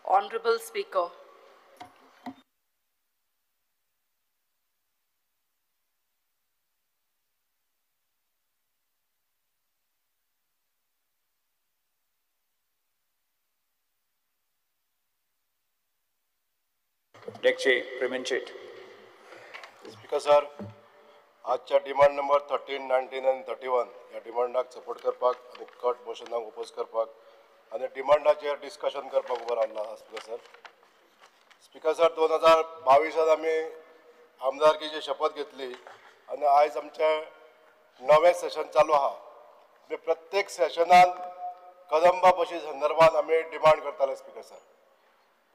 Honorable Speaker. Speaker sir, आजच्या demand number 13, 19 and 31 या डिमांडाक support करपाक आणि कट मोशनाक ओपोज करपाक आणि डिमांडाचेर डिस्कशन करपाक उबो रावला स्पीकर सर. स्पीकर सर 2022 आमी आमदारकीची शपथ घेतली आणि आयज आमचे नवे सेशन चालू आहा. प्रत्येक सेशनान कदंबा बशी संदर्भात आमी डिमांड करताले स्पीकर सर.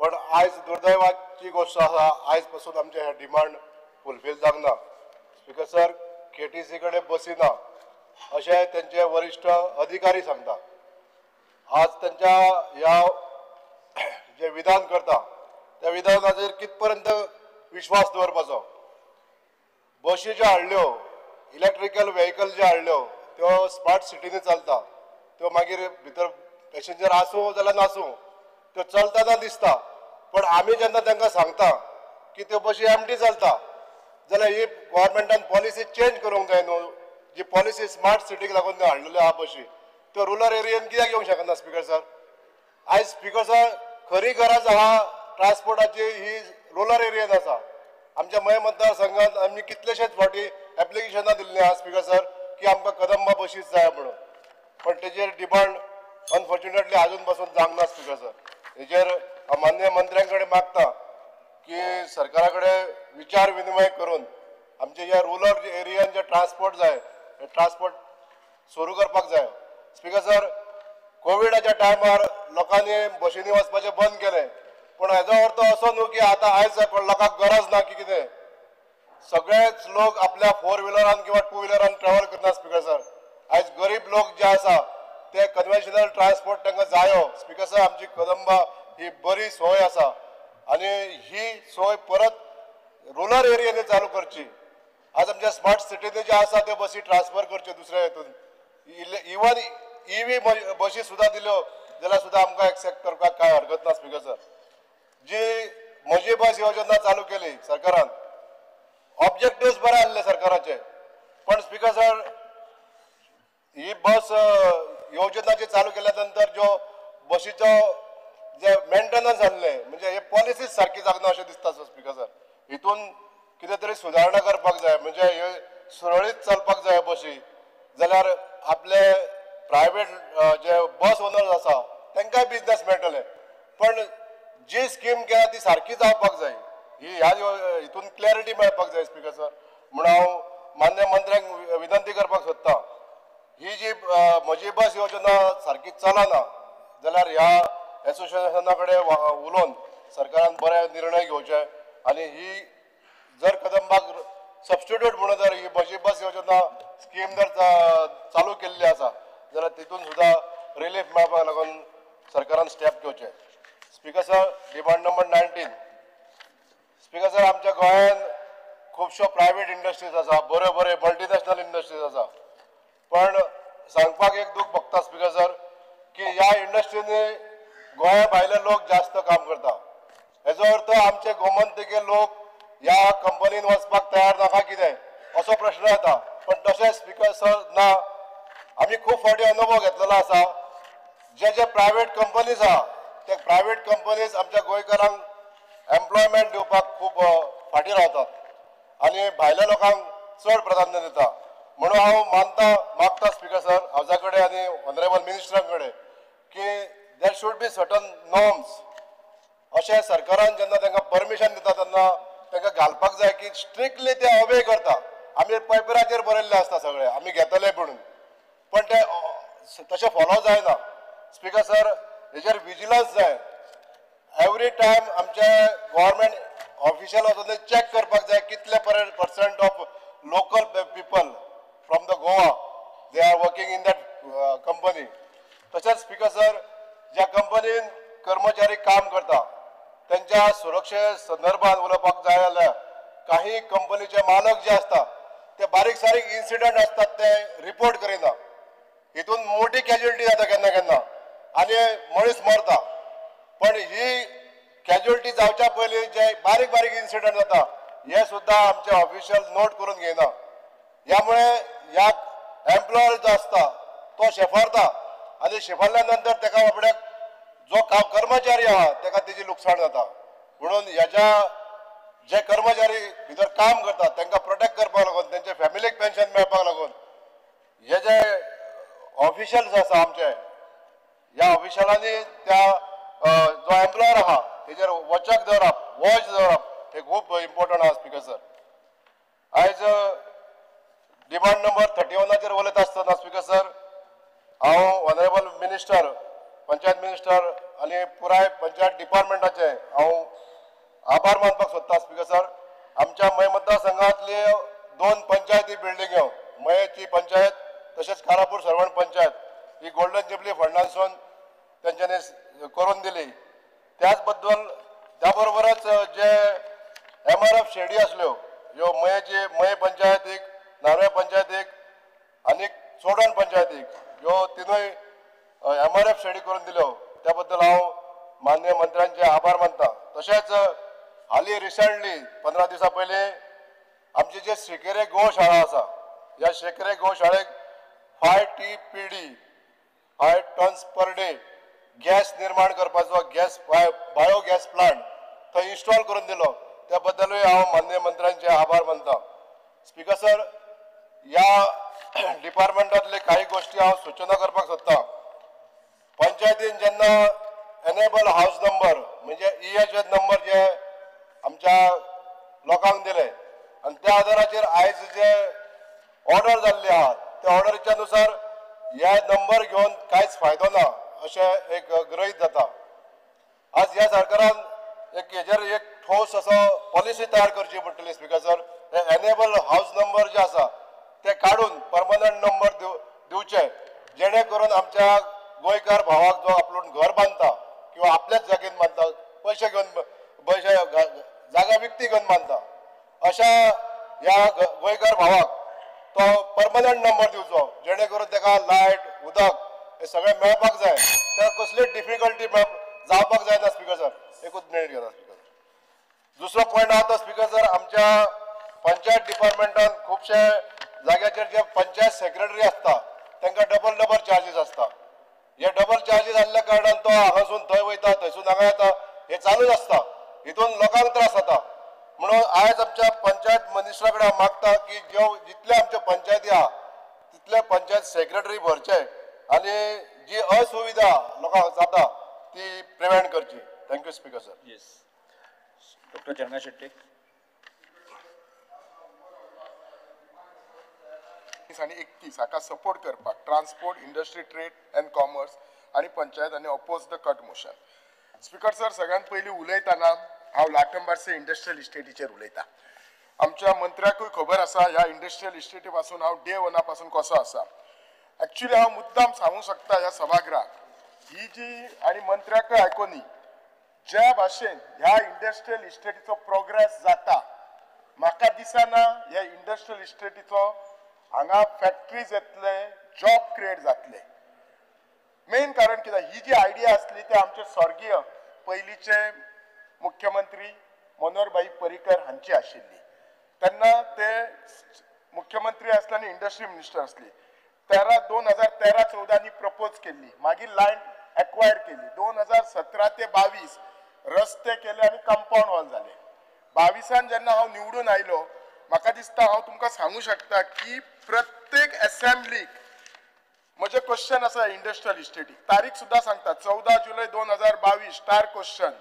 पण आयज दुर्दैवाची गोष्ट आसा, आयज पासून आमचे हे डिमांड फुलफील जावंक ना. स्पीकर सर, KTC कडेन बसी ना अशें तेंचे वरिश्ठ अधिकारी सांगता. आज त्यांच्या ह्या जे विधान करता त्या विधानाचेर कितपर्यंत विश्वास दवरपाचो. बशी ज्यो हाडल्यो, इलेक्ट्रिकल व्हेकल ज्यो हाडल्यो त्यो स्मार्ट सिटीनी चलता. त्यो मागीर भितर पॅसेंजर आसूं जाल्यार नासूं त्यो चलतना दिसता. पण आमी जेन्ना तांकां सांगता की त्यो बशी एम्प्टी चलता जाल्यार ही गव्हर्मेंटान पॉलिसी चेंज करूंक जाय न्हू. जी पॉलिसी स्मार्ट सिटीक लागून त्यो हाडलेल्यो आहा बशी त्यो रुरल एरियेन कित्याक येवंक शकना स्पीकर सर. आयज स्पीकर सर खरी गरज आहा ट्रान्सपोर्टाची ही रुरल एरियेन आसा. आमच्या मय मतदारसंघात आमी कितलेशेच फावटी एप्लिकेशनां दिल्लीं आहा स्पीकर सर की आमकां कदंबा बशीच जाय म्हणून. पण तेजेर डिमांड अनफॉर्च्युनेटली आजून पासून जावंक ना स्पीकर सर. हेजेर माननीय मंत्र्यां कडेन मागता की सरकारा कडेन विचार विनिमय करून आमच्या ह्या रुरल एरियान जे ट्रान्सपोर्ट जाय हे ट्रान्सपोर्ट सुरू करपाक जाय. स्पीकर सर, कोविडाच्या टायमार लोकांनी बशींनी वचपाचें बंद केलें. पण हेजो अर्थ असो न्हू की आतां आयज लोकांक गरज ना की कितें. सगळेच लोक आपल्या 4 व्हिलरान किंवा 2 व्हिलरान ट्रॅव्हल करना स्पीकर सर. आयज गरीब लोक जे आसा ते कन्वेन्शनल ट्रान्सपोर्ट तांकां जायो. स्पीकर सर, आमची कदंबा ही बरी सोय आसा आणि ही सोय परत रुरल एरियानी चालू करची. आज आमच्या स्मार्ट सिटीनी जे आसा त्यो बसी ट्रान्सफर करच्यो दुसऱ्या हेतून. इवन EV बशी सुद्धा दिल्यो जाल्यार सुद्धा आमकां एक्सेप्ट करपाक कांय हरकत ना स्पीकर सर. जी म्हजी बस योजना चालू केली सरकारान, ऑब्जेक्टिव्स बरे आसले सरकाराचे. पण स्पीकर सर, ही बस योजना जी चालू केल्या नंतर ज्यो बशीचो जे मेंटेनन्स जाल्ले म्हणजे हे पॉलिसीज सारकी जावना अशें दिसता स्पीकर सर. हितून कितें तरी सुदारणा करपाक जाय. म्हणजे हे सुरळीत चलपाक जाय बशी. जाल्यार आपले प्रायवेट जे बस ओनर्स आसा तांकांय बिजनेस मेळटले. पण जी स्कीम केल्या ती सारकी जावपाक जाय. ही ह्या हितून क्लॅरिटी मेळपाक जाय स्पीकर सर. म्हणून हांव मान्य मंत्र्यांक विनंती करपाक सोदतां, ही जी म्हजी बस योजना सारकी चलना जाल्यार ह्या एसोसिएशना कडेन उलोवन सरकारान बरे निर्णय घेवचे. आणि ही जर कदंबाक सबस्टिट्यूट म्हणून जर ही म्हजी बस योजना स्कीम जर चालू केल्ली आसा जाल्यार तितून सुद्धा रिलीफ मेळपाक लागून सरकारान स्टेप घेवचे. Speaker sir, demand number 19. Speaker sir, आमच्या गोंयांत खुबश्यो प्रायवेट इंडस्ट्रीज आसा, बऱ्यो बऱ्यो मल्टीनॅशनल इंडस्ट्रीज आसा. पण सांगपाक एक दूख भोगता स्पीकर सर की ह्या इंडस्ट्रीनी गोंया भायले लोक जास्त काम करता. हेजो अर्थ आमचे गोमंतकी लोक ह्या कंपनीन वचपाक तयार नाका कितें असो प्रश्न येता. पण तशें स्पीकर सर ना. आमी खूब फावटी अनुभव घेतलेलो आसा. जे प्रायवेट कंपनीज आहा ते प्रायवेट कंपनीज आमच्या गोंयकारांक एम्प्लॉयमेंट दिवपाक खूब फाटीं रावतात आणि भायल्या लोकांक चड प्राधान्य दिता. म्हणून हांव मागता स्पीकर सर हावजा कडेन आनी ऑनरेबल मिनिस्टरां कडेन की देर शूड बी सर्टन नॉर्म्स. अशें सरकारान जेन्ना तांकां परमिशन दिता तेन्ना तांकां घालपाक जाय की स्ट्रिक्टली ते ओबे करता. आमी पेपराचेर बरयल्लें आसता सगळें आमी घेतले म्हणून, पण ते तशें फॉलो जायना. स्पीकर सर, हेजेर विजिलन्स जाय. एवरी टायम आमचे गव्हर्मेंट ऑफिशियल वचून चॅक करपाक जाय कितले % of local people from the Goa they are working in that company. तशेंच स्पीकर सर, ज्या कंपनीन कर्मचारी काम करता त्यांच्या सुरक्षे संदर्भात उलोवपाक जाय जाल्यार काही कंपनीचे मालक जे असतात ते बारीक सारीक इन्सिडंट असतात ते रिपोर्ट करिना. हितून मोठी कॅज्युअलिटी जाता केन्ना केन्ना आणि मनीस मरता. पण ही बारीक बारीक इन्सिडेंट जाता हे सुद्धा आमचे ऑफिशियल नोट करून घेयना. यामुळे ह्या एम्प्लॉयर जो असता तो शेफारता आणि शेफारल्या नंतर त्याका बाबड्याक जो कर्मचारी आहा त्याका तेजी लुकसाण जाता. म्हणून ह्याच्या जे कर्मचारी भितर काम करतात तांकां प्रोटेक्ट करपाक लागून त्यांच्या फॅमिलीक पेन्शन मेळपाक लागून हे जे ऑफिशियल्स आसा आमचे ह्या ऑफिशियलांनी त्या जो एम्प्लॉयर आहा तेजेर वचक दवरप वॉच दवरप हे खूब इम्पॉर्टंट आहा स्पीकर सर. आयज डिमांड नंबर 31 उलयता आसतना स्पीकर सर हांव ऑनरेबल मिनिस्टर पंचायत मिनिस्टर आनी पुराय पंचायत डिपार्टमेंटाचे हांव आभार मानपाक सोदता स्पीकर सर. आमच्या मय मतदारसंघातले 2 पंचायती बिल्डिंग्यो मयेची पंचायत तशेंच कारापूर सरवण पंचायत ही गोल्डन जुबली फंडांसून तेंच्यांनी करून दिली. त्याच बद्दल त्या बरोबरच जे MRF शेडी आसल्यो ह्यो मये पंचायतीक नार्वे पंचायतीक आनी चोडण पंचायतीक ह्यो तिनूय MRF शेडी करून दिल्यो त्या बद्दल हांव माननीय मंत्र्यांचे आभार मानता. तशेंच हालीं रिसंटली 15 दिसां पयलीं आमची जे शेकेरे गोशाळा आसा ह्या शेकेरे गोशाळेक 5 TPD 5 tons per day gas निर्माण करपाचो बायोगॅस प्लांट थंय इन्स्टॉल करून दिलो. त्या बद्दलूय हांव माननीय मंत्र्यांचे आभार मानता. स्पीकर सर ह्या डिपार्टमेंटांतले काही गोष्टी हांव सूचना करपाक सोदतां. पंचायतीन जेन्ना एनेबल हाऊस नंबर म्हणजे EHS नंबर जे आमच्या लोकांक दिले आणि त्या आधाराचेर आयज जे ऑर्डर जाल्ली आहा त्या ऑर्डरीच्या नुसार हे नंबर घेवन कांयच फायदो ना अशें एक गृहीत जाता. आज ह्या सरकारान हेजेर एक ठोस असो पॉलिसी तयार करची पडटली स्पीकर सर. हे एनेबल हाऊस नंबर जे आसा ते काडून परमनंट नंबर दिवचे जेणे करून आमच्या गोंयकार भावाक जो आपूण घर बांदता किंवा आपल्याच जागेन बांदता पैसे जागा विकती घेवन बांदता अशा ह्या गोंयकार भावाक तो परमनंट नंबर दिवचो जेणे करून ताका लायट उदक हे सगळें मेळपाक जाय. त्या कसलीच डिफिकल्टी जावपाक जायना स्पीकर सर. एकूच मिनिट घेता स्पीकर सर. दुसरो पॉयंट आहा तो स्पीकर सर आमच्या पंचायत डिपार्टमेंटान खुबशे जाग्याचेर जे पंचायत सेक्रेटरी आसता तांकां डबल चार्जीस आसता. हे डबल चार्जीस आसल्या कारणान तो हांगासून थंय वयता थंयसून हांगा येता हे चालूच आसता. हितून लोकांक त्रास जाता. म्हणून आयज आमच्या पंचायत मिनिस्टरा कडेन हांव मागता की जितले आमचे पंचायती आहा तितले पंचायत सेक्रेटरी भरचे आनी जी असुविधा लोकांक जाता ती प्रिव्हेंट करची. Thank you speaker sir. Yes doctor जर्ना शेट्टी. आणि 31 हाका सपोर्ट करपाक transport industry trade and commerce आणि पंचायत आणि oppose the cut motion. Speaker sir सगळ्यात पयलीं उलयतना हांव लाटंबारसे इंडस्ट्रियल इस्टेटीचेर उलयतां. आमच्या मंत्र्याकूय खबर आसा ह्या इंडस्ट्रियल इस्टेटी पासून हांव डे 1 पासून कसो आसा. एक्चुअली हांव मुद्दाम सांगूंक शकता ह्या सभागृहाक ही जी आणि मंत्र्याकय आयकोनी ज्या भाशेन ह्या इंडस्ट्रियल इस्टेटीचो प्रोग्रेस जाता म्हाका दिसना ह्या इंडस्ट्रियल इस्टेटीचो हांगा फॅक्टरीज येतले जॉब क्रिएट जातले. मेन कारण कितें ही जी आयडिया आसली ती आमचे स्वर्गीय पयलींचे मुख्यमंत्री मनोहरभाई पर्रीकर हांची आशिल्ली. तेन्ना ते मुख्यमंत्री आसले आनी इंडस्ट्री मिनिस्टर आसली. 2013-14 प्रपोज केल्ली मागीर लँड एक्वायर केली. 2017 ते 22 रस्ते केले आनी कंपाऊंड वॉल जाले. 22 जेन्ना हांव निवडून आयलो म्हाका दिसता हांव तुमकां सांगू शकता की प्रत्येक असेंब्लीक म्हजे क्वेश्चन आसा इंडस्ट्रियल इस्टेटीक. तारीख सुद्दां सांगता 14 जुलय 2022 स्टार क्वेश्चन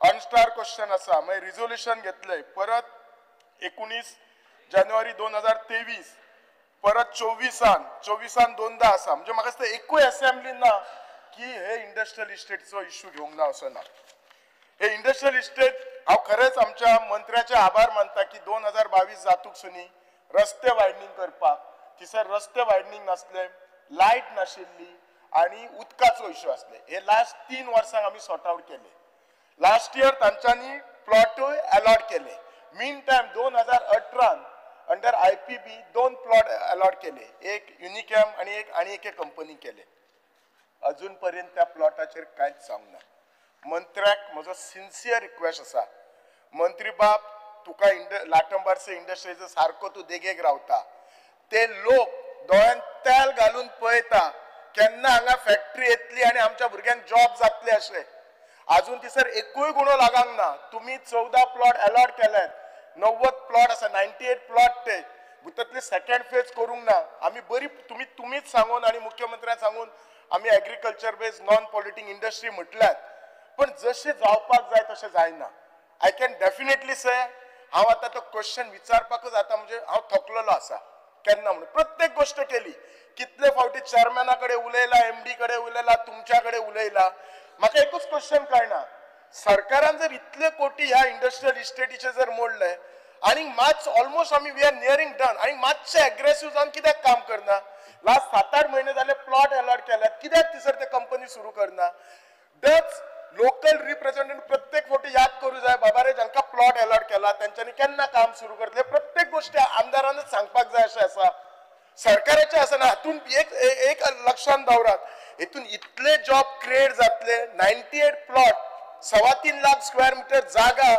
अनस्टार क्वेश्चन आसा. मागीर रिझोल्युशन घेतले परत 19 जानेवारी 2023 परत 24 दोनदा आसा. म्हणजे म्हाका दिसता एकूय असेंब्लीन ना की हे इंडस्ट्रियल इस्टेटीचो इश्यू घेवंक ना असो ना. हे इंडस्ट्रियल इस्टेट हांव खरेंच आमच्या मंत्र्याचे आभार मानता की 2022 जातूक सुनी रस्ते वायडनींग करपाक थिसर रस्ते वायडनींग नासले लायट नाशिल्ली आणि उदकाचो इश्यू आसले. हे लास्ट 3 वर्सांक आमी सॉर्ट आउट केले. लास्ट इयर तांच्यांनी प्लॉटूय अलॉट केले. Meantime 2018 under IPB 2 plot allot केले. एक युनिकॅम आणि एक कंपनी केले. अजून पर्यंत त्या प्लॉटाचेर कांयच सांगूंक ना. मंत्र्याक म्हजो सिन्सियर रिक्वेस्ट आसा मंत्री बाप तुका लाटंबारसे इंडस्ट्रीचं सारको तू देगेक रावता ते लोक दोळ्यान तेल घालून पळयता केन्ना हांगा फॅक्टरी येतली आणि आमच्या भुरग्यांक जॉब जातले अशें अजून तिसर एकूय गुणो लागांक ना तुम्ही 14 प्लॉट अलॉट केल्यात 90 प्लॉट आसा 98 प्लॉट ते भितरतले सेकंड फेज करूंक ना आम्ही बरी तुम्हीच सांगून आणि मुख्यमंत्र्यान सांगून आम्ही एग्रीकल्चर बेस्ड नॉन पॉल्युटिंग इंडस्ट्री म्हटल्यात पण जसे जावपाक जाय तसे जायना आय कॅन डेफिनेटली से हांव आतां तो क्वेश्चन विचारपाकूच आता म्हणजे हांव थकलेलो आसा केन्ना म्हणून प्रत्येक गोष्ट केली कितले फावटी चेअरमॅना कडेन उलयला एमडी कडेन उलयला तुमच्या कडेन उलयला म्हाका एकूच क्वेश्चन कळना सरकारान जर इतले कोटी ह्या इंडस्ट्रियल इस्टेटीचे जर मोडले आणि मात ऑलमोस्ट आम्ही वी आर नियरिंग डन आणि मातशे अग्रेसिव्ह जाऊन कित्याक काम करना लास्ट 7-8 महिने झाले प्लॉट अलॉट केल्यात कित्याक तिसर ते कंपनी सुरू करना डच लोकल रिप्रेझेंटेटिव्ह प्रत्येक फावटी याद करू जाय बाबा रे जांकां प्लॉट अलॉट केला त्यांच्यानी केन्ना काम सुरू करतले प्रत्येक गोष्टी आमदारानच सांगपाक जाय अशें आसा सरकाराचे आसना हातून एक लक्षात दवरात हेतून इतले जॉब क्रिएट जातले 98 प्लॉट 3.25 लाख स्क्वेअर मीटर जागा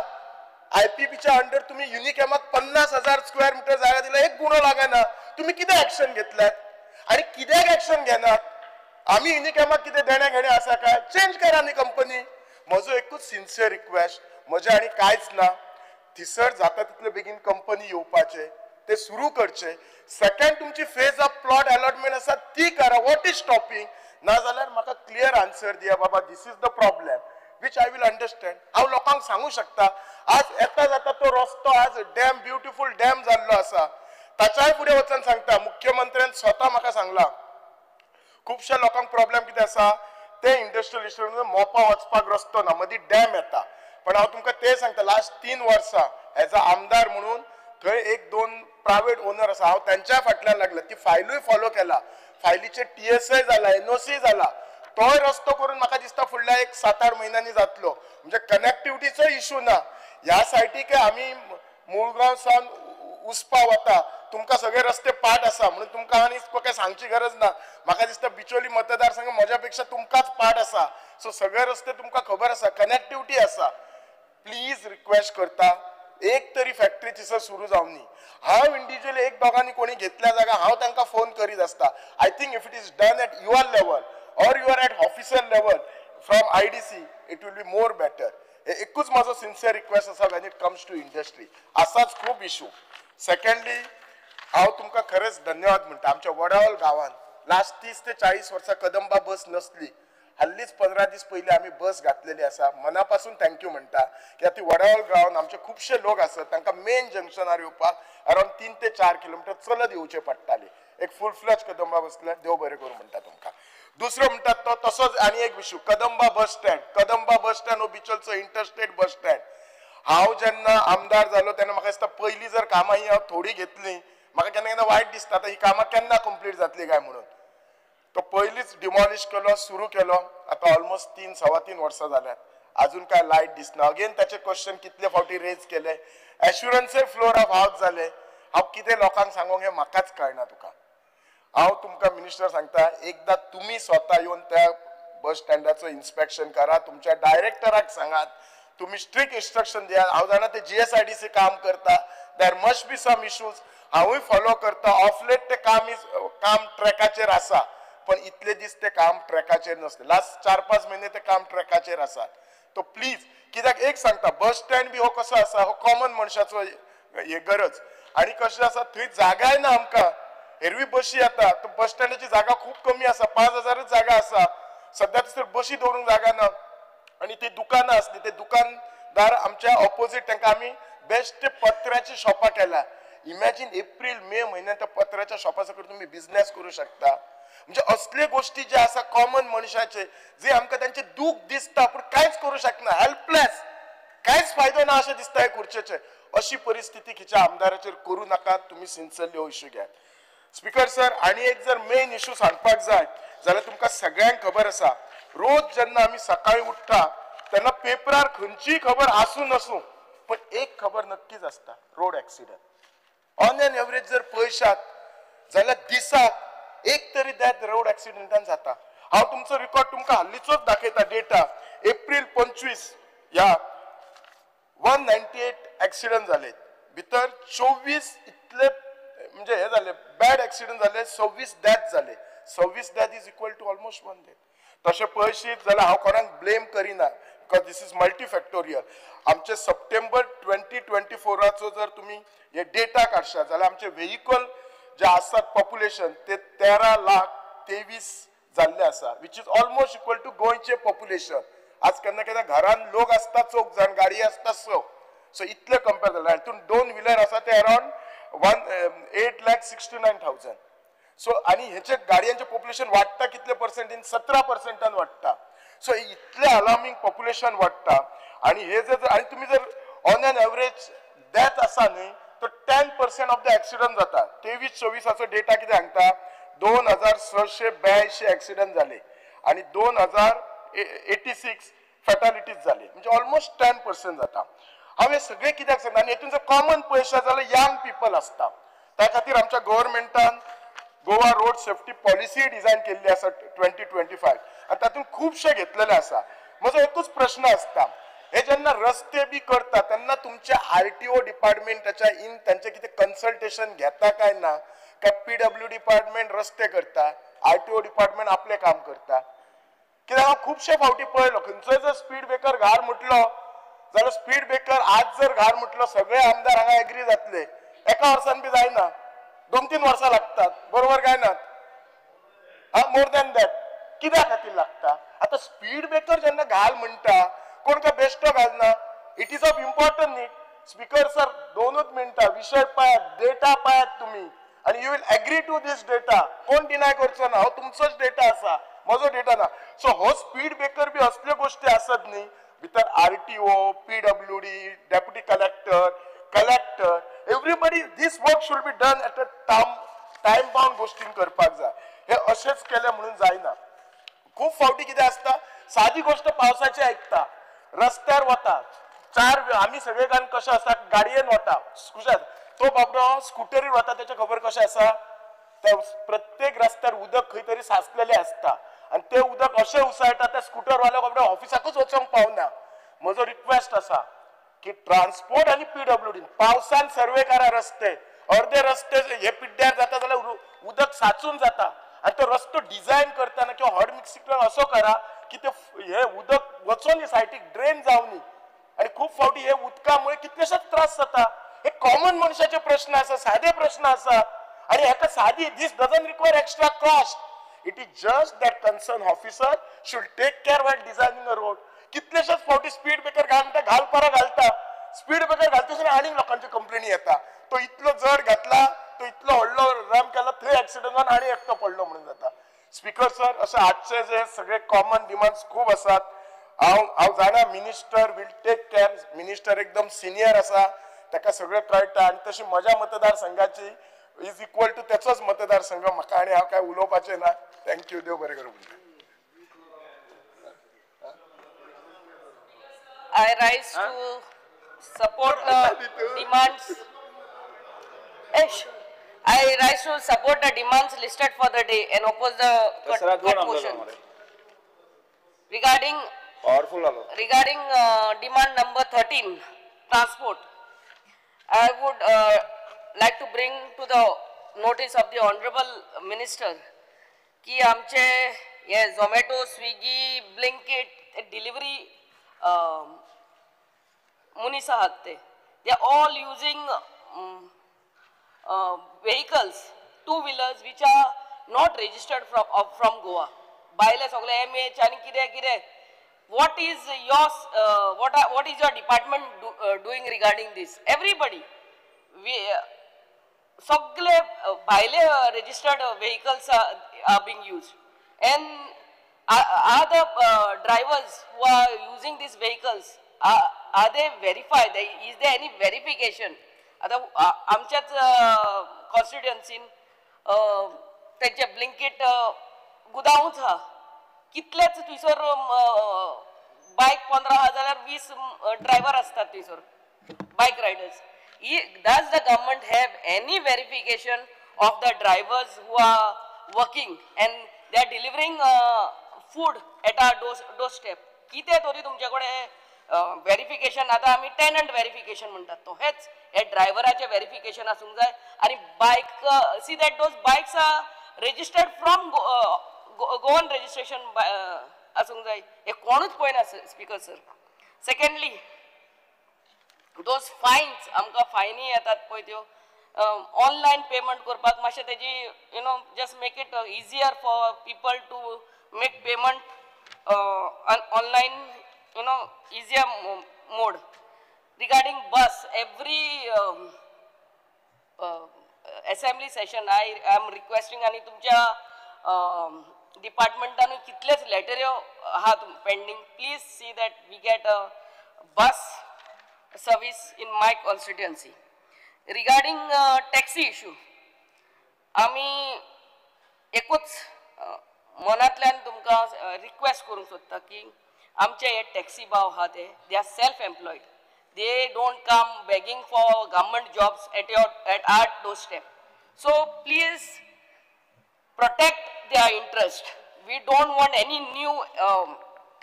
आयपीपीच्या अंडर तुम्ही युनिकॅमाक 50,000 स्क्वेअर मीटर जागा दिला एक गुणो लागना तुम्ही किती ऍक्शन घेतल्यात आणि कित्याक ऍक्शन घेनात आम्ही युनिकॅमाक किती देण्या घेणे आसा काय चेंज करा न्ही कंपनी म्हजो एकूच सिन्सियर रिक्वेस्ट म्हजे आणि कांयच ना थिसर जाता तितले बेगीन कंपनी येवपाचे ते सुरू करचे सेकंड तुमची फेज ऑफ प्लॉट अलॉटमेंट आसा ती करा व्हॉट इज स्टॉपिंग ना जाल्यार म्हाका क्लियर आन्सर दिया बाबा this is the problem which I will understand हांव लोकांक सांगू शकता आज येता जाता तो रस्तो आज डॅम ब्युटिफूल डॅम जाल्लो आसा ताच्याय फुडें वचून सांगता मुख्यमंत्र्यान स्वता म्हाका सांगला खुबशा लोकांक प्रॉब्लेम कितें आसा ते इंडस्ट्रियल इस्टेटीन मोपा वचपाक रस्तो ना मदीं डॅम येता पण हांव तुमकां ते सांगता लास्ट 3 वर्सां एज अ आमदार म्हणून थंय 1-2 प्रायव्हेट ओनर आसा हांव त्यांच्या फाटल्यान लागला ती फायलूय फॉलो केला फायलीचे TSI जाला NOC जाला तोय रस्तो करून म्हाका दिसता फुडल्या 7-8 महिन्यांनी जातलो म्हणजे कनेक्टिविटीचो इश्यू ना ह्या सायटीक आमी मुळगांव सावन उसपा वता तुमकां सगळे रस्ते पाट आसा म्हणून तुमकां आनी काय सांगची गरज ना म्हाका दिसता बिचोली मतदारसंघ म्हज्या पेक्षा तुमकांच पाट आसा सो सगळे रस्ते तुमकां खबर आसा कनेक्टिविटी आसा प्लीज रिक्वेस्ट करता एक तरी फॅक्टरी थिसर सुरू जावनी हांव इंडिव्हिज्युअली एक दोगांनी कोणी घेतल्या जागा हांव तांकां फोन करीत आसता I think if it is done at your level or you are at officer level from IDC it will be more better एकूच माझो सिन्सियर रिक्वेस्ट आसा when it comes to industry असाच खूप इश्यू सेकंडली हांव तुमकां खरेंच धन्यवाद म्हणटा आमच्या वडावल गांवांत लास्ट 30 ते 40 वर्सां कदंबा बस नसली हल्लीच 15 दीस पयलीं आमी बस घातलेली आसा मनापासून थँक्यू म्हणटा कित्याक ती वडावल गांवांत आमचे खुबशे लोक आसत तांकां मेन जंक्शनार येवपाक अरावंड 3 ते 4 किलोमिटर चलत येवचे पडटाले एक फूल फ्लॅज कदंबा बसल्यार देव बरें करूं म्हणटा तुमकां दुसरो म्हणतात तो तसोच आणि एक विशू कदंबा बस स्टँड हो बिचोलचो इंटरस्टेट बस स्टँड हांव जेन्ना आमदार जालो तेन्ना म्हाका दिसता पयलीं जर कामां ही हांव थोडी घेतली म्हाका केन्ना केन्ना वायट दिसता ही कामां केन्ना कंप्लीट जातली काय म्हणून तो पयलींच डिमॉलिश केलो सुरू केलो आतां ऑलमोस्ट 3-3.25 वर्सां जाल्यात अजून काय लायट दिसना अगेन ताचे क्वेश्चन कितले फावटी रेज केले एश्युरन्सय फ्लोर ऑफ हावस जाले हांव कितें लोकांक सांगूंक हें म्हाकाच कळना तुका हांव तुमकां मिनिस्टर सांगता एकदा तुम्ही स्वता येवन त्या बस स्टँडाचं इन्स्पेक्शन करा तुमच्या डायरेक्टराक सांगात तुम्ही स्ट्रिक्ट इन्स्ट्रक्शन दियात हांव जाणा ते GSIDC काम करता there must be some issues हांवूय फॉलो करता ऑफ लेट ते काम ट्रॅकाचेर आसा पण इतले दीस ते काम ट्रॅकाचेर नसले लास्ट 4-5 महिने ते काम ट्रॅकाचेर आसा तो प्लीज कित्याक एक सांगता बस स्टँड बी हो कसो आसा हो कॉमन मनशाचो हे गरज आणि कशें आसा थंय जागाय ना आमकां एरवी बशी येता तो बस स्टँडाची जागा खूप कमी आसा 5,000च जागा आसा सध्या तर बशी दवरूंक जागा ना आणि ते दुकानां असली ते दुकानदार आमच्या ऑपोजिट तांकां आमी बेस्ट पत्र्याची शॉपां केल्या इमॅजिन एप्रिल-मे म्हयन्यात त्या पत्र्याच्या शॉपा सकट तुम्ही बिझनेस करू शकता म्हणजे असले गोष्टी जे आसा कॉमन मनशाचे जे आमकां तांचे दूख दिसता पण कांयच करू शकना हेल्पलेस कांयच फायदो ना अशें दिसता हे खुर्चेचे अशी परिस्थिती खिच्या आमदाराचेर करू नाका तुम्ही सिन्सियरली हो इश्यू घेयात स्पीकर सर आणि एक जर मेन इश्यू सांगपाक जाय जाल्यार तुमकां सगळ्यांक खबर आसा रोज जेन्ना आमी सकाळी उठ्ठा तेन्ना पेपरार खंयचीय खबर आसूं नसूं पण एक खबर नक्कीच आसता road accident on an average जर पळयशात जाल्यार दिसाक एक तरी डेथ रोड ॲक्सिडेंटान जाता हांव तुमचो रिकॉर्ड तुमकां हाल्लीचोच दाखयता डेटा एप्रिल 25 ह्या 198 ऍक्सिडेंट झाले भितर 24 इतले म्हणजे हे झाले बॅड ऍक्सिडेंट झाले 26 डेथ झाले 26 death is equal to almost 1 death तसे पळशीत जाल्यार हांव कोणाक ब्लेम करिना बिकॉज दिस इज मल्टीफॅक्टोरियल आमचे सप्टेंबर 2024 जर तुम्ही हे डेटा काडशात जाल्यार आमचे व्हेइकल जे आसात पॉप्युलेशन ते 13,23,000 जाल्ले आसा which is almost equal to गोंयचे पॉप्युलेशन आज केन्ना केन्ना घरान लोक आसता 4 जाण गाडी आसता 6 सो इतले कंपेर जाले हितून 2 व्हिलर आसा ते अराउंड 8,69,000 सो आणि ह्याचे गाडयांचे पॉप्युलेशन वाडटा कितले पर्सेंटीन 17% वाडटा सो इतले अलार्मिंग पॉप्युलेशन वाडटा आणि हे जर आणि तुम्ही जर ऑन एन एवरेज डेथ आसा न्ही तर 10% ऑफ द ऍक्सिडेंट जाता 23-24 डेटा कितें सांगता 2,682 ऍक्सिडेंट झाले आणि 2,086 फॅटालिटीज झाले म्हणजे ऑलमोस्ट 10% जाता हांव हे सगळे कित्याक सांगता आनी हेतून जर कॉमन पयशे जाल्यार यंग पीपल आसता त्या खातीर आमच्या गव्हर्नमेंटान Goa road safety policy design केल्ली आसा 2025 आनी तातूंत खुबशे घेतलेले आसा म्हजो एकूच प्रश्न आसता हे जेन्ना रस्ते बी करता तेन्ना तुमचे RTO डिपार्टमेंटाच्या इन तांचे कितें कन्सल्टेशन घेता काय ना काय PW डिपार्टमेंट रस्ते करता RTO डिपार्टमेंट आपले काम करता कित्याक हांव खुबशे फावटी पळयलो खंयचोय जर स्पीड ब्रेकर घाल म्हटलो जाल्यार स्पीड ब्रेकर आज जर घाल म्हटलो सगळे आमदार हांगा एग्री जातले एका वर्सान बी जायना 2-3 वर्सां लागतात बरोबर काय ना मोर दॅन दॅट कित्या खातीर लागता आता स्पीड ब्रेकर जेन्ना घाल म्हणटा कोण काय बेश्टो घालना it is of important need speaker sir 2 मिनटां विशय पळयात डेटा पळयात तुम्ही आणि you will agree to this data कोण डिनाय करचो ना हो तुमचोच डेटा आसा म्हजो डेटा ना सो हो स्पीड ब्रेकर बी असल्यो गोष्टी आसत न्ही भितर RTO PWD deputy collector everybody this work should be done at a time bound गोष्टीन करपाक जाय हे अशेंच केले म्हणून जायना खूब फावटी कितें आसता सादी गोष्ट पावसाची आयकता रस्त्यार वता आमी सगळे जाण कशे आसता गाडयेन वता तो बाबडो स्कुटरीर वता त्याचे खबर कशें आसा त्या प्रत्येक रस्त्यार उदक खंय तरी साचलेले आसता आणि ते उदक अशें उसळटा त्या स्कुटरवाल्या बाबडो ऑफिसाकूच वचोंक पावना म्हजो रिक्वेस्ट आसा की ट्रान्सपोर्ट आणि PWD पावसान सर्वे करा रस्ते अर्धे रस्ते हे पिड्ड्यार जाता जाल्यार उदक साचून जाता आणि तो रस्तो डिझायन करताना किंवा हॉट मिक्सिंग असो करा की ते हे उदक वचोन सायटीक ड्रेन जावनी आणि खूप फावटी हे उदकामुळे कितलेशेच त्रास जाता हे कॉमन मनशाचे प्रश्न आसा साधे प्रश्न आसा आणि हेका साधी this doesn't require extra cost it is just that concern officer should take care while designing a road कितलेशेच फावटी स्पीड ब्रेकर घालपारा घालता स्पीड ब्रेकर घालता आणि लोकांची कंप्लेनी येता तो इतलो जड घातला तो इतलो व्हडलो रॅम केला थंय ऍक्सिडेंट जावन आनी एकटो पडलो म्हणून जाता स्पीकर सर अशे आजचे जे सगळे कॉमन डिमांड्स खूब आसात हांव जाणा minister will take care minister एकदम सिनियर आसा ताका सगळें कळटा आनी तशी म्हज्या मतदारसंघाची इज इक्वल टू तेचोच मतदारसंघ म्हाका आनी हांव काय उलोवपाचें ना थँक्यू देव बरें करूं I rise to support the demands. I rise to support the demands listed for the day and oppose the cut motion. Regarding demand number 13, transport, I would like to bring to the notice of the honorable minister कि आमचे ये Zomato, Swiggy, Blinkit delivery मुनीस आहात ते are all using vehicles, 2-wheelers which are not registered from Goa. Baile सगळे MH आणि किरे what is your department doing regarding this? Everybody, सगळे baile registered vehicles are being used, and are the drivers who are using these vehicles are they verified? Is there any verification? आता आमच्याच कॉन्स्टिट्युएन्सीन त्यांचे Blinkit गुदांवूच हा कितलेच थंयसर बायक 15,000 20 driver असतात थंयसर बायक riders does the government have any verification of the drivers who are working and they are delivering food at our doorstep? किती तरी तुमच्याकडे व्हेरिफिकेशन आता आम्ही टेनंट व्हेरिफिकेशन म्हणतात तो हेच हे ड्रायव्हराचे व्हेरिफिकेशन आसूंक जाय आणि bike see that those bikes are registered from Goan registration आसूंक जाय हे कोणूच पळयना speaker sir. Secondly those fines आमकां फायनी येतात पळय त्यो ऑनलायन पेमेंट करपाक मातशें तेजी just make it easier for people to make payment online easier mode. Regarding bus, every assembly session I am requesting आणि तुमच्या डिपार्टमेंटान कितलेच लेटर आहात pending, please see that we get a bus service in my constituency. Regarding taxi issue आम्ही एकूच मनांतल्यान तुमकां request करूंक सोदता की आमचे हे टॅक्सी भाव आहा ते they are self employed, they don't come begging for government jobs at our doorstep. So please protect their interest. We don't want any new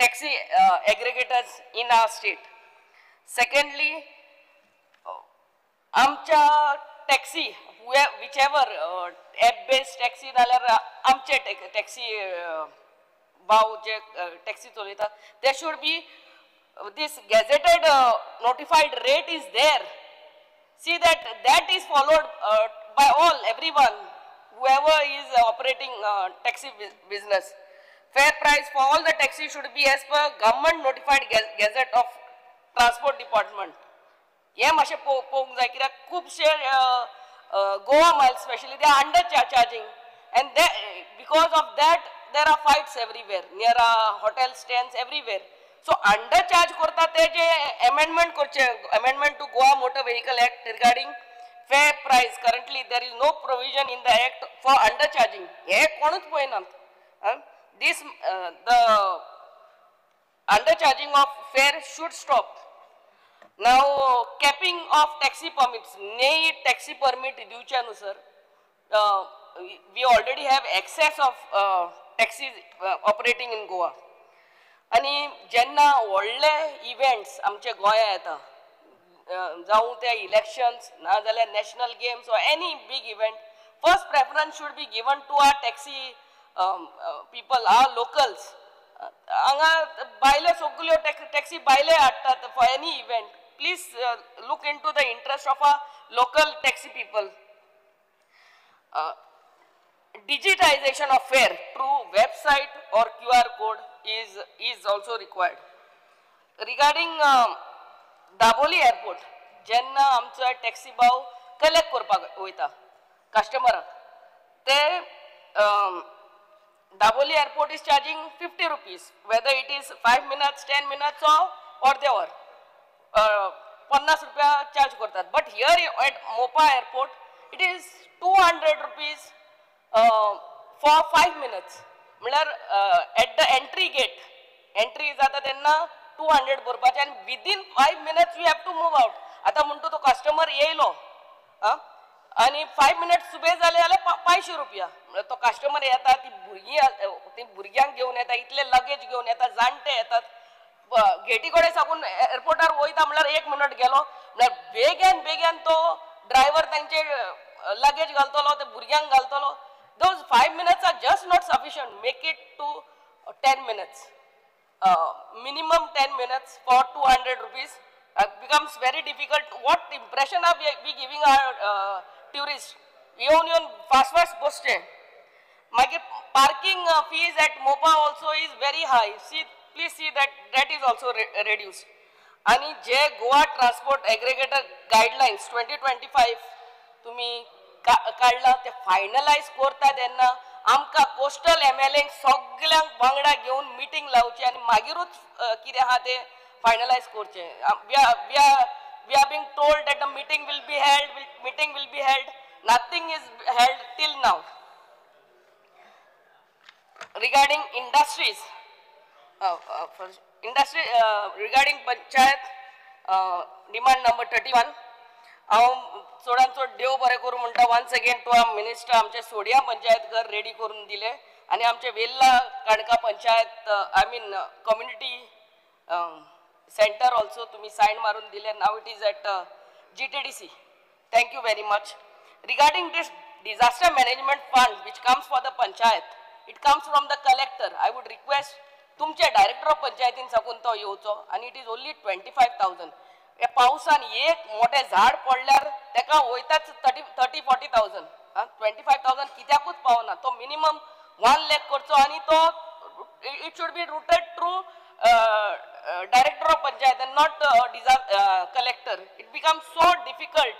taxi aggregators in our state. Secondly, आमच्या taxi, whichever app-based taxi नाल्यार आमचे taxi भाव जे taxi चलयता, there should be this gazetted notified rate is there. See that is followed by everyone. Whoever is operating taxi business, fair price for all the taxi should be as per government notified gazette of transport department. हे मातशें पळोवंक जाय कित्याक खुबशे Goa miles specially they are under charging and because of that there are fights everywhere near hotel stands everywhere. So undercharge करता ते जे amendment करचे, amendment to Goa Motor Vehicle Act regarding fair price. Currently there is no provision in the act for undercharging. हे कोणूच पळयनात. This the undercharging of fare should stop. Now capping of taxi permits, nay taxi permit दिवचे न्हू sir. We already have excess of taxis operating in Goa. आणि जेन्ना व्हडले events आमचे गोंया येता, जावं ते इलेक्शन्स ना जाल्यार national games or any big event, first preference should be given to our taxi people, our locals. हांगा बायले सगल्यो टॅक्सी बायले हाडटात for any event. Please look into the interest of our local taxi people. Digitization of fare through website or QR code is also required. Regarding Dabolim airport, जेन्ना आमचो taxi भाव collect करपाक वयता कस्टमराक, ते Dabolim airport is charging 50 rupees, whether it is 5 minutes, 10 minutes or the hour. 50 रुपया charge करतात. But here at Mopa airport it is 200 rupees for 5 minutes. म्हळ्यार at the entry gate, entry जाता तेन्ना 200 भरपाचे आणि within 5 minutes we have to move out. आता म्हणतो तो customer येयलो आणि 5 minutes सुबे जाले जाल्यार 500 रुपया. तो कस्टमर येता, ती भुरग्यांक घेवन येता, इतले लगेज घेवन येता, जाणटे येतात, गेटी कडेन साकून एअरपोर्टार वयता म्हळ्यार 1 minute गेलो म्हळ्यार बेग्यान तो ड्रायव्हर तांचे लगेज घालतलो, ते भुरग्यांक घालतलो. Those 5 minutes are just not sufficient. Make it to 10 minutes. Minimum 10 minutes for 200 rupees. Becomes very difficult. What impression are we giving our tourists? Even fast poste. Mage parking fees at Mopa also is very high. Please see that is also reduced. आणि जे Goa transport aggregator गायडलाइन्स 2025 तुम्ही काढला ते finalise करता तेन्ना आमकां coastal MLAंक सगळ्यांक वांगडा घेवन मिटींग लावची आणि मागीरूच कितें आहा ते फायनलाइज करचे. We are being told that the meeting will be held. Nothing is held till now. Regarding industries, regarding panchayat demand number 31, हांव चडान चड देव बरें करूं म्हणटा. Once again to our minister आमचे सोडिया पंचायत घर रेडी करून दिले आणि आमचे Verla Canca panchayat community center also तुम्ही sign मारून दिले. Now it is at GTDC. Thank you very much. Regarding this disaster management fund which comes for the panchayat, it comes from the collector. I would request तुमचे director of पंचायतीन साकून तो येवचो आणि it is only 25,000. या पावसान एक मोठे झाड पडल्यार तेका वयताच 30-40,000. 25,000 कित्याकूच पावना. तो मिनिमम 1 lakh करचो आणि तो it should be rooted through director of panchayat and not collector. It becomes so difficult,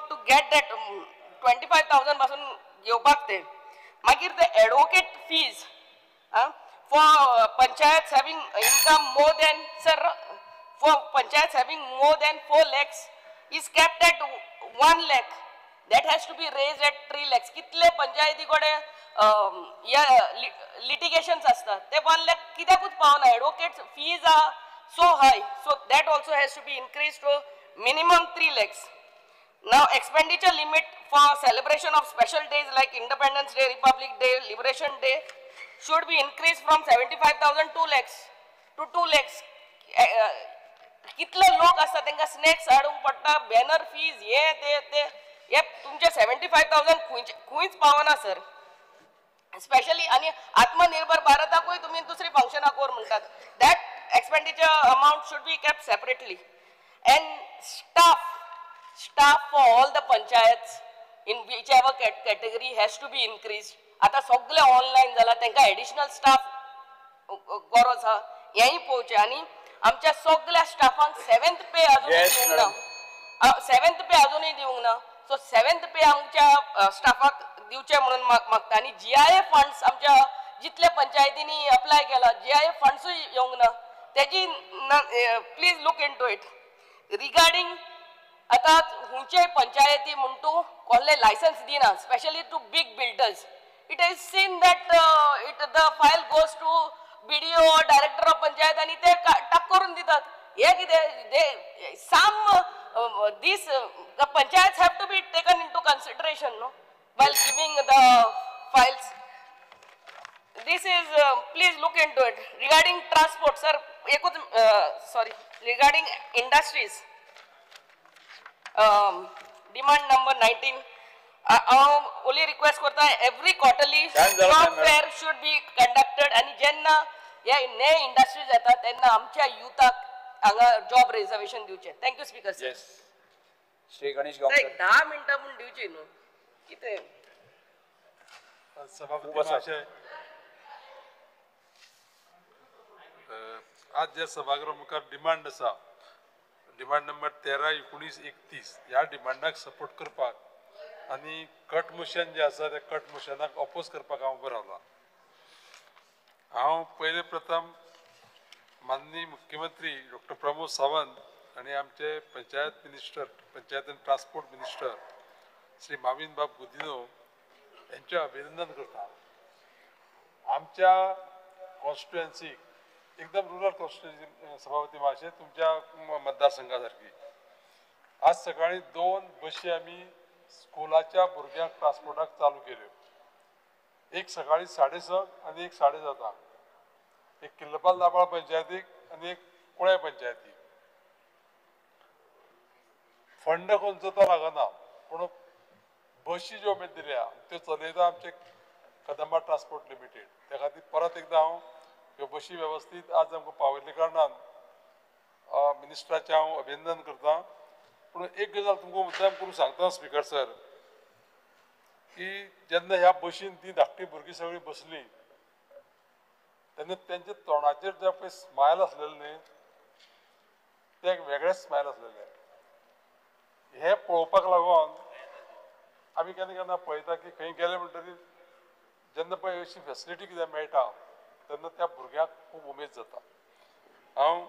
to get that 25,000 pasun घेवपाक ते. Magir the advocate fees for panchayats having income more than for panchayats having more than 4 lakhs is kept at 1 lakh. That has to be raised at 3 lakhs. कितले पंचायती कडे litigations असतात ते 1 lakh कित्याकूच पावना. Advocates fees are so high, so that also has to be increased to minimum 3 lakhs. Now expenditure limit for celebration of special days like Independence Day, Republic Day, Liberation Day should be increased from 75,000 2 lakhs to 2 lakhs. कितले लोक असतात त्यांना snacks हाडूंक पडटा, banner fees हे तुमचे 75,000 खूंयच पावना sir. Specially आणि आत्मनिर्भर भारताकूय तुम्ही दुसरी फंक्शनां कोर म्हणटात. That expenditure amount should be kept separately. And staff for all the panchayats in which ever category has to be increase. आता सगळे ऑनलाईन जाला, तांकां एडिशनल स्टाफ गरज आहा, हेंय पळोवचें. आणि आमच्या सगळ्या स्टाफांक 7th पे अजूनही दिवंक ना. 7th पे अजूनही दिवंक ना. सो 7th पे आमच्या स्टाफाक दिवचे म्हणून मागता. आणि GIA फंड्स आमच्या जितले पंचायतींनी अप्लाय केला GIA फंड्सूय येवंक ना. तेजी please look in to it. Regarding आता हुंचे पंचायती म्हणटू कसले लायसन्स दिना, specially to big builders. It is seen that the file goes to BDO or director of panchayat आणि ते टाक करून दितात. हे कितें these the panchayats have to be taken into consideration, no, while giving the files. This is please look into it. Regarding transport sir, regarding industries, demand number 19, only request करता every quarterly job fair should be conducted. आणि जेन्ना या ने industries येतात तेन्ना आमच्या युथाक हांगा job reservation दिवचे. Thank you speaker sir. Shri Ganesh Gaonkar. 10 मिनिटां म्हणून दिवची न्हू कितें. सभापती महाशय, आज ज्या सभागृहा मुखार डिमांड आसा, डिमांड नंबर 13, 19, 31 ह्या डिमांडाक सपोर्ट करपाक आणि कट मोशन जे आसा त्या कट मोशनाक अपोज करपाक हांव उबो रावला. हांव पयले प्रथम माननीय मुख्यमंत्री डॉक्टर प्रमोद सावंत आणि आमचे पंचायत मिनिस्टर, पंचायत आनी ट्रान्सपोर्ट मिनिस्टर श्री माविन बाब गुदिनो यांचे अभिनंदन करता. आमच्या कॉन्स्टिट्युएन्सीक एकदम रुरल कॉन्स्टिट्युएन्सी सभापती महाशय तुमच्या मतदारसंघासारखी आज सकाळी 2 बशी आम्ही स्कुलाच्या भुरग्यांक ट्रान्सपोर्टाक चालू केल्यो. एक सकाळी 6:30 आणि एक 7:30. एक किल्लपाल दाबाळ पंचायतीक आणि एक कुळ्या पंचायतीक. फंड खंयचो तो लागना, पूण बशी ज्यो आमी दिल्या त्यो चलयता आमचे कदंबा ट्रान्सपोर्ट लिमिटेड. त्या खातीर परत एकदा हांव ह्यो बशी वेवस्थीत आज आमकां पावयल्ले कारणान मिनिस्टराचें हांव अभिनंदन करता. पूण एक गजाल तुमकां मुद्दाम करून सांगता स्पीकर सर, की जेन्ना ह्या बशीन ती धाकटी भुरगीं सगळीं बसली तेन्ना तेंच्या तोंडाचेर जे पळय स्मायल आसलेलें न्ही तें एक वेगळेंच स्मायल आसलेलें. हें पळोवपाक लागून आमी केन्ना केन्ना पळयता की खंय गेले म्हणटकीर जेन्ना पळय अशी फेसिलिटी कितें मेळटा तेन्ना त्या भुरग्याक खूब उमेद जाता. हांव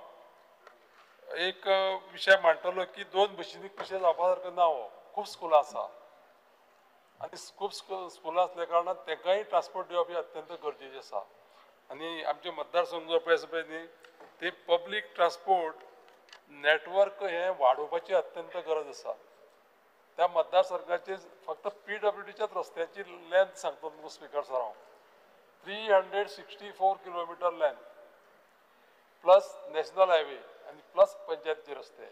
एक विशय मांडटलो की 2 बशींनी कशें जावपा सारकें ना. खूब स्कुलां आसा आनी खूब स्कुलां आसल्या कारणान तांकांय ट्रान्सपोर्ट दिवप हें अत्यंत गरजेचें आसा. आनी आमचे मतदारसंघ जो पळय आसा पळय न्ही ते पब्लीक ट्रान्सपोर्ट नेटवर्क हें वाडोवपाची अत्यंत गरज आसा. त्या मतदारसंघाचे फक्त PWDच्याच रस्त्याची लेंथ सांगता तुमकां स्पीकर सर हांव 364 kilometre length plus national highway आनी प्लस पंचायतीचे रस्ते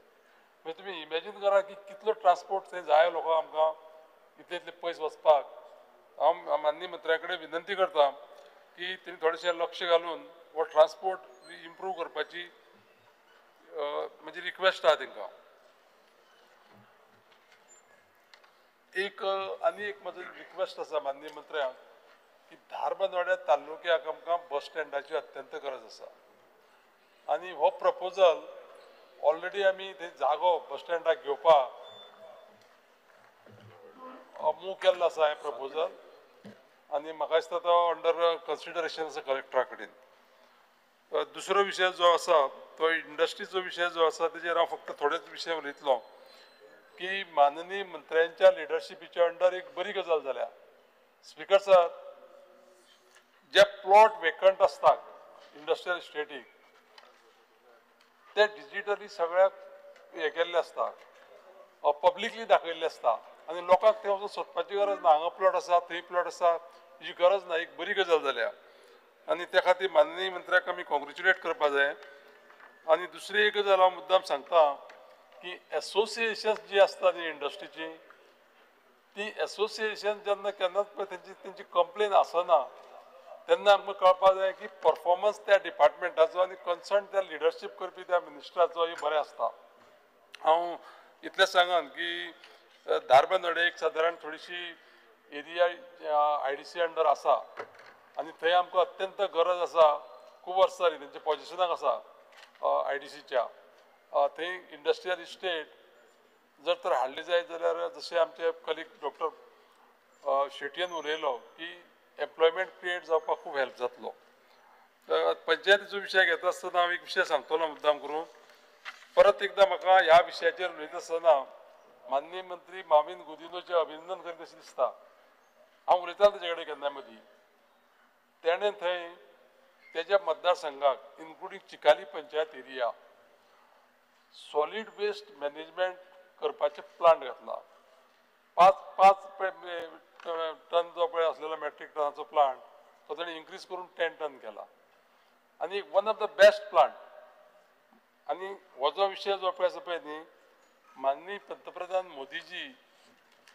म्हणजे तुम्ही इमॅजीन करा की कितलो ट्रान्सपोर्ट थंय जाय लोकांक आमकां इतले इतले पयस वचपाक हांव माननीय मंत्र्या कडेन विनंती करता की तेणी थोडेशें लक्ष घालून हो ट्रान्सपोर्ट इम्प्रूव करपाची म्हजी रिक्वेस्ट आहा तांकां आनी एक म्हजो रिक्वेस्ट आसा माननीय मंत्र्याक की धारबांदोड्या तालुक्याक आमकां बस स्टँडाची अत्यंत गरज आसा आनी हो प्रपोजल ऑलरेडी आमी थंय जागो बस स्टँडाक घेवपाक मूव केल्लो आसा हें प्रपोजल आनी म्हाका दिसता तो अंडर कन्सिडरेशन आसा कलेक्टरा कडेन दुसरो विशय जो आसा तो इंडस्ट्रीचो विशय जो आसा तेजेर हांव फक्त थोडेच विशय उलयतलो की माननीय मंत्र्यांच्या लिडरशिपीच्या अंडर एक बरी गजाल जाल्या स्पीकर सर जे प्लॉट वेकंट आसतात इंडस्ट्रियल इस्टेटीक ते डिजिटली सगळ्याक हे केल्ले आसता पब्लिकली दाखयल्ले आसता आनी लोकांक ते वचून सोदपाची गरज ना हांगा प्लॉट आसा थंय प्लॉट आसा हेची गरज ना एक बरी गजाल जाल्या आनी त्या खातीर माननीय मंत्र्याक आमी कॉंग्रेच्युलेट करपा जाय आनी दुसरी एक गजाल हांव मुद्दाम सांगता की एसोसिएशन्स जी आसता न्ही इंडस्ट्रीची ती एसोसिएशन जेन्ना केन्नाच पळय तेंची कंप्लेन आसना तेन्ना आमकां कळपाक जाय की परफॉर्मन्स त्या डिपार्टमेंटाचो आनी कन्सर्न त्या लिडरशीप करपी त्या मिनिस्टराचो ही बरें आसता हांव इतलें सांगन की धारबांदोडे एक सादारण थोडीशी एरिया IDC अंडर आसा आनी थंय आमकां अत्यंत गरज आसा खूब वर्सां जालीं तेंच्या पोजिशनाक आसा IDCच्या थंय इंडस्ट्रियल इस्टेट जर तर हाडली जायत जाल्यार जशें आमचे कलीग डॉक्टर शेटयेन उलयलो की एम्प्लॉयमेंट क्रिएट जावपाक खूब हेल्प जातलो पंचायतीचो विशय घेता आसतना हांव एक विशय सांगतलो मुद्दाम करून परत एकदां म्हाका ह्या विशयाचेर उलयता आसतना माननीय मंत्री माविन गुदिनोचें अभिनंदन करीत अशें दिसता हांव उलयतां तेजे कडेन केन्ना मदीं तेणें थंय तेज्या मतदारसंघाक including Chicalim panchayat area solid waste management करपाचे प्लांट घातला पांच टन जो पळय आसलेलो मॅट्रीक टनाचो प्लांट तो ताणें इन्क्रीज करून 10 टन केला आनी one of the best plant आनी हो जो विशय जो पळय आसा पळय न्ही माननीय पंतप्रधान मोदीजी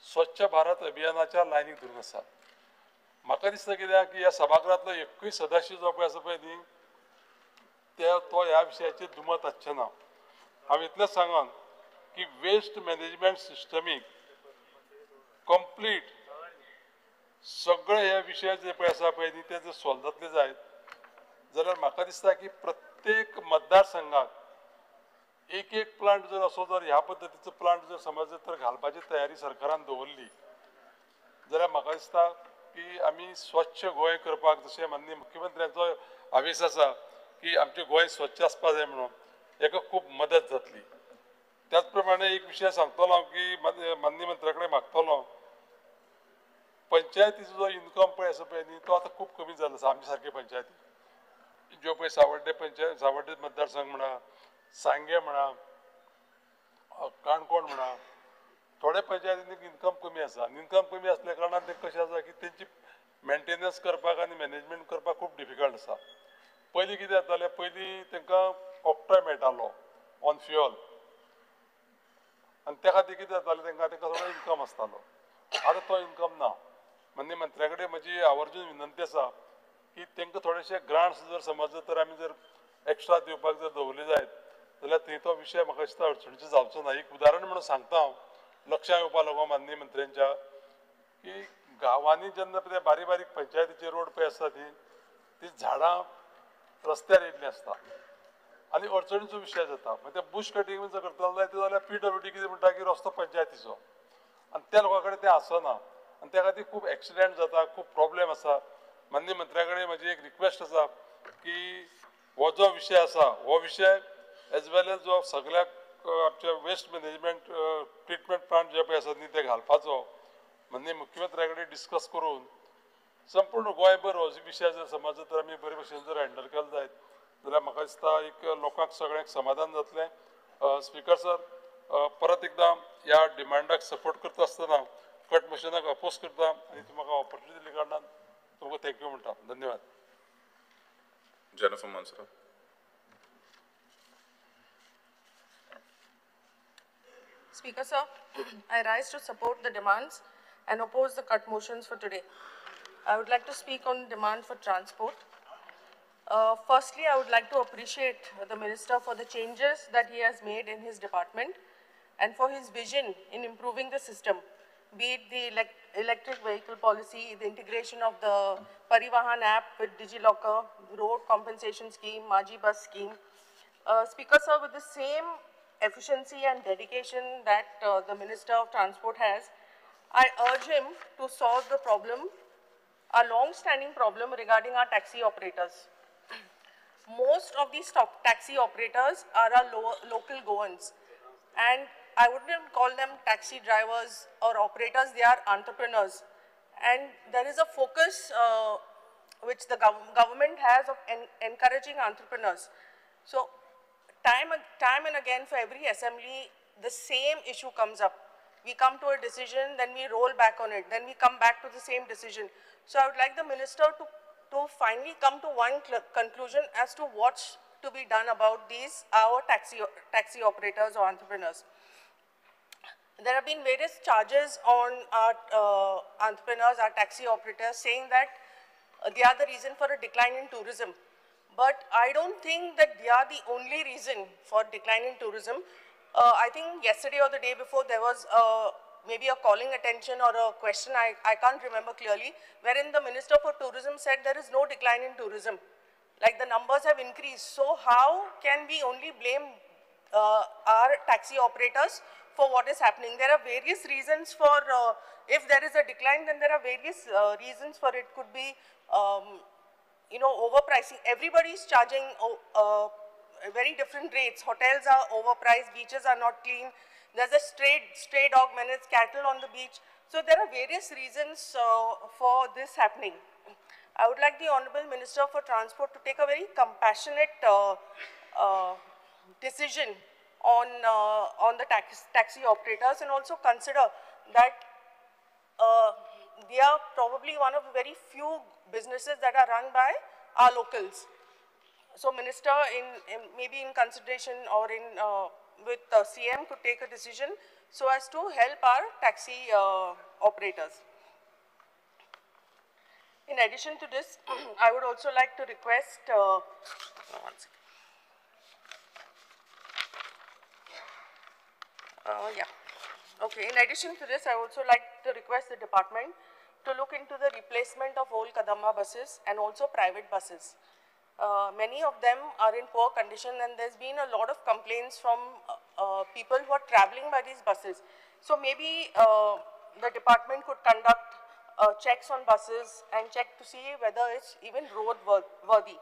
स्वच्छ भारत अभियानाच्या लायनीक धरून आसा म्हाका दिसता कित्याक की ह्या सभागृहांतलो एकूय सदस्य जो पळय आसा पळय न्ही तो ह्या विशयाचेर दुमत आसचे ना हांव इतलेंच सांगन की वेस्ट मॅनेजमेंट सिस्टमीक कंप्लीट सगळे हे विशय जे पळय आसा पळय न्ही ते जर सॉल्व जातले जायत जाल्यार म्हाका दिसता की प्रत्येक मतदारसंघात एक प्लांट जर असो जर ह्या पद्दतीचो प्लांट जर समज जर घालपाची तयारी सरकारान दवरली जाल्यार म्हाका दिसता की आमी स्वच्छ गोंय करपाक जशें माननीय मुख्यमंत्र्याचो आवेश आसा की आमचें गोंय स्वच्छ आसपा जाय म्हणून हेका खूब मदत जातली त्याच प्रमाणे एक विशय सांगतलो हांव की माननीय मंत्र्या कडेन मागतलो पंचायतीचो जो इन्कम पळय आसा पळय न्ही तो आतां खूब कमी जाल्लो आसा आमचे सारके पंचायती ज्यो पळय सावड्डे पंचायत सावड्डे मतदारसंघ म्हणा सांगे म्हणा काणकोण म्हणा थोडे पंचायतींनी इन्कम कमी आसा इन्कम कमी आसल्या कारणान ते कशें आसा की तेंची मेंटेनन्स करपाक आनी मॅनेजमेंट करपाक खूब डिफिकल्ट आसा पयलीं कितें जातालें पयलीं तांकां ऑक्टाय मेळटालो ऑन फ्युअल आनी त्या खातीर कितें जातालें तांकां थोडो इन्कम आसतालो आतां तो इन्कम ना माननीय मंत्र्या कडेन म्हजी आवर्जून विनंती आसा की तांकां थोडेशे ग्रांट्स जर समज तर आमी जर एक्स्ट्रा दिवपाक जर दवरले जायत जाल्यार थंय तो विशय म्हाका दिसता अडचणीचो जावचो ना एक उदाहरण म्हणून सांगता हांव लक्षांत येवपा लागून माननीय मंत्र्यांच्या की गांवांनी जेन्ना ते बारीक बारीक पंचायतीचे रोड पळय आसता ती झाडां रस्त्यार येयल्लीं आसता आनी अडचणीचो विशय जाता मागीर ते बुश कटींग जर करतलो जाल्यार PWD कितें म्हणटा की रस्तो पंचायतीचो आनी त्या लोकां कडेन तें आसना आनी त्या खातीर खूब एक्सिडेंट जाता खूब प्रॉब्लेम आसा माननीय मंत्र्या कडेन म्हजी एक रिक्वेस्ट आसा की हो जो विशय आसा हो विशय एज वेल एज जो सगळ्याक आमच्या वेस्ट मॅनेजमेंट ट्रिटमेंट प्लांट जे पळय आसात न्ही ते घालपाचो माननीय मुख्यमंत्र्या कडेन डिस्कस करून संपूर्ण गोंयभर हो विशय जर समज तर आमी बरे भशेन जर हँडल केलो जायत जाल्यार म्हाका दिसता एक लोकांक सगळ्यांक समाधान जातलें स्पीकर सर परत एकदां ह्या डिमांडाक सपोर्ट करता आसतना कट मोशनाक अपोज करता आनी म्हाका ऑपॉर्च्युनिटी दिल्या कारणान तुमकां थँक्यू म्हणटा धन्यवाद Jennifer Manasara Speaker sir, I rise to support the demands and oppose the cut motions for today. I would like to speak on demand for transport. Firstly, I would like to appreciate the Minister for the changes that he has made in his department and for his vision in improving the system, be it the electric vehicle policy, the integration of the Parivahan app with DigiLocker, road compensation scheme, Maji bus scheme. Speaker sir, with the same efficiency and dedication that the Minister of Transport has, I urge him to solve the problem, a long-standing problem regarding our taxi operators. Most of these taxi operators are our local Goans, and I wouldn't call them taxi drivers or operators, they are entrepreneurs. And there is a focus which the government has of encouraging entrepreneurs. So time and again for every assembly, the same issue comes up. We come to a decision, then we roll back on it, then we come back to the same decision. So I would like the minister to finally come to one conclusion as to what's to be done about these, our taxi operators or entrepreneurs. There have been various charges on our entrepreneurs, our taxi operators, saying that they are the reason for a decline in tourism. But I don't think that they are the only reason for decline in tourism. I think yesterday or the day before there was maybe a calling attention or a question, I can't remember clearly, wherein the Minister for Tourism said there is no decline in tourism. Like the numbers have increased. So how can we only blame our taxi operators for what is happening? There are various reasons for, if there is a decline, then there are various reasons for it. Could be, you know, overpricing. Everybody is charging very different rates. Hotels are overpriced, beaches are not clean. There's a stray dog menace, cattle on the beach. So there are various reasons for this happening. I would like the Honorable Minister for Transport to take a very compassionate decision on the taxi operators, and also consider that they are probably one of the very few businesses that are run by our locals. So Minister, maybe in consideration or in with CM could take a decision so as to help our taxi operators. In addition to this, I would also like to request, in addition to this, I would also like to request the department to look into the replacement of old Kadamba buses and also private buses. Many of them are in poor condition, and there's been a lot of complaints from people who are traveling by these buses. So maybe the department could conduct checks on buses and check to see whether it's even road worthy.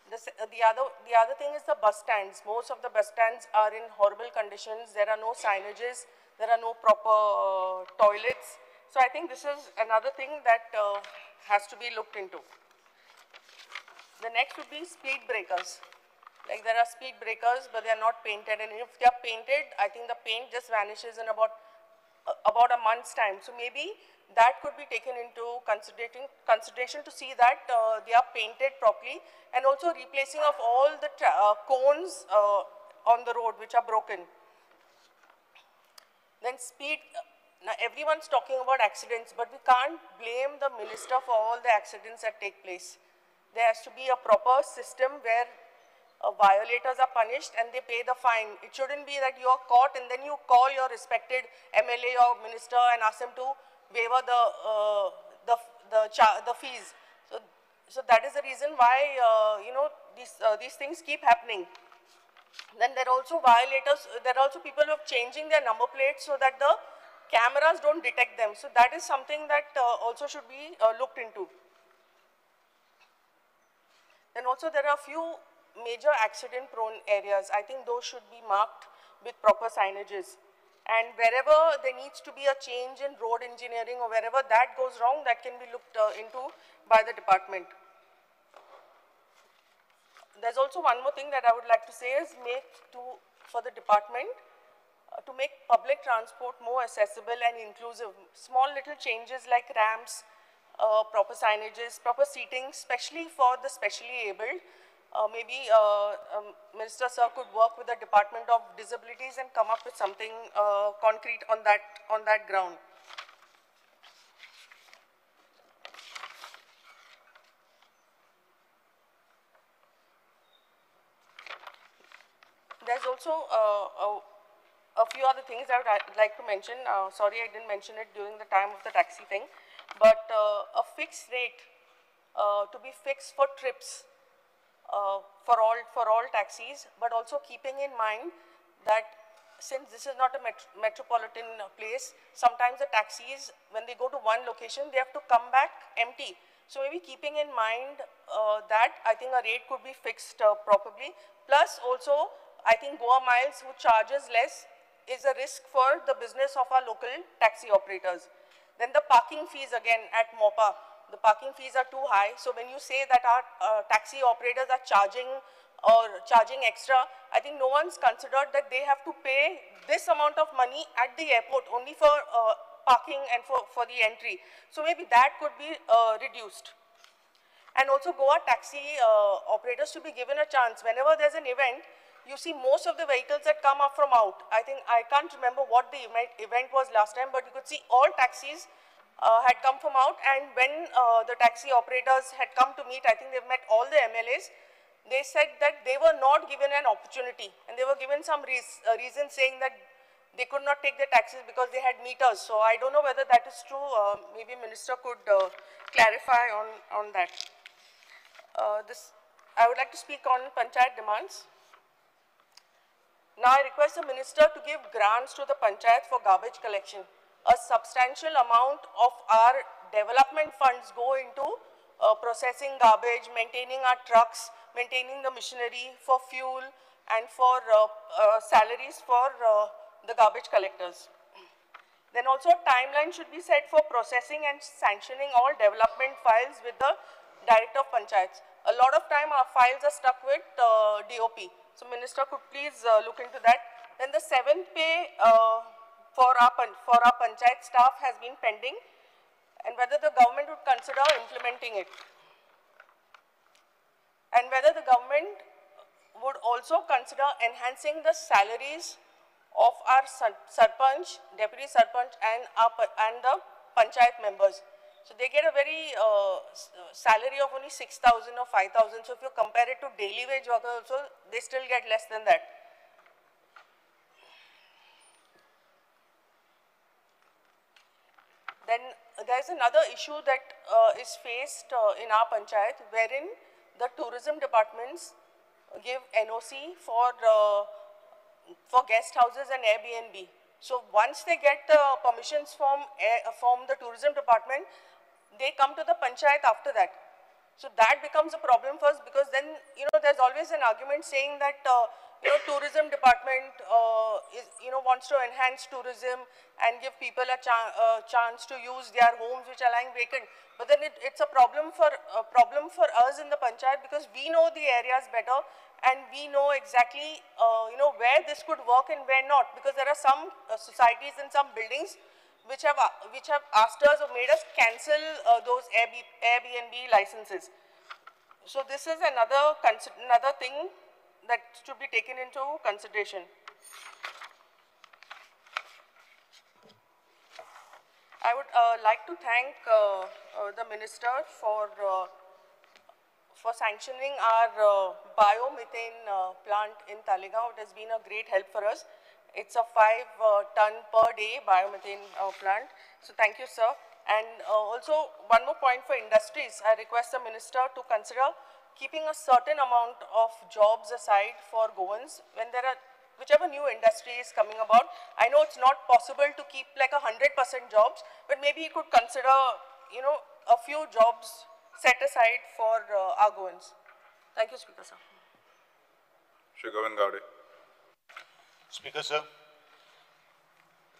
The other thing is the bus stands. Most of the bus stands are in horrible conditions. There are no signages. There are no proper toilets. So I think this is another thing that has to be looked into. The next would be speed breakers. Like there are speed breakers, but they are not painted. And if they are painted, I think the paint just vanishes in about a month's time. So maybe that could be taken into consideration to see that they are painted properly, and also replacing of all the cones on the road which are broken. Then speed. Now everyone's talking about accidents, but we can't blame the minister for all the accidents that take place. There has to be a proper system where violators are punished and they pay the fine. It shouldn't be that you are caught and then you call your respected MLA or minister and ask them to waiver the fees. So that is the reason why you know, these things keep happening. Then there are also violators. There are also people who are changing their number plates so that the cameras don't detect them. So that is something that also should be looked into. And also there are a few major accident-prone areas. I think those should be marked with proper signages. And wherever there needs to be a change in road engineering or wherever that goes wrong, that can be looked into by the department. There's also one more thing that I would like to say is for the department to make public transport more accessible and inclusive. Small little changes like ramps, proper signages, proper seating, especially for the specially abled, maybe Minister Sir could work with the Department of Disabilities and come up with something concrete on that ground. There's also a few other things I would like to mention. Sorry, I didn't mention it during the time of the taxi thing, but a fixed rate to be fixed for trips for all taxis, but also keeping in mind that since this is not a metropolitan place, sometimes the taxis, when they go to one location, they have to come back empty. So maybe keeping in mind that, I think a rate could be fixed properly. Plus also, I think Goa Miles, who charges less, is a risk for the business of our local taxi operators. Then the parking fees again at MOPA, the parking fees are too high. So when you say that our taxi operators are charging extra, I think no one's considered that they have to pay this amount of money at the airport only for parking and for the entry. So maybe that could be reduced. And also Goa taxi operators to be given a chance. Whenever there's an event, you see most of the vehicles that come up from out. I think, I can't remember what the event was last time, but you could see all taxis had come from out, and when the taxi operators had come to meet, I think they've met all the MLAs, they said that they were not given an opportunity, and they were given some reason saying that they could not take their taxis because they had meters. So I don't know whether that is true. Maybe Minister could clarify on that. I would like to speak on Panchayat demands. Now I request the Minister to give grants to the Panchayat for garbage collection. A substantial amount of our development funds go into processing garbage, maintaining our trucks, maintaining the machinery, for fuel, and for salaries for the garbage collectors. Then also a timeline should be set for processing and sanctioning all development files with the Director of Panchayats. A lot of time our files are stuck with DOP. So Minister could please look into that. Then the 7th pay for our Panchayat staff has been pending, and whether the government would consider implementing it. And whether the government would also consider enhancing the salaries of our Sarpanch, Deputy Sarpanch, and the Panchayat members. So they get a very salary of only 6,000 or 5,000. So if you compare it to daily wage workers also, they still get less than that. Then there's another issue that is faced in our Panchayat, wherein the tourism departments give NOC for guest houses and Airbnb. So once they get the permissions from the tourism department, they come to the Panchayat after that. So that becomes a problem first, because then, there's always an argument saying that, tourism department, wants to enhance tourism and give people a chance to use their homes which are lying vacant. But then it's a problem for us in the Panchayat, because we know the areas better and we know exactly, where this could work and where not, because there are some societies and some buildings which have asked us or made us cancel those Airbnb licenses. So this is another thing that should be taken into consideration. I would like to thank the Minister for sanctioning our biomethane plant in Talegaon. It has been a great help for us. It's a 5-ton per day biomethane plant. So thank you, sir. And also one more point for industries. I request the Minister to consider keeping a certain amount of jobs aside for Goans when there are whichever new industry is coming about. I know it's not possible to keep like 100% jobs, but maybe he could consider, a few jobs set aside for our Goans. Thank you, Speaker, sir. Shri Govind Gowde. Speaker sir,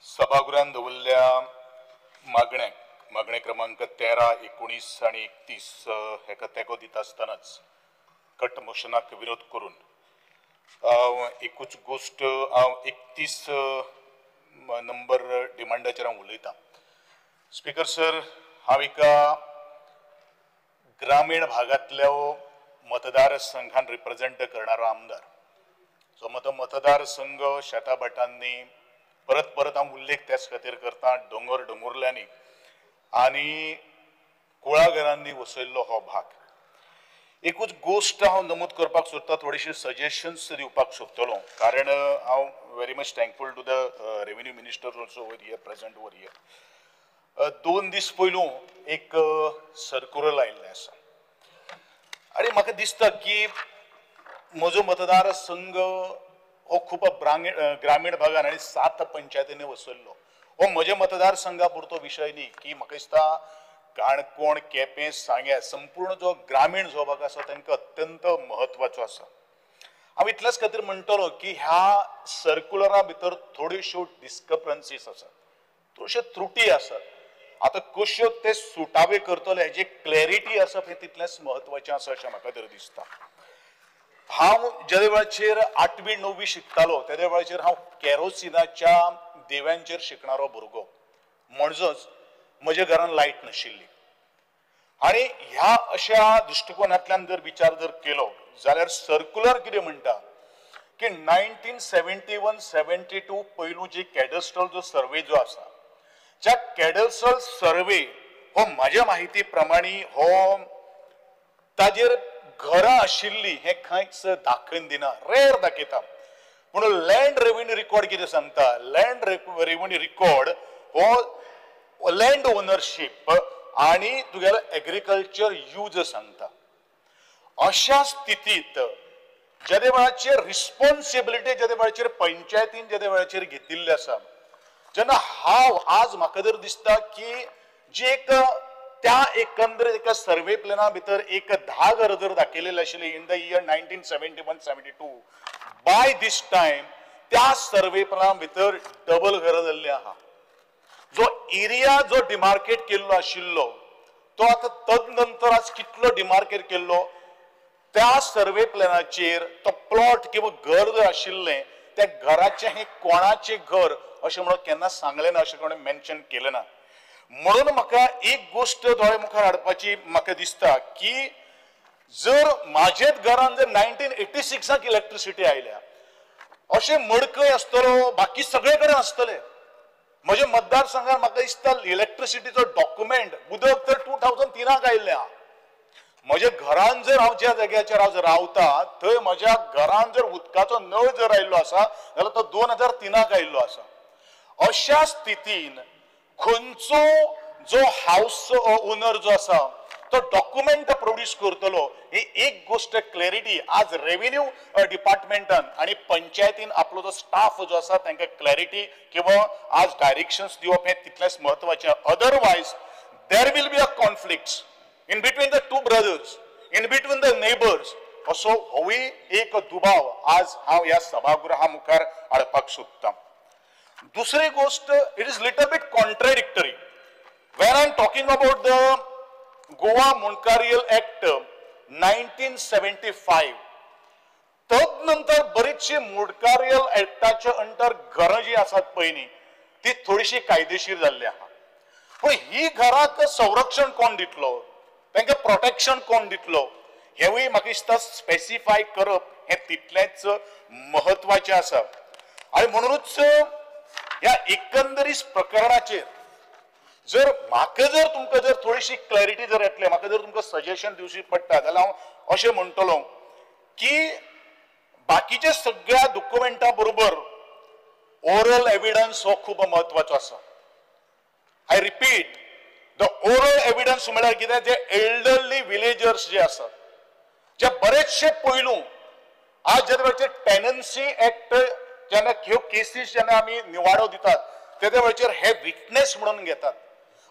सभागृहात दवरल्या मागणे क्रमांक 13, 19 आणि 31 हेका तेको दिता आसतनाच cut मोशनाक विरोध करून एकूच गोष्ट हांव 31 नंबर डिमांडाचेर हांव उलयतां. स्पीकर सर, हांव एका ग्रामीण भागांतल्या मतदारसंघान रिप्रेझेंट करणारो आमदार सो तो मतदारसंघ शेताबटांनी परत परत हांव उल्लेख त्याच खातीर करता दोंगुरल्यांनी आनी कुळागरांनी वसयल्लो हो भाग एकूच गोष्ट हांव नमूद करपाक सोदता थोडीशी सजेशन्स दिवपाक सोदतलो कारण हांव very much thankful to the revenue minister also over here present over here 2 दीस पयलू एक सर्क्युलर आयिल्लें आसा आनी म्हाका दिसता की म्हजो मतदारसंघ हो खूब ग्रामीण भागान आनी 7 पंचायतींनी वसयल्लो हो म्हज्या मतदारसंघा पुरतो विशय न्ही की म्हाका दिसता काणकोण केपें सांग्या संपूर्ण जो ग्रामीण जो भाग आसा तांकां अत्यंत म्हत्वाचो आसा हांव इतलेच खातीर म्हणटलो की ह्या सर्क्युलरा भितर थोड्योश्यो डिस्क्रपन्सीज आसात थोड्योश्यो त्रुटी आसात आता कश्यो ते सुटावे करतले हेजी क्लॅरिटी आसा पळय तितलेंच म्हत्वाचें आसा अशें म्हाका तर दिसता हांव ज्या वेळाचेर 8वी 9वी शिकतालो त्या वेळाचेर हांव केरोसिनाच्या दिव्यांचेर शिकणारो भुरगो म्हणजोच म्हज्या घरान लायट नाशिल्ली आनी ह्या अशा दृश्टिकोनांतल्यान जर विचार जर केलो जाल्यार सर्क्युलर कितें म्हणटा की 1971-72 पयलू जी कॅडस्ट्रल जो सर्वे जो आसा ज्या कॅडस्ट्रल सर्वे हो म्हाज्या माहिती प्रमाणे हो ताजेर घरां आशिल्ली हे खंयच दाखोवन दिना रेर दाखयता पूण लँड रेव्हेन्यू रिकॉर्ड कितें सांगता लँड रेव्हेन्यू रिकॉर्ड हो लँड ओनरशीप आणि तुगेलो एग्रीकल्चर यूज सांगता अशा स्थितीत ज्या वेळाचेर रिस्पॉन्सिबिलिटी ज्या वेळाचेर पंचायतीन ज्या वेळाचेर घेतिल्ली आसा जेन्ना हांव आज म्हाका जर दिसता की जे एक त्या एकंदरीत एका सर्वे प्लॅना भितर एक 10 घरां जर दाखयलेली आशिल्ली in the year 1971-72 by this time त्या सर्वे प्लॅना भितर डबल घरां जाल्ली आहा जो एरिया जो डिमार्केट केल्लो आशिल्लो तो आता तदनंतर आज कितलो डिमार्केट केल्लो त्या सर्वे प्लॅनाचेर तो प्लॉट किंवा घर जर आशिल्लें त्या घराचें हे कोणाचें घर अशें म्हणून केन्ना सांगलें ना अशें कोणें मेन्शन केलें ना म्हणून म्हाका एक गोष्ट दोळे मुखार हाडपाची म्हाका दिसता की जर म्हाजेच घरान जर 1986 इलेक्ट्रिसिटी आयल्या अशें मडकय आसतलो बाकी सगळे कडेन आसतले म्हज्या मतदारसंघात म्हाका दिसता इलेक्ट्रिसिटीचो डॉक्युमेंट उदक तर 2003 आयिल्लें आहा म्हज्या घरान जर हांव ज्या जाग्याचेर हांव रावता थंय म्हज्या घरान जर उदकाचो नळ जर आयिल्लो आसा जाल्यार तो 2003 आयिल्लो आसा अशा स्थितीन खंयचो जो हाऊस ओनर जो आसा तो डॉक्युमेंट प्रोड्यूस करतलो ही एक गोष्ट क्लॅरिटी आज रेव्हेन्यू डिपार्टमेंटान आणि पंचायतीन आपलो जो स्टाफ जो आसा तांकां क्लॅरिटी किंवा आज डायरेक्शन्स दिवप हे तितलेंच म्हत्वाचें otherwise there will be a conflicts in between the two brothers in between the neighbours असो होय एक दुबाव आज हांव ह्या सभागृहा मुखार हाडपाक सोदतां दुसरी गोष्ट it is little bit contradictory when I am talking about the Goa Munkarial Act 1975 तदनंतर बरीचशी मुंडकारियल ऍक्टाच्या अंडर घरां जी आसात पयली ती थोडीशी कायदेशीर जाल्ली आहा पण ही घराक संरक्षण कोण दितलो तांकां प्रोटेक्शन कोण दितलो हेवूय म्हाका दिसता स्पेसिफाय करप हे तितलेंच महत्वाचें आसा आनी म्हणूनच ह्या एकंदरीत प्रकरणाचेर जर म्हाका जर तुमकां जर थोडीशी क्लॅरिटी जर येतले म्हाका जर तुमकां सजेशन दिवची पडटा जाल्यार हांव अशें म्हणटलो की बाकीच्या सगळ्या डॉक्युमेंटा बरोबर ओरल एविडन्स हो खूब महत्वाचो आसा I repeat the oral evidence म्हळ्यार कितें जे एल्डरली विलेजर्स जे आसात जे बरेचशे पयलू आज जे टेनन्सी ऍक्ट जेन्ना ह्यो केसीस जेन्ना आमी निवाडो दितात तेद्या वेळाचेर हे विटनेस म्हणून घेतात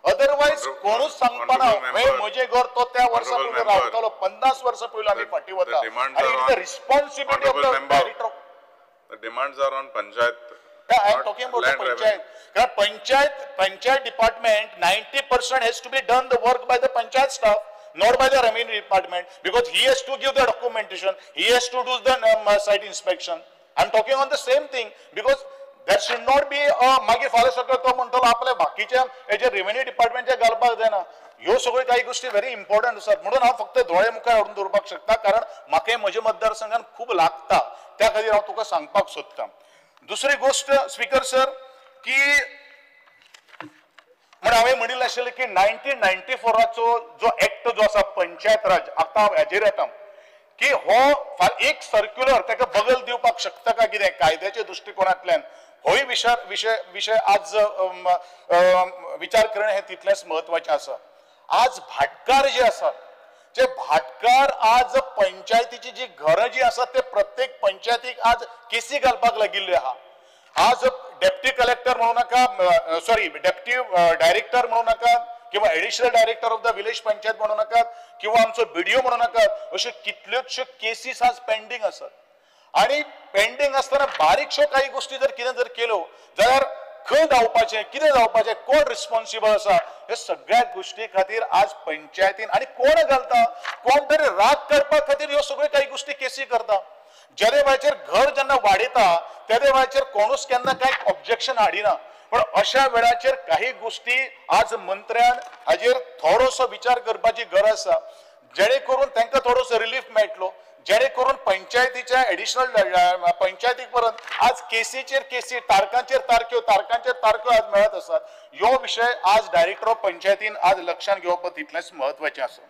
अदरवायज कोणूच सांगपाना हे म्हजे घर तो त्या वर्सा पयलीं रावतालो 50 वर्सां पयलीं आमी फाटीं वता आनी it is the responsibility of the director The demands are on panchayat. I am talking about the panchayat. Because panchayat department 90% has to be done the work by the panchayat staff, not by the revenue department, because he has to give the documentation, he has to do the site inspection. I am talking on the same thing because there should not be मागीर फाल्यां सकयल तो म्हणटलो आपल्या बाकीच्या हेजे revenue डिपार्टमेंटचे घालपाक जायना ह्यो सगळ्यो काही गोष्टी व्हेरी इम्पॉर्टंट आसात म्हणून हांव फक्त दोळे मुखार हाडून दवरपाक शकता कारण म्हाका म्हज्या मतदारसंघात खूब लागता त्या खातीर हांव तुका सांगपाक सोदतां. दुसरी गोष्ट स्पीकर सर की म्हणून हांवें म्हणिल्लें आशिल्लें की 1994 जो एक्ट जो आसा पंचायत राज आतां हांव हेजेर येता की हो एक सर्क्युलर ताका बगल दिवपाक शकता काय कितें कायद्याच्या दृश्टिकोनांतल्यान होय विषय आज विचार करणें हें तितलेंच म्हत्वाचें आसा. आज भाटकार जे आसात जे भाटकार आज पंचायतीची जी घरां जी आसात ते प्रत्येक पंचायतीक आज केसी घालपाक लागिल्ले आहा. आज डेप्टी कलेक्टर म्हणू नाका सॉरी डेप्टी डायरेक्टर म्हणू नाका किंवा additional director of the village panchayat म्हणू नाकात किंवा आमचो बीडीओ म्हणू नाकात अश्यो कितल्योशो केसीस आज पेंडिंग आसात आणि पेंडिंग असताना बारीकशो काही गोष्टी जर कितें जर केल्यो जाल्यार खंय जावपाचें कितें जावपाचें कोण रिस्पॉन्सिबल आसा हे सगळ्या गोष्टी खातीर आज पंचायतीन आणि कोण घालता कोण तरी राग करपा खातीर ह्यो सगळ्यो काही गोष्टी केसी करता. ज्या वेळाचेर घर जेन्ना वाडयता त्या वेळाचेर कोणूच केन्ना कांय ऑब्जेक्शन हाडिना पण अशा वेळाचेर काही गोष्टी आज मंत्र्यान हाजेर थोडोसो विचार करपाची गरज आसा जेणे करून तांकां थोडोसो रिलीफ मेळटलो जेणे करून पंचायतीच्या एडिशनल पंचायती पर्यंत आज केसीचेर केसी तारखांचेर तारख्यो आज मेळत आसात. ह्यो विशय आज डायरेक्टर ऑफ पंचायतीन आज लक्षांत घेवप तितलेंच म्हत्वाचें आसा.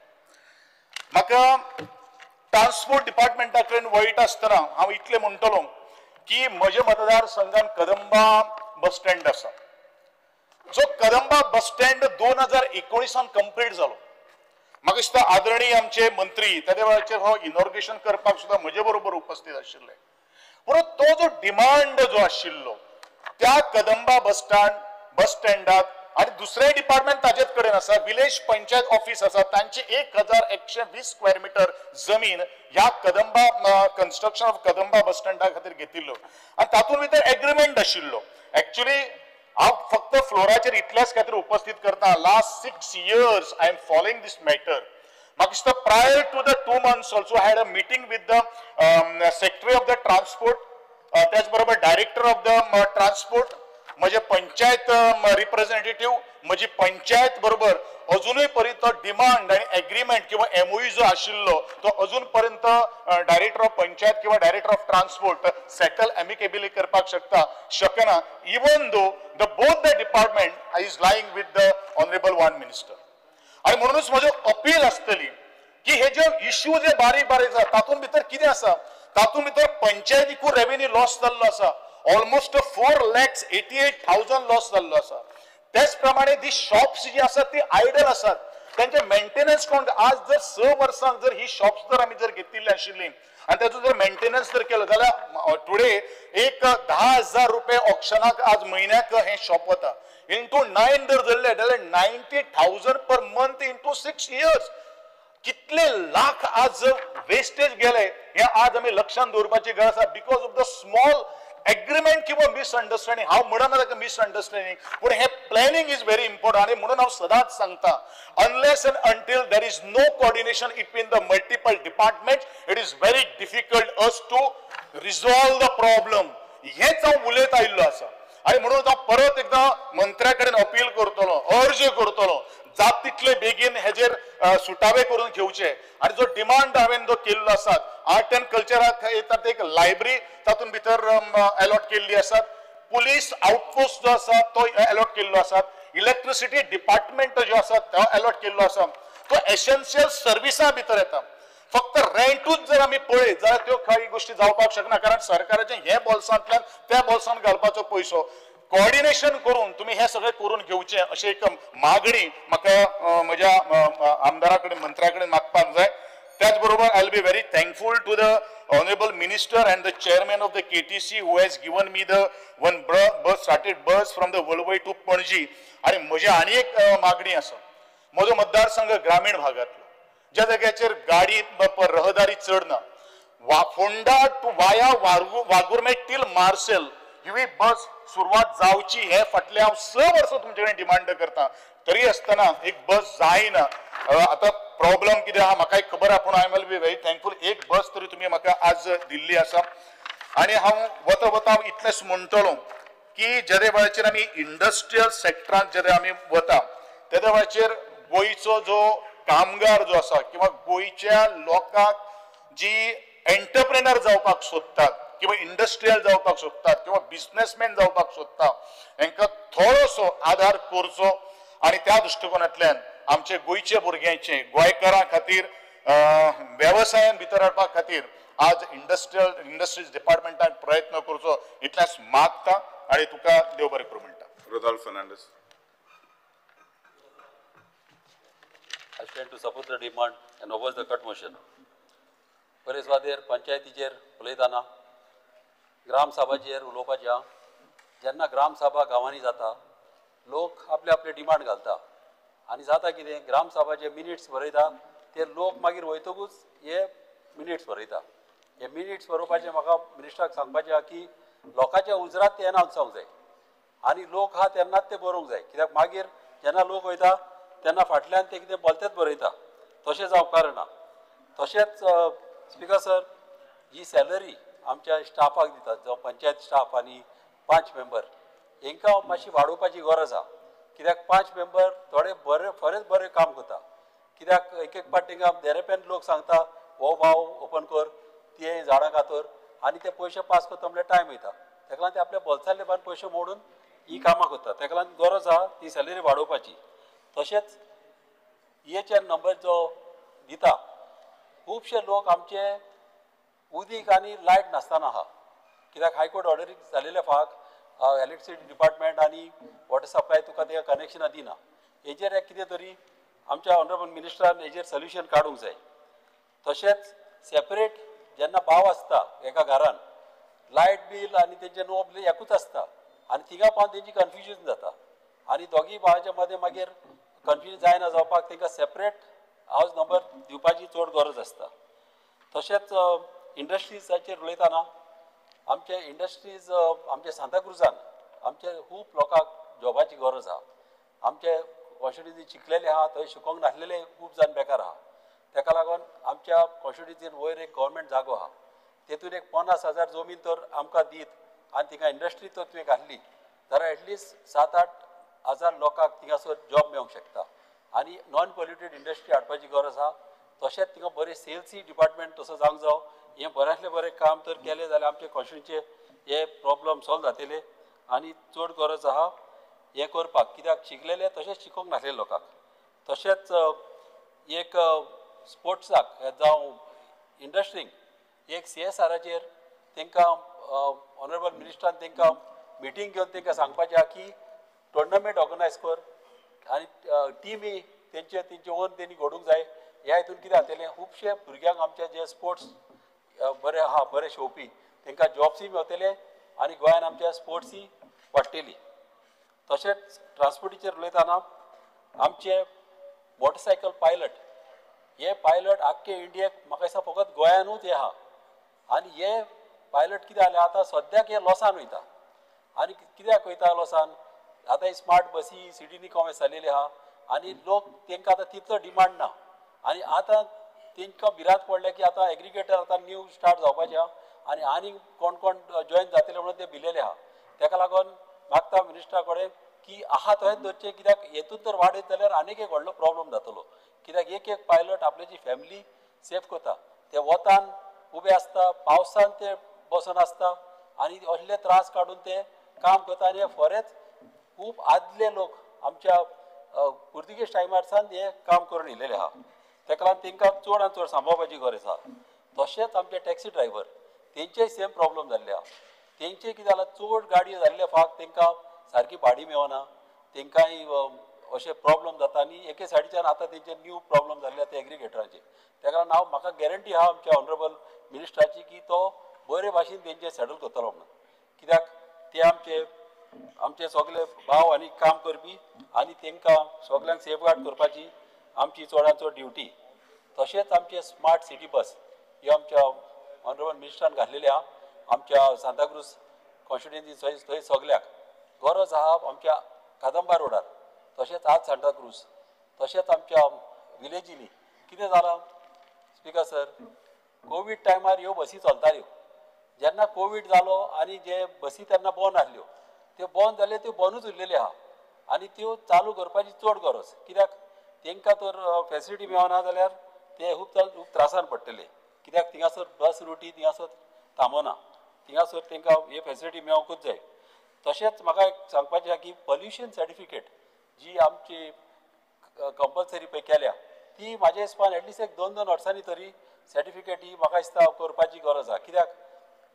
म्हाका ट्रान्सपोर्ट डिपार्टमेंटा कडेन वयता आसतना हांव इतलें म्हणटलो की म्हज्या मतदारसंघात कदंबा बस स्टँड आसा जो कदंबा बस स्टँड 2019 कंप्लीट जालो. म्हाका दिसता आदरणीय आमचे मंत्री त्या वेळाचेर हो इनॉग्रेशन करपाक सुद्दां म्हजे बरोबर उपस्थित आशिल्ले पूण तो जो डिमांड जो आशिल्लो त्या कदंबा बस स्टँडात आणि दुसरे डिपार्टमेंट ताजेच कडेन आसा विलेज पंचायत ऑफिस आसा तांची 1120 स्क्वेअर मीटर जमीन ह्या कदंबा कन्स्ट्रक्शन ऑफ कदंबा बस स्टँडा खातीर घेतिल्लो आणि तातूंत भितर एग्रीमेंट आशिल्लो. एक्चुअली हांव फक्त फ्लोराचेर इतल्याच खातीर उपस्थित करता last 6 years I am following this matter. म्हाका दिसता prior to the 2 months also had a meeting with the secretary of the transport त्याच बरोबर डायरेक्टर ऑफ द ट्रान्सपोर्ट म्हजे पंचायत रिप्रेझेंटेटिव्ह म्हजी पंचायत बरोबर अजूनय पर्यंत डिमांड आणि एग्रीमेंट किंवा एमओयू जो आशिल्लो तो अजून पर्यंत डायरेक्टर ऑफ पंचायत किंवा director of transport settle amicably करपाक शकना even though the both the department is lying with the honourable one minister. आणि म्हणूनच म्हजो अपील आसतली की हे जे इश्यू जे बारीक आसा तातूंत भितर कितें आसा तातूंत भितर पंचायतीकूय रेव्हेन्यू लॉस जाल्लो आसा ऑलमोस्ट 4,88,000 लॉस जाल्लो आसा. त्याच प्रमाणे दी शॉप्स जी आसात ती आयडल आसात त्यांचे मेंटेनन्स कोण आज जर 6 वर्सांक जर ही शॉप्स जर आमी जर घेतिल्ली आशिल्ली आणि त्याचो जर मेंटेनन्स जर केलो जाल्यार टुडे एक 10,000 रुपये ऑक्शनाक आज म्हयन्याक हे शॉप वता इंटू 9 जर धरले जाल्यार 90,000 पर मंथ इंटू 6 years कितले लाख आज वेस्टेज गेले हे आज आमी लक्षांत दवरपाची गरज आसा because of the small agreement किंवा मिसअंडरस्टँडिंग हांव म्हणना ताका मिसअंडरस्टँडिंग पूण हे प्लॅनिंग इज व्हेरी इम्पॉर्टंट आणि म्हणून हांव सदांच सांगता unless and until there is no coordination between the multiple departments it is very difficult us to resolve the problem हेच हांव उलयत आयिल्लो आसा. आणि म्हणून हांव परत एकदा मंत्र्या कडेन अपील करतलो अर्ज करतलो जात तितले बेगीन हेजेर सुटावे करून घेवचे आणि जो डिमांड हांवें जो केल्लो आसा आर्ट एंड कल्चराक येतात एक लायब्ररी तातूंत भितर अलॉट केल्ली आसात पुलीस आउटपोस्ट जो आसा तो अलॉट केल्लो आसा इलेक्ट्रिसिटी डिपार्टमेंट जो आसा तो अलॉट केल्लो आसा तो एसेन्शियल सर्विसां भितर येता. फक्त रेंटूच जर आमी पळयत जाल्यार त्यो काही गोष्टी जावपाक शकना कारण सरकाराचें हे बॉल्सांतल्यान त्या बॉल्सान घालपाचो पयसो कोऑर्डिनेशन करून तुम्ही हे सगळे करून घेवचे अशी एक मागणी म्हाका म्हज्या आमदारा कडेन मंत्र्या कडेन मागपाक जाय. त्याच बरोबर I will be very thankful to the honourable minister and the chairman of the KTC who has given me the one bus started bus from the Volvoi to Panaji. आणि म्हजी आनी एक मागणी आसा म्हजो मतदारसंघ ग्रामीण भागांतलो ज्या जाग्याचेर गाडी रहदारी चड ना फोंडा टू वाया वागुर्मे टील मार्सेल ही बस सुरवात जावची हे फाटले हांव 6 वर्सां तुमचे कडेन डिमांड करता तरी आसतना एक बस जायना. आता प्रॉब्लेम कितें आहा म्हाकाय खबर आहा पूण I will be very thankful एक बस तरी तुमी म्हाका आज दिल्ली आसा. आणि हांव वता हांव इतलेंच म्हणटलो की ज्या वेळाचेर आमी इंडस्ट्रियल सेक्टरांत जेन्ना आमी वता त्या वेळाचेर गोयचो जो कामगार जो आसा किंवा गोयच्या लोकांक जी एंटरप्रेनर जावपाक सोदतात किंवा इंडस्ट्रियल जावपाक सोदतात किंवा बिझनेसमॅन जावपाक सोदता हांकां थोडोसो आधार करचो आणि त्या दृष्टिकोनांतल्यान आमचे गोयचे भुरग्यांचे गोंयकारां खातीर वेवसायान भितर हाडपा खातीर आज इंडस्ट्रीज डिपार्टमेंटान प्रयत्न करचो इतलेंच मागता आणि तुका देव बरें करूं म्हणटा. Rodolfo Fernandez. I stand to support the demand and oppose the cut motion. बरेच वादेर पंचायतीचेर उलयतना ग्राम सभाचेर उलोवपाच्या जेन्ना ग्राम सभा गांवांनी जाता लोक आपले आपले डिमांड घालता आनी जाता कितें ग्राम सभाचे मिनिट्स बरयता ते लोक मागीर वयतकूच हे मिनिट्स बरयता. हे मिनिट्स बरोवपाचें म्हाका मिनिस्टराक सांगपाचें आहा की लोकांच्या उजरात ते एनावन्स जावंक जाय आनी लोक हा तेन्नाच ते बरोवंक जाय कित्याक मागीर जेन्ना लोक वयता तेन्ना फाटल्यान ते कितें बोलतेच बरयता तशें जावपाक ना. तशेंच स्पीकर सर जी सॅलरी आमच्या स्टाफाक दितात जो पंचायत स्टाफ आनी 5 मेंबर हांकां मातशी वाडोवपाची गरज आहा कित्याक 5 मेंबर थोडे बरे खरेंच बरें काम करता कित्याक एक एक पाट तांकां देरेपेन लोक सांगता हो भाव ओपन कर ते झाडां कातर आनी ते पयशे पास करता म्हणल्यार टायम वयता ताका लागून ते आपल्या बोल्सांतले बान पयशे मोडून ही कामां करता ताका लागून गरज आहा ती सॅलरी वाडोवपाची. तशेंच EHN नंबर जो दिता खुबशे लोक आमचे उदीक आनी लायट नासतना आहा कित्याक हायकोर्ट ऑर्डरी जालेले फाक इलेक्ट्रिसिटी डिपार्टमेंट आनी वॉटर सप्लाय तुका ते कनेक्शनां दिना. हेजेर एक कितें तरी आमच्या ऑनरेबल मिनिस्टरान हेजेर सोल्युशन काडूंक जाय. तशेंच सेपरेट जेन्ना भाव आसता एका घरान लायट बील आनी तेंचे नो बील एकूच आसता आनी थिंगा पावन तेंची कन्फ्युजन जाता आनी दोगी भावाच्या मदें मागीर कन्फ्युजन जायना जावपाक तांकां सेपरेट हावज नंबर दिवपाची चड गरज आसता. तशेंच इंडस्ट्रीजाचेर उलयतना आमचे इंडस्ट्रीज आमचे सांताक्रुजान आमचे खूब लोकांक जॉबाची गरज आहा. आमचे कॉन्स्टिट्युन्सी शिकलेले आहा थंय शिकोंक नासलेले खूब जाण बेकार आहा ताका लागून आमच्या कॉन्स्टिट्युन्सीन वयर एक गव्हर्मेंट जागो आहा तेतून एक 50,000 जमीन तर आमकां दीत आनी थिंगा इंडस्ट्री तर तुवें घातली जाल्यार एटलिस्ट 7-8 हजार लोकांक थिंगासर जॉब मेळोंक शकता आनी नॉन पॉल्युटेड इंडस्ट्री हाडपाची गरज आहा. तशेंच थिंगा बरें सेल्सी डिपार्टमेंट तसो जावंक जावो हें बऱ्यांतलें बरें काम तर केलें जाल्यार आमचे कॉन्स्टिट्युन्सीचे हे प्रॉब्लम सॉल्व जातले आनी चड गरज आहा हें करपाक कित्याक शिकलेले तशेंच शिकोंक नासलेले लोकांक. तशेंच एक स्पोर्ट्साक जावं इंडस्ट्रींक एक CSRचेर तांकां ऑनरेबल मिनिस्टरान तांकां मिटींग घेवन तांकां सांगपाचें आहा की टुर्नामेंट ऑर्गनायज कर आनी टिमी तेंचे ओन तेणी घडोवंक जाय. ह्या हितून कितें जातलें खुबशे भुरग्यांक आमचे जे स्पोर्ट्स बरे आहा बरे शेवपी तांकां जॉब्सूय मेळटले आनी गोंयान आमच्या स्पोर्ट्सूय वाडटली. तशेंच ट्रान्सपोर्टीचेर उलयतना आमचे मोटरसायकल पायलट हे पायलट आख्खे इंडियेक म्हाका दिसता फकत गोंयानूच हे आहा आनी हे पायलट कितें जालें आतां सद्याक हे लॉसान वयता आनी कित्याक वयता लॉसान आतां स्मार्ट बसी सिटीनी कॉमर्स जालेले आहा आनी लोक तांकां आतां तितलो डिमांड ना आनी आतां तांकां भिरांत पडलें की आतां एग्रिगेटर आतां न्यू स्टार्ट जावपाचें आहा आनी कोण कोण जॉयन जातले म्हणून ते भिलेले आहा. ताका लागून मागता मिनिस्टरा कडेन की आहा तशेंच धरचें कित्याक हेतून तर वाडयत जाल्यार आनीक एक व्हडलो प्रॉब्लम जातलो कित्याक एक पायलट आपल्याची फॅमिली सेफ करता ते वतान उबे आसता पावसान ते बसून आसता आनी असले त्रास काडून ते काम करता आनी हे खरेंच खूब आदले लोक आमच्या पुर्तुगेज टायमारसान हे काम करून येयलेले आहा ताका लागून तांकां चड आनी चड सांबाळपाची गरज आहा. तशेंच आमचे टॅक्सी ड्रायव्हर तेंचेय सेम प्रॉब्लम जाल्ले आहा. तेंचे कितें जालां चड गाडयो जाल्ले फाक तांकां सारकी भाडी मेळना तांकांय अशे प्रॉब्लम जाता आनी एके सायडीच्यान आतां तेंचे न्यू प्रॉब्लम जाल्ले ते एग्रिगेटराचे. ताका लागून म्हाका गॅरंटी आहा आमच्या ऑनरेबल मिनिस्टराची की तो बरे भाशेन तेंचे सेटल करतलो म्हणून कित्याक ते आमचे सगळे भाव आनी काम करपी आनी तांकां सगळ्यांक सेफगार्ड करपाची आमची चडांत चड ड्युटी. तशेंच आमचे स्मार्ट सिटी बस ही आमच्या ऑनरेबल मिनिस्टरान घातलेली आहा आमच्या सांताक्रूज कॉन्स्टिट्युन्सी थंय सगळ्याक गरज आहा आमच्या कादंबा रोडार तशेंच आज सांताक्रूज तशेंच आमच्या विलेजीनी कितें जालां स्पीकर सर कोवीड टायमार ह्यो बसी चलताल्यो जेन्ना कोवीड जालो आनी जे बसी तेन्ना बंद आसल्यो त्यो बंद जाल्यो त्यो बंदूच उरलेल्यो आहा आनी त्यो चालू करपाची चड गरज कित्याक तांकां तर फॅसिलिटी मेळना जाल्यार ते खूब त्रासान पडटले, कित्याक थिंगासर बस रुटी थिंगासर थांबना, थिंगासर तांकां हे फॅसिलिटी मेळोंकूच जाय. तशेंच म्हाका एक सांगपाचें आसा की पॉल्युशन सर्टिफिकेट जी आमची कंपल्सरी पळय केल्या ती म्हाज्या हिसपान एटलिस्ट एक 2-2 वर्सांनी तरी सर्टिफिकेट ही म्हाका दिसता करपाची गरज आसा. कित्याक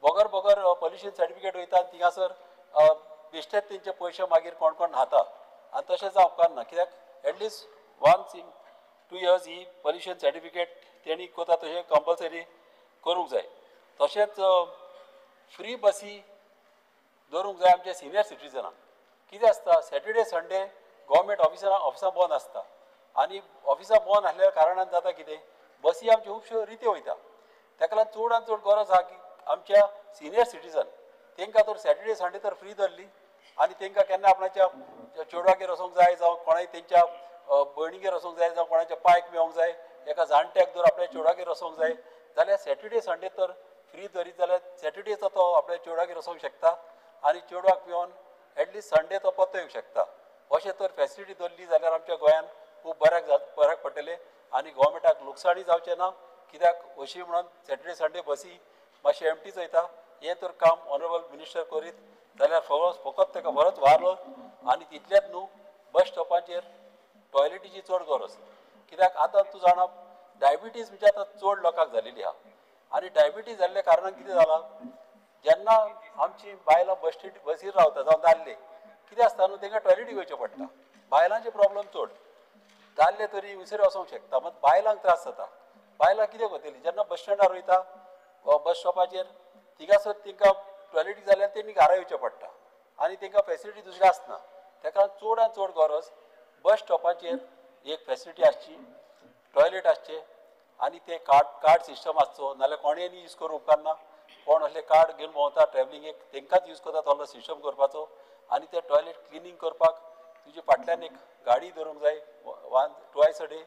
बगर पॉल्युशन सर्टिफिकेट वयता थिंगासर बेश्टेच तेंचे पयशे मागीर कोण कोण खाता आनी तशें जावं उपकारना. कित्याक एटलिस्ट वन्स इन 2 years ही पॉल्युशन सर्टिफिकेट तेणी कोता तशें कंपल्सरी करूंक जाय. तशेंच फ्री बसी दवरूंक जाय आमच्या सिनियर सिटीजनांक. कितें आसता सॅटर्डे संडे गव्हर्मेंट ऑफिसां बंद आसता आनी ऑफिसां बंद आसल्या कारणान जाता कितें बसी आमच्यो खुबश्यो रित्यो वयता. ताका लागून चडांत चड गरज आसा की आमच्या सिनियर सिटीजन तांकां तर सॅटर्डे संडे तर फ्री धरली आनी तांकां केन्ना आपणाच्या चेडवागेर वचोंक जाय जावं कोणाय तेंच्या भयणीगेर वचोंक जाय जावं कोणाच्या पायक मेळोंक जाय, एका जाणट्याक जर आपल्या चेडवागेर वचोंक जाय जाल्यार सॅटर्डे संडे तर फ्री धरीत जाल्यार सॅटर्डेचो तो आपल्या चेडवागेर वचोंक शकता आनी चेडवाक मेळोन एटलिस्ट संडे तो परतो येवंक शकता. अशें तर फॅसिलिटी धरली जाल्यार आमच्या गोंयांत खूब बऱ्याक पडटलें आनी गोवोरमेंटाक लुकसाणूय जावचें ना. कित्याक अशी म्हणून सॅटर्डे संडे बसी मातशें एमटीच वयता. हें तर काम ऑनरेबल मिनिस्टर करीत जाल्यार फकत ताका बरोच वारलो आनी तितलेंच न्हू बस स्टॉपाचेर टॉयलेटीची चड गरज. कित्याक आतां तूं जाणा डायबिटीज म्हणजे आतां चड लोकांक जालेली आहा आनी डायबिटीज जाल्ल्या कारणान कितें जालां जेन्ना आमची बायलां बसीर रावता जावं दादले कितें आसता न्हू तांकां टॉयलेटीक वयचें पडटा. बायलांचे प्रॉब्लेम चड, दादले तरी उसरे वचोंक शकता मात बायलांक त्रास जाता. बायलां कितें करतलीं जेन्ना बस स्टँडार वयता बस स्टॉपाचेर थिंगासर तांकां टॉयलेटीक जाल्यार तेमी घरा येवचें पडटा आनी तांकां फॅसिलिटी दुसरी आसना. ताका चडांत चड गरज बस स्टॉपाचेर एक फॅसिलिटी आसची, टॉयलेट आसचें आनी ते कार्ड सिस्टम आसचो नाल्यार कोणेय यूज करूं उपकारना. कोण असले कार्ड घेवन भोंवता ट्रॅव्हलिंगेक तांकांच यूज करता तसलो सिस्टम करपाचो आनी ते टॉयलेट क्लिनींग करपाक तुजे फाटल्यान एक गाडी धरूंक जाय ट्वायस अ डे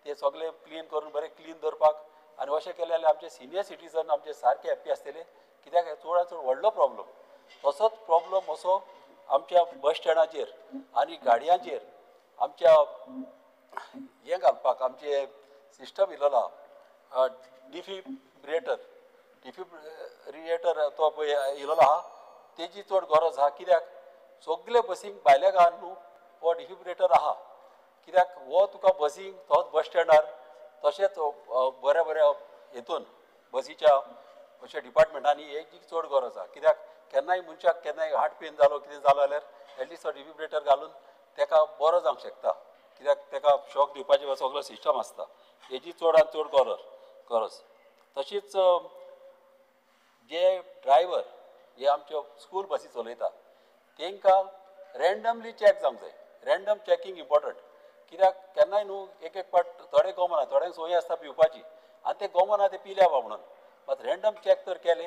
ते सगळे क्लीन करून बरें क्लीन दवरपाक. आनी अशें केलें जाल्यार आमचे सिनियर सिटीजन आमचे सारके हॅप्पी आसतले. कित्याक चडांत चड व्हडलो प्रॉब्लम तसोच प्रॉब्लम असो आमच्या बस स्टँडाचेर आनी गाडयांचेर आमच्या हें घालपाक आमचे सिस्टम इल्लो आहा डिफिब्रिएटर तो पळय इल्लो आहा तेजी चड गरज आहा. कित्याक सगळे बसींक भायल्या गांवांत न्हू हो डिफिब्रिएटर आहा. कित्याक हो तुका बसींक तोच बस स्टँडार तशेंच बऱ्या हेतून बसीच्या अशें डिपार्टमेंटांनी हेची चड गरज आहा. कित्याक केन्नाय मनशाक केन्नाय हार्ट पेन जालो कितें जालो जाल्यार एटलिस्ट तो डिफिब्रिएटर घालून ताका बरो जावंक शकता. कित्याक ताका शॉक दिवपाचें सगळो सिस्टम आसता. हेजी चडांत चड गरज. तशीच जे ड्रायव्हर हे आमच्यो स्कूल बसी चलयता तांकां रँडमली चॅक जावंक जाय. Random checking important. कित्याक केन्नाय न्हू एक पाट थोडे गमना थोड्यांक संवय आसता पिवपाची आनी ते गमना ते पिल्या म्हणून मात रँडम चॅक तर केले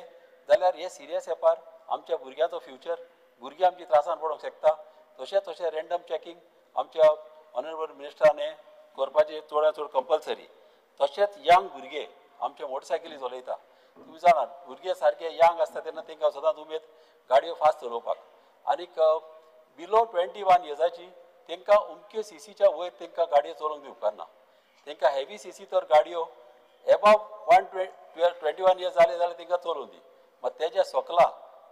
जाल्यार हे सिरियस येपार आमच्या भुरग्यांचो फ्युचर भुरगीं आमची त्रासान पडोंक शकता. तशेंच रँडम चॅकींग आमच्या ऑनरेबल मिनिस्टरान हें करपाचें चडांत चड कंपल्सरी. तशेंच यंग भुरगे आमचे मोटरसायकली चलयता तुमी जाणात भुरगे सारके यंग आसता तेन्ना तांकां सदांच उमेद गाडयो फास्ट चलोवपाक आनीक बिलो 21 yearsची तांकां उमक्यो सीसीच्या वयर तांकां गाडयो चलोवंक दिवपाक ना. तांकां हेवी सीसी तर गाडयो एबाव 21 years जाले जाल्यार तांकां चलोवंक दी. मात तेज्या सकला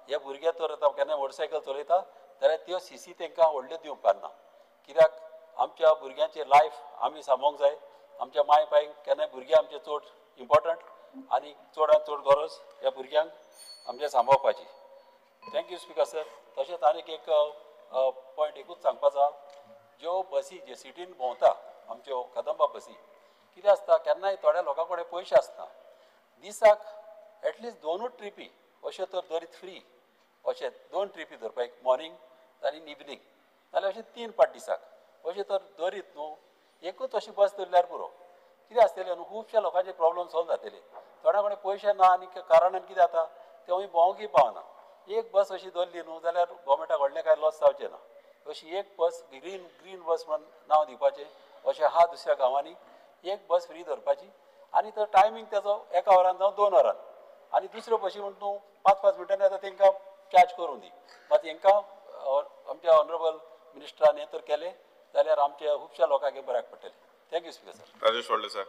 हे भुरगे तर आतां केन्नाय मोटरसायकल चलयता जाल्यार त्यो सीसी तांकां व्हडल्यो दिवंक उपकारना. कित्याक आमच्या भुरग्यांचें लायफ आमी सांबाळूंक जाय. आमच्या माय बायक केन्नाय भुरगे आमचे चड इम्पॉर्टंट आनी चडांत चड गरज ह्या भुरग्यांक आमचे सांबाळपाची. Thank you speaker sir. तशेंच आनीक एक पॉयंट एकूच सांगपाचो आहा ज्यो बसी जे सिटीन भोंवता आमच्यो कदंबा बसी कितें आसता केन्नाय थोड्या लोकां कडेन पयशे आसना दिसाक एटलिस्ट 2 ट्रिपी अश्यो तर धरीत फ्री अशें 2 ट्रिपी धरपाक एक मॉर्निंग आनी इवनिंग नाल्यार अशें 3 पाट दिसाक अशें तर धरीत न्हू एकूच अशी बस धरल्यार पुरो. कितें आसतलें न्हू खुबश्या लोकांचे प्रॉब्लम सॉल्व जातले. थोड्या कडेन पयशे ना आनी कारणान कितें जाता ते खंय भोंवंकूय पावना. एक बस अशी धरली न्हू जाल्यार गोवोरमेंटाक व्हडलें कांय लॉस जावचें ना. अशी एक बस ग्रीन बस म्हणून नांव दिवपाचें अशें आहा दुसऱ्या गांवांनी एक बस फ्री धरपाची आनी तो टायमींग तेजो 1 वरान जावं 2 वरान आनी दुसऱ्यो बशी म्हण तूं 5-5 मिनटांनी येता तांकां चार्ज करून दी. मात हांकां आमच्या ऑनरेबल मिनिस्टरान हें तर केलें जाल्यार आमच्या खुबश्या लोकांक बऱ्याक पडटलें. Thank you speaker sir. राजेश वळले सर.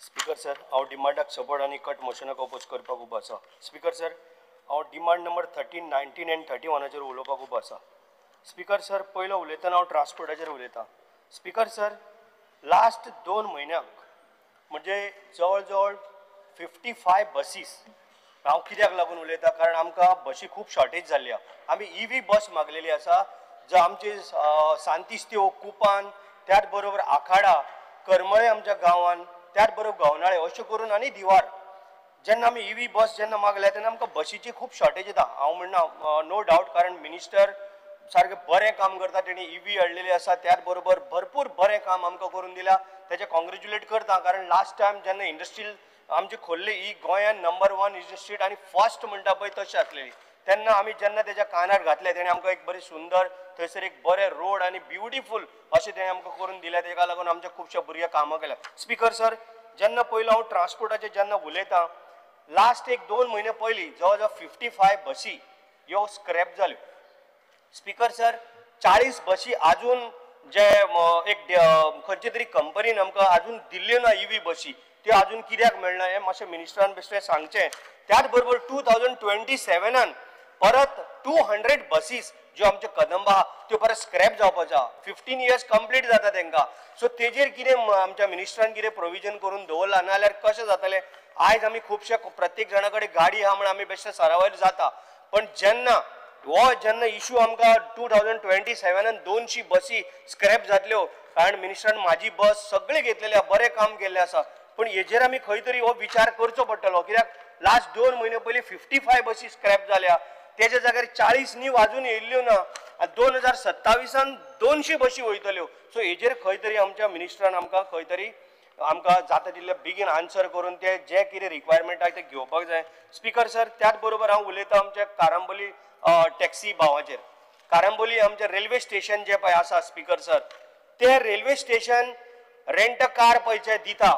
स्पीकर सर, हांव डिमांडाक सपोर्ट आनी कट मोशनाक अपोज करपाक उबो आसा. स्पीकर सर, हांव डिमांड नंबर 13, 19 आनी 31 उलोवपाक उबो आसा. स्पीकर सर, पयलो उलयतना हांव ट्रान्सपोर्टाचेर उलयतां. स्पीकर सर, लास्ट 2 म्हयन्याक म्हणजे जवळ जवळ 55 बसीस. हांव कित्याक लागून उलयतां कारण आमकां बशी खूब शॉर्टेज जाल्ली आहा. आमी EV बस मागलेली आसा जो आमचे सांतिस्त्यो, कुपान, त्याच बरोबर आखाडा, करमळे आमच्या गांवांत, त्याच बरोबर गवनाळे अशें करून आनी दिवार जेन्ना आमी EV बस जेन्ना मागल्या तेन्ना आमकां बशीची खूब शॉर्टेज येता. हांव म्हणना नो डावट कारण मिनिस्टर सारकें बरें काम करता. तेणी EV हाडलेली आसा त्याच बरोबर भरपूर बरें काम आमकां करून दिल्या. तेचे कॉंग्रेच्युलेट करता कारण लास्ट टायम जेन्ना इंडस्ट्रियल आमची खोल्ली ही गोंयांत नंबर 1 इंडस्ट्रीट आनी फर्स्ट म्हणटा पळय तशी आसलेली तेन्ना आमी जेन्ना तेच्या कानार घातले तेणें आमकां एक बरें सुंदर थंयसर एक बरें रोड आनी ब्युटिफूल अशें तेणें आमकां करून दिल्या. तेका लागून आमच्या खुबश्या भुरग्यांक कामां केल्या. स्पीकर सर, जेन्ना पयलो हांव ट्रान्सपोर्टाचेर जेन्ना उलयतां लास्ट एक 2 म्हयने पयलीं जवळ जवळ 55 बसी ह्यो स्क्रॅप जाल्यो. स्पीकर सर, 40 बसी आजून जे एक खंयचे तरी कंपनीन आमकां आजून दिल्ल्यो ना EV बसी त्यो आजून कित्याक मेळना हें मातशें मिनिस्टरान बेश्टें सांगचें. त्याच बरोबर 2027 परत 200 बसीस ज्यो आमच्यो कदंबा आहा त्यो परत स्क्रॅप जावपाच्यो आहा. 15 इयर्स कंप्लीट जाता तांकां. सो तेजेर कितें आमच्या मिनिस्टरान कितें प्रोविजन करून दवरला नाल्यार कशें जातलें. आयज आमी खुबशे प्रत्येक जाणा कडेन गाडी आहा म्हण आमी बेश्टे सरावयर जाता पण जेन्ना इशू आमकां 2027 200 बसी स्क्रॅप जातल्यो कारण मिनिस्टरान म्हाजी बस सगळे घेतलेले बरें काम केल्लें आसा पण हेजेर आमी खंय तरी हो विचार करचो पडटलो कित्याक लास्ट 2 म्हयने पयलीं 55 बसी स्क्रॅप जाल्या तेच्या जाग्यार 40 न्यू अजून येयल्ल्यो ना. 2027 200 बसी वयतल्यो. सो हेजेर खंय तरी आमच्या मिनिस्टरान आमकां खंय तरी आमकां जाता तितले बेगीन आन्सर करून ते जे कितें रिक्वायरमेंट आहा ते घेवपाक जाय. स्पीकर सर, त्याच बरोबर हांव उलयतां आमच्या कारांबोली टॅक्सी भावाचेर. कारांबोली आमचें रेल्वे स्टेशन जे पळय आसा स्पीकर सर ते railway station rent a car पळय दिता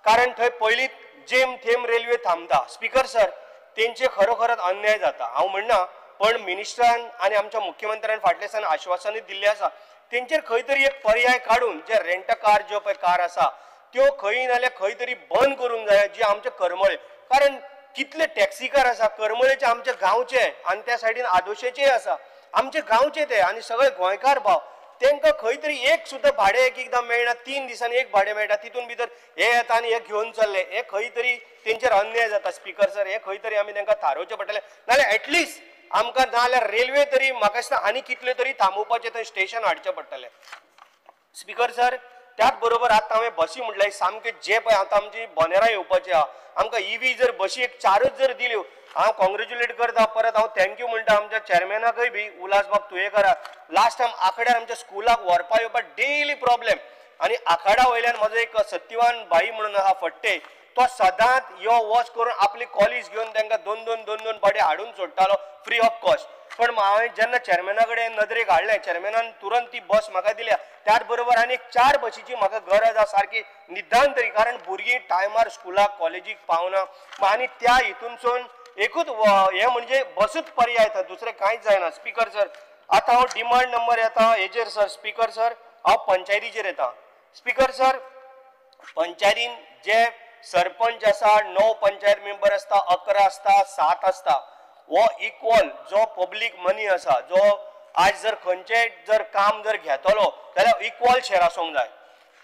कारण थंय पयलींच जेम थेम रेल्वे थांबता. स्पीकर सर, तेंचे खरोखरच अन्याय जाता. हांव म्हणना पण मिनिस्टरान आनी आमच्या मुख्यमंत्र्यान फाटल्या दिसांनी आश्वासनूय दिल्लें आसा तेंचेर खंय तरी एक पर्याय काडून जे रेंट अ कार ज्यो पळय कार आसा त्यो खंय नाल्यार खंय तरी बंद करूंक जाय जे आमचे करमळे कारण कितले टॅक्सीकार आसा करमळेचे आमचे गांवचे आनी त्या सायडीन आदोशेचे आसा आमचे गांवचे ते आनी सगळे गोंयकार भाव तांकां खंय तरी एक सुद्दां भाडें एकदां मेळना. 3 दिसांनी एक भाडें मेळटा तितून भितर हे येता आनी हे घेवन चल्ले. हे खंय तरी तेंचेर अन्याय जाता. स्पीकर सर, हे खंय तरी आमी तांकां थारोवचें पडटलें नाल्यार एटलिस्ट आमकां नाल्यार रेल्वे तरी म्हाका दिसता आनी कितले तरी थांबोवपाचें थंय स्टेशन हाडचें पडटलें. स्पीकर सर, त्याच बरोबर आतां हांवें बसी म्हटल्यार सामके जे पळय आतां आमची बोनेरां येवपाची आहा आमकां EV जर बसी एक 4च जर दिल्यो हांव कॉंग्रेच्युलेट करता. परत हांव थँक्यू म्हणटा आमच्या चॅरमॅनाकय बी उल्हास बाब तुयेकारा. लास्ट टायम आखाड्यार आमच्या स्कुलाक व्हरपा येवपाक डेली प्रॉब्लेम आनी आखाडा वयल्यान म्हजो एक सत्यवान भाई म्हणून आहा फट्टे तो सदांच यो वच करून आपली कॉलेज घेवन तांकां 2-2 पाटी हाडून सोडटालो फ्री ऑफ कॉस्ट. पण हांवें जेन्ना चॅरमॅना कडेन नदरेक हाडलें चॅरमॅनान तुरंत ती बस म्हाका दिल्या. त्याच बरोबर आनी 4 बसीची म्हाका गरज आसा सारकी निदान तरी कारण भुरगीं टायमार स्कुलाक कॉलेजीक पावना आनी त्या हितूनसून एकूच हे म्हणजे बसूच पर्याय येता दुसरें कांयच जायना. स्पीकर सर, आतां हांव डिमांड नंबर येता हेजेर सर. स्पीकर सर, हांव पंचायतीचेर येता. स्पीकर सर, पंचायतीन जे सरपंच आसा 9 पंचायत मेंबर आसता 11 आसता 7 आसता हो इक्वल जो पब्लीक मनी आसा जो आज जर खंयचेय जर काम जर घेतलो जाल्यार इक्वल शेअर आसूंक जाय.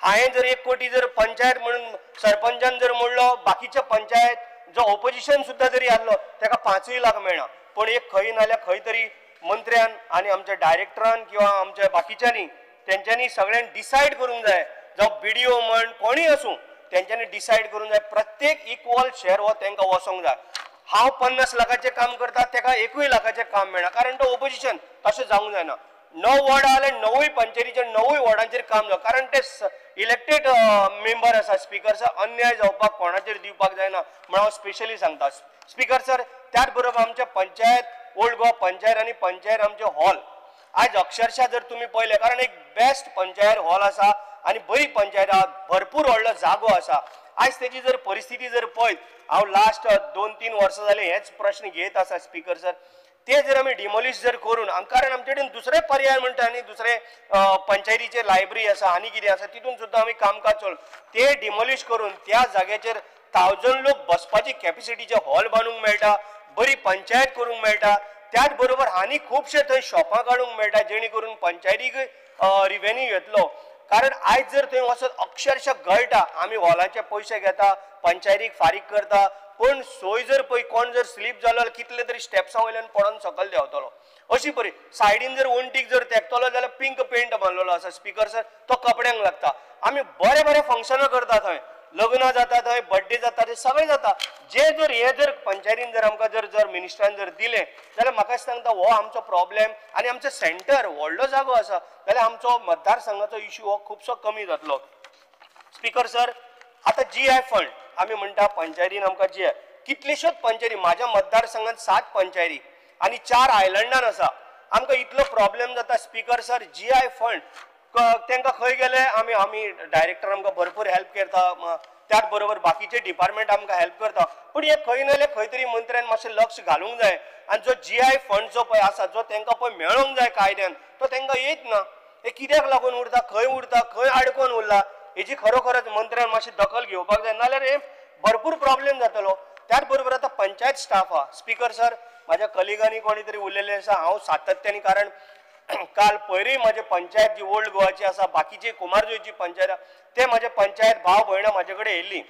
हांवें जर 1 कोटी जर पंचायत म्हणून सरपंचान जर म्हणलो बाकीच्या पंचायत जो ऑपोजिशन सुद्दां जरी आसलो ताका 5 लाख मेळना पण एक खंय नाल्यार खंय तरी मंत्र्यान आनी आमच्या डायरेक्टरान किंवा आमच्या बाकीच्यांनी तेंच्यांनी सगळ्यांनी डिसायड करूंक जाय जावं BDO म्हण कोणूय आसूं तेंच्यांनी डिसायड करूंक जाय प्रत्येक इक्वल शेअर हो तांकां वचोंक जाय. हांव 50 लाखाचें काम करता ताका 1 लाखाचें काम मेळना कारण तो ऑपोजिशन तशें जावंक जायना. 9 वॉर्डां जाल्यार 9 पंचायतीच्या 9 वॉर्डांचेर काम जावं कारण ते इलेक्टेड मेंबर आसा. स्पीकर सर, अन्याय जावपाक कोणाचेर दिवपाक जायना म्हण हांव स्पेशली सांगता. स्पीकर सर, त्याच बरोबर आमच्या पंचायत ओल्ड गोवा पंचायत आनी पंचायत आमचे हॉल आज अक्षरशः जर तुमी पळयलें कारण एक बेस्ट पंचायत हॉल आसा आनी बरी पंचायत आहा भरपूर व्हडलो जागो आसा. आज तेजी जर परिस्थिती जर पळयत हांव लास्ट 2-3 वर्सां जालीं हेच प्रश्न घेत आसा. स्पीकर सर, ते जर आमी डिमोलिश जर करून कारण आमचे कडेन दुसरे पर्याय म्हणटा आनी दुसरे पंचायतीचे लायब्ररी आसा आनी कितें आसा तितून सुद्दां आमी कामकाज ते डिमोलिश करून त्या जाग्याचेर 1000 लोक बसपाची कॅपॅसिटीचे हॉल बांदूंक मेळटा, बरी पंचायत करूंक मेळटा, त्याच बरोबर आनी खुबशे थंय शॉपां काडूंक मेळटा जेणे करून पंचायतीक रिवेन्यू येतलो. कारण आयज जर थंय वचत अक्षरशः गळटा आमी हॉलाचे पयशे घेता पंचायतीक फारीक करता पण सोय जर पळय कोण जर स्लीप जालो जाल्यार कितले तरी स्टेप्सा वयल्यान पडोन सकयल देंवतलो. अशी परी सायडीन जर वण्टीक जर तेंकतलो जाल्यार पिंक पेंट मारलेलो आसा स्पीकर सर तो कपड्यांक लागता. आमी बरे बरे फंक्शनां करता थंय लग्न जाता थंय बर्थडे जाता ते सगळें जाता जे जर हे जर पंचायतीन जर आमकां जर मिनिस्टरान जर दिलें जाल्यार म्हाका सांगता हो आमचो प्रॉब्लेम आनी आमचो सेंटर व्हडलो जागो आसा जाल्यार आमचो मतदारसंघाचो इश्यू हो खुबसो कमी जातलो. स्पीकर सर आतां GI फंड आमी म्हणटा पंचायतीन आमकां GI कितलेश्योच पंचायती म्हाज्या मतदारसंघात 7 पंचायती आनी 4 आयलंडान आसा आमकां इतलो प्रॉब्लेम जाता स्पीकर सर GI फंड तांकां खंय गेले आमी डायरेक्टर आमकां भरपूर हेल्प करता त्याच बरोबर बाकीचे डिपार्टमेंट आमकां हेल्प करता पण हे खंय ना जाल्यार खंय तरी मंत्र्यान मातशें लक्ष घालूंक जाय आनी जो GI फंड जो पळय आसा जो तांकां पळय मेळोंक जाय कायद्यान तो तांकां येत ना. हे कित्याक लागून उरता खंय आडकोन उरला हेजी खरोखरच मंत्र्यान मातशी दखल घेवपाक जाय नाल्यार हे भरपूर प्रॉब्लेम जातलो. त्याच बरोबर आतां पंचायत स्टाफ आहा स्पीकर सर म्हाज्या कलिगांनी कोणी तरी उरलेले आसा हांव सातत्यानी कारण काल पयरीं म्हाजे पंचायत जी ओल्ड गोवाची आसा बाकीची कुमारजुंयची पंचायत ते म्हाजे पंचायत भाव भयणां म्हाजे कडेन येयल्लीं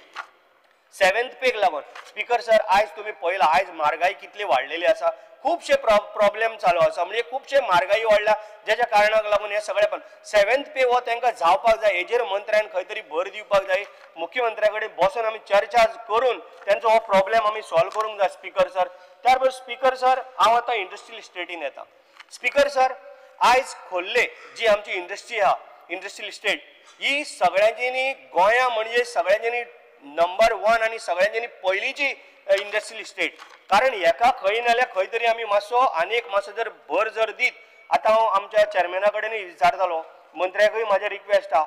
7th पेक लागून. स्पीकर सर आयज तुमी पळयला आयज म्हारगाय कितली वाडलेली आसा खुबशे प्रॉब्लेम चालू आसा म्हणजे खुबशे म्हारगाई वाडल्या ज्याच्या कारणाक लागून हे सगळे पण 7th पे हो तांकां जावपाक जाय हेजेर मंत्र्यान खंय तरी भर दिवपाक जाय. मुख्यमंत्र्या कडेन बसून आमी चर्चा करून तांचो हो प्रॉब्लेम आमी सॉल्व करूंक जाय स्पीकर सर. त्या बरोबर स्पीकर सर हांव आतां इंडस्ट्रियल इस्टेटीन येता. स्पीकर सर आयज खोल्ले जी आमची इंडस्ट्री आहा इंडस्ट्रियल इस्टेट ही सगळ्यांच्यांनी गोंया म्हणजे सगळ्यांच्यांनी नंबर 1 आनी सगळ्यांच्यांनी पयलींची इंडस्ट्रियल इस्टेट कारण हेका खंय ना जाल्यार खंय तरी आमी मातसो जर भर जर दीत आतां हांव आमच्या चेअरमॅना कडेनूय विचारतालो मंत्र्याकूय म्हाजें रिक्वेस्ट आहा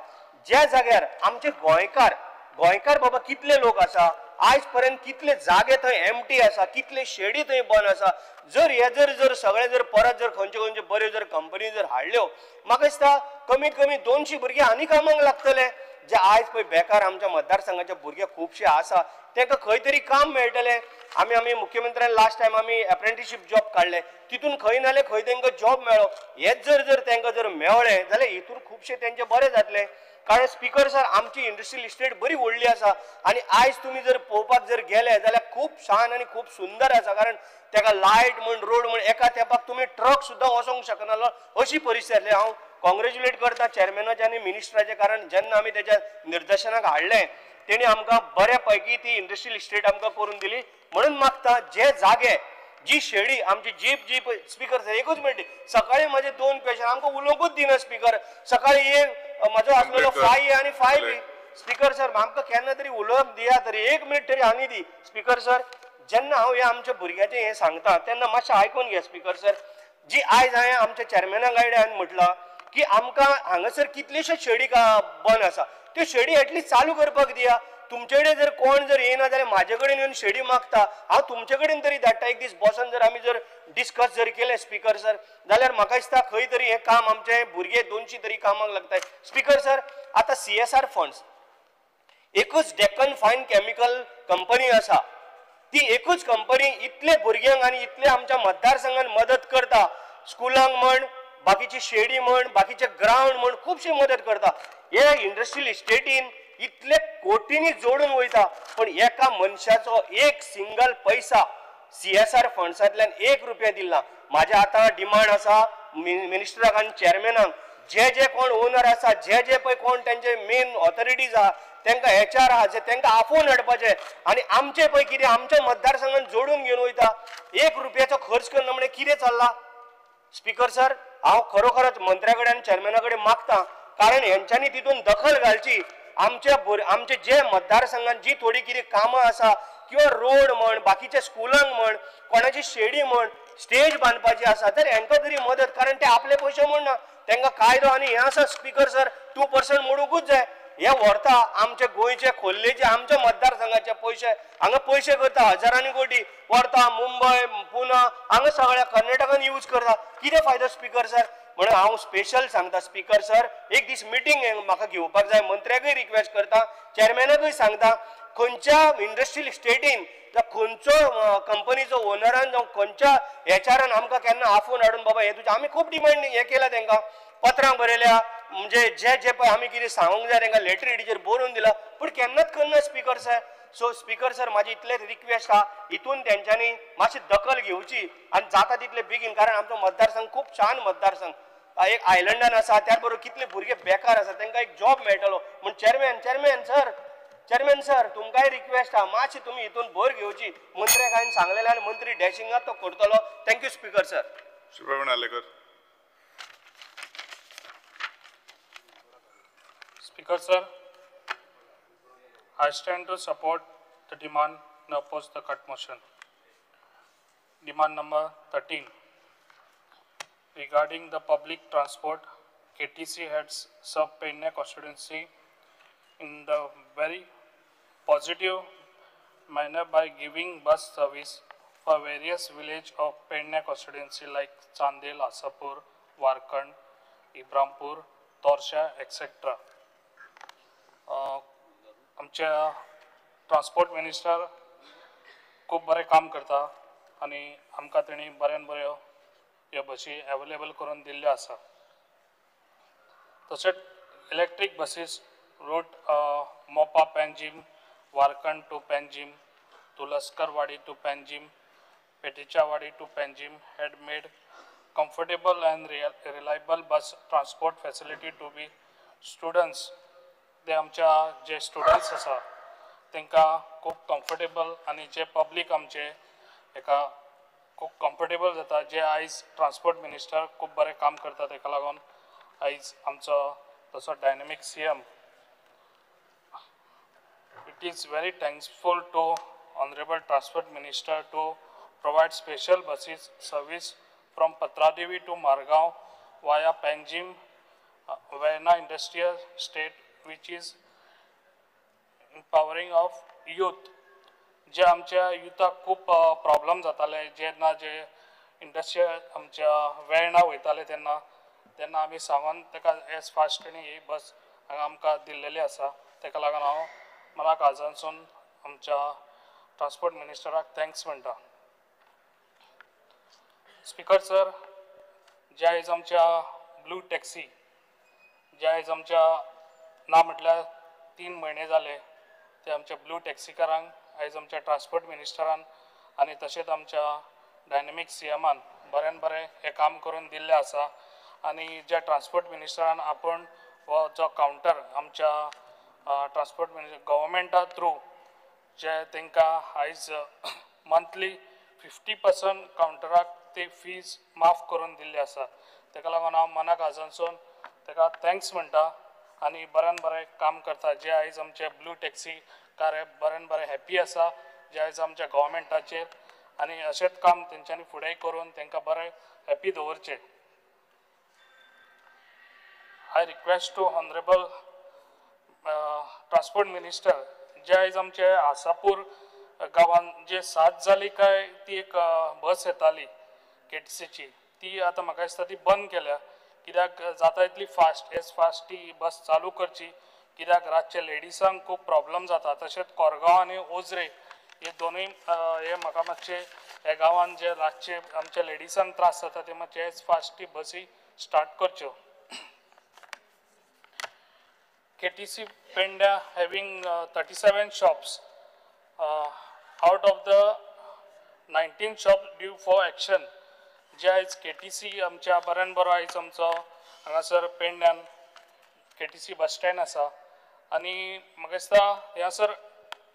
ज्या जाग्यार आमचे गोंयकार बाबा कितले लोक आसा आयज पर्यंत कितले जागे थंय एम्प्टी आसा कितले शेडी थंय बंद आसा जर हे जर सगळे जर परत जर खंयचे बऱ्यो जर कंपनी जर हाडल्यो म्हाका दिसता कमीत कमी 200 भुरगे आनी कामाक लागतले जे आयज पळय बेकार आमच्या मतदारसंघाचे भुरगे खुबशे आसा तांकां खंय तरी काम मेळटलें. आमी मुख्यमंत्र्यान लास्ट टायम आमी अप्रेंटिसशीप जॉब काडले तितून खंय ना जाल्यार खंय तांकां जॉब मेळ्ळो हेच जर तांकां जर मेळ्ळें जाल्यार हितून खुबशे तेंचे बरें जातलें. कारण स्पीकर सर आमची इंडस्ट्रियल इस्टेट बरी व्हडली आसा आनी आयज तुमी जर पळोवपाक जर गेले जाल्यार खूब छान आनी खूब सुंदर आसा कारण ताका लायट म्हण रोड म्हण एका तेंपाक तुमी ट्रक सुद्दां वचोंक शकनालो अशी परिस्थिती आसली. हांव कॉंग्रेच्युलेट करता चेअरमॅनाचे आनी मिनिस्टराचे कारण जेन्ना आमी तेच्या निर्देशनाक हाडलें तेणी आमकां बऱ्या पैकी ती इंडस्ट्रियल इस्टेट आमकां करून दिली. म्हणून मागता जे जागे जी शेडी आमची जीप स्पीकर सर एकूच मिनट सकाळी माझे 2 क्वेश्चन आमकां उलोवंकूच दिना स्पीकर सकाळी एक म्हाजो आसलेलो 5A आनी 5B स्पीकर सर आमकां केन्ना तरी उलोवप दिया तरी 1 मिनट तरी आनी दी. स्पीकर सर जेन्ना हांव हे आमच्या भुरग्याचें हें सांगता तेन्ना मातशें आयकून घे स्पीकर सर जी आयज हांवें आमच्या चेअरमॅना कडेन म्हटलां की आमकां हांगासर कितलेशेच शेडी बंद आसा त्यो शेडी एटलीस्ट चालू करपाक दिया. तुमचे कडेन जर कोण जर येना जाल्यार म्हाजे कडेन येवन शेडी मागता हांव तुमचे कडेन तरी धाडटा एक दीस बसून जर आमी जर डिस्कस जर केलें स्पीकर सर जाल्यार म्हाका दिसता खंय तरी हें काम आमचे भुरगे 200 तरी कामाक लागताय. स्पीकर सर आतां CSR फंड्स एकूच डेक्कन फायन केमिकल कंपनी आसा ती एकूच कंपनी इतले भुरग्यांक आनी इतले आमच्या मतदारसंघात मदत करता स्कुलांक म्हण बाकीची शेडी म्हण बाकीचे ग्राउंड म्हण खुबशी मदत करता. हे इंडस्ट्रियल इस्टेटीन इतले कोटींनी जोडून वयता पण एका मनशाचो एक सिंगल पैसा CSR फंड्सांतल्यान 1 रुपया दिला. म्हाजे आतां डिमांड आसा मिनिस्टराक आनी चेअरमॅनाक जे कोण ओनर आसा जे पळय कोण तेंचे मेन ऑथॉरिटीज आहा तांकां HR आहा जे तांकां आफोवन हाडपाचे आनी आमचे पळय कितें आमच्या मतदारसंघात जोडून घेवन वयता 1 रुपयाचो खर्च करना म्हणजे कितें चल्ला. स्पीकर सर हांव खरोखरच मंत्र्या कडेन आनी चेअरमॅना कडेन मागता कारण हेंच्यांनी तितून दखल घालची. आमचे जे मतदारसंघात जी थोडी कितें कामां आसा किंवा रोड म्हण बाकीच्या स्कुलांक म्हण कोणाची शेडी म्हण स्टेज बांदपाची आसा तर हांकां तरी मदत कारण ते आपले पयशे म्हणना तांकां कायदो आनी हें आसा स्पीकर सर 2% मोडूंकूच जाय हे व्हरता आमचे गोंयचे खोल्लेचे आमच्या मतदारसंघाचे पयशे हांगा पयशे करता हजारांनी कोटी व्हरता मुंबय पुना हांगा सगळ्या कर्नाटकान यूज करता कितें फायदो स्पीकर सर म्हणून हांव स्पेशल सांगता स्पीकर सर एक दीस मिटींग म्हाका घेवपाक जाय मंत्र्याकय रिक्वेस्ट करता चेअरमॅनाकय सांगता खंयच्या इंडस्ट्रियल स्टेटीन खंयचो कंपनीचो ओनरान जावं खंयच्या एचआरान आमकां केन्ना आफोन हाडून बाबा हे तुजें आमी खूब डिमांड हे केला तांकां पत्रां बरयल्या म्हणजे जे जे पळय आमी कितें सांगूंक जाय तांकां लेटर हेडीचेर बरोवन दिला पूण केन्नाच करना speaker sir so speaker sir म्हाजी इतलेच रिक्वेस्ट आहा हितून तेंच्यांनी मातशी दखल घेवची आनी जाता तितले बेगीन कारण आमचो मतदारसंघ खूब छान मतदारसंघ एक आयलंडान आसा त्याच बरोबर कितले भुरगे बेकार आसा तांकां एक जॉब मेळटलो म्हण चेअरमॅन सर तुमकांय रिक्वेस्ट आहा मातशी तुमी हितून भर घेवची मंत्र्याक हांवें सांगलेलें आनी मंत्री डॅशिंगात तो करतलो thank you speaker sir श्रीप्रवीण Alekar Speaker sir, I stand to support the demand and oppose the cut motion. Demand number 13. Regarding the public transport, KTC had served Penna constituency in the very positive manner by giving bus service for various villages of Penna constituency like Chandel, Asapur, Warkand, Ibrampur, Torsha, etc. आमच्या transport minister खूब बरें काम करता आनी आमकां तेणी बऱ्यान बऱ्यो ह्यो बसी अवेलेबल करून दिल्ल्यो आसा तशेंच electric buses route Mopa Panjim Varkhand to Panjim Tulaskarwadi to Panjim Petichawadi to Panjim had made comfortable and reliable bus transport facility to be students ते आमच्या जे स्टुडंट्स आसा तांकां खूब कम्फर्टेबल आनी जे पब्लीक आमचे एका खूब कम्फर्टेबल जाता जे आयज ट्रान्सपोर्ट मिनिस्टर खूब बरें काम करता ताका लागून आयज आमचो तसो dynamic CM it is very thankful to honourable transport minister to provide special buses service from Patradevi to Margao via Panjim Verna industrial estate which is empowering of youth जे आमच्या युथाक खूब प्रॉब्लम जाताले जेन्ना जे इंडस्ट्रियल आमच्या वेर्णा वयताले तेन्ना तेन्ना आमी सांगून ताका एज फास्ट आनी ही बस हांगा आमकां दिल्लेली आसा ताका लागून हांव मनाक आजूनसून आमच्या ट्रान्सपोर्ट मिनिस्टराक थँक्स म्हणटा स्पीकर सर जे आयज आमच्या ब्लू टॅक्सी जे आयज आमच्या ना म्हटल्यार 3 म्हयने जाले ते आमच्या ब्लू टॅक्सीकारांक आयज आमच्या ट्रान्सपोर्ट मिनिस्टरान आनी तशेंच आमच्या डायनेमीक सीएमान बऱ्यान बरें हें काम करून दिल्लें आसा आनी ज्या ट्रान्सपोर्ट मिनिस्टरान आपूण हो जो कावंटर आमच्या ट्रान्सपोर्ट गव्हर्मेंटा थ्रू जे तांकां आयज मंथली 50% कावंटराक ते फीज माफ करून दिल्ली आसा ताका लागून हांव मनाक आजूनसून ताका थँक्स म्हणटा आनी बऱ्यान बरें काम करता जे आयज आमचे ब्लू टॅक्सी कार बऱ्यान बरें हॅप्पी आसा जे आयज आमच्या गव्हर्मेंटाचेर आनी अशेंच काम तेंच्यांनी फुडें करून तांकां बरें हॅप्पी दवरचें I request to honourable transport minister जे आयज आमचे आसापूर गांवांत जे 7 जाली काय ती एक बस येताली केटीसीची ती आतां म्हाका दिसता ती बंद केल्या कित्याक जाता इतली फास्ट ती बस चालू करची कित्याक रातचे लेडिसांक खूब प्रॉब्लम जाता तशेंच कोरगांव आनी ओजरे हे दोनूय हे म्हाका मातशे ह्या गांवांत जे रातचे आमच्या लेडिसांक त्रास जाता ते मातशे फास्ट ती बसी स्टार्ट करच्यो KTC Penna having 37 shops out of the 19 shops due for action जे आयज KTC आमच्या बऱ्यान बरो आयज आमचो हांगासर पेडण्यान KTC बस स्टँड आसा आनी म्हाका दिसता हांगासर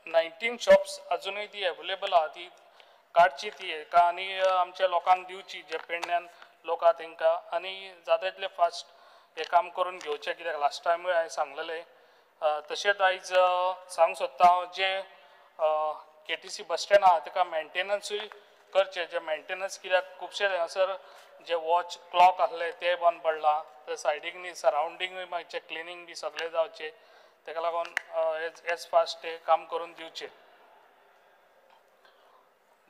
19 शॉप्स अजुनूय ती अवेलेबल आहा ती काडची ती एका आनी आमच्या लोकांक दिवची जे पेडण्यान लोक आहा तांकां आनी जाता तितले फास्ट हे काम करून घेवचें कित्याक लास्ट टायमूय हांवें सांगलेलें तशेंच आयज सांगूंक सोदता हांव जे KTC बस स्टँड आहा ताका मेंटेनन्सूय करचे जे मेंटेनन्स कित्याक खुबशे हांगासर जे वॉच क्लॉक आसले ते बंद पडला तर सायडीक न्ही सरावंडींगूय मातशें क्लिनींग बी सगळें जावचें ताका लागून एज फास्ट ते काम करून दिवचे.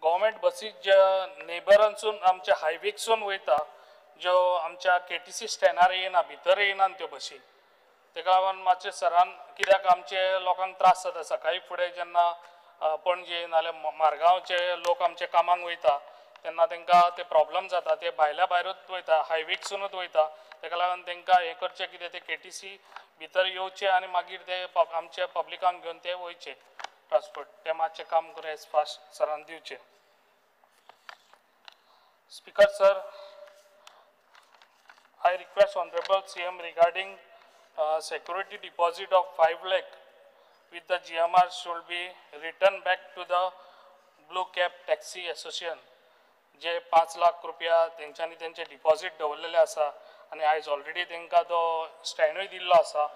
गव्हर्मेंट बसी ज्या नेबरांसून आमच्या हायवेकसून वयता ज्यो आमच्या KTC स्टँडार येना भितर येना त्यो बसी ताका लागून मातशें सरान कित्याक आमचे लोकांक त्रास जाता सकाळी फुडें जेन्ना पणजे नाल्यार मारगांवचे लोक आमचे कामाक वयता तेन्ना तांकां ते प्रॉब्लम जाता ते भायल्या भायरूच वयता हायवेकसूनच वयता ताका लागून तांकां हें करचें कितें ते KTC भितर येवचे आनी मागीर ते आमच्या पब्लिकांक घेवन ते वयचे ट्रान्सपोर्ट ते मातशें काम करून एज फास्ट सरान दिवचे. Speaker sir, I request Honorable CM regarding security deposit of 5 lakh with the GMR should be returned back to the Blue Cap Taxi Association. जे 5 लाख रुपया तेंच्यांनी तेंचे डिपॉझिट दवरलेले आसा आनी आयज ऑलरेडी तांकां तो स्टँडूय दिल्लो आसा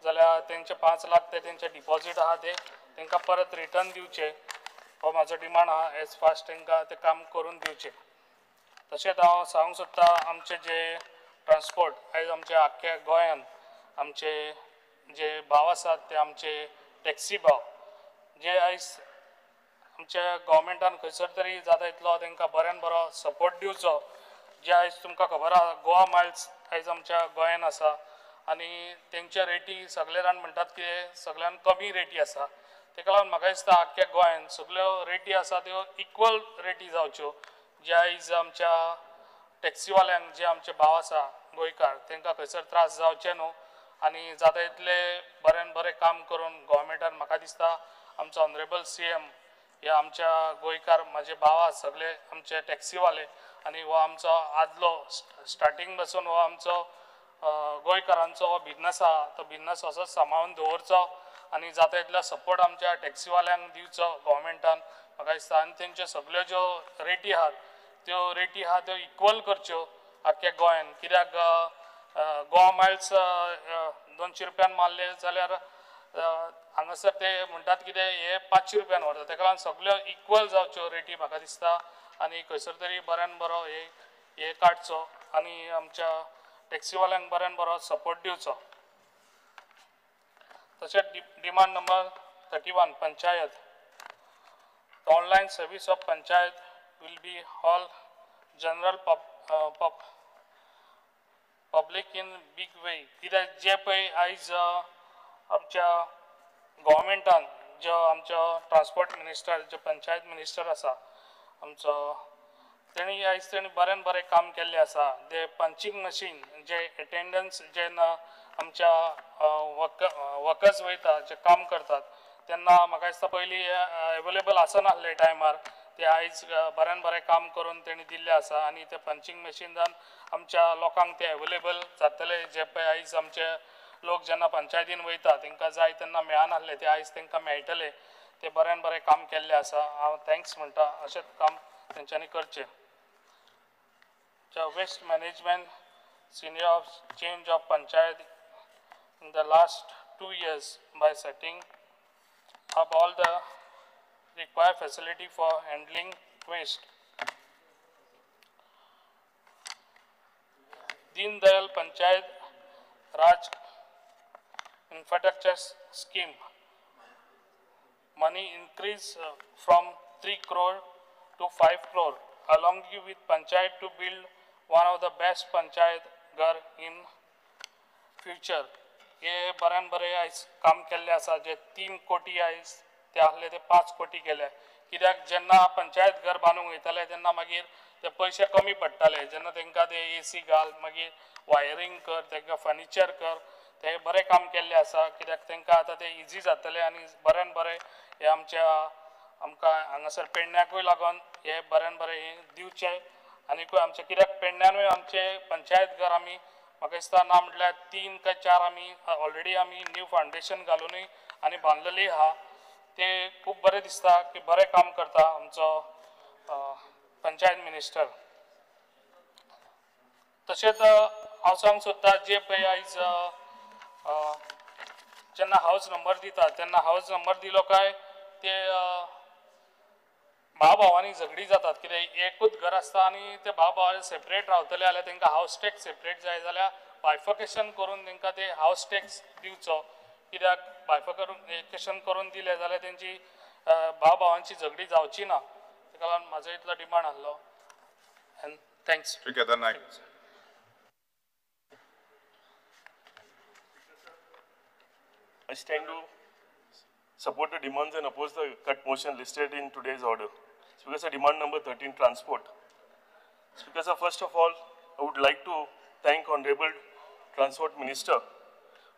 जाल्यार तेंचे 5 लाख ते तेंचे डिपॉझिट आहा ते तांकां परत रिटर्न दिवचे हो म्हाजो डिमांड आहा एज फास्ट तांकां ते काम करून दिवचे. तशेंच हांव सांगूंक सोदता आमचे जे ट्रान्सपोर्ट आयज आमच्या आख्ख्या गोंयान आमचे जे भाव आसात ते आमचे टॅक्सी भाव जे आयज आमच्या गव्हर्मेंटान खंयसर तरी जाता तितलो तांकां बऱ्यान बरो सपोर्ट दिवचो. जे आयज तुमकां खबर आहा गोवा मायल्स आयज आमच्या गोंयान आसा आनी तेंच्या रेटी सगळे जाण म्हणटात की सगळ्यान कमी रेटी आसा ताका लागून म्हाका दिसता आख्ख्या गोंयान सगळ्यो रेटी आसा त्यो इक्वल रेटी जावच्यो. जे आयज आमच्या टॅक्सीवाल्यांक जे आमचे भाव आसा गोंयकार तांकां खंयसर त्रास जावचे न्हू आनी जाता तितले बऱ्यान बरें काम करून गव्हर्मेंटान म्हाका दिसता आमचो ऑनरेबल CM हे आमच्या गोंयकार म्हाजे भाव आसा सगळे आमचे टॅक्सीवाले आनी हो आमचो आदलो स्टार्टींग पासून हो आमचो गोंयकारांचो हो बिजनस आहा तो बिजनस असोच सांबाळून दवरचो आनी जाता तितलो सपोर्ट आमच्या टॅक्सीवाल्यांक दिवचो गव्हर्मेंटान म्हाका दिसता आनी तेंच्यो सगळ्यो ज्यो रेटी आहात त्यो रेटी आहा त्यो इक्वल करच्यो आख्ख्या गोंयान कित्याक गोवा मायल्स 200 रुपयान मारले जाल्यार हांगासर ते म्हणटात कितें हे 500 रुपयान व्हरता ताका लागून सगळ्यो इक्वल जावच्यो रेटी म्हाका दिसता आनी खंयसर तरी बऱ्यान बरो हे काडचो आनी आमच्या टॅक्सीवाल्यांक बऱ्यान बरो सपोर्ट दिवचो. तशेंच demand number 31 panchayat The online service of panchayat will be all general public in big way. कित्याक जे पळय आयज आमच्या गव्हर्मेंटान जो आमचो ट्रान्सपोर्ट मिनिस्टर जो पंचायत मिनिस्टर आसा आमचो तेणी आयज तेणी बऱ्यान बरें काम केल्लें आसा. जे पंचिंग मशीन जे एटेंडन्स जेन्ना आमच्या वर्कर्स वयता जे काम करतात तेन्ना म्हाका दिसता पयलीं अवेलेबल आसनासले टायमार ते आयज बऱ्यान बरें काम करून तेणी दिल्लें आसा आनी ते पंचिंग मशिनान आमच्या लोकांक ते अवेलेबल जातले जे पळय आयज आमचे लोक जेन्ना पंचायतीन वयता तांकां जाय तेन्ना मेळनासले ते आयज तांकां मेळटले ते बऱ्यान बरें काम केल्लें आसा. हांव थँक्स म्हणटा अशेंच काम तेंच्यांनी करचें. Waste management senior of change of panchayat in the last 2 years by setting up all the required facility for handling waste. Deen Dayal Panchayat Raj Infrastructure Scheme money increase from 3 crore to 5 crore along with Panchayat to build one of the best Panchayat Ghar in future. हे बऱ्यान बरें आयज काम केल्लें आसा जे 3 कोटी आयज ते आहले ते 5 कोटी केले कित्याक जेन्ना पंचायत घर बांदूंक वयताले तेन्ना मागीर ते पयशे कमी पडटाले जेन्ना तांकां ते AC घाल मागीर वायरींग कर तांकां फर्निचर कर ते बरें काम केल्लें आसा कित्याक तांकां आतां ते इजी जातलें आनी बऱ्यान बरें हे आमकां हांगासर पेडण्याकूय लागून हे बऱ्यान बरें हे दिवचें आनीकूय आमचे कित्याक पेडण्यानूय आमचे पंचायत घर आमी म्हाका दिसता ना म्हटल्यार 3 काय 4 आमी ऑलरेडी आमी न्यू फाउंडेशन घालूनय आनी बांदलेली आहा ते खूब बरें दिसता की बरें काम करता आमचो पंचायत मिनिस्टर. तशेंच हांव सांगूंक सोदता जे पळय आयज जेन्ना हावज नंबर दिता तेन्ना हावज नंबर दिलो काय ते भाव भावांनी झगडी जातात कित्याक एकूच घर आसता आनी ते भाव भाव सेपरेट रावतले जाल्यार तांकां हावज टॅक्स सेपरेट जाय जाल्यार बायफर्केशन करून तांकां ते हावज टॅक्स दिवचो कित्याक बायफर्केशन करून दिले जाल्यार तेंची भाव भावांची झगडी जावची ना, ताका लागून म्हाजो इतलो डिमांड आहलो. And thanks. Kedar Naik. I stand to support the demands and oppose the cut motion listed in today's order. Speaker sir, demand number 13, transport. Speaker sir, first of all, I would like to thank Honorable Transport Minister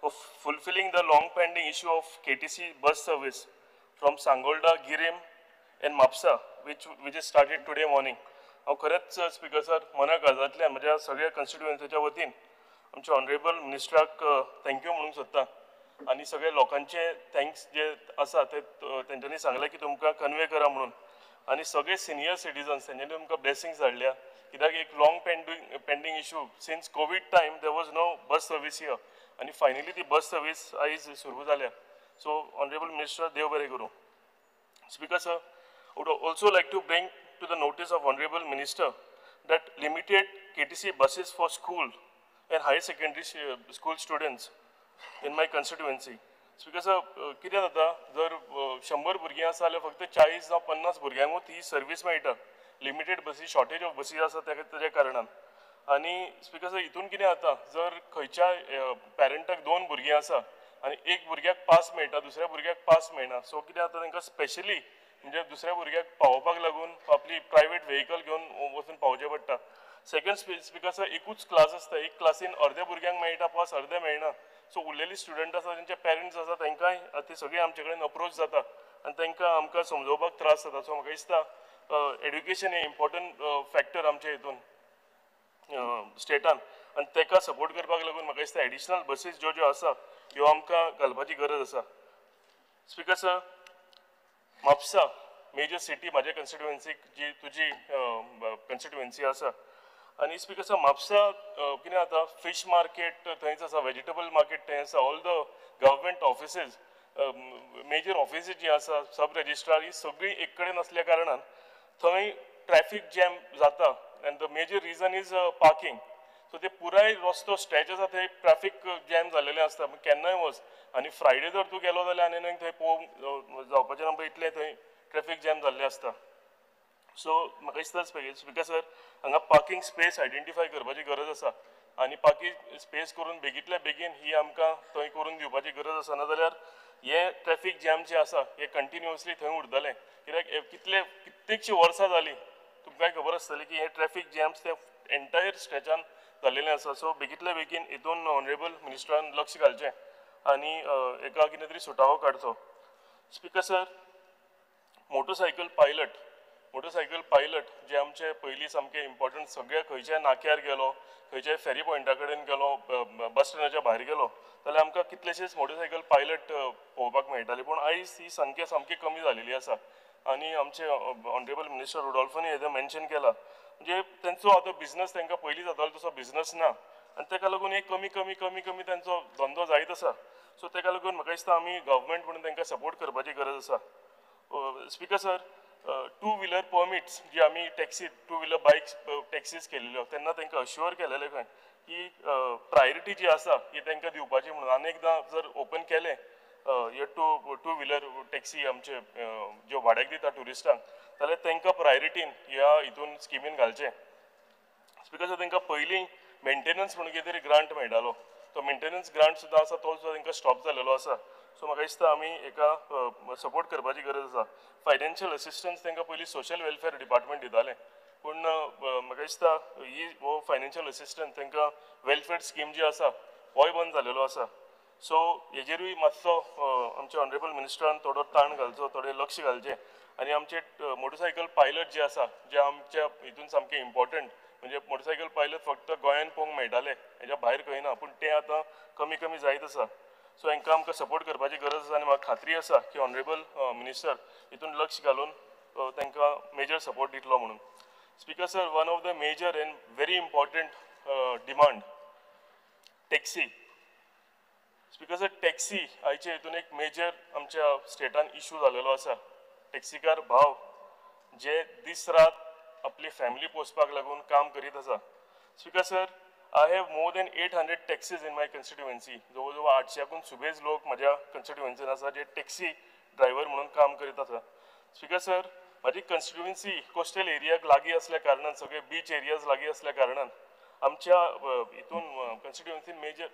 for fulfilling the long-pending issue of KTC bus service from Sangolda, Girim and Mapsa, which is started today morning. हांव खरेंच speaker sir मनाक काळजांतल्यान म्हज्या सगळ्या कन्स्टिट्युएन्सीच्या वतीन आमच्या honourable मिनिस्टराक thank you म्हणूंक सोदतां आनी सगळ्या लोकांचे थँक्स जे आसा ते तेंच्यांनी सांगलें की तुमकां कन्वे करा म्हणून आनी सगळे सिनियर सिटीजन्स तेंच्यांनी तुमकां ब्लेसिंग्स धाडल्या कित्याक एक long pending issue since covid time there was no bus service here आनी फायनली ती बस सर्वीस आयज सुरू जाल्या. सो ऑनरेबल मिनिस्टर देव बरें करूं. Speaker sir, I would also like to bring to the notice of Honorable Minister that limited KTC buses for school and higher secondary school students in my constituency. Speaker sir, कितें जाता जर 100 भुरगीं आसा जाल्यार फक्त 40 जावं 50 भुरग्यांकूच ही सर्वीस मेळटा. Limited बसी, शॉर्टेज ऑफ बसीस आसा तेज्या कारणान. आनी स्पीकर सर, हितून कितें जाता जर खंयच्या पॅरंटाक 2 भुरगीं आसा आनी एक भुरग्याक पास मेळटा, दुसऱ्या भुरग्याक पास मेळना, सो कितें जाता तांकां स्पेशली म्हणजे दुसऱ्या भुरग्याक पावोवपाक लागून आपली प्रायवेट व्हेकल घेवन वचून पावचें पडटा. सेकंड स्पीकर सर, एकूच क्लास आसता, एक क्लासीन अर्द्या भुरग्यांक मेळटा पास, अर्दे मेळना. सो उरलेली स्टुडंट आसा तेंचे पेरंट्स आसा तांकांय ती सगळी आमचे कडेन अप्रोच जाता आनी तांकां आमकां समजोवपाक त्रास जाता. सो म्हाका दिसता एड्युकेशन हे इम्पॉर्टंट फॅक्टर आमच्या हितून स्टेटान आनी ताका सपोर्ट करपाक लागून म्हाका दिसता एडिशनल बसीस ज्यो आसा ह्यो आमकां घालपाची गरज आसा. Speaker sir, Mapusa major city म्हाज्या कन्स्टिट्युएन्सीक जी तुजी कन्स्टिट्युएन्सी आसा आनी स्पीकर सर म्हापसा कितें जाता फीश मार्केट थंयच आसा, वेजिटेबल मार्केट थंय आसा, all the government offices major offices जी आसा सब रजिस्ट्रार ही सगळी एक कडेन आसल्या कारणान थंय ट्रॅफिक जॅम जाता and the major reason is parking. So ते पुराय रस्तो स्ट्रेच आसा थंय ट्रॅफिक जॅम जाल्लेलें आसता केन्नाय वच आनी फ्रायडे जर तूं गेलो जाल्यार आनी थंय पळोवंक जावपाचें ना इतलें थंय ट्रॅफिक जॅम जाल्लें आसता. सो म्हाका दिसता स्पीकर सर हांगा पार्किंग स्पेस आयडेंटिफाय करपाची गरज आसा आनी पार्किंग स्पेस करून बेगींतल्या बेगीन ही आमकां थंय करून दिवपाची गरज आसा, नाजाल्यार हे ट्रॅफिक जॅम जे आसा हे कंटिन्युअसली थंय उरतलें. कित्याक कित्येकशीं वर्सां जालीं तुमकांय खबर आसतली की हे ट्रॅफिक जॅम्स ते एंटायर स्ट्रेचान जाल्लेलें आसा. सो बेगींतल्या बेगीन हितून ऑनरेबल मिनिस्टरान लक्ष घालचें आनी एका कितें तरी सुटावो काडचो. स्पीकर सर, मोटरसायकल पायलट जे आमचे पयलीं सामके इम्पॉर्टंट सगळे खंयच्याय नाक्यार गेलो, खंयच्याय फेरी पॉयंटा कडेन गेलो, बस स्टँडाच्या भायर गेलो जाल्यार आमकां कितलेशेच मोटरसायकल पायलट पळोवपाक मेळटाले, पूण आयज ही संख्या सामकी कमी जालेली आसा. आनी आमचे ऑनरेबल मिनिस्टर रुडॉल्फानी हें मेन्शन केलां म्हणजे तेंचो आतां बिझनस तांकां पयलीं जातालो तसो बिझनस ना आनी ताका लागून एक कमी तांचो धंदो जायत आसा. सो ताका लागून म्हाका दिसता आमी गव्हर्मेंट म्हणून तांकां सपोर्ट करपाची गरज आसा. स्पीकर सर, 2 व्हिलर परमिट्स जी आमी टॅक्सी 2 व्हिलर बायक्स टॅक्सीज केलेल्यो तेन्ना तांकां अश्युअर केलेलें खंय की प्रायोरिटी जी आसा ही तांकां दिवपाची म्हणून. आनी एकदां जर ओपन केलें हे 2 व्हिलर टॅक्सी आमचे ज्यो भाड्याक दिता ट्युरिस्टांक जाल्यार तांकां प्रायोरिटीन ह्या हितून स्किमीन घालचें. स्पीकर सर, तांकां पयलीं मेंटेनन्स म्हणून कितें तरी ग्रांट मेळटालो, तो मेंटेनन्स ग्रांट सुद्दां आसा तो सुद्दां तांकां स्टॉप जालेलो आसा. सो म्हाका दिसता आमी एका सपोर्ट करपाची गरज आसा. फायनान्शियल असिस्टन्स तांकां पयलीं सोशल वेलफेअर डिपार्टमेंट दितालें, पूण म्हाका दिसता हो फायनान्शियल असिस्टन्स तांकां वेलफेअर स्कीम जी आसा होय बंद जालेलो आसा. सो हेजेरूय मातसो आमच्या ऑनरेबल मिनिस्टरान थोडो ताण घालचो, थोडें लक्ष घालचें आनी आमचे मोटरसायकल पायलट जे आसा जे आमच्या हितून सामके इम्पॉर्टंट म्हणजे मोटरसायकल पायलट फक्त गोंयान पळोवंक मेळटाले, हेज्या भायर खंय ना, पूण ते आतां कमी जायत आसा. सो हांकां आमकां सपोर्ट करपाची गरज आसा आनी म्हाका खात्री आसा की ऑनरेबल मिनिस्टर हितून लक्ष घालून तांकां मेजर सपोर्ट दितलो म्हणून. Speaker sir, one of the major and very important demand taxi. Speaker sir, taxi आयच्या हितून एक मेजर आमच्या स्टेटान इशू जालेलो आसा. टॅक्सीकार भाव जे दीस रात आपली फॅमिली पोसपाक लागून काम करीत आसा. Speaker sir, I have more than 800 taxis in my constituency. जवळजवळ 800 सुबेज लोक माझ्या कन्स्टिट्युएन्सीन आसा जे टॅक्सी ड्रायव्हर म्हणून काम करीत आसा. स्पीकर सर, माझी कन्स्टिट्युएन्सी कोस्टल एरियाक लागीं असल्या कारणान सगळे बीच एरियाज लागीं असल्या कारणान आमच्या हितून कन्स्टिट्युएन्सीन major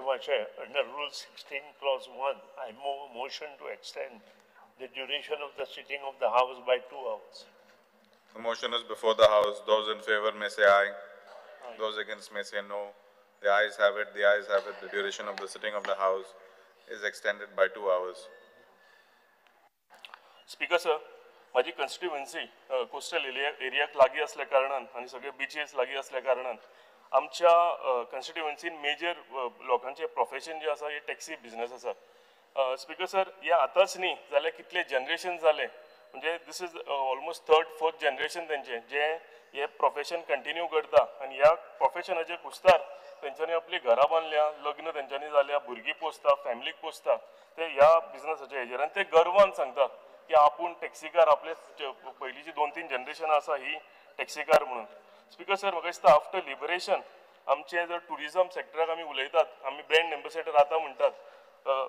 Under Rule 16, Clause 1, I move a motion to extend the duration of the sitting of the House by 2 hours. The motion is before the House. Those in favor may say aye. Those against may say no. The ayes have it. The ayes have it. The duration of the sitting of the House is extended by 2 hours. Speaker sir, माझी constituency coastal एरियाक लागीं असल्या कारणान आनी सगळे beaches लागीं असल्या कारणान आमच्या कन्स्टिट्युएन्सीन मेजर लोकांचे प्रोफेशन जे आसा हे टॅक्सी बिझनेस आसा. स्पीकर सर, हे आतांच न्ही जाल्यार कितले जनरेशन जाले, म्हणजे दिस is almost 3rd 4th generation तेंचे जे हे प्रोफेशन कंटिन्यू करता आनी ह्या प्रोफेशनाचे कुस्तार तेंच्यांनी आपली घरां बांदल्या, लग्न तेंच्यांनी जाल्या, भुरगीं पोसता, फॅमिलीक पोसता, ते ह्या बिझनेसाच्या हेजेर आनी ते गर्वान सांगता की आपूण टॅक्सीकार आपले पयलींची 2-3 जनरेशनां आसा ही टॅक्सीकार म्हणून. स्पीकर सर, म्हाका दिसता आफ्टर लिबरेशन आमचे जर टुरिझम सेक्टराक आमी उलयतात, आमी ब्रँड एम्बेसेडर आतां म्हणटात,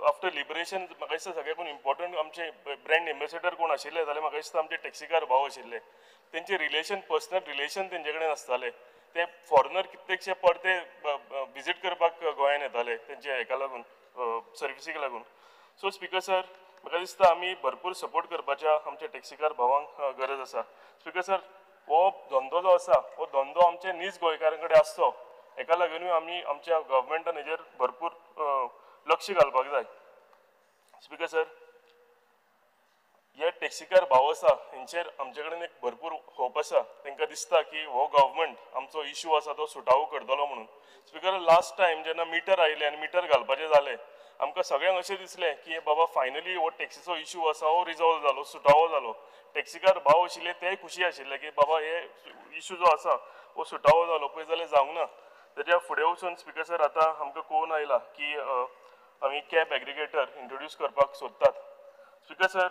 आफ्टर लिबरेशन म्हाका दिसता सगळ्याकून इम्पॉर्टंट आमचे ब्रँड एम्बेसेडर कोण आशिल्ले जाल्यार म्हाका दिसता आमचे टॅक्सीकार भाव आशिल्ले. तेंचे रिलेशन, पर्सनल रिलेशन तेंचे कडेन आसताले. ते फॉरेनर कितलेशे परते विजीट करपाक गोंयांत येताले तेंचे हेका लागून, सर्विसीक लागून. सो स्पीकर सर, म्हाका दिसता आमी भरपूर सपोर्ट करपाच्या आमच्या टॅक्सीकार भावांक गरज आसा. स्पीकर सर, हो धंदो जो आसा हो धंदो आमच्या नीज गोंयकारां कडेन आसचो, हेका लागूनूय आमी आमच्या गव्हर्मेंटान हेजेर भरपूर लक्ष घालपाक जाय. स्पीकर सर, हे टॅक्सीकार भाव आसा हेंचेर आमचे कडेन एक भरपूर होप आसा. तांकां दिसता की हो गव्हर्मेंट आमचो इशू आसा तो सुटावो करतलो म्हणून. स्पीकर, लास्ट टायम जेन्ना मिटर आयले आनी मिटर घालपाचें जालें, आमकां सगळ्यांक अशें दिसलें की बाबा फायनली हो टॅक्सीचो इशू आसा हो रिजॉल्व जालो, सुटावो जालो. टॅक्सीकार भाव आशिल्ले तेय खुशी आशिल्ले की बाबा हे इशू जो आसा हो सुटावो जालो, पळय जाल्यार जावंक ना. तेज्या फुडें वचून स्पीकर सर आतां आमकां कळून आयला की आमी कॅब एग्रिगेटर इंट्रोड्यूस करपाक सोदतात. स्पीकर सर,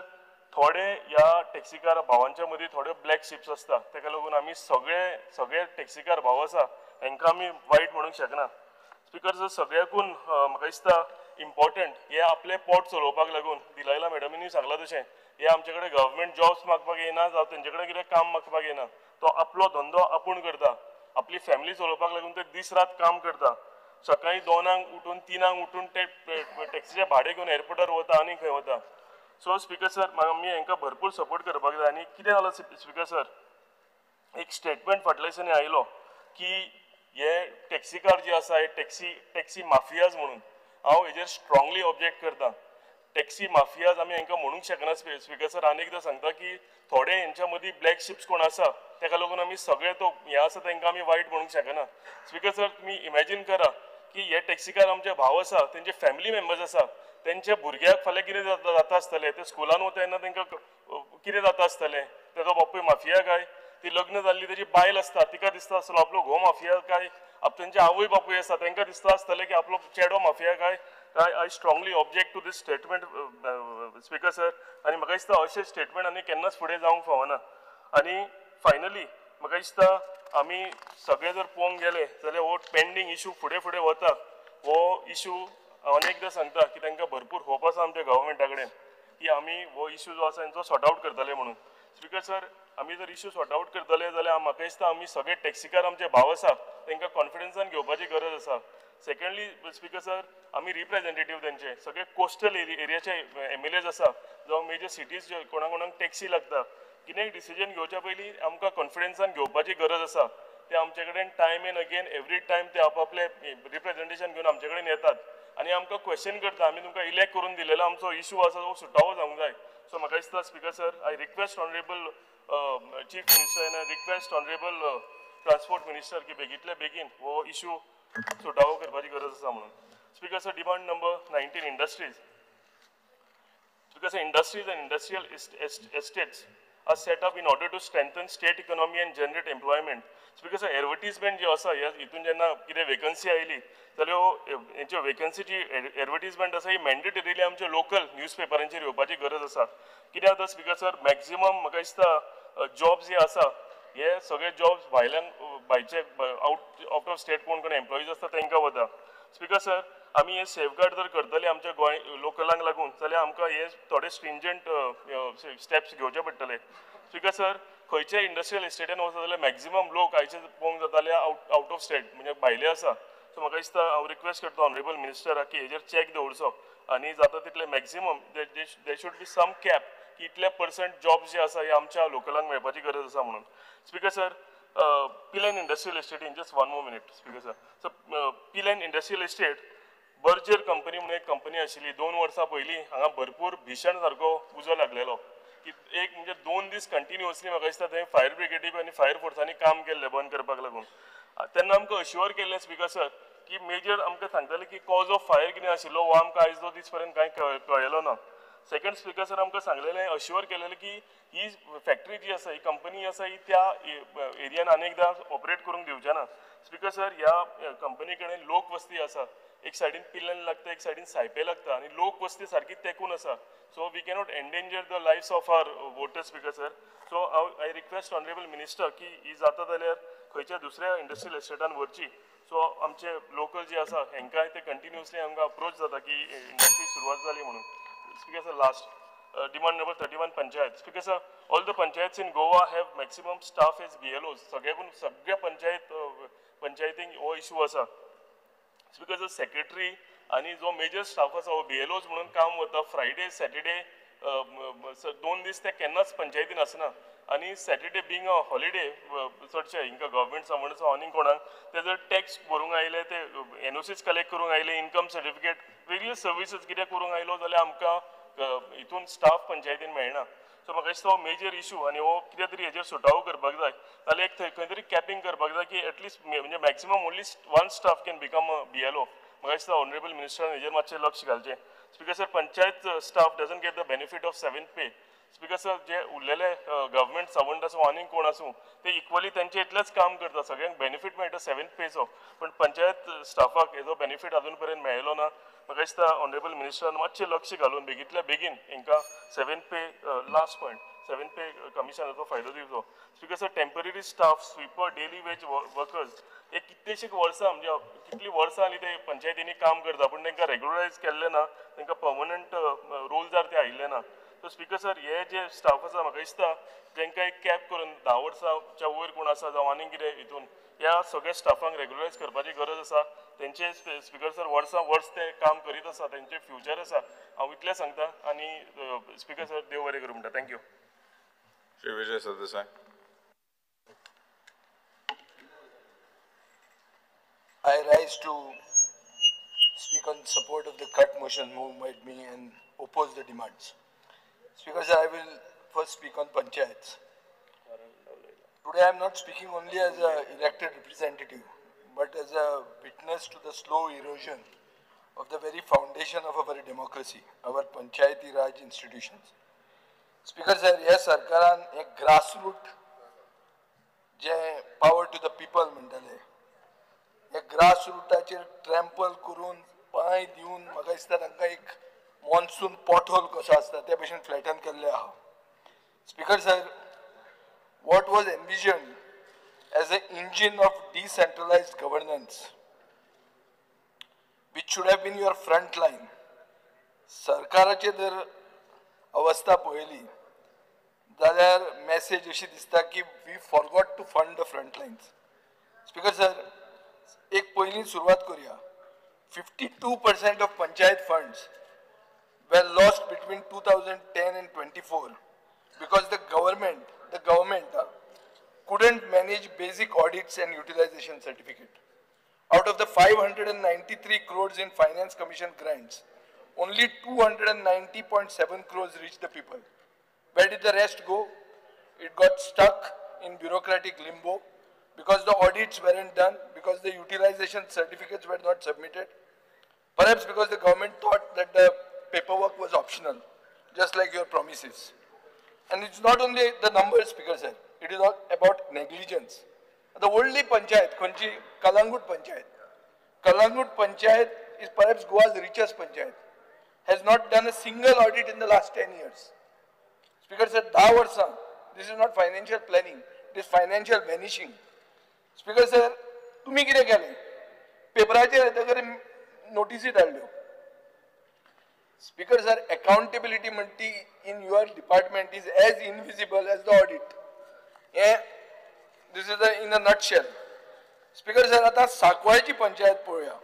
थोडे ह्या टॅक्सीकार भावांच्या मदीं थोडे ब्लॅक शिप्स आसता, ताका लागून आमी सगळे टॅक्सीकार भाव आसा हांकां आमी वायट म्हणूंक शकना. स्पीकर सर, सगळ्याकून म्हाका दिसता इम्पॉर्टंट हे आपले पोट चलोवपाक लागून दिलायला मॅडमीनी सांगलां तशें हे आमचे कडेन गव्हर्मेंट जॉब्स मागपाक येना, जावं तेंचे कडेन कितें काम मागपाक येना. तो आपलो धंदो आपूण करता, आपली फॅमिली चलोवपाक लागून ते दीस रात काम करता. सकाळीं 2 उठून 3 उठून ते टॅक्सीचे भाडें घेवन एअरपोर्टार वता आनी खंय वता. सो स्पीकर सर, आमी हांकां भरपूर सपोर्ट करपाक जाय. आनी कितें जालां स्पीकर सर, एक स्टेटमेंट फाटल्या दिसांनी आयलो की हे टॅक्सीकार जे आसा हे टॅक्सी माफियाज म्हणून. हांव हेजेर स्ट्रॉंगली ऑब्जेक्ट करता. टॅक्सी माफियाज आमी हांकां म्हणूंक शकना. स्पीकर सर, आनी एकदां सांगता की थोडे हेंच्या मदीं ब्लॅक शिप्स कोण आसा ताका लागून आमी सगळे तो हे आसा तांकां आमी वायट म्हणूंक शकना. स्पीकर सर, तुमी इमॅजीन करा की हे टॅक्सीकार आमचे भाव आसा, तेंचे फॅमिली मेंबर्स आसा, तेंच्या भुरग्याक फाल्यां कितें जाता आसतलें, ते स्कुलान वता तेन्ना तांकां कितें जाता आसतलें, ताजो बापूय माफिया काय, ती लग्न जाल्ली तेजी बायल आसता तिका दिसता आसतलो आपलो घोव माफिया काय, तेंचे आवय बापूय आसा तांकां दिसता आसतलें की आपलो चेडो माफिया काय. I strongly object to this statement speaker sir. आनी म्हाका दिसता अशें स्टेटमेंट आनी केन्नाच फुडें जावंक फावना. आनी फायनली म्हाका दिसता आमी सगळे जर पळोवंक गेले जाल्यार हो पेंडींग इशू फुडें फुडें वता. हो इशू हांव अनेकदां सांगता की तांकां भरपूर होप आसा आमच्या गव्हर्मेंटा कडेन की आमी हो इशू जो आसा तांचो सॉर्ट आउट करतले म्हणून. स्पीकर सर, आमी जर इशू सॉर्ट आउट करतले जाल्यार म्हाका दिसता आमी सगळे टॅक्सीकार आमचे भाव आसा तांकां कॉन्फिडन्सान घेवपाची गरज आसा. सेकंडली स्पीकर सर, आमी रिप्रेझेंटेटीव तेंचे सगळे कोस्टल एरियाचे MLAs आसा जावं मेजर सिटीज कोणाक टॅक्सी लागता, कितेंय डिसिजन घेवच्या पयलीं आमकां कॉन्फिडन्सान घेवपाची गरज आसा. ते आमचे कडेन time end again every time ते आपले रिप्रेझेंटेशन घेवन आमचे कडेन येतात आनी आमकां क्वेश्चन करता. आमी तुमकां इलेक्ट करून दिलेलो आमचो इशू आसा तो सुटावो जावंक जाय. सो म्हाका दिसता speaker sir, I request honourable chief minister end I request honourable transport minister की बेगींतल्या बेगीन हो इशू सुटावो करपाची गरज आसा म्हणून. Speaker sir, demand number 19 industries. Speaker sir, industries and industrial estates are set up in order to strengthen state economy and generate employment. Speaker sir, advertisement जे आसा हितून जेन्ना कितें वेकन्सी आयली जाल्यार हेंच्यो वेकन्सीची एडवर्टिजमेंट आसा ही मॅन्डेटरीली आमच्या लोकल न्यूजपेपरांचेर येवपाची गरज आसा. कित्याक आतां स्पीकर सर मॅक्झिमम म्हाका दिसता जॉब्स जे आसा हे सगळे जॉब्स भायचे आउट ऑफ स्टेट कोण एम्प्लॉईज आसता तांकां वता. स्पीकर सर, आमी हे सेफगार्ड जर करतले आमच्या गोंय लोकलांक लागून जाल्यार आमकां हे थोडे स्ट्रिंजंट स्टेप्स घेवचे पडटले. स्पीकर सर, खंयच्या इंडस्ट्रियल इस्टेटान वचत जाल्यार मॅक्झिमम लोक आयचे पळोवंक जाता जाल्यार आउट ऑफ स्टेट म्हणजे भायले आसा. सो म्हाका दिसता हांव रिक्वेस्ट करता ऑनरेबल मिनिस्टराक की हेजेर चॅक दवरचो आनी जाता तितले maximum they should be some cap की इतले पर्संट जॉब्स जे आसा हे आमच्या लोकलांक मेळपाची गरज आसा म्हणून. Speaker sir, Pilerne industrial estate in just 1 more minute. Speaker sir, so Pilerne industrial estate Berger company म्हणून एक कंपनी आशिल्ली 2 वर्सां पयलीं हांगा भरपूर भीषण सारको उजो लागलेलो. एक म्हणजे 2 दीस कंटिन्युअसली म्हाका दिसता थंय फायर ब्रिगेडी आनी फायर फोर्सांनी काम केल्लें बंद करपाक लागून. तेन्ना आमकां अश्युअर केल्लें स्पीकर सर की मेजर आमकां सांगताले की कॉज ऑफ फायर कितें आशिल्लो हो आमकां आयज दो दीस पर्यंत कांय कळयलो ना. सेकंड स्पीकर सर आमकां सांगलेलें अश्युअर केलेलें की ही फॅक्टरी जी आसा ही कंपनी आसा ही त्या एरियान अनेकदां ऑपरेट करूंक दिवचे ना. स्पीकर सर, ह्या कंपनी कडेन लोक वस्ती आसा, एक सायडीन पिल्लन लागता एक सायडीन सायपे लागता आनी लोक वस्ती सारकी तेंकून आसा. So we cannot endanger the lives of our voters. Speaker sir, so I request honourable minister की ही जाता जाल्यार खंयच्या दुसऱ्या इंडस्ट्रियल इस्टेटान व्हरची. सो आमचे लोकल जे आसा हांकांय ते कंटिन्युअसली आमकां अप्रोच जाता की इंडस्ट्री सुरवात जाली म्हणून. Speaker sir, last demand number 31 panchayat. Speaker sir, all the panchayats in Goa have maximum staff as BLOs. सगळ्या पंचायतींक हो इशू आसा. Speaker sir, secretary आणि जो मेजर स्टाफ आसा हो BLOs म्हणून काम वता. फ्रायडे सॅटर्डे 2 दीस ते केन्नाच पंचायतीन आसना आनी सॅटर्डे बींग अ हॉलिडे चडशे हिंकां गव्हर्मेंट सर्वंट्स आनी कोणाक ते जर टॅक्स भरूंक आयले ते NOCs कलेक्ट करूंक आयले इन्कम सर्टिफिकेट वेगळीच सर्विसीस कितें करूंक आयलो जाल्यार आमकां हितून स्टाफ पंचायतीन मेळना. सो म्हाका दिसता हो मेजर इशू आनी हो कितें तरी हेजेर सुटावो करपाक जाय जाल्यार एक खंय तरी कॅपिंग करपाक जाय की एटलिस्ट म्हणजे maximum only 1 staff can become a BLO. म्हाका दिसता ऑनरेबल मिनिस्टरान हेजेर मातशें लक्ष घालचें. Speaker sir, panchayat staff doesn't get the benefit of 7th pay. Speaker sir, जे उरलेले गव्हर्मेंट सर्वंट आसूं आनी कोण आसूं ते इक्वली तेंचे इतलेंच काम करता, सगळ्यांक बेनिफीट मेळटा 7th पेचो, पण पंचायत स्टाफाक हेजो बेनिफीट अजून पर्यंत मेळ्ळो ना. म्हाका दिसता ऑनरेबल मिनिस्टरान मातशें लक्ष घालून बेगींतल्या बेगीन हांकां 7th पे लास्ट पॉयंट 7th पे कमिशनाचो फायदो दिवचो. Speaker sir, temporary staff sweeper daily veg workers हे कितलेशेक वर्सां म्हणजे कितलीं वर्सां आनी ते पंचायतींनी काम करता पूण तांकां रेग्युलरायज केल्लें ना, तांकां पर्मनंट रोल्जार ते आयिल्ले ना. सो स्पीकर सर, हे जे स्टाफ आसा म्हाका दिसता तांकां एक कॅप करून 10 वर्सांच्या वयर कोण आसा जावं आनी कितें हितून ह्या सगळ्या स्टाफांक रेग्युलरायज करपाची गरज आसा. तेंचे स्पीकर सर वर्सां वर्स ते काम करीत आसा, तेंचे फ्युचर आसा. हांव इतलें सांगता आनी स्पीकर सर देव बरें करूं म्हणटा. Thank you. Shri Vijay Sardesai. I rise to speak on support of the cut motion moved by me and oppose the demands. Speaker sir, I will first speak on panchayats. Today I am not speaking only as an elected representative, but as a witness to the slow erosion of the very foundation of our democracy, our panchayati raj institutions. Speaker sir, yes, सरकारान एक grassroots जे power to the people म्हणटाले हे ग्रासरूटाचेर ट्रॅम्पल करून पांय दिवन म्हाका दिसता तांकां एक मॉन्सून पॉटहोल कसो आसता ते भशेन फ्लॅटन केल्ले आहा. Speaker sir, what was envisioned as an engine of decentralized governance which should have been your front line, सरकाराची जर अवस्था पळयली जाल्यार मॅसेज अशी दिसता की we forgot to fund the front lines. Speaker sir, एक पयली सुरवात करूया. 52% of panchayat funds were lost between 2010 and 24 because the government couldn't manage basic audits and utilization certificate. Out of the 593 crores in finance commission grants, only 290.7 crores reached the people. Where did the rest go? It got stuck in bureaucratic limbo because the audits weren't done, because the utilization certificates were not submitted, perhaps because the government thought that the paperwork was optional, just like your promises. And it's not only the numbers, Speaker sir, it is all about negligence. The only panchayat, Konchi, Kalangut Panchayat is perhaps Goa's richest panchayat, has not done a single audit in the last 10 years. Speaker sir, 10 वर्सां This is not financial planning. It is financial vanishing. Speaker sir, तुम्ही कितें केलें? पेपराचेर येतकीर नोटिसी धाडल्यो. Speaker sir, accountability म्हणटी in your department is as invisible as the audit. This is in a nutshell. Speaker sir, आता साकवाळची पंचायत पळोवया.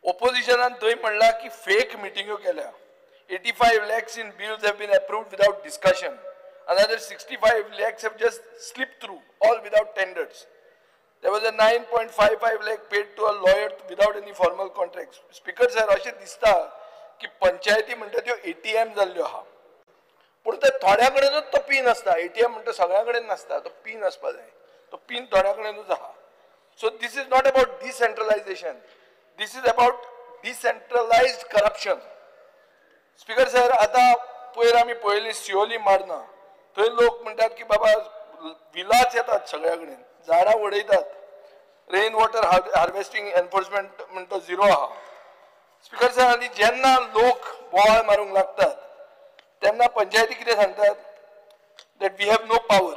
Oppositionan थंय म्हणला की फेक मिटिंग्यो केल्या. 85 lakhs in bills have been approved without discussion. Another 65 lakhs have just slipped through, all without tenders. There was a 9.55 lakh paid to a lawyer without any formal contracts. Speaker sir, अशें दिसता की पंचायती म्हणटा त्यो ATM जाल्ल्यो आहा. पूण ते थोड्या कडेनूच तो पिन आसता. ATM म्हणटा सगळ्या कडेन नासता. तो पिन आसपा जाय. तो पिन थोड्या कडेनूच आहा. So this is not about decentralization. This is about decentralized corruption. Speaker sir, आता पयर आमी पळयली सिओली मारना. थंय लोक म्हणटात की बाबा विलास येतात सगळ्या कडेन. झाडां उडयतात. रेन वॉटर हार्वेस्टिंग एनफोर्समेंट म्हणटा झिरो आहा. स्पीकर सर, आनी जेन्ना लोक बोवाळ मारूंक लागतात तेन्ना पंचायती कितें सांगतात that we have no power.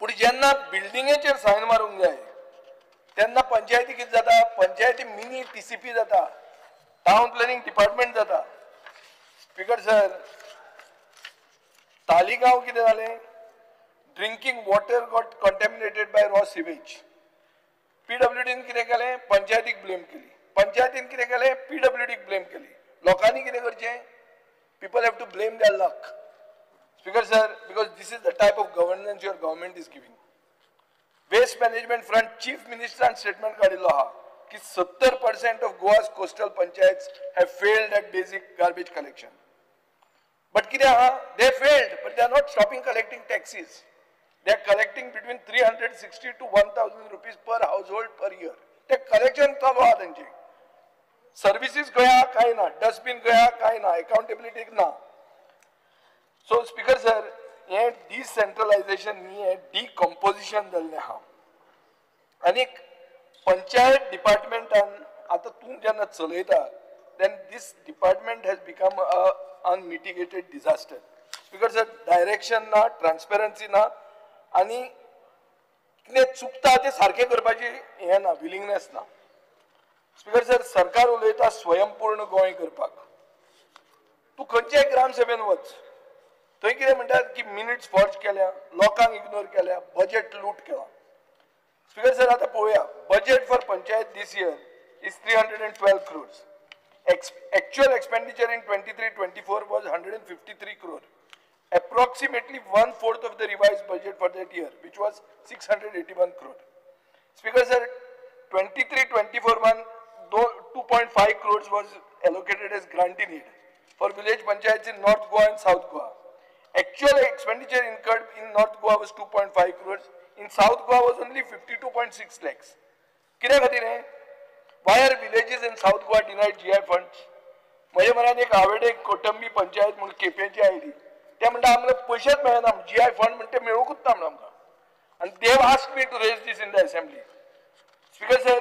पूण जेन्ना बिल्डिंगेचेर सायन मारूंक जाय तेन्ना पंचायती कितें जाता, पंचायती मिनी TCP जाता, टाउन प्लॅनिंग डिपार्टमेंट जाता. स्पीकर सर, तालिगांव कितें जालें, drinking water got contaminated by raw sewage. PWDन कितें केलें, पंचायतीक ब्लेम केली. पंचायतीन कितें केलें, PWDक ब्लेम केली. लोकांनी कितें करचें, people have to blame their luck. Speaker sir, because this is the type of governance your government is giving. Waste management front chief minister statement काडिल्लो आहा की 70% of Goa's coastal panchayats have failed at basic garbage collection. But कितें आहा, they failed, but they are not stopping collecting taxes. They are collecting between 360 to 1,000 rupees per household per year. ते collection चालू आहा तेंची. Services गया काय ना, dustbin गया काय ना, अकाउंटेबिलिटी ना. सो स्पीकर सर, हे डिसेंट्रलायझेशन न्ही, हे डिकम्पोजिशन जाल्लें आहा. आनीक पंचायत डिपार्टमेंटान आतां तूं जेन्ना चलयता then this department has become a unmitigated disaster. Speaker sir, direction ना, ट्रान्सपेरन्सी ना, आनी कितें चुकता तें सारकें करपाची हें ना, विलिंगनेस ना. स्पीकर सर, सरकार उलयता स्वयंपूर्ण गोंय करपाक. तूं खंयच्याय ग्रामसभेन वच, थंय कितें म्हणटात की मिनिट्स फॉर्ज केल्या, लोकांक इग्नोर केल्या, बजेट लूट केला. स्पीकर सर, आतां पळोवया, budget for panchayat this year is 312 crores. Actual expenditure in 23-24 was 153 crore. Approximately 1/4 of the revised budget for that year, which was 681 crore. Speaker sir, 23-24 one, 2.5 crores was allocated as grant in aid for village panchayats in North Goa and South Goa. Actual expenditure incurred in North Goa was 2.5 crores. In South Goa was only 52.6 lakhs. कित्या खातीर हें? Why are villages in South Goa denied GI funds? म्हज्या मनान एक आवडे कोटंबी पंचायत म्हणून केपेंची oily. ते म्हणटा आमकां पयशेच मेळना, GI फंड म्हणटा ते मेळूंकूच ना म्हणून आमकां. And they have asked me to raise this in the assembly. Speaker sir,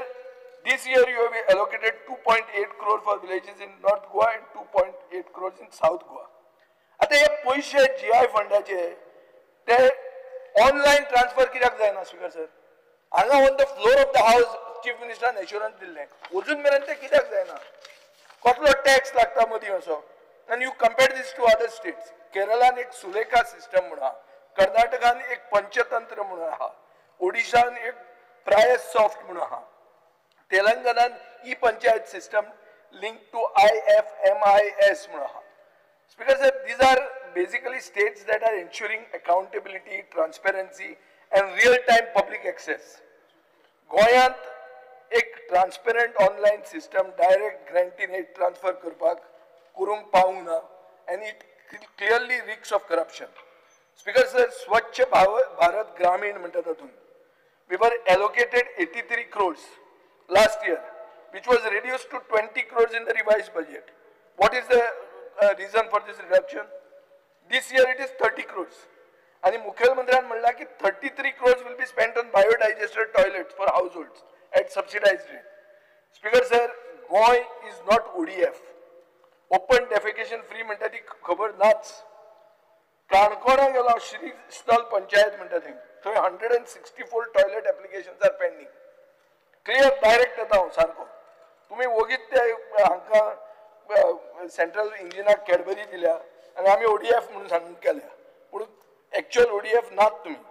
this year you have allocated 2.8 crore for villages in North Goa and 2.8 crores in South Goa. आता हे पैसे GI फंडाचे ते ऑनलाइन ट्रान्सफर कित्याक जायना speaker sir? हांगा on the floor of the house chief मिनिस्टरान assurance दिल्लें, अजून मेरेन ते कित्याक जायना? कसलो टॅक्स लागता मदीं असो? आनी you compare this to other states. केरळान एक सुलेखा सिस्टम म्हणून आहा, कर्नाटकान एक पंचतंत्र म्हणून आहा, ओडिशान एक प्रायस सॉफ्ट म्हणून आहा, तेलंगणान e panchayat system link to IFMIS म्हणून आहा. Speaker sir, these are basically states that are ensuring accountability, transparency and real-time public access. गोंयांत एक transparent online system direct grant in aid transfer करपाक करूंक पावूंक ना, and it clearly reeks of corruption. Speaker sir, स्वच्छ भारत ग्रामीण म्हणटा तातूंत we were allocated 83 crores last year, which was reduced to 20 crores in the revised budget. What is the reason for this reduction? This year it is 30 crores. And Mukhyamantryaan म्हणला की 33 crores will be spent on biodigester toilets for households at subsidized rate. Speaker sir, Goy is not ODF. Open defecation free म्हणटा ती खबर नाच. काणकोणा गेलो श्री स्थल पंचायत म्हणटा थंय 164 toilet applications are pending. Clear direct येता हांव सारको. तुम्ही वगीत ते हांकां सेंट्रल इंजिनाक कॅडबरी दिल्या आनी आमी ODF म्हणून सांगून केल्या पूण एक्चुअल ODF नात तुम्ही.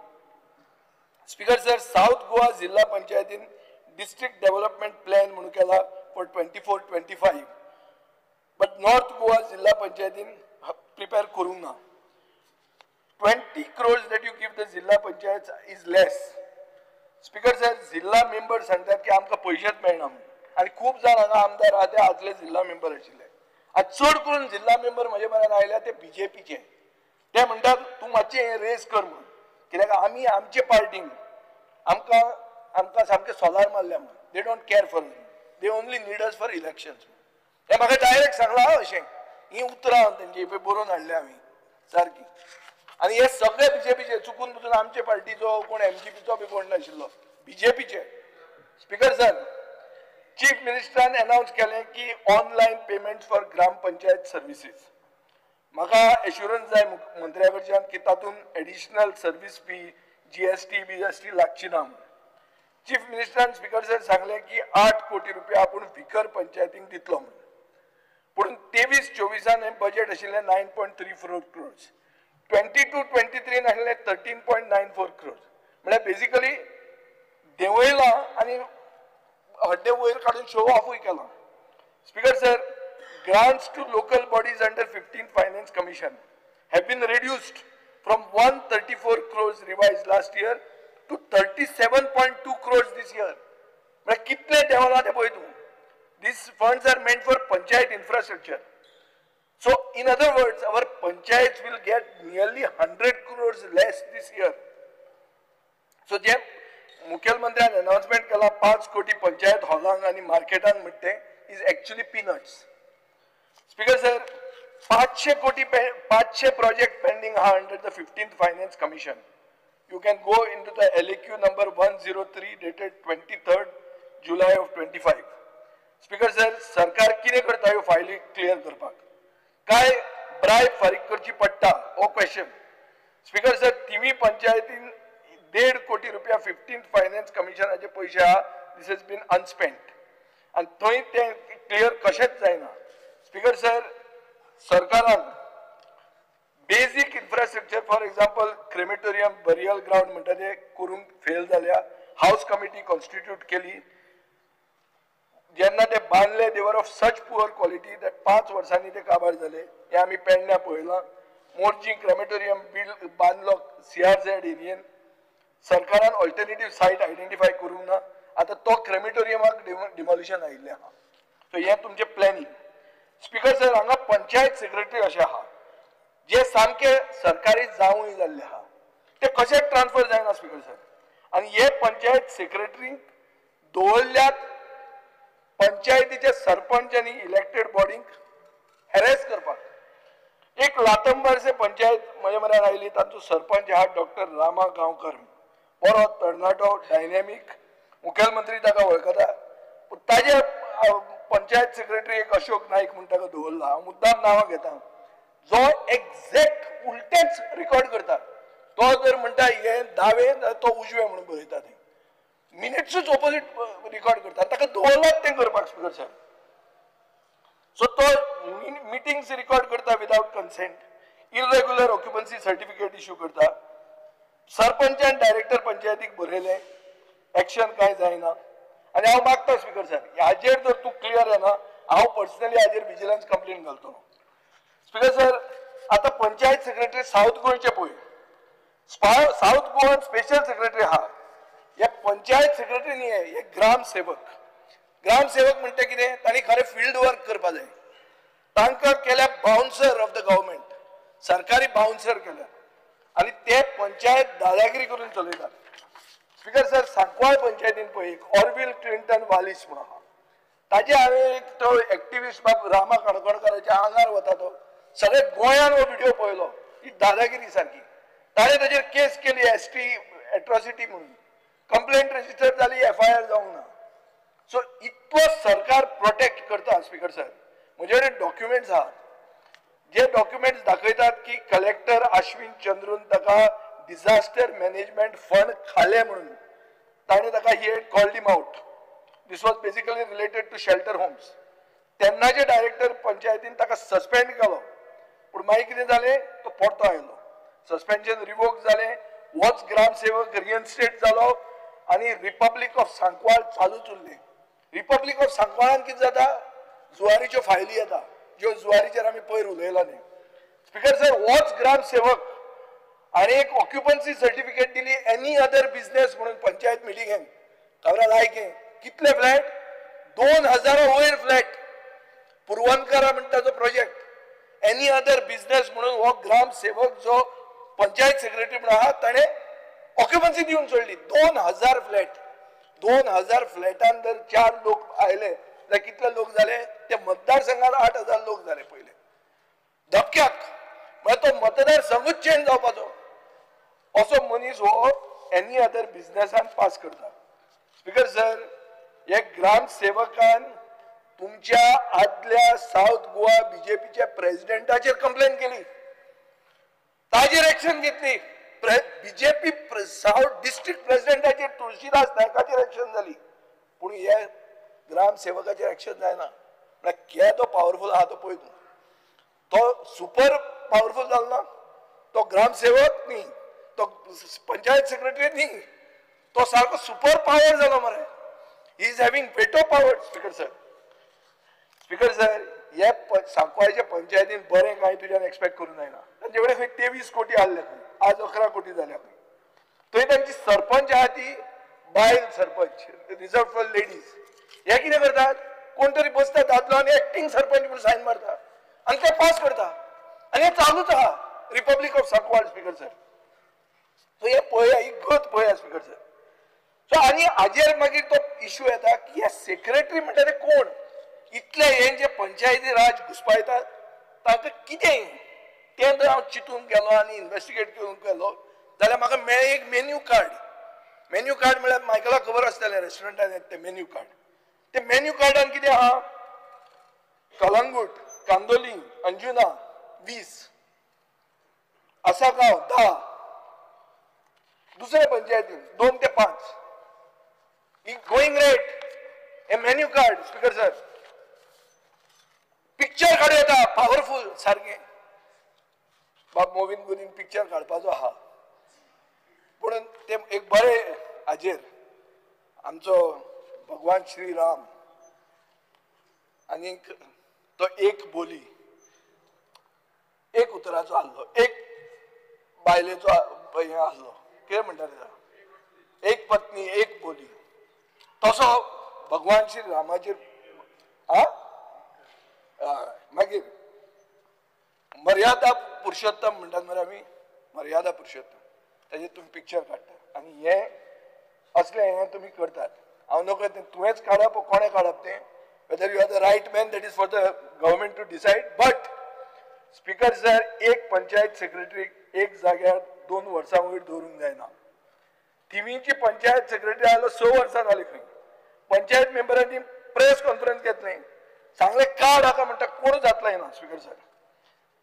स्पीकर सर, साऊथ गोवा जिल्हा पंचायतीन डिस्ट्रिक्ट डेव्हलपमेंट प्लॅन म्हणून केला फॉर 24-25 बट नॉर्थ गोवा जिल्हा पंचायतीन प्रिपेअर करूंक ना. 20 crores that you give the जिल्हा panchayat is less. Speaker sir, जिल्हा मेंबर सांगतात की आमकां पयशेच मेळना आणि खूप जण हांगा आमदार आहा ते आदले जिल्हा मेंबर आशिल्ले. आज चड करून जिल्हा मेंबर म्हजे म्हऱ्यान आयल्या ते BJPचे. ते म्हणटात तूं मातशें हें रेस कर म्हणून, कित्याक आमी आमचे पार्टीन आमकां सामकें सोलार मारल्या म्हणून. They don't care for they only need us for elections. हे म्हाका डायरेक्ट सांगलां अशें. ही उतरां तेंची बरोवन हाडल्या आमी सारकी. आणि हे सगळे BJPचे चुकून बुजून आमचे पार्टीचो कोण MGPचो बी कोण नाशिल्लो, BJPचे. स्पीकर सर, चीफ मिनिस्टरान अनाउन्स केलें की online payment for gram panchayat services. म्हाका एश्युरन्स जाय मंत्र्या कडच्यान की तातूंत additional service fee GST BST लागची ना म्हणून. चीफ मिनिस्टरान स्पीकर सर सांगलें की 8 कोटी रुपया आपूण भिकर पंचायतींक दितलो म्हणून. पूण 23-24 हें बजेट आशिल्लें 9.34 crores. 22-23 आशिल्लें 13.94 crores. म्हळ्यार बेसिकली देंवयला आनी हड्डे वयर काडून शो ऑफूय केला. Speaker sir, grants to local bodies under 15th Finance Commission have been reduced from 134 crores revised last year to 37.2 crores this year. म्हळ्यार कितले देंवला ते पळय तूं. These funds are meant for panchayat infrastructure. So, in other words, our panchayats will get nearly 100 crores less this year. So, जे मुख्यमंत्र्यान announcement केला 5 कोटी पंचायत हॉलांक आणि मार्केटांक म्हणते is actually peanuts. Speaker sir, 500 project pending आहा under the 15th Finance Commission. You can go into the LAQ number 103 dated 23rd July of 25. Speaker sir, सरकार कितें करता ह्यो फायली क्लियर करपाक? काय ब्रायब फारीक करची पडटा हो क्वेश्चन. स्पीकर सर, तिवी पंचायतीन 1.5 कोटी रुपया 15th Finance Commissionaचे पयशे आहा. दिस हेज बीन अनस्पेंट आनी थंय ते क्लियर कशेंच जायना. स्पीकर सर, सरकारान basic infrastructure for example crematorium burial ground म्हणटा ते करूंक फेल जाल्या. हाऊस कमिटी कॉन्स्टिट्यूट केली. जेन्ना ते बांदले देवर of such poor quality that 5 वर्सांनी ते काबार जाले. हे आमी पेडण्या पळयलां. मोर्जी क्रेमेटोरियम बिल्ड बांदलो CRZ एरियेन. सरकारान ऑल्टरनेटिव्ह सायट आयडेंटिफाय करूंक ना. आता तो क्रेमेटोरियमाक डिमोलिशन आयिल्लें आहा. सो हे तुमचे प्लॅनिंग. स्पीकर सर, हांगा पंचायत सेक्रेटरी अशे आहा जे सामके सरकारी जावूय जाल्ले आहा. ते कशे ट्रान्सफर जायना स्पीकर सर. आनी हे पंचायत सेक्रेटरींक दवरल्यात पंचायतीचे सरपंच आनी इलेक्टेड बॉडींक हॅरेस करपाक. एक लातंबरसे पंचायत म्हजे म्हऱ्यान आयली. तांचो सरपंच आहा डॉक्टर रामा गांवकर. बरो तरणाटो, डायनॅमीक. मुखेलमंत्री ताका वळखता. पूण ताजे पंचायत सेक्रेटरी एक अशोक नाईक म्हूण ताका दवरला. हांव मुद्दाम नांवां घेता. जो एक्झॅक्ट उलटेच रिकॉर्ड करता. तो जर म्हणटा हे दावे जाल्यार तो उजवे म्हणून बरयता. थंय मिनिट्सूच ऑपोजीट रिकॉर्ड करता. ताका दवरलात तें करपाक स्पीकर सर. सो तो मिटिंग्स रिकॉर्ड करता without consent. Irregular occupancy certificate issue करता. सरपंचान डायरेक्टर पंचायतीक बरयलें. एक्शन कांय जायना. आनी हांव मागता स्पीकर सर, हाजेर जर तूं क्लियर येना हांव पर्सनली हाजेर विजिलन्स कंप्लेन घालतलो. स्पीकर सर, आता पंचायत सेक्रेटरी साऊथ गोंयचे पळय. साऊथ गोवन स्पेशल सेक्रेटरी आहा. हे पंचायत सेक्रेटरी न्ही, हे ग्रामसेवक. ग्रामसेवक म्हणटा कितें? तांणी खरें फील्ड वर्क करपा जाय. तांकां केल्या बाउन्सर ऑफ द गव्हर्मेंट. सरकारी बाउन्सर केल्या आनी ते पंचायत दादागिरी करून चलयतात. स्पीकर सर, सांकवाळ पंचायतीन पळय एक ऑर्विल क्लिंटन वालिस म्हणून आहा. ताजे हांवें एक तो एक्टिविस्ट बाब रामा काणकोणकाराच्या आंगार वता तो. सगळे गोंयान हो व्हिडिओ पळयलो. ही दादागिरी सारकी. ताणें ताजेर केस केली ST एट्रॉसिटी म्हणून. कंप्लेंट रजिस्टर जाली, FIR जावंक ना. सो इतलो सरकार प्रोटेक्ट करता स्पीकर सर. म्हजे कडेन डॉक्युमेंट्स आहात. जे डॉक्युमेंट्स दाखयतात की कलेक्टर अश्विन चंद्रून ताका डिझास्टर मॅनेजमेंट फंड खाले म्हणून ताणें ताका he had called him out. This was basically related to shelter homes. तेन्नाचे डायरेक्टर पंचायतीन ताका सस्पेंड केलो, पूण मागीर कितें जालें, तो परतो आयलो. सस्पेन्शन रिवोक जालें, होच ग्रामसेवक रिइन्स्टेट जालो आनी रिपब्लीक ऑफ सांकवाळ चालूच उरली. रिपब्लीक ऑफ सांकवाळान कितें जाता, जुवारीच्यो फायली येता, ज्यो जुवारीचेर आमी पयर उलयला न्ही. स्पीकर सर, होच ग्रामसेवक आणि एक ऑक्युपन्सी सर्टिफिकेट दिली एनी अदर बिझनेस म्हणून पंचायत मिटिंगेन. खबरां लायके कितले फ्लॅट, 2000 वयर फ्लॅट. पुरवणकारा म्हणटा जो प्रोजेक्ट एनी अदर बिझनेस म्हणून हो ग्रामसेवक जो पंचायत सेक्रेटरी म्हणून आहा ताणें ऑक्युपन्सी दिवन सोडली. 2000 फ्लॅट. 2000 फ्लॅटान जर 4 लोक आयले जाल्यार कितले लोक जाले, ते मतदारसंघात 8000 लोक जाले पयले धपक्याक. तो मतदारसंघूच चेंज जावपाचो असो मनीस हो एनी अदर बिझनेसान पास करता. स्पीकर सर, एक ग्रामसेवकान तुमच्या आदल्या साऊथ गोवा बीजेपीच्या प्रेसिडेंटाचेर कंप्लेन केली, ताजेर एक्शन घेतली. बीजेपी साऊथ डिस्ट्रिक्ट प्रेसिडेंटाचेर तुळशीदास नायकाचेर एक्शन जाली, पूण हे ग्रामसेवकाचेर एक्शन जायना. म्हळ्यार तो पावरफुल आहा तो पळय तूं. तो सुपर पावरफुल जालो ना, तो ग्रामसेवक न्ही, तो पंचायत सेक्रेटरी न्ही, तो सारको सुपर पावर जालो मरे. He is having veto power. Speaker sir, speaker sir, हे सांकवाळच्या पंचायतीन बरें कांय तुज्यान एक्सपेक्ट करूं जायना. तांचे कडेन खंय 23 कोटी आसले, आज 11 कोटी जाल्या. थंय तांची सरपंच आहा ती बायल सरपंच, रिजर्व फॉर लेडीज. हे कितें करतात, कोण तरी बसता दादलो आनी एक्टिंग सरपंच म्हणून सायन मारता आनी ते पास करता, आनी हे चालूच आहा. Republic of Sancoale. Speaker sir, so हे पळया, ही गत पळया. स्पीकर सर, सो आनी हाजेर मागीर तो इश्यू येता की हे सेक्रेटरी म्हणटा ते कोण, इतले हे जे पंचायती राज घुसपायतात तांकां कितें तें जर हांव चिंतून गेलो आनी इन्व्हेस्टिगेट करून गेलो जाल्यार म्हाका मेळ्ळें एक मेन्यू कार्ड. मेन्यू कार्ड म्हळ्यार मायकलाक खबर आसतलें रेस्टॉरंटान येता तें मेन्यू कार्ड. ते मेन्यू कार्डान कितें आहा, कलंगूट, कांदोली, अंजुना 20, आसागांव 10, दुसरे पंचायतीन 2 ते 5. ही गोईंग रेट, हे menu card. Speaker sir, picture काडूं येता पावरफुल सारकें. बाब मोविन गुरीन पिक्चर काडपाचो आहा, पूण ते एक बरें हाजेर आमचो भगवान श्रीराम आनी तो एक बोली, एक उतराचो आसलो, एक बायलेचो हे आसलो, कितें म्हणटा तेका, एक पत्नी एक बोली. तसो भगवान श्री रामाचेर मागीर मर्यादा पुरुषोत्तम म्हणटात मरे आमी, मर्यादा पुरुषोत्तम, ताजेर तुमी पिक्चर काडटा आनी हे असले हे तुमी करतात. हांव नकळो तुवेंच काडप कोणें काडप तें, whether you are the right man, that is for the government to decide. But speaker sir, एक पंचायत सेक्रेटरी एक जाग्यार 2 वर्सां वयर दवरूंक जायना. थिवीची पंचायत सेक्रेटरी आयलो 6 वर्सां जाली खंय. पंचायत मेंबरांनी प्रेस कॉन्फरन्स घेतली, सांगले कार्ड हाका म्हणटा कोण जातलें ना. स्पीकर सर,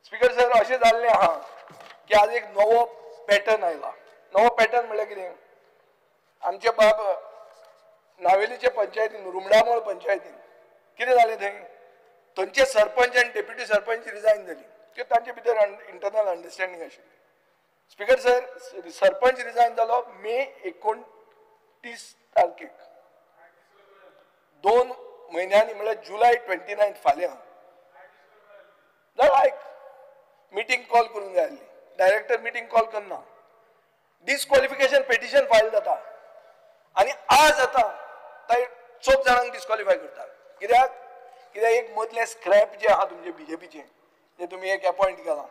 स्पीकर सर, अशें जाल्लें आहा की आज एक नवो पॅटर्न आयला. नवो पॅटर्न म्हळ्यार कितें, आमचे बाब नावेलीचे पंचायतीन, रुमडामोळ पंचायतीन कितें जालें थंय, थंयचे सरपंच आनी डेप्युटी सरपंच रिजायन जाली. की तांचे भितर इंटरनल अंडरस्टँडींग आशिल्ली. स्पीकर सर, सरपंच रिजायन जालो मे 29 तारखेक. 2 म्हयन्यांनी म्हळ्यार जुलय 29 फाल्यां जाल्यार मिटींग कॉल करूंक जाय आसली. डायरेक्टर मिटींग कॉल करना, डिस्क्वॉलिफिकेशन पेटिशन फायल जाता आनी आज आतां 4 जाणांक डिस्क्वॉलिफाय करता. कित्याक एक मदलें स्क्रॅप जे आहा तुमचे बीजेपीचें, जे तुमी एक अपॉयंट केला,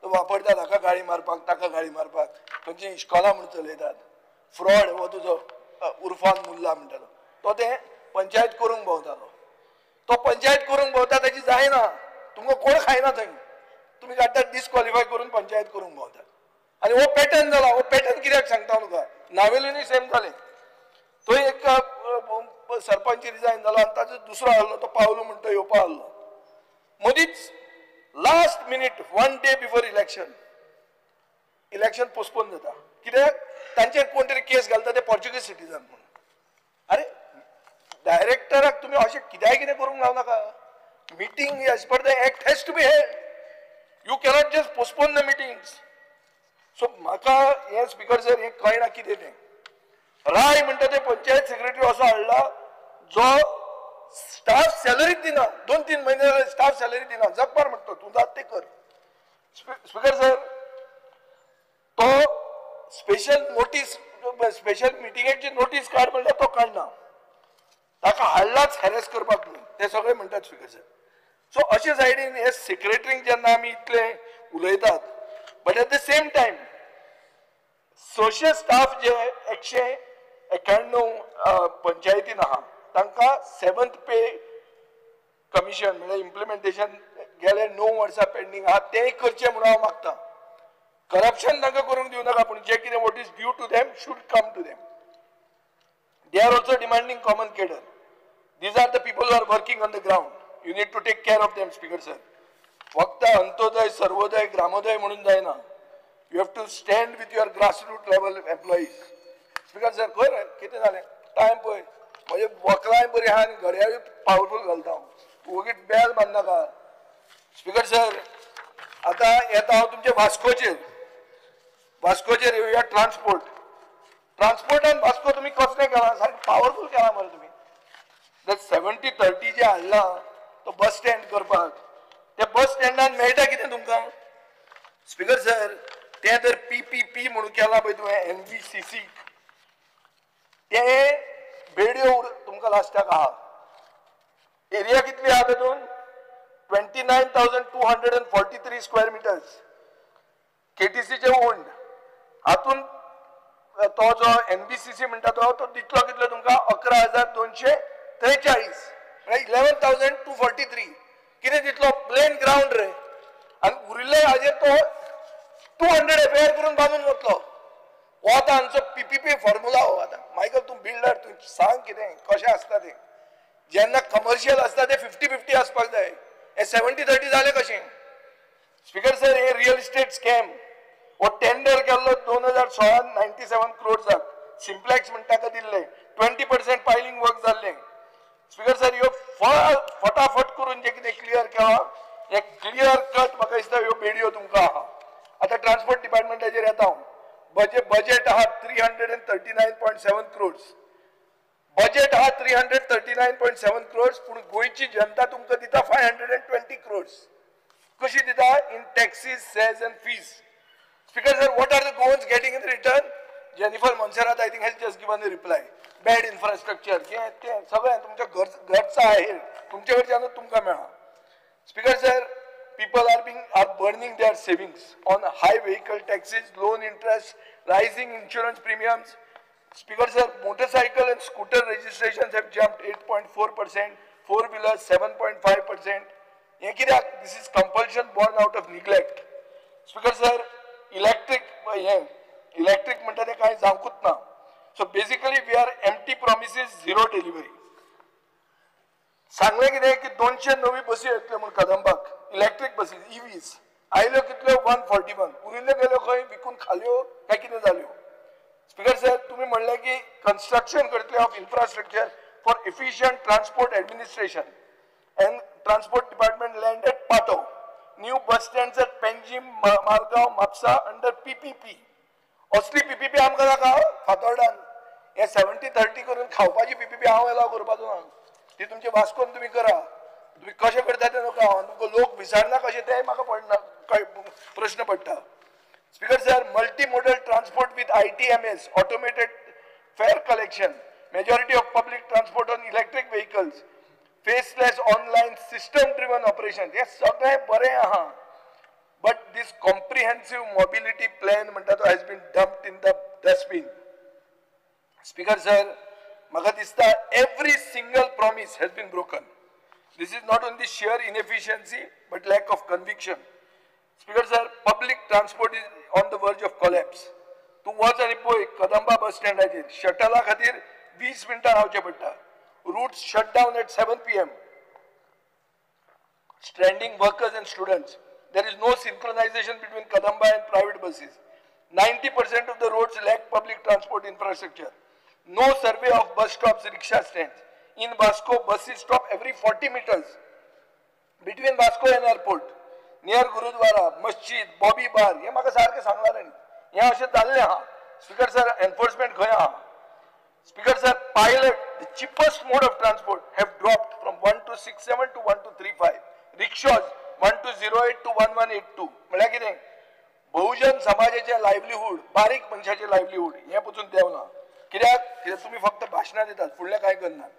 तो वापरतात हाका गाळी मारपाक, ताका गाळी मारपाक, खंयची इश्कॉलां म्हणून चलयतात. फ्रॉड हो तुजो उर्फान मुल्ला म्हणटालो तो तें पंचायत करूंक भोंवतालो. तो पंचायत करूंक भोंवता ताची जायना, तुमकां कोण खायना थंय. तुमी काडटात डिस्क्वॉलिफाय करून पंचायत करूंक भोंवतात. आनी हो पॅटर्न जाला. हो पॅटर्न कित्याक सांगता तुका, नावेलीनूय सेम जालें. थंय एक सरपंच रिजायन जालो आनी ताजो दुसरो आहलो तो पावलो म्हणटा येवपा आहलो. मदींच last minute 1 day before election postpone जाता कित्याक तांचे कोण तरी केस घालता ते पोर्चुगीज सिटीजन म्हणून. अरे डायरेक्टराक तुम्ही अशें कितें करूंक लावनाका. Meeting as per the act has to be held. You cannot just postpone the meetings. So म्हाका हे स्पीकर सर हे कळना कितें तें. राय म्हणटा ते पंचायत सेक्रेटरी असो हाडला जो स्टाफ सॅलरी दिना. 2-3 महिने जाले स्टाफ सॅलरी दिना. जगपार म्हणतो तूं जात ते कर. स्पीकर सर तो स्पेशल नोटीस स्पेशल मिटिंगेची नोटीस काड म्हणल्यार तो काडना. ताका हाडलाच हॅरेस करपाक म्हणून ते सगळे म्हणटात स्पीकर सर. सो अशे सायडीन हे सेक्रेटरींक जेन्ना आमी इतले उलयतात but at the same time social staff जे 191 पंचायतीन आहा तांकां 7th पे कमिशन म्हणजे इम्प्लिमेंटेशन गेले 9 वर्सां पेंडींग आहा तेंय करचें म्हणून हांव मागता. करप्शन तांकां करूंक दिवं नाका पूण जे कितें what is due to them should come to them. They are also demanding common cadre. These are the people who are working on the ground. You need to take care of them, Speaker sir. फक्त अंत्योदय सर्वोदय ग्रामोदय म्हणून जायना. You have to stand with your grassroots level employees. Speaker sir, खंय कितें जालें time पळय म्हणजे वकलांय बरी आहा आनी घड्याळ पावरफूल घालता हांव. वगीत बेल बांदनाका. स्पीकर सर आतां येता हांव तुमचे वास्कोचेर येवया ट्रान्सपोर्टान वास्को तुम्ही कसले केला सारकें पावरफूल केला मरे तुम्ही. 70-30 जे हाडला तो बस स्टँड करपाक त्या बस स्टँडान मेळटा कितें तुमकां. स्पीकर सर ते तर PPP म्हणून केला पळय तुवें NBCC ते बेड्यो तुमकां लास्टाक आहा. एरिया कितली आहा तातून 29,243 स्क्वेअर मिटर्स KTCचे ओन्ड. हातून तो जो NBCC म्हणटा तो दितलो कितलो तुमकां 11,243 11,243 कितें दितलो प्लेन ग्राउंड रे. आनी उरिल्ले हाजेर तो 200 FAR करून बांदून वतलो. हो आतां आमचो PPP फॉर्मुला हो. आतां मायकल तूं बिल्डर तूं सांग कितें कशें आसता तें. जेन्ना कमर्शियल आसता ते 50-50 आसपाक जाय. हे 70-30 जालें कशें. स्पीकर सर हे रियल इस्टेट स्कॅम हो टेंडर केल्लो 2016 97 crores सिम्प्लेक्स म्हणटा ताका दिल्ले 20% पायलिंग वर्क जाल्ले. स्पीकर सर ह्यो फटाफट करून जे कितें क्लियर केला हे क्लियर कट म्हाका दिसता ह्यो बेड्यो तुमकां आहा. आतां ट्रान्सपोर्ट डिपार्टमेंटाचेर येता हांव. बजेट आहा 339.7 crores. बजेट आहा 339.7 crores पूण गोंयची जनता तुमकां दिता 520 crores. कशी दिता in taxis says end fees. Speaker sir, what are the Goans getting in return? Jennifer Monserrat, I think, has just given a reply. Bad infrastructure. सगळें तुमच्या घरचं आहे तुमच्याकडच्यानूच तुमकां मेळा. Speaker sir, people are burning their savings on high vehicle taxes, loan interest, rising insurance premiums. Speaker sir, motorcycle and scooter registrations have jumped 8.4%, four-wheelers 7.5%. हे कित्याक? This is compulsion born out of neglect. Speaker sir, electric म्हणटा ते कांय जावंकूच ना. So basically we are empty promises zero delivery. सांगलें कितें की 200 नवी बसी येतल्यो म्हूण कदंबाक इलेक्ट्रीक बसीस EVs आयल्यो कितल्यो 141 उरिल्ल्यो गेल्यो खंय विकून खाल्यो काय कितें जाल्यो. स्पीकर सर तुम्ही म्हणलें की कन्स्ट्रक्शन करतले of infrastructure for efficient transport administration and transport department land at Patto. New bus stands at Panjim Margao Mapusa under PPP. असली PPP आमकां नाका फातोर्डान. हे 70-30 करून खावपाची PPP हांव एलाव करपाचो ना. ती तुमचे वास्कोन तुम्ही करा. तुम्ही कशें करता तें नका. तुमकां लोक विचारना कशें तें म्हाका पडना प्रश्न पडटा. Speaker sir multi modal transport with ITMS automated fair collection majority of public transport on electric vehicles faceless online system driven operation. Yes, सगळे बरे आहा. But this comprehensive mobility plan म्हणटा तो has been dumped in the dustbin. Speaker sir, म्हाका दिसता every single promise has been broken. This is not only sheer inefficiency but lack of conviction. Speaker sir, public transport is on the verge of collapse. तू वच आनी पळय कदंबा बस स्टँडाचेर शटला खातीर 20 मिनटां रावचें पडटा. Routes shut down at 7 PM. Stranding workers and students. there is no synchronization between Kadamba and private buses. 90% of the roads lack public transport infrastructure. No survey of bus stops, rickshaw stands. In Vasco, buses stop every 40 meters between Vasco and airport. Near Gurudwara, Masjid, Bobby Bar, हे म्हाका सारखे सांगला रे. हे अशें जाल्लें आहा. Speaker sir, enforcement खंय आहा? Speaker sir, pilot, the cheapest mode of transport have dropped from 1267 to 1235. Rickshaws 1208 to 1182. म्हळ्यार कितें? बहुजन समाजाचे लायव्हलीहूड, बारीक मनशाचे लायव्हलीहूड हे पसून देवना. कित्याक तुम्ही फक्त भाशणां दितात, फुडलें कांय करनात.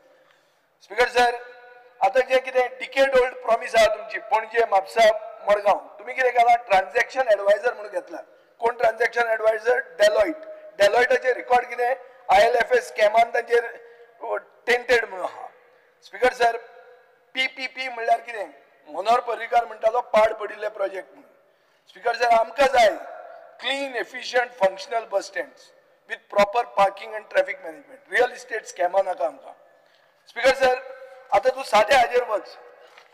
स्पीकर सर, आता जे कितें डिकेड ओल्ड प्रॉमिस आहा तुमची पणजे, म्हापसा, मडगांव, तुम्ही कितें केलां? ट्रान्झॅक्शन एडवायझर म्हणून घेतला. कोण ट्रान्झॅक्शन एडवायझर? डेलॉयट. डेलॉयटाचे रिकॉर्ड कितें? ILFS स्कॅमान तांचेर टेंटेड म्हणून आहा. स्पीकर सर, PPP म्हणल्यार कितें? मनोहर पर्रीकार म्हणटालो पाड पडिल्ले प्रोजेक्ट म्हणून. स्पीकर सर, आमकां जाय clean, efficient, functional bus stands with proper parking and traffic management. Real estate स्कॅमा नाका आमकां. स्पीकर सर, आता तू सादे हाजेर वच.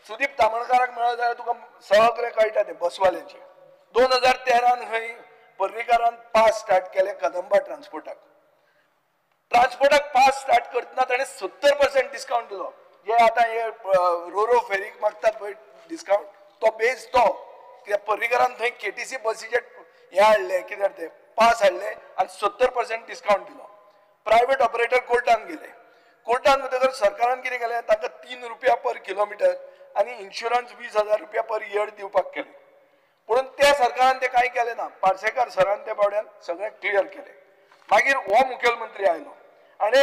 सुदीप तामणकाराक मेळ्ळो जाल्यार तुका सगळें कळटा तें बसवाल्यांचें. 2013 खंय पर्रीकारान पास स्टार्ट केले कदंबा ट्रान्सपोर्टाक. ट्रान्सपोर्टाक पास स्टार्ट करतना ताणें 70% डिस्काउंट दिलो. जे आतां हे रोरो फेरीक मागतात पळय डिस्काउंट, तो बेज तो. कित्याक पर्रीकारान थंय KTC बसीचे हे हाडले, कितें ते पास हाडले आनी 70% डिस्काउंट दिलो. प्रायव्हेट ऑपरेटर कोर्टान गेले. कोर्टान वतकर सरकारान कितें केलें? तांकां 3 रुपया पर किलोमिटर आनी इन्शुरन्स 20,000 रुपया पर इयर दिवपाक केलें. पूण त्या सरकारान ते कांय केलें ना. पार्सेकार सरान त्या बावड्यान सगळें क्लियर केलें. मागीर हो मुखेलमंत्री आयलो आनी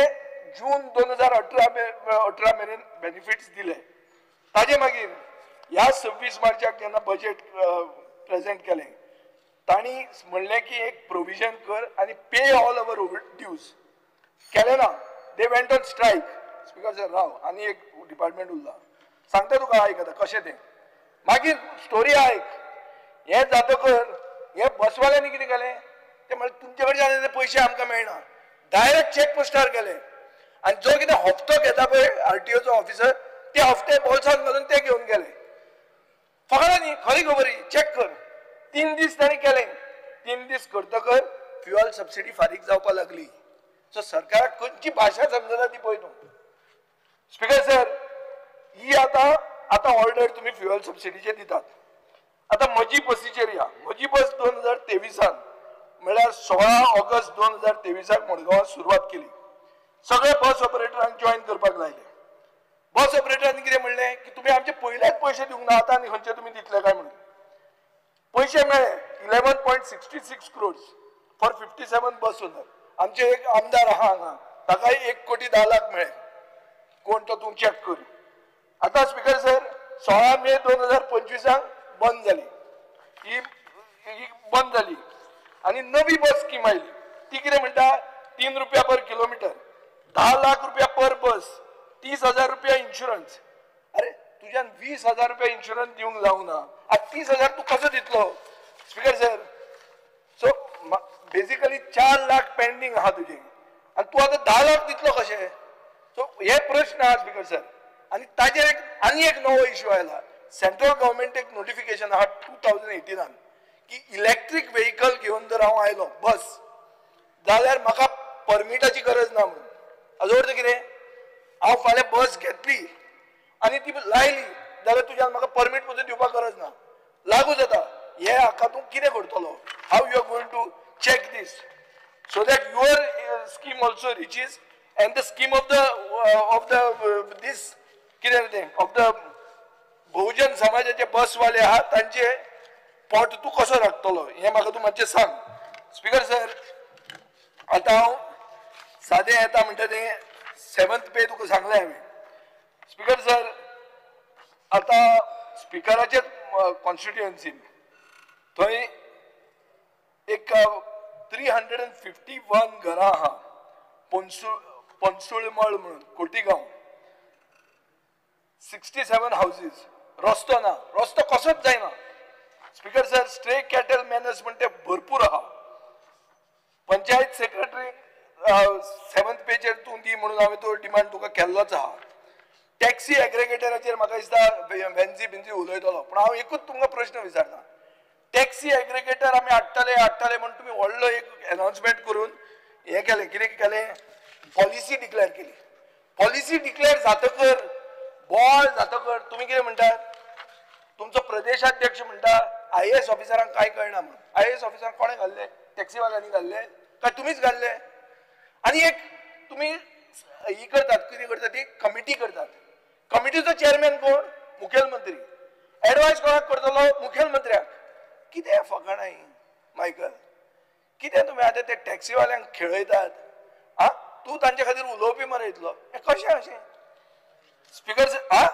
जून 2018 मेरेन बेनिफिट्स दिले. ताजे मागीर ह्या 26 मार्चाक जेन्ना बजेट प्रेझेंट केलें, तांणी म्हणलें की एक प्रोविजन कर आनी पे ऑल अवर ड्यूज. केलें ना. They went on strike. Speaker sir, राव, आनी एक डिपार्टमेंट उरला, सांगता तुका, आयक आतां कशें तें. मागीर स्टोरी आयक. हें जातकर हे बसवाल्यांनी कितें केलें? ते म्हणलें तुमचे कडच्यान ते पयशे आमकां मेळना. डायरेक्ट चॅक पोस्टार गेले आनी जो कितें हप्तो घेता पळय RTOचो ऑफिसर, ते हप्ते बोल्सांत घालून ते घेवन गेले. फकाणां न्ही, खरी खबरी, चॅक कर. 3 दीस ताणें केलें. 3 दीस करतकर फ्युअल सबसिडी फारीक जावपाक लागली. सो सरकाराक खंयची भाशा समजना ती पळय तूं. स्पीकर सर, ही आतां ऑर्डर तुमी फ्युअल सबसिडीचे दितात. आता म्हजी बसीचेर या. म्हजी बस 2023 म्हळ्यार 16 ऑगस्ट 2023 मडगांवां सुरवात केली. सगळे बस ऑपरेटरांक जॉईन करपाक लायले. बस ऑपरेटरांनी कितें म्हणलें की तुमी आमचे पयलेच पयशे दिवंक ना, आतां आनी खंयचे तुमी दितले काय म्हणून. पयशे मेळ्ळे 11.66 crores फॉर 57 बस ओनर. आमचे एक आमदार आहा हांगा, ताकाय 1,10,00,000 मेळ्ळे. कोण तो तूं चॅक कर. आता स्पीकर सर, 16 मे 2025 बंद जाली. ही बंद जाली आनी नवी बस स्कीम आयली. ती कितें म्हणटा? 3 रुपया पर किलोमिटर, 10 लाख रुपया पर बस, 30,000 रुपया इन्शुरन्स. अरे तुज्यान 20,000 रुपया इन्शुरन्स दिवंक जावना, आतां 30,000 तूं कसो दितलो? Speaker sir, so basically 4 lakh pending आहा तुजे आनी तूं आतां 10 लाख दितलो कशें? सो हे प्रश्न आहा स्पीकर सर. आनी ताजेर आनी एक नवो इश्यू आयला. सेंट्रल गव्हर्मेंट एक नोटिफिकेशन आहा 2018 की इलेक्ट्रीक व्हेकल घेवन जर हांव आयलो बस जाल्यार म्हाका परमिटाची गरज ना म्हणून. हाजो अर्थ कितें? हांव फाल्यां बस घेतली आनी ती लायली जाल्यार तुज्यान म्हाका परमीट पसून दिवपाक गरज ना. लागू जाता. हे हाका तूं कितें करतलो? How you are going to check this so that your scheme also reaches and the scheme of the this कितें तें ऑफ द बहुजन समाजाचे बसवाले आहात तांचे पोट तूं कसो राखतलो हें म्हाका तूं मातशें सांग. स्पीकर सर, आतां हांव सादें येता म्हणटा तें 7th पे तुका सांगलें हांवें. स्पीकर सर, आतां स्पिकराचे कॉन्स्टिट्युएन्सीन थंय एक 351 घरां आहा. पंचुळमळ म्हणून कोटीगांव, 67 हाऊसेस. रस्तो ना. रस्तो कसोच जायना. Speaker sir, stray cattle manners म्हणून ते भरपूर आहा. पंचायत सेक्रेटरी 7th पेजेर तूं दी म्हणून हांवें तो डिमांड तुका केल्लोच आहा. टॅक्सी एग्रिगेटराचेर म्हाका दिसता वेन्सी बिन्सी उलयतलो पण हांव एकूच तुमकां प्रश्न विचारता टॅक्सी एग्रिगेटर आमी हाडटले म्हणून तुमी व्हडलो एक अनाउन्समेंट करून हे केलें कितें केलें पॉलिसी डिक्लेअर केली पॉलिसी डिक्लेअर जातकर बॉल जातकर तुम्ही कितें म्हणटात तुमचो प्रदेशाध्यक्ष म्हणटा IAS ऑफिसरांक काय कळना म्हणून IAS ऑफिसरांक कोणे घाल्ले टॅक्सीवाल्यांनी घाल्ले काय तुमीच घाल्ले आनी एक तुमी ही करतात कितें करतात ती कमिटी करतात कमिटीचो चेअरमॅन कोण मुखेलमंत्री एडवायस कोणाक करतलो मुखेलमंत्र्याक कितें फकाणां ही मायकल कितें तुमी आतां ते टॅक्सीवाल्यांक खेळयतात आ तूं तांचे खातीर उलोवपी मरे इतलो हें कशें अशें स्पीकर आ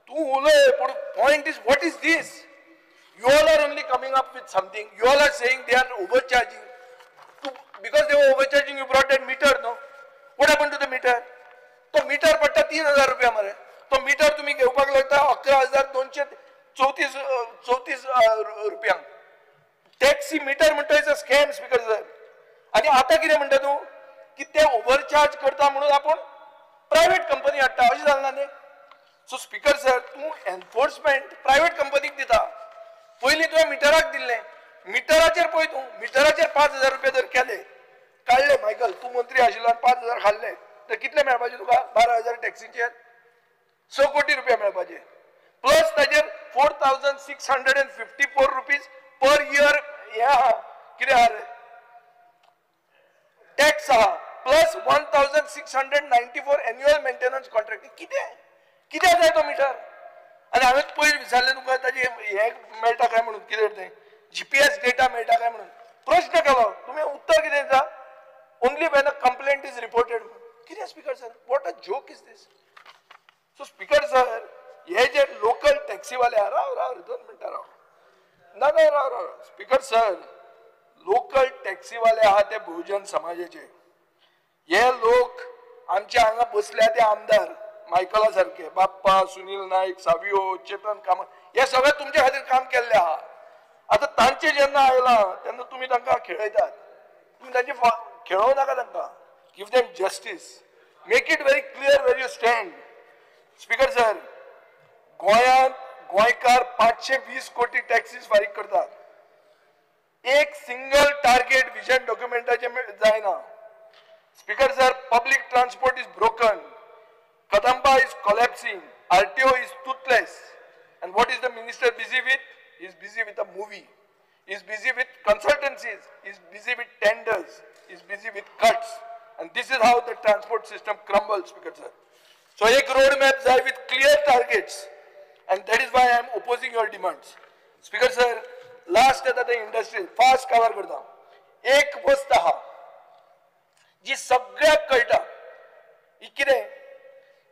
तूं उलय पूण point is what is this you all are only coming up with something you all are saying they are overcharging because they were overcharging you brought that meter no what happen to the meter तो meter पडटा 3000 रुपया मरे तो metre तुम्ही घेवपाक लागता 11,234 रुपयांक taxi metre म्हणटा स्कॅम स्पीकर सर आणि आता कितें म्हणटा तूं की ते ओव्हरचार्ज करता म्हणून आपण प्रायव्हेट कंपनी हाडटा अशें जालना न्ही सो स्पीकर सर तूं एनफोर्समेंट प्रायव्हेट कंपनीक दिता पयलीं तुवें मिटराक दिल्लें मिटराचेर पळय तूं मिटराचेर 5,000 रुपया जर केले काडले मायकल तूं मंत्री आशिल्लो 5,000 खाल्ले तर कितले मेळपाचे तुका 12,000 टॅक्सीचेर 6 कोटी रुपया मेळपाचे प्लस ताजेर 4,654 रुपीज पर इयर हे आहा कितें आहा रे टॅक्स आहा प्लस 1,694 एन्युअल मेंटेनन्स कॉन्ट्रॅक्ट कितें जाय तो मिटर आनी हांवें पयलीं विचारलें तुका ताजें हें मेळटा काय म्हणून कितें तें GPS डेटा मेळटा काय म्हणून प्रश्न केलो तुमी उत्तर कितें दिता only when a complaint is reported कितें speaker sir what a joke is this so speaker sir हे जे लोकल टॅक्सीवाले राव 2 मिनटां राव स्पीकर सर लोकल टॅक्सीवाले आहा ते बहुजन समाजाचे हे लोक आमचे हांगा बसल्या ते आमदार मायकला सारखे बाप्पा सुनील नाईक सावियो चेतन कामत हे सगळे तुमच्या खातीर काम केल्ले आहा आता तांचे जेन्ना आयला तेन्ना तुम्ही तांकां खेळयतात तुम्ही तांचे खेळोव नाका तांकां give them justice make it very clear where you stand speaker sir गोंयांत गोंयकार 520 कोटी टॅक्सीस फारीक करतात एक सिंगल टार्गेट विजन डॉक्युमेंटाचे जायना speaker sir public transport is broken Kadamba is collapsing RTO is toothless and what is the minister busy with he is busy with a movie he is busy with consultancies he is busy with tenders he is busy with cuts and this is how the transport system crumbles speaker sir so ek road map jai with clear targets and that is why I am opposing your demands speaker sir last at the industry fast cover करता एक वस्त आहा जी सगळ्याक कळटा ही कितें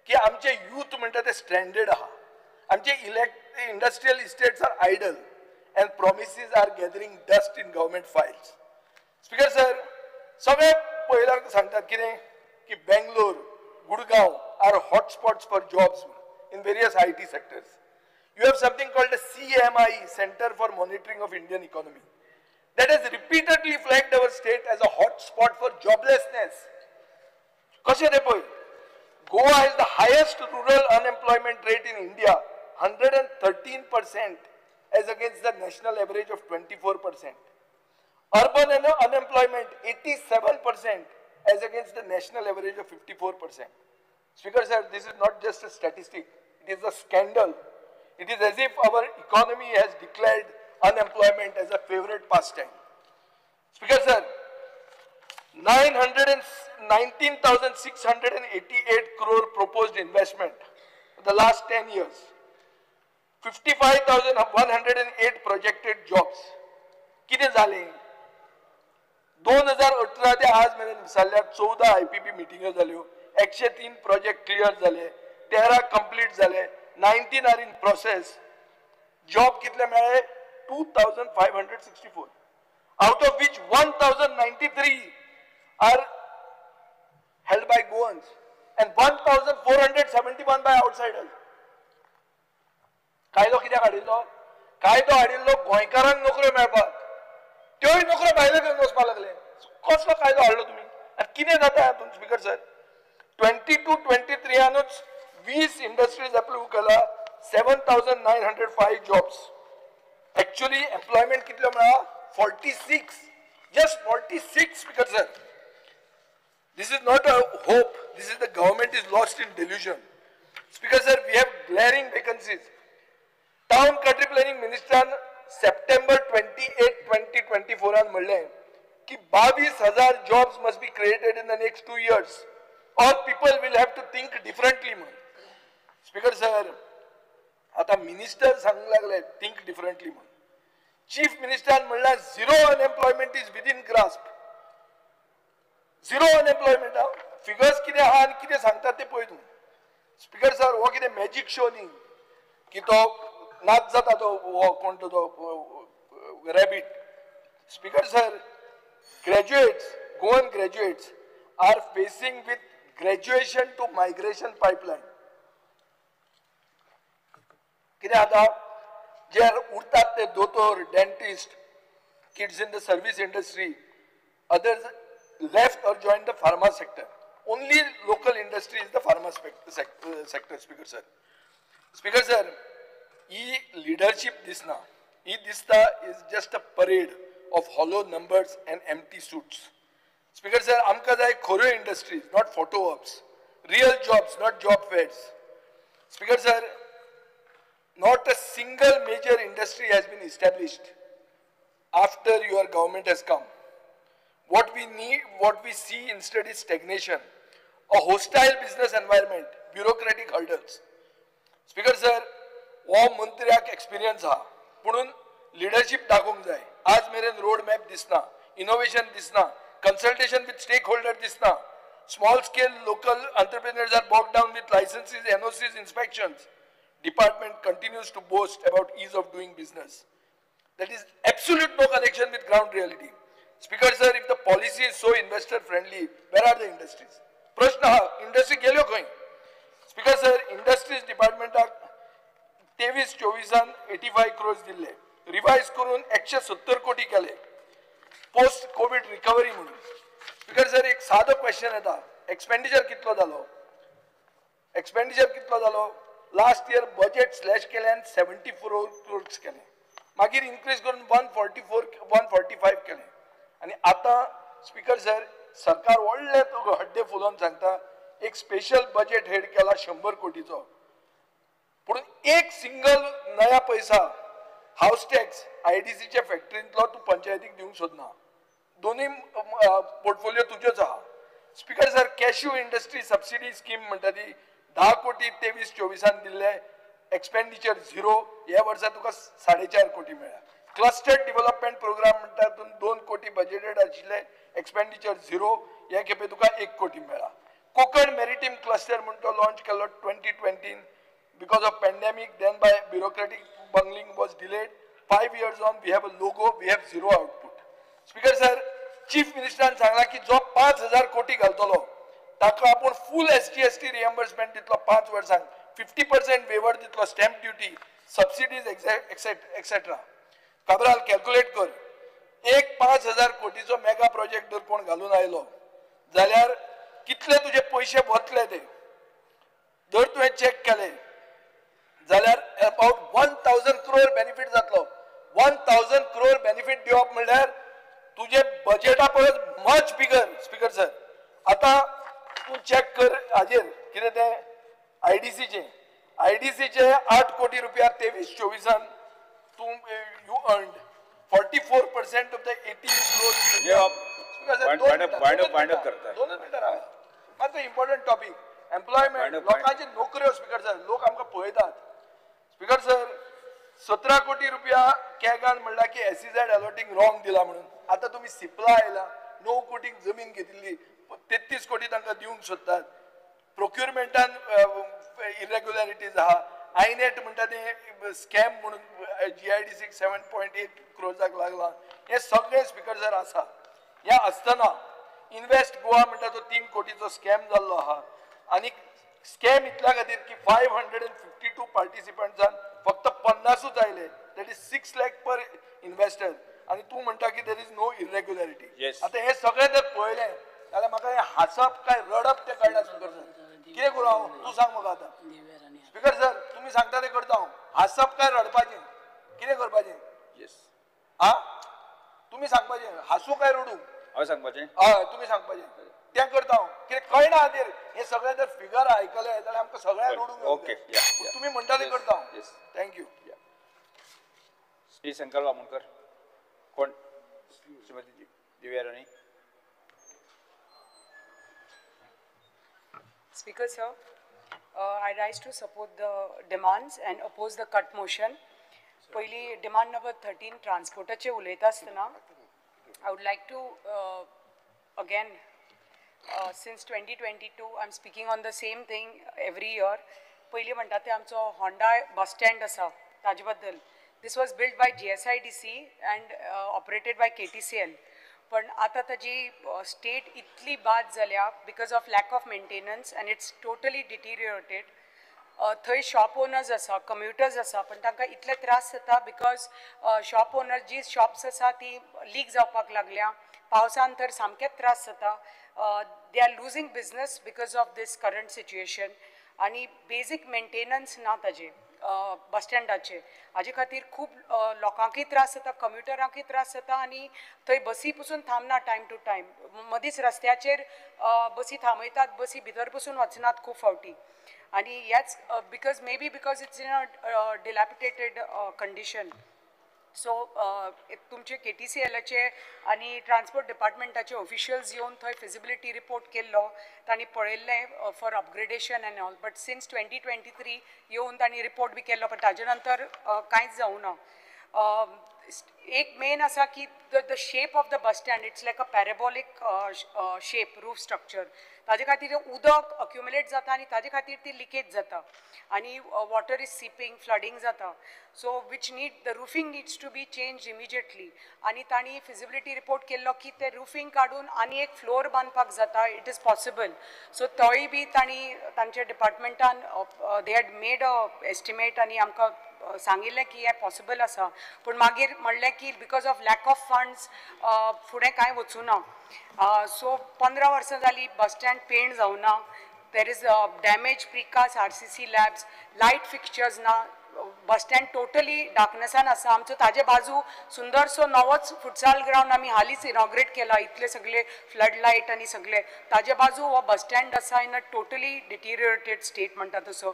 की आमचे youth म्हणटा ते स्ट्रँडेड आहा आमचे industrial estates are idle and promises are gathering dust in government files speaker sir सगळे पळयल्यार सांगतात कितें की Bangalore Gurgaon are hotspots for jobs in various IT sectors you have something called CMI centre for monitoring of Indian economy that has repeatedly flagged our state as a hotspot for joblessness कशें ते पळय Goa has the highest rural unemployment rate in India, 113% as against the national average of 24%. Urban unemployment 87% as against the national average of 54%. Speaker sir, this is not just a statistic, it is a scandal. It is as if our economy has declared unemployment as a favorite pastime. Speaker sir, 19,688 crore proposed investment for the last 10 years. 55,108 projected jobs. किती झाले 2018 ते आज मेरेन विचारल्यार 14 IPP मिटिंग्यो जाल्यो 103 project clear झाले 13 complete झाले 19 are in process job कितले मेळ्ळे 2,564 out of which 1,093 are held by Goans and 1,471 by outsiders. कायदो कित्याक हाडिल्लो कायदो हाडिल्लो गोंयकारांक नोकऱ्यो मेळपाक त्योय नोकऱ्यो भायले घेवन वचपाक लागले कसलो कायदो हाडलो तुमी आनी कितें जाता हातूंत स्पीकर सर 22-23 आनूच 20 इंडस्ट्रीज अप्रूव्ह केला 7,905 जॉब्स. एक्चुअली एम्प्लॉयमेंट कितलो मेळा 46, just 46 speaker sir. This is not a hope. This is the government is lost in delusion. Speaker sir, we have glaring vacancies. Town country planning minister September 28, 2024 on म्हणले की 22,000 jobs must be created in the next 2 years or people will have to think differently. Speaker sir, आता minister सांगू लागले think differently. Chief minister म्हणला zero unemployment is within grasp. Zero unemployment. Figures कितें आहा आनी कितें सांगतात ते पळय तूं. स्पीकर सर हो कितें मॅजीक शो न्ही की तो नाच जाता तो हो कोण तो rabbit. Speaker sir, graduates, Goan graduates are facing with graduation to migration pipeline. कितें जाता जे उरतात ते दोतोर, dentist, kids in the service industry, others left or joined the pharma sector. Only local industry is the pharma sector, Speaker sir. Speaker sir, leadership disna. Dista is just a parade of hollow numbers and empty suits. Speaker sir, amka jay khore industries, not photo ops. Real jobs, not job fairs. Speaker sir, not a single major industry has been established after your government has come. What we need, what we see instead is stagnation, a hostile business environment, bureaucratic hurdles. Speaker sir, वो मंत्र्याक experience हा, पुणून leadership दाखोवंक जाय. आज मेरेन road map दिसना, innovation दिसना, कंसल्टेशन विथ स्टेक होल्डर दिसना. Small scale local entrepreneurs are bogged down with licenses, NOCs, inspections. Department continues to boast about ease of doing business. That is absolute no connection with ground reality. Speaker sir, if the policy is so investor friendly, where are the industries? Prashna ha, industry गेल्यो खंय? Speaker sir, industries department 23-24 85 crores दिले. Revise करून 170 कोटी केले. Post COVID recovery म्हणून. Speaker sir, एक साधो question येता. Expenditure कितलो जालो? Expenditure कितलो जालो? Last year budget slash केले and 74 crores केले. मागीर इन्क्रीज करून 145 केले. आणि आता स्पीकर सर, सरकार व्हडले हड्डे फुलोवन सांगता एक स्पेशल बजेट हेड केला 100 कोटीचो. पूण एक सिंगल नया पैसा हाऊस टॅक्स आयडीसीच्या फॅक्टरींतलो तूं पंचायतीक दिवंक सोदना. दोन्ही पोर्टफोलियो तुज्योच आहा. Speaker sir, cashew industry subsidy scheme म्हणटा ती 10 कोटी 23-24 दिल्ले. Expenditure zero. ह्या वर्सा तुका 4.5 कोटी मेळ्ळा. क्लस्टर डेव्हलपमेंट प्रोग्राम म्हणटा तातूंत 2 कोटी बजेटेड आशिल्ले, एक्सपेंडिचर झिरो. ह्या खेपे तुका 1 कोटी मेळ्ळा. कोकण मॅरिटायम क्लस्टर म्हणून तो लॉन्च केलो 2020 because of pandemic, then by bureaucratic bungling was delayed. 5 years on we have a logo, we have zero output. Speaker sir, chief मिनिस्टरान सांगला की जो 5,000 कोटी घालतलो ताका आपूण फुल SGST रिएम्बर्समेंट दितलो 5 वर्सांक. 50% वेवर दितलो, stamp duty, subsidies etcetera. Cabral calculate कर, एक 5,000 कोटीचो मेगा प्रोजेक्ट जर कोण घालून आयलो जाल्यार कितले तुजे पयशे वतले ते जर तुवें चेक केले जाल्यार अबाउट 1,000 crore बेनिफीट जातलो. 1,000 crore बेनिफीट दिवप म्हणल्यार तुझे बजेटा परस मच बिगर. स्पीकर सर, आता तू चेक कर हाजेर कितें तें आयडीसीचे 8 कोटी रुपया 23-24 तू you earned 44% of the 18 crore. मात्र इम्पॉर्टंट टॉपिक एम्प्लॉयमेंट, लोकांची नोकऱ्यो. स्पीकर सर, लोक आमकां पळयतात. स्पीकर सर, 17 कोटी रुपया कॅगान म्हणला की SEZ अलॉटिंग रॉंग दिला म्हणून. आता तुम्ही सिप्ला आयला, 9 कोटीक जमीन घेतिल्ली 33 कोटी तांकां दिवंक सोदतात. प्रोक्युरमेंटान इरेग्युलरिटीज आहा. आयनेट म्हणटा ते स्कॅम म्हणून GIDC 7.8 crores लागला. हे सगळे स्पीकर सर आसा. ह्या आसतना इन्वेस्ट गोवा म्हणटा तो 3 कोटीचो स्कॅम जाल्लो आहा. आणि स्कॅम इतल्या खातीर की 552 पार्टिसिपंट्सान फक्त 50च आयले. That is 6 lakh per investor. आणि तू म्हणटा की देर इज नो इरेग्युलरिटी. आता हे सगळे जर पळयले जाल्यार म्हाका हे हासप काय रडप ते कळना. स्पीकर सर, कितें करूं हांव तूं सांग म्हाका आतां स्पीकर सर तुमी सांगता तें करता हांव हांसप काय रडपाचें कितें करपाचें येस आ तुमी सांगपाचें हांसू काय रडू हांवें सांगपाचें हय तुमी सांगपाचें तें करता हांव कितें कळना खातीर हे सगळे जर फिगर आयकले जाल्यार आमकां सगळ्यांक रडूंक ओके तुमी म्हणटा तें करता हांव थँक्यू श्री शंकर वामनकर कोण श्रीमती दिव्या राणी Speaker sir, I rise to support the demands and oppose the cut motion. पहिली demand number 13 transportaचे उलयता आसतना I would like to again since 2022 I'm speaking on the same thing every year. पहिली म्हणटा ते आमचो Honda bus stand आसा ताजे बद्दल. This was built by GSIDC and operated by KTCL. पण आता ताजी स्टेट इतली बाद जाल्या because of lack of maintenance and it's totally deteriorated थंय शॉप ओनर्स आसा कम्युटर्स आसा पण तांकां इतले त्रास जाता बिकॉज शॉप ओनर जी शॉप्स आसा ती लीक जावपाक लागल्या पावसान तर सामकेच त्रास जाता they are losing business because of this current situation आनी बेजीक मेंटेनन्स ना ताजे बस स्टँडाचे हाजे खातीर खूब लोकांकूय त्रास जाता कम्युटरांकूय त्रास जाता आनी थंय बसी पसून थांबना टायम टू टायम मदींच रस्त्याचेर बसी थांबयतात बसी भितर पसून वचनात खूब फावटी आनी ह्याच because may be because it's in a dilapidated condition so तुमचे KTCLचे आनी ट्रान्सपोर्ट डिपार्टमेंटाचे ऑफिशियल्स येवन थंय फिजिबिलिटी रिपोर्ट केल्लो तांणी पळयल्लें for upgradation end all but since 2023 येवन तांणी रिपोर्ट बी केल्लो पण ताजे नंतर कांयच जावं ना एक मेन आसा की the shape of the bus stand it's like a parabolic shape roof structure ताजे खातीर उदक अक्युमुलेट जाता आनी ताजे खातीर ती लिकेज जाता आनी वॉटर इज सिपींग फ्लडिंग जाता so which need the roofing needs to be change immediately आनी तांणी फिजिबिलिटी रिपोर्ट केल्लो की ते रुफींग काडून आनी एक फ्लोर बांदपाक जाता इट इज पॉसिबल सो तोय बी तांणी तांच्या डिपार्टमेंटान they had made a estimate आनी आमकां सांगिल्लें की हें पॉसिबल आसा पूण मागीर म्हणलें की because of lack of funds फुडें कांय वचूं ना सो 15 वर्सां जालीं बस स्टँड पेंट जावना there is damage precast RCC slabs light fixtures ना बस स्टँड टोटली डार्कनेसान आसा आमचो ताजे बाजू सुंदरसो नवोच फुटसाल ग्रावंड आमी हालींच इनॉग्रेट केला इतले सगळे फ्लड लायट आनी सगळे ताजे बाजू हो बस स्टँड आसा इन अ टोटली डिटिरियोरेटेड स्टेट म्हणटा तसो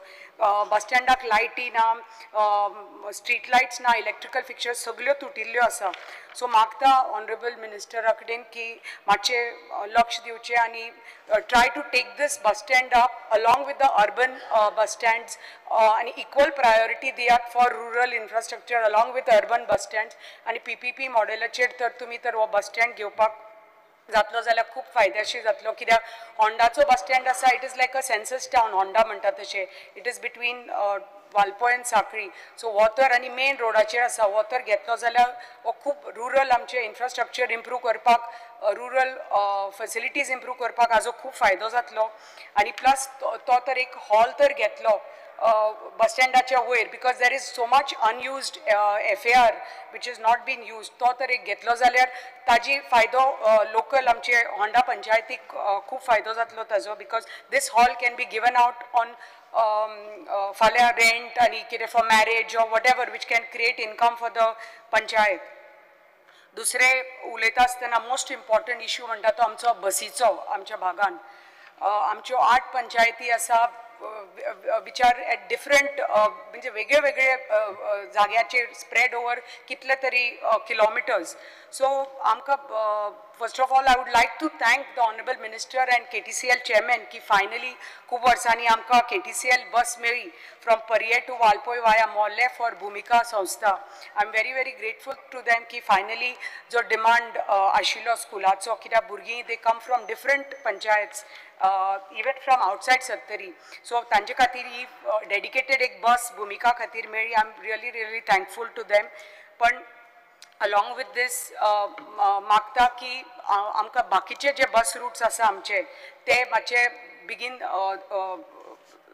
बस स्टँडाक लायटी ना स्ट्रीट लायट्स ना इलेक्ट्रिकल फिक्चर्स सगळ्यो तुटिल्ल्यो आसा सो मागता ऑनरेबल मिनिस्टरा कडेन की मातशें लक्ष दिवचें आनी try to take this bus stand up along with the urban bus stands आनी इक्वल प्रायोरिटी दियात for rural infrastructure along with urban bus stands आनी PPP मॉडेलाचेर तर तुमी तर हो बस स्टँड घेवपाक जातलो जाल्यार खूब फायदेशीर जातलो कित्याक होंडाचो बस स्टँड आसा it is like a census town Honda म्हणटा तशें it is between Valpoi and Sanquelim so water आनी मेन रोडाचेर आसा वॉटर घेतलो जाल्यार हो खूब रुरल आमचे इन्फ्रास्ट्रक्चर इम्प्रूव करपाक रुरल फेसिलिटीज इम्प्रूव करपाक हाजो खूब फायदो जातलो आनी प्लस तो तर एक हॉल तर घेतलो बस स्टँडाच्या वयर because there is so much unused FAR which is not been use तो तर एक घेतलो जाल्यार ताजी फायदो लोकल आमचे होंडा पंचायतीक खूब फायदो जातलो ताजो because this hall can be given out on फाल्यां रेंट आनी कितें for marriage or what ever which can create income for the panchayat दुसरें उलयता आसतना मोस्ट इम्पॉर्टंट इश्यू म्हणटा तो आमचो बसीचो आमच्या भागान आमच्यो 8 पंचायती आसा विच आर एट डिफरंट म्हणजे वेगळे वेगळे जाग्याचेर स्प्रेड ओवर कितले तरी किलोमिटर्स सो आमकां first of all I would like to thank the honourable minister and KTCL chairman की फायनली खूब वर्सांनी आमकां KTCL बस मेळ्ळी फ्रॉम पर्ये टू वालपय वाया मोर्ले फॉर भूमिका संस्था I am very very grateful to them की फायनली जो डिमांड आशिल्लो स्कुलाचो कित्याक भुरगीं they come from different panchayats even from outside Sattari so तांचे खातीर ही डेडिकेटेड एक बस भूमिका खातीर मेळ्ळी I am really really thankful to them पण अलॉंग विथ दीस मागता की आमकां बाकीचे जे बस रूट्स आसा आमचे ते मातशे बेगीन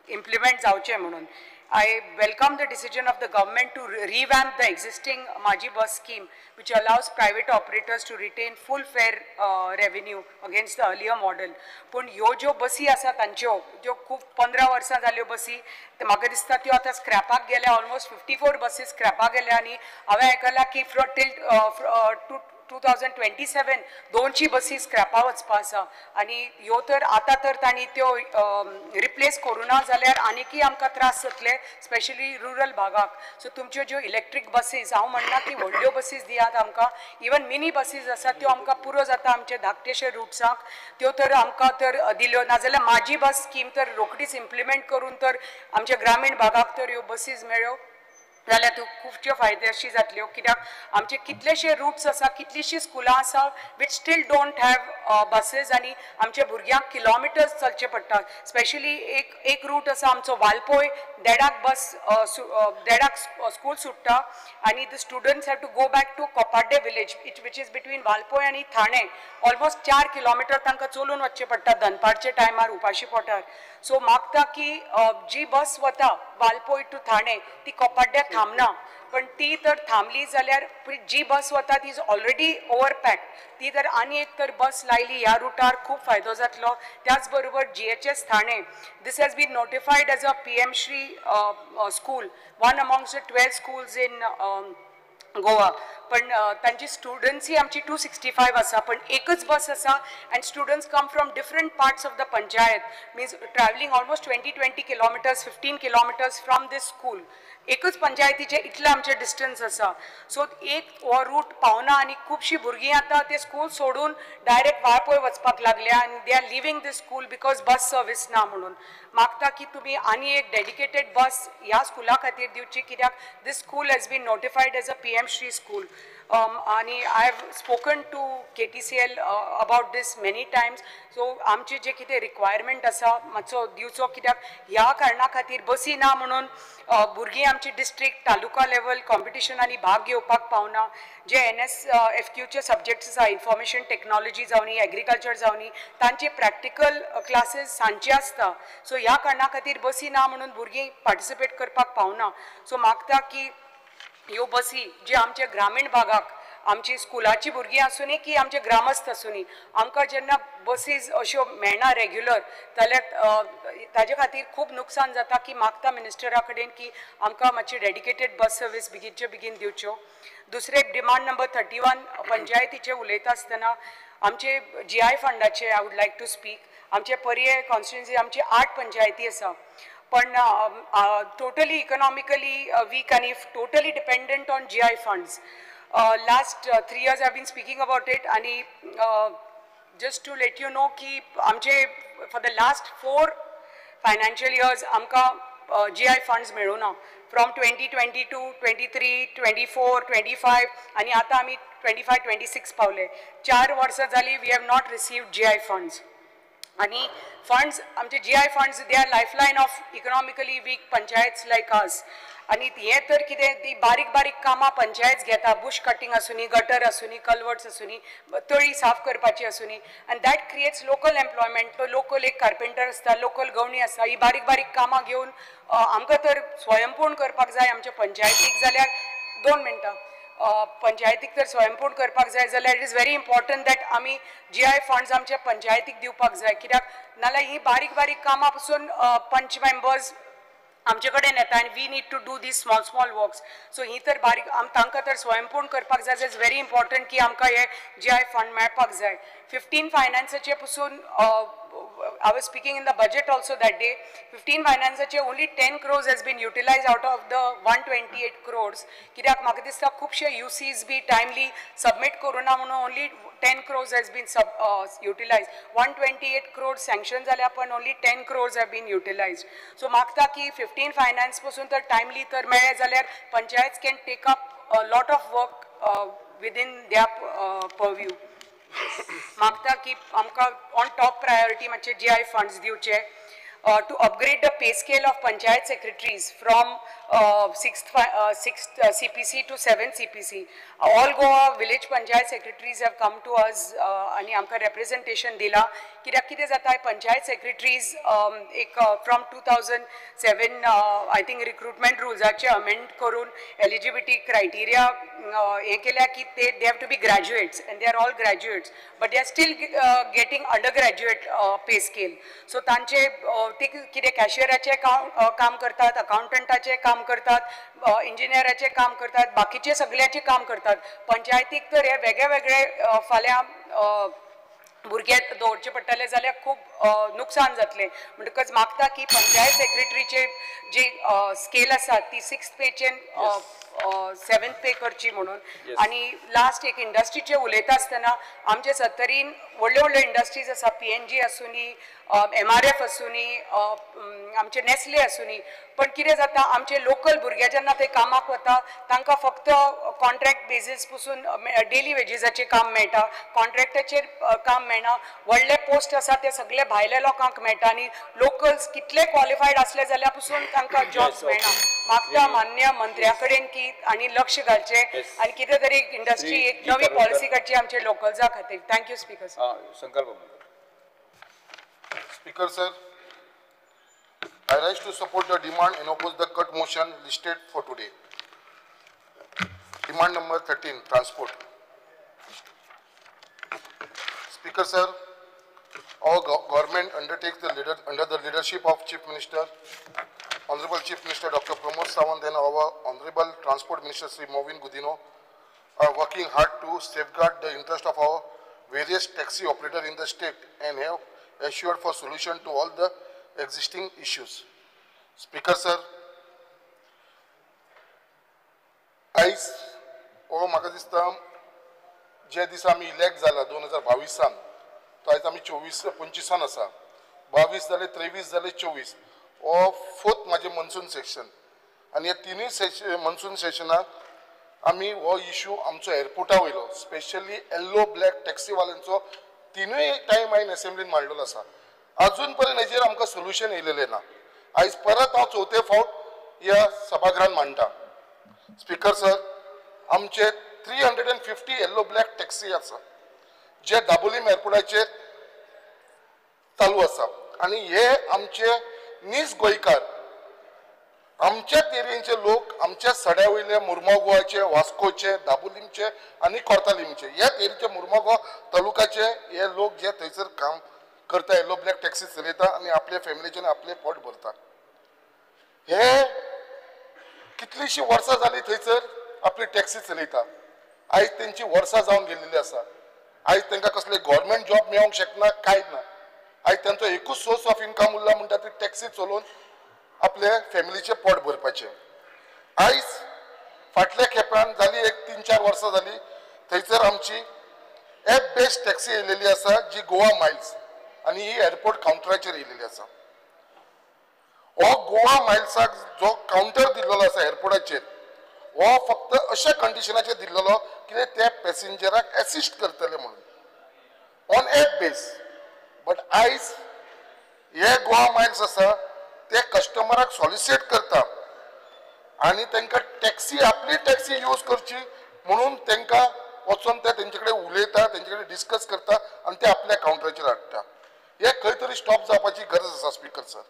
इम्प्लिमेंट जावचे म्हणून I welcome the decision of the government to revamp the existing Maji bus scheme, which allows private operators to retain full fare revenue against the earlier model. पण ह्यो ज्यो बसी आसा तांच्यो ज्यो खूब 15 वर्सां जाल्यो बसी ते म्हाका दिसता त्यो आतां स्क्रॅपाक गेल्या ऑलमोस्ट 54 बसीस स्क्रॅपाक गेल्या आनी हांवें आयकलां की टील 2027 200 बसी स्क्रॅपा वचपा आसा आनी ह्यो तर आतां तर तांणी त्यो रिप्लेस करूं ना जाल्यार आनीकय आमकां त्रास जातले स्पेशली रुरल भागाक. सो तुमच्यो ज्यो इलेक्ट्रीक बसीस हांव म्हणना की व्हडल्यो बसीस दियात आमकां, इवन मिनी बसीस आसात त्यो आमकां पुरो जाता आमचे धाकटेशे रुट्साक त्यो तर आमकां तर दिल्यो नाजाल्यार माझी बस स्कीम तर रोखडीच इम्प्लिमेंट करून तर आमच्या ग्रामीण भागाक तर ह्यो बसीस मेळ्यो जाल्यार त्यो खुबच्यो फायदेशीर जातल्यो कित्याक आमचे कितलेशे रूट्स आसा कितलीशीं स्कुलां आसा which steel don't have buses आनी आमच्या भुरग्यांक किलोमिटर्स चलचे पडटा. स्पेशली एक रूट आसा आमचो वालपोय देडाक बस देडाक स्कूल सुट्टा आनी the students have to go back to Kopardem village which is between Valpoi आनी थाणे ऑलमोस्ट 4 किलोमिटर तांकां चलून वचचें पडटा दनपारच्या टायमार उपाशी पोटार. सो मागता की जी बस वता वालपोय टू थाणे ती कोपाड्ड्या थांबना पण ती तर थांबली जाल्यार जी बस वता ती इज ऑलरेडी ओवर पॅक ती तर आनी एक तर बस लायली ह्या रुटार खूब फायदो जातलो. त्याच बरोबर GHS Thane this has been notified as a PM Shri school one amongst the 12 schools in Goa पण तांची स्टुडंट्स आमची 265 आसा पण एकच बस आसा and students come from different parts of the panchayat means travelling almost 20 kilometres 15 kilometres from this school एकच पंचायतीचे इतले आमचे डिस्टन्स आसा. सो एक हो रूट पावना आनी खुबशीं भुरगीं आतां ते स्कूल सोडून डायरेक्ट वाळपय वचपाक लागल्या आनी they are living this school because bus service ना म्हणून. मागता की तुमी आनी एक डेडिकेटेड बस ह्या स्कुला खातीर दिवची कित्याक this school has been notified as a PM Shri school आणि I have spoken to KTCL about this many times. So आमचे जे कितें रिक्वायरमेंट आसा मातसो दिवचो कित्याक ह्या कारणा खातीर बसी ना म्हणून भुरगीं आमची डिस्ट्रिक्ट तालुका लेवल कॉम्पिटिशनांनी भाग घेवपाक पावना. जे NSFQचे सब्जेक्ट्स आसा इन्फॉर्मेशन टेक्नॉलॉजी जावनी एग्रीकल्चर जावनी तांचे प्रॅक्टिकल क्लासेस सांजचे आसता. सो ह्या कारणा खातीर बसी ना म्हणून भुरगीं पार्टिसिपेट करपाक पावना. सो मागता की ह्यो बसी जे आमच्या ग्रामीण भागाक आमची स्कुलाची भुरगीं आसूनी की आमचे ग्रामस्थ आसूनी आमकां जेन्ना बसीज अश्यो मेळना रेग्युलर जाल्यार ताजे खातीर खूब नुकसान जाता की मागता मिनिस्टरा कडेन की आमकां मातशी डेडिकेटेड बस सर्वीस बेगीनचे बेगीन दिवच्यो. दुसरे डिमांड नंबर 31 पंचायतीचे उलयता आसतना आमचे GI फंडाचे I would like to speak. आमचे पर्ये कॉन्स्टिट्युएन्सी आमचे 8 पंचायती आसा पण टोटली इकॉनॉमिकली वीक आणि totally dependent on GI funds. Last 3 years I've been speaking about it and just to let you know ki amche for the last 4 financial years amka GI funds meluna from 2022 23 24 25 आणि आता आम्ही 25 26 पावले 4 वर्षां झाली we have not received GI funds. आणि funds आमचे GI funds they are lifeline of economically weak panchayats like us. आणि हे तर कितें ती बारीक बारीक कामां पंचायत घेता बुश कटिंग आसूनी गटर आसूनी कल्वर्ट्स आसूनी तळी साफ करपाची आसूनी and that creates local employment. Local एक कार्पेंटर आसता लोकल गवणी आसता ही बारीक बारीक कामां घेवन आमकां तर स्वयंपूर्ण करपाक जाय आमच्या पंचायतीक जाल्यार 2 मिनटां पंचायतीक तर स्वयंपूर्ण करपाक जाय जाल्यार it is very important that आमी GI फंड्स आमच्या पंचायतीक दिवपाक जाय कित्याक नाल्यार ही बारीक बारीक कामां पासून पंच मेंबर्स आमचे कडेन येता आनी we need to do this small works. So ही तर बारीक तांकां तर स्वयंपूर्ण करपाक जाय. इज व्हेरी इम्पॉर्टंट की आमकां हे GI फंड मेळपाक जाय. 15 फायनान्साचे पसून I was speaking in the budget also that day. 15 finances only 10 crores has been utilized out of the 128 crores. कित्याक म्हाका दिसता खुबशे UCs बी timely submit करूना म्हणून only 10 crores has been utilized. 128 crores sanction जाल्या पण only 10 crores have been utilized. So मागता की 15 finance पासून तर timely तर मेळे जाल्यार panchayat can take up a lot of work within their purview. मागता की आमकां ऑन टॉप प्रायोरिटी मातशे GI फंड्स दिवचे. to upgrade the pay scale of Panchayat secretaries from 6th CPC to 7th CPC. All Goa village Panchayat secretaries have come to us and आमकां representation दिला. कित्याक कितें जाता Panchayat secretaries from 2007 I think recruitment rulesaचे amend करून eligibility criteria हे केल्या की they have to be graduates and they are all graduates but they are still getting undergraduate pay scale. So तांचे ते कितें कॅशियराचे काम करतात, अकाउंटंटाचे काम करतात, इंजिनियराचे काम करतात, बाकीचे सगळ्याचे काम करतात. पंचायतीक तर हे वेगळे वेगळे फाल्यां भुरगे दवरचे पडटले जाल्यार खूब नुकसान जातलें. म्हणटकच मागता की पंचायत सेक्रेटरीचे जी स्केल आसा ती 6th पेच्यान 7th पे करची म्हणून. आनी लास्ट एक इंडस्ट्रीचे उलयता आसतना आमचे सत्तरीन व्हडल्यो व्हडल्यो इंडस्ट्रीज आसा, PNG आसूनी, MRF आसूनी, आमचे नेस्ले आसूनी, पण कितें जाता आमचे लोकल भुरगे जेन्ना थंय कामाक वता तांकां फक्त कॉन्ट्रॅक्ट बेजीस पसून डेली वेजीसाचें काम मेळटा, कॉन्ट्रॅक्टाचेर काम मेळना. व्हडले पोस्ट आसा ते सगळे भायल्या लोकांक मेळटा आनी लोकल्स कितले क्वॉलिफायड असले जाल्यार पसून तांकां जॉब्स मेळना. मागता मान्य मंत्र्या कडेन की आनी लक्ष घालचें आनी कितें तरी इंडस्ट्री एक नवी पॉलिसी काडची आमच्या लोकल्सां खातीर. Thank you speaker. संकल्प Speaker sir, I rise to support the demand and oppose the cut motion listed for today. Demand number 13, transport. Speaker sir, our government undertakes under the leadership of Chief Minister, Honorable Chief Minister Dr. Pramod Sawant and our Honorable Transport Minister Sri Movin Gudino are working hard to safeguard the interest of our various taxi operators in the state and have assured for solution to all the existing issues. Speaker sir, आयज हो म्हाका दिसता जे दिसा आमी elect जाला 2022 तो आयज आमी 24-25 आसा, 22 जाले 23 जाले 24 हो 4th म्हाजे मनसून सेशन आनी ह्या तिनूय मनसून सेशनाक आमी हो इश्यू आमचो एअरपोर्टा वयलो स्पेशली येल्लो ब्लॅक टॅक्सीवाल्यांचो तिनूय टायम हांवें असेंब्लीन मांडलेलो आसा. अजून पर्यंत हेजेर आमकां सोल्युशन येयलेलें ना. आयज परत हांव 4थे फावट ह्या सभागृहांत मांडटा. स्पीकर सर, आमचे 350 येल्लो ब्लॅक टॅक्सी आसा जे दाबोलीम एअरपोर्टाचेर चालू आसा आनी हे आमचे नीज गोंयकार आमच्याच एरियेचे लोक आमच्या सड्या वयले मुर्मगांवचे, वास्कोचे, दाबोलीमचे आनी कोर्तालीमचे ह्याच एरियेचे मुर्मगांव तालुकाचे हे लोक जे थंयसर काम करता, येलो ब्लॅक टॅक्सी चलयता आनी आपल्या फॅमिलीचे आपले पोट भरता. हे कितलीशीं वर्सां जालीं थंयसर आपली टॅक्सी चलयता. आयज तेंची वर्सां जावन गेलेली आसा. आयज तांकां कसले गव्हर्मेंट जॉब मेळोंक शकना, कांय ना. आयज तांचो एकूच सोर्स ऑफ इन्कम उरला म्हणटा ती टॅक्सी चलोवन आपले फॅमिलीचे पोट भरपाचे. आयज फाटल्या खेपान जाली एक 3-4 वर्सां जाली थंयसर आमची एप बेस्ड टॅक्सी येयलेली आसा जी गोवा मायल्स आनी ही एअरपोर्ट कावंटराचेर येयलेली आसा. हो गोवा मायल्साक जो कावंटर दिल्लो आसा एअरपोर्टाचेर हो फक्त अशा कंडिशनाचेर दिल्लो की ते पॅसेंजराक एसिस्ट करतले म्हणून ऑन एप बेस. बट आयज हे गोवा मायल्स आसा ते कस्टमराक सॉलिसिट करता आनी तांकां टॅक्सी आपली टॅक्सी यूज करची म्हणून तांकां वचून ते तेंचे कडेन उलयता, तेंचे कडेन डिस्कस करता आनी ते आपल्या कावंटराचेर हाडटा. हे खंय तरी स्टॉप जावपाची गरज आसा. स्पीकर सर,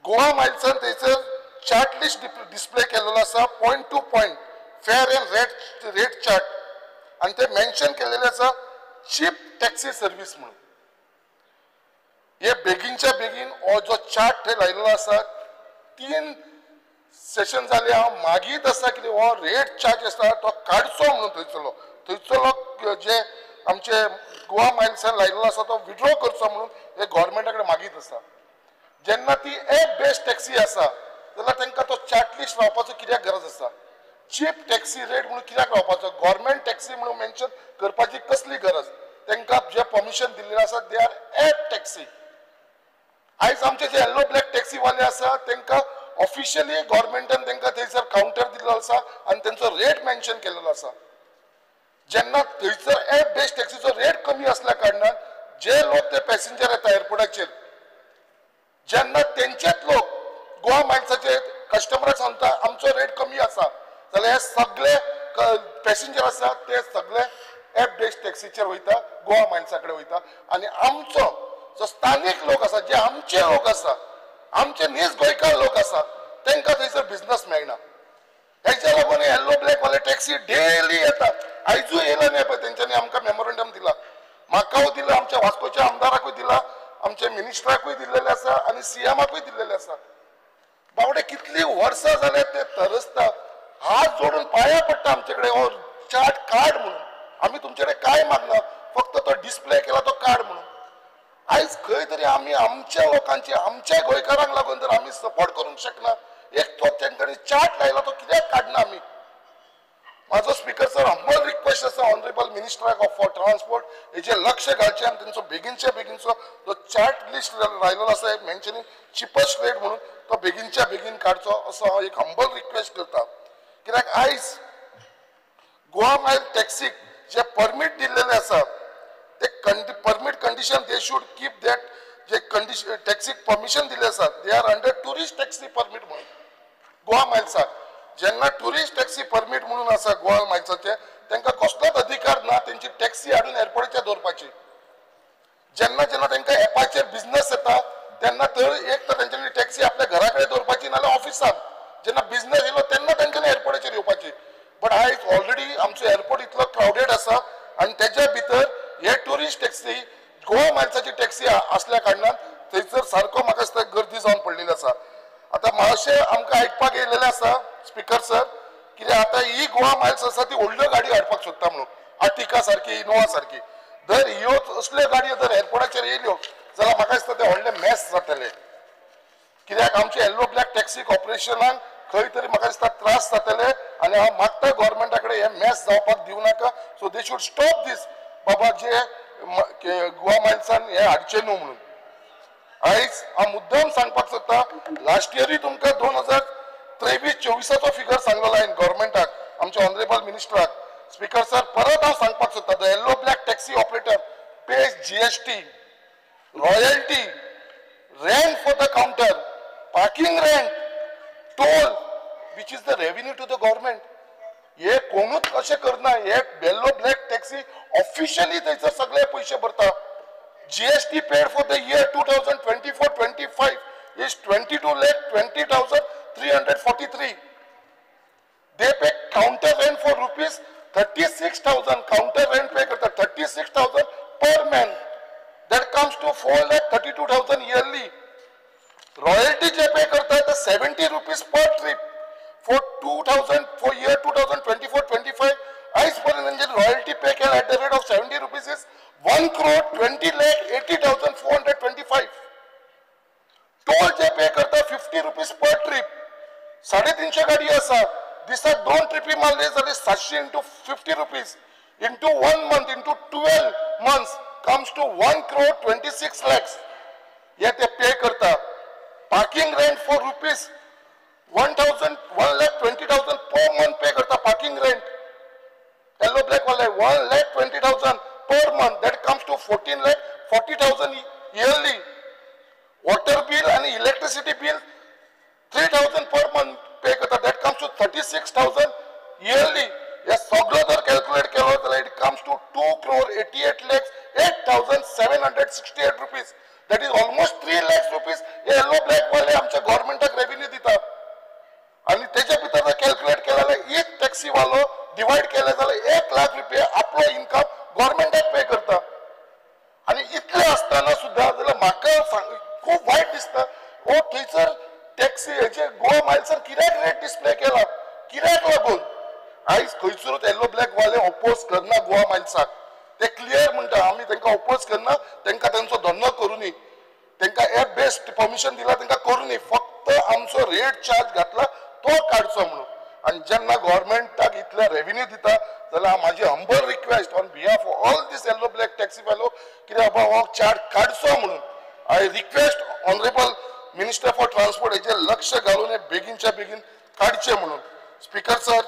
गोवा मायल्सान थंयसर चार्ट लिस्ट डिस्प्ले केल्लो आसा point to point fair end rate chart आनी ते मेन्शन केलेले आसा चीप टॅक्सी सर्वीस म्हणून. हे बेगीनच्या बेगीन हो जो चार्ट थंय लायलेलो आसा 3 सेशन जाले हांव मागीत आसा की हो रेट चार्ज आसा तो काडचो म्हणून थंयचो जे आमचे गोवा मायल्सान लायलेलो आसा तो विड्रॉ करचो म्हणून हे गव्हर्मेंटा कडेन मागीत आसा. जेन्ना ती एप बेस्ड टॅक्सी आसा जाल्यार तांकां तो चार्ट लिस्ट लावपाचो कित्याक गरज आसा? चीप टॅक्सी रेट म्हणून कित्याक लावपाचो? गव्हर्मेंट टॅक्सी म्हणून मेन्शन करपाची कसली गरज? तांकां जे परमिशन दिल्लें आसा दे आर एप टॅक्सी. आयज आमचे जे येल्लो ब्लॅक टॅक्सीवाले आसा तांकां ऑफिशियली गव्हर्मेंटान तांकां थंयसर कावंटर दिल्लो आसा आनी तांचो रेट मेन्शन केलेलो आसा. जेन्ना थंयसर एप बेस्ड टॅक्सीचो रेट कमी आसल्या कारणान जे लोक ते पॅसेंजर येता एअरपोर्टाचेर जेन्ना तेंचेच लोक गोवा मायल्साचे कस्टमराक सांगता आमचो रेट कमी आसा जाल्यार हे सगळे पॅसेंजर आसा ते सगळे एप बेस्ड टॅक्सीचेर वयता गोवा मायल्सा कडेन वयता आनी आमचो जो स्थानीक लोक आसा जे आमचे लोक आसा आमचे नीज गोंयकार लोक आसा तांकां थंयसर बिझनस मेळना हेच्या लागून येल्लो ब्लॅक वाले टॅक्सी डेली येता आयजूय येयला न्ही पळय तेंच्यांनी आमकां मेमोरंडम दिला म्हाकाय दिला आमच्या वास्कोच्या आमदाराकूय दिला आमच्या मिनिस्टराकूय दिल्लेले आसा आनी सीएमाकूय दिल्लेले आसा बावडे कितली वर्सां जाले ते तरसता हात जोडून पाया पडटा आमचे कडेन हो चार्ट कार्ड म्हणून आमी तुमचे कडेन काय मागना फक्त तो डिस्प्ले केला तो कार्ड म्हणून आयज खंय तरी आमी आमच्या लोकांची आमच्या गोंयकारांक लागून जर आमी सपोर्ट करूंक शकना एक तो तेंच्यांनी चार्ट लायला तो कित्याक काडना आमी माझो स्पीकर सर हंबल रिक्वेस्ट आसा ऑनरेबल मिनिस्टर फॉर ट्रान्सपोर्ट हेचे लक्ष घालचे आनी तेंचो बेगीनच्या बेगीनचो जो चार्ट लिस्ट लायलेलो आसा मेन्शनिंग चिपस्ट रेट म्हणून तो बेगीनच्या बेगीन काडचो असो हांव एक हंबल रिक्वेस्ट करता कित्याक आयज गोवा मायल टॅक्सीक जे परमीट दिल्लेले आसा ते permit condition they should keep that जे कंडिशन टॅक्सीक परमिशन दिले आसा they are under tourist taxi permit म्हणून गोवा मायल्साक जेन्ना टुरिस्ट टॅक्सी परमीट म्हणून आसा गोवा मायल्साचे तांकां कसलोच अधिकार ना तेंची टॅक्सी हाडून एअरपोर्टाचेर दवरपाची जेन्ना जेन्ना तांकां एपाचेर बिझनस येता तेन्ना तर एक तर तेंच्यांनी टॅक्सी आपल्या घरा कडेन दवरपाची नाल्यार ऑफिसांत जेन्ना बिझनस येयलो तेन्ना तेंच्यांनी एअरपोर्टाचेर येवपाची बट आयज ऑलरेडी आमचो एअरपोर्ट इतलो क्रावडेड आसा आनी तेच्या भितर हे टुरिस्ट टॅक्सी गोवा मायल्साची टॅक्सी असल्या कारणान थंयसर सारको म्हाका दिसता गर्दी जावन पडलेली आसा आतां मातशें आमकां आयकपाक येयलेलें आसा स्पीकर सर कित्याक आतां ही गोवा मायल्स आसा ती व्हडल्यो गाडी हाडपाक सोदता म्हणून आर्टिका सारकी इनोवा सारकी जर ह्यो असल्यो गाडयो जर एअरपोर्टाचेर येयल्यो जाल्यार म्हाका दिसता ते व्हडले मॅस जातले कित्याक आमच्या येल्लो ब्लॅक टॅक्सी कॉर्पोरेशनाक खंय तरी म्हाका दिसता त्रास जातले आनी हांव मागता गोवोरमेंटा कडेन हे मॅस जावपाक दिवं नाका सो दे शूड स्टॉप दीस बाबा जे गोवा मायल्सान हे हाडचे न्हू म्हणून आयज हांव मुद्दम सांगपाक सोदता लास्ट इयरूय तुमकां 2023-24 फिगर सांगलेलो हांवें गोवोरमेंटाक आमच्या ऑनरेबल मिनिस्टराक स्पीकर सर परत हांव सांगपाक सोदता the yellow black taxi operator pays GST royalty rent for the counter parking rent toll which is the revenue to the government हे कोणूच कशें करना हे येल्लो ब्लॅक टॅक्सी ऑफिशियली थंयसर सगळे पयशे भरता GST paid for the year 2024-25 is 22,20,343. They pay counter rent for rupees 36,000. Counter rent pay करता 36,000 per man. That comes to 4,32,000 yearly. Royalty जे pay करता है 70 rupees per trip for 2,000 for year 2024-25. As per the royalty pay at the rate of 70 rupees is 1,20,80,425. Toll जे पे करता 50 rupees per trip 350 गाडी आसा दिसाक 2 trippy मारले जाल्यार 700 into 50 rupees into 1 month into 12 months comes to 1,26 lakhs हे ते पे करता parking rent for rupees 1,20,000 per month पे करता पार्किंग रेंट येल्लो ब्लॅक वाले 1,20,000 per month that comes to 14,40,000 yearly. Water bill and electricity bill 3,000 per month pay करता that comes to 36,000 yearly. हे सगळं जर calculate केलो जाल्यार it comes to 2,88,08,768 rupees. That is almost 3 lakhs rupees. हे yellow black वाले आमच्या गव्हर्मेंटाक रेव्हेन्यू दिता आणि तेच्या भितर जर कॅल्क्युलेट केला जाल्यार एक टॅक्सी वालो डिवायड केले जाल्यार 1 लाख रुपया आपलो इन्कम गव्हर्मेंटाक पे करता आणि इतले असताना सुद्धा जाल्यार म्हाका खूप वायट दिसता ओ थंयसर टॅक्सी हेचे गोवा मायल्सार कित्याक रेट डिस्प्ले केला कित्याक लागून आयज खंयसरूच येल्लो ब्लॅक वाले ओपोज करना गोवा मायल्साक ते क्लियर म्हणटा आमी तांकां ओपोज करना तांकां तांचो धंदो करूनी तांकां एप बेस्ड परमिशन दिला तांकां करूनी फक्त आमचो रेट चार्ज घातला तो काडचो म्हणून आणि जेन्ना गव्हर्मेंटाक इतले रेव्हेन्यू दिता जाल्यार म्हाजी humble request on behalf of all this yellow black taxi वालो कित्याक बाबा हो चार्ज काडचो म्हणून I request honourable minister for transport हेचेर लक्ष घालून हे बेगीनच्या बेगीन काडचे म्हणून स्पीकर सर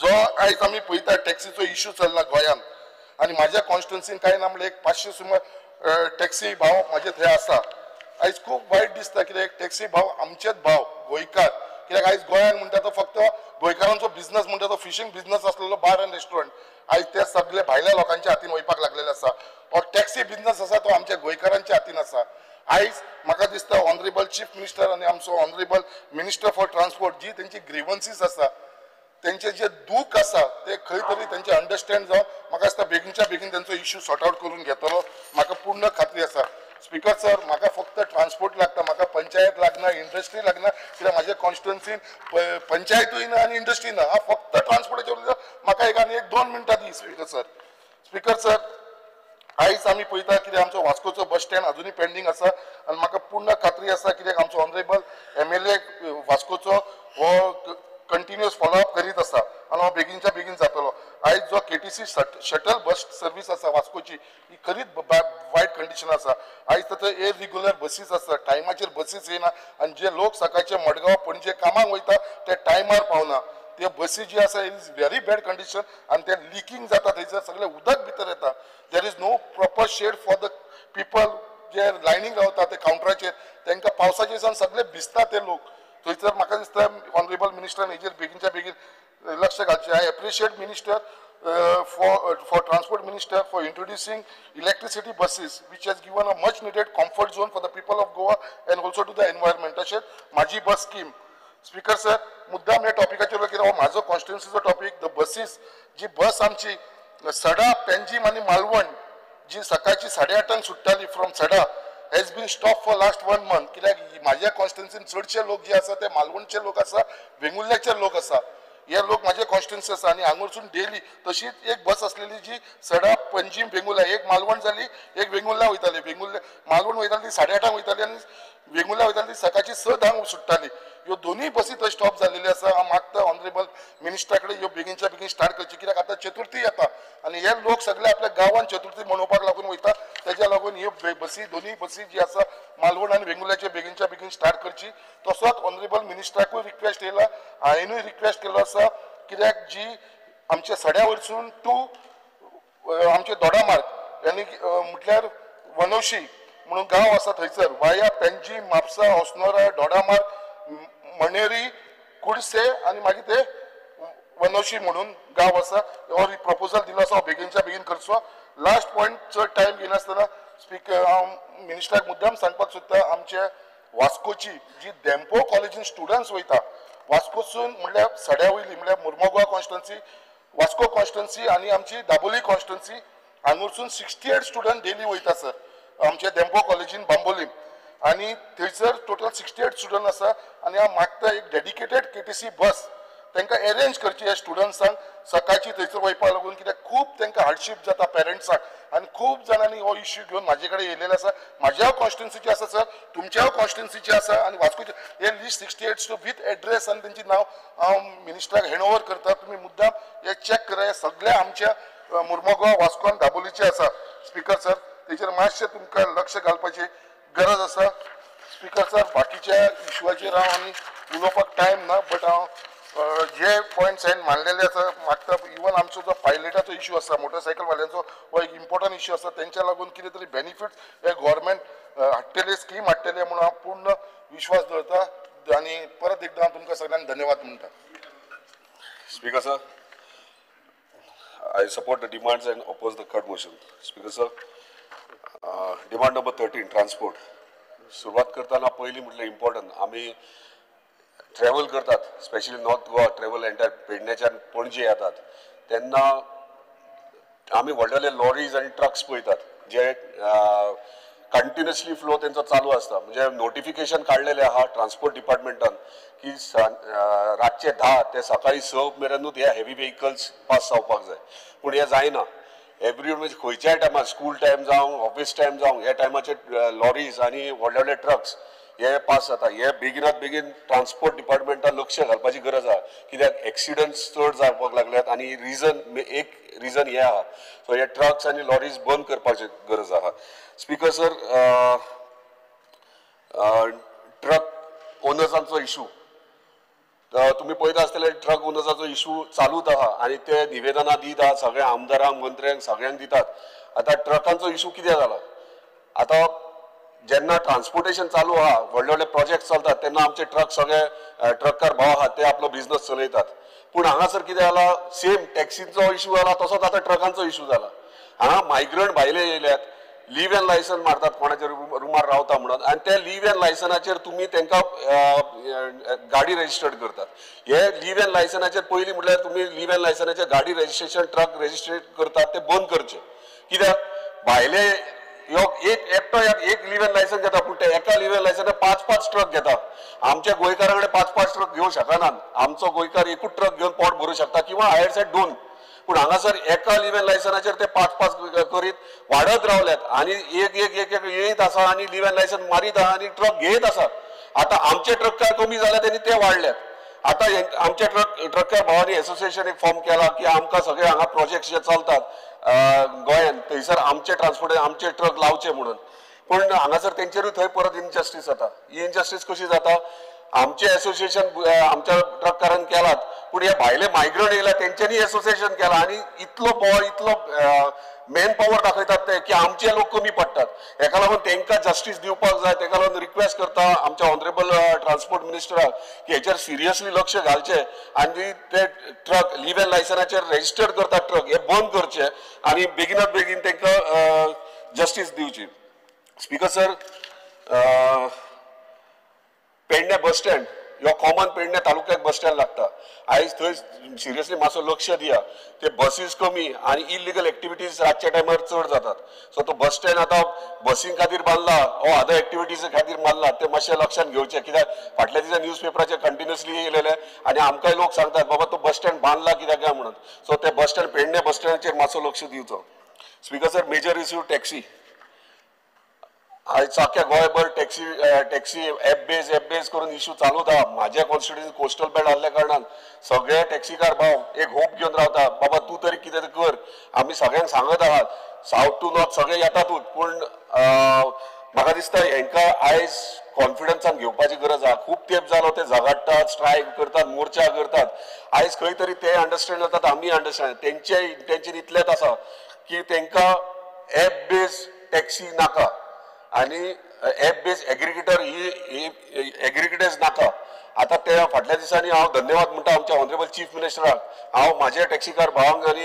जो आयज आमी पळयता टॅक्सीचो इश्यू चल्ला गोंयांत आनी म्हाज्या कॉन्स्टिट्युन्सीन कांय ना म्हणल्यार एक 500 सुमार टॅक्सी भाव म्हाजे थंय आसा आयज खूब वायट दिसता कित्याक टॅक्सी भाव आमचेच भाव गोंयकार कित्याक आयज गोंयांत म्हणटा तो फक्त गोंयकारांचो बिझनस म्हणटा तो फिशींग बिझनस आसलेलो बार एंड रेस्टॉरंट आयज ते सगळे भायल्या लोकांच्या हातीन वयपाक लागलेले आसा हो टॅक्सी बिझनस आसा तो आमच्या गोंयकारांच्या हातीन आसा आयज म्हाका दिसता ऑनरेबल चीफ मिनिस्टर आनी आमचो ऑनरेबल मिनिस्टर फॉर ट्रान्सपोर्ट जी तेंची ग्रीवन्सीस आसा तेंचे जे दूख आसा ते खंय तरी तेंचे अंडरस्टँड जावन म्हाका दिसता बेगीनच्या बेगीन तेंचो इश्यू सॉर्ट आउट करून घेतलो म्हाका पूर्ण खात्री आसा स्पीकर सर म्हाका फक्त ट्रान्सपोर्ट लागता म्हाका पंचायत लागना इंडस्ट्री लागना कित्याक म्हाज्या कॉन्स्टिट्युन्सीन पंचायतूय ना आनी इंडस्ट्री ना हा फक्त ट्रान्सपोर्टाचेर उलयता म्हाका एक 2 मिनटां दी स्पीकर सर आयज आमी पळयता कितें आमचो वास्कोचो बस स्टँड अजुनूय पेंडींग आसा आनी म्हाका पूर्ण खात्री आसा कित्याक आमचो ऑनरेबल MLA वास्कोचो हो कंटिन्युअस फॉलोअप करीत आसा आनी हो बेगीनच्या बेगीन जातलो आयज जो KTC शटल बस सर्वीस आसा वास्कोची ही खरीच वायट कंडिशन आसा आयज ताचो इरेग्युलर बसीस आसा टायमाचेर बसीस येना आनी जे लोक सकाळचे मडगांव पणजे कामाक वयता ते टायमार पावना ते बसी जी आसा इज व्हेरी बॅड कंडिशन आनी ते लिकींग जाता थंयसर सगळे उदक भितर येता there is no proper shed for the people जे लायनींग रावता ते कावंटराचेर तांकां पावसाच्या दिसान सगळे भिजता ते लोक थंयसर म्हाका दिसता ऑनरेबल मिनिस्टरान हेजेर बेगीनच्या बेगीन लक्ष घालचें I appreciate minister for transport minister for introducing electricity buses which has given a much needed comfort zone for the people of Goa and also to the environment तशेंच माझी बस स्कीम स्पीकर सर मुद्दाम ह्या टॉपिकाचेर कित्याक हो म्हाजो कॉन्स्टिट्युन्सीचो topic the buses जी बस आमची सडा पेंजीम आनी मालवण जी सकाळची 8:30 सुट्टाली फ्रॉम सडा has been stopped for last 1 month कित्याक माझ्या कॉन्स्टिट्युन्सीन चडशे लोक जे आसा ते मालवणचे लोक आसा वेंगुर्ल्याचे लोक आसा हे लोक माझे कॉन्स्टिट्युन्सी आसा आनी हांगरसून डेली तशीच एक बस असलेली जी सडा पंजीम वेंगुर्ल्या एक मालवण जाली एक वेंगुर्ल्या वयताली वेंगुर्ल्या मालवण वयताली ती 8:30 वयताली आनी वेंगुर्ल्या वयताली ती सकाळची 6:10 सुट्टाली ह्यो दोनूय बसी थंय स्टॉप जाल्लेली आसा हांव मागता ऑनरेबल मिनिस्टरा कडेन ह्यो बेगीनच्या बेगीन स्टार्ट करची कित्याक आतां चतुर्थी येता आनी हे लोक सगळे आपल्या गांवांत चतुर्थी मनोवपाक लागून वयता तेज्या लागून ह्यो बसी दोनूय बसी जी आसा मालवण आनी वेंगुर्ल्याचे बेगीनच्या बेगीन स्टार्ट करची तसोच ऑनरेबल मिनिस्टराकूय रिक्वेस्ट येयला हांवेनूय रिक्वेस्ट केलो आसा कित्याक जी आमच्या सड्या वयरसून टू आमचे दोडामार्ग आनी म्हटल्यार वनौशी म्हणून गांव आसा थंयसर वाया पेंजी म्हापसा होसनोरा दोडामार्ग मणेरी कुडसे आनी मागीर ते वनौशी म्हणून गांव आसा हो प्रपोजल दिलो आसा बेगीनच्या बेगीन करचो लास्ट पॉयंट चड टायम घेनासतना स्पीकर हांव मिनिस्टराक मुद्दाम सांगपाक सोदता आमच्या वास्कोची जी डेम्पो कॉलेजीन स्टुडंट्स वयता वास्कोसून म्हणल्यार सड्या वयली म्हणल्यार मुर्मगांव कॉन्स्टिट्युन्सी वास्को कॉन्स्टिट्युन्सी आनी आमची दाबोली कॉन्स्टिट्युन्सी हांगरसून 68 स्टुडंट डेली वयता सर आमच्या डेम्पो कॉलेजीन बांबोलीम आनी थंयसर टोटल 68 स्टुडंट आसा आनी हांव मागता एक डेडिकेटेड KTC बस तांकां अरेंज करची ह्या स्टुडंट्सांक सकाळची थंयसर वयपाक लागून कित्याक खूब तांकां हार्डशीप जाता पेरंट्सांक आनी खूब जाणांनी हो इश्यू घेवन म्हाजे कडेन येयलेलो आसा म्हाज्या कॉन्स्टिट्युन्सीचे आसा सर तुमच्या कॉन्स्टिट्युन्सीचे आसा आनी वास्कोचे हे लिस्ट 68 विथ एड्रेस आनी तेंची नांव हांव मिनिस्टराक हँड ओवर करता तुमी मुद्दाम हे चॅक करा हे सगळे आमच्या मुर्मगांव वास्को आनी दाबोलीचे आसा स्पीकर सर तेचेर मातशें तुमकां लक्ष घालपाची गरज आसा स्पीकर सर बाकीच्या इश्यूआचेर हांव आनी उलोवपाक टायम ना बट हांव जे पॉयंट्स हांवें मांडलेले आसा मागता इवन आमचो जो पायलटाचो इश्यू आसा मोटरसायकल वाल्यांचो हो एक इम्पॉर्टंट इश्यू आसा तेंच्या लागून कितें तरी बेनिफिट्स हे गोवोरमेंट हाडटले स्कीम हाडटले म्हणून हांव पूर्ण विश्वास दवरता आनी परत एकदां हांव तुमकां सगळ्यांक धन्यवाद म्हणटा Speaker sir, I support the demands and oppose the cut motion. Speaker sir, demand number 13 transport. सुरुवात करताना पहिली म्हटलं इम्पॉर्टंट आम्ही ट्रॅव्हल करतात specially north Goa travel entire पेडण्याच्या पणजे येतात तेन्ना आम्ही व्हडले लॉरीज आणि ट्रक्स पळयतात जे कंटिन्युअसली फ्लो तेंचो चालू असता म्हणजे नोटिफिकेशन काढलेले आहा ट्रान्सपोर्ट डिपार्टमेंटान की रातचे 10 ते सकाळी 6 मेरेनूच हे हेवी व्हेकल्स पास जावपाक जाय पूण हे जायना एवरी म्हणजे खंयच्याय टायमार स्कूल टायम जावं ऑफिस टायम जावं ह्या टायमाचे लॉरीज आनी व्हडले ट्रक्स हे पास जाता हे बेगिनात बेगीन ट्रान्सपोर्ट डिपार्टमेंटान लक्ष घालपाची गरज आहा कित्याक एक्सिडंट्स चड जावपाक लागल्यात आनी एक रिजन हे आहा सो हे ट्रक्स आनी लॉरीज बंद करपाची गरज आहा स्पीकर सर ट्रक ओनर्सांचो इशू तुम्ही पळयता आसतले ट्रक ओनर्साचो इशू चालूच आहा आनी ते निवेदनां दीत आहा सगळ्या आमदारांक मंत्र्यांक सगळ्यांक दितात आतां ट्रकांचो इशू कितें जाला आतां जेन्ना ट्रान्सपोर्टेशन चालू आहा व्हडले व्हडले प्रोजेक्ट चलतात तेन्ना आमचे ट्रक सगळे ट्रककार भाव आहात ते आपलो बिझनेस चलयतात. पूण हांगासर कितें जाला सेम टॅक्सीचो इशू जाला तसोच आतां ट्रकांचो इशू जाला. हांगा मायग्रंट भायले येयल्यात, लीव एन लायसन मारतात कोणाच्या रुमार रावता म्हणून आनी त्या लीव एन लायसनाचेर तुमी तांकां गाडी रजिस्टर्ड करतात. हे लीव एन लायसनाचेर पयलीं म्हटल्यार तुमी लीव एन लायसनाचेर गाडी रजिस्ट्रेशन ट्रक रजिस्ट्रेट करतात ते बंद करचे. कित्याक भायले एकटो एक लीव एन लायसन घेता पूण ते एका लीव एन लायसनार 5-5 ट्रक घेता. आमच्या गोंयकारा कडेन 5-5 ट्रक घेवंक शकनात. आमचो गोंयकार एकूच ट्रक घेवन पोट भरूंक शकता किंवा हायर सायड 2. पूण हांगासर एका लीव एन लायसनाचेर ते 5-5 करीत वाडत रावल्यात आनी एक येयत आसा आनी लीव एन लायसन मारीत आहा आनी ट्रक घेयत आसा. आतां आमचे ट्रककार कमी जाले तेणी ते वाडल्यात. आतां आमच्या ट्रककार भावांनी एसोसिएशन एक फॉर्म केला की आमकां सगळे हांगा प्रोजेक्ट जे चलतात गोंयांत थंयसर आमचे ट्रान्सपोर्ट आमचे ट्रक लावचे म्हणून. पूण हांगासर तेंचेरूय थंय परत इनजस्टीस जाता. ही इनजस्टीस कशी जाता? आमचे एसोसिएशन आमच्या ट्रककारांनी केलात पूण हे भायले मायग्रंट येयला तेंच्यांनी एसोसिएशन केला आनी इतलो मॅन पॉवर दाखयतात ते की आमचे लोक कमी पडटात. हेका लागून तांकां जस्टीस दिवपाक जाय. ताका लागून रिक्वेस्ट करता आमच्या ऑनरेबल ट्रान्सपोर्ट मिनिस्टराक की हेचेर सिरियसली लक्ष घालचें आनी ते ट्रक लीव एन लायसनाचेर रजिस्टर्ड करतात ट्रक हे बंद करचे आनी बेगिनात बेगीन तांकां जस्टीस दिवची. Speaker sir, Pernem bus stand ह्यो कॉमन पेडणे तालुक्याक बस स्टँड लागता. आयज थंय सिरियसली मातसो लक्ष दिया. ते बसीस कमी आनी इलिगल एक्टिविटीज रातच्या टायमार चड जातात. सो तो बस स्टँड आतां बसीं खातीर बांदला ओ अदर एक्टिविटीज खातीर बांदला ते मातशें लक्षांत घेवचें. कित्याक फाटल्या दिसा न्यूज पेपराचेर कंटिन्युअसली येयलेले आनी आमकांय लोक सांगतात बाबा तो बस स्टँड बांदला कित्याक काय म्हणून. सो ते बस स्टँड पेडणे बस स्टँडाचेर मातसो लक्ष दिवचो. Speaker sir, major issue taxi. आयज साख्या गोंयभर टॅक्सी एप बेज करून इश्यू चालूच आहा. म्हाज्या कॉन्स्टिट्युएन्सी कोस्टल बेल्ट आसल्या कारणान सगळे टॅक्सीकार भाव एक होप घेवन रावता बाबा तूं तरी कितें कर. आमी सगळ्यांक सांगत आहात सावथ टू नॉर्थ सगळे येतातूच पूण म्हाका दिसता हेंकां आयज कॉन्फिडन्सान घेवपाची गरज आहा. खूब तेंप जालो ते झगडटात, स्ट्रायक करतात, मोर्चा करतात. आयज खंय तरी ते अंडरस्टँड जातात, आमी अंडरस्टँड. तेंचे इंटेन्शन इतलेंच आसा की तांकां एप बेज टॅक्सी नाका आनी एप बेज एग्रिगेटर ही एग्रिगेटर्स नाका. आतां ते फाटल्या दिसांनी हांव धन्यवाद म्हणटा आमच्या ऑनरेबल चीफ मिनिस्टराक. हांव म्हाजे टॅक्सीकार भावांक आनी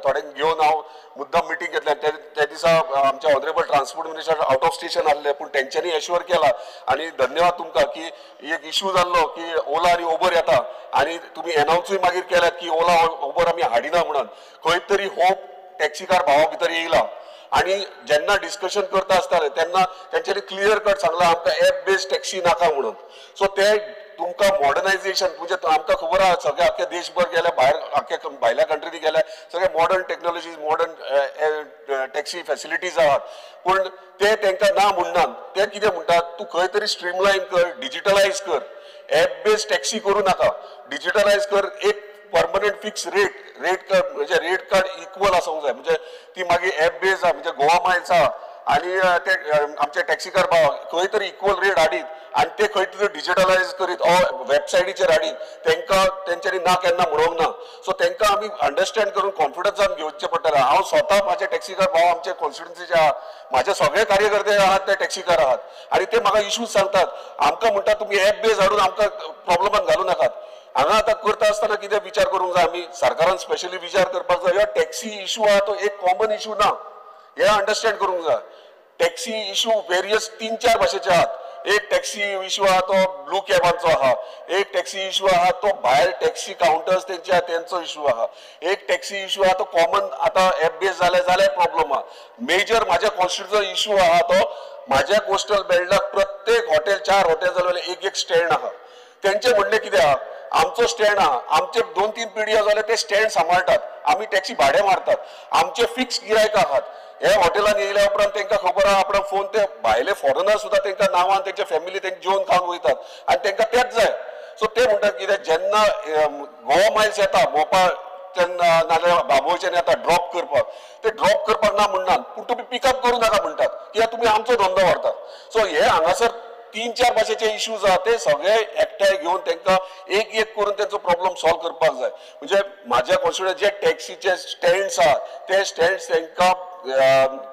थोड्यांक घेवन हांव मुद्दाम मिटींग घेतलें. त्या दिसा आमच्या honourable transport minister out of station आसले पूण तेंच्यांनी एश्युअर केला आनी धन्यवाद तुमकां की एक इश्यू जाल्लो की ओला आनी उबर येता आनी तुमी एनावन्सूय मागीर केल्यात की ओला उबर आमी हाडिना म्हणून. खंय तरी होप टॅक्सीकार भावा भितर येयला आनी जेन्ना डिस्कशन करता आसताले तेन्ना तेंच्यांनी क्लियर कट सांगला आमकां एप बेस्ड टॅक्सी नाका म्हणून. सो ते तुमकां मॉडर्नायझेशन म्हणजे आमकां खबर आहा सगळे आख्या देशभर गेल्या भायर आख्या भायल्या कंट्रीनी गेल्या सगळे modern technologies modern taxi facilities आहात पूण ते तांकां ना म्हणनात. ते कितें म्हणटात तूं खंय तरी स्ट्रीमलायन कर, डिजिटलायज कर. एप बेस्ड टॅक्सी करूं नाका, डिजिटलायज कर. एक परमनंट फिक्स रेट म्हणजे रेट कार्ड इक्वल आसूंक जाय. म्हणजे ती मागीर एप बेज आहा म्हणजे गोवा मायल्स आहा आनी ते आमचे टॅक्सीकार भाव खंय तरी इक्वल रेट हाडीत आनी ते खंय तरी डिजिटलायज करीत वेबसायटीचेर हाडीत तांकां तेंच्यांनी ना केन्ना म्हणूंक ना. सो तांकां आमी अंडरस्टँड करून कॉन्फिडन्सान घेवचें पडटलें. हांव स्वता म्हाजे टॅक्सीकार भाव आमचे कॉन्स्टिट्युएन्सीचे आहा, म्हाजे सगळे कार्यकर्ते आहात ते टॅक्सीकार आहात आनी ते म्हाका इश्यूज सांगतात. आमकां म्हणटात तुमी एप बेज हाडून आमकां प्रॉब्लमान घालूं नाकात. हांगा आतां करता आसतना कितें विचार करूंक जाय आमी सरकारान स्पेशली विचार करपाक जाय. ह्यो टॅक्सी इश्यू आहा तो एक कॉमन इश्यू ना हे अंडरस्टँड करूंक जाय. टॅक्सी इश्यू वेरियस 3-4 भाशेचे आहात. एक टॅक्सी इश्यू आहा तो ब्लू कॅबांचो आहा, एक टॅक्सी इश्यू आहा तो भायर टॅक्सी काउंटर्स तेंचो इश्यू आहा, एक टॅक्सी इश्यू आहा तो कॉमन आतां एप बेज जाल्यार प्रॉब्लम आहा. मेजर म्हाज्या कॉन्स्टिट्युएन्सीचो इश्यू आहा तो म्हाज्या कोस्टल बेल्टाक प्रत्येक हॉटेल 4 हॉटेल जाल्यार एक स्टँड आहा. तेंचें म्हणणें कितें आहा आमचो स्टँड आहा, आमचे 2-3 पिढयो जाल्यार ते स्टँड सांबाळटात, आमी टॅक्सी भाडें मारतात, आमचे फिक्स गिरायक आहात. हे हॉटेलान येयल्या उपरांत तांकां खबर आहा आपण फोन ते भायले फॉरेनर सुद्दां तांकां नांवान तेंच्या फॅमिली तांकां जेवन खावन वयतात आनी तांकां तेच जाय. सो ते म्हणटात कितें जेन्ना गोवा मायल्स येता मोपा तेन्ना नाजाल्यार बाबोळच्यान येता ड्रॉप करपाक, ते ड्रॉप करपाक ना म्हणनात पूण तुमी पिकअप करूं नाका म्हणटात कित्याक तुमी आमचो धंदो व्हरतात. सो हे हांगासर 3-4 भाशेचे इश्यूज आहा ते सगळे एकठांय घेवन तांकां एक करून तेंचो प्रॉब्लेम सॉल्व करपाक जाय. म्हणजे म्हाज्या कॉन्स्टिट्युएन्सीचे जे टॅक्सीचे स्टँड्स आहा ते स्टँड्स तांकां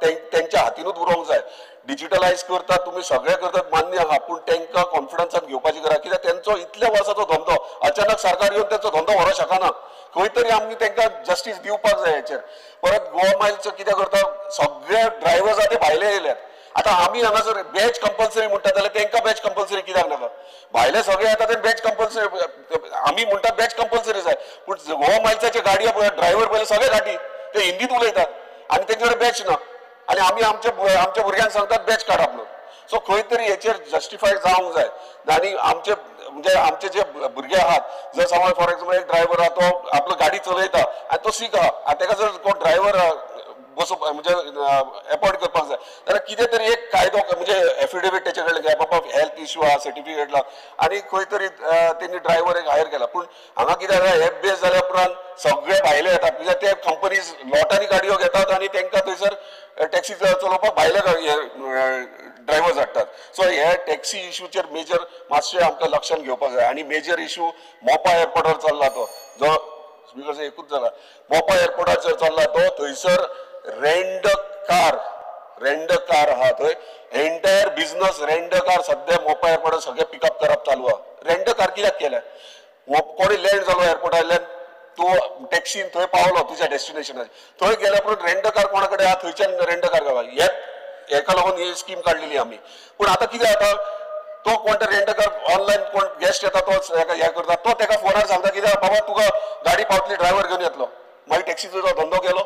तेंच्या हातीनूच उरोवंक जाय. डिजिटलायज करतात तुम्ही सगळे करतात मान्य आहा पूण तांकां कॉन्फिडन्सान घेवपाची गरज कित्याक त्यांचो इतल्या वर्साचो धंदो अचानक सरकार येवन त्यांचो धंदो व्हरोंक शकना खंय तरी आमी तांकां जस्टीस दिवपाक जाय हेचेर परत गोवा मायल्सचो कितें करता सगळे ड्रायव्हर्स आहा ते भायले येयल्यात आता आमी हांगासर बॅच कंपल्सरी म्हणटात जाल्यार तांकां बॅच कंपल्सरी कित्याक नाका भायले सगळे येता ते बॅच कंपल्सरी आमी म्हणटात बॅच कंपल्सरी जाय पूण गोवा मायल्साचे गाडयो पळय ड्रायव्हर पळय सगळे घाटी ते हिंदीत उलयतात आनी तेंचे कडेन बॅच ना आनी आमी आमच्या भुरग्यांक सांगतात बॅच काडप म्हणून सो खंय तरी हेचेर जस्टिफाय जावंक जाय आनी आमचे जे भुरगे आहात जर समज फॉर एक्झाम्पल एक ड्रायव्हर आहा तो आपलो गाडी चलयता आनी तो सीख आहा आनी ताका जर कोण ड्रायव्हर बसोवपाक म्हणजे अपॉइंट करपाक जाय जाल्यार कितें तरी एक कायदो म्हणजे एफिडेविट तेचे कडल्यान घ्या बाबा हेल्थ इश्यू आहा सर्टिफिकेट आनी खंय तरी तेणी ड्रायव्हर एक हायर केला पूण हांगा कितें जाता हे बेस जाल्या उपरांत सगळे भायले येतात कित्याक ते कंपनीज लॉटांनी गाडयो घेतात आनी तांकां थंयसर टॅक्सी चलोवपाक भायले ड्रायव्हर्स हाडटात सो हे टॅक्सी इश्यूचेर मेजर मातशें आमकां लक्षांत घेवपाक जाय आनी मेजर इश्यू मोपा एअरपोर्टार चल्ला तो जो स्पीकर एकूच जाला मोपा एअरपोर्टाचेर चल्ला तो थंयसर रेंट कार आहा थंय एंटायर बिझनस रेंट कार सद्या मोपा एअरपोर्टार सगळे पिकअप करप चालू आहा रेंट कार कित्याक केल्या कोणी लँड जालो एअरपोर्टार तूं टॅक्सीन थंय पावलो तुज्या डेस्टिनेशनार थंय गेल्या उपरांत रेंट कार कोणा कडेन आहा थंयच्यान रेंट कार घेवपाक हेका लागून ही स्कीम काडलेली आमी पूण आतां कितें जाता तो कोण रेंट कार ऑनलायन कोण गेस्ट येता तो हे करता तो ताका फोनार सांगता कित्याक बाबा तुका गाडी पावतली ड्रायव्हर घेवन येतलो मागीर टॅक्सीचो धंदो केलो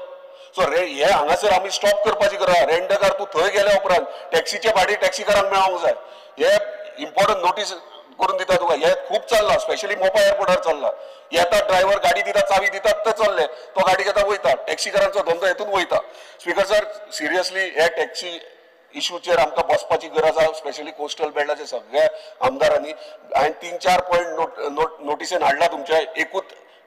सो हे हांगासर आमी स्टॉप करपाची गरज आहा रेंट कार तूं थंय गेल्या उपरांत टॅक्सीचे भाडी टॅक्सीकारांक मेळोंक जाय हे इम्पॉर्टंट नोटीस करून दिता तुका हे खूब चल्लां स्पेशली मोपा एअरपोर्टार चल्लां येता ड्रायव्हर गाडी दितात चावी दितात ते चल्ले तो गाडी घेता वयता टॅक्सीकारांचो धंदो हेतून वयता स्पीकर सर सिरियसली हे टॅक्सी इश्यूचेर आमकां बसपाची गरज आहा स्पेशली कोस्टल बेल्टाचे सगळ्या आमदारांनी हांवें 3-4 पॉयंट नोटिसेन हाडला तुमच्या एकूच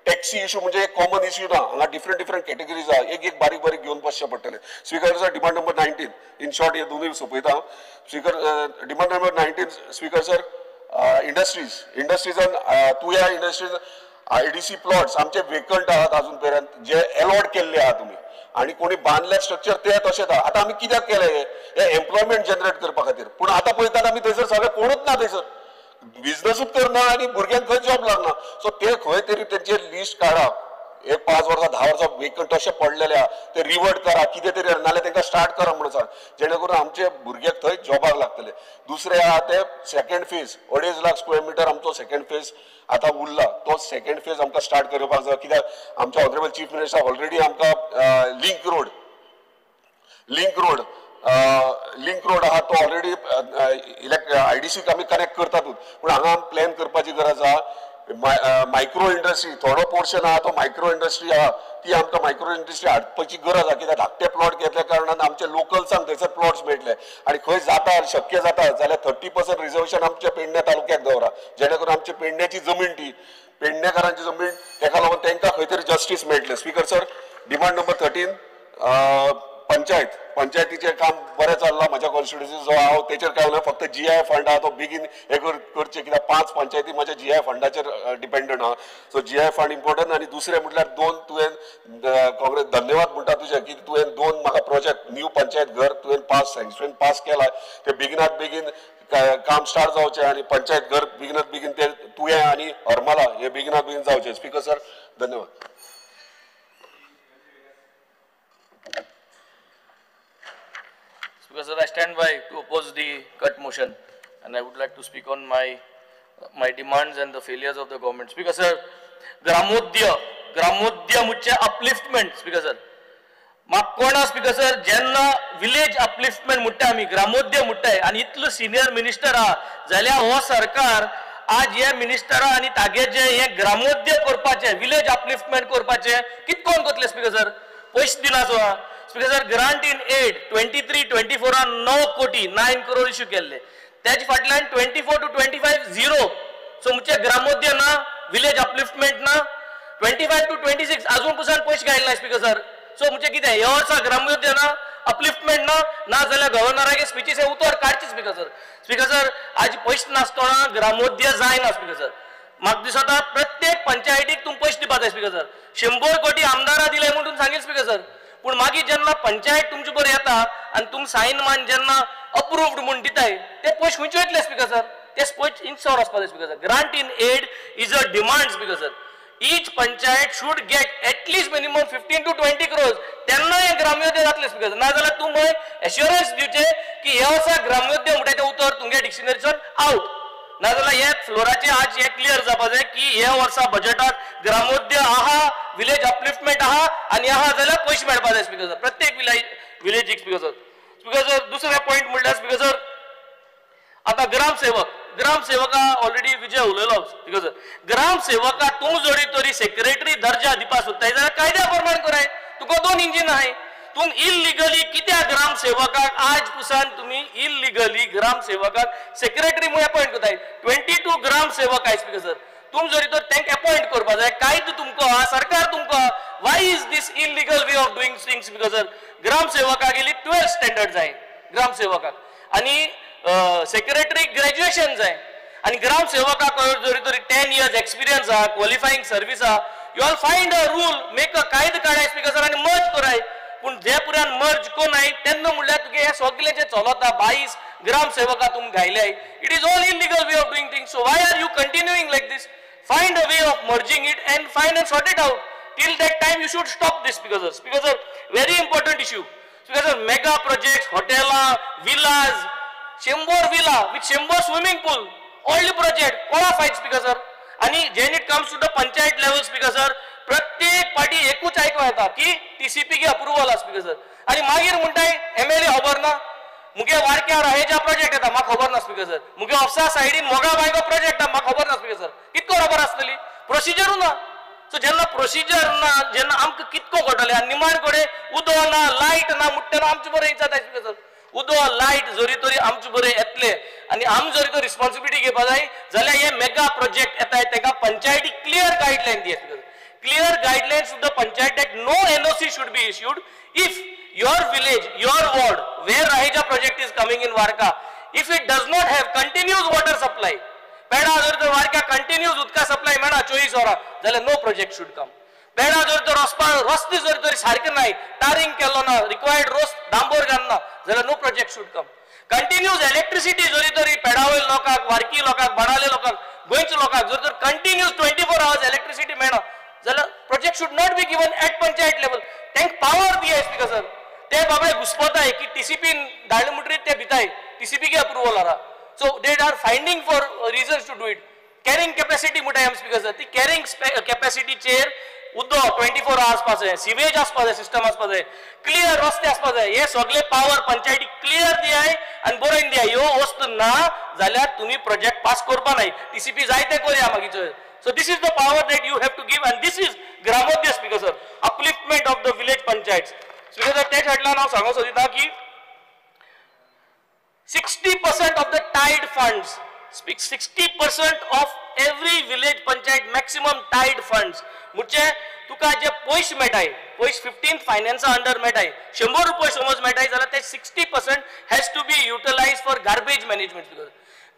टॅक्सी इश्यू म्हणजे एक कॉमन इश्यू ना हांगा डिफरंट कॅटेगरीज आहा एक बारीक घेवन बसचें पडटलें speaker sir demand number 19 in short हे दोनूय सोंपयता हांव speaker demand number 19 speaker sir इंडस्ट्रीजान तुया इंडस्ट्रीज IDC प्लॉट्स आमचे वेकंट आहात अजून पर्यंत जे अलॉट केल्ले आहात तुमी आणि कोणी बांधले स्ट्रक्चर ते तशेंच आहा आतां आमी कित्याक केले हे एम्प्लॉयमेंट जनरेट करपा खातीर पूण आतां पळयतात आमी थंयसर सगळे कोणूच ना थंयसर बिझनसूच करना आनी भुरग्यांक खंय जॉब लागना सो ते खंय तरी तेंचेर लिस्ट काडप एक 5 वर्सां 10 वर्सां वेकंट अशे पडलेले आहा ते रिवर्ट करा कितें तरी नाल्यार तांकां स्टार्ट करा म्हणून सांग जेणे करून आमचे भुरग्याक थंय जॉबाक लागतले दुसरे आहा ते second phase 2.5 lakh square metre आमचो सेकंड फेज आतां उरला तो सेकंड फेज आमकां स्टार्ट करपाक जाय कित्याक आमच्या ऑनरेबल चीफ मिनिस्टर ऑलरेडी आमकां लिंक रोड आहा तो ऑलरेडी IDC आमी कनेक्ट करतातूच पूण हांगा प्लॅन करपाची गरज आहा मायक्रो इंडस्ट्री थोडो पोर्शन आहा तो मायक्रो इंडस्ट्री आहा ती आमकां मायक्रो इंडस्ट्री हाडपाची गरज आहा कित्याक धाकटे प्लॉट घेतल्या कारणान आमचे लोकल्सांक थंयसर प्लॉट्स मेळटले आनी खंय जाता शक्य जाता जाल्यार 30% रिजर्वेशन आमच्या पेडणे तालुक्याक दवरा जेणे करून आमची पेडण्याची जमीन ती पेडणेकारांची जमीन ताका लागून तांकां खंय तरी जस्टीस मेळटले स्पीकर सर डिमांड नंबर 13 पंचायतीचें काम बरें चल्लां म्हज्या कॉन्स्टिट्युन्सी जो हांव तेचेर काय उलयना फक्त GI फंड आहा तो बेगीन हे करचे कित्याक 5 पंचायती म्हज्या GI फंडाचेर डिपेंडंट आहा सो GI फंड इम्पॉर्टंट आनी दुसरें म्हटल्यार 2 तुवें काँग्रेस धन्यवाद म्हणटा तुजे की तुवें 2 म्हाका प्रोजेक्ट न्यू पंचायत घर तुवें सँक्शन पास केला ते बेगिनात बेगीन काम स्टार्ट जावचें आनी पंचायत घर बेगिनात बेगीन ते तुवें आनी हरमला हे बेगिनात बेगीन जावचें स्पीकर सर धन्यवाद Because I stand by to oppose the cut motion, and I would like to speak on my demands and the failures of the government. Speaker sir, Gramodya मुझे upliftment. Speaker sir, माग कोणा speaker sir जेन्ना village upliftment म्हणटा आमी ग्रामोद्योग म्हणटाय आनी इतलो senior minister आहा जाल्यार हो सरकार आज हे मिनिस्टर आनी तागे जे हे ग्रामोद्योग करपाचे विलेज अपलिफ्टमेंट करपाचे कितकोन करतले स्पीकर सर पयशे दिनाचो आहा speaker sir grant in aid 23-24 9 कोटी 9 करोड इश्यू केल्ले त्याच फाटल्यान 24 to 25 0 सो मुझे ग्रामोद्योग ना विलेज अपलिफ्टमेंट ना 25 to 26 अजून पुसान पयशे घायला स्पीकर सर सो मुझे कितें ह्या वर्सा ग्रामोद्योग ना अपलिफ्टमेंट ना जाल्यार गव्हर्नराचे स्पीचीस उतर काडचे स्पीकर सर आज पयशे नासतना ग्रामोद्योग जायना स्पीकर सर म्हाका दिसता प्रत्येक पंचायतीक तुम पयशे दिवपाक जाय स्पीकर सर 100 कोटी आमदारां दिले म्हणून सांगेल स्पीकर सर पूण मागीर जेन्ना पंचायत तुमचे बरोबर येता आनी तुम सायन मान जेन्ना अप्रूव्ड म्हणून दिताय ते पयशे खंयचे वयतले स्पीकर सर ते पयशे इंचवर वचपाक जाय speaker sir grant in aid is a demand speaker sir each panchayat should get at least minimum 15 to 20 crores त्यांना हे ग्रामोद्योग जातले स्पीकर नाजाल्यार तूं मय एश्युरन्स दिवचे की हे वर्सा ग्रामोद्योग म्हणटा तें उतर तुमगे डिक्शनरीसून आउट नाजाल्यार हे फ्लोराचेर आज हे क्लियर जावपा जाय की हे वर्सा बजेटात ग्रामोद्योग आहा विलेज अपलिफ्टमेंट आहा आनी आहा जाल्यार पयशे मेळपा जाय स्पीकर सर प्रत्येक विलेजीक स्पीकर सर दुसरे पॉयंट म्हणल्यार स्पीकर सर आता ग्रामसेवका ऑलरेडी विजय उलयलो स्पीकर सर ग्रामसेवका तूं जरी तरी सेक्रेटरी दर्जा दिवपाक सोदताय जाल्यार कायद्या प्रमाण कराय तुका 2 इंजिन आहाय तूं इल्लिगली कित्याक ग्रामसेवकाक आज पुसान तुम्ही इल्लिगली ग्रामसेवकाक सेक्रेटरी म्हणून अपॉइंट करताय 22 ग्रामसेवक आहाय स्पीकर सर तुम जरी तर तांकां अपॉइंट करपा जाय कायदो तुमको हा सरकार तुमको why is this illegal way of doing things speaker sir ग्रामसेवकाक गेली 12 स्टँडर्ड जाय ग्रामसेवकाक आनी सेक्रेटरी ग्रॅज्युएशन जाय आणि ग्रामसेवकाक जरी तरी 10 years एक्सपिरियन्स आहा क्वॉलिफायिंग सर्विस आहा you all find a rule make a कायदो काडाय स्पीकर सर आनी मर्ज कराय पूण जे पुरान मर्ज कोनाय तेन्ना म्हणल्यार तुगे हे सगळे जे चलता 22 ग्रामसेवका तुम घायल्याय it is all illegal way of doing things so why are you continuing like this find a way of merging it and find and sort it out till that time you should stop this speaker sir very important issue speaker sir mega projects हॉटेलां villas 100 villa with 100 swimming pool old project कोणा fight speaker sir आणि when it comes to the panchayat level speaker sir प्रत्येक party एकूच आयको येता की TCP की approval speaker sir आणि मागीर म्हणटाय एमएलए खबर ना मुगे वारक्यार हे ज्या प्रोजेक्ट येता म्हाका खबर ना स्पीकर सर मुगे ऑफिसा सायडीन मोगा बायको प्रोजेक्ट म्हाका खबर ना स्पीकर सर कितको खबर आसतली प्रोसिजरू ना सो जेन्ना प्रोसिजर ना जेन्ना आमकां कितको घडटले आनी निमाण कडेन उदो ना लायट ना म्हणटा आमचे बरें जाता स्पीकर सर उदो लायट जरी तरी आमचे बरे येतले आणि आम जरी तर रिस्पॉन्सिबिलिटी घेवपा जाय जाल्यार हे मेगा प्रोजेक्ट येताय तेका पंचायती क्लियर गायडलायन दिया clear guidelines to the panchayat that no NOC should be issued if your village your ward where Raheja project is coming in Varka if it does not have continuous water supply पेडा जर तर वारक्या continuous उदका supply मेळना 24 वरां जाल्यार no project should कम पेडा जर तर रस्ते जर तरी सारके नाय टारिंग केलो ना रिक्वायर्ड डांबोर घालना जाल्यार no project should come continuous electricity जरी तरी पेडावयल लोकांक वारकी लोकांक बनाले लोकांक गोंयच्या लोकांक जर तर कंटिन्यूस 24 hours इलेक्ट्रिसिटी मेळना जाल्यार project should not be given at panchayat level तांकां पावर दिया स्पीकर सर ते बाबळे घुसपताय की टीसीपी धाडले म्हणटरीत ते भिताय टीसीपी की अप्रुवल आहा so they are finding for reasons to do it carrying capacity म्हणटाय आमी स्पीकर सर ती कॅरिंग कॅपॅसिटीचेर उदो 24 hours आसपा जाय सिवेज आसपा जाय सिस्टम आसपा जाय क्लियर रस्ते आसपा जाय हे सगळे पावर पंचायती क्लियर दियाय आनी बरोवन दियाय ह्यो वस्तू ना जाल्यार तुमी प्रोजेक्ट पास करपा नाय टीसीपी जाय ते करया मागीर so this is the power that you have to give and this is Gramodyog speaker sir upliftment of the village panchayat speaker sir तेच फाटल्यान हांव सांगूंक सोदिता की 60% of the tide funds, 60% of every village panchayat maximum tide funds. म्हणजे तुका जे पयशे मेळटाय पयशे 15th finance under मेळटाय 100 रुपये समज मेळटाय जाल्यार ते 60% has to be utilized for garbage management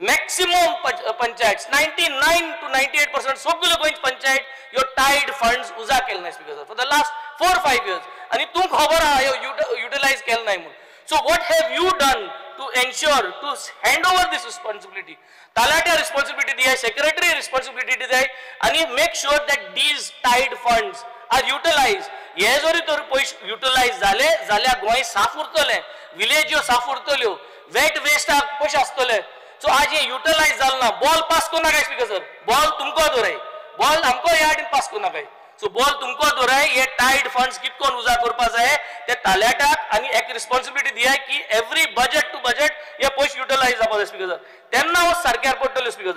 maximum panchayat 99 to 98% सगळे गोंयचे पंचायत ह्यो टायड फंड्स उजा केले नाय speaker for the last 4-5 years आणि तुमकां खबर आहा ह्यो युटिलाइज केले नाय म्हणून so what have you done to ensure to hand over this responsibility talatia responsibility diya secretary responsibility diya and make sure that these tide funds are utilized ye jori tor पैसे utilize zale जाल्या गोय साफ उरतले village यो साफ उरतल्यो wet waste पैसे आसतले so आज हे युटिलाइज जालना बॉल पास कोना काय स्पीकर सर बॉल तुमको दोराय बॉल हमको यार्डीन पास कोना काय सो बॉल तुमको दोराय ये टाइड फंड्स कितकोन उजा करपा जाय ते ताल्याटाक आणि एक रिस्पॉन्सिबिलिटी दिया की एवरी बजेट टू बजेट हे पयशे युटिलाइज जावपा जाय स्पीकर सर तेन्ना हो सारक्यार पडटलो स्पीकर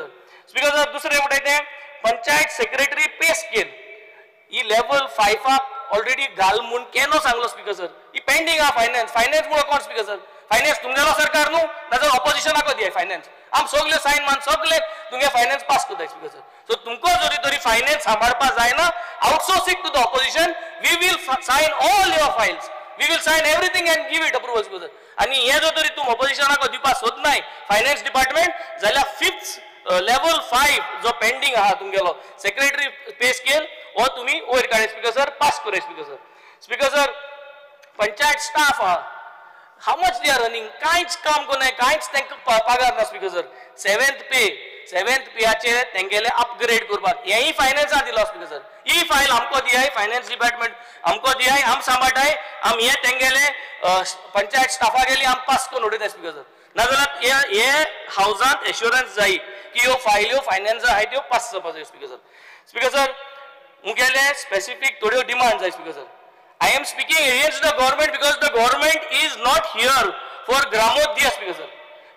सर दुसरे म्हणटाय ते पंचायत सेक्रेटरी पे स्केल ही लेवल 5 ऑलरेडी घाल म्हणून केनो सांगलो स्पीकर सर ही पेंडिंग हा फायनान्स मुळे कोण स्पीकर सर फायनान्स तुमगेलो सरकार न्हू नाजाल्यार ऑपोजिशनाक दिया फायनान्स आम सगळे साइन मान सगळे तुमगे फायनान्स पास करताय स्पीकर सर सो तुमको जरी तरी फायनान्स सांबाळपा जायना outsourcing to the opposition we will sign all your files we will sign everything and give it approval speaker sir आणि हे जो तरी तुम ऑपोजिशनाक दिवपा सोदनाय फायनान्स डिपार्टमेंट जाल्यार 5th लेवल 5 जो पेंडिंग आहा तुमगेलो सेक्रेटरी पे स्केल हो तुम्ही वयर काडे स्पीकर सर पास करे स्पीकर सर पंचायत स्टाफ आहा how much they are running कांयच काम कोन्नाय कांयच तांकां पगार ना स्पीकर सर सेवेंथ पेयाचेर तेंगेले अपग्रेड करपाक हेय फायनान्सान दिलो स्पीकर सर ही फायल आमको दियाय फायनान्स डिपार्टमेंट आमको दियाय आम सांबाळटाय आम हे तेंगेले पंचायत स्टाफा गेली आम पास करून उडयताय स्पीकर सर नाजाल्यार हे हावजांत एश्युरन्स जाय की ह्यो फायल्यो फायनान्स आहाय त्यो पास जावपाक जाय स्पीकर सर मुगेले स्पेसिफीक थोड्यो डिमांड जाय speaker sir I am speaking against the government because the government is not here for Gramodaya speaker sir.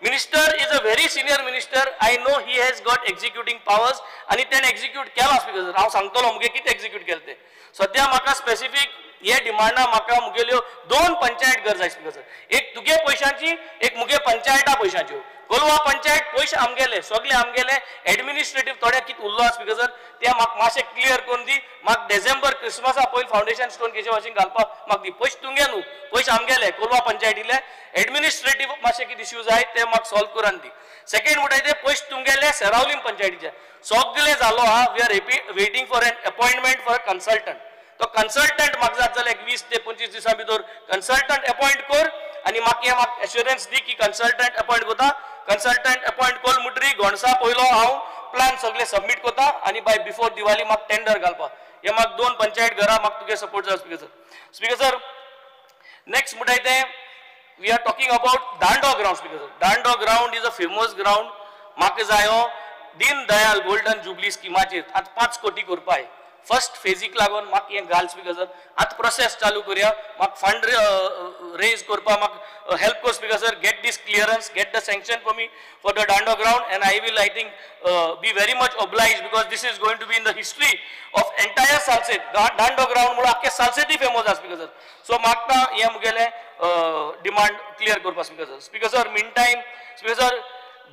Minister is a very senior minister. I know he has got executing powers and he can execute केला speaker sir. हांव सांगतलो मुगे कितें execute केले ते. सध्या म्हाका specific हे डिमांडा म्हाका मुगेल्यो 2 पंचायत घर जाय स्पीकर सर. एक तुगे पयशांची एक मुगे पंचायता पयशांच्यो. कोलवा पंचायत पयशे आमगेले सगळे आमगेले एडमिनिस्ट्रेटिव्ह थोडे कितें उरलो स्पीकर सर ते म्हाका मातशें क्लियर करून दी म्हाका डिसेंबर क्रिसमसा पयलीं फावंडेशन स्टोन केशे भाशेन घालपाक म्हाका दी पयशे तुंगे न्हू पयशे आमगेले कोलवा पंचायतीले एडमिनिस्ट्रेटिव्ह मातशे कितें इश्यूज आहाय ते म्हाका सॉल्व करून दी सेकंड म्हणटा ते पयशे तुमगेले सेरावलीम पंचायतीचे सगळे जालो आहा we are waiting for an appointment for a consultant तो कंसल्टंट म्हाका जाता जाल्यार 20 ते 25 दिसां भितर कंसल्टंट अपॉइंट कर आनी म्हाका एश्युरन्स दी की कंसल्टंट अपॉइंट करता कंसल्टंट अपॉइंट कोल मुटरी गोणसा पयलो हांव प्लान सगळे सबमिट करता आनी बाय बिफोर दिवाळी म्हाका टेंडर घालपाक हे म्हाका 2 पंचायत घरां म्हाका तुगे सपोर्ट जाय स्पीकर सर नेक्स्ट म्हणटाय ते वी आर टॉकिंग अबाउट दांडो ग्राउंड स्पीकर सर दांडो ground is a famous ground म्हाका जायो दीन दयाल गोल्डन जुबली स्किमाचेर आतां 5 कोटी करपाय फर्स्ट फेजीक लागून म्हाका हें घाल स्पीकर सर आतां प्रोसेस चालू करया म्हाका फंड रेज करपाक म्हाका हेल्प कर speaker sir get this clearance get the sanction for me for the Dando ground and I will I think be very much obliged because this is going to be in the history of entire Salcete Dando ground म्हणून आख्खे सालसेती famous आसा speaker sir so म्हाका हें मुगेलें demand clear करपाक speaker sir mean time speaker sir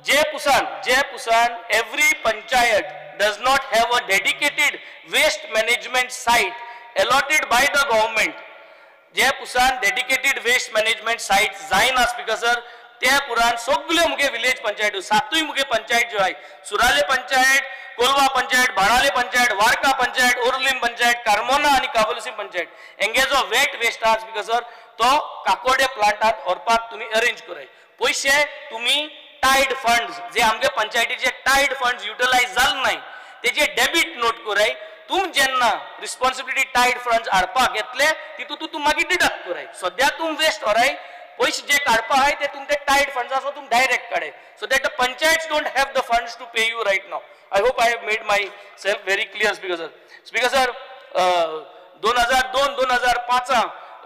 जे पुसान every panchayat does not have a dedicated waste management site allotted by the government जे पुसान dedicated waste management site जायना स्पीकर सर त्या पुरान सगळे मुगे विलेज पंचायत 7 मुगे पंचायत ज्यो आहाय सुराले पंचायत कोलवा पंचायत बाणाले पंचायत वारका पंचायत ओरलिम पंचायत कार्मोना आणि काबलसीम पंचायत हेंगे जो वेट वेस्ट आहा स्पीकर सर तो काकोडे प्लांटात व्हरपाक तुमी अरेंज कराय पयशे तुमी टाइड फंड्स जे आमगे पंचायतीचे टाइड फंड्स युटिलाइज जाल नाही तेजे डेबिट नोट कराय तुम जेन्ना रिस्पॉन्सिबिलिटी टाइड फंड्स हाडपाक येतले तितून तूं मागीर डिडक्ट कराय सद्या तुम वेस्ट व्हराय पयशे जे काडपा आहाय ते तुम ते टाइड फंड्स आसा तुम डायरेक्ट काडाय so that the panchayats don't have the funds to pay you right now I hope I have made myself very clear speaker sir 2002-2005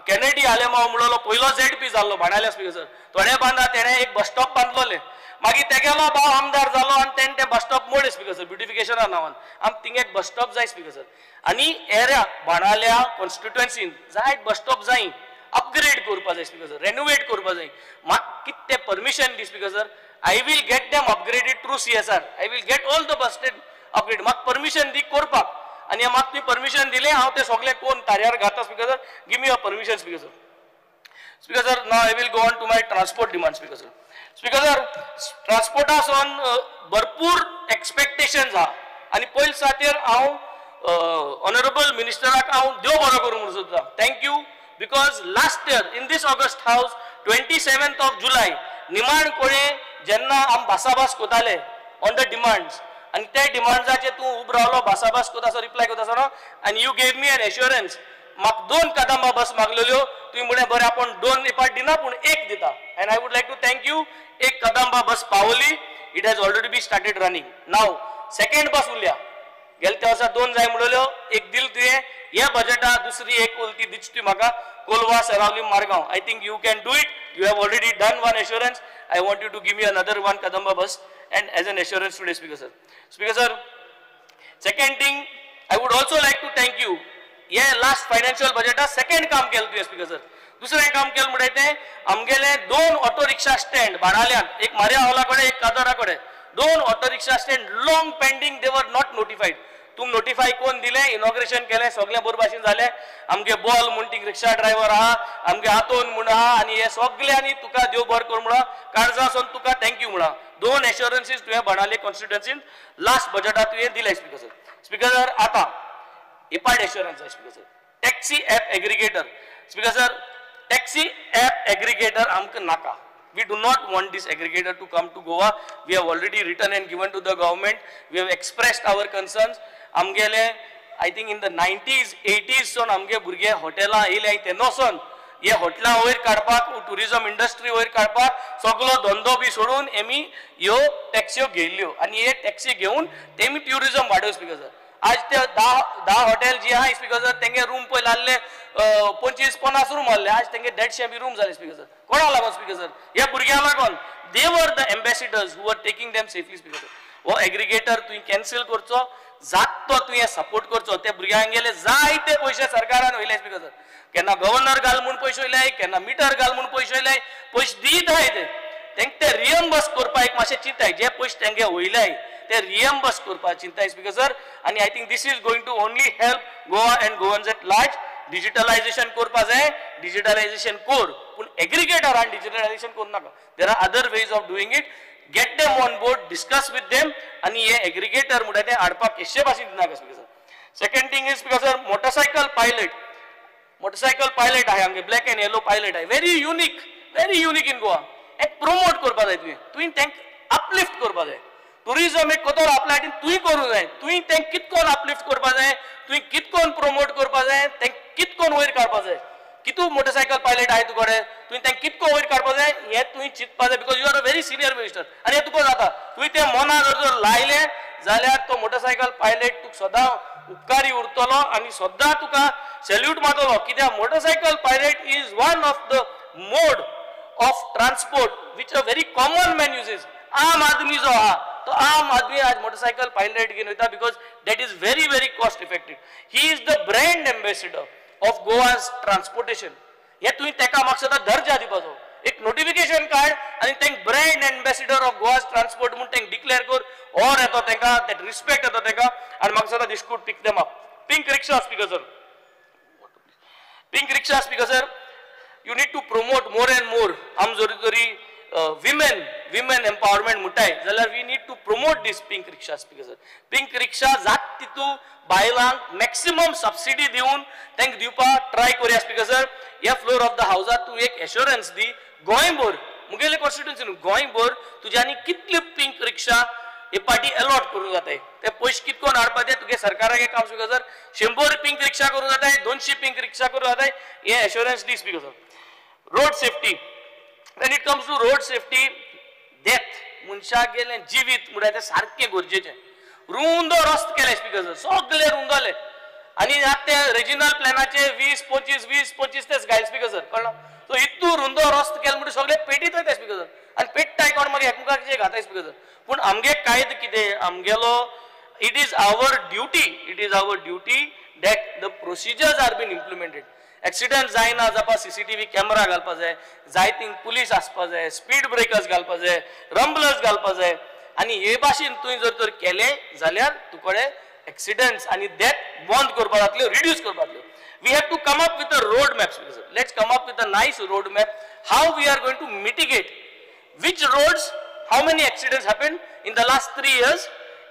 Kennedy Alemao म्हणलो पयलो ZP जाल्लो बाणाल्या स्पीकर सर थोड्या बांदा तेणे एक बस स्टॉप बांदलोले मागीर तेगेलो भाव आमदार जालो आनी तेणे ते बस स्टॉप मोडले स्पीकर सर ब्युटिफिकेशना नांवान आम थिंगा एक बस स्टॉप जाय स्पीकर सर आनी एरिया बाणाल्या कॉन्स्टिट्युएन्सीन जाय बस स्टॉप जाय अपग्रेड करपा जाय स्पीकर सर रेनोवेट करपा जाय म्हाका कितें ते permission the speaker sir I will get them upgraded through CSR I will get all the bus stand upgrade म्हाका परमिशन दी करपाक आनी म्हाका तुवें परमिशन दिलें हांव ते सगळे कोण तार्यार घाता speaker sir give me a permission speaker sir now I will go on to my transport demand speaker sir ट्रान्सपोर्टासून भरपूर एक्सपेक्टेशन्स आहा आनी पयले सातेर हांव ऑनरेबल मिनिस्टराक हांव देव बरो करूं म्हणून सोदता thank you because last year in this August हावस 27th of July निमाण कोणे जेन्ना आम भासाभास कोताले ऑन द डिमांड्स आनी त्या डिमांड्साचेर तूं उब रावलो भासाभास कोतासो रिप्लाय कोतासो न्हू आनी you gave me an assurance म्हाका 2 कदंबा बस मागलेल्यो तुवें म्हळें बरें आपूण 2 इपाट दिना पूण 1 दिता and I would like to thank you एक कदंबा बस पावली it has already be started running now second bus उरल्या गेल्या त्या वर्सा 2 जाय म्हणलेल्यो एक दिल तुवें हे बजेटा दुसरी एक उरती दिच तुवें म्हाका Colva Seraulim Margao I think you can do it you have already done 1 assurance I want you to give me another 1 Kadamba bus and as an assurance today speaker sir second thing I would also like to thank you yeah last financial budget second काम केलं तुवें speaker sir दुसरें काम केलं म्हणटा तें आमगेले 2 auto rickshaw stand बाणाल्यान एक मारिया हॉला कडेन एक कादरा कडेन 2 auto rickshaw stand long pending they were not notified तुम नोटिफाय कोण दिले इनॉग्रेशन केले सगळे बरे भाशेन जाले आमगे बॉल म्हणटी रिक्षा ड्रायव्हर आहा आमगे हातोन म्हण आहा आनी हे सगळ्यांनी तुका देव बरें कर म्हणा काळजासून तुका थँक्यू म्हणा 2 एश्युरन्सीस तुवें बाणाले कॉन्स्टिट्युएन्सीन लास्ट बजेटात तुवें दिले स्पीकर सर आतां इपार्ट एश्युरन्स जाय speaker sir taxi app aggregator speaker sir taxi app aggregator आमकां नाका. We do not want this aggregator to come to Goa. We have already written and given to the government. We have expressed our concerns. आमगेले I think in the 90s, 80s son आमगे भुरगे हॉटेलां येयले तेन्नासून हे हॉटेलां वयर काडपाक tourism industry वयर काडपाक सगळो धंदो बी सोडून आमी ह्यो टॅक्स्यो घेयल्ल्यो आनी हे टॅक्सी घेवन तेमी ट्युरिजम वाडोवंक स्पीकर सर. आज ते 10 हॉटेल जी आहा स्पीकर सर तेंगे रूम पळय लागले 25-50 रूम आहले आज तेंगे 150 बी रूम जाले स्पीकर सर. कोणा लागून स्पीकर सर? ह्या भुरग्यांक लागून. They were the ambassadors who are taking them safely speaker sir. हो एग्रिगेटर तुवें कॅन्सल करचो जात तो तुवें सपोर्ट करचो. त्या भुरग्यांक गेले जायते पयशे सरकारान वयले स्पीकर सर. केन्ना गव्हर्नर घाल म्हूण पयशे वयले केन्ना मिटर घाल म्हूण पयशे वयले पयशे दीत आहाय तेंक ते रियम्बर्स करपाक एक मातशें चिंताय जे पयशे तेंगे वयले ते रियम्बर्स करपाक चिंताय स्पीकर सर. आनी I think this is going to only help Goa and Goans at large. Digitalisation करपा जाय डिजिटलायझेशन कोर पूण एग्रिगेटरान डिजिटलायझेशन करूं नाका. There are other ways of doing it. Get them on board discuss with them आनी हे एग्रिगेटर म्हणटा ते हाडपाक केशे भाशेन दिनाका speaker sir. Second thing is speaker sir motorcycle pilot आहाय आमगे ब्लॅक एंड येलो पायलट आहाय व्हेरी युनिक इन गोवा. एक प्रोमोट करपा जाय तुवें तेंक अपलिफ्ट करपा जाय. टुरिजम एक कोतर आपल्या हातीन तुवें करूं जाय. तुवें तेंक कितकोन अपलिफ्ट करपा जाय तुवें कितकोन प्रोमोट करपा जाय तेंक कितकोन वयर काडपा जाय. कितू मोटरसायकल पायलट आहाय तुकडे तुवें तेंक कितको वयर काडपा जाय हें तुवें चिंतपा जाय because you are a very senior minister आनी हें तुका जाता. तुवें तें मनान जर लायलें जाल्यार तो मोटरसायकल पायलट तुका सदां उपकारी उरतलो आनी सदां तुका सॅल्यूट मारतलो. कित्याक motorcycle pilot is one of the mode of transport which a very common man uses. आम आदमी जो आहा तो आम आदमी आज मोटरसायकल पायलट घेवन वयता because that is very cost effective. He is the brand ambassador of Goa's transportation. हे तुवें तेका म्हाका सदां दर्जा दिवपाचो. एक नोटिफिकेशन काड आनी तेंक brand ambassador of Goa's transport म्हूण तेंक डिक्लेअर कर. ऑर येतो तेंका दॅट रिस्पेक्ट येतो तेका आनी म्हाका सदां this could pick them up. Pink rickshaw speaker sir. Pink rickshaw speaker sir you need to promote more and more. आम जोरी जोरी women empowerment म्हणटाय जाल्यार we need to promote this pink rickshaw speaker sir. pink rickshaw जात तितू बायलांक maximum subsidy दिवन तेंक दिवपाक try करूया स्पीकर सर. ह्या फ्लोर ऑफ द हावसात तू एक एश्योरन्स दी गोंयभर मुगेले कॉन्स्टिट्युएन्सीन गोंयभर तुज्यांनी कितले पिंक रिक्षा हे पार्टी अलॉट करूं जाताय ते पयशे कितकोन हाडपाचे तुगे सरकाराक एक काम स्पीकर सर. 100 पिंक रिक्षा करूं जाताय 200 पिंक रिक्षा करूं जाताय हे एश्योरन्स दी speaker sir. Road safety when it comes to road safety death मनशाक गेले जिवीत म्हणटा ते सारखे गरजेचे. रुंदो रस्तो केले स्पीकर सर सगळे रुंदोले आनी आतां ते रिजनल प्लॅनाचे 20-25 तेच घायल स्पीकर सर कळना. सो इतू रुंदो रस्तो केले म्हणटा सगळे पेटीत वयता स्पीकर सर आनी पेट्टाय कोण मागीर एकमेकाचे घाताय स्पीकर सर. पूण आमगे कायदो कितें आमगेलो it is our duty that the procedures are been implemented. Accident जायना जावपा सीसीटीव्ही कॅमेरा घालपा जाय जायतींक पुलीस आसपा जाय स्पीड ब्रेकर्स घालपा जाय रंबलर्स घालपा जाय आनी हे भाशेन तुवें जर तर केलें जाल्यार तुकडे एक्सिडेंट्स आनी डेथ बंद करपा जातल्यो रिड्यूस करपा जातल्यो. We have to come up with a road map speaker sir. Let's come up with a nice road map how we are going to mitigate which roads how many accidents happened in the last 3 years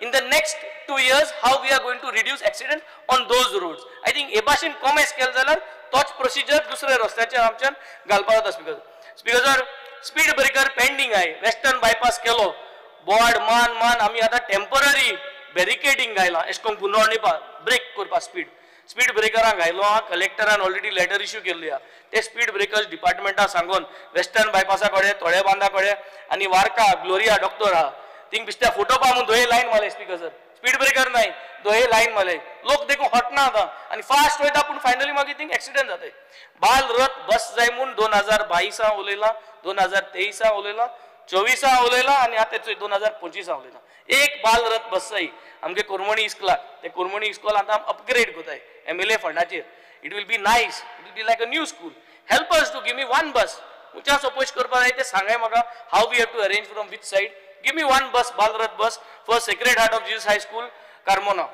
in the next 2 years how we are going to reduce accidents on those roads. I think हे भाशेन कॉमेस केले जाल्यार तोच procedure दुसऱ्या रस्त्याचेर आमच्यान घालपा जाता speaker sir. Speed breaker pending आहे वेस्टर्न बायपास केलो बोर्ड मान आमी आतां टेम्पररी बॅरिकेडिंग घायला एश कोन गुंदोळणी ब्रेक करपा स्पीड ब्रेकरां घायलो आहा. कलेक्टरान ऑलरेडी लेटर इश्यू केल्ली आहा. ते स्पीड ब्रेकर्स डिपार्टमेंटाक सांगून वेस्टर्न बायपासा कडेन थोडे बांदा कडेन आनी वार्का ग्लोरिया डॉक्टर आहा थिंग बिस्त्या फोटो पावून दोहे लायन मारले स्पीकर सर. स्पीड ब्रेकर नाही दोहे लायन मारले लोक देखून हटना आता आनी फास्ट वयता पूण फायनली मागीर थिंग एक्सिडेंट जाताय. बाल रथ बस जाय म्हूण 2022 उलयला 2023 उलयला 24 उलयला आनी आतां 2025 उलयला. एक बाल रथ बस जाय आमगे कोरमणी इस्कॉलाक ते कोरमणी इस्कॉल आतां अपग्रेड कोताय MLA फंडाचेर. It will be nice it will be like a new school. Help us to give me one bus खुंयच्या सपोज करपा जाय ते सांगाय म्हाका how we have to arrange from which side. Give me one bus Balrath bus for Sacred Heart of Jesus High School Carmona.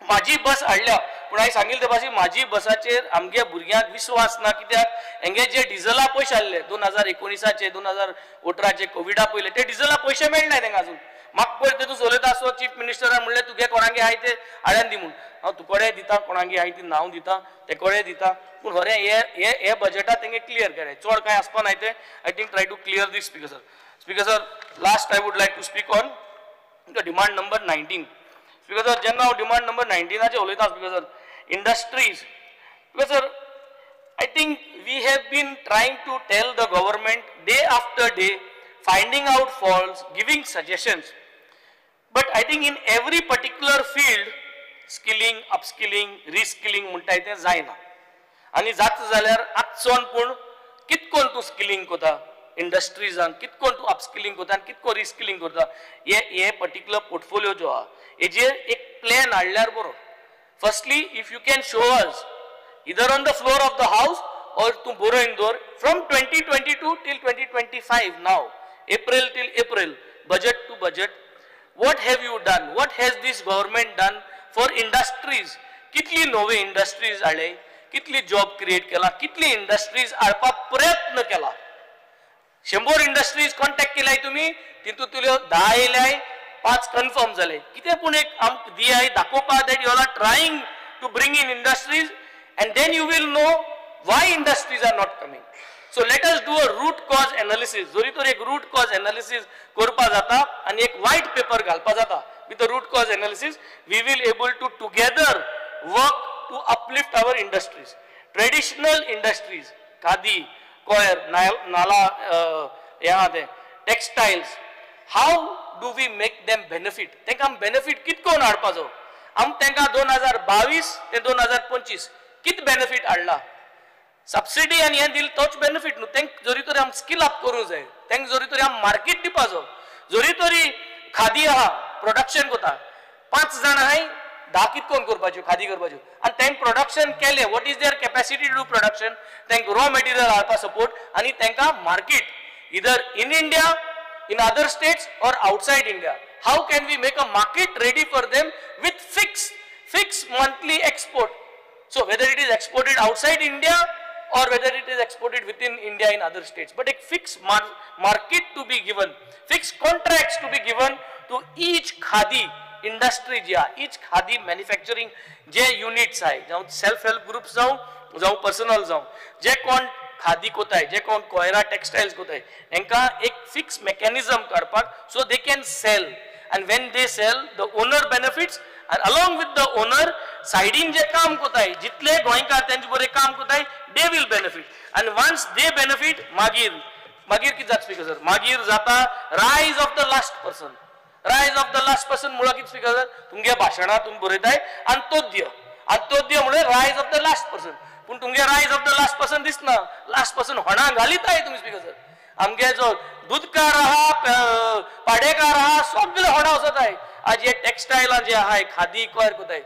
माझी bus हाडल्या पूण हांवें सांगिल्ले ते भाशेन माझी बसाचेर आमगे भुरग्यांक विश्वास ना कित्याक हेंगे जे डिझला पयशे आसले 2019 2018 कोविडा पयले ते डिझला पयशे मेळनाय तांकां अजून. म्हाका पळय तूं उलयता आसतो चीफ मिनिस्टरान म्हणलें तुगे कोणागे आहाय ते आड्यान दी म्हूण हांव तुकोडे दिता कोणागे आहाय ती नांव दिता ते कोडे दिता पूण खरें हे बजेटात तेंगे क्लियर केलें चड कांय आसपा नाय ते I think try to clear this speaker sir. Speaker sir last I would like to speak on the demand number 19. Speaker sir जेन्ना हांव डिमांड नंबर 19 उलयता speaker sir industries speaker sir I think we have been trying to tell the government day after day, finding out faults, giving suggestions. But I think in every particular field, skilling, upskilling, reskilling म्हणटाय तें जायना. आनी जाता जाल्यार आजचोन पूण कितकोन तूं skilling कोता इंडस्ट्रीजान कितकोन तूं upskilling कोता आनी कितको रिस्किलिंग करता हे पर्टिक्युलर पोर्टफोलियो जो आहा हेजेर एक प्लॅन हाडल्यार बरो. Firstly if you can show us either on the floor of the house or to borrow indoor from 2022 till 2025 now, April till April, budget to budget, what have you done? What has this government done for industries? Kitli nove industries आले, kitli job create केला, kitli industries आळपा प्रयत्न केला. 100 industries contact केलाय तुम्ही, तितून तुले 10 येयलाय, 5 confirm झाले. कितें पूण एक आमक दियाय दाखोवपा that you all are trying to bring in industries. And then you will know why industries are not coming. So let us do a root cause analysis. जोरी तर एक root cause analysis करपा जाता आणि एक white paper घालपा जाता. With the root cause analysis, we will able to together work to uplift our industries. Traditional industries, khadi, coir, nala, textiles. How do we make them benefit? तेंका benefit कितको हाडपा जो? आम तेंका 2022 ते 2025 कित बेनिफिट हाडला सबसिडी आनी हें दिल तोच बेनिफिट न्हू तेंक जोरी तरी आम स्किल अप करूं जाय तेंक जोरी तरी आम मार्केट दिवपाचो जोरी तरी खादी आहा प्रोडक्शन कोता 5 जाण आहाय 10 कितकोन करपाच्यो खादी करपाच्यो आनी तेंक प्रोडक्शन केले what is their capacity to do production तेंक रॉ मटेरियल हाडपा सपोर्ट आनी तेंका मार्केट इधर in India in other states or outside India. How can we make a market ready for them with fixed monthly export? So whether it is exported outside India or whether it is exported within India in other states, but a fixed market to be given, fixed contracts to be given to each khadi industry, each khadi manufacturing जे units आहे, जाऊं self help groups जाऊं personal जाऊं, जे कोण खादी कोताय जे कोण कोयरा टेक्सटाइल्स कोताय एंका एक फिक्स मेकॅनिझम काडपाक so they can sell and when they sell the owner benefits and along with the owner साइडीन जे काम कोताय जितले गोंयकार तेंचे बरे काम कोताय they will benefit and once they benefit मागीर कितें जाता स्पीकर सर मागीर जाता rise of the last person मुळा कितें स्पीकर सर तुमगे भाशणां तुमी बरयताय अंत्योदय म्हणजे रायज ऑफ द लास्ट पर्सन पण तुमगे रायज ऑफ द लास्ट पर्सन दिसना लास्ट पर्सन होणा घालिताय तुम्ही स्पीकर सर आमगे जो दूधकार आहा पाडेकार आहा सगळे होणा वचताय आज हे टेक्सटाइल जे आहाय खादी कोयर कोताय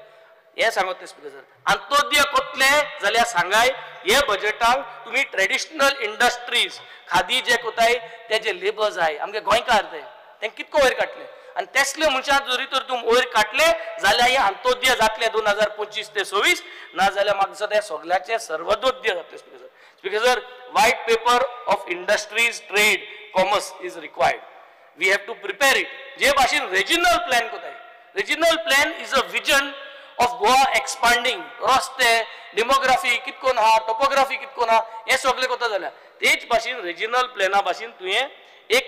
हे सांगत ते स्पीकर सर अंत्योदय कोतले जाल्यार सांगाय हे बजेटाक तुम्ही ट्रेडिशनल इंडस्ट्रीज खादी जे कोताय तेजे लेबर जाय आमगे गोंयकार ते कितको वयर काडले आणि तेसले मनशां जरी तर तुम वयर काडले जाल्यार हे अंत्योदय जातले 2025 ते 26 ना जाल्यार म्हाका दिसता हे सगळ्याचे सर्वोदय जातले speaker sir white paper of industries trade commerce is required we have to prepare it जे भाशेन रिजनल प्लॅन कोताय regional plan is a vision of Goa expanding रस्ते डेमोग्राफी कितकोन आहा टोपोग्राफी कितकोन आहा हे सगळे कोता जाल्यार तेच भाशेन रिजनल प्लॅना भाशेन तुवें एक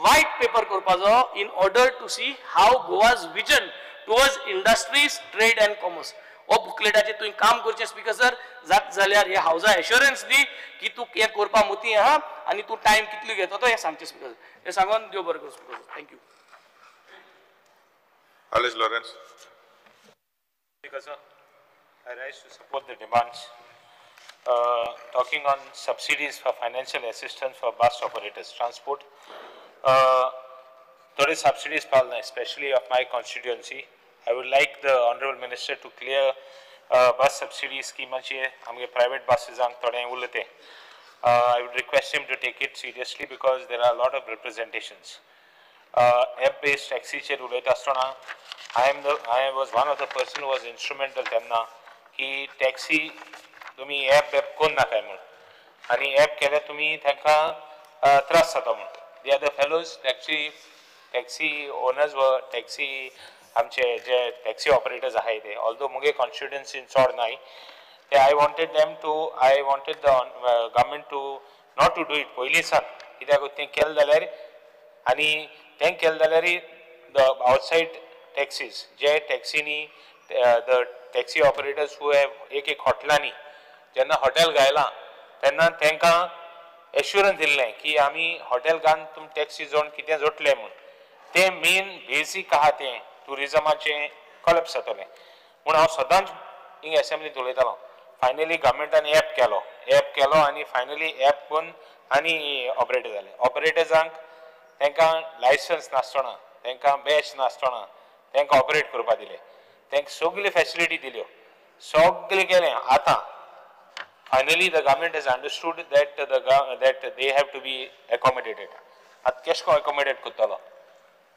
white paper करपाचो in order to see how Goa's vision towards industries, trade and commerce. ओ बुकलेटाचे तुवें काम करचें स्पीकर सर जात जाल्यार हे हावजा एश्योरन्स दी की तूं हें करपा मुती आहा आनी तूं टायम कितलो घेता तो हें सांगचें स्पीकर सर हें सांगून देव बरें करूं speaker sir thank you Alice Lawrence. Speaker sir, I rise to support the demands talking on subsidies for financial assistance for bus operators transport. There is subsidies especially of my constituency. I would like the Honorable Minister to clear bus subsidy scheme. Private buses I would request him to take it seriously because there are a lot of representations. App-based taxi che ruleta astona. I was one of the person who was instrumental tenna. He taxi tumi app kon na kai mun. Ani app kele tumi thanka tras jata mun. The other fellows taxi taxi owners व taxi आमचे जे taxi operators आहाय ते although मुगे कॉन्स्टिट्युएन्सीन चड नाय ते I wanted the government to not to do it पयलीं सान कित्याक तें केलें जाल्यार आनी तें केलें जाल्यार द आउटसायड टॅक्सीज जे टॅक्सीनी the taxi operators who have एक हॉटेलांनी जेन्ना हॉटेल गायलां तेन्ना तांकां एश्युरन्स दिल्लें की आमी हॉटेल घालून तुम टॅक्सी जोड कितें जोडले म्हूण तें मेन बेसीक आहा तें टुरिजमाचें कॉलेप्स जातलें म्हूण हांव सदांच हिंग एसेंब्लींत उलयतालो फायनली गव्हर्मेंटान एप केलो आनी फायनली एप करून आनी ऑपरेटर जाले ऑपरेटर्सांक तांकां लायसन्स नासतना तांकां बॅच नासतना तांकां ऑपरेट करपा दिले तांकां सगळी फॅसिलिटी दिल्यो सगळें केलें आतां finally the government has understood that that they have to be accommodated at kesh ko accommodate kottalo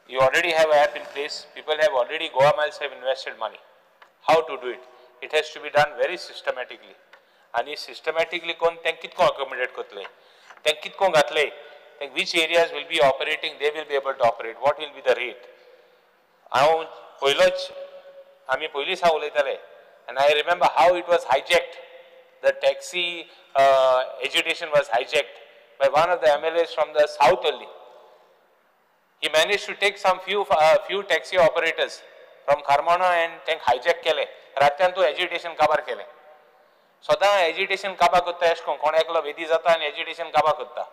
you already have an app in place people have already goa miles have invested money how to do it has to be done very systematically and systematically kon tank kitko accommodate kotle tank kitko gatle tank which areas will be operating they will be able to operate what will be the rate hav poiloch ami poili sa ulaytale and I remember how it was hijacked. The taxi agitation was hijacked by one of the MLAs from the south only. He managed to take some few taxi operators from Kharmona and tank hijack kele. Ratyan to agitation kabar kele. Soda agitation kaba kutta eshkon kone eklo vedi jata and agitation kaba kutta.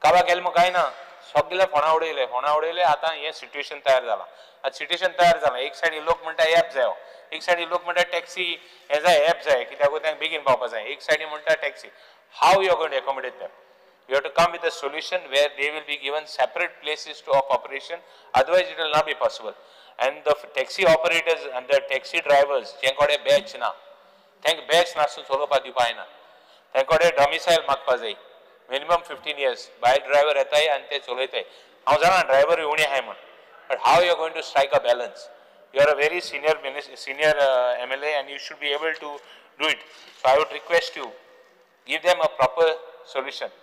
Kaba kelmo kai na सगळे फोना उडयले आता हे situation तयार जाला आता situation तयार जाला एक सायडी लोक म्हणटा एप जायो एक सायडी लोक म्हणटा टॅक्सी हे जाय एप जाय कित्याक तांकां बेगीन पावपा जाय एक सायडी म्हणटा taxi how you are going to accommodate them you have to come with a solution where they will be given separate places to of operation otherwise it will not be possible and the taxi operators and the taxi drivers जे कडेन batch ना तांकां batch नासून चलोवपाक दिवपा येना तांचे कडेन डॉमिसायल मागपा जाय minimum 15 years by driver येताय and ते चलयताय हांव जाणा ड्रायव्हर येवणी आहाय म्हण but how you are going to strike a balance you are a very senior MLA and you should be able to do it so I would request you give them a proper solution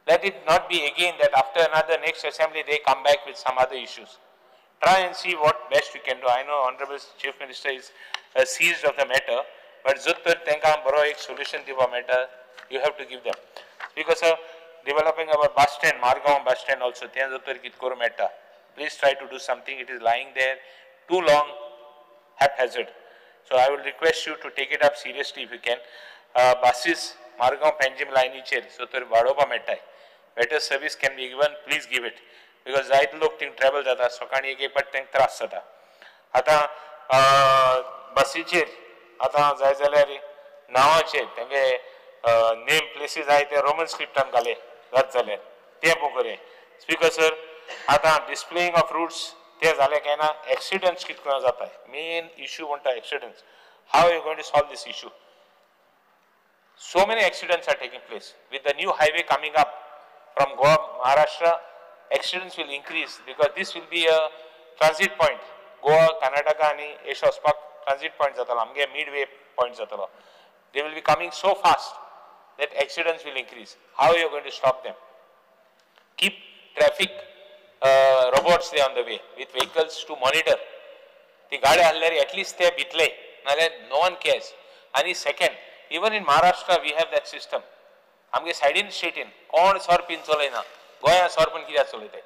let it not be again that after another next assembly they come back with some other issues try and see what best we can do I know honorable chief minister is seized of the matter but zuttur tenka baro ek solution diva matter you have to give them because developing our bus stand Margaon bus stand also ten zuttur kit koru meta please try to do something it is lying there too long haphazard so I will request you to take it up seriously if you can buses Margaon Panjim line cher zuttur vadopa meta better service can be given please give it because जायत लोक thing travel जाता सकाळी एक पाट तांकां त्रास जाता आतां बसीचेर आतां जाय जाल्यार नांवाचेर तांगे नेम प्लेसीस आहाय ते रोमन स्क्रिप्टान घाले जात जाल्यार ते पळय स्पीकर सर आतां डिस्प्लेइंग ऑफ रूट्स ते जाले काय ना एक्सिडंट्स कितको जाताय मेन इश्यू म्हणटा accidents how you going to solve this issue so many accidents are taking place with the new highway coming up from Goa Maharashtra accidents will increase because this will be a transit point Goa Karnataka ani esh ospak transit point jatalo amge midway point jatalo they will be coming so fast that accidents will increase how are you going to stop them keep traffic robots there on the way with vehicles to monitor the gaadi halleri at least they bitle nale no one cares and second even in Maharashtra we have that system amge side in street in kon sor pin cholaina goya sor pin kiya cholite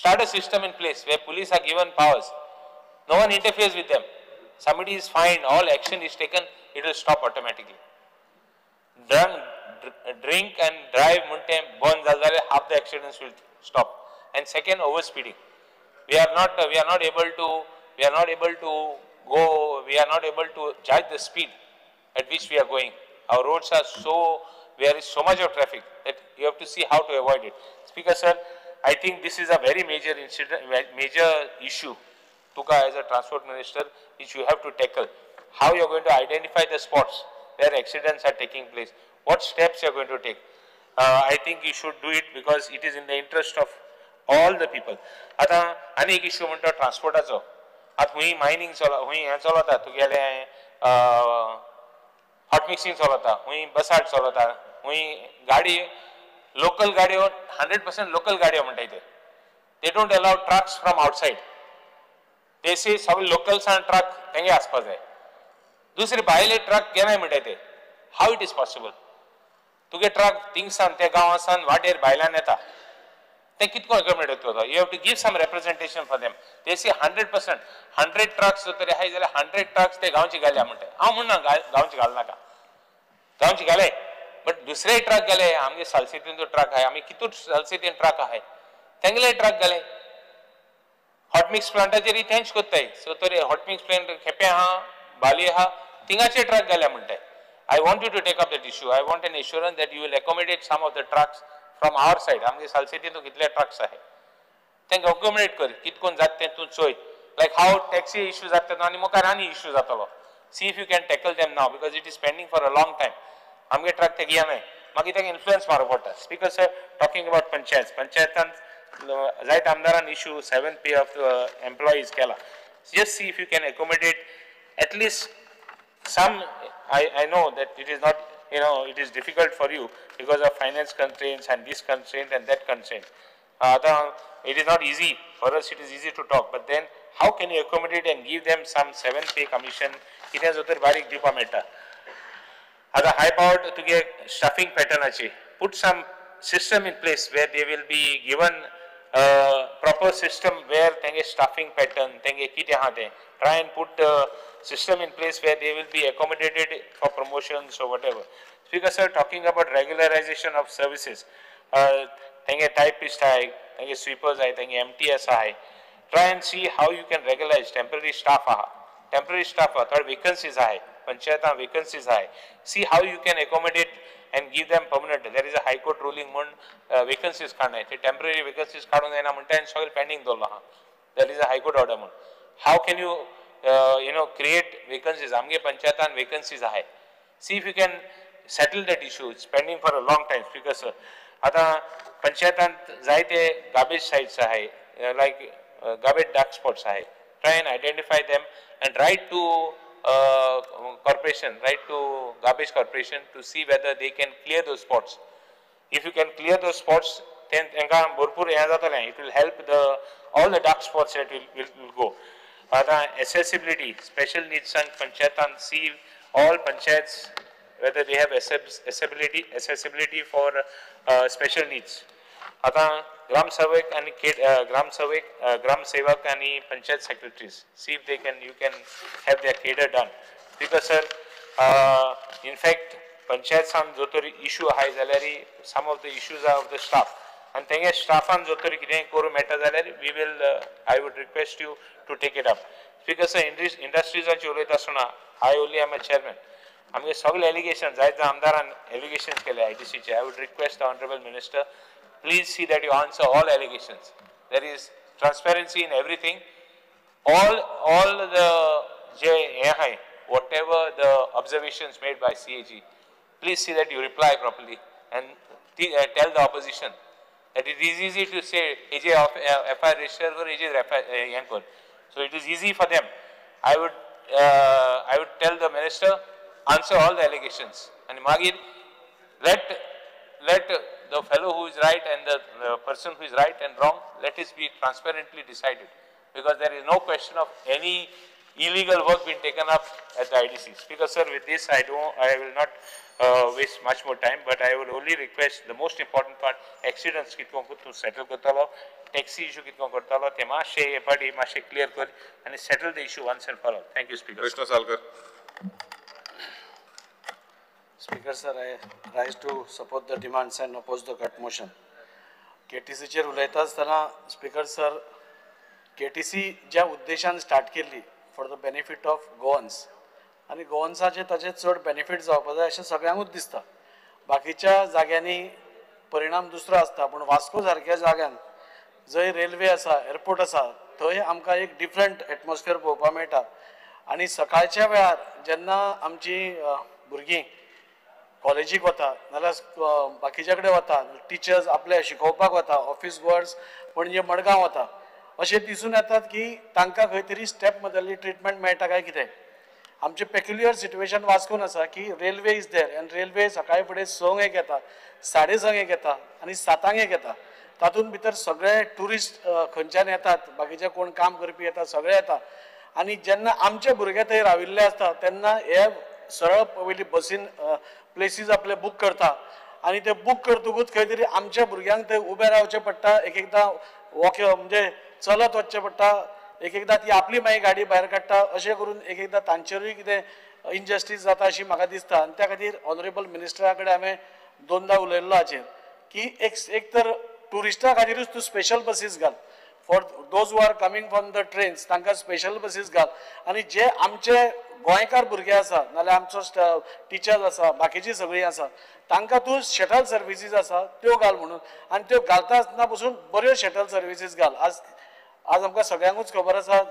start a system in place where police are given powers no one interferes with them somebody is fined all action is taken it will stop automatically drink and drive munte bon jale half the accidents will stop and second overspeeding we are not able to judge the speed at which we are going our roads are so there is so much of traffic that you have to see how to avoid it speaker sir I think this is a very major issue Tuka as a transport minister which you have to tackle how you are going to identify the spots where accidents are taking place what steps you are going to take I think you should do it because it is in the interest of all the people आता आणि एक issue म्हणतो ट्रान्सपोर्टाचो आता हुई mining हुई हे चलता तुगेले हॉट मिक्सिंग चलता हुई बसाड चलता हुई गाडी लोकल गाडयो 100% लोकल गाडयो म्हणटा ते they don't allow trucks from outside. They say सगळे locals and truck तेंगे आसपा जाय. दुसरे भायले truck केन्नाय म्हणटाय ते. How it is possible? तुगे truck थिंगसान त्या गांवासान वाटेर भायल्यान येता. ते कितको accommodate करता? You have to give some representation for them. They say 100%, 100 trucks तरी हाय जाल्यार 100 trucks ते गांवची घाल्या म्हणटाय. हांव म्हणना गांवची घाल नाका. गांवची घाले. बट दुसरे ट्रक गेले आमगे सालसेतीन जो ट्रक आहे आम्ही कितू सालसेतीन ट्रक आहे तेंगले ट्रक गेले हॉट मिक्स प्लांटाचेर थँच कोत्ताय सो तरी हॉट मिक्स प्लांट खेपे आहा बाली आहा थिंगाचे ट्रक गेले म्हणटाय I want you to take up that issue I want an assurance that you will accommodate some of the trucks from our side आमगे सालसेतीन कितले ट्रक्स आहे तेंका अकोमोडेट कर कितकोन जात ते तूं चोय लायक हाव टॅक्सी इश्यू जाता आनी मुखार आनी इश्यू जातलो see if you can tackle them now because it is pending for a long time आमगे ट्रक ते घेया नाय मागीर तेका इन्फ्लुएन्स मारप पडटा स्पीकर सर टॉकिंग अबाउट पंचायतान जायत आमदारान issue 7th pay of employees केला just see if you can accommodate at least some I know that it is not it is difficult for you because of finance constraints and this constraint and that constraint it is not easy for us it is easy to talk but then how can you accommodate and give them some 7th pay commission it has other barik dipa meta other high powered to get staffing pattern achi put some system in place where they will be given proper system where tenge staffing pattern tenge kite hate try and put system in place where they will be accommodated for promotions or whatever. Speaker sir, talking about regularization of services, tenge typist hai, tenge sweepers hai, tenge MTS hai. Try and see how you can regularize temporary staff ha. Temporary staff ha, third vacancies hai, panchayatan vacancies hai. See how you can accommodate and give them permanent. There is a high court ruling on vacancies kadna hai. Temporary vacancies kadun dena म्हणता and सगळे pending दोल्ला ha. There is a high court order म्हणून. How can you create vacancies amge panchayatan vacancies ahay see if you can settle that issue it's pending for a long time speaker sir ata panchayatan zaite garbage sites ahay like garbage dark spots ahay try and identify them and write to corporation write to garbage corporation to see whether they can clear those spots if you can clear those spots then enga bharpur he jatale it will help all the dark spots that will go accessibility, special needs and panchayatan see all panchayats whether they have accessibility for special needs. Ata gram sevak and panchayat secretaries see if you can have their cadre done. Because sir, in fact, panchayat san jotori issue hai jalari some of the issues are of the staff. And tenge staffan jotori kite koru meta jalari we will I would request you to take it up. Speaker sir, industries are choleta asuna. I only am a chairman. Amge sagle allegations, जायत आमदारान allegations केले ITC चे. I would request the honorable minister, please see that you answer all allegations. There is transparency in everything. All the whatever the observations made by CAG, please see that you reply properly and tell the opposition that it is easy to say AJ FIR register or AJ Yankor. So it is easy for them. I would tell the minister answer all the allegations and Magir let the fellow who is right and the person who is right and wrong let it be transparently decided because there is no question of any illegal work being taken up at the IDC. Speaker sir, with this I will not waste much more time, but I will only request the most important part, accidents kitko to settle kartalo, taxi issue kitko kartalo, te mashe party mashe clear kar and settle the issue once and for all. Thank you, Speaker. Krishna Salkar. Speaker sir, I rise to support the demands and oppose the cut motion. KTC chair उलयता आसतना Speaker sir, KTC ज्या उद्देशान start केल्ली for the benefit of Goans आणि गोवन्साचे ताचे चड benefit जावपाक जाय अशें सगळ्यांकूच दिसता बाकीच्या जाग्यांनी परिणाम दुसरो आसता पूण वास्को सारक्या जाग्यान जंय रेल्वे आसा एअरपोर्ट आसा थंय आमकां एक डिफरंट एटमॉस्फियर पळोवपाक मेळटा आनी सकाळच्या वेळार जेन्ना आमची भुरगीं कॉलेजीक वता नाल्यार बाकीच्या कडेन वता टिचर्स आपले शिकोवपाक वता ऑफिस गोअर्स पणजे मडगांव वता अशें दिसून येतात की तांकां खंय तरी स्टेप मदली ट्रिटमेंट मेळटा काय कितें आमचे पेक्युलियर सिट्युएशन वास्कोन आसा की railway is there and railway सकाळी फुडें 6 येता 6:30 येता आनी 7 येता तातूंत भितर सगळे ट्युरिस्ट खंयच्यान येतात, बाकीचे कोण काम करपी येतात, सगळे येतात. आनी जेन्ना आमचे भुरगे थंय राविल्ले आसता तेन्ना हे सरळ पयलीं बसीन प्लेसीस आपले बूक करता आनी ते बूक करतकूच खंय तरी आमच्या भुरग्यांक थंय उबें रावचें पडटा, एक एकदां म्हणजे चलत वचचें पडटा, एक एकदां ती आपली मागीर गाडी भायर काडटा. अशें करून एक एकदां तांचेरूय कितें इनजस्टीस जाता अशी म्हाका दिसता. आनी त्या खातीर ऑनरेबल मिनिस्टरा कडेन हांवें दोनदां उलयल्लो हाचेर की एक तर ट्युरिस्टां खातीरूच तूं स्पेशल बसीस घाल, for those who are coming from the trains तांकां स्पेशल बसीस घाल. आनी जे आमचे गोंयकार भुरगे आसा नाल्यार आमचो टिचर्स आसा, बाकीची सगळीं आसा, तांकां तूं शटल सर्विसीस आसा त्यो घाल म्हणून. आनी त्यो घालता आसतना पसून बऱ्यो शटल सर्विसीस घाल. आज आमकां सगळ्यांकूच खबर आसा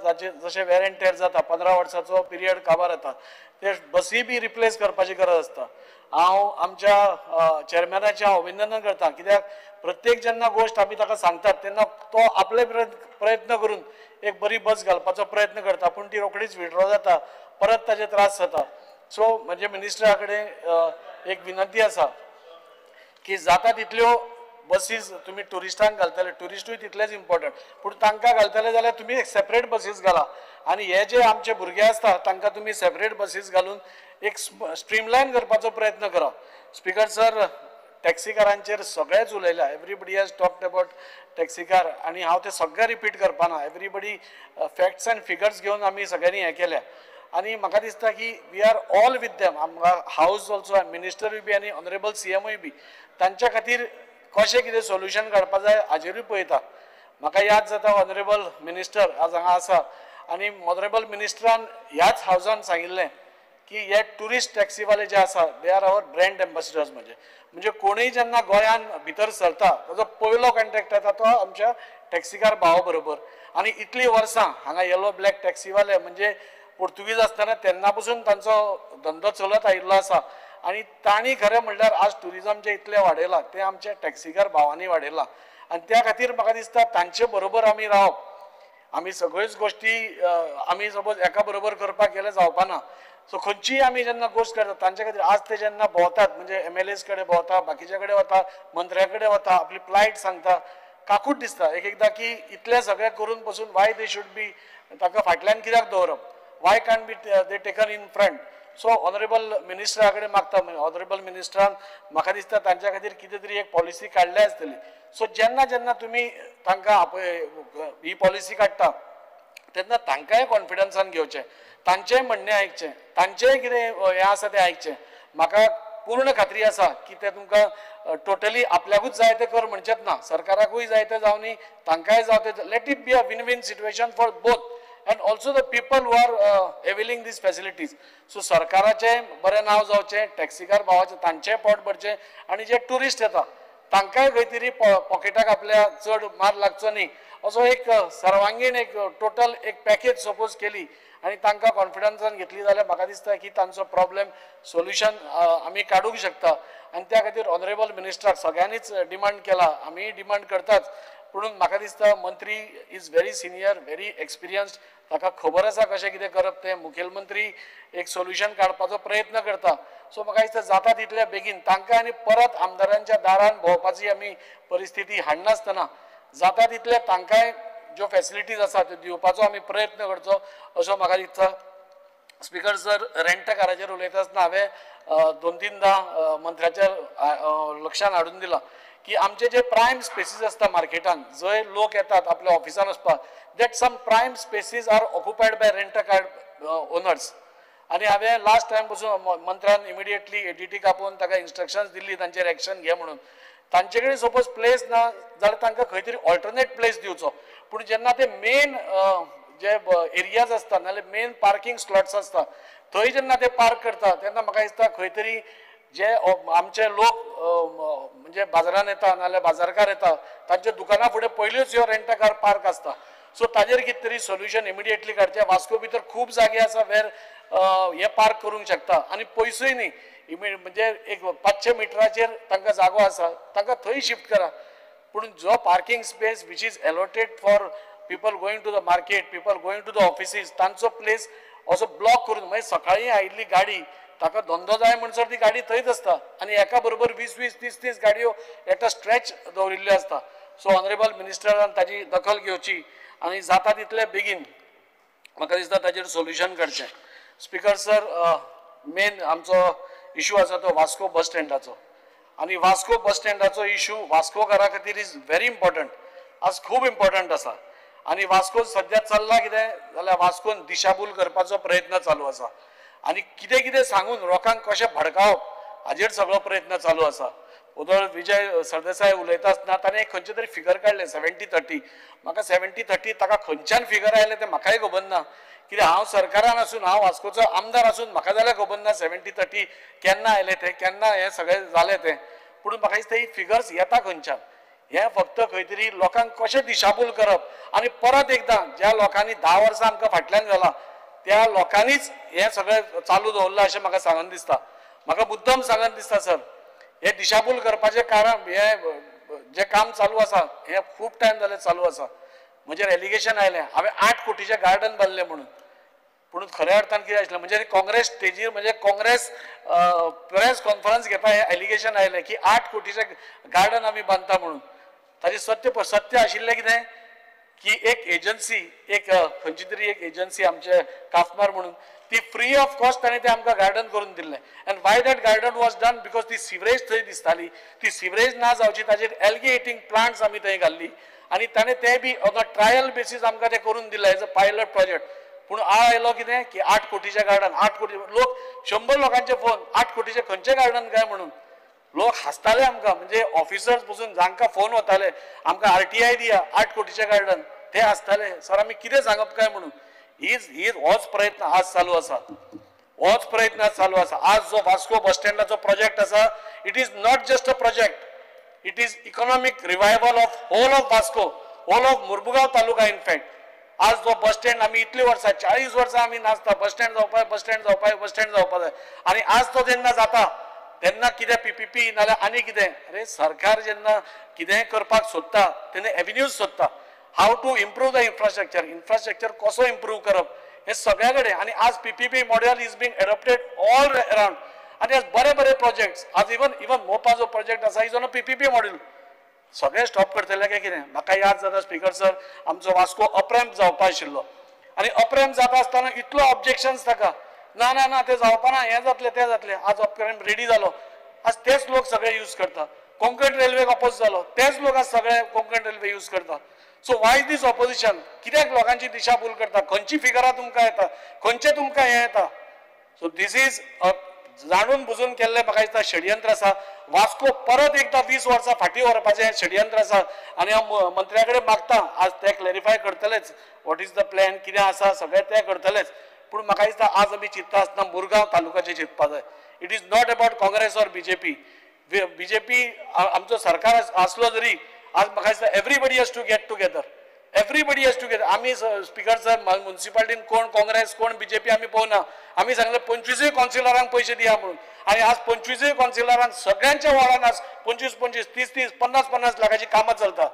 जशें वेर एंड टेर जाता, 15 वर्साचो पिरियड काबार येता, ते बसी बी रिप्लेस करपाची गरज आसता. हांव आमच्या चेअरमॅनाचें अभिनंदन करता, कित्याक प्रत्येक जेन्ना गोश्ट आमी ताका सांगतात तेन्ना तो आपले प्रयत्न करून एक बरी बस घालपाचो प्रयत्न करता, पूण ती रोखडीच विड्रॉ जाता, परत ताजे त्रास जाता. सो म्हणजे मिनिस्टरा कडेन एक विनंती आसा की जाता तितल्यो बसीस तुमी ट्युरिस्टांक घालतले, ट्युरिस्टूय तितलेच इम्पॉर्टंट, पूण तांकां घालतले जाल्यार तुमी एक सेपरेट बसीस घाला. आनी हे जे आमचे भुरगे आसता तांकां तुमी सेपरेट बसीस घालून एक स्ट्रीमलायन करपाचो प्रयत्न करा. स्पीकर सर, टॅक्सीकारांचेर सगळेच उलयल्या, एवरीबडी हॅज टॉक्ड अबाउट टॅक्सीकार, आनी हांव ते सगळे रिपीट करपाना. एवरीबडी फॅक्ट्स एंड फिगर्स घेवन आमी सगळ्यांनी हें केल्या. आनी म्हाका दिसता की we are all with them, आमकां हावस ऑल्सो, मिनिस्टरूय बी आनी ऑनरेबल CMूय बी तांच्या खातीर कशें कितें सोल्युशन काडपा जाय हाजेरूय पळयता. म्हाका याद जाता ऑनरेबल मिनिस्टर आज हांगा आसा, आनी ऑनरेबल मिनिस्टरान ह्याच हावजान सांगिल्लें की हे ट्युरिस्ट टॅक्सीवाले जे आसा they are our brand ambassadors. म्हणजे कोणूय जेन्ना गोंयान भितर सरता ताजो पयलो कॉन्ट्रॅक्ट येता तो आमच्या टॅक्सीकार भावा बरोबर. आनी इतलीं वर्सां हांगा येलो ब्लॅक टॅक्सीवाले म्हणजे पोर्तुगीज आसतना तेन्ना पसून तांचो धंदो चलत आयिल्लो आसा. आनी तांणी खरें म्हणल्यार आज ट्युरिजम जे इतलें वाडयलां तें आमच्या टॅक्सीकार भावांनी वाडयलां. आनी त्या खातीर म्हाका दिसता तांचे बरोबर आमी रावप. आमी सगळ्योच गोश्टी आमी सपोज एका बरोबर करपाक गेले जावपाना. सो खंयचीय आमी जेन्ना गोश्ट करता तांचे खातीर आज ते जेन्ना भोंवतात म्हणजे MLAs कडेन भोंवता, बाकीचे कडेन वता, मंत्र्या कडेन वता, आपली प्लायट सांगता, काकूट दिसता एक एकदां की इतलें सगळें करून पसून वाय दे शूड बी ताका फाटल्यान कित्याक दवरप, why can't be they taken in front. So honourable मिनिस्टरा कडेन मागता, ऑनरेबल मिनिस्टरान म्हाका दिसता तांच्या खातीर कितें तरी एक पॉलिसी काडली आसतली. सो जेन्ना जेन्ना तुमी तांकां ही पॉलिसी काडटा तेन्ना तांकांय कॉन्फिडन्सान घेवचें, तांचेंय म्हणणें आयकचें, तांचेंय कितें हें आसा तें आयकचें. म्हाका पूर्ण खात्री आसा की ते तुमकां टोटली आपल्याकूच जाय तें कर म्हणचेंच ना, सरकाराकूय जाय तें जावनी, तांकांय जाव तें, let it be a win win situation for both and also the people who are availing these facilities. So सरकाराचें बरें नांव जावचें, टॅक्सीकार भावाचें तांचेंय पोट भरचें, आनी जे ट्युरिस्ट येता तांकांय खंय तरी पॉकेटाक आपल्या चड मार लागचो न्ही, असो एक सर्वांगीण एक टोटल एक पॅकेज सपोज केली आनी तांकां कॉन्फिडन्सान घेतली जाल्यार म्हाका दिसता की तांचो प्रॉब्लेम सोल्युशन आमी काडूंक शकता. आनी त्या खातीर ऑनरेबल मिनिस्टराक सगळ्यांनीच डिमांड केला, आमीय डिमांड करताच, पूण म्हाका दिसता मंत्री is very senior, very experienced, ताका खबर आसा कशें कितें करप तें. मुखेलमंत्री एक सोल्युशन काडपाचो प्रयत्न करता. सो म्हाका दिसता जाता तितल्या बेगीन तांकां आनी परत आमदारांच्या दारान भोंवपाची आमी परिस्थिती हाडनासतना जाता तितले तांकांय ज्यो फॅसिलिटीज आसा त्यो दिवपाचो आमी प्रयत्न करचो असो म्हाका दिसता. स्पीकर सर, रेंट काराचेर उलयता आसतना हांवें 2-3दां मंत्र्याच्या लक्षान हाडून दिलां की आमचे जे प्रायम स्पेसीस आसता मार्केटान जंय लोक येतात आपल्या ऑफिसान वचपाक, that some prime spaces are occupied by rent car owners. आनी हांवें लास्ट टायम पसून मंत्र्यान इमिडिएटली ADT आपोवन ताका इन्स्ट्रक्शन्स दिल्ली तांचेर एक्शन घे म्हणून. तांचे कडेन सपोज प्लेस ना जाल्यार तांकां खंय तरी ऑल्टरनेट प्लेस दिवचो. पूण जेन्ना ते मेन जे एरियाज आसता नाल्यार मेन पार्किंग स्लॉट्स आसता थंय जेन्ना ते पार्क करता तेन्ना म्हाका दिसता खंय तरी जे आमचे लोक म्हणजे बाजारान येता नाल्यार बाजारकार येता तांच्या दुकाना फुडें पयलींच ह्यो रेंट कार पार्क आसता. सो ताजेर कितें तरी सोल्युशन इमिडिएटली काडचें. वास्को भितर खूब जागे आसा वेर हे पार्क करूंक शकता आनी पयसूय न्ही, म्हणजे एक 500 मिटराचेर तांकां जागो आसा, तांकां थंय शिफ्ट करा. पूण जो parking space which is allotted for people going to the market, people going to the offices, तांचो प्लेस असो ब्लॉक करून मागीर सकाळीं आयिल्ली गाडी ताका धंदो जाय म्हणसर ती गाडी थंयच आसता आनी एका बरोबर 20-20, 30-30 गाडयो एट अ स्ट्रेच दवरिल्ल्यो आसता. सो ऑनरेबल मिनिस्टरान ताजी दखल घेवची आनी जाता तितले बेगीन म्हाका दिसता ताजेर सोल्युशन काडचें. स्पीकर सर, मेन आमचो इशू आसा तो वास्को बस स्टँडाचो आनी वास्को बस स्टँडाचो इशू वास्कोकारा खातीर इज व्हेरी इम्पॉर्टंट, आज खूब इम्पॉर्टंट आसा. आनी वास्को सद्या चल्ला कितें जाल्यार वास्कोन दिशाभूल करपाचो प्रयत्न चालू आसा आनी कितें कितें सांगून लोकांक कशें भडकावप हाजेर सगळो प्रयत्न चालू आसा. उदळ विजय सरदेसाय उलयता आसतना ताणें खंयचे तरी फिगर काडले 70-30. म्हाका 70-30 ताका खंयच्यान फिगर आयले तें म्हाकाय खबर ना, कित्याक हांव सरकारान आसून हांव वास्कोचो आमदार आसून म्हाका जाल्यार खबर ना 70-30 केन्ना आयले ते, केन्ना हें सगळें जालें तें. पूण म्हाका दिसता ही फिगर्स येता खंयच्यान. हें फक्त खंय तरी लोकांक कशें दिशाभूल करप आनी परत एकदां ज्या लोकांनी 10 वर्सां आमकां फाटल्यान घाला त्या लोकांनीच हें सगळें चालू दवरलां अशें म्हाका सांगन दिसता. म्हाका मुद्दम सांगन दिसता सर, हे दिशाभूल करपाचें कारण हें जें काम चालू आसा हें खूब टायम जालें चालू आसा. म्हजेर एलिगेशन आयलें हांवें 8 कोटीचें गार्डन बांदलें म्हणून. पूण खऱ्या अर्थान कितें आशिल्लें म्हणजे काँग्रेस स्टेजीर म्हणजे काँग्रेस प्रेस कॉन्फरन्स घेता हें एलिगेशन आयलें की 8 कोटीचें गार्डन आमी बांदता म्हणून. ताजें सत्य आशिल्लें कितें की एक एजन्सी एक खंयची तरी एक एजन्सी आमचे काफमार म्हणून ती फ्री ऑफ कॉस्ट ताणें तें आमकां गार्डन करून दिल्लें. End Y that garden was done because ती सिवरेज थंय दिसताली, ती सिवरेज ना जावची ताजेर एल्गी प्लांट्स आमी थंय घाल्ली आनी ताणें तें be on a trial basis आमकां तें करून दिलें एज अ पायलट प्रोजेक्ट. पूण आयलो कितें की 8 कोटीचें गार्डन, 8 कोटी लोक 100 लोकांचे फोन 8 कोटीचें खंयचें गार्डन काय म्हणून. लोक हांसताले आमकां, म्हणजे ऑफिसर्स पसून जांकां फोन वताले आमकां RTI दिया 8 कोटीचें गार्डन, ते हांसताले सर आमी कितें सांगप काय म्हणून. होच प्रयत्न आज चालू आसा, होच प्रयत्न चालू आसा. आज जो वास्को बस स्टँडाचो प्रोजेक्ट आसा it is not just a project, it is economic revival of whole of Vasco, whole of Mormugao taluka. In fact आज जो बस स्टँड आमी इतली वर्सां 40 वर्सां आमी नाचता बस स्टँड जावपाक बस स्टँड जावपाक बस स्टँड जावपाक जाय आनी आज तो जेन्ना जाता तेन्ना कितें PPP नाल्यार आनी कितें. अरे सरकार जेन्ना कितेंय करपाक सोदता तेन्ना एव्हेन्यूज सोदता. हाव टू इम्प्रूव द इन्फ्रास्ट्रक्चर कसो इम्प्रूव करप हे सगळ्या कडेन. आनी आज PPP model is being adopted all around आनी आज बरे बरे प्रोजेक्ट्स आज इवन मोपा जो प्रोजेक्ट आसा is on a PPP model. सगळे स्टॉप करतले काय कितें. म्हाका याद जाता स्पीकर सर आमचो वास्को अप्रॅम्प जावपा आशिल्लो आनी अप्रॅम्प जाता आसतना इतलो ऑब्जेक्शन्स ताका ना ना ना ते जावपा ना हें जातलें तें जातलें. आज अप्रॅम्प रेडी जालो, आज तेच लोक सगळे यूज करता. कोंकण रेल्वेक अपोज जालो तेच लोक आज सगळे कोंकण रेल्वे यूज करता. सो वाय दीस ऑपोजिशन, कित्याक लोकांची दिशाभूल करता, खंयची फिगरां तुमकां येता, खंयचे तुमकां हें येता. सो दीस इज जाणून बुजून केल्लें म्हाका दिसता षडयंत्र आसा. वास्को परत एकदा 20 वर्सां फाटीं व्हरपाचें षडयंत्र आसा आनी हांव मंत्र्या कडेन मागता आज ते क्लॅरिफाय करतलेच वॉट इज द प्लॅन कितें आसा सगळें ते करतलेच. पूण म्हाका दिसता आज आमी चिंतता आसतना मुरगांव तालुक्याचें चिंतपा जाय. It is not about Congress or BJP आमचो सरकार आसलो जरी आज म्हाका दिसता everybody has to get together, everybody has to get. आमी स्पीकर सर म्युन्सिपालिटीन कोण काँग्रेस कोण BJP आमी पळोवना. आमी सांगलें 25 कावन्सिलरांक पयशे दिया म्हणून आनी आज 25 कावन्सिलरांक सगळ्यांच्या वार्डान आज 25, 30, 50 लाखाची कामां चलता.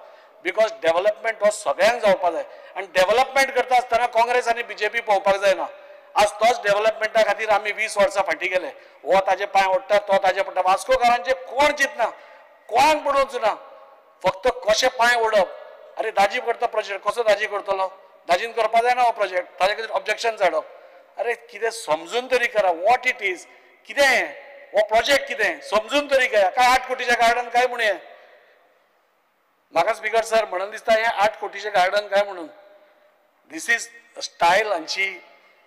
बिकॉज डेव्हलपमेंट हो सगळ्यांक जावपा जाय आनी डेव्हलपमेंट करता आसतना काँग्रेस आनी BJP पळोवपाक जायना. आज तोच डेव्हलपमेंटा खातीर आमी 20 वर्सां फाटीं गेले. हो ताजे पांय ओडटा तो ताजे पडटा. वास्कोकारांचे कोण चिंतना, कोणाक पडोवच ना, फक्त कशें पांय ओडप. अरे दाजी करता प्रोजेक्ट, कसो दाजी करतलो, दाजीन करपा जायना हो प्रोजेक्ट, ताजे खातीर ऑब्जेक्शन धाडप. अरे कितें समजून तरी करा वॉट इट इज, कितें हो प्रोजेक्ट कितें समजून तरी करा. काय 8 कोटीचें गार्डन काय म्हणून हें म्हाका स्पीकर सर म्हणून दिसता हें 8 कोटीचें गार्डन काय म्हणून. दीस इज स्टायल हांची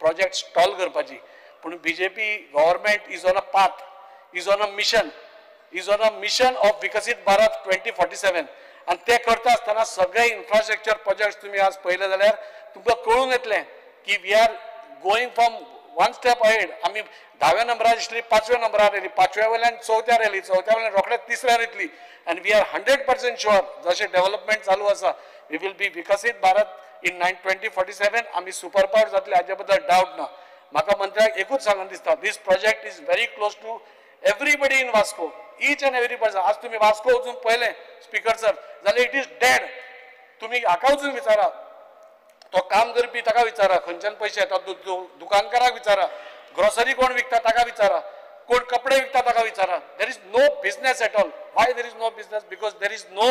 प्रोजेक्ट स्टॉल करपाची. पूण BJP government is on a path, is on a mission of विकसीत भारत 2047 आनी ते करता आसतना सगळे इन्फ्रास्ट्रक्चर प्रोजेक्ट तुमी आज पळयले जाल्यार तुमकां कळून येतलें की we are going from one step ahead. आमी 10व्या नंबरार आशिल्ली 5व्या नंबरार येयली, 5व्या वयल्यान 4थ्यार येयली, 4थ्या वयल्यान रोखडेच 3ऱ्यार येतली. आनी वी आर 100% शुअर जशें डेव्हलपमेंट चालू आसा वी वील बी विकसीत भारत इन 2047 आमी सुपर पावर जातले हाजे बद्दल डावट ना. म्हाका मंत्र्याक एकूच सांगून दिसता this project is very close to everybody in Vasco, each and every person. आज तुमी वास्को वचून पळयलें स्पीकर सर जाल्यार इट इज डेड. तुमी हाका वचून विचारा, तो काम करपी ताका विचारा खंयच्यान पयशे येता, दुकानकाराक विचारा, ग्रोसरी कोण विकता ताका विचारा, कोण कपडे विकता ताका विचारा. There is no business at all. Why there is no business? Because there is no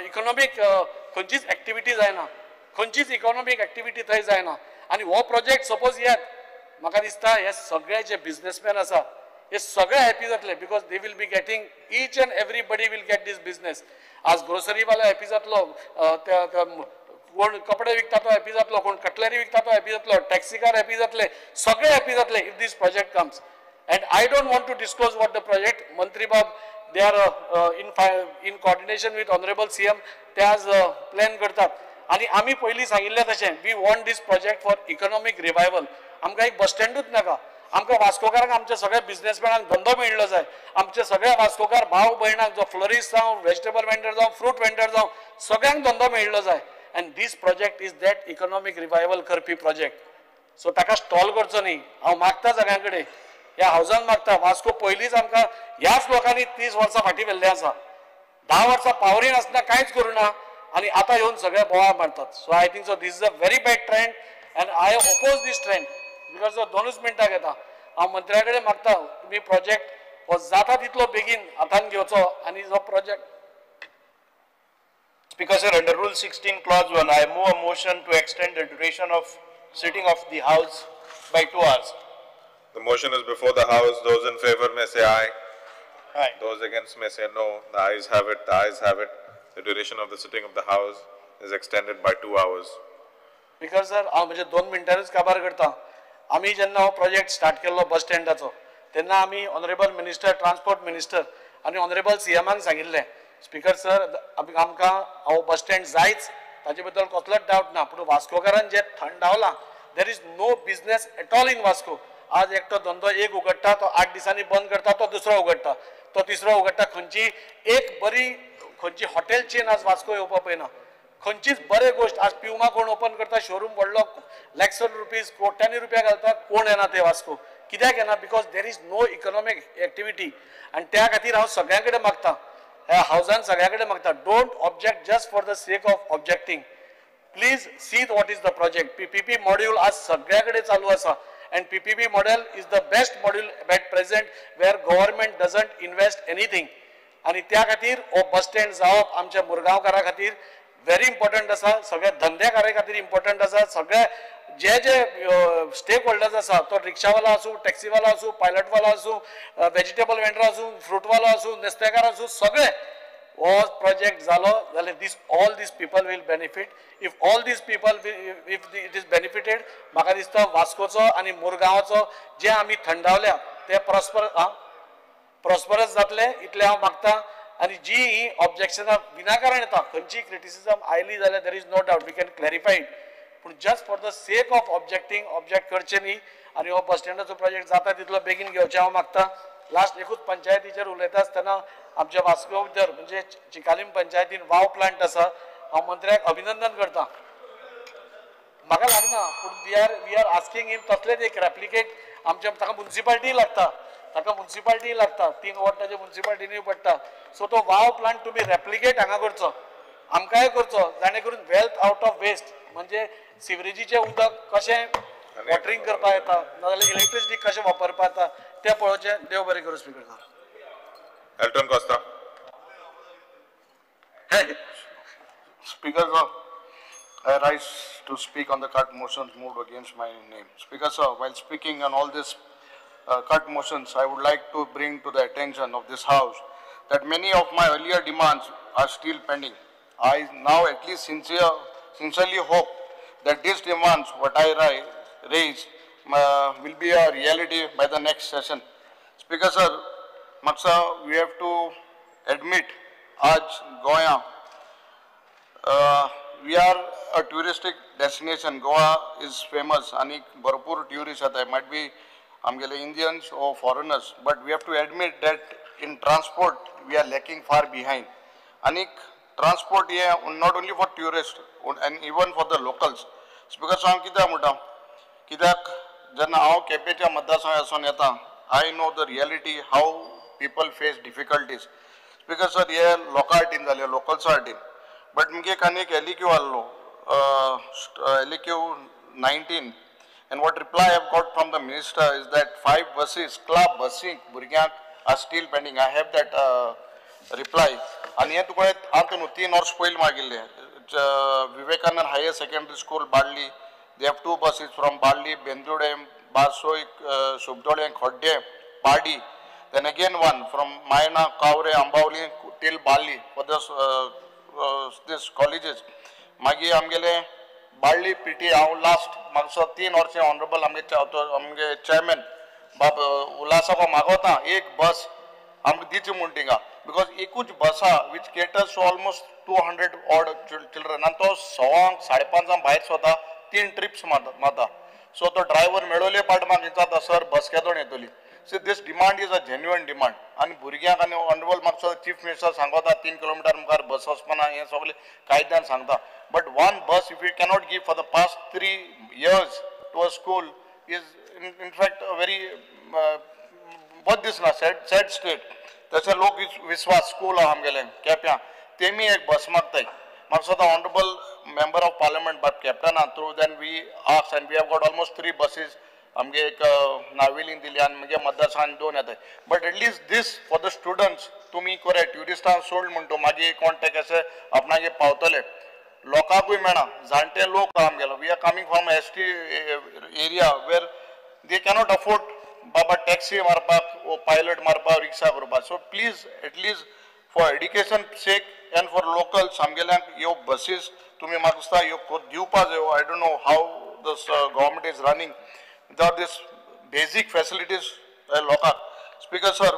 economic खंयचीच एक्टिविटी जायना, खंयचीच इकॉनॉमिक एक्टिविटी थंय जायना. आनी हो प्रोजेक्ट सपोज येत, म्हाका दिसता हे सगळे जे बिझनेसमॅन आसा हे सगळे हॅपी जातले, because they will be getting, each and everybody will get this business. आज ग्रोसरीवालो हॅपी जातलो, कोण कपडे विकता तो हॅपी जातलो, कोण कटलरी विकता तो हॅपी जातलो, टॅक्सीकार हॅपी जातले, सगळे हॅपी जातले if this project comes. And I don't want to disclose what the project. मंत्री बाब they are in coordination with honourable CM ते आज प्लॅन करतात. आणि आम्ही पयलीं सांगिल्लें तशें we want this project for economic revival. आमकां एक बस स्टँडूच नाका, आमकां वास्कोकारांक आमच्या सगळ्या बिझनेसमॅनांक धंदो मेळिल्लो जाय. आमचे सगळे वास्कोकार भाव भयणांक, जो फ्लोरिस्ट जावं, व्हेजिटेबल वेंडर जावं, फ्रूट वेंडर जावं, सगळ्यांक धंदो मेळिल्लो जाय. And this project is that economic revival करपी प्रोजेक्ट. सो ताका स्टॉल करचो न्ही. हांव मागता सगळ्यां कडेन, ह्या हावजान मागता. वास्को पयलींच आमकां ह्याच लोकांनी 30 वर्सां फाटीं व्हेल्लें आसा. 10 वर्सां पावरीन आसतना कांयच करूना आनी आतां येवन सगळे बोवाळ मारतात. So I think so this is a very bad trend and I oppose this trend. Because 2च मिनटां घेता. हांव मंत्र्या कडेन मागता तुमी प्रोजेक्ट हो जाता तितलो बेगीन हातान घेवचो आनी जो project. Speaker sir, under Rule 16 Clause 1, I move a motion to extend the duration of sitting of the House by 2 hours. The motion is before the House. Those in favor may say aye. Aye. Those against may say no. The ayes have it. The ayes have it. The duration of the sitting of the House is extended by 2 hours. Speaker sir, हांव म्हणजे 2 मिनटांनीच काबार करता. आमी जेन्ना हो project start केल्लो बस स्टँडाचो तेन्ना आमी ऑनरेबल मिनिस्टर, ट्रान्सपोर्ट मिनिस्टर आनी ऑनरेबल CMांक सांगिल्लें, स्पीकर सर आमकां हो बस स्टँड जायच, ताजे बद्दल कसलोच डावट ना. पूण वास्कोकारान जे थंडावलां, there is no business at all in Vasco. आज एकटो धंदो एक उगडटा, तो 8 दिसांनी बंद करता, तो दुसरो उगडटा, तो तिसरो उगडटा. खंयची एक बरी खंयची हॉटेल चेन आज वास्को येवपा पळयना. खंयचीच बरे गोष्ट आज प्युमा कोण ओपन करता, शोरूम व्हडलो लॅक्सन रुपीज, कोट्यांनी रुपया घालता, कोण येना ते वास्को. कित्याक येना? Because there is no economic activity. आनी त्या खातीर हांव सगळ्यां कडेन मागता, ह्या हावजान सगळ्यां कडेन मागता, don't object just for the sake of objecting. Please see what is the project. PPP module आज सगळ्या कडेन चालू आसा. And PPP model is the best model at present where government doesn't invest anything. आणि त्या खातीर हो बस स्टँड जावप आमच्या मुरगांवकारां खातीर व्हेरी इम्पॉर्टंट आसा, सगळ्या धंदेकारां खातीर इम्पॉर्टंट आसा. सगळे जे स्टेक होल्डर्स आसा, तो रिक्षावालो आसूं, टॅक्सीवालो आसूं, पायलटवालो आसूं, व्हेजिटेबल वेंडर आसूं, फ्रूटवालो आसूं, नुस्तेकार आसूं, सगळे हो प्रोजेक्ट जालो जाल्यार all these people will benefit. If all these people if it is benefited, म्हाका दिसता वास्कोचो आनी मुरगांवाचो जे आमी थंडावल्या ते प्रॉस्परस जातले इतले हांव मागता. आनी जी ही ऑब्जेक्शनां विनाकारण येता, खंयची क्रिटिसिजम आयली जाल्यार there is no doubt we can clarify it. पूण just for the sake of objecting object करचे न्ही. आनी हो बस स्टँडाचो प्रोजेक्ट जाता तितलो बेगीन घेवचें हांव मागता. लास्ट एकूच पंचायतीचेर उलयता आसतना आमच्या वास्को भितर म्हणजे चिकालीम पंचायतीन वाव प्लांट आसा. हांव मंत्र्याक अभिनंदन करता. म्हाका लागना पूण वी आर आस्किंग हिम तसलेच एक रेप्लिकेट आमच्या ताका म्युन्सिपाल्टी लागता, 3 वॉर्डाच्या म्युन्सिपाल्टीनी पडटा. सो तो वाव प्लांट तुमी रेप्लिकेट हांगा करचो, आमकांय करचो, जाणे करून वेल्थ आउट ऑफ वेस्ट. म्हणजे सिवरेजीचें उदक कशें वॉटरिंग करपाक येता, नाजाल्यार इलेक्ट्रिसिटी कशें वापरपाक येता तें पळोवचें. देव बरें करूं. Speaker sir. Elton Costa. Speaker sir, I rise to speak on the cut motions moved against my name. Speaker sir, while speaking on all these cut motions, I would like to bring to the attention of this House that many of my earlier demands are still pending. I now at least sincerely hope that these demands, what I raise, will be a reality by the next session. Speaker sir, Maksa, we have to admit, आज Goa, we are a touristic destination. Goa is famous, आणि भरपूर tourists आहेत. Might be आमगेले Indians or foreigners, but we have to admit that in transport we are lacking far behind. आणि transport here not only for tourists and even for the locals. Speaker sir, कित्याक म्हणटा, कित्याक जेन्ना हांव केपेंच्या मतदारसंघासून येता, I know the reality how people face difficulties. Speaker sir, हे लोकां हाटीन जाले, लोकल्सा हाटीन. बट मुगे खान एक LEQ आहलो, LEQ 19, And what reply I've got from the minister is that 5 buses, club busing, Burgyank are still pending. I have that reply. And here to go at 3 or spoil Magile. Vivekanand Higher Secondary School, Badli. They have 2 buses from Badli, Bendudem, Barsoi, Subdole and Khodde, Padi. Then again one from Mayana, Kaure, Ambavli till Bali for this colleges. Magi Amgele, Bali PT, our last Makso 3 or say honorable Amge chairman, Bab Ulasa Magota, ek bus Amdichu Muntinga. Because Ekuj Basa, which caters to almost 200 odd children, and those song, Sadipansam Bikes or the 3 trips Mata. So the driver Medole Padma the sir bus Kadon Etoli. See, this demand is a genuine demand. And Burgyank and Honorable Makso Chief Minister Sangota 3 km bus Hospana, yes, Kaidan Sangta. But one bus, if we cannot give for the past 3 years to a school, is in fact a very what this na sad state. That's a log Viswas school of Hamgalen, Kapia. Temi ek bus magtai. Makso the Honorable Member of Parliament, but Captain through then we asked, and we have got almost 3 buses. आमगे एक नाविलिंग दिली आणि मगे मतदारसंघान 2 येतात. But at least this for the students तुम्ही करे ट्युरिस्टांक सोड म्हणतो मागे कॉन्टॅक्ट असे आपणागे पावतले लोकांकूय मेळना जाणटे लोक काम गेलो. We are coming from ST area where they cannot afford बाबा टॅक्सी मारपाक ओ पायलट मारपाक रिक्षा करपाक. So please at least for education sake and for locals आमगेल्यांक ह्यो बसीस तुम्ही म्हाका दिसता ह्यो दिवपाक जायो. I don't know how this government is running without this basic facilities लोकांक. स्पीकर सर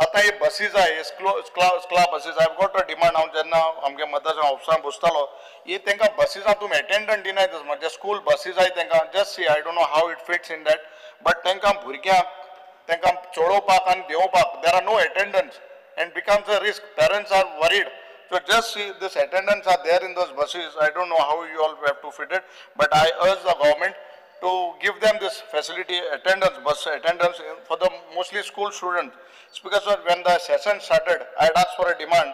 आता हे बसीज आहे क्ला buses I got a demand हांव जेन्ना आमगे मतदारसंघ ऑफिसान बसतालो ही तांकां बसीजां तुमी अटेंडंट दिनाय म्हणजे स्कूल बसीज आय तांकां just see I don't know how it fits in that but तांकां भुरग्यांक तांकां चडोवपाक आनी देंवोवपाक there are no attendants and becomes a risk. Parents are worried. So just see this attendants are there in those buses. I don't know how you all have to fit it, but I urge the government to give them this facility, attendance, bus attendance for the mostly school students. Because when the session started, I had asked for a demand,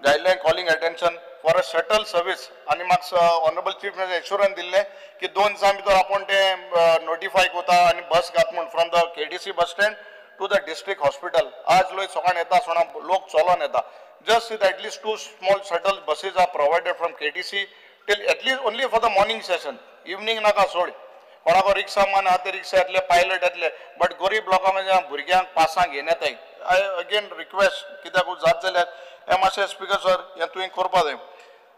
guideline calling attention for a shuttle service. And Honorable Chief Minister assurance dille ki 2 दिवसां भितर आपण ते notify कोता आणि bus घात म्हणून from the KDC bus stand to the district hospital. आज लोक सकाळ येता सोना लोक चलोन येता. Just see that at least 2 small shuttle buses are provided from KTC till at least only for the morning session. Evening naka sod. कोणाको रिक्षा मान हाते रिक्षा येतले पायलट येतले बट गरीब लोकांक भुरग्यांक पासां घेवन येताय. आय अगेन रिक्वेस्ट कित्याक जात जाल्यार हे मातशें स्पीकर सर हें तुवें करपा जाय.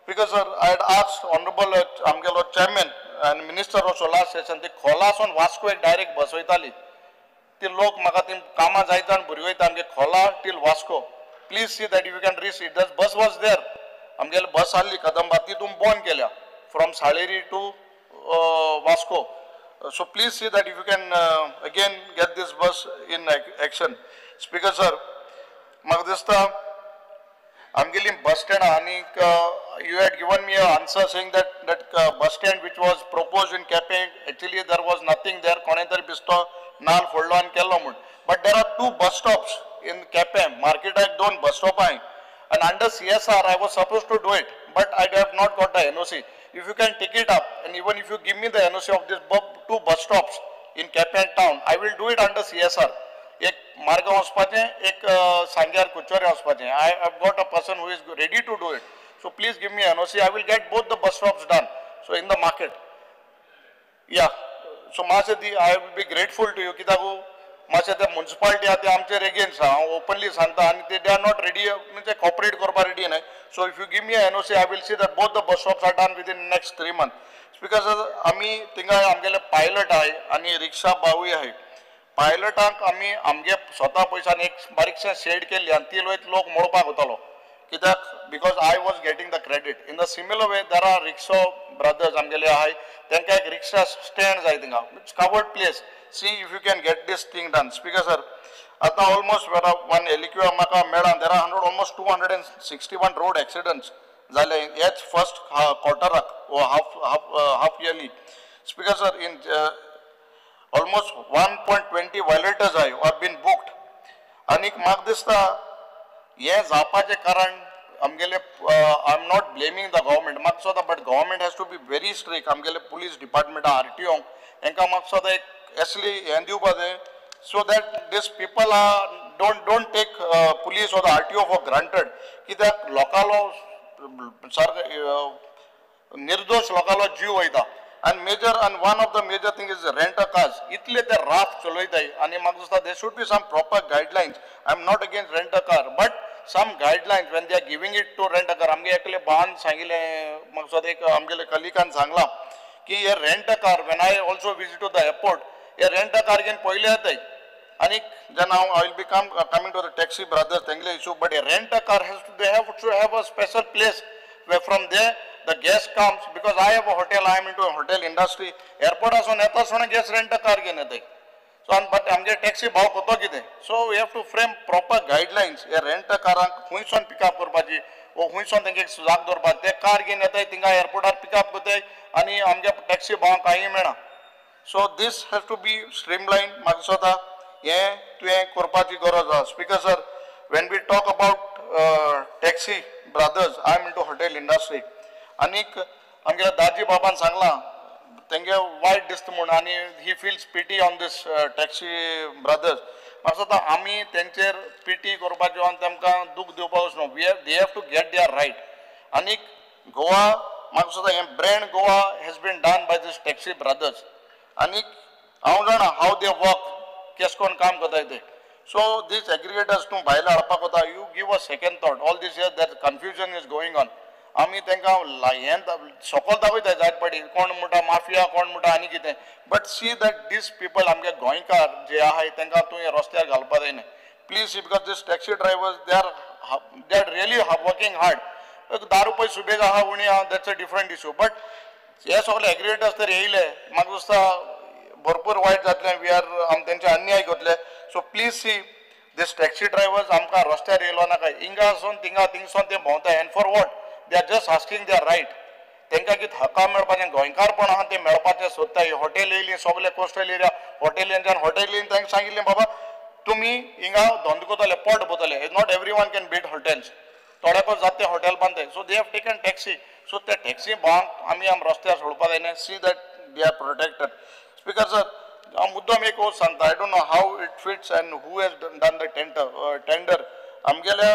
Speaker sir I had asked honourable आमगेलो चेअरमॅन आनी मिनिस्टर ऑल्सो लास्ट सेशन ती खोलासून वास्को एक डायरेक्ट बस वयताली. ती लोक म्हाका ती कामां जायता आनी भुरगीं वयता आमगे खोला till Vasco. Please see that if you can reach it. That bus was there. आमगेली बस आली कदंबा तितून बंद केल्या from Saleri to Vasco. So please see that if you can again get this bus in action. Speaker sir, म्हाका दिसता आमगेली bus stand आणि you had given me an answer saying that bus stand which was proposed in Cape actually there was nothing there. कोणे तरी बिस्तो नाल फोडलो आणि केलो म्हूण. But there are 2 bus stops in Cape. Market had 2 bus stop and under CSR I was supposed to do it, but I have not got the NOC. If you can take it up and even if you give me the NOC of these 2 bus stops in Cape town, I will do it under CSR. एक मार्गांव वचपाचें एक सांग्यार कुचोरे वचपाचें. I have got a person who is ready to do it. So please give me NOC. I will get both the bus stops done. So in the market. Yeah. So मातशें I will be grateful to you कित्याक मातशें ते municipality आहा ते आमचेर against आहा. हांव openly सांगता आनी ते आर नॉट रेडी म्हणजे कॉपरेट करपाक रेडी न्हय. So if you give me NOC I will see that both the bus stops are done within next 3 months. Because आमी थिंगा आमगेले पायलट आहाय आनी रिक्षा बावूय आहाय. पायलटांक आमी आमगे स्वता पयशान एक बारीकशें शेड केल्ली आनी ती लोक मोडपाक वतालो कित्याक because I was getting the credit. In the similar way there are rickshaw brothers आमगेले आहाय तांकां एक रिक्षा स्टँड जाय थिंगा covered place. See if you can get this thing done. Speaker sir, आता almost one LQ म्हाका मेळ्ळा. There are almost 261 road accidents जाले ह्याच first quarteraक or half yearly. Speaker sir, in almost 1.20 violators have been booked. आनीक म्हाका दिसता हे जावपाचें कारण आमगेले I am not blaming the government. म्हाका सोदा but government has to be very strict. आमगेले police department RTO हेंका म्हाका सोदा एक असली हें दिवपा जाय so that these people don't take police or the RTO for granted. कित्याक लोकांलो निर्दोष लोकांलो जीव वयता. And one of the major thing is rent a cars. इतले ते राफ चलयताय आनी म्हाका दिसता there should be some proper guidelines. I am not against rent a car, but some guidelines when they are giving it to rent a car. आमगे एकले बान सांगिले म्हाका दिसता एक आमगेले कलिकान सांगला की हे rent a car when I also visit to the airport हे rent a car घेवन पयले येताय आनी जेन्ना I will be coming to the taxi brothers तेंगले issue, but a rent a car they have to have a special place where from there the guest comes, because I have a hotel, I am into a hotel industry. Airport asun eta sona guest rent a car घेवन येताय. So but आमगे taxi भाव कोतो कितें? So we have to frame proper guidelines. हे rent a car खुंयसून pick up करपाची वो खुंयसून तेंगे जाग दवरपा ते कार घेवन येताय थिंगा एअरपोर्टार पिक अप करताय आनी आमगे टॅक्सी भाव कांय मेळना. So this has to be streamlined. म्हाका दिसता हें तुवें करपाची गरज आसा. Speaker sir, when we talk about taxi brothers, I am into hotel industry. आनीक आमगे दाजी बाबान सांगला तेंगे वायट दिसता म्हूण आनी he feels pity on this taxi brothers. म्हाका दिसता आमी तेंचेर पिटी करपाच्यो आनी तेमकां दूख दिवपाक न्हू. They have to get their right. आनीक गोवा म्हाका दिसता हें brand Goa has been done by this taxi brothers. आनीक हांव जाणा हाव दे वर्क केस कोन्न काम करताय ते. सो दीस एग्रिगेटर्स तूं भायले हाडपाक वता you give a second thought. All these years that confusion is going on. आमी तांकां हें सकयल दाखयताय जायत पाटी कोण म्हणटा माफिया कोण म्हणटा आनी कितें. But see that this people आमगे गोंयकार जे आहाय तांकां तुवें रस्त्यार घालपा जायना. Please see because this taxi drivers they are really working hard. 10 रुपये सुबेग आहा उणी आहा that's a different issue. But हे सगळे एग्रिगेटर्स तर येयले म्हाका दिसता भरपूर वायट जातलें. वी आर आमी तेंचे अन्याय करतले. So please see this taxi drivers आमकां रस्त्यार येयलो नाका. हिंगासून थिंगासून ते भोंवताय and for what they are just asking their right. तेंकां कितें हक्का मेळपाचें गोंयकारपण आहा तें मेळपाचें सोदताय. हॉटेल येयलीं सगळे कोस्टल एरिया हॉटेलींच्यान हॉटेलीन तांकां सांगिल्लें बाबा तुमी हिंगा धंदो करतले पोट भरतले. Not every one can build hotels. थोड्याको जात ते हॉटेल बांदताय. So they have taken taxi. So त्या टॅक्सी भावांक आमी रस्त्यार सोडपा जायना. See that they are protected. Speaker sir हांव मुद्दम एक वस्त सांगता. I don't know how it fits and who has done the tender. आमगेले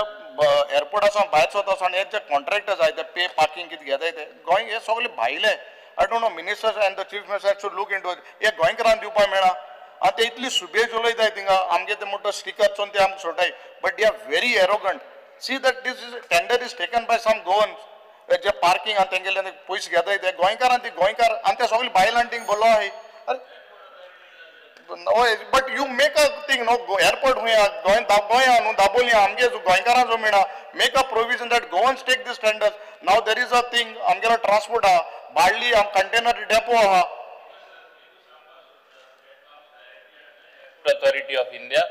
एअरपोर्टासून भायर सरता आसतना हे जे कॉन्ट्रॅक्टर्स आहाय ते पे पार्किंग कितें घेताय ते गोंय हे सगळे भायले. I don't no ministers end the chief minister should look into it. हे गोंयकारांक दिवपाक मेळना आनी ते इतली सुबेज उलयताय थिंगा आमगे ते मोठो स्टिकर चोवन ते आमकां सोडटाय. But they are very arrogant. See that this is tender is taken by some Goans जे पार्किंग आनी तेंगेले पयशे घेताय ते गोंयकारांक ती गोंयकार आनी ते सगळे भायल्यान थिंग बोलो आहाय. But you make a thing, no airport हुई गोय नु दाबोली आमगे गोयकारां जो मेळा make a provision that Goans take these tenders. Now there is a thing आमगेला transport आहा बाळली container depot आहा. Authority of India,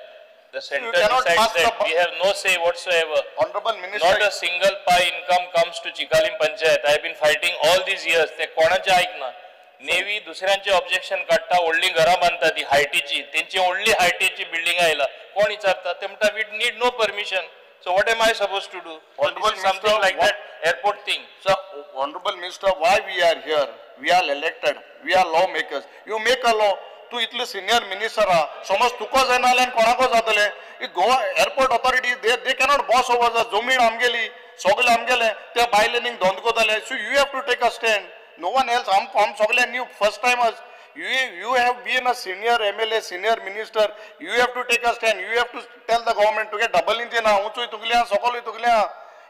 the center decides that. We have no say whatsoever. Honorable Minister, not a single pi income comes to Chikalim Panchayat. I have been fighting all these years. ते कोणाचे ऐकना. Navy दुसऱ्यांचे objection काढता व्हडली घरां बांधता ती हायटीची तेंची व्हडली हायटीची बिल्डिंग आयला कोण विचारता ते म्हणटा we need no permission. So what am I supposed to do? Honorable something like that airport thing. So Honorable Minister, why we are here? We are elected. We are lawmakers. You make a law. तू इतले senior minister आहा समज तुको जायना जाल्यार कोणाको जातले. Goa airport authority they cannot boss over the जमीन आमगेली सगळे आमगेले ते भायले धंदो करतले. So you have to take a stand. No one else. I'm सगळे new first timers. You have been a senior MLA, senior minister. You have to take a stand. You have to tell the government to get double engine. ऊंचोय तुगल्या सकलोय तुगल्या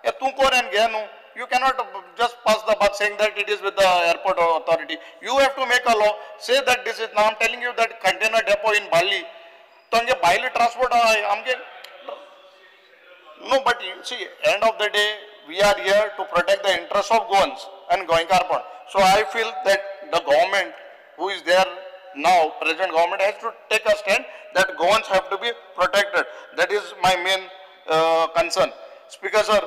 हे तू core end घे न्हू. You cannot just pass the buck saying that it is with the airport authority. You have to make a law. Say that this is now. I'm telling you that container depot in Bali. तो आमगे भायले transport आमगे no. But you see, end of the day, we are here to protect the interests of Goans and Goinkarpan. So I feel that the government who is there now, present government, has to take a stand that Goans have to be protected. That is my main concern. Speaker sir,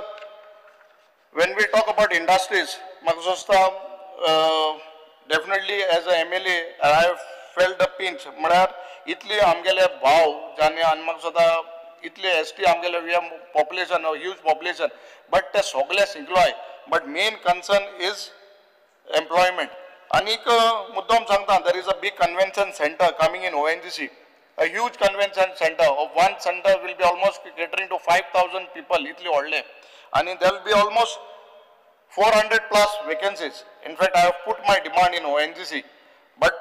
when we talk about industries, definitely as a MLA, I have felt the pinch. म्हळ्यार इतली आमगेले भाव जाने आनी म्हाका इतले ST आमगेले we have population huge population but ते सगळे सिंकलोय but main concern is employment. आनीक मुद्दम सांगता there is a big convention centre coming in ONGC, a huge convention center. Of one center will be almost catering to 5,000 people. Itli odle, and there will be almost 400 plus vacancies. In fact, I have put my demand in ONGC, but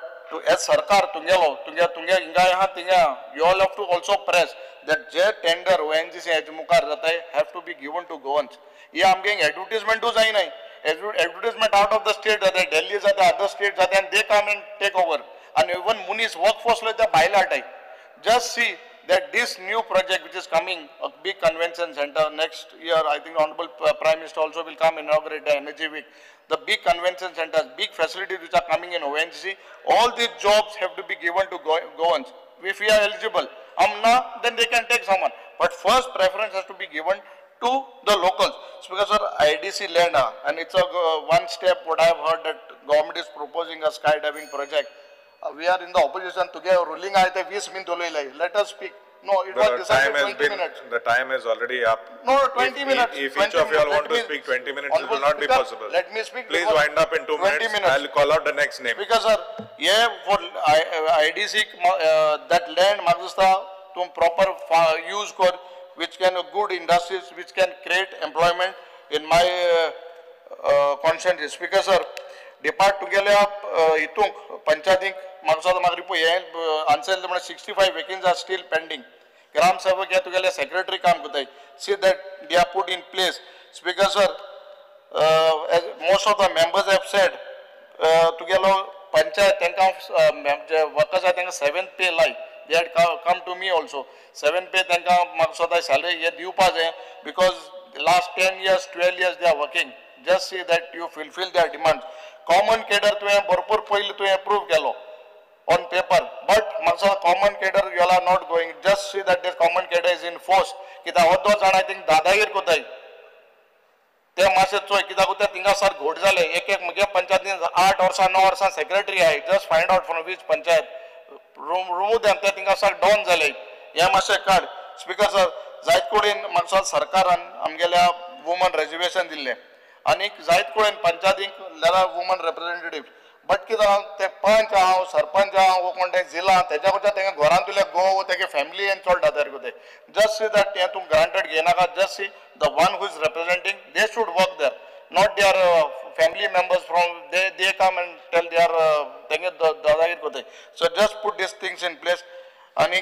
as Sarkar tungelo tunga inga yaha tinga, you all have to also press that J tender ONGC ajmukar ratai have to be given to governments. Ye am getting advertisement to जाई नहीं, advertisement out of the state जाते, Delhi जाते, other states जाते, and they come and take over. And even Muni's workforce ले जाते बाइलाट. Just see that this new project which is coming, a big convention center next year, I think Honorable Prime Minister also will come inaugurate the Energy Week. The big convention centers, big facilities which are coming in ONGC, all these jobs have to be given to governments. If we are eligible, then they can take someone. But first preference has to be given to the locals. So because of IDC land, and it's a one step what I have heard that government is proposing a skydiving project. We are in the opposition together ruling. Let us speak. No, it was decided 20 minutes. The time is already up. No, 20 minutes. If each of you all want to speak 20 minutes, it will not be possible. Let me speak. Please wind up in 2 minutes. I'll call out the next name. Because sir, yeah, for IDC that land Magdasta to proper use for which can good industries which can create employment in my conscience. Speaker sir, depart together itung panchayatik Magsada Magripo answer 65 vacancies are still pending. Gram Sabha get together secretary kam kutai. See that they are put in place. Speaker sir, as most of the members have said, together panchayat tenka workers I think 7th pay like they had come to me also. 7th pay tenka Magsada salary ye due pass because the last 10 years, 12 years they are working. Just see that you fulfill their demands. Common cadre to bharpur paile to approve kelo on paper, but Magsada common cadre you all are not going. Just see that this common cadre is in force. Kita hoddo jana I think dadagir kotai. ते मासे चोय किदा कोते तिंगा sir घोट झाले एक एक मगे पंचायतीन 8 वर्षा 9 वर्षा सेक्रेटरी आहे. Just find out from which panchayat room them ते तिंगा सर डाउन झाले या मासे कार्ड. स्पीकर सर जायत कोडीन मागसा सरकारान आमगेल्या वुमन रिजर्वेशन दिल्ले आणि जायत कोडीन पंचायतीक लेला वुमन रिप्रेझेंटेटिव्ह बट किदा ते पंच हाव सरपंच हाव कोणते जिल्हा त्याच्या कोच्या तेंगा घरान तुले गो तेगे फॅमिली एंड चोल्टा तर कोते. जस्ट सी दैट ते तुम ग्रांटेड घेनाका. Just see the one who is representing, they should work there, not their family members from they come and tell their so just put these things in place. And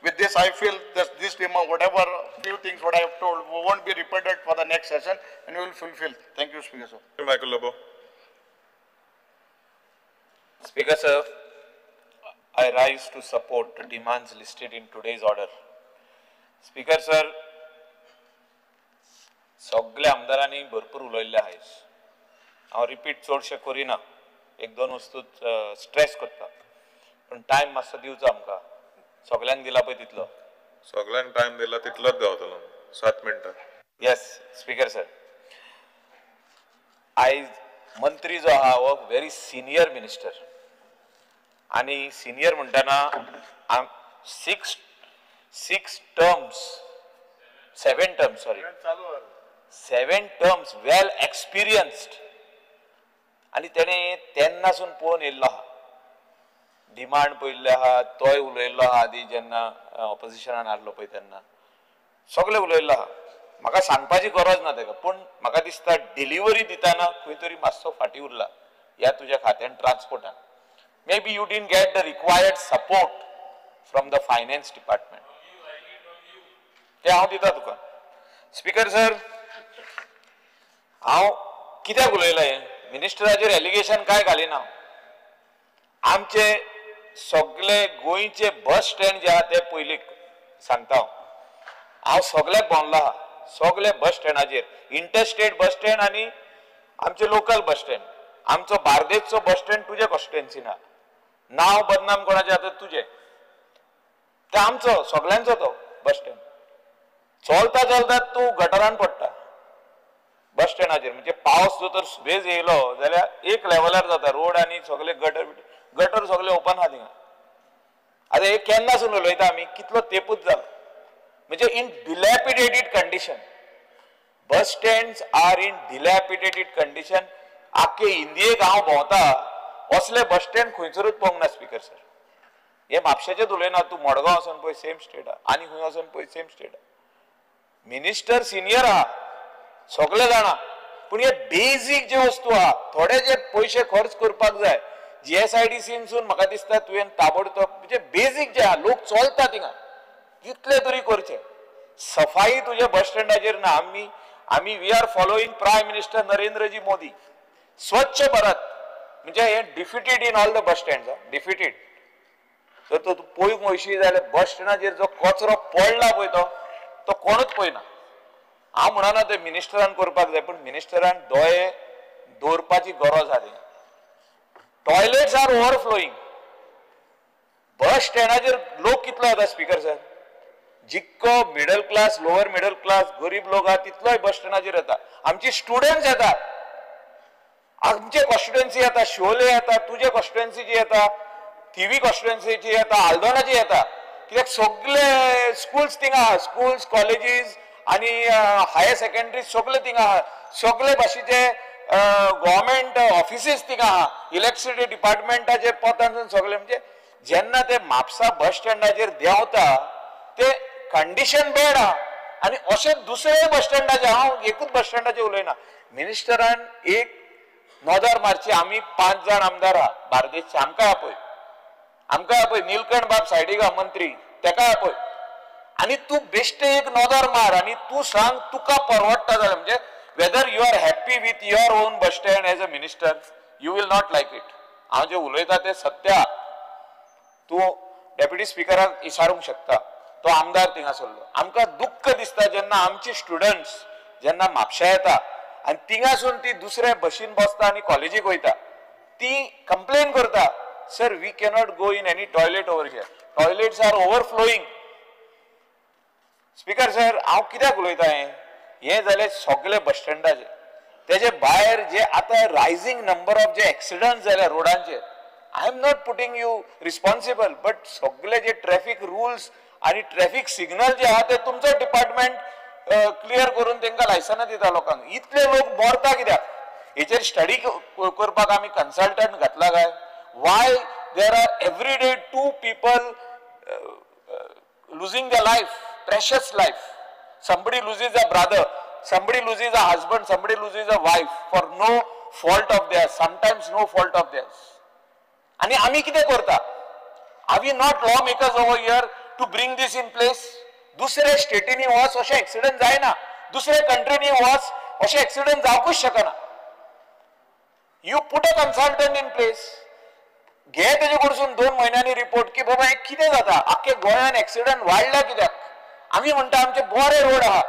with this I feel that this demand, whatever few things what I have told won't be repeated for the next session and we will fulfill. Thank you, Speaker sir. Michael Lobo. Speaker sir, I rise to support the demands listed in today's order. Speaker sir, सगळ्या आमदारांनी भरपूर उलयल्ले आहायस. हांव repeat चडशें करिना, एक दोन वस्तू stress करता, पण टायम मातसो दिवचो आमकां. सगळ्यांक दिला पळय तितलो. सगळ्यांक टायम दिला तितलोच गावतलो. 7 मिनटां. येस स्पीकर सर, आयज मंत्री जो आहा हो व्हेरी सिनियर मिनिस्टर आनी सिनियर म्हणटना 7 terms well experienced आणि तेणे तेन्नासून पळोवन येयल्लो आहा. डिमांड पळयल्ले आहा, तोय उलयल्लो आहा आदी जेन्ना ऑपोजिशनान आसलो पळय तेन्ना सगळे उलयल्लो आहा. म्हाका सांगपाची गरज ना तेका, पूण म्हाका दिसता डिलिव्हरी दिताना खंय तरी मातसो फाटी उरला ह्या तुज्या खात्यान ट्रान्सपोर्टान. Maybe you didn't get the required support from the finance department. ते हांव दिता तुका. स्पीकर सर, हांव कित्याक उलयलें, मिनिस्टराचेर एलिगेशन काय घालिना. आमचे सगळे गोंयचे बस स्टँड जे आहा ते पयलीं सांगता हांव सगळ्याक भोंवलो आहा. सगळे बस स्टँडाचेर इंटरस्टेट बस स्टँड आनी आमचे लोकल बस स्टँड. आमचो बार्देजचो बस स्टँड तुजे कॉन्स्टिट्युएन्सीन आहा. नांव बदनाम कोणाचें जाता तुजें, ते आमचो सगळ्यांचो तो बस स्टँड. चलता चलता तूं गटरान पडटा बस स्टँडाचेर. म्हणजे पावस जो तर बेज येयलो जाल्यार एक लेवलार जाता रोड आनी सगळे गटर सगळे ओपन आहा थिंगा. आतां हे केन्नासून उलयता आमी, कितलो तेंपूच जाला. म्हणजे in dilapidated condition. Bus stands are in dilapidated condition. आख्खे इंडियेक हांव भोंवता असले बस स्टँड खंयसरूच पळोवंक ना स्पीकर सर. हे म्हापशेचेच उलयना, तूं मडगांव वचून पळय सेम स्टेट आहा, आनी खंय वचून पळय सेम स्टेट आहा. मिनिस्टर सिनियर आहा, सगळे जाणा, पूण हे बेजीक जे वस्तू आहा, थोडे जे पयशे खर्च करपाक जाय, GSIDCसून म्हाका दिसता तुवें ताबडतोब म्हणजे बेजीक जे आहा, लोक चलता थिंगा तितले तरी करचे. सफाई तुझ्या बस स्टँडाचेर ना. आमी we are following prime minister Narendraji Modi. Swachh Bharat म्हणजे हे defeated in all the bus stand, defeated. तर तो पळोवंक वयशी जाल्यार बस स्टँडाचेर जो कचरो पडला पळय तो कोणूच पळयना. हांव म्हणना ते मिनिस्टरान करपाक जाय, पण मिनिस्टरान दोळे दवरपाची गरज आहा. Toilets are ओव्हरफ्लोईंग. बस स्टँडाचेर लोक कितलो येता स्पीकर सर? जितको middle class, lower middle class, गरीब लोक आहा तितलोय बस स्टँडाचेर येता. आमचे स्टुडंट्स येतात, आमचे कॉन्स्टिट्युएन्सी येता, शोले येता, तुझे कॉन्स्टिट्युएन्सीची येता, थिवी कॉन्स्टिट्युएन्सीची येता, आल्दोनाची येता. कित्याक सगळे स्कूल्स थिंगा आहा, स्कूल्स, कॉलेजीस आणि हायर सेकंडरी सगळे थिंगा आहा. सगळे भाशेचे गव्हर्मेंट ऑफिसीस थिंगा आहा, इलेक्ट्रिसिटी डिपार्टमेंटाचे पदांसून सगळे. म्हणजे जेन्ना ते म्हापसा बस स्टँडाचेर देंवता ते कंडिशन बॅड आहा. आनी अशे दुसरे बस स्टँडाचे, हांव एकूच बस स्टँडाचेर उलयना, मिनिस्टरान एक नोदर मारची. आमी 5 जाण आमदार आहा बार्देशचे, आमकां आपय, नीलकंठ बाब सायडीक आहा मंत्री, तेका आपय, आनी तूं बेश्टे एक नोदर मार आनी तूं सांग तुका परवडटा जाल्यार. म्हणजे whether you are happy with your own bus stand as a minister, you will not like it. हांव जे उलयता ते सत्य आहा. तूं डेप्युटी स्पिकराक इचारूंक शकता, तो आमदार थिंगासरलो. आमकां दुख्ख दिसता जेन्ना आमची स्टुडंट्स जेन्ना म्हापशा येता आनी थिंगासून ती दुसऱ्या बशीन बसता आनी कॉलेजीक वयता, ती कंप्लेन करता, sir we cannot go in any toilet over here, toilets are overflowing. Speaker sir हांव कित्याक उलयता हे जाले सगळे बस स्टँडाचे. तेजे भायर जे आतां रायझींग नंबर ऑफ जे एक्सिडंट जाल्या रोडांचेर, I am not putting you responsible, but सगळे जे ट्रॅफिक रुल्स आणि ट्रॅफिक सिग्नल जे आहा ते तुमचो डिपार्टमेंट क्लियर करून तांकां लायसनां दिता लोकांक. इतले लोक मरता कित्याक? हेचेर स्टडी करपाक आमी कन्सल्टंट घातला काय? Y there are every day 2 people losing their life, precious life. Somebody loses a brother, somebody loses a husband, somebody loses a wife for no fault of theirs, sometimes no fault of theirs. आणि आमी कितें करता? Are we not lawmakers over here to bring this in place? दुसरे स्टेटीनी वच अशें accident जायना, दुसरे कंट्रीनी वच अशें एक्सिडंट जावंकूच शकना. You put a consultant in place, घे तेजे कडसून 2 महिन्यांनी रिपोर्ट की बाबा हे कितें जाता, आख्खे गोंयान एक्सिडंट वाडला कित्याक? आमी म्हणटा आमचे बरे रोड आहा,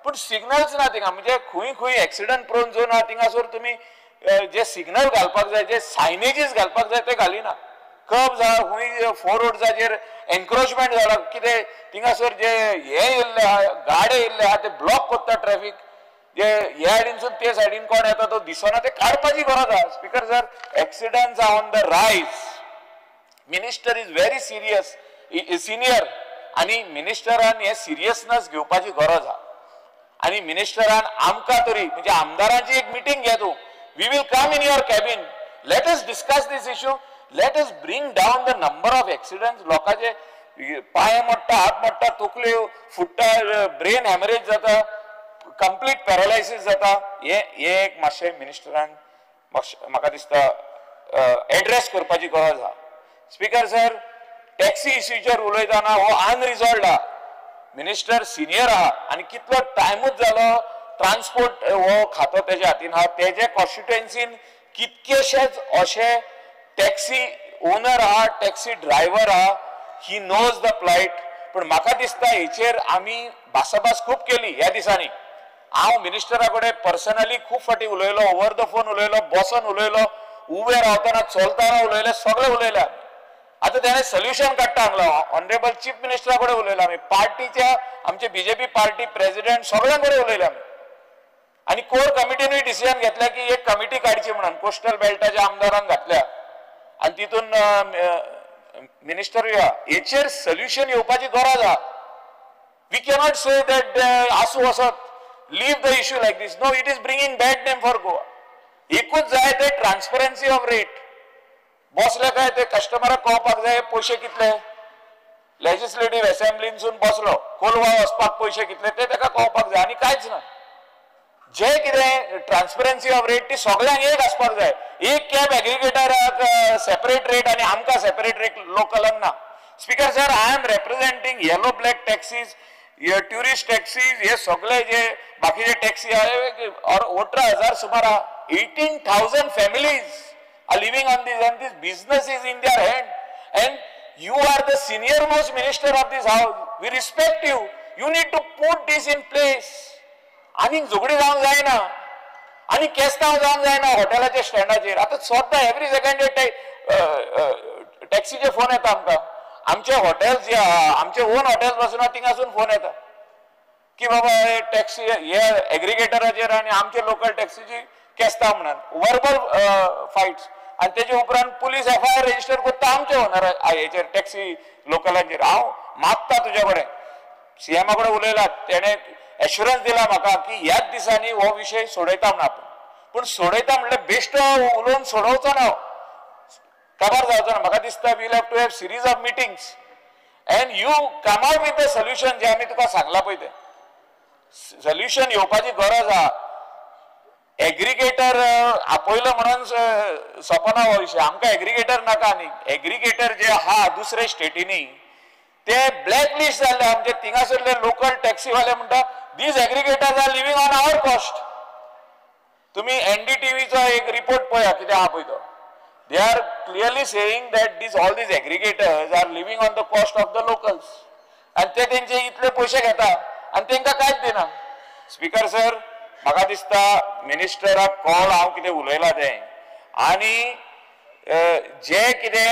पूण सिग्नल्स ना थिंगा. म्हणजे खंय खंय एक्सिडंट प्रोन झोन आहा थिंगासर तुमी जे सिग्नल घालपाक जाय, जे सायनेजीस घालपाक जाय ते घालिना. कर्ब जाला, खंय 4 रोड्साचेर एनक्रोचमेंट जाला, कितें थिंगासर जे हे येयल्ले आहा, गाडे येयल्ले आहा ते ब्लॉक करता ट्रॅफिक. जे ह्या सायडीनसून ते सायडीन कोण येता तो दिसना, ते काडपाची गरज आहा. Speaker sir accidents are on the rise. Minister is very serious senior आणि मिनिस्टरान हे सिरियसनेस घेवपाची गरज आहा. आणि मिनिस्टरान आमकां तरी म्हणजे आमदारांची एक मिटींग घे तूं. We will come in your cabin, let us discuss this issue, let us bring down the number of accidents. लोकांचे पांय मोडटा, हात मोडटा, तकल्यो फुट्टा, ब्रेन हॅमरेज जाता, कंप्लीट पॅरालायसीस जाता. हे एक मातशें मिनिस्टरान म्हाका दिसता एड्रेस करपाची गरज आहा. स्पीकर सर टॅक्सी इश्यूचेर उलयतना हो अनरिजॉल्वड आहा. मिनिस्टर सिनियर आहा आनी कितलो टायमूच जालो ट्रान्सपोर्ट हो खातो तेज्या हातीन आहा. तेजे कॉन्स्टिट्युएन्सीन कितकेशेच अशे टॅक्सी ओनर आहा, टॅक्सी ड्रायव्हर आहा, ही नोज द प्लायट. पण म्हाका दिसता हेचेर आमी भासाभास खूब केली ह्या दिसांनी. हांव मिनिस्टरा कडेन पर्सनली खूब फाटी उलयलो, ओवर द फोन उलयलो, बसून उलयलो, उबे रावतना चलतना उलयले, सगळे उलयले. आता त्याने सोल्युशन काडटा हांगलो. ऑनरेबल चीफ मिनिस्टरा कडेन उलयला आमी, पार्टीच्या आमचे बीजेपी पार्टी प्रेसिडेंट सगळ्यां कडेन उलयले आमी. आनी कोर कमिटीनूय डिसिजन घेतल्या की एक कमिटी काडची म्हणून कोस्टल बेल्टाच्या आमदारांक घातल्या आनी तितून मिनिस्टर हेचेर सोल्युशन येवपाची गरज आहा. We cannot say that Asu Asat, leave the issue like this. No, it is bringing bad name for Goa. एकूच जाय ते ट्रान्सपरन्सी ऑफ रेट. बसले काय ते कस्टमराक कळपाक जाय पयशे कितले. लेजिस्लेटिव्ह असेंब्लीनसून बसलो कोलवा वचपाक पयशे कितले ते ताका कळपाक जाय आनी कांयच ना. जे कितें ट्रान्सपरन्सी ऑफ रेट ती सगळ्यांक एक आसपाक जाय. एक कॅब एग्रिगेटराक सेपरेट रेट आनी आमकां सेपरेट रेट लोकलांक ना. Speaker sir, I am representing yellow black taxis, tourist taxis, हे सगळे जे बाकीचे टॅक्सी आहे और 18,000 सुमार 18,000 families are living on this, and this business is in their hand, and you are the senior most minister of this house. We respect you. You need to put this in place. आनी झगडी जावंक जायना आनी केस्तांव जावंक जायना हॉटेलाच्या स्टँडाचेर. आतां सद्दां every second टॅक्सीचे phone येता आमकां. आमचे हॉटेल्स जे आहा, आमचे ओन हॉटेल्स बसून थिंगासून फोन येता की बाबा हे टॅक्सी हे एग्रिगेटराचेर आनी आमचे लोकल टॅक्सीची केस्तांव म्हणून वर्बल फायट्स. आनी तेजे उपरांत पुलीस FIR रजिस्टर करता आमचे ओनर हेचेर टॅक्सी लोकलांचेर. हांव मागता तुजे कडेन, CM कडेन उलयलां, तेणें एश्युरन्स दिला म्हाका की ह्याच दिसांनी हो विशय सोडयता म्हणून आपूण. पूण सोडयता म्हणल्यार बेश्टो उलोवन सोडोवचो ना, काबार जावचो ना. म्हाका दिसता will have to have series of meetings and you come out with the solution जे आमी तुका सांगला पळय ते सोल्युशन येवपाची गरज आहा. एग्रिगेटर आपयलो म्हणून सोपना हो विशय. आमकां एग्रिगेटर नाका न्ही. एग्रिगेटर जे आहा दुसरे स्टेटीनी ते ब्लॅक लिस्ट जाल्ले. आमचे थिंगासरले लोकल टॅक्सीवाले म्हणटा these aggregators are living on our cost. तुम्ही NDTVचो एक रिपोर्ट पळया कितें आहा पळय तो. They are clearly saying that all these aggregators are living on the cost of the locals. And ते तेंचे इतले पयशे घेता आनी तेंकां कांयच दिना. स्पीकर सर, म्हाका दिसता मिनिस्टराक कॉल हांव कितें उलयलां तें आनी जे कितें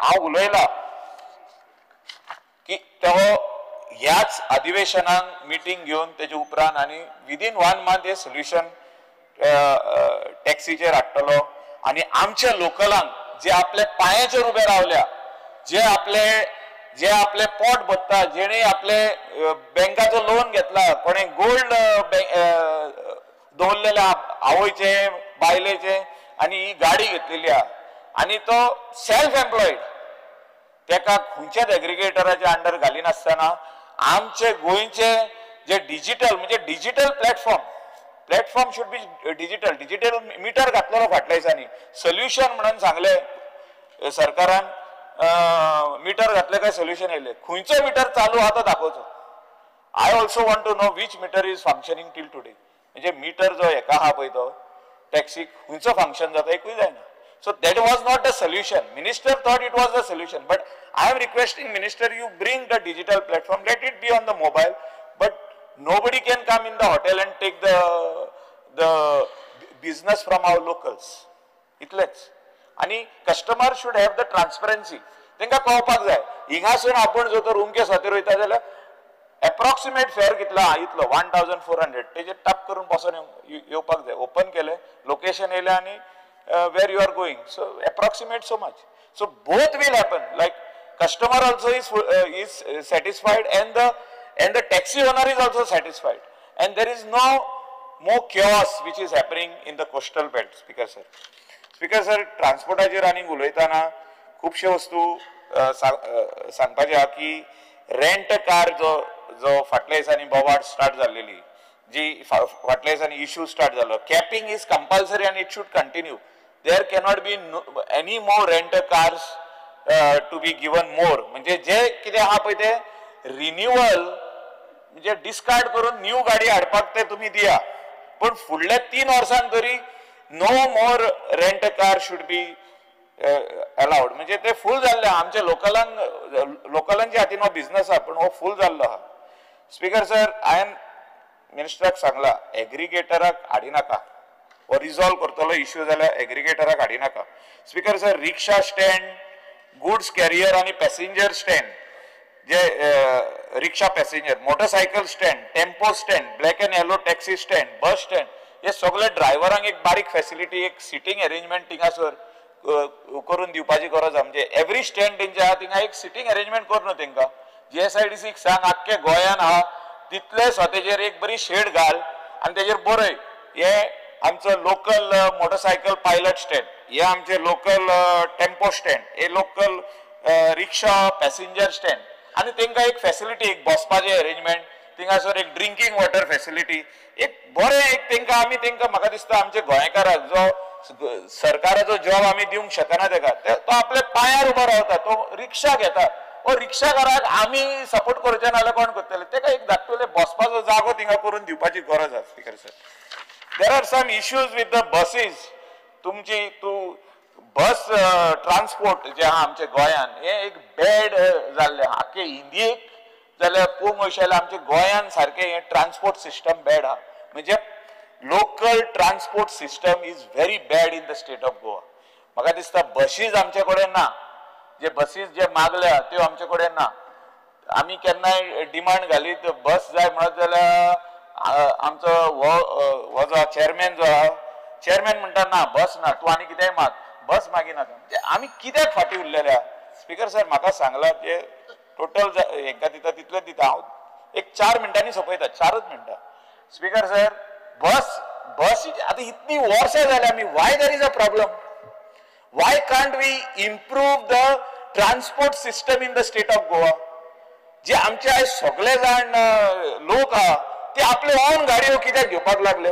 हांव उलयलां की तो ह्याच अधिवेशनाक मिटींग घेवन तेजे उपरांत आनी विदीन 1 month हे सोल्युशन टॅक्सीचेर हाडटलो. आणि आमच्या लोकलांक जे आपल्या पांयाचेर उबे रावल्या, जे आपले पोट भरता, जेणे आपले बँकाचो लोन घेतला, कोणे गोल्ड दवरलेले आवयचे बायलेचे आनी ही गाडी घेतलेली आहा आनी तो सेल्फ एम्प्लॉयड, तेका खंयच्याच एग्रिगेटराच्या अंडर घालिनासतना आमचे गोंयचे जे डिजिटल म्हणजे digital platform should be digital meter घातलेलो फाटल्या दिसांनी. सोल्युशन म्हणून सांगले सरकारान, मिटर घातले काय सोल्युशन येयले. खंयचो मिटर चालू आहा तो दाखोवचो. I also want to know which meter is functioning till today. म्हणजे मिटर जो हेका आहा पळय तो टॅक्सीक खंयचो फंक्शन जाता एकूय जायना. So that was not the solution. Minister thought it was the solution, but I am requesting Minister, you bring the digital platform, let it be on the mobile, but nobody can come in the hotel and take the business from our locals. Itlech. आणि customer should have the transparency. तेंका कळपाक जाय हिंगासून आपण जो तो room केस हातीर वयता जाल्यार approximate fair कितलो आहा इतलो 1400 तेजे टाप करून बसून येवपाक जाय. ओपन केले, लोकेशन येयले आनी where you are going, so approximate so much, so both will happen, like customer also is satisfied and the taxi owner is also satisfied, and there is no more chaos which is happening in the coastal belt. Speaker sir transportaचेर आनी उलयतना खूबशे वस्तू सांगपाचे आहा की rent car जो फाटल्या दिसांनी बोवाड स्टार्ट जाल्लेली, जी फाटल्या दिसांनी इश्यू स्टार्ट जालो, capping is compulsory and it should continue. There cannot be any more rent cars to be given more. म्हणजे जे कितें आहा पळय ते रिन्युअल म्हणजे डिस्कार्ड करून न्यू गाडी हाडपाक ते तुम्ही दिया, पण फुडल्या 3 वर्सांक तरी no more rent car should be allowed. म्हणजे ते फूल जाल्ले आहा. आमच्या लोकलांच्या हातीन हो बिझनस आहा, पण हो फूल जाल्लो आहा. स्पीकर सर, हांवें मिनिस्टराक सांगला एग्रिगेटराक हाडिनाका, हो रिजॉल्व करतलो इश्यू जाल्यार एग्रिगेटराक हाडिनाका. Speaker sir, rickshaw stand, goods carrier आनी पॅसेंजर स्टँड, जे rickshaw passenger, motorcycle stand, tempo stand, black and yellow taxi stand, bus stand, हे सगळे ड्रायव्हरांक एक बारीक फॅसिलिटी, एक सिटींग अरेंजमेंट थिंगासर करून दिवपाची गरज आहा. म्हणजे एवरी स्टँड तेंचे आहा थिंगा एक सिटींग अरेंजमेंट कर न्हू तेंकां, GSIDCक सांग आख्खे गोंयान आहा तितले स्वतेचेर एक बरी शेड घाल आनी तेजेर बरय हे आमचं लोकल मोटरसायकल पायलट स्टँड, हे आमचे लोकल टेम्पो स्टँड, हे लोकल रिक्षा पॅसेंजर स्टँड आनी तांकां एक फॅसिलिटी एक बसपाचें अरेंजमेंट, थिंगासर एक ड्रिंकींग वॉटर फॅसिलिटी एक बरें एक तांकां आमी तांकां म्हाका दिसता आमच्या गोंयकाराक जो सरकाराचो जॉब आमी दिवंक शकना ताका तो आपल्या पांयार उबो रावता, तो रिक्षा घेता, वो रिक्षाकाराक आमी सपोर्ट करचे नाल्यार कोण करतले, ताका एक धाकटुले बसपाचो जागो थिंगा करून दिवपाची गरज आसा speaker sir. There are some issues with the buses, तुमची बस ट्रान्सपोर्ट जे आहा आमच्या गोंयान हे एक बॅड जाल्ले आख्खे इंडियेक जाल्यार पळोवंक वयशे जाल्यार आमच्या गोंयान सारकें हे ट्रान्सपोर्ट सिस्टम बॅड आहा, म्हणजे local transport system is very bad in the state of Goa. म्हाका दिसता बसीज आमचे कडेन ना, जे बसीज जे मागल्या त्यो आमचे कडेन ना. आमी केन्नाय डिमांड घालीत बस जाय म्हणत जाल्यार आमचो हो जो चेअरमॅन जो आहा चेअरमॅन म्हणटा ना बस ना, तूं आनी कितेंय माग, बस मागिनाका. म्हणजे आमी कित्याक फाटी उरलेले आहा स्पीकर सर? म्हाका सांगला जे टोटल हेंकां दिता तितले दिता, हांव एक 4 मिनटांनी सोंपयता, 4च मिनटां. स्पीकर सर बस आतां इतली वर्सां जाल्या आमी why there is a problem, why can't we improve the transport system in the state of Goa? जे आमचे आयज सगळे जाण लोक आहा ते आपले ओन गाडयो कित्याक घेवपाक लागले?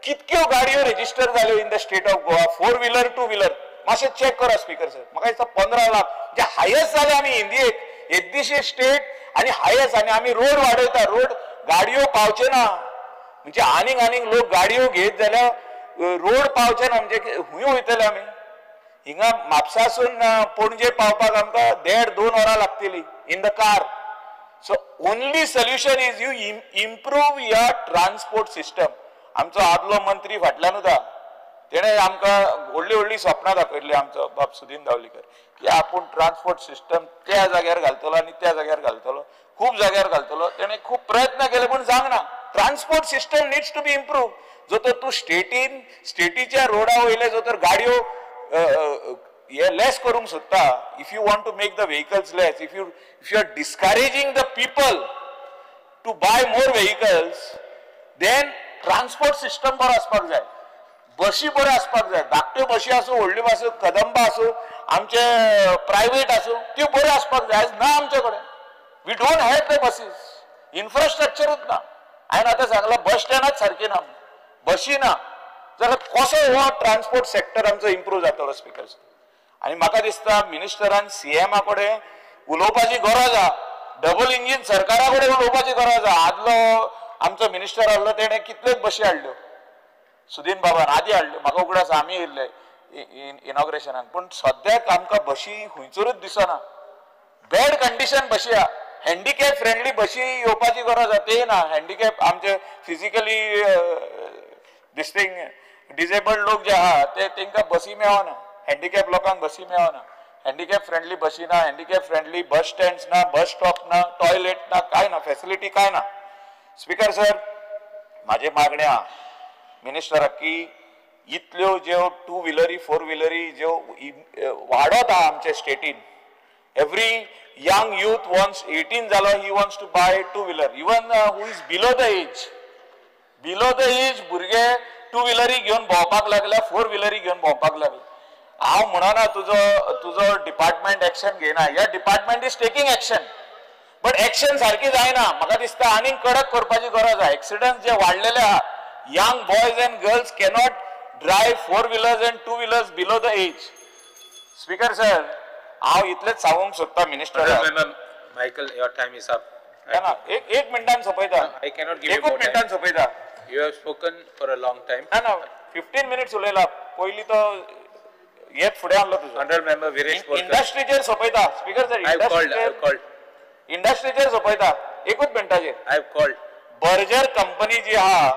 कितक्यो गाडयो रेजिस्टर जाल्यो in the state of Goa, 4 wheeler 2 wheeler मातशें चॅक करा स्पीकर सर. म्हाका दिसता 15 लाख जे हायेस्ट जाले आमी इंडियेक, येद्दीशे स्टेट आनी हायेस्ट, आनी आमी रोड वाडयता, रोड गाडयो पावचे ना, म्हणजे आनीक लोक गाडयो घेत जाल्यार रोड पावचे ना, म्हणजे खूंय वयतले आमी? हिंगा म्हापसासून पणजे पावपाक आमकां 1.5-2 वरां लागतली in the car. So only solution is you improve your transport system. आमचो आदलो मंत्री फाटल्यानूच आहा, तेणें आमकां व्हडली स्वप्नां दाखयल्ली, आमचो बाब सुदीन धावलीकर, की आपूण ट्रान्सपोर्ट सिस्टम त्या जाग्यार घालतलो आनी त्या जाग्यार घालतलो, खूब जाग्यार घालतलो. तेणें खूब प्रयत्न केले पूण जावंक ना. Transport system needs to be improve. जो तर तूं स्टेटीच्या रोडा वयले जो तर गाडयो हे लेस करूंक सोदता, if you want to make the vehicles less, if you are discouraging the people to buy more vehicles, then transport system बरो आसपाक जाय, बशी बऱ्यो आसपाक जाय, धाकट्यो बशी आसूं, व्हडल्यो आसूं, कदंबा आसूं, आमचे प्रायवेट आसूं, त्यो बऱ्यो आसपाक जाय. आयज ना आमचे कडेन, we don't have the buses, इन्फ्रास्ट्रक्चरूच ना. हांवें आतां सांगलां बस स्टँडाच सारके ना, बशी ना, जाल्यार कसो हो ट्रान्सपोर्ट सेक्टर आमचो इम्प्रूव जातलो स्पीकर? आनी म्हाका दिसता मिनिस्टरान CMA कडेन उलोवपाची गरज आहा, डबल इंजीन सरकारा कडेन उलोवपाची गरज आहा. आदलो आमचो मिनिस्टर आहलो तेणें कितल्योच बशी हाडल्यो, सुदीन बाबान आदी हाडल्यो, म्हाका उगडास आमी येयल्ले इनॉग्रेशनाक, पूण सद्याक आमकां बशी खंयसरूच दिसना. बॅड कंडिशन बशी आहा. हँडिकॅप फ्रेंडली बशी येवपाची गरज आहा, ते ना. हँडिकॅप आमचे फिजिकली डिसेबल्ड लोक जे आहा ते तांकां बसी मेळना, हँडिकॅप लोकांक बसी मेळना. हँडिकॅप फ्रेंडली बसी ना, हँडिकॅप फ्रेंडली बस स्टँड्स ना, बस स्टॉप ना, टॉयलेट ना, काय ना, फॅसिलिटी काय ना. स्पीकर सर, म्हाजे मागणें आहा मिनिस्टराक की इतल्यो ज्यो 2 व्हिलरी 4 व्हिलरी ज्यो वाडत आहा आमच्या स्टेटीन, एवरी young youth wants 18 जालो, he wants to buy 2 wheeler, even who is below the age भुरगे 2 व्हिलरी घेवन भोंवपाक लागल्या, 4 व्हिलरी घेवन भोंवपाक लागले. हांव म्हणना तुजो डिपार्टमेंट एक्शन घेयना, ह्या department is taking action, but action सारकी जायना. म्हाका दिसता आनीक कडक करपाची गरज आहा. एक्सिडंट जे वाडलेले आहा, young boys and girls cannot drive 4 wheelers and 2 wheelers below the age. Speaker sir, हांव इतलेच सांगूंक सोदता minister Michael, your time is up. एक मिनिटान सोंपयता. I cannot give you more time. एकूच मिनिटान सोंपयता. You have spoken for a long time. ना 15 minutes उलयला. पयली तो येत फुडें आसलो तुजो. Honorable member Viresh Polkar. इंडस्ट्रीचेर सोंपयता. Speaker sir, I have called. इंडस्ट्रीचेर सोंपयता. एकूच मिनिटाचेर. I have called. Berger company जी आहा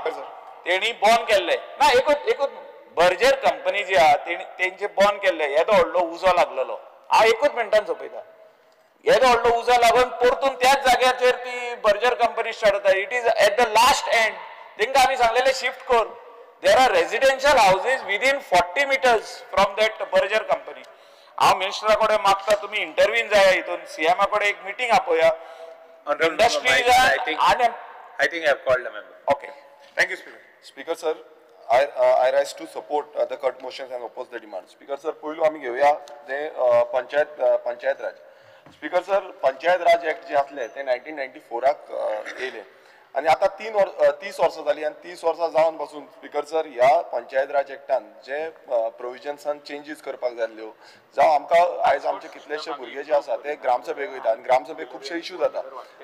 तेणी बंद केल्ले. ना एकूच बर्जर कंपनी जी आहा तेंचे बंद केल्ले. येदो व्हडलो उजो लागलेलो. हांव एकूच मिनिटान सोंपयता. येदो व्हडलो उजो लागून परतून त्याच जाग्याचेर ती बर्जर कंपनी स्टार्ट जाता. It is at the last end. तेंकां आमी सांगलेले शिफ्ट कर. There are residential houses within 40 meters from that Berger company. हांव मिनिस्टरा कडेन मागता, तुमी इंटरव्यून जाय हितून, CMA कडेन एक meeting आपया. industries I think and I have called the member. okay. Thank you, Speaker. Speaker sir, I rise to support the cut motions and oppose the demand. Speaker sir, पहिलो आम्ही घेऊया ते पंचायत राज. स्पीकर सर, पंचायत राज act जे असले ते 1994 येले आणि आता 30 वर्सां जाली आणि 30 वर्सां जावन पासून स्पीकर सर ह्या पंचायत राज ऍक्टान जे प्रोविजन्सान चेंजीस करपाक जाल्ल्यो जावं आमकां आयज आमचे कितलेशे भुरगे जे आसा ते ग्रामसभेक वयता आणि ग्रामसभेक खुबशे इश्यू जाता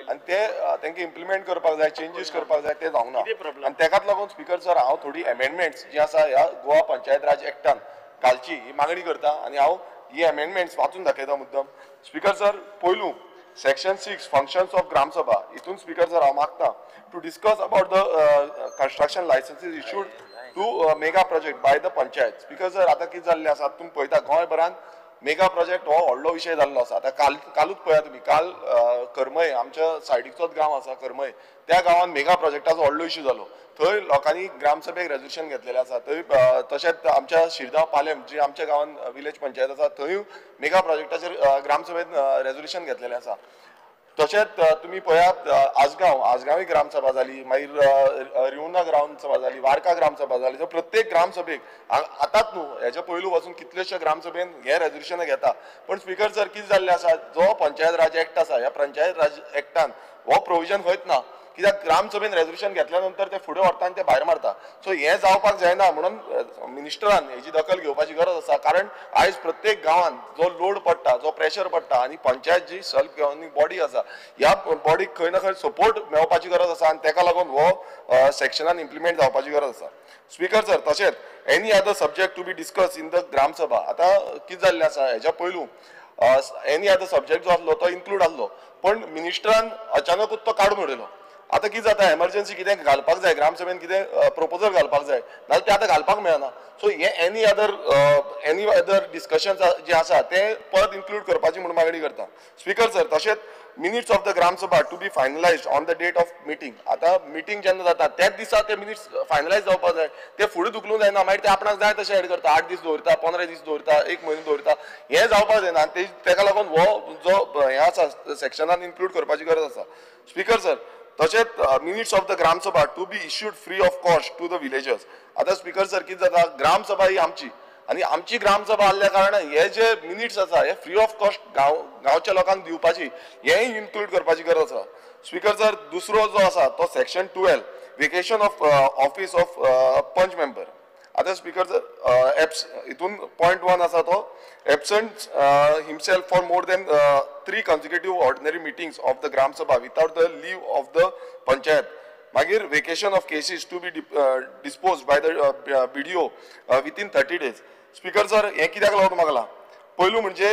आणि ते तांकां इम्प्लिमेंट करपाक जाय चेंजीस करपाक जाय ते जावंक ना आणि तेकाच लागून स्पीकर सर हांव थोडी अमेंडमेंट्स जी आसा ह्या गोवा पंचायत राज ऍक्टान घालची ही मागणी करता आणि हांव ही अमेंडमेंट्स वाचून दाखयता मुद्दम. स्पीकर सर, पयलू section 6 functions of gram sabha हितून स्पीकर सर हांव मागता to discuss about the construction licences issued to mega project by the panchayat. Speaker sir, आता कितें जाल्लें आसा तुमी पळयता गोंयभरान मेगा प्रोजेक्ट हो व्हडलो विशय जाल्लो आसा. आतां कालूच पळया तुमी, काल करमय आमच्या सायडीचोच गांव आसा करमय, त्या गांवान मेगा प्रोजेक्टाचो व्हडलो इश्यू जालो. थंय लोकांनी ग्रामसभेक रेजोल्युशन घेतलेलें आसा. थंय तशेंच आमच्या शिरगांव पालेम जी आमच्या गांवान विलेज पंचायत आसा थंय मेगा प्रोजेक्टाचेर ग्रामसभेत रेजोल्युशन घेतलेलें आसा. तशेंच तुमी पळयात आजगांवी ग्रामसभा जाली, मागीर रिवना ग्रामसभा जाली, वार्का ग्रामसभा जाली. सो प्रत्येक ग्रामसभेक आतांच न्हू हेच्या पयलू वचून कितलेशे ग्रामसभेन हे रेजोल्युशन घेता. पण स्पीकर सर कितें जाल्लें आसा, जो पंचायत राज ऍक्ट आसा ह्या पंचायत राज ऍक्टान हो प्रोविजन खंयच ना. कित्याक ग्रामसभेन रेजोल्युशन घेतल्या नंतर ते फुडें व्हरता आनी ते भायर मारता. सो हें जावपाक जायना म्हणून मिनिस्टरान हेची दखल घेवपाची गरज आसा. कारण आयज प्रत्येक गांवांत जो लोड पडटा, जो प्रेशर पडटा आणि पंचायत जी सेल्फ गव्हर्निंग बॉडी आसा ह्या बॉडीक खंय ना खंय सपोर्ट मेळपाची गरज आसा आणि तेका लागून हो सेक्शनान इम्प्लिमेंट जावपाची गरज आसा. स्पीकर सर, तशेंच any other subject to be discuss in the gram sabha. आतां कितें जाल्लें आसा हेच्या पयलू एनी अदर सब्जेक्ट जो आसलो तो इन्क्लूड आसलो, पण मिनिस्टरान अचानकूच तो काडून उडयलो. आता कितें जाता, एमर्जन्सी कितें घालपाक जाय ग्रामसभेन, कितें प्रपोजल घालपाक जाय नाल्यार ते आतां घालपाक मेळना. सो हे एनी अदर डिस्कशन जे आसा ते परत इन्क्लूड करपाची म्हणून मागणी करता. स्पीकर सर, तशेंच minutes of the gram sabha to be finalised on the date of meeting. आता मिटींग जेन्ना जाता त्याच दिसा ते मिनिट्स फायनलायज जावपाक जाय. ते फुडें धुकलूंक जायना, मागीर ते आपणाक जाय तशें एड करता. 8 दीस दवरता, 15 दीस दवरता, 1 म्हयनो दवरता. हें जावपाक जायना आनी तेका लागून हो जो हें आसा सेक्शनान इन्क्लूड करपाची गरज आसा. स्पीकर सर, तशेंच minutes of the gram sabha to be issued free of cost to the villagers. आता स्पीकर सर कितें जाता, ग्रामसभा ही आमची आणि आमची ग्रामसभा आसल्या कारणान हे जे मिनिट्स आसा हे फ्री ऑफ कॉस्ट गांवच्या लोकांक दिवपाची हेंय इन्क्लूड करपाची गरज आसा. स्पीकर सर, दुसरो जो आसा तो section 12 vacation of office of पंच मेंबर. आता स्पीकर सर हितून पॉयंट 1 आसा तो absent himself for more than 3 consecutive ordinary meetings of the Gram Sabha without the leave of the Panchayat. मागीर vacation of cases to be dispose by the BDO within 30 days. Speaker sir, हें कित्याक लागून मागला, पयलू म्हणजे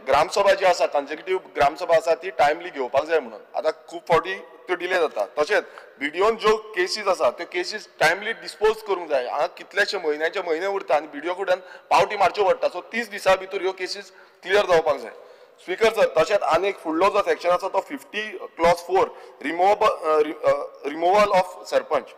ग्रामसभा जी आसा कन्सेक्युटीव ग्रामसभा आसा ती timely घेवपाक जाय म्हणून. आतां खूब फावटी त्यो डिले जाता. तशेंच BDOन ज्यो केसीस आसा त्यो केसीस टायमली डिस्पोज करूंक जाय. हांगा कितलेशे म्हयने उरता आनी BDO कडल्यान पावटी मारच्यो पडटा. सो 30 दिसां भितर ह्यो केसीस क्लियर जावपाक जाय. स्पीकर सर, तशेंच आनी एक फुडलो जो सेक्शन आसा तो 50 clause 4 रिमूवल ऑफ सरपंच.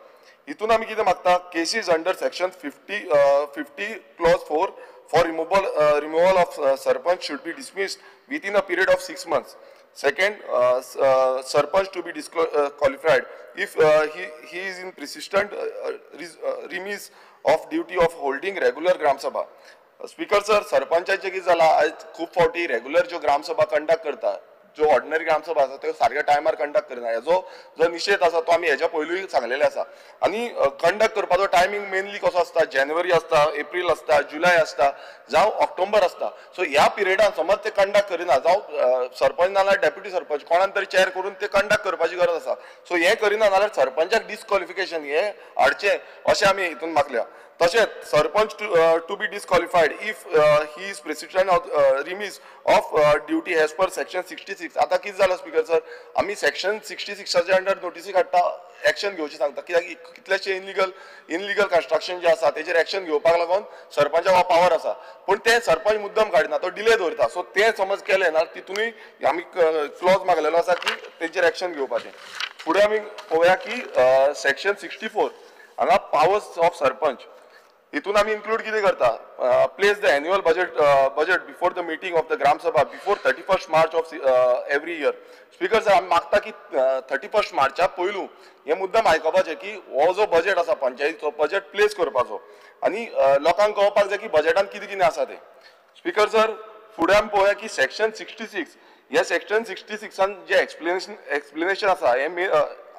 हितून आमी कितें मागता, cases under section 50 clause 4 for removal of sarpanch should be dismissed within a period of 6 months. Second, sarpanch to be disqualified if he is in persistent remiss of duty of holding regular gram sabha. Speaker sir, सरपंचाचे कितें जाला, आयज खूब फावटी regular ज्यो ग्रामसभा conduct करता, ज्यो ordinary ग्रामसभा आसा त्यो सारक्या टायमार कंडक्ट करना. हेजो जो निशेध आसा तो आमी हेच्या पयलूय सांगलेले आसा. आनी कंडक्ट करपाचो टायमींग मेनली कसो आसता, जानेवारी आसता, एप्रील आसता, जुलय आसता, जावं ऑक्टोबर आसता. सो ह्या पिरियडान समज ते कंडक्ट करिना, जावं सरपंच नाल्यार डेप्युटी सरपंच कोणान तरी चॅर करून ते कंडक्ट करपाची गरज आसा. सो हें करिना जाल्यार सरपंचाक डिस्क्वॉलिफिकेशन हें हाडचें अशें आमी हितून मागल्या. तशेंच sarpanch to be disqualified if he is president of remiss of duty as per section 66. आता कितें जालां स्पीकर सर, आमी सेक्शन 66च्या अंडर नोटीसी काडटा, एक्शन घेवची सांगता. कित्याक कितलेशे इनलिगल कन्स्ट्रक्शन जे आसा तेजेर एक्शन घेवपाक लागून सरपंचाक हो पावर आसा. पण ते सरपंच मुद्दम काडिना, तो डिले दवरता. सो ते समज केलें ना तितूनय आमी क्लॉज मागलेलो आसा की तेजेर एक्शन घेवपाचें. फुडें आमी पळोवया की सेक्शन 64 हांगा पावर्स ऑफ सरपंच. हितून आमी इन्क्लूड कितें करता place the annual budget before the meeting of the gram sabha before 31st March of every year. Speaker sir आमी मागता की 31st मार्चा पयलू हे मुद्दम आयकपाचें की हो जो बजेट आसा पंचायतीचो बजेट प्लेस करपाचो आनी लोकांक कळपाक जाय की बजेटान कितें कितें आसा तें. स्पीकर सर फुडें आमी पळोवया की सेक्शन 66 ह्या सेक्शन 66 जे एक्सप्लेनेशन आसा हे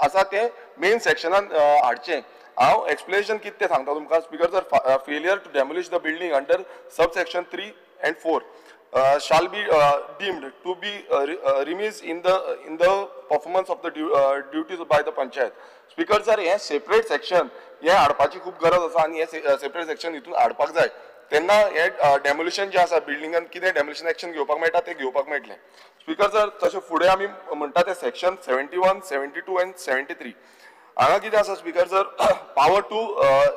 आसा ते मेन सेक्शनान हाडचें. हांव एक्सप्लेनेशन कितें तें सांगता तुमकां. Speaker sir failure to demolish the building under sub section 3 and 4 shall be deemed to be remiss in the performance of the duties by the panchayat. Speaker sir हे सेपरेट सेक्शन हे हाडपाची खूब गरज आसा आनी हे सेपरेट सेक्शन हितून हाडपाक जाय तेन्ना हे डेमोलिशन जे आसा बिल्डिंगान कितें डेमोलिशन एक्शन घेवपाक मेळटा ते घेवपाक मेळटलें. स्पीकर सर तशें फुडें आमी म्हणटा ते सेक्शन 71, 72 and 73 हांगा कितें आसा speaker sir power to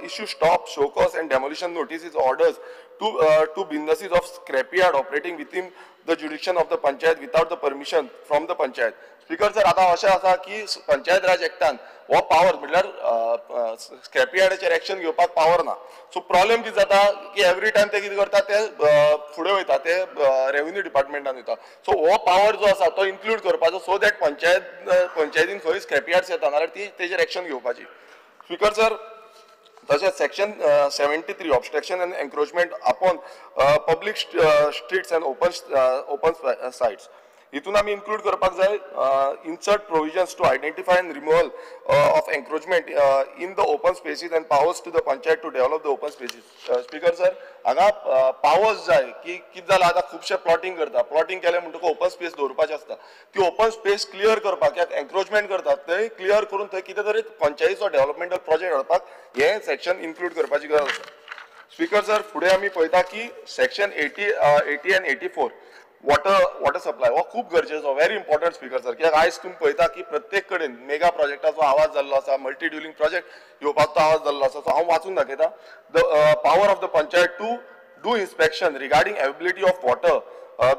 issue stop show cause and demolition notices orders to businesses of scrapyard operating within the jurisdiction of the panchayat without the permission from the panchayat. Speaker sir आतां अशें आसा की पंचायत राज एक्टान हो power म्हटल्यार स्क्रॅपयार्डाचेर action घेवपाक power ना. So problem कितें जाता की एवरी टायम ते कितें करता ते फुडें वयता ते रेव्हेन्यू डिपार्टमेंटान वयता. सो हो पावर जो आसा तो इन्क्लूड करपाचो सो दॅट पंचायतीन खंय स्क्रॅपयार्ड्स येता नाल्यार ती तेजेर एक्शन घेवपाची. स्पीकर सर तशेंच section 73 obstruction and encroachment upon public streets and open sites हितून आमी इन्क्लूड करपाक जाय insert provisions to identify and removal of encroachment in the open spaces and powers to the panchayat to develop the open spaces. Speaker sir हांगा powers जाय की कितें जालां आतां खुबशे प्लॉटिंग करता प्लॉटिंग केलें म्हणटकूच ओपन स्पेस दवरपाचें आसता ती ओपन स्पेस क्लियर करपाक कित्याक एन्क्रोचमेंट करतात थंय क्लियर करून थंय कितें तरी पंचायतीचो डेव्हलपमेंटल प्रोजेक्ट हाडपाक हे सेक्शन इन्क्लूड करपाची गरज आसा. स्पीकर सर फुडें आमी पळयता की सेक्शन 80 and 84 वॉटर सप्लाय हो खूब गरजेचो व्हेरी इम्पॉर्टंट. स्पीकर सर कित्याक आयज तुमी पळयता की प्रत्येक कडेन मेगा प्रोजेक्टाचो आवाज जाल्लो आसा मल्टी ड्युलिंग प्रोजेक्ट येवपाचो आवाज जाल्लो आसा. सो हांव वाचून दाखयता the power of the panchayat to do inspection regarding availability of water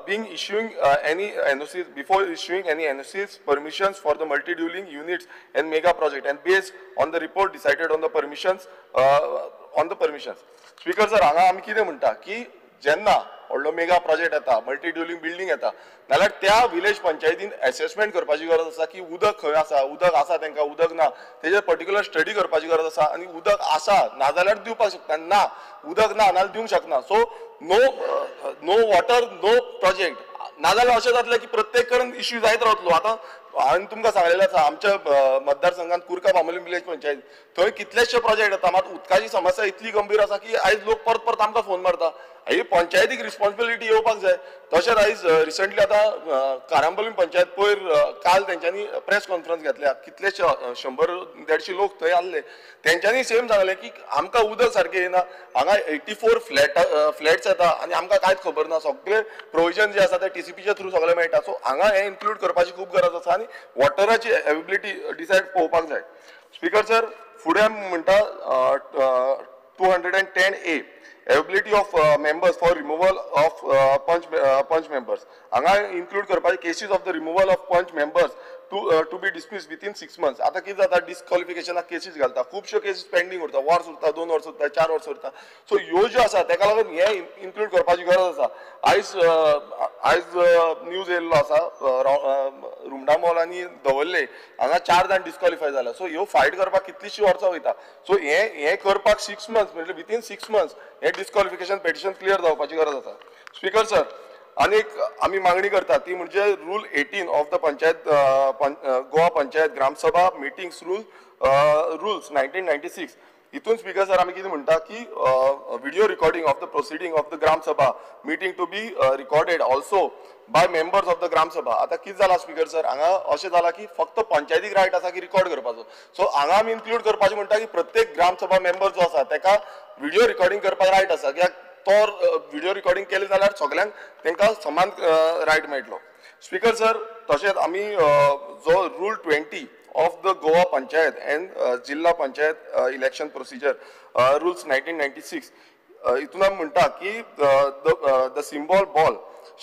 being issuing any NOCs before issuing any NOCs permissions for the multi-dwelling units and mega project and based on the report decided on the permissions. Speaker sir हांगा आमी कितें म्हणटा की जेन्ना व्हडलो mega project येता multi ड्युलिंग building येता नाल्यार त्या विलेज पंचायतीन असेसमेंट करपाची गरज आसा की उदक खंय आसा उदक आसा तांकां उदक ना तेजेर पर्टिक्युलर स्टडी करपाची गरज आसा आनी उदक आसा ना जाल्यार दिवपाक शकता ना उदक ना नाल्यार दिवंक शकना. So no water no project नाजाल्यार अशें जातलें की प्रत्येक कडेन इश्यू जायत रावतलो. आतां हांवें तुमकां सांगलेलें आसा आमच्या मतदारसंघात कुरका बांबोलीम विलेज पंचायत थंय कितलेशे प्रोजेक्ट येता मात उदकाची समस्या इतली गंभीर आसा की आयज लोक परत परत आमकां फोन मारता ही पंचायतीक रिस्पॉन्सिबिलिटी येवपाक जाय. तशेंच आयज रिसंटली आतां कारांबोलीम पंचायत पयर काल तेंच्यांनी प्रेस कॉन्फरन्स घेतल्या कितलेशे 100-150 लोक थंय आसले तेंच्यांनी सेम सांगलें की आमकां उदक सारकें येना हांगा 84 फ्लॅट्स येता आनी आमकां कांयच खबर ना सगळे प्रोविजन जे आसा ते TCPच्या थ्रू सगळे मेळटा. सो हांगा हें इन्क्लूड करपाची खूब गरज आसा आनी वॉटराची अवेबिलिटी डिसायड पळोवपाक जाय. स्पीकर सर फुडें म्हणटा 210A availability of members for removal of punch members. हांगा इन्क्लूड करपाचे cases of the removal of panch members to be dismiss within 6 months. आता कितें जाता डिस्क्वॉलिफिकेशनाक केसीस घालता खुबश्यो केसीस पेंडिंग उरता वर्स उरता 2 वर्स उरता 4 वर्स उरता. सो ह्यो ज्यो आसा ताका लागून हे इन्क्लूड करपाची गरज आसा. आयज न्यूज येयल्लो आसा रुमडामोल आनी दवल्ले हांगा 4 जाण डिस्क्वॉलिफाय जाला. सो ह्यो फायट करपाक कितलीशीं वर्सां वयता. सो हे करपाक 6 months म्हणजे विथीन 6 months हे डिस्क्वॉलिफिकेशन पेटिशन क्लियर जावपाची गरज आसा. स्पीकर सर आनीक आमी मागणी करता ती म्हणजे rule 18 of the panchayat Goa panchayat gram sabha meetings rules 1996 हितून स्पीकर सर आमी कितें म्हणटा की video recording of the proceeding of the gram sabha meeting to be recorded also by members of the gram sabha. आता कितें जाला स्पीकर सर हांगा अशें जाला की फक्त पंचायतीक रायट आसा की रिकॉर्ड करपाचो. सो हांगा आमी इन्क्लूड करपाचें म्हणटा की प्रत्येक ग्राम सभा मेंबर जो आसा ताका व्हिडिओ रिकॉर्डिंग करपाक रायट आसा कित्याक तो व्हिडिओ रिकॉर्डिंग केलें जाल्यार सगळ्यांक तांकां समान रायट मेळटलो. स्पीकर सर तशेंच आमी जो rule 20 of the Goa Panchayat and Jilla Panchayat election procedure rules 1996 इथून आमी म्हणटा की the symbol ball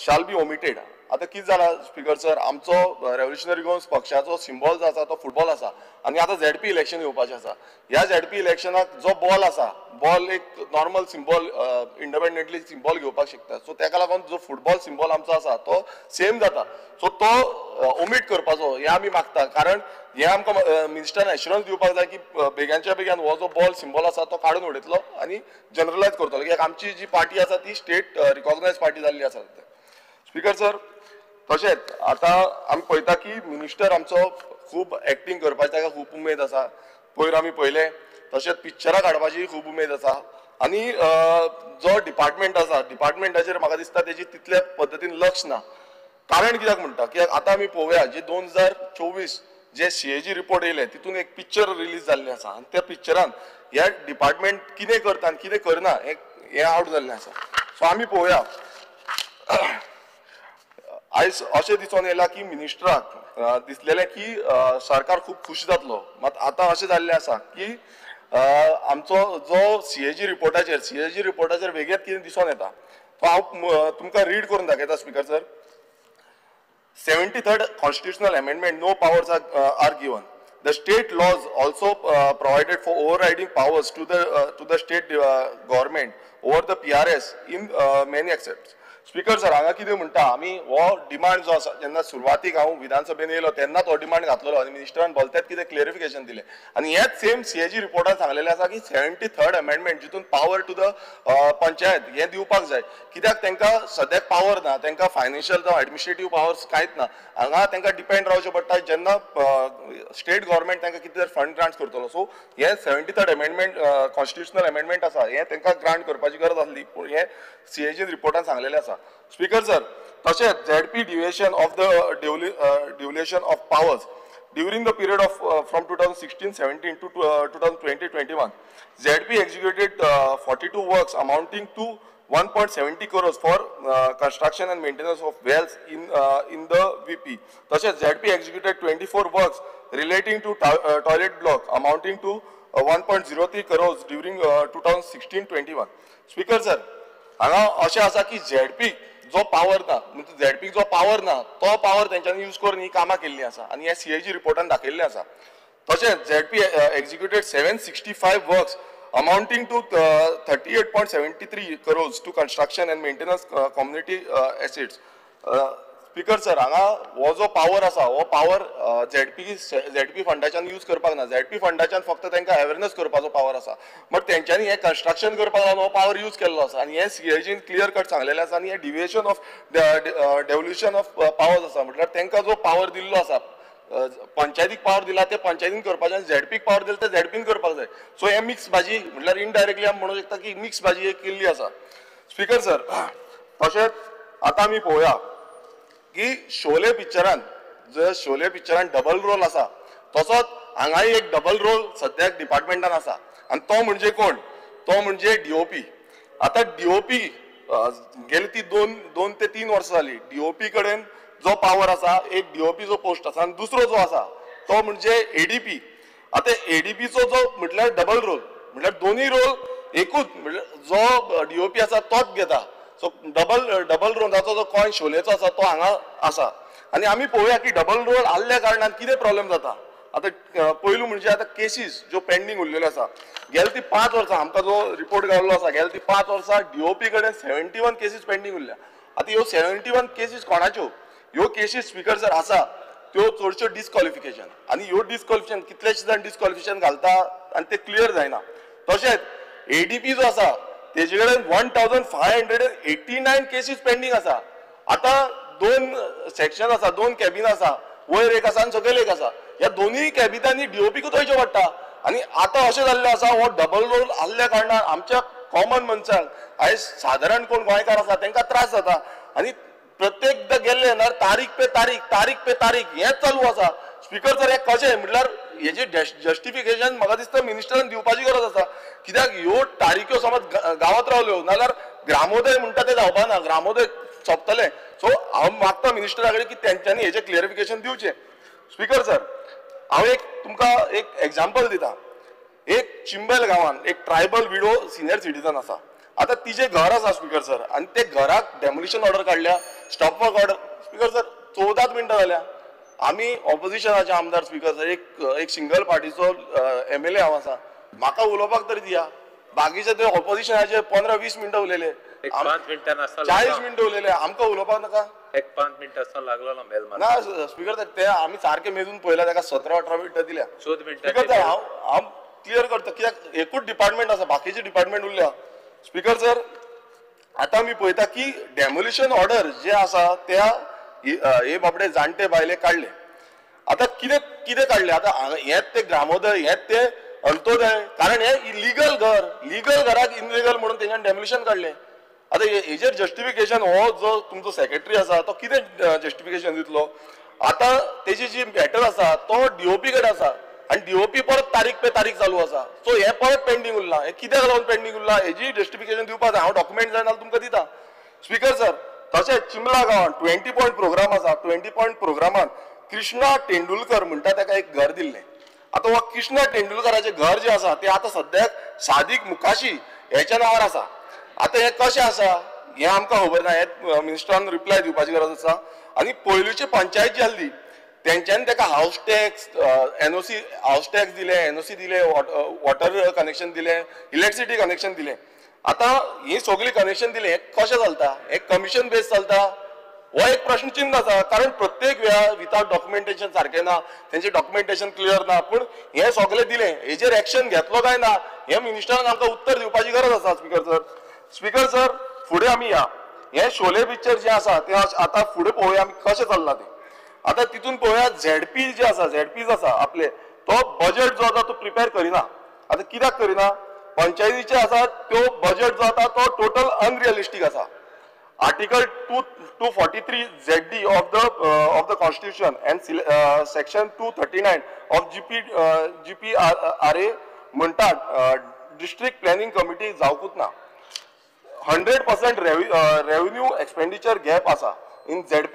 shall be omitted आता कितें जाला स्पीकर सर, आमचो रेव्होल्युशनरी गोवन्स पक्षाचो सिंबॉल जो आसा तो फुटबॉल आसा आनी आतां झेडपी इलेक्शन येवपाचें आसा. ह्या झेडपी इलेक्शनाक जो बॉल आसा, बॉल एक नॉर्मल सिंबॉल इंडिपेंडंटली सिंबॉल घेवपाक शकता. सो ताका लागून जो फुटबॉल सिंबॉल आमचो आसा तो सेम जाता. सो तो ओमीट करपाचो हें आमी मागता. कारण हें आमकां मिनिस्टरान एश्युरन्स दिवपाक जाय की बेग्याच्या बेगीन हो जो बॉल सिंबॉल आसा तो काडून उडयतलो आनी जनरलायज करतलो. कित्याक आमची जी पार्टी आसा ती स्टेट रिकॉग्नायज पार्टी जाल्ली आसा. स्पीकर सर, तशेंच आतां आमी पळयता की मिनिस्टर आमचो खूब एक्टींग करपाची ताका खूब उमेद आसा. पयर आमी पळयलें तशेंच पिक्चरां काडपाची खूब उमेद आसा. आनी जो डिपार्टमेंट आसा डिपार्टमेंटाचेर म्हाका दिसता तेजी तितल्या पद्दतीन लक्ष ना. कारण कित्याक म्हणटा, कित्याक आतां आमी पळोवया जे 2024 जे CAG रिपोर्ट येयले तितून एक पिक्चर रिलीज जाल्लें आसा आनी त्या पिक्चरान ह्या डिपार्टमेंट कितें करता आनी कितें करना हें आउट जाल्लें आसा. सो आमी पळोवया आयज अशें दिसून येयला की मिनिस्टराक दिसलेलें की सरकार खूब खुश जातलो. मात आतां अशें जाल्लें आसा की आमचो जो CAG रिपोर्टाचेर वेगळेंच कितें दिसून येता. तो हांव तुमकां रीड करून दाखयता speaker sir. 73rd constitutional amendment, no powers are given. The state laws also provided for overriding powers to the state government over the PRS in many aspects. Speaker sir, हांगा कितें म्हणटा आमी हो डिमांड जो आसा जेन्ना सुरवातीक हांव विधानसभेन येयलो तेन्ना तो डिमांड घातलेलो आनी मिनिस्टरान भलतेच कितें क्लियरिफिकेशन दिलें. आनी हेच सेम CAG रिपोर्टान सांगलेलें आसा की 73rd अमेंडमेंट जितून पावर टू द पंचायत हें दिवपाक जाय. कित्याक तांकां सद्याक पावर ना, तांकां फायनान्शियल जावं एडमिनिस्ट्रेटीव पावर्स कांयच ना. हांगा तांकां डिपेंड रावचें पडटा जेन्ना स्टेट गव्हर्मेंट तांकां कितें फंड ग्रांट करतलो. सो हें 73rd अमेंडमेंट कॉन्स्टिट्युशनल अमेंडमेंट आसा हें तांकां ग्रांट करपाची गरज आसली, पूण हें CAG रिपोर्टान सांगलेलें आसा. स्पीकर सर, तशेंच ZP deviation of the devolution of powers during the period of from 2016-17 to 2020-21, ZP executed 42 works amounting to 1.70 crores for construction and maintenance of wells in the VP. तशेंच ZP executed 24 works relating to toilet block amounting to 1.03 crores during 2016-21. Speaker sir, हांगा अशें आसा की ZP जो power ना, ZP जो power ना तो पावर तेंच्यांनी यूज करून ही कामां केल्ली आसा आनी हे CAG रिपोर्टान दाखयल्लें आसा. तशेंच ZP executed 765 works amounting to 38.73 crores to construction and maintenance community assets. Speaker sir, हांगा हो जो पावर आसा हो पावर ZP फंडाच्यान यूज करपाक ना. ZP फंडाच्यान फक्त तांकां अवेरनेस करपाचो पावर आसा. बट तेंच्यांनी हे कन्स्ट्रक्शन करपाक लागून हो पावर यूज केल्लो आसा आनी हे CAGन क्लियर कट सांगलेलें आसा. आनी हे डिविएशन ऑफ डेव्होल्युशन ऑफ पावर्स आसा. म्हटल्यार तांकां जो पावर दिल्लो आसा, पंचायतीक पावर दिला ते पंचायतीन करपाचें आनी ZPक पावर दिला ते ZPन करपाक जाय. सो हे मिक्स भाजी म्हटल्यार इनडायरेक्टली आमी म्हणूंक शकता की मिक्स भाजी एक केल्ली आसा. स्पीकर सर, तशेंच आतां आमी पळोवया की शोले पिक्चरान डबल रोल आसा, तसोच हांगाय एक डबल रोल सद्याक डिपार्टमेंटान आसा आनी तो म्हणजे कोण? तो म्हणजे DOP. आतां DOP गेली ती 2 ते 3 वर्सां जाली. DOP कडेन जो पावर आसा, एक DOP जो पोस्ट आसा आनी दुसरो जो आसा तो म्हणजे ADP. आतां ADPचो जो म्हटल्यार डबल रोल, म्हटल्यार दोनूय रोल एकूच, म्हटल्यार जो DOP आसा तोच घेता. सो डबल रोलाचो जो कॉइन शोलेचो आसा तो हांगा आसा. आनी आमी पळोवया की डबल रोल आसल्या कारणान कितें प्रॉब्लेम जाता. आतां पयलू म्हणजे आतां केसीस ज्यो पेंडींग उरलेल्यो आसा, गेल्या ती 5 वर्सां आमकां जो रिपोर्ट गावल्लो आसा, गेल्या ती 5 वर्सां DOP कडेन 71 केसीस पेंडींग उरल्या. आतां ह्यो 71 केसीस कोणाच्यो? ह्यो केसीस स्पीकर सर आसा त्यो चडश्यो डिस्क्वॉलिफिकेशन आनी ह्यो डिस्क्वॉलिफिकेशन कितलेशे जाण डिस्क्वॉलिफिकेशन घालता आनी ते क्लियर जायना. तशेंच ADP जो आसा तेजे कडेन 1589 केसीस पेंडींग आसा. आतां 2 सेक्शन आसा, 2 कॅबिन आसा, वयर एक आसा आनी सकयल एक आसा. ह्या दोनूय कॅबिनांनी DOPकूच वयचें पडटा. आनी आतां अशें जाल्लें आसा हो डबल रोल आसल्या कारणान आमच्या कॉमन मनशांक, आयज सादारण कोण गोंयकार आसा तांकां त्रास जाता. आनी प्रत्येकदां गेल्ले जाल्यार तारीख पे तारीख हेंच चालू आसा. स्पीकर सर, हें कशें? म्हटल्यार हेजें जस्टिफिकेशन म्हाका दिसता मिनिस्टरान दिवपाची गरज आसा. कित्याक ह्यो तारीखो समज गांवांत रावल्यो नाल्यार ग्रामोदय म्हणटा तें जावपा ना, ग्रामोदय सोंपतलें. सो हांव मागता मिनिस्टरा कडेन की तेंच्यांनी हेजें क्लियरिफिकेशन दिवचें. स्पीकर सर, हांव तुमकां एक एग्जाम्पल दिता. एक चिंबेल गांवान एक ट्रायबल विडो सिनियर सिटीजन आसा. आतां तिजें घर आसा स्पीकर सर, आनी ते घराक डेमोलिशन ऑर्डर काडल्या, stop work order speaker sir 14 मिनटां जाल्या आमी ऑपोजिशनाचे आमदार स्पीकर सर एक सिंगल पार्टीचो MLA हांव आसा म्हाका उलोवपाक तरी दिया बाकीचे ते ऑपोजिशनाचे 15-20 मिनटां उलयले 5 मिनटां नासता 40 मिनटां उलयले आमकां उलोवपाक नाका 5 मिनटां आसता लागलो ना बेल ना स्पीकर सर ते आमी सारखे मेजून पळयला ताका 17-18 मिनटां दिल्या 14 मिनटां स्पीकर सर हांव क्लियर करता कित्याक एकूच डिपार्टमेंट आसा बाकीचे डिपार्टमेंट उरल्या स्पीकर सर आतां आमी पळयता की डेमोलिशन ऑर्डर जे आसा त्या हे बाबडे जाणटे बायले काडले आतां कितें काडले आतां हेच ते ग्रामोदय हेच ते अंत्योदय कारण हे लीगल घराक इनलिगल म्हणून तेंच्यान डेमोलिशन काडले आतां हेजेर जस्टिफिकेशन हो जो तुमचो सेक्रेटरी आसा तो कितें जस्टिफिकेशन दितलो आतां तेजी जी मॅटर आसा तो DOP कडेन आसा आनी DOP परत तारीख पे तारीख चालू आसा सो हे परत पेंडींग उरला हे कित्याक लागून पेंडींग उरला हेजी जस्टिफिकेशन दिवपाक जाय हांव डॉक्युमेंट जाय नाल्यार तुमकां दिता स्पीकर सर तशेंच चिंबला गांवांत 20 पॉयंट प्रोग्राम आसा 20 पॉयंट प्रोग्रामांत कृष्णा तेंडुलकर म्हणटा ताका एक घर दिल्लें आतां हो कृष्णा तेंडुलकराचें घर जें आसा तें आतां सद्याक सादीक मुकाशी हेच्या नांवार आसा आतां हें कशें आसा हें आमकां खबर ना हें मिनिस्टरान रिप्लाय दिवपाची गरज आसा आनी पयलींची पंचायत जी आसली तेंच्यांनी ताका हावस टॅक्स NOC हावस टॅक्स दिले NOC दिले वॉटर कनेक्शन दिलें इलेक्ट्रिसिटी कनेक्शन दिलें आतां ही सगळी कनेक्शन दिलें हें कशें चलता हें कमिशन बेस चलता हो एक प्रश्न चिन्ह आसा कारण प्रत्येक वेळार विथआउट डॉक्युमेंटेशन सारकें ना तेंचें डॉक्युमेंटेशन क्लियर ना पूण हें सगळें दिलें हेजेर एक्शन घेतलो काय ना हें मिनिस्टरान आमकां उत्तर दिवपाची गरज आसा स्पीकर सर फुडें आमी या हें शोले पिक्चर जें आसा तें आतां फुडें पळोवया आमी कशें चल्लां तें आतां तितून पळोवया ZP जे आसा ZPs आसा आपले तो बजेट जो आसा तो प्रिपेर करिना आतां कित्याक करिना पंचायतीचे आसा त्यो बजेट जो आसा तो टोटल अनरियलिस्टीक आसा article 243 ZD of the Constitution and section 239 of GPRA म्हणटात डिस्ट्रिक्ट प्लॅनिंग कमिटी जावकूच ना 100% रेव्हेन्यू एक्सपेंडिचर गॅप आसा इन ZP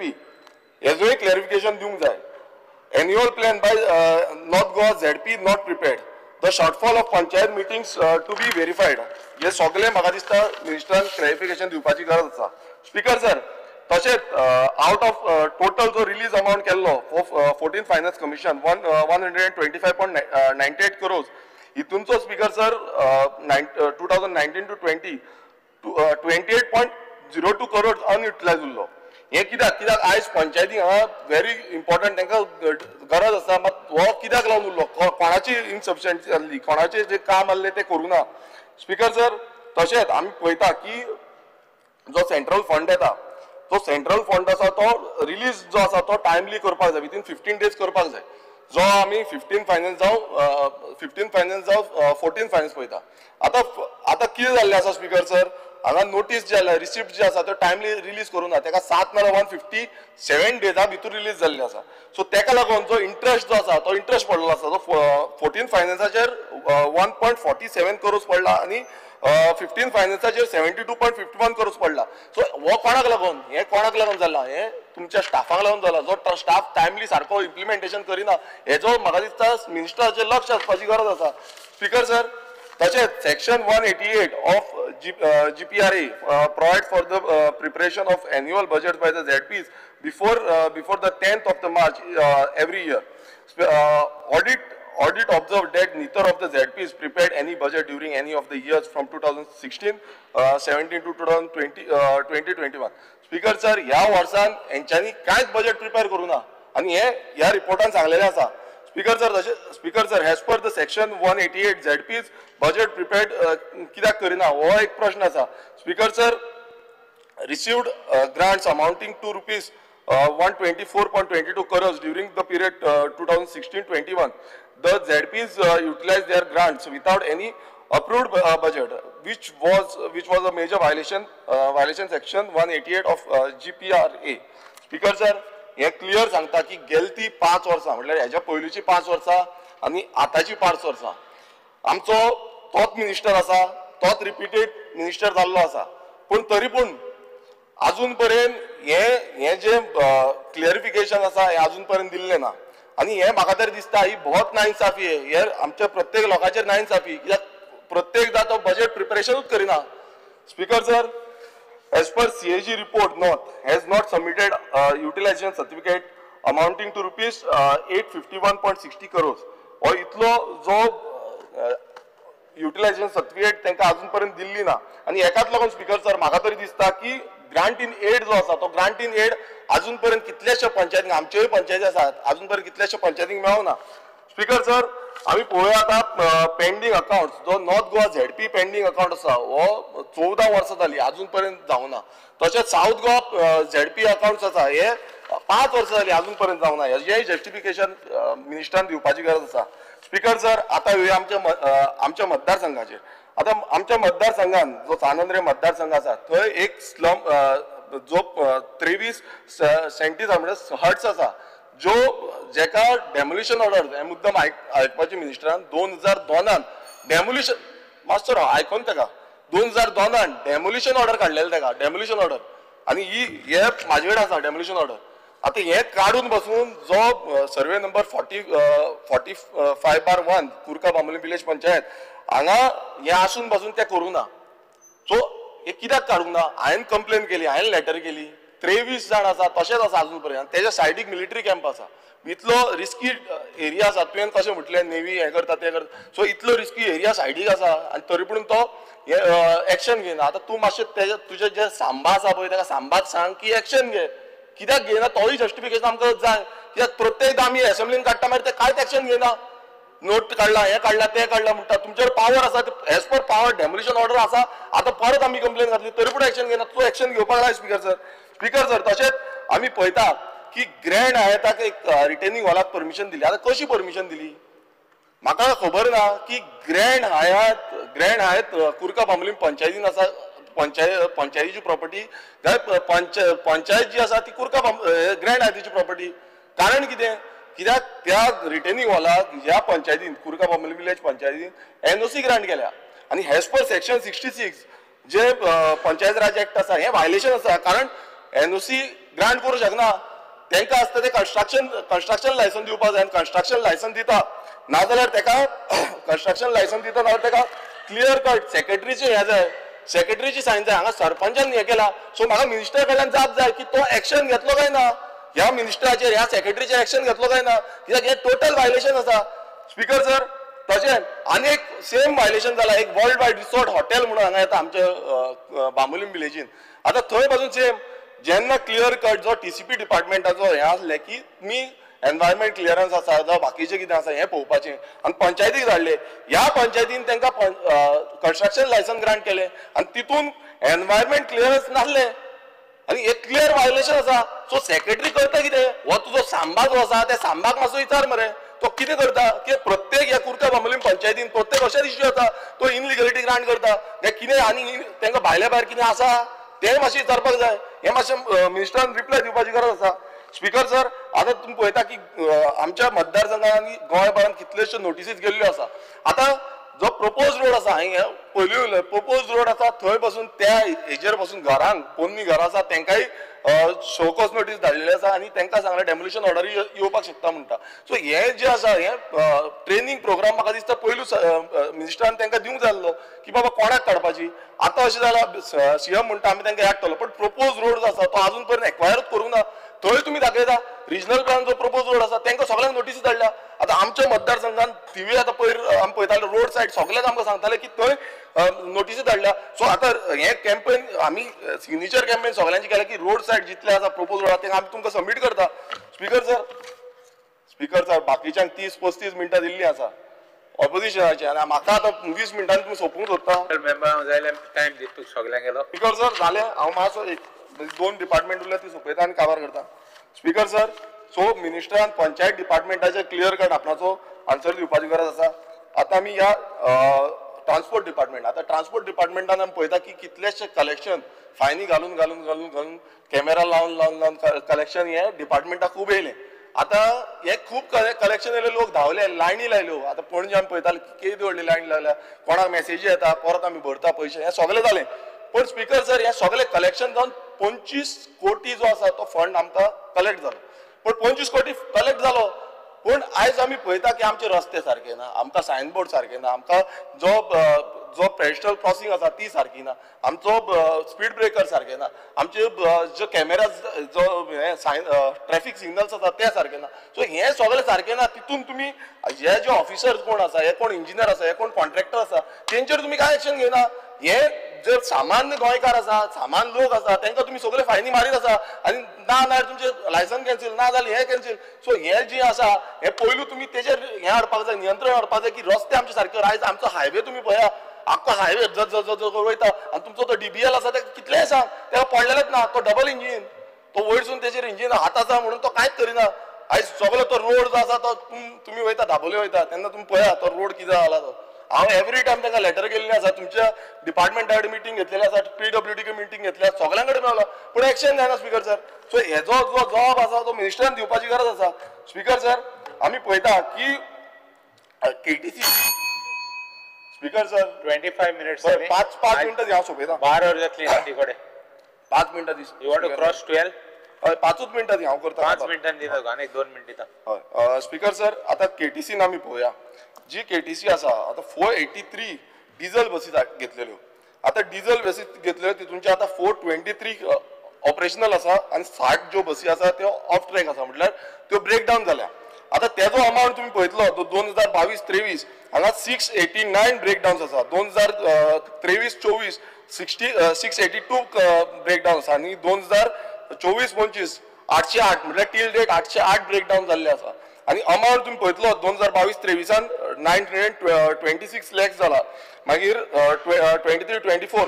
हेजोय क्लॅरिफिकेशन दिवंक जाय annual plan by north Goa ZP not prepared the shortfall of panchayat meetings to be verified हे सगळे म्हाका दिसता मिनिस्टरान क्लॅरिफिकेशन दिवपाची गरज आसा स्पीकर सर तशेंच आउट ऑफ टोटल जो रिलीज अमाउंट केल्लो 14th फायनान्स कमिशन 125.98 crores हितूनचो speaker sir 2019 to 20 28.02 crores unutilised उरलो हे कित्याक आयज पंचायती हांगा व्हेरी इम्पॉर्टंट तांकां गरज आसा मात हो कित्याक लागून उरलो कोणाची इनसफिशियंसी आसली कोणाचें जें काम आसलें तें करूं ना स्पीकर सर तशेंच आमी पळयता की जो सेंट्रल फंड येता तो सेंट्रल फंड आसा तो रिलीज जो आसा तो टायमली करपाक जाय विथीन 15 days करपाक जाय जो आमी 15 फायनान्स जावं 14 फायनान्स पळयता आतां कितें जाल्लें आसा स्पीकर सर हांगा नोटीस जे आसा रिसिप्ट जे आसा तो टायमली रिलीज करूं ना ताका 7 नाल्यार 157 डेजा भितर रिलीज जाल्ले आसा सो ताका लागून जो इंट्रस्ट जो आसा तो इंट्रस्ट पडलो आसा तो 14 फायनान्साचेर 1.47 crores पडला आनी 15 फायनान्साचेर 72.51 crores पडला सो हो कोणाक लागून हे कोणाक लागून जाला हे तुमच्या स्टाफाक लागून जाला जो स्टाफ टायमली सारको इम्प्लिमेंटेशन करिना हेजो म्हाका दिसता मिनिस्टराचेर लक्ष आसपाची गरज आसा स्पीकर सर तशेंच section 188 of GPRA provide for the preparation of annual budget by the ZPs before the 10th of the March every year. Audit observed that neither of the ZPs prepared any budget during any of the years from 2016, 17 to 2021. Speaker sir, ह्या वर्षान हेंच्यांनी कांयच budget prepare करूं ना आनी हे ह्या रिपोर्टान सांगलेलें आसा speaker sir as per the section 188 ZPs budget prepared कित्याक करिना हो एक प्रश्न आसा speaker sir received grants amounting to rupees 124.22 crores during the period 2016-21 the ZPs utilized their grants without any approved budget which was a major violation section 188 of GPRA speaker sir हे clear सांगता की गेलती 5 वर्सां म्हटल्यार हेच्या पयलींची 5 वर्सां आनी आतांची 5 वर्सां आमचो तोच मिनिस्टर आसा तोच रिपिटेड मिनिस्टर जाल्लो आसा पूण तरी पूण अजून पर्यंत हे जे क्लियरिफिकेशन आसा हे अजून पर्यंत दिल्लें ना आनी हे म्हाका तरी दिसता ही बहुत नाइंसाफी हे आमच्या प्रत्येक लोकांचेर नाइंसाफी कित्याक प्रत्येकदा तो बजेट प्रिपरेशनूच करिना speaker sir as per CAG report, North has not submitted utilization certificate amounting to rupees 851.60 crores. और इतलो जो युटिलायझेशन सर्टिफिकेट तांकां अजून पर्यंत दिल्ली ना आणि एकाच लागून स्पीकर सर म्हाका तरी दिसता की ग्रांट इन एड जो आसा तो ग्रांट इन एड अजून पर्यंत कितलेशे पंचायतींक आमच्योय पंचायती आसात अजून पर्यंत कितलेशे पंचायतींक मेळोना. स्पीकर सर आमी पळोवया आता पेंडींग अकाउंट जो north Goa ZP pending account आसा हो 14 वर्सां जाली अजून पर्यंत जावना. तशेंच साऊथ गोवा झेडपी अकाउंट्स आसा हे 5 वर्सां जाली अजून पर्यंत जावना. हेजेय जस्टिफिकेशन मिनिस्टरान दिवपाची गरज आसा. स्पीकर सर आता येवया आमच्या मतदारसंघाचेर. आता आमच्या मतदारसंघान जो सानंद्रे मतदारसंघ आसा थंय एक स्लम जो 23 सेंटीमीटर हट्स आसा जो जेका डेमोलिशन ऑर्डर हे मुद्दम आयकपाचे मिनिस्टरान 2002 डेमोलिशन मास्टर आयकोन ताका 2002 डेमोलिशन ऑर्डर काडलेले ताका डेमोलिशन ऑर्डर आणि हे म्हाजे कडेन आसा डेमोलिशन ऑर्डर. आता हे काढून बसून जो survey number 45/1 Kurka Bambolim village panchayat हांगा हे आसून बसून ते करूं ना. सो हे कित्याक काडूंक ना. हांवें कंप्लेन केली हांवें लेटर केली 23 जाण आसा तशेंच आसा अजून पर्यंत. तेज्या सायडीक मिलिटरी कॅम्प आसा. इतलो रिस्की एरिया आसा तुवें कशें म्हटलें नेवी हें करता तें करता सो इतलो रिस्की एरिया सायडीक आसा आनी तरी पूण तो एक्शन घेयना. आतां तूं मातशें तुजें जे सांबा आसा पळय ताका सांबाक सांग की एक्शन घे. कित्याक घेयना तोय जस्टिफिकेशन आमकां जाय. कित्याक प्रत्येकदां आमी असेंब्लीन काडटा मागीर ते कांयच एक्शन घेयना. नोट काडला हे काडला ते काडला म्हणटा. तुमचेर पावर आसा as per power demolition order आसा. आतां परत आमी कंप्लेन घातली तरी पूण एक्शन घेयना. तूं एक्शन घेवपाक जाय स्पीकर सर. स्पीकर सर तशेंच आमी पळयता की ग्रँड हायताक एक रिटेनिंग हॉलाक परमिशन दिली. आतां कशी परमिशन दिली म्हाका खबर ना की ग्रँड हायत कुरका बांबोलीम पंचायतीन आसा. पंचायतीची प्रॉपर्टी पंचायत जी आसा ती कुरका ग्रँड हायतीची प्रॉपर्टी. कारण कितें कित्याक त्या रिटेनिंग हॉलाक ह्या पंचायतीन कुरका बांबोलीम विलेज पंचायतीन NOC ग्रांट केल्या आणि हेज पर सेक्शन 66 जे पंचायत राज एक्ट आसा हे वायलेशन आसा. कारण NOC ग्रांट करूं शकना. तांकां आसता ते कन्स्ट्रक्शन लायसन दिवपाक जाय. कन्स्ट्रक्शन लायसन दिता नाजाल्यार ताका कन्स्ट्रक्शन लायसन दिता नाजाल्यार ताका क्लियर कट सेक्रेटरीचे हे जाय सेक्रेटरीची सायन जाय. हांगा सरपंचान हे केला. सो म्हाका मिनिस्टर कडल्यान जाप जाय की तो एक्शन घेतलो काय ना ह्या मिनिस्टराचेर ह्या सेक्रेटरीचेर एक्शन घेतलो काय ना. कित्याक हे टोटल वायलेशन आसा. स्पीकर सर तशेंच आनी एक सेम वायलेशन जाला एक वर्ल्ड वायड रिसॉर्ट हॉटेल म्हणून हांगा येता आमच्या बांबोलीम विलेजीन. आतां थंय पासून सेम जेन्ना क्लियर कट जो TCP डिपार्टमेंटाचो हे आसले की तुमी एनवायरमेंट क्लियरन्स आसा जावं बाकीचें कितें आसा हें पळोवपाचें आनी पंचायतीक धाडले. ह्या पंचायतीन तांकां कन्स्ट्रक्शन लायसन ग्रांट केलें आनी तितून एनवायरमेंट क्लियरन्स नासले आनी एक क्लियर वायलेशन आसा. सो सेक्रेटरी करता कितें हो तुजो सांबा जो आसा त्या सांबाक मातसो विचार मरे तो कितें करता की प्रत्येक ह्या कुरका बांबोलीम पंचायतीन प्रत्येक अशेंच इश्यू जाता तो इनलिगलिटी ग्रांट करता. ते कितें आनी तांकां भायल्या भायर कितें आसा तें मातशें विचारपाक जाय. हें मातशें मिनिस्टरान रिप्लाय दिवपाची गरज आसा. स्पीकर सर आतां तुमी पळयता की आमच्या मतदारसंघात आनी गोंयभरांत कितलेशे नोटिसीस गेल्ल्यो आसा. आतां जो प्रपोज रोड आसा हांवें पयलीं उलयलें प्रपोज रोड आसा थंय पासून त्या हेजेर पासून घरांक पोन्नी घरां आसा तांकांय शोकॉज नोटीस धाडलेली आसा आनी तांकां सांगलें डेमोलिशन ऑर्डर येवपाक शकता म्हणटा. सो हें जें आसा हें ट्रेनिंग प्रोग्राम म्हाका दिसता पयलूच मिनिस्टरान तांकां दिवंक जाय आसलो की बाबा कोणाक काडपाची. आतां अशें जालां CM म्हणटा आमी तांकां याद केलो पण प्रपोज रोड जो आसा तो अजून पर्यंत एक्वायरूच करूंक ना. थंय तुमी दाखयता रिजनल प्लॅन जो प्रपोज रोड आसा तांकां सगळ्यांक नोटीसी धाडल्या. आतां आमच्या मतदारसंघान थिवी आतां पयर आमी पळयताले रोड सायड सगळ्याक आमकां सांगताले की थंय नोटीसी धाडल्या. सो आतां हें कॅम्पेन आमी सिग्नेचर कॅम्पेन सगळ्यांची केल्या की रोड सायड जितले आसा प्रपोज रोड आसा आमी तुमकां सबमीट करता. स्पीकर सर बाकीच्यांक 30-35 मिनटां दिल्लीं आसा ऑपोजिशनाची आनी म्हाका आतां 20 मिनटांनी तुमी सोंपूंक सोदता. मेंबर जाल्यार टायम दिता सगळ्यांक गेलो. स्पीकर सर जालें हांव मातसो 2 डिपार्टमेंट उरल्या ती सोंपयता आनी काबार करता. स्पीकर सर सो मिनिस्टरान पंचायत डिपार्टमेंटाचे क्लियर कट आपणाचो आन्सर दिवपाची गरज आसा. आतां आमी ह्या ट्रान्सपोर्ट डिपार्टमेंटान आमी पळयता की कितलेशे कलेक्शन फायनी घालून कॅमेरा लावन कलेक्शन हे डिपार्टमेंटाक खूब येयलें. आतां हे खूब कलेक्शन येयले लोक धांवले लायनी लायल्यो. आतां पणजे आमी पळयताले केदी व्हडली लायन लागल्या कोणाक मेसेजी येता परत आमी भरता पयशे हें सगळें जालें. पण स्पीकर सर हें सगळें कलेक्शन जावन 25 कोटी जो आसा तो फंड आमकां कलेक्ट जालो. पण 25 कोटी कलेक्ट जालो पण आयज आमी पळयता की आमचे रस्ते सारके ना आमकां सायनबोर्ड सारके ना आमकां जो जो पेडेस्ट्रियल क्रॉसिंग आसा ती सारकी ना, आमचो स्पीड ब्रेकर सारके ना, आमचे जो कॅमेरा जो ट्रॅफिक सिग्नल्स आसा ते सारके ना. सो हे सगळे सारके ना. तितून तुम्ही हे जे ऑफिसर्स कोण आसा, हे कोण इंजिनियर आसा, हे कोण कॉन्ट्रॅक्टर आसा, तेंचेर तुम्ही काय एक्शन घेना. हे जर सामान्य गोंयकार आसा, सामान्य लोक आसा, तांकां तुम्ही सगळे फायनी मारीत आसा आनी ना जाल्यार तुमचे लायसन कॅन्सील, ना जाल्यार हे कॅन्सील. सो हे जे आसा हे पयलू तुम्ही तेजेर हे हाडपाक जाय, नियंत्रण हाडपाक जाय की रस्ते आमचे सारके. आयज आमचो हायवे तुम्ही पळया, आख्खो हायवे वयता आनी तुमचो तो DBL आसा ते कितलेय सांग तेका पडलेलेच ना. तो डबल इंजीन, तो वयरसून तेजेर इंजीन हात आसा म्हणून तो कांयच करिना. आयज सगळो तो रोड जो आसा तो तुम्ही वयता दाबोले वयता तेन्ना तुम्ही पळया तो रोड कितें जाला तो. हांव एवरी टायम तांकां लेटर केल्लें आसा, तुमच्या डिपार्टमेंटा कडेन मिटींग घेतलेली आसा, PWD मिटींग घेतली आसा, सगळ्यां कडेन मेळ्ळो पूण एक्शन जायना स्पीकर सर. सो हेजो जो जबाब आसा तो मिनिस्टरान दिवपाची गरज आसा. स्पीकर सर आमी पळयता की KTC स्पीकर सर 25 minutes. पाच मिनटां दी हांव सोंपयता. 12 hours जातली ती कडेन. 5 मिनटां दी. You want to cross 12? हय 5 मिनटां दी हांव करता. 5 मिनटांनी दिता आनी 2 मिनट दिता. हय स्पीकर सर आतां KTCन आमी पळोवया. जी KTC आसा आतां 483 डिझल बसी घेतलेल्यो. आतां डिझल बसी घेतलेल्यो तितूनचे आतां 423 ऑपरेशनल आसा आनी 60 ज्यो बसी आसा त्यो ऑफ ट्रॅक आसा, म्हटल्यार त्यो ब्रेक डावन जाल्या. आतां तेजो अमावंट तुम्ही पळयतलो तो 2022-23 हांगा 689 ब्रेकडाउन्स आसा. 2023-24 682 ब्रेकडाउन आसा आनी 2024-25 808 म्हटल्यार टील डेट 808 ब्रेकडाउन जाल्ले आसा. आनी अमावंट तुम्ही पळयतलो 2022-23 926 lakhs जाला, मागीर 23-24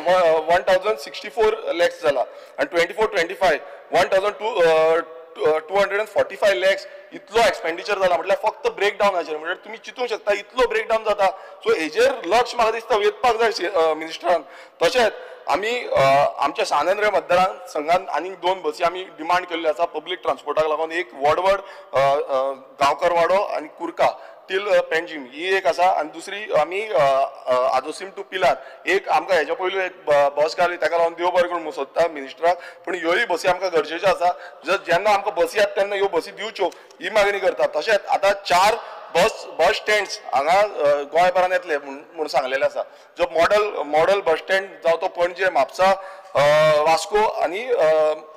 1064 lakhs जाला आनी 24-25 1245 lakhs इतलो एक्सपेंडिचर जाला. म्हटल्यार फक्त ब्रेकडाउनाचेर, म्हटल्यार तुम्ही चिंतूंक शकता इतलो ब्रेकडाउन जाता. सो हेजेर लक्ष म्हाका दिसता वेधपाक जाय मिनिस्टरान. तशेंच आमी आमच्या स्वातंत्र्य मतदार संघान आनीक 2 बसी आमी डिमांड केल्ल्यो आसा पब्लीक ट्रान्सपोर्टाक लागून. एक वडवड गांवकर वाडो आनी कुर्का टील पेंजीम ही एक आसा आनी दुसरी आमी आजोसीम टू पिलार. एक आमकां हेच्या पयलू एक बस घाली ताका लागून देव बरें करून सोदता मिनिस्टराक, पूण ह्योय बसी आमकां गरजेच्यो आसा. जेन्ना आमकां बसी येता तेन्ना ह्यो बसी दिवच्यो ही मागणी करता. तशेंच आतां 4 बस स्टँड्स हांगा गोंयभरान येतले म्हूण सांगलेले आसा. जो मॉडल बस स्टँड जावं तो पणजे, म्हापसा, वास्को आनी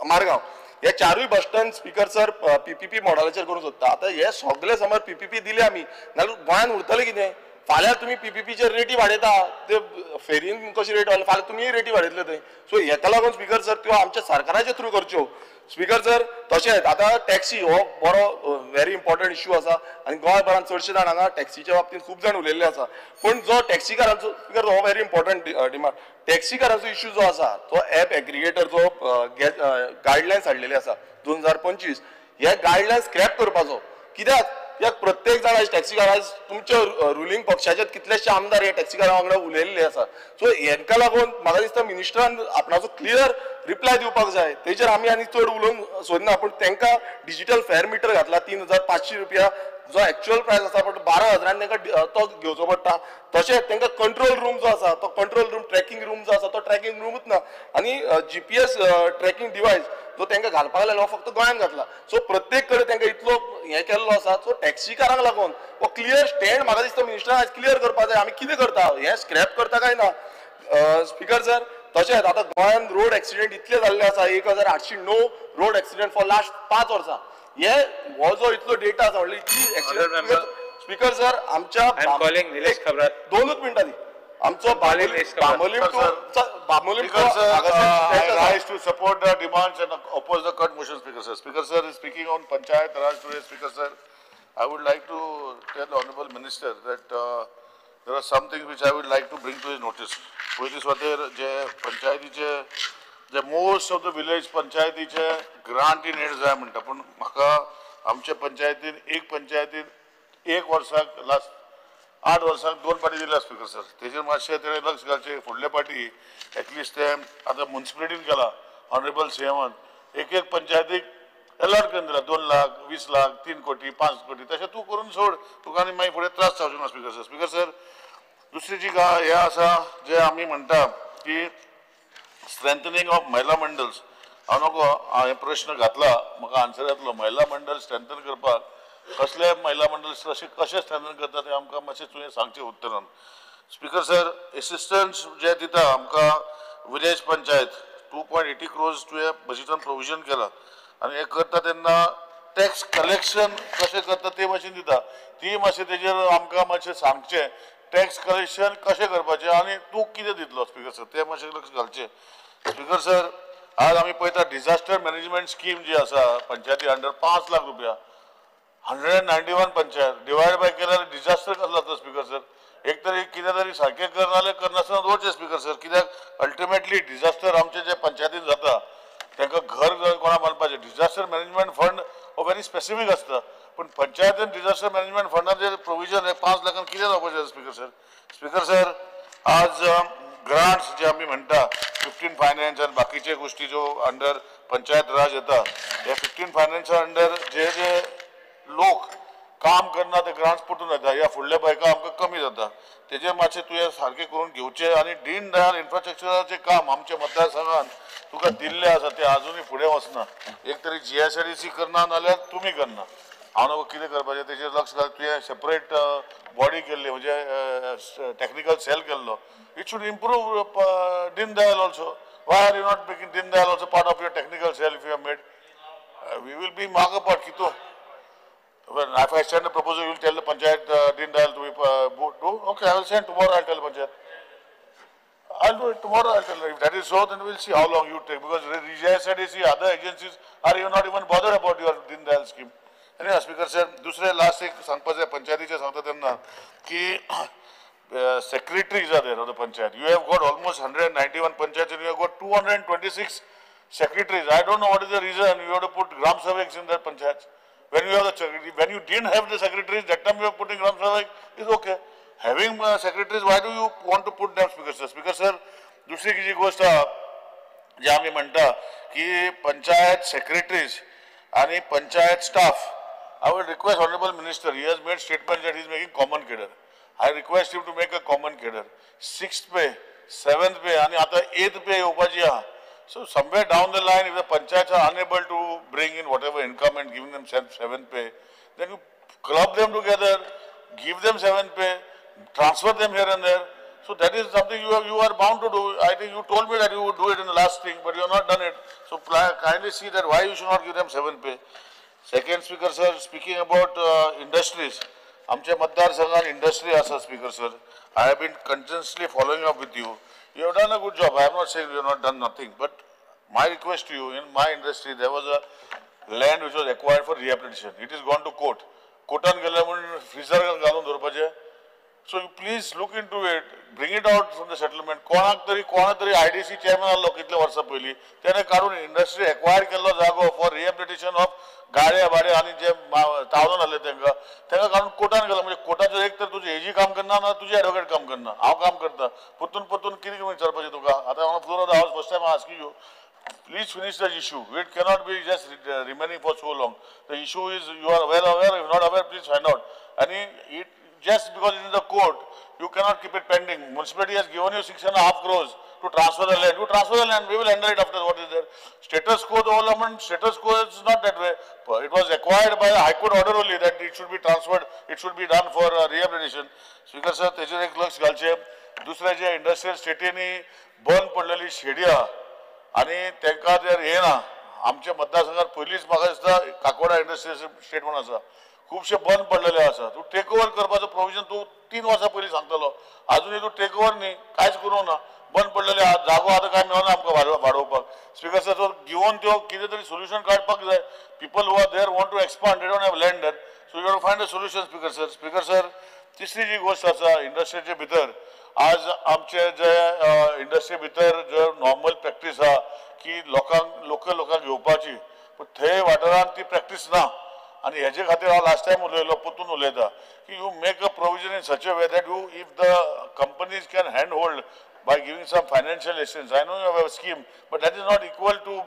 मारगांव हे 4य bus stand speaker sir PPP मॉडलाचेर करूंक सोदता. आतां हे सगळे समज PPP दिले आमी नाल्यार गोंयान उरतलें कितें? फाल्यां तुम्ही PPPचेर रेटी वाडयता, ते फेरीन कशी रेट वाडली, फाल्यां तुमी रेटी वाडयतले थंय. सो हेका लागून स्पीकर सर त्यो आमच्या सरकाराचे थ्रू करच्यो. स्पीकर सर तशेंच आतां टॅक्सी हो बरो व्हेरी इम्पॉर्टंट इश्यू आसा आनी गोंयभरान चडशे जाण हांगा टॅक्सीच्या बाबतींत खूब जाण उलयल्ले आसा. पूण जो टॅक्सीकारांचो स्पीकर हो व्हेरी इम्पॉर्टंट डिमांड, टॅक्सीकारांचो इश्यू जो आसा तो ॲप एग्रिगेटर जो गायडलायन्स हाडलेले आसा 2025 हे गायडलायन्स स्क्रॅप करपाचो. कित्याक प्रत्येक जाण आज टॅक्सीकार आज तुमच्या रुलींग पक्षाचे कितलेशे आमदार हे टॅक्सीकारां वांगडा उलयल्ले आसा. सो हेका लागून म्हाका दिसता मिनिस्टरान आपणाचो क्लियर रिप्लाय दिवपाक जाय. तेजेर आमी आनी चड उलोवंक सोदना, पूण तांकां डिजिटल फेअर मिटर घातला 3500 रुपया जो एक्चुअल प्रायस आसा पण 12,000 तांकां तो घेवचो पडटा. तशेंच तांकां कंट्रोल रूम जो आसा तो कंट्रोल रूम, ट्रॅकिंग रूम जो आसा तो ट्रॅकिंग रूमूच ना आनी GPS ट्रॅकिंग डिवायस जो तांकां घालपाक लागलो हो फक्त गोंयान घातला. सो प्रत्येक कडेन तांकां इतलो हें केल्लो आसा. सो टॅक्सीकारांक लागून हो क्लियर स्टँड म्हाका दिसता मिनिस्टरान आज क्लियर करपाक जाय. आमी कितें करता, हें स्क्रॅप करता काय ना स्पीकर सर? तशेंच आतां गोंयान रोड एक्सिडेंट इतले जाल्ले आसा 1809 रोड एक्सिडेंट फॉर लास्ट 5 वर्सां. हो जो इतलो डेटा आसा व्हडली इतली एक्सिडेंट स्पीकर सर आमच्या 2 मिनटां दी आमचो बामोलीम I rise to support the demands and oppose the cut motion, Speaker sir. Speaker sir is speaking on Panchayat Raj today. Speaker sir, I would like to tell the Honourable Minister that there are some things which I would like to bring to his notice. Police water, je Panchayatiche, the most of the village Panchayatiche grant in aid zay म्हणटा, पण म्हाका आमच्या पंचायतीन एक वर्साक last 8 वर्सांक 2 पाटी दिल्या speaker sir. तेजेर मातशें तेणें लक्ष घालचें. फुडले पाटी एटलिस्ट ते आतां म्युन्सिपालिटीन केला ऑनरेबल सीएमान एक पंचायतीक अलॉट करून दिला 2 लाख 20 लाख 3 कोटी 5 कोटी तशें तूं करून सोड, तुका आनी मागीर फुडें त्रास जावचे ना स्पीकर सर. स्पीकर सर दुसरी जी हे आसा जे आमी म्हणटा की स्ट्रेंथनिंग ऑफ महिला मंडल्स, हांव नको हांवें प्रश्न घातला म्हाका आन्सर येतलो. महिला मंडळ स्ट्रेंथन करपाक कसले महिला मंडळ कशें स्ट्रेंथन करता ते आमकां मातशें तुवें सांगचें उत्तरान. स्पीकर सर, असिस्टंट्स जे दिता आमकां विलेज पंचायत 2.80 crores तुवें बजेटान प्रोविजन केला आनी हे करता तेन्ना टॅक्स कलेक्शन कशें करता ते मातशें दिता ती मातशें तेजेर आमकां मातशें सांगचें टॅक्स कलेक्शन कशें करपाचें आनी तूं कितें दितलो स्पीकर सर ते मातशें लक्ष घालचें स्पीकर सर आज आमी पळयता डिजास्टर मॅनेजमेंट स्कीम जी आसा पंचायती अंडर 5 लाख रुपया 191 पंचायत डिवायड बाय केल्यार डिजास्टर कसलो जाता स्पीकर सर एक तरी कितें तरी सारकें करना करनासतना दवरचें स्पीकर सर कित्याक अल्टिमेटली डिजास्टर आमचे जे पंचायतीन जाता तांकां घर कोणा बांदपाचें डिजास्टर मॅनेजमेंट फंड हो व्हेरी स्पेसिफीक आसता पूण पंचायतीन डिजास्टर मॅनेजमेंट फंडाचें प्रोविजन हे 5 लाखान कितें जावपाचें स्पीकर सर आज ग्रांट्स जे आमी म्हणटा 15 फायनान्स आनी बाकीचे गोष्टी ज्यो अंडर पंचायत राज येता हे 15 फायनान्सा अंडर जे जे लोक काम करना ते ग्रांट्स पटून येता ह्या फुडल्या बायका आमकां कमी जाता तेजेर मातशें तुवें सारकें करून घेवचें आनी दीन दयाल इन्फ्रास्ट्रक्चराचें काम आमच्या मतदारसंघात तुका दिल्लें आसा तें आजुनूय फुडें वचना एक तरी GSIDC करना नाल्यार तुमी करना हांव नवो कितें करपाचें तेजेर लक्ष घाल तुवें सेपरेट बॉडी केल्ली म्हणजे टेक्निकल सेल केल्लो it should improve Deen Dayal also why are you not making Deen Dayal also part of your technical cell if you have made we will be माग अपार्ट कितो Well, if I send a proposal, you will tell the Panchayat Din Dayal to be do. Okay, I will send tomorrow. I'll tell the Panchayat. I'll do it tomorrow. I'll tell her. If that is so, then we'll see how long you take because GSIDC, other agencies are even not even bothered about your Din Dayal scheme. Anyway, Speaker sir, दूसरे last एक सांगपाचे पंचायतीचे सांगता त्यांना की secretaries are there of the Panchayat. You have got almost 191 Panchayats and you have got 226 secretaries. I don't know what is the reason you have to put Gram Savaks in that Panchayats. When you have the when you didn't have the secretaries, that time you are putting Gram Savak is okay. Having secretaries, why do you want to put them, Speaker sir? Speaker sir, दुसरी जी गोष्ट जे आम्ही म्हणता की panchayat secretaries आणि panchayat staff I would request Honorable Minister, he has made statement that he is making common cadre. I request him to make a common cadre. 6th pay, 7th pay आणि आता 8th pay येवपाची आहा. So somewhere down the line, if the panchayats are unable to bring in whatever income and giving them 7th pay, then you club them together, give them 7th pay, transfer them here and there. So that is something you are bound to do. I think you told me that you would do it in the last thing, but you have not done it. So kindly see that why you should not give them 7th pay. Second, Speaker sir, speaking about industries, आमच्या मतदारसंघात industry asa Speaker sir. I have been continuously following up with you. You have done a good job. I am not saying you have not done nothing, but my request to you, in my industry, there was a land which was acquired for rehabilitation. It is gone to court. Courtan gela म्हणून freezer घालून दवरपाचे. So you please look into it, bring it out from the settlement. कोणाक तरी IDC chairman आलो कितले वर्सां पयलीं त्याने काढून इंडस्ट्री एक्वायर केल्लो जागो फॉर रिहेबिलिटेशन ऑफ गाड्या भाड्या आनी जे तावरून आसले तांकां काढून कोर्टान गेलो म्हणजे कोर्टाचो एक तर तुजे एजी काम करना ना तुजे एडवोकेट काम करना हांव काम करता परतून कितें विचारपाचें तुका आतां हांव फ्लोर ऑफ द हावस first time asking you please finish the issue. It cannot be just remaining for so long. The issue is you are well aware. If not aware, please find out. And just because it is in the court, you cannot keep it pending. Municipality has given you 6.5 crores to transfer the land. You transfer the land, we will enter it after what is there. Status quo development, status quo is not that way. It was acquired by a High Court order only that it should be transferred, it should be done for rehabilitation. Speaker sir, तेजेर एक लक्ष घालचें. दुसरे जे industrial स्टेटीनी बंद पडलेली शेड्या आणि तांकां जर येना आमच्या मतदारसंघात पयलींच म्हाका दिसता काकोडा इंडस्ट्रियल स्टेट म्हणून आसा खुबशे बंद पडलेले आसा तूं टेक ओवर करपाचो प्रोविजन तूं 3 वर्सां पयलीं सांगतलो आजुनूय तूं टेक ओवर न्ही कांयच करूं ना बंद पडलेले जागो आतां काय मेळना आमकां वाडोवपाक स्पीकर सर तो घेवन त्यो कितें तरी सोल्युशन काडपाक जाय people who are there want to expand they don't have land there so you have to find a solution speaker sir तिसरी जी गोष्ट आसा इंडस्ट्रीचे भितर आज आमचे जे इंडस्ट्री भितर जो नॉर्मल प्रॅक्टीस आहा की लोकल लोकांक घेवपाची पूण थंय वाठारांत ती प्रॅक्टीस ना आनी हेजे खातीर हांव लास्ट टायम उलयलो परतून उलयता की you make a provision in such a way that you if the companies can hand hold by giving some financial assistance. I know you have a scheme, but that is not equal to,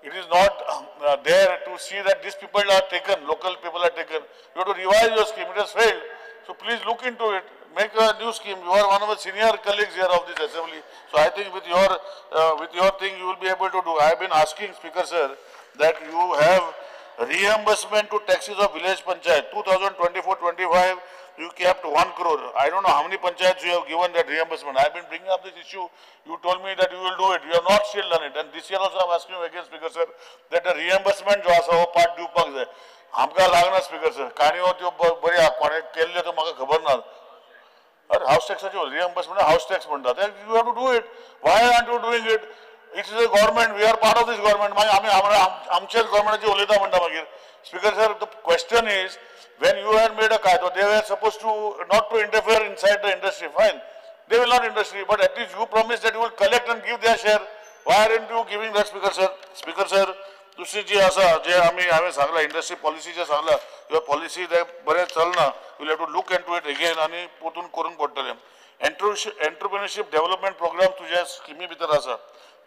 it is not there to see that these people are taken, local people are taken. You have to revise your scheme, it has failed. So please look into it, make a new scheme. You are one of the senior colleagues here of this assembly. So I think with your thing you will be able to do. I have been asking Speaker sir that you have reimbursement to taxes of village panchayat 2024-25. you kept 1 crore. I don't know how many panchayats you have given that reimbursement. I have been bringing up this issue. You told me that you will do it. You have not still done it. And this year also I am asking you again, Speaker sir, that the reimbursement जो आसा वो part दिवपाक जाय. आमकां लागना Speaker sir. काणयो त्यो बरी कोणे केल्ल्यो तो म्हाका खबर ना. अरे हाऊस टॅक्साचो reimbursement हाऊस टॅक्स म्हणटात. You have to do it. Why aren't you doing it? It is a government. We are part of this government. मागीर आमी आमच्याच गव्हर्नमेंटाची उलयता म्हणटा मागीर. Speaker sir, the question is, when you had made a kaida, they were supposed to not to interfere inside the industry. Fine, they will not industry, but at least you promised that you will collect and give their share. Why aren't you giving that, Speaker sir? Speaker sir, दुसरी जी आसा जे आमी हांवें सांगला industry policy जे सांगला ह्यो policy ते बरें चलना. Will have to look into it again आनी परतून करूंक पडटलें. एंटरप्रेन्योरशिप डेव्हलपमेंट प्रोग्राम तुज्या स्किमी भितर आसा.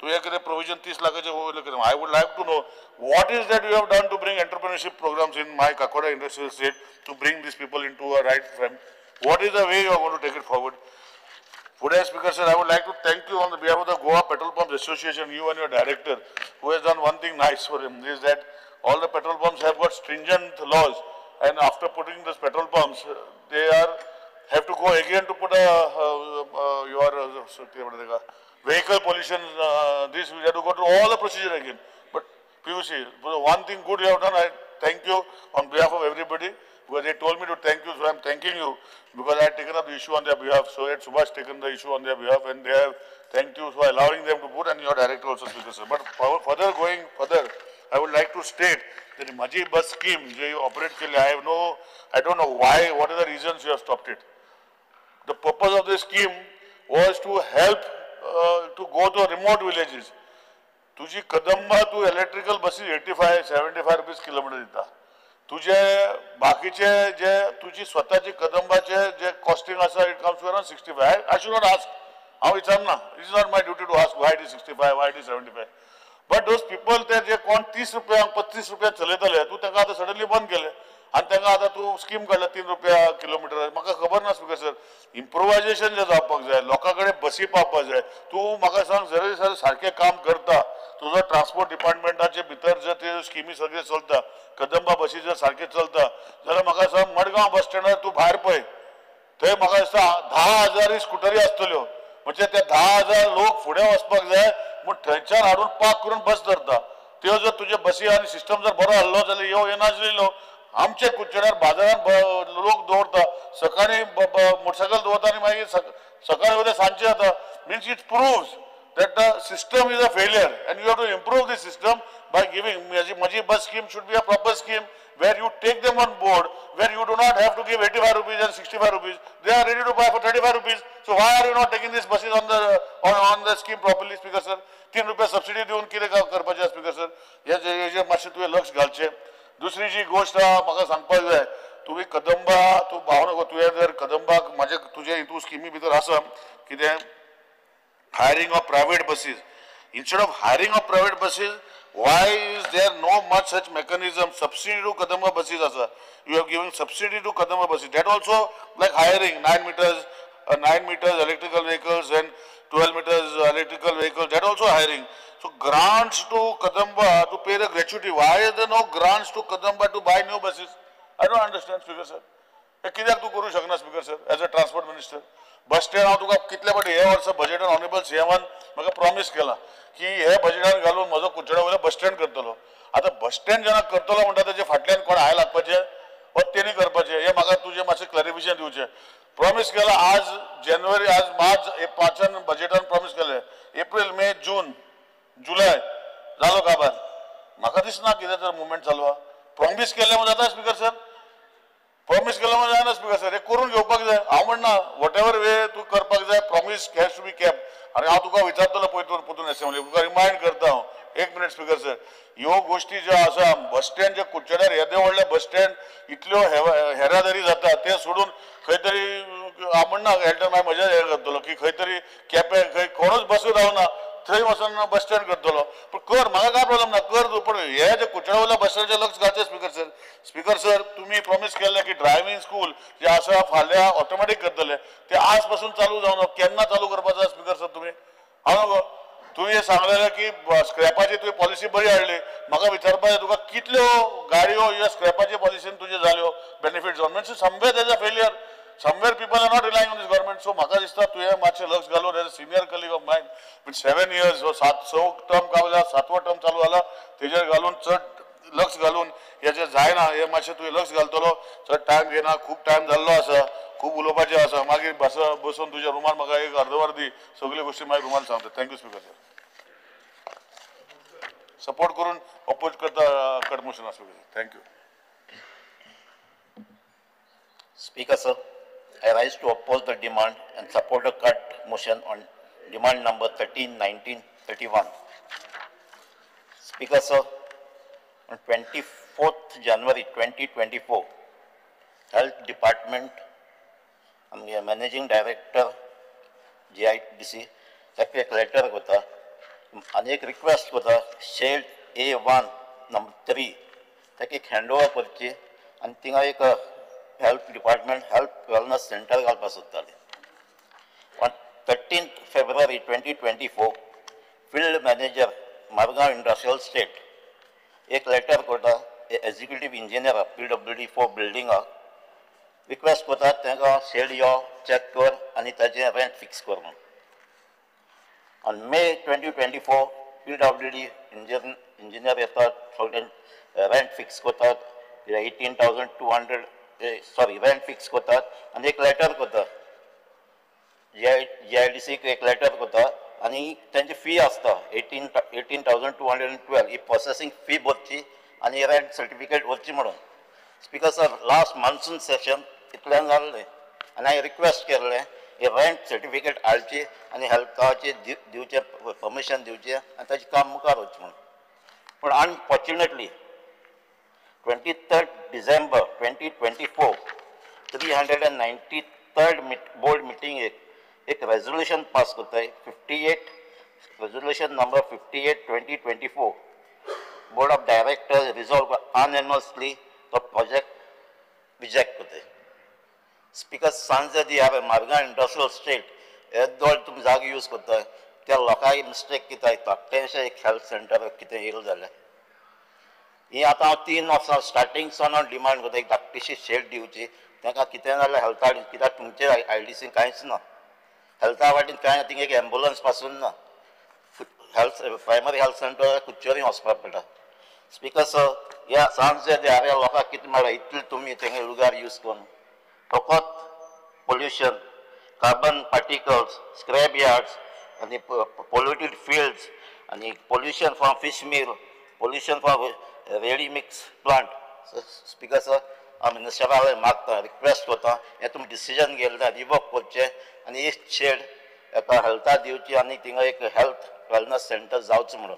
तुवें कितें प्रोविजन 30 लाखाचें वयलें कितें. I would like to know what is that you have done to bring entrepreneurship programs in my Kakoda industrial estate to bring these people into a right frame. What is the way you are going to take it forward? Today, Speaker sir, I would like to thank you on the behalf of the Goa Petrol Pumps Association, you and your director, who has done one thing nice for him, is that all the petrol pumps have got stringent laws, and after putting these petrol pumps, they have to go again to put vehicle pollution, this, we have to go through all the procedure again. But PUC, one thing good you have done, I thank you on behalf of everybody, because they told me to thank you, so I am thanking you, because I had taken up the issue on their behalf. So had Subhash taken the issue on their behalf, and they have thanked you for allowing them to put, and your director also, Speaker sir. But going further, I would like to state that the Maji bus scheme, which you operate, I don't know why, what are the reasons you have stopped it. The purpose of this scheme was to help to go to remote villages. तुझी कदंबा तू electrical buses 85-75 rupees kilometre दिता. तुझे बाकीचे जे तुझी स्वतःची कदंबाचे जे costing आसा it comes to around 65. I should not ask. हांव विचारना. It is not my duty to ask why it is 65, why it is 75. But those people ते जे कोण 30 रुपयांक 35 रुपया चलयताले तू तांकां आतां सडनली बंद केले आनी तांकां आतां तू स्कीम काडला 3 रुपया किलोमीटर. म्हाका खबर ना स्पीकर सर. इम्प्रोवायजेशन जे जावपाक जाय, लोकां कडेन बसी पावपाक जाय. तू म्हाका सांग जर सारकें काम करता, तुजो ट्रान्सपोर्ट डिपार्टमेंटाचे भितर जर ते स्किमी सगळे चलता, कदंबा बसी जर सारखे चलता, जाल्यार म्हाका सांग मडगांव बस स्टँडार तूं भायर पळय, थंय म्हाका दिसता 10,000 स्कुटरी आसतल्यो. म्हणजे ते 10,000 लोक फुडें वचपाक जाय म्हूण थंयच्यान हाडून पार्क करून बस धरता. त्यो जर तुजे बसी आनी सिस्टम जर बरो आहलो जाल्यार ह्यो येनासलेलो. आमचे कुचेड्यार बाजारांत लोक दवरता, सकाळी मोटरसायकल दवरता आनी मागीर सकाळी वयता सांजचे जाता. Means it proves that the system is a failure, and you have to improve the system by giving. Maji bus scheme should be a proper scheme where you take them on board, where you do not have to give 85 rupees and 65 rupees. They are ready to buy for 35 rupees. So why are you not taking these buses on the scheme properly, Speaker sir? 3 रुपया subsidy दिवन कितें करपाचें Speaker sir? हेजे मातशें तुवें लक्ष घालचें. दुसरी जी गोश्ट म्हाका सांगपाक जाय, तुवें कदंबा तूं भावनाको तुवें जर कदंबाक तुजे हितून स्किमी भितर आसा कितें hiring of private buses. Instead of hiring of private buses, why is there no much such mechanism? Subsidy to Kadamba buses asa. You have given subsidy to Kadamba buses. That also like hiring 9 meters electrical vehicles and 12 meters electrical vehicles. That also hiring. So grants to Kadamba to pay the gratuity. Why is there no grants to Kadamba to buy new buses? I don't understand, Speaker sir. कित्याक तूं करूं शकना Speaker sir as a transport minister? Bus stand हांव तुका कितले फावटी हे वर्सा बजेटान honourable सीएमान म्हाका प्रॉमिस केला की हे बजेटान घालून म्हजो कुचेडा वयलो बस स्टँड करतलो. आतां बस स्टँड जेन्ना करतलो म्हणटा तेजे फाटल्यान कोण हाय लागपाचें वा तेणी करपाचें हे म्हाका तुजें मातशें क्लॅरिफिकेशन दिवचें. प्रॉमिस केला आज जानेवारी आज मार्च 5 बजेटान प्रॉमिस केलें. एप्रील मे जून जुलय जालो काबार. म्हाका दिसना कितें तर मुवमेंट चालू आहा. प्रॉमिस केलें म्हणून जाता Speaker sir? प्रॉमिस केला म्हणजे जायना Speaker sir. हे करून घेवपाक जाय. हांव म्हणना वॉटेवर वे तूं करपाक जाय promise has to be kept. आनी हांव तुका विचारतलो परतून असेंब्ली तुका रिमायंड करता हांव. 1 मिनिट Speaker sir. ह्यो गोश्टी ज्यो आसा बस स्टँड जे कुचेड्यार येदे व्हडले बस स्टँड इतल्यो हेरादारी जाता ते सोडून खंय तरी हांव म्हणना हेल्टर मागीर म्हज्या हे करतलो की खंय तरी केपें खंय कोणूच बसूं रावना थंय वचून बस स्टँड करतलो. पूण कर म्हाका काय प्रॉब्लेम ना कर तूं. पूण हे जे कुचेड्या वयल्या बस स्टँडाचेर लक्ष घालचें Speaker sir. Speaker sir तुमी प्रॉमिस केल्लें की ड्रायव्हिंग स्कूल जे आसा फाल्यां ऑटोमॅटीक करतले ते आज पासून चालू जावना. केन्ना चालू करपाचो Speaker sir तुमी? हांव न्हू तुवें सांगलेलें की स्क्रॅपाची तुवें पॉलिसी बरी हाडली. म्हाका विचारपाक जाय तुका कितल्यो गाडयो ह्या स्क्रॅपाची पॉलिसीन तुज्यो जाल्यो बेनिफीट जावन म्हणजे समवेत as a failure. somewhere people are not relying on this government. So म्हाका दिसता तुवें मातशें लक्ष घालून as a senior colleague of mine with 7 years स टर्म कावला 7वो टर्म चालू जाला तेजेर घालून चड लक्ष घालून हे जे जायना हे मातशें तुवें लक्ष घालतलो चड टायम घेना खूब टायम जाल्लो आसा खूब उलोवपाचें आसा मागीर बसून तुज्या रुमान म्हाका एक अर्दवर दी सगळ्यो गोश्टी मागीर रुमान सांगता. Thank you speaker sir. सपोर्ट करून अपोज करता कट मोशन आसा. Thank you. Speaker sir, I rise to oppose the demand and support the cut motion on demand number 13, 19, 31. Speaker sir, on 24th January 2024, Health Department, Managing Director, GIDC, एक letter होता, अनेक request होता, Shell A1 number 3, तक एक handover करची, आणि तिंगा एक health department health wellness centre घालपाक सोदताले. On 13th February 2024 field manager Margao industrial estate एक लेटर करता एग्जिक्युटीव इंजिनियर PWD फॉर बिल्डिंगाक रिक्वेस्ट करता तांकां शेड यो चॅक कर आनी ताचें रेंट फिक्स कर म्हणून. ऑन May 2024 PWD इंजिनियर येतात सगळें रेंट फिक्स करतात 18,200 रेंट फिक्स करतात आणि एक लेटर करतात GIDC एक लेटर करतात आणि त्यांची फी असता 18,212 ही प्रोसेसिंग फी भरची आणि रेंट सर्टिफिकेट भरची म्हणून. Speaker sir last monsoon session इतल्यान जाल्लें आनी हांवें रिक्वेस्ट केल्लें हे रेंट सर्टिफिकेट हाडची आनी हेल्थाचे दिवचे परमिशन दिवचें आनी ताचें काम मुखार वचचें म्हणून. पूण unfortunately 23rd December 2024 393rd board meeting एक रेजोल्यूशन पास करता 58 resolution number 58 2024 board of directors resolve unanimously तो प्रोजेक्ट रिजेक्ट करता. स्पीकर सांजे दी हांवें मारगांव इंडस्ट्रियल स्टेट हे दोन तुमी जागे यूज करता त्या लोकांक मिस्टेक कितें धाकटेंशें एक हेल्थ सेंटर कितें येयलें जाल्यार ही आतां हांव 3 वर्सां स्टार्टींग सावन हांव डिमांड करता एक धाकटीशी शेड दिवची तांकां कितें जाल्यार हेल्था कित्याक तुमचे IDC कांयच ना हेल्था वाटेन कांय थिंगा एक एम्बुलन्स पासून ना हेल्थ प्रायमरी हेल्थ सेंटर कुच्चोरी वचपाक पडटा. स्पीकर सर ह्या सांजे ह्या लोकांक कितें म्हळ्यार इतले तुमी तेंगे लुगार यूज करून फकत pollution carbon particles scrap yards आनी पोल्युटेड फिल्ड्स आनी pollution from fish meal pollution from ready mix plant. Speaker sir हांव मिनिस्टराक मागता रिक्वेस्ट करता हें तुमी डिसिजन घेतलें रिवोक करचें आनी एक शेड एका हेल्था दिवची आनी थिंगा एक हेल्थ वेलनेस सेंटर जावचें म्हणून.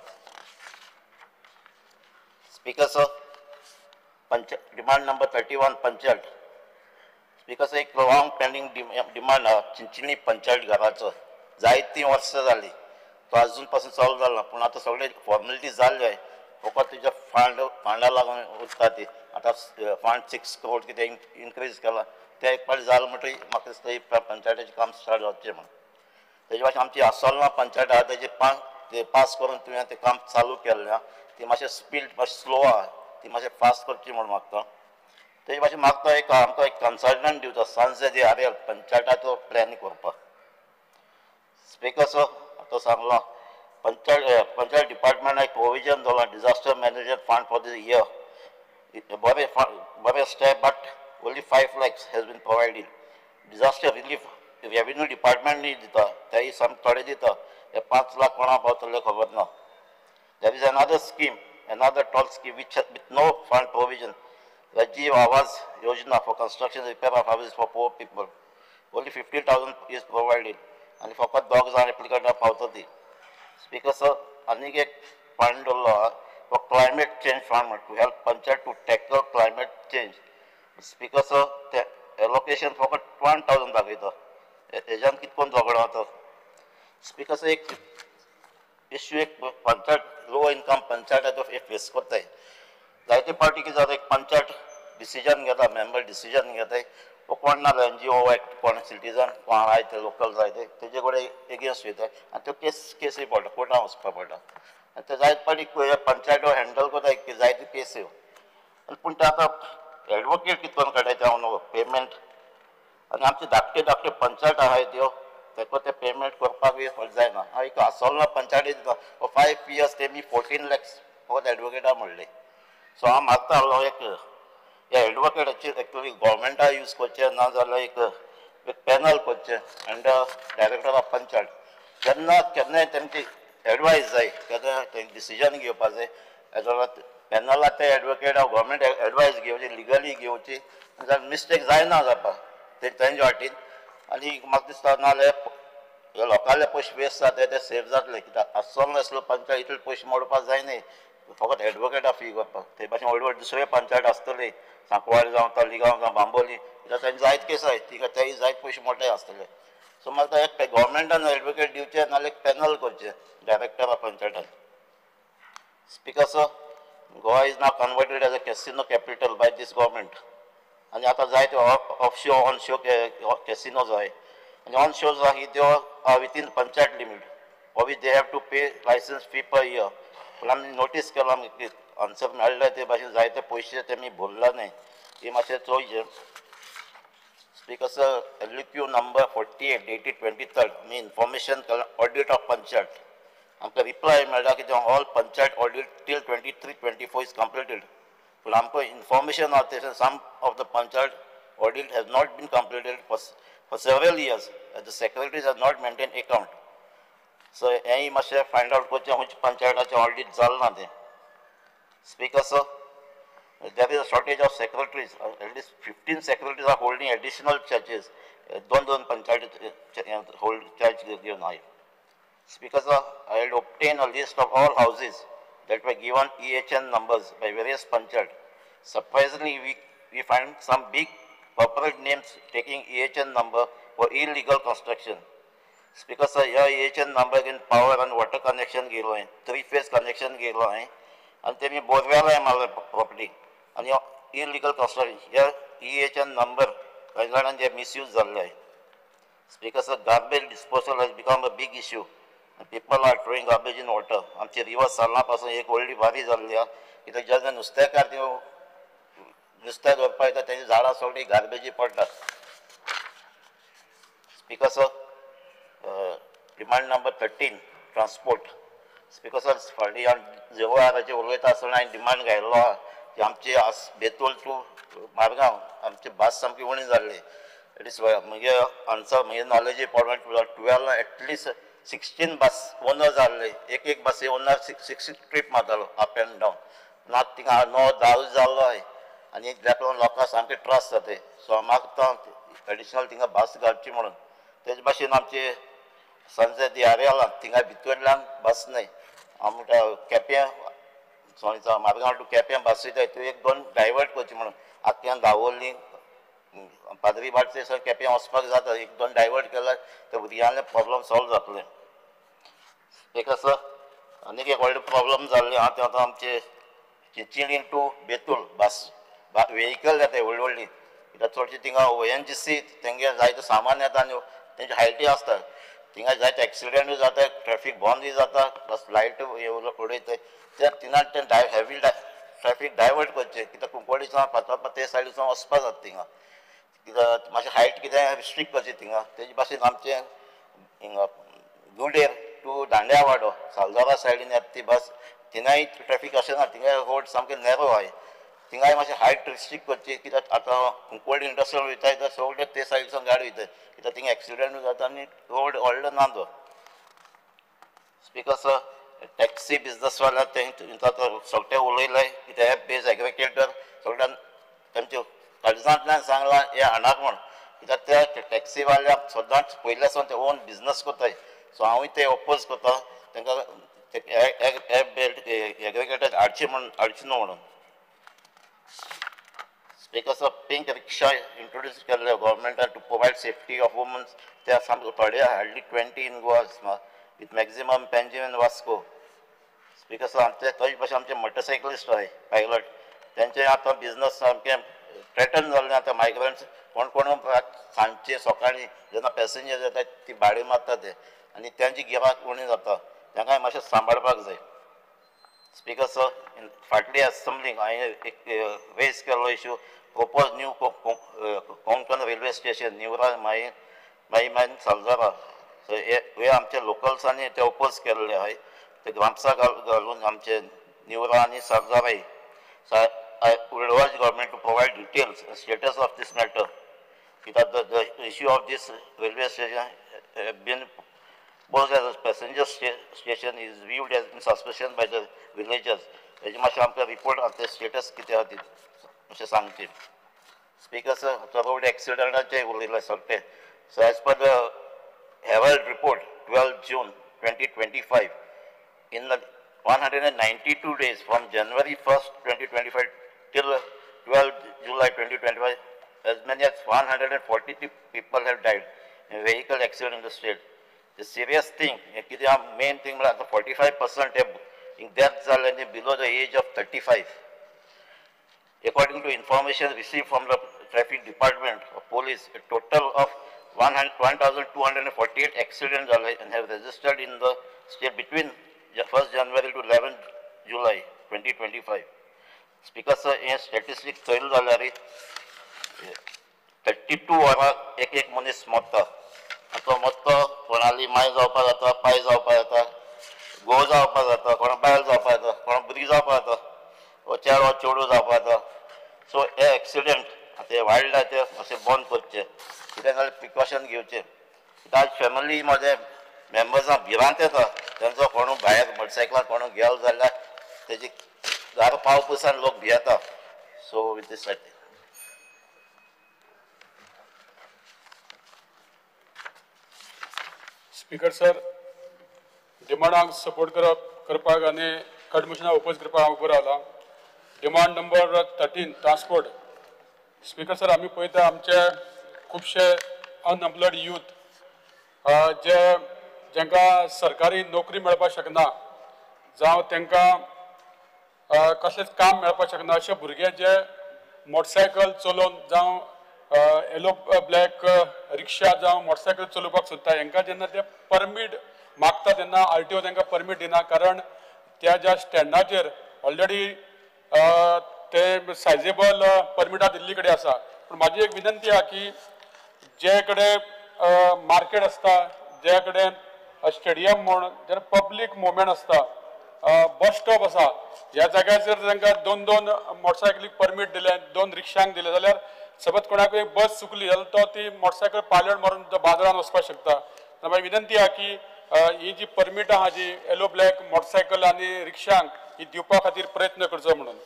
Speaker sir demand number 31 panchayat. Speaker sir एक लॉंग पेंडिंग डिमांड आहा चिंचिनी पंचायत घराचो जायतीं वर्सां जालीं तो अजून पासून सॉल्व जालो पूण आतां सगळे फॉर्मेलिटीज जाल्ले फकत तुज्या फंडा लागून उरता ती आतां फंड 6 crore कितें इन्क्रीज केला ते एक पावटी जालें म्हणटकीर म्हाका दिसता पंचायतीचें काम स्टार्ट जावचें म्हणून. तेजे भाशेन आमची आसोलना पंचायत आहा तेजे पास करून तुवें तें काम चालू केल्लें ती मातशें स्पीड मातशें स्लो आहा ती मातशें फास्ट करची म्हणून मागता. तेजे भाशेन मागता एक आमकां एक कन्सल्टंट दिवचो सांजे दी आरेल पंचायताचो प्लॅन करपाक. स्पीकर सर आतां सांगलो पंचायत डिपार्टमेंट एक प्रोविजन दवरला disaster management fund for this year बरें step but only 5 lakhs has been provided. Disaster relief revenue department नी दिता तेय सम थोडे दिता हे 5 लाख कोणा पावतले खबर ना. There is another scheme, another toll scheme which with no fund provision, Rajiv Awas Yojana for construction repair of houses for poor people. Only 50,000 is provided and फकत dogs are applicant पावतली. Speaker sir, आनीक एक fund for climate change fund to help panchayat to tackle climate change. Speaker sir, the allocation फकत 1,000 दाखयता हेज्यान कितकोन झगडो जाता. Speaker sir एक issue एक panchayat low income panchayat face करताय जायते पार्टी कितें जाता एक पंचायत डिसिजन घेता मेंबर डिसिजन घेताय कोण ना NGO एक्ट कोण सिटीजन कोण आहाय ते लोकल जाय तेजे कडेन एगेन्स्ट वयताय आनी त्यो केसी पडटा कोर्टान वचपाक पडटा आनी ते जायते पार्टी पंचायत हँडल करता जायत्यो केसी पूण ते आतां एडवोकेट कितकोन काडटाय हांव नो पेमेंट आनी आमचे धाकटे धाकटे पंचायत आहाय त्यो तेका ते पेमेंट करपाक जायना हांव एक आसोलना पंचायती दिता 5 years तेमी 14 lakhs फकत एडवोकेटा म्हणले सो हांव मागता आसलो एक ह्या एडवोकेटाचेर एक्चुअली गव्हर्मेंटा यूज करचे ना जाल्यार एक पॅनल करचे अंडर डायरेक्टर ऑफ पंचायत जेन्ना केन्नाय तेंची एडवायस जाय केन्ना ते डिसिजन घेवपाक जाय हेजो पॅनलाक ते एडवोकेट गव्हर्मेंट एडवायस घेवची लिगली घेवची जाल्यार मिस्टेक जायना जावपाक तेंच्या वाटेन आनी म्हाका दिसता नाल्यार हे लोकांले पयशे वेस्ट जाता ते सेव जातले कित्याक आसलो नासलो पंचायत इतले पयशे मोडपाक जायनाय फकत एडवोकेटा फी करपाक ते भाशेन व्हड व्हड दुसरे पंचायत आसतले सांकवाड जावं तळीगांव जावं बांबोली कित्याक तांचे जायत केस आसाय तिका तेय जायत पयशे मोठे आसतले सो म्हाका एक गव्हर्मेंटान एडवोकेट दिवचे नाल्यार एक पॅनल करचे डायरेक्टर ऑफ पंचायतान speaker sir Goa is now converted as a casino capital by this government आनी आतां जायते ऑफशो ऑनशो कॅसिनोज आहाय आनी ऑनशोज आहा त्यो within panchayat limit of they have to pay licence fee per year पूण आमी नोटीस केला आमकां आन्सर मेळ्ळे ते भाशेन जायते पयशे तेमी भरला न्हय हे मातशें चोयचें speaker sir LQ number 48 dated 23rd मी इन्फॉर्मेशन ऑडिट ऑफ पंचायत आमकां रिप्लाय मेळ्ळा की all panchayat audit till 23-24 is completed पूण आमकां इन्फॉर्मेशन आहा तें some of the panchayat audit has not been completed for several years the secretaries has not maintain account so हेंय मातशें फायंड आउट करचें खंयच्या पंचायताचें ऑडिट जालें ना तें speaker sir there is a shortage of secretaries. At least 15 secretaries are holding additional charges. Don't panchayat hold charge given high. Speaker sir, I had obtained a list of all houses that were given EHN numbers by various panchayat. Surprisingly, we find some big corporate names taking EHN number for illegal construction. Speaker sir, here EHN number in power and water connection gelo hai, 3-phase connection gelo hai, and then borewell hai मारले property. And your illegal construction here EHN number guidelines are misused already. Speaker sir, garbage disposal has become a big issue and people are throwing garbage in water. आमचे river सालना पासून एक व्हडली बारी जाल्ली आहा कित्याक जेन्ना नुस्तेकार त्यो नुस्तें धरपाक येता तेंची झाडां सगळीं गार्बेजी पडटात speaker sir demand number 13 transport speaker sir फाटीं जेवळाराचेर उलयता आसतना हांवें डिमांड घायल्लो आहा की आमचे बेतोल टू मारगांव आमचे बस सामकी उणी जाल्ली इट इज म्हगे आन्सर म्हगे नॉलेज पॉइंट 12 एटलिस्ट 16 बस ओनर जाल्ले एक बसी ओनर 6 ट्रीप मारतालो अप एंड डावन ना थिंगा 9-10 जाल्लो आहाय आनी ताका लागून लोकांक सामके त्रास जाता सो हांव मागता एडिशनल थिंगा बस घालची म्हणून तेजे भाशेन आमचे संजय दियारेला थिंगा भितरल्यान बस न्हय हांव म्हणटा केप्यां सोयचा मारगांव टू केप्यां बस वयता त्यो 1-2 डायवर्ट करची म्हणून आख्यान दावोली पाद्री भाटचे सर केप्यां वचपाक जाता 1-2 डायवर्ट केल्यार ते भुरग्यांले प्रॉब्लम सॉल्व जातले एक सर आनीक एक व्हडले प्रॉब्लम जाल्ले आहा ते आतां आमचे Chinchinim to Betul bus vehicle येताय व्हडली कित्याक चडशे थिंगा ONGC तेंगे जायते सामान येता आनी तेंचे हायटी आसता थिंगा जायते एक्सिडेंटूय जाता ट्रॅफिक बंदूय जाता प्लस लायट उडयताय त्या तिना ते हेवी ट्रॅफिक डायवर्ट करचे कित्याक कुंकोळीसान फातोर्पा ते सायडीसान वचपाक जाता थिंगा कित्याक मातशें हायट कितें रिस्ट्रिक्ट करचें थिंगा तेजे भाशेन आमचें हिंगा गुडेर टू दांड्यावाडो सालदारा सायडीन येता ती बस थिंगाय ट्रॅफिक अशें ना थिंगा रोड सामकें नॅरो आहाय थिंगाय मातशें हायट रिस्ट्रिक्ट करची कित्याक आतां कुंकोळी इंडस्ट्रियल वयताय तर सगळे ते सायडीसान गाडी वयताय कित्याक थिंगा एक्सिडेंटूय जाता आनी रोड व्हडलो ना तो स्पीकर सर टॅक्सी बिजनस वाल्या सगळे उलयले कित्याक हे बेज एग्रिकल्चर सगळ्यान तेमचे काळजांतल्यान सांगलां हे हाडाक म्हण कित्याक त्या टॅक्सी वाल्याक सदांच पयले सावन ते ओन बिजनस करताय सो हांवूय ते ओपोज करता तांकां एग्रिकल्चर हाडची न्हू म्हणून speaker sir pink rickshaw introduce केल्ले गव्हर्मेंटान to provide safety of womens ते सामके थोडे hardly 20 in Goa with maximum Panjim Vasco speaker sir आमचे तशे भाशेन आमचे मोटरसायकलिस्ट आहाय पायलट तेंचे आतां बिजनस सामकें थ्रेटन जाल्लें आतां मायग्रंट्स कोण सांजचे सकाळीं जेन्ना पॅसेंजर येतात ती भाडे मारता ते आनी तेंची गिराक उणी जाता तांकांय मातशें सांबाळपाक जाय स्पीकर सर फाटली असेंब्लीक हांवें एक रेज केल्लो issue proposed new Konkan railway station, Neura, Main, Salzara. So हे आमच्या लोकल्सांनी ते ओपोज केलेले आहे ते ग्रामसभा घालून आमचे Neura आणि Salzara. So I would urge government to provide details and status of this matter. Because the issue of this railway station been posed as a passenger station is viewed as in suspicion by the villagers. हेजे मातशें आमकां report आतां status कितें आहा अशें सांगचें. Speaker sir, the road accidentaचे उलयले सगळे. So as per the Herald report, 12 June 2025, in the 192 days from January 1st, 2025 till 12 July 2025, as many as 140 people have died in vehicle accident in the state. The serious thing, main thing, 45% in deaths are below the age of 35. According to information received from the traffic department of police, a total of 1,248 accidents and have registered in the state between 1st January to 11 July 2025. Speaker sir, in statistics Choyal जाल्यार 32 वरां एक मनीस मरता. तो मरता कोणाली माय जावपाक जाता, पाय जावपाक जाता, घोव जावपाक जाता, कोणा बायल जावपाक जाता, कोणा भुरगीं जावपाक जाता, वो चेडो चेडूं जावपाक जाता. सो हे एक्सिडेंट ते वाडला ते अशें बंद करचें, कितें जाल्यार प्रिकॉशन घेवचें. आज फॅमिली मध्ये मेंबर्सां भिरांत येता, तांचो कोणू भायर मोटरसायकलार कोणू गेलो जाल्यार तेजी घरा पावपासान लोक भियेता. So with this speaker sir, डिमांडांक सपोर्ट करपाक आनी कट मोशनाक ओपोज करपाक हांव उबो रावला. Demand number 13 transport. Speaker sir, आमी पळयता आमचे खुबशे अनएम्प्लॉयड यूथ जेंकां सरकारी नोकरी मेळपाक शकना, जावं तांकां कसलेंच काम मेळपाक शकना, अशे भुरगे जे मोटरसायकल चलोवन जावं येलो ब्लॅक रिक्षा जावं मोटरसायकल चलोवपाक सोदता, हांकां जेन्ना ते परमीट मागता तेन्ना RTO तांकां परमीट दिना. कारण त्या ज्या स्टँडाचेर ऑलरेडी ते सायजेबल परमिटां दिल्ली कडेन आसा. पूण म्हाजी एक विनंती आहा की जे कडेन मार्केट आसता, जे कडेन स्टेडियम म्हूण जेन्ना पब्लीक मुवमेंट आसता, बस स्टॉप आसा, ह्या जाग्याचेर तांकां 2-2 मोटरसायकलीक परमीट दिलें, 2 रिक्षांक दिलें जाल्यार समज कोणाक एक बस चुकली जाल्यार तो ती मोटरसायकल पायलट मारून तो बाजारात वचपाक शकता. म्हाजी विनंती आहा की ही जी परमीट आहा जी येलो ब्लॅक मोटरसायकल आनी रिक्षांक ही दिवपा खातीर प्रयत्न करचो म्हणून.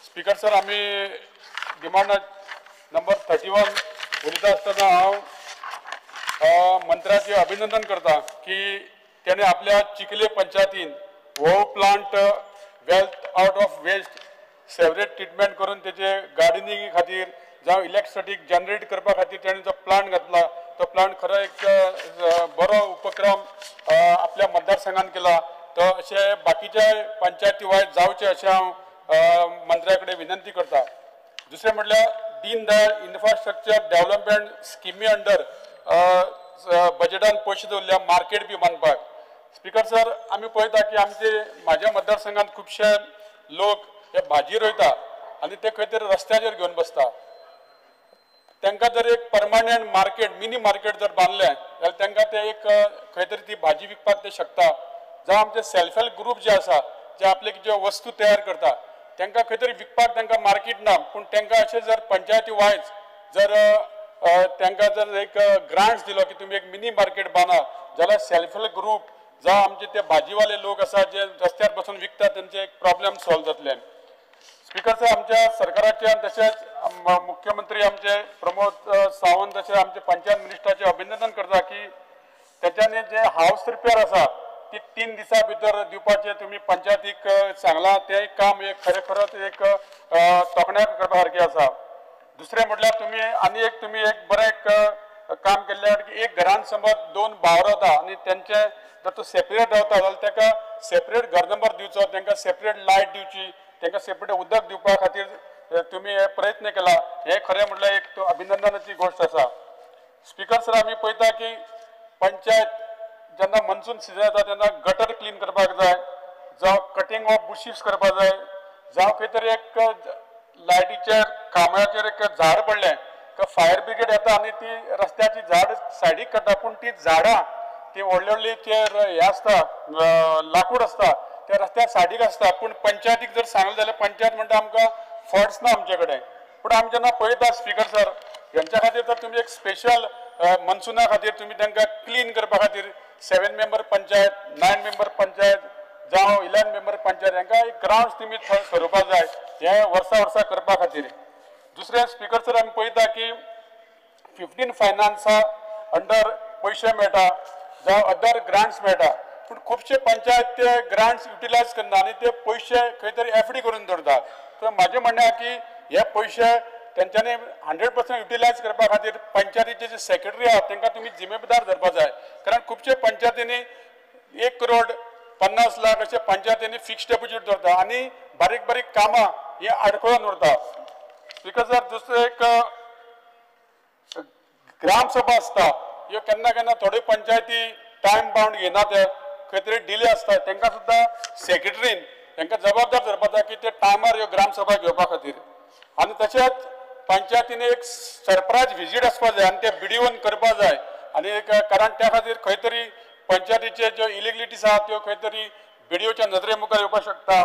स्पीकर सर, आमी डिमांड नंबर 31 उलयता आसतना हांव मंत्र्याचें अभिनंदन करता की तेणें आपल्या चिखले पंचायतीन हो plant wealth out of waste sewerage treatment करून तेजे गार्डनिंग खातीर जावं इलेक्ट्रिसिटी जनरेट करपा खातीर तेणें जो प्लांट घातला, तो प्लांट खरो एक बरो उपक्रम आपल्या मतदारसंघान केला. तो अशे बाकीचे पंचायती वायज जावचे अशें हांव मंत्र्या कडेन विनंती करता. दुसरें म्हटल्यार दीन दयाळ इन्फ्रास्ट्रक्चर डेव्हलपमेंट स्किमी अंडर बजेटान पयशे दवरल्या मार्केट बी बांदपाक. स्पीकर सर, आमी पळयता की म्हाज्या मतदारसंघात खुबशे लोक हे भाजी रोयता आनी ते खंय तरी रस्त्याचेर घेवन बसता. तांकां जर एक परमानंट मार्केट, मिनी मार्केट जर बांदलें जाल्यार तांकां ते एक खंय तरी ती भाजी विकपाक ते शकता. जावं आमचे सेल्फ हेल्प ग्रुप जे आसा, जे आपले ज्यो वस्तू तयार करता, तांकां खंय तरी विकपाक तांकां मार्केट ना. पूण तांकां अशें जर पंचायती वायज जर तांकां जर एक ग्रांट्स दिलो की तुमी एक मिनी मार्केट बांदा, जाल्यार सेल्फ हेल्प ग्रुप जावं आमचे ते भाजीवाले लोक आसा जे रस्त्यार बसून विकतात तांचे एक प्रॉब्लेम सॉल्व जातले. स्पीकर सर, आमच्या सरकाराचे तशेंच मुख्यमंत्री आमचे प्रमोद सावंत तशेंच आमचे पंचायत मिनिस्टराचे अभिनंदन करता की त्याच्यानी जे हाऊस रिपेअर आसा ती 3 दिसां भितर दिवपाचे तुमी पंचायतीक सांगला. ते काम एक खरोच एक तोखणाय करपा सारकें आसा. दुसरें म्हटल्यार तुमी एक बरें काम केल्लें की एक घरान समज 2 भाव रावता आनी तेंचे जर तो सेपरेट रावता जाल्यार ताका सेपरेट घर नंबर दिवचो, तांकां सेपरेट लायट दिवची, तांकां सेपरेट उदक दिवपा खातीर तुमी हे प्रयत्न केला. हे खरें म्हटल्यार एक अभिनंदनाची गोष्ट आसा. स्पीकर सर, आमी पळयता की पंचायत जेन्ना मनसून सिजन येता तेन्ना गटर क्लीन करपाक जाय, जावं कटिंग ऑफ बुशीस करपाक जाय, जावं खंय तरी एक लायटीचेर कामाचेर एक झाड पडलें फायर ब्रिगेड येता आनी ती रस्त्याची झाड सायडीक काडटा पूण ती झाडां ती व्हडली व्हडली हे आसता लाकूड आसता त्या रस्त्या सायडीक आसता पूण पंचायतीक जर सांगलें जाल्यार पंचायत म्हणटा आमकां फंड्स ना आमचे कडेन पूण आमी जेन्ना पळयता स्पीकर सर हेंच्या खातीर तर तुमी एक स्पेशल मनसुना खातीर तुमी तांकां क्लीन करपा खातीर 7 मेंबर पंचायत 9 मेंबर पंचायत जावं 11 मेंबर पंचायत हांकां एक ग्राउंड्स तुमी ठरोवपाक जाय हे वर्सा करपा खातीर दुसरें स्पीकर सर आमी पळयता की 15 फायनान्सा अंडर पयशे मेळटा जावं अदर ग्रांट्स मेळटा पूण खुबशे पंचायत ते ग्रांट्स युटिलायज करना आनी ते पयशे खंय तरी एफडी करून दवरता तर म्हाजें म्हणणें आसा की हे पयशे तेंच्यांनी 100% युटिलायज करपा खातीर पंचायतीचे जे सेक्रेटरी आहात तांकां तुमी जिम्मेदार धरपा जाय कारण खुबशे पंचायतींनी 1 करोड 50 लाख अशे पंचायतींनी फिक्स डेपोजीट दवरता आनी बारीक बारीक कामां ही आडखळून उरता स्पीकर सर दुसरें एक ग्रामसभा आसता ह्यो केन्ना केन्ना थोड्यो पंचायती टायम बाउंड घेयना ते खंय तरी डिले आसता तांकां सुद्दां सेक्रेटरीन तांकां जबाबदार धरपा जाय की ते टायमार ह्यो ग्रामसभा घेवपा खातीर आनी तशेंच पंचायतीन एक सरप्रायज विजीट आसपा जाय आनी ते बिडिओन करपा जाय आनी कारण त्या खातीर खंय तरी पंचायतीचे ज्यो इलिगलिटीज आहात त्यो खंय तरी बिडिओच्या नजरे मुखार येवपाक शकता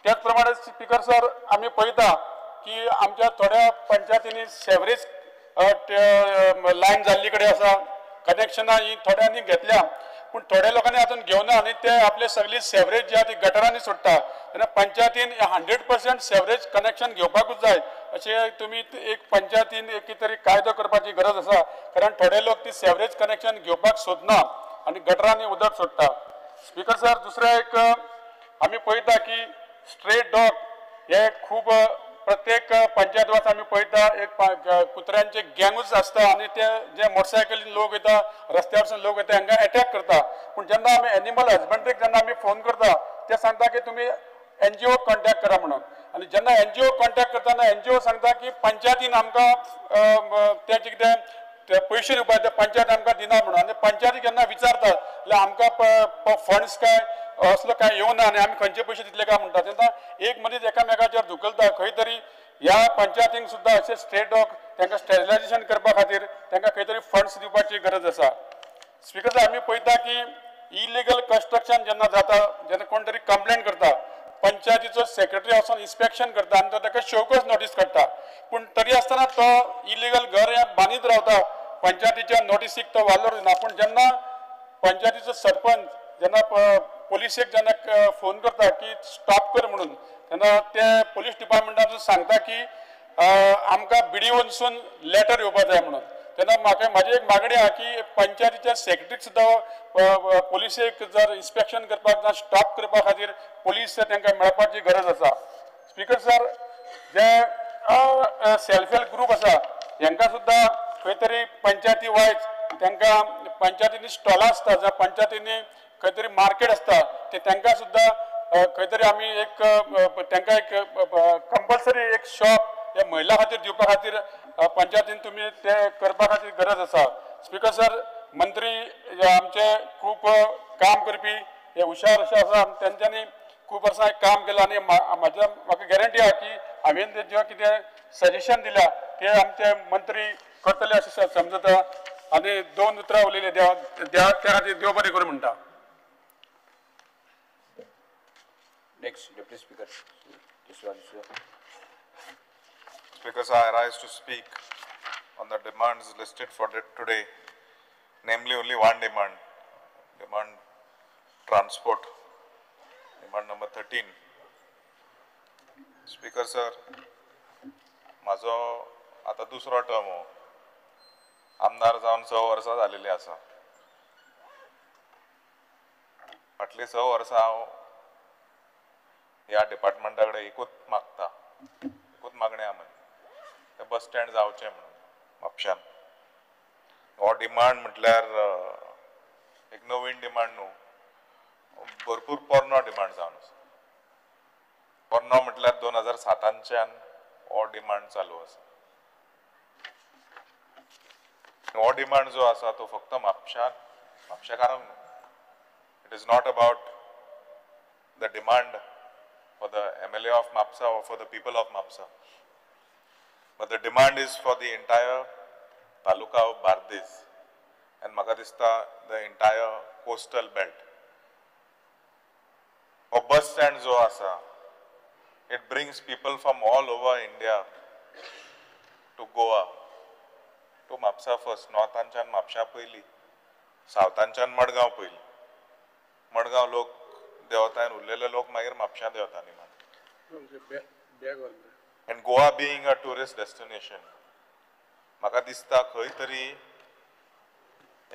त्याच प्रमाणे स्पीकर सर आमी पळयता की आमच्या थोड्या पंचायतींनी सेवरेज लायन जाल्ली कडेन आसा कनेक्शनां ही थोड्यांनी घेतल्या पूण थोड्या लोकांनी आजून घेवना आनी ते आपले सगळी सेवरेज जी आहा ती गटरांनी सोडटा तेन्ना पंचायतीन 100% सेवरेज कनेक्शन घेवपाकूच जाय अशें तुमी एक पंचायतीन एक तरी कायदो करपाची गरज आसा कारण थोडे लोक ती सेवरेज कनेक्शन घेवपाक सोदना आनी गटरांनी उदक सोडटा स्पीकर सर दुसरें एक आमी पळयता की स्ट्रेट डॉग हे खूब प्रत्येक पंचायत वास आमी पळयता एक कुत्र्यांचे गँगूच आसता आनी ते जे मोटरसायकलीन लोक येता रस्त्यावरसून लोक येता हांकां अटॅक करता पूण जेन्ना आमी एनिमल हजबंड्रीक जेन्ना आमी फोन करता ते सांगता की तुमी NGO कॉन्टॅक्ट करा म्हणून आनी जेन्ना NGO कॉन्टॅक्ट करतना NGO सांगता की पंचायतीन आमकां तें कितें पयशे दिवपाक ते पंचायत आमकां दिना म्हणून आनी पंचायती जेन्ना विचारता जाल्यार आमकां फंड्स काय असलो काय येवना आनी आमी खंयचे पयशे दितले काय म्हणटा तेन्ना एक मनीस एकामेकाचेर धुकलता खंय तरी ह्या पंचायतींक सुद्दां अशें स्टेट डॉग तांकां स्टेरिलायजेशन करपा खातीर तांकां खंय तरी फंड्स दिवपाची गरज आसा स्पीकर सर आमी पळयता की इलिगल कन्स्ट्रक्शन जेन्ना जाता जेन्ना कोण तरी कंप्लेंट करता पंचायतीचो सेक्रेटरी वचून इन्स्पेक्शन करता आनी तो ताका शोकस नोटीस काडटा पूण तरी आसतना तो इलिगल घर हें बांदीत रावता पंचायतीच्या नोटीसीक तो वालोर दिना पूण जेन्ना पंचायतीचो सरपंच जेन्ना पोलिसेक जेन्ना फोन करता की स्टॉप कर म्हणून तेन्ना ते पुलीस डिपार्टमेंटान सांगता की आमकां बिडिओनसून लेटर येवपाक जाय म्हणून तेन्ना म्हाजी एक मागणी आहा की पंचायतीच्या सेक्रेटरीक सुद्दां पुलिसेक जर इन्स्पेक्शन करपाक जावं स्टॉप करपा खातीर पुलीस तांकां मेळपाची गरज आसा स्पीकर सर जे सेल्फ हेल्प ग्रूप आसा हांकां सुद्दां खंय तरी पंचायती वायज तांकां पंचायतींनी स्टॉलां आसता जावं पंचायतींनी खंय तरी मार्केट आसता ते तांकां सुद्दां खंय तरी आमी एक तांकां एक कंपल्सरी एक शॉप हे महिला खातीर दिवपा खातीर पंचायतीन तुमी ते करपा खातीर गरज आसा स्पीकर सर मंत्री आमचे खूब काम करपी हे हुशार अशे आसा तेंच्यांनी खूब वर्सां काम केलां आनी म्हाका गॅरंटी आहा की हांवें जें कितें सजेशन दिल्या ते आमचे मंत्री करतले अशें समजता आनी 2 उतरां उलयले त्या खातीर देव बरें करूं म्हणटा Next, Deputy Speaker. Speaker, I rise to speak on the demands listed for today, namely only one demand transport, demand number 13. Speaker sir, माझो आता दुसरो टर्म आमदार जावन 6 वर्सां जालेली आसा फाटली 6 वर्सां हांव ह्या डिपार्टमेंटा कडेन एकूच मागणी आहा ते बस स्टँड जावचें म्हणून म्हापशान हो डिमांड म्हटल्यार एक नवीन डिमांड न्हू भरपूर पोरनो डिमांड जावन आसा पोरनो म्हटल्यार 2007च्यान हो डिमांड चालू आसा हो डिमांड जो आसा तो फक्त म्हापशेकारांक न्हू it is not about the demand for the MLA of Mapsa or for the people of Mapsa. but the demand is for the entire taluka of Bardez and म्हाका दिसता the entire coastal belt. A bus stand जो आसा, it brings people from all over India to Goa, to Mapusa first, northanchan Mapusa पयली, southanchan Madgaon पयली. मडगांव लोक देंवता उरलेले लोक मागीर म्हापशा देंवता न्ही. And Goa being a tourist destination, म्हाका दिसता खंय तरी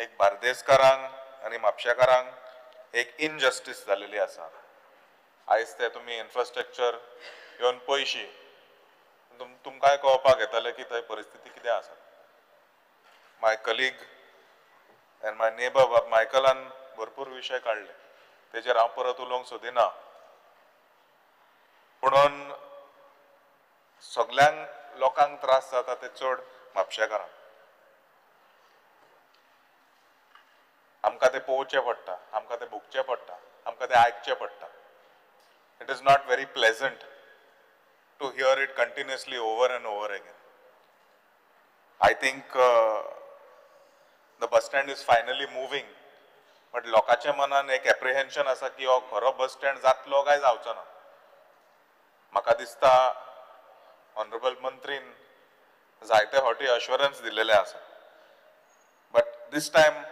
एक बार्देसकारांक आनी म्हापशेकारांक एक इनजस्टीस जालेली आसा. आयज ते तुमी इन्फ्रास्ट्रक्चर येवन पयशी तुमकांय कळपाक येतले की थंय परिस्थिती कितें आसा. माय कलीग एंड माय नेबर मायकलान भरपूर विशय काडले, तेजेर हांव परत उलोवंक सोदिना. पुणून सगळ्यांक लोकांक त्रास जाता ते चड म्हापशेकारांक. आमकां ते पळोवचें पडटा, आमकां ते भोगचें पडटा, आमकां ते आयकचें पडटा. It is not very pleasant to hear it continuously over and over again. I think the bus stand is finally moving, but लोकांच्या मनान एक apprehension आसा की हो खरो बस स्टँड जातलो काय जावचो ना. म्हाका दिसता ऑनरेबल मंत्रीन जायते फावटी अश्युरन्स दिलेले आसा, but this time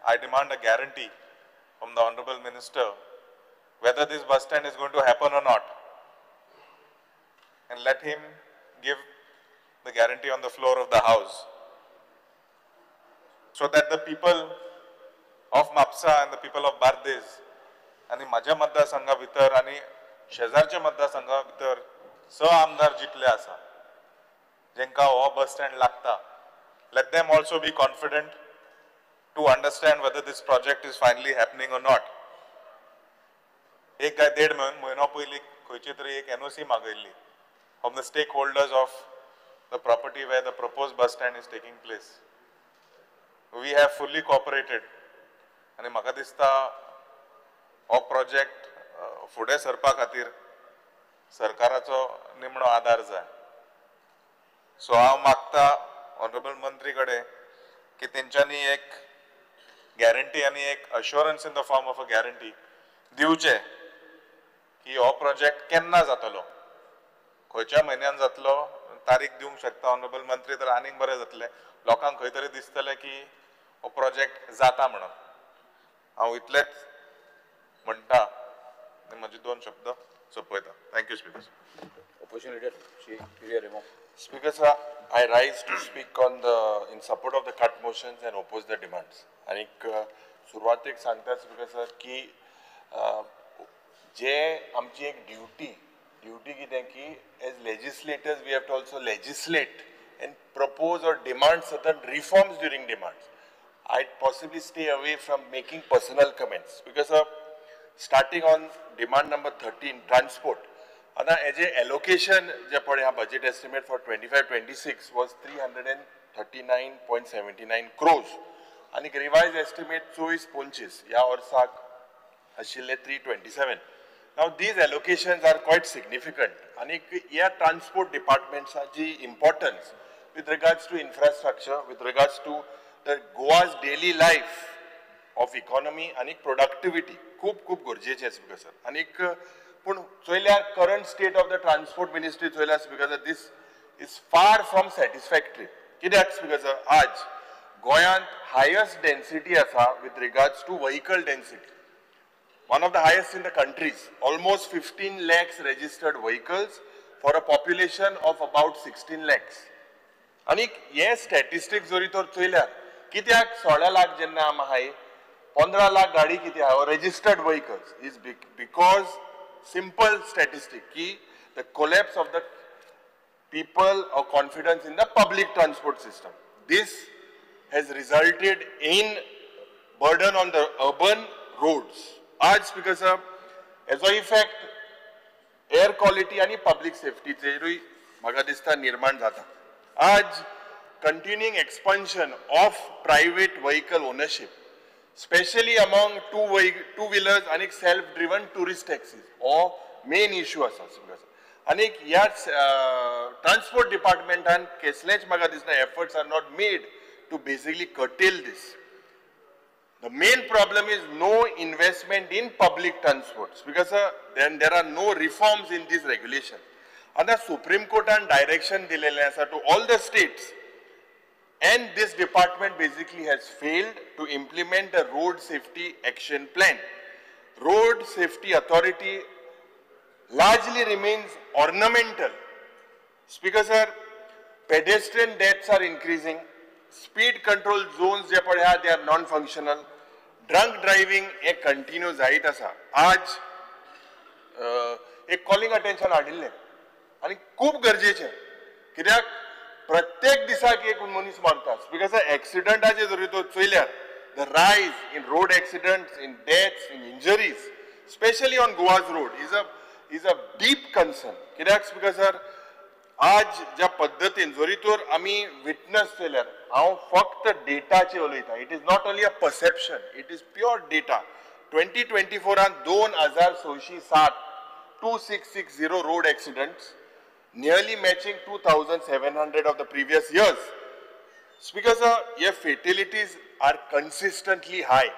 I demand a guarantee from the honorable minister whether this bus stand is going to happen or not, and let him give the guarantee on the floor of the house so that the people of Mapsa and the people of Bardez आणि माझ्या मतदारसंघा भितर आणि शेजारच्या मतदारसंघा भितर आमदार जितले आसा जेंका हो बस स्टँड लागता, let them also be confident to understand whether this project is finally happening or not. एक काय 1.5 महिना पयलीं खंयची तरी एक NOC मागयल्ली from the stakeholders of the property where the proposed bus stand is taking place. We have fully cooperated आणि म्हाका दिसता हो प्रोजेक्ट फुडें सरपा खातीर सरकाराचो निमणो आदार जाय. सो हांव मागता ऑनरेबल मंत्री कडेन की तेंच्यांनी एक गॅरंटी आनी एक assurance in the form of a guarantee दिवचे की हो प्रोजेक्ट केन्ना जातलो, खंयच्या म्हयन्यान जातलो, तारीख दिवंक शकता ऑनरेबल मंत्री, तर आनीक बरें जातलें. लोकांक खंय तरी दिसतलें की हो प्रोजेक्ट जाता म्हणून. हांव इतलेंच म्हणटा आनी म्हजे 2 शब्द सोंपयता. Thank you speaker. Opposition leader, Shri Remo. Speaker sir, I rise to speak on in support of the cut motions and oppose the demands. आणि सुरवातेक सांगता स्पीकर सर की जे आमची एक ड्युटी कितें की as legislators we have to also legislate and propose or demand certain reforms during demands. I'd possibly stay away from making personal comments because starting on demand number 13, transport. And as a allocation, budget estimate for 25-26 was 339.79 crores. And revised estimate 24-25 या वर्साक आशिल्ले 327. Now these allocations are quite significant. And yeah, transport departments are importance with regards to infrastructure, with regards to the Goa's daily life of economy and productivity. खूप गरजेचे आसा sir. आणि पण चोयल्यार current state of the transport ministry चोयल्यार because this is far from satisfactory. कित्याक because आज गोंयांत highest density आसा with regards to vehicle density. One of the highest in the countries, almost 15 lakhs registered vehicles for a population of about 16 lakhs. आणि हे statistics जरी तर चोयल्यार कित्याक 16 लाख जेन्ना आम आहाय 15 लाख गाडी कितें आहा registered vehicles is because simple statistic की the collapse of the people or confidence in the public transport system. This has resulted in burden on the urban roads. आज बिकॉज हेजो इफेक्ट एअर क्वॉलिटी आणि public सेफ्टीचेरूय म्हाका दिसता निर्माण जाता. आज continuing expansion of private vehicle ownership, especially among two-wheelers and self-driven tourist taxis, or main issue asa. आनी ह्या ट्रान्सपोर्ट डिपार्टमेंटान कसलेच म्हाका दिसना efforts are not made to basically curtail this. The main problem is no investment in public transports because then there are no reforms in this regulation. And the Supreme Court and direction dilele asa to all the states, and this department basically has failed to implement the road safety action plan. Road safety authority largely remains ornamental. Speaker sir, pedestrian deaths are increasing. Speed control zones जे पडे they are non-functional. Drunk driving हे continue जायत आसा. आज एक calling attention हाडिल्ले आणि खूप गरजेचे कित्याक प्रत्येक दिसाक एक मनीस मरता. Because accidentaचे जरी तो चोयल्यार the rise in road accidents, in deaths, in injuries, especially on Goa's road is a deep concern. कित्याक because आज ज्या पद्धतीन जरी तर आमी विटनेस केल्यार हांव फक्त डेटाचे उलयता. It is not only a perception, it is pure data. 2024 2607 2660 road accidents, nearly matching 2700 of the previous years. Speaker sir, your fatalities are consistently high.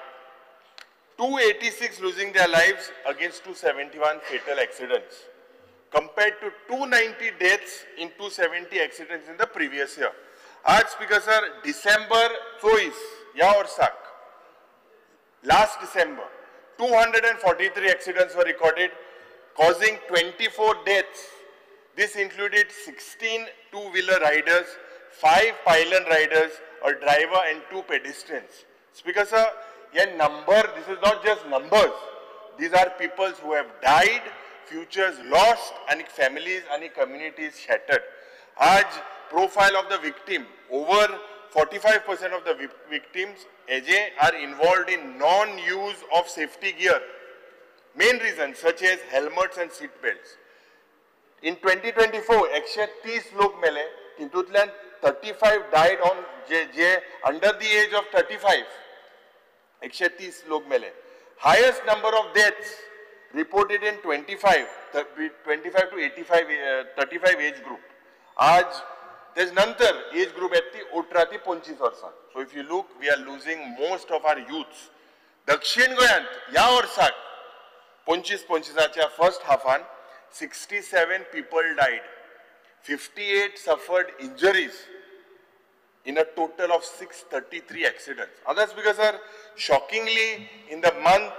286 losing their lives against 271 fatal accidents, compared to 290 deaths in 270 accidents in the previous year. आज Speaker sir, December 24 या वर्साक, last December, 243 accidents were recorded, causing 24 deaths. This included 16 two-wheeler riders, 5 pylon riders, a driver and 2 pedestrians. Speaker sir, ये number, this is not just numbers. These are people who have died, futures lost, and families and communities shattered. आज profile of the victim, over 45% of the victims are involved in non-use of safety gear. Main reasons such as helmets and seat belts. In 2024, 130 लोक मेले, तितूंतल्यान 35 died on under the age of 35. 130 लोक मेले. Highest number of deaths reported in 25 to 35 age group. आज त्यानंतर age group येती 18 ते 25 वर्सां. So if you look, we are losing most of our youths. दक्षिण गोंयांत या वर्साक 25-25च्या first half-an 67 people died. 58 suffered injuries in a total of 633 accidents. Others because shockingly in the month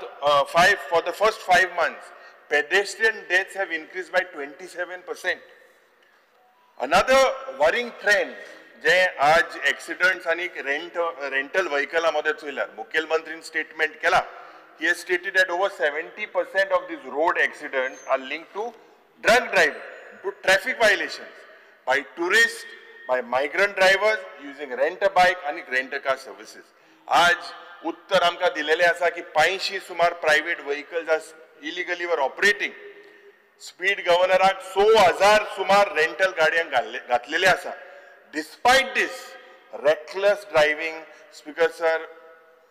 for the first 5 months, pedestrian deaths have increased by 27%. Another worrying trend, जे आज accidents आणि rental vehicle मध्ये चोयल्यार, मुख्यमंत्रीन statement केला. He has stated that over 70% of these road accidents are linked to drunk driving, to traffic violations by tourists, by migrant drivers using rent-a-bike and rent-a-car services. आज उत्तर आमकां दिलेले आसा की 500 सुमार private vehicles illegally were operating. Speed governor 100,000 सुमार rental गाडयांक घातलेले आसा. Despite this, reckless driving, Speaker sir,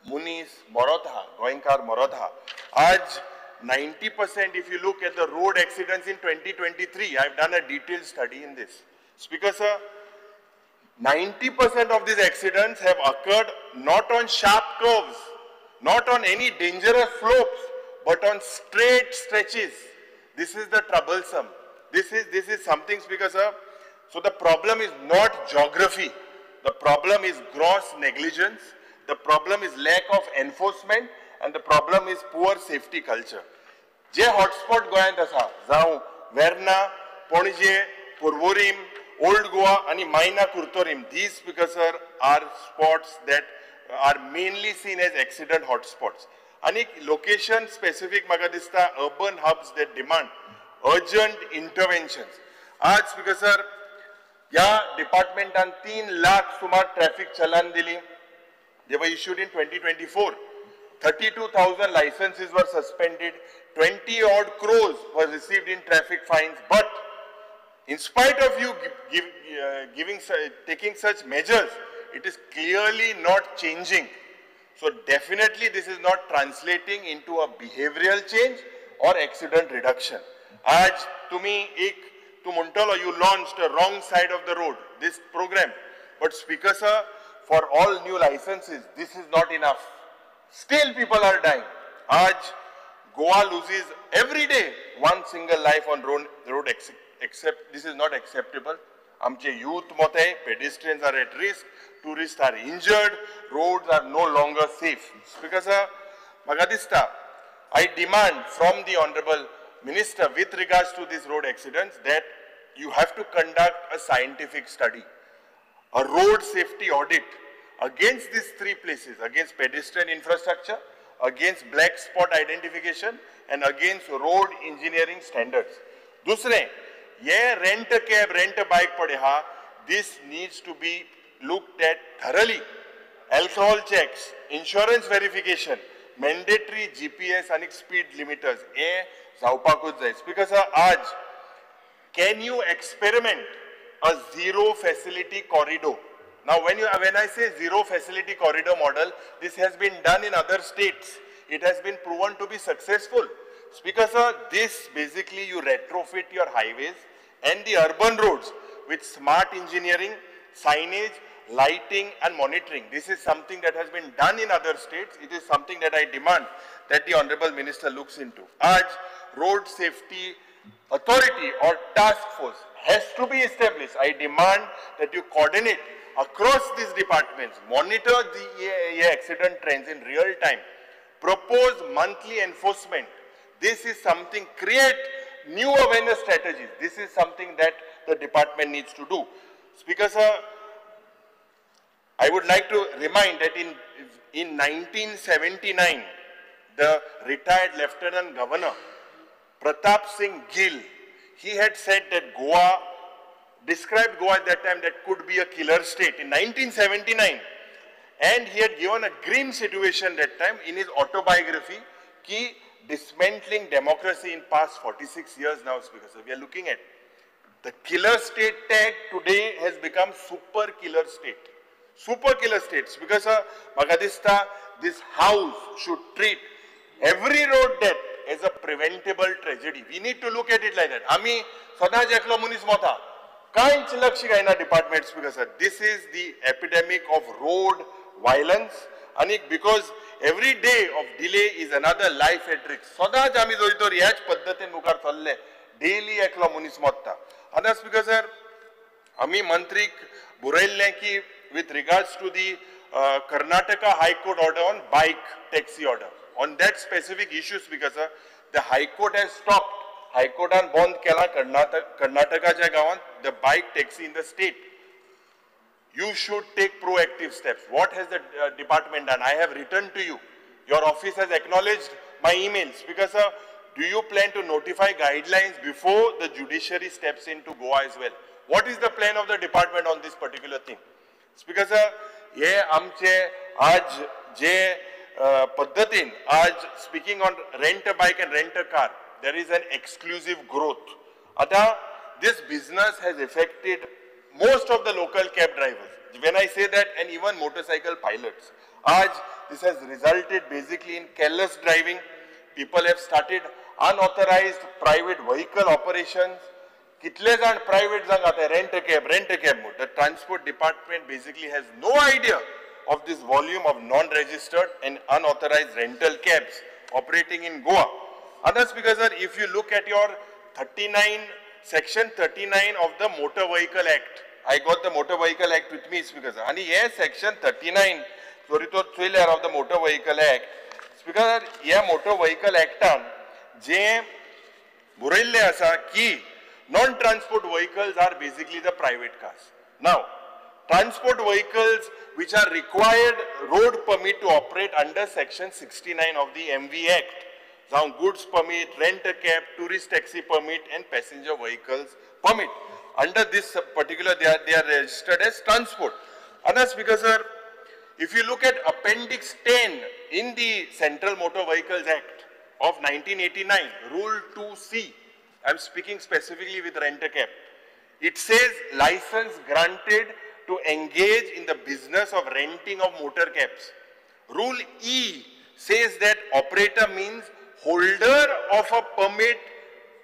Munis Morotha, Goenkar Morotha. आज 90%, if you look at the road accidents in 2023, I have done a detailed study in this. Speaker sir, 90% of these accidents have occurred not on sharp curves, not on any dangerous slopes, but on straight stretches. This is the troublesome. This is something, Speaker sir. So the problem is not geography. The problem is gross negligence. The problem is lack of enforcement, and the problem is poor safety culture. जे hotspot गोंयांत आसा, जावं वेर्ना, पणजे, पुर्वोरीम, Old Goa and Maina Kurtorim, these speakers are spots that are mainly seen as accident hotspots. And location specific magadista urban hubs that demand urgent interventions. आज speaker sir, या departmentan 3 lakh sumar traffic chalan dili. They were issued in 2024. 32,000 licenses were suspended. 20 odd crores were received in traffic fines. But in spite of you taking such measures, it is clearly not changing. So definitely this is not translating into a behavioral change or accident reduction. आज तुम्ही एक तूं म्हणटलो you launched a wrong side of the road, this program. But Speaker sir, for all new licenses, this is not enough. Still people are dying. Aaj Goa loses every day one single life on road except this is not acceptable. Amche youth mote, pedestrians are at risk, tourists are injured, roads are no longer safe. Speaker sir, Magadista, I demand from the Honorable Minister with regards to these road accidents that you have to conduct a scientific study, a road safety audit against these three places, against pedestrian infrastructure, against black spot identification and against road engineering standards. Dusre, ye rent a cab, rent a bike pade ha, this needs to be looked at thoroughly. Alcohol checks, insurance verification, mandatory GPS and speed limiters. Because aaj, can you experiment a zero facility corridor? Now when I say zero facility corridor model, this has been done in other states. It has been proven to be successful. Speaker sir, this basically you retrofit your highways and the urban roads with smart engineering, signage, lighting and monitoring. This is something that has been done in other states. It is something that I demand that the Honorable Minister looks into. Aaj Road Safety Authority or task force has to be established. I demand that you coordinate across these departments, monitor the accident trends in real time, propose monthly enforcement. This is something, create new awareness strategies. This is something that the department needs to do. Speaker sir, I would like to remind that in 1979, the retired Lieutenant Governor, Pratap Singh Gill, he had said that Goa, described Goa at that time that could be a killer state in 1979. And he had given a grim situation that time in his autobiography, ki dismantling democracy in past 46 years now, Speaker. So we are looking at the killer state tag today has become super killer state. Super killer states. Because Magadista, this house should treat every road death as a preventable tragedy. We need to look at it like that. Ami Sadaj eklo munis mota. Kainch lakshi gaina department, Speaker sir. This is the epidemic of road violence. And because every day of delay is another life at risk. Sadaj ami zoitor yach paddatin mukar challe. Daily eklo munis mota. And Speaker sir, ami mantrik buraille ki with regards to the Karnataka High Court order on bike taxi order. On that specific issue, Speaker sir, the High Court has stopped. High Court and bond kela Karnataka ja gawan the bike taxi in the state. You should take proactive steps. What has the department done? I have written to you. Your office has acknowledged my emails. Speaker sir, do you plan to notify guidelines before the judiciary steps into Goa as well? What is the plan of the department on this particular thing? Speaker sir, ye amche aaj je paddatin, aaj speaking on rent a bike and rent a car, there is an exclusive growth. Ata, this business has affected most of the local cab drivers. When I say that, and even motorcycle pilots. Aaj, this has resulted basically in careless driving. People have started unauthorized private vehicle operations. Kitle jaan private jang aate, rent a cab. The transport department basically has no idea of this volume of non-registered and unauthorized rental cabs operating in Goa. Other Speaker sir, if you look at your section 39 of the Motor Vehicle Act, I got the Motor Vehicle Act with me, Speaker sir. And yes, section 39, of the Motor Vehicle Act, Speaker sir, yeah, Motor Vehicle Act, je buraille asa ki non-transport vehicles are basically the private cars. Now, transport vehicles which are required road permit to operate under section 69 of the MV Act. Now, goods permit, rent a cab, tourist taxi permit and passenger vehicles permit. Under this particular, they are registered as transport. Other Speaker sir, if you look at Appendix 10 in the Central Motor Vehicles Act of 1989, Rule 2C, I am speaking specifically with rent a cab. It says license granted to engage in the business of renting of motor cabs. Rule E says that operator means holder of a permit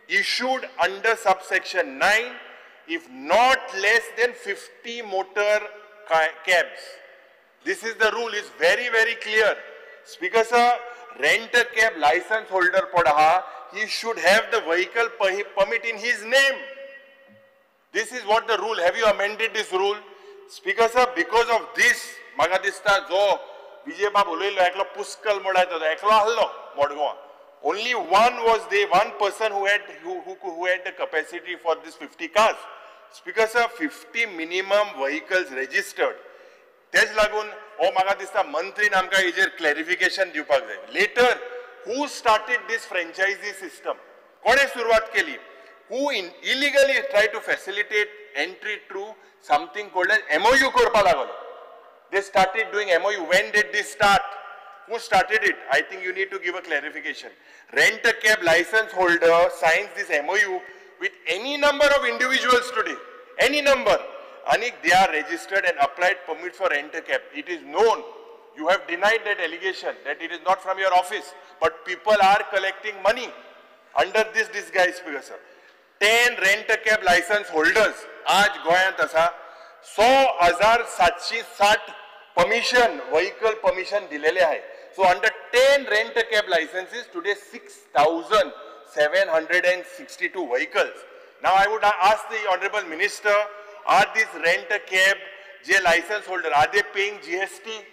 issued under subsection 9 if not less than 50 motor cabs. This is the rule, is very, very clear. Speaker sir, rent a cab license holder padaha, he should have the vehicle permit in his name. This is what the rule. Have you amended this rule? Speaker sir, because of this, maga dista jo Vijay Babu ulaylo eklo puskal modaito eklo hallo modgoa. Only one was there, one person who had the capacity for this 50 cars. Speaker sir, 50 minimum vehicles registered. तेच लागून हो म्हाका दिसता मंत्रीन आमकां हेजेर clarification दिवपाक जाय. Later, who started this franchisee system? कोणे सुरवात केली? Who illegally tried to facilitate entry through something called as MOU करपा लागलो. They started doing MOU. When did this start? Who started it? I think you need to give a clarification. Rent a cab license holder signs this MOU with any number of individuals today. Any number. And they are registered and applied permit for rent a cab. It is known. You have denied that allegation that it is not from your office. But people are collecting money under this disguise, Speaker sir. 10 rent a cab license holders. आज गोयांत आसा 100,760 permission, vehicle permission दिलेले आहे. So under 10 rent a cab licenses, today 6,762 vehicles. Now I would ask the Honorable Minister, are these rent a cab license holder, are they paying GST?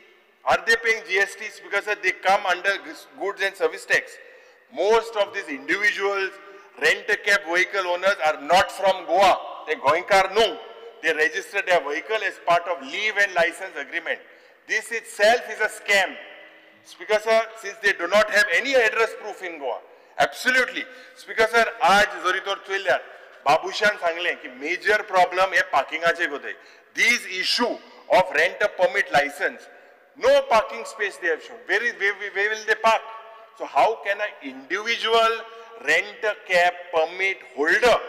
Are they paying GST? Because they come under goods and service tax. Most of these individuals, rent a cab vehicle owners are not from Goa. They Goinkar no. They register their vehicle as part of leave and license agreement. This itself is a scam. Speaker sir, since they do not have any address proof in Goa. Absolutely. Speaker sir, आज जोरीतोर चोयल्यार बाबुशान सांगले की major problem हे parkingaचे गोते. These issue of rent a permit license, no parking space they have shown. Where will they park? So how can an individual rent a cab permit holder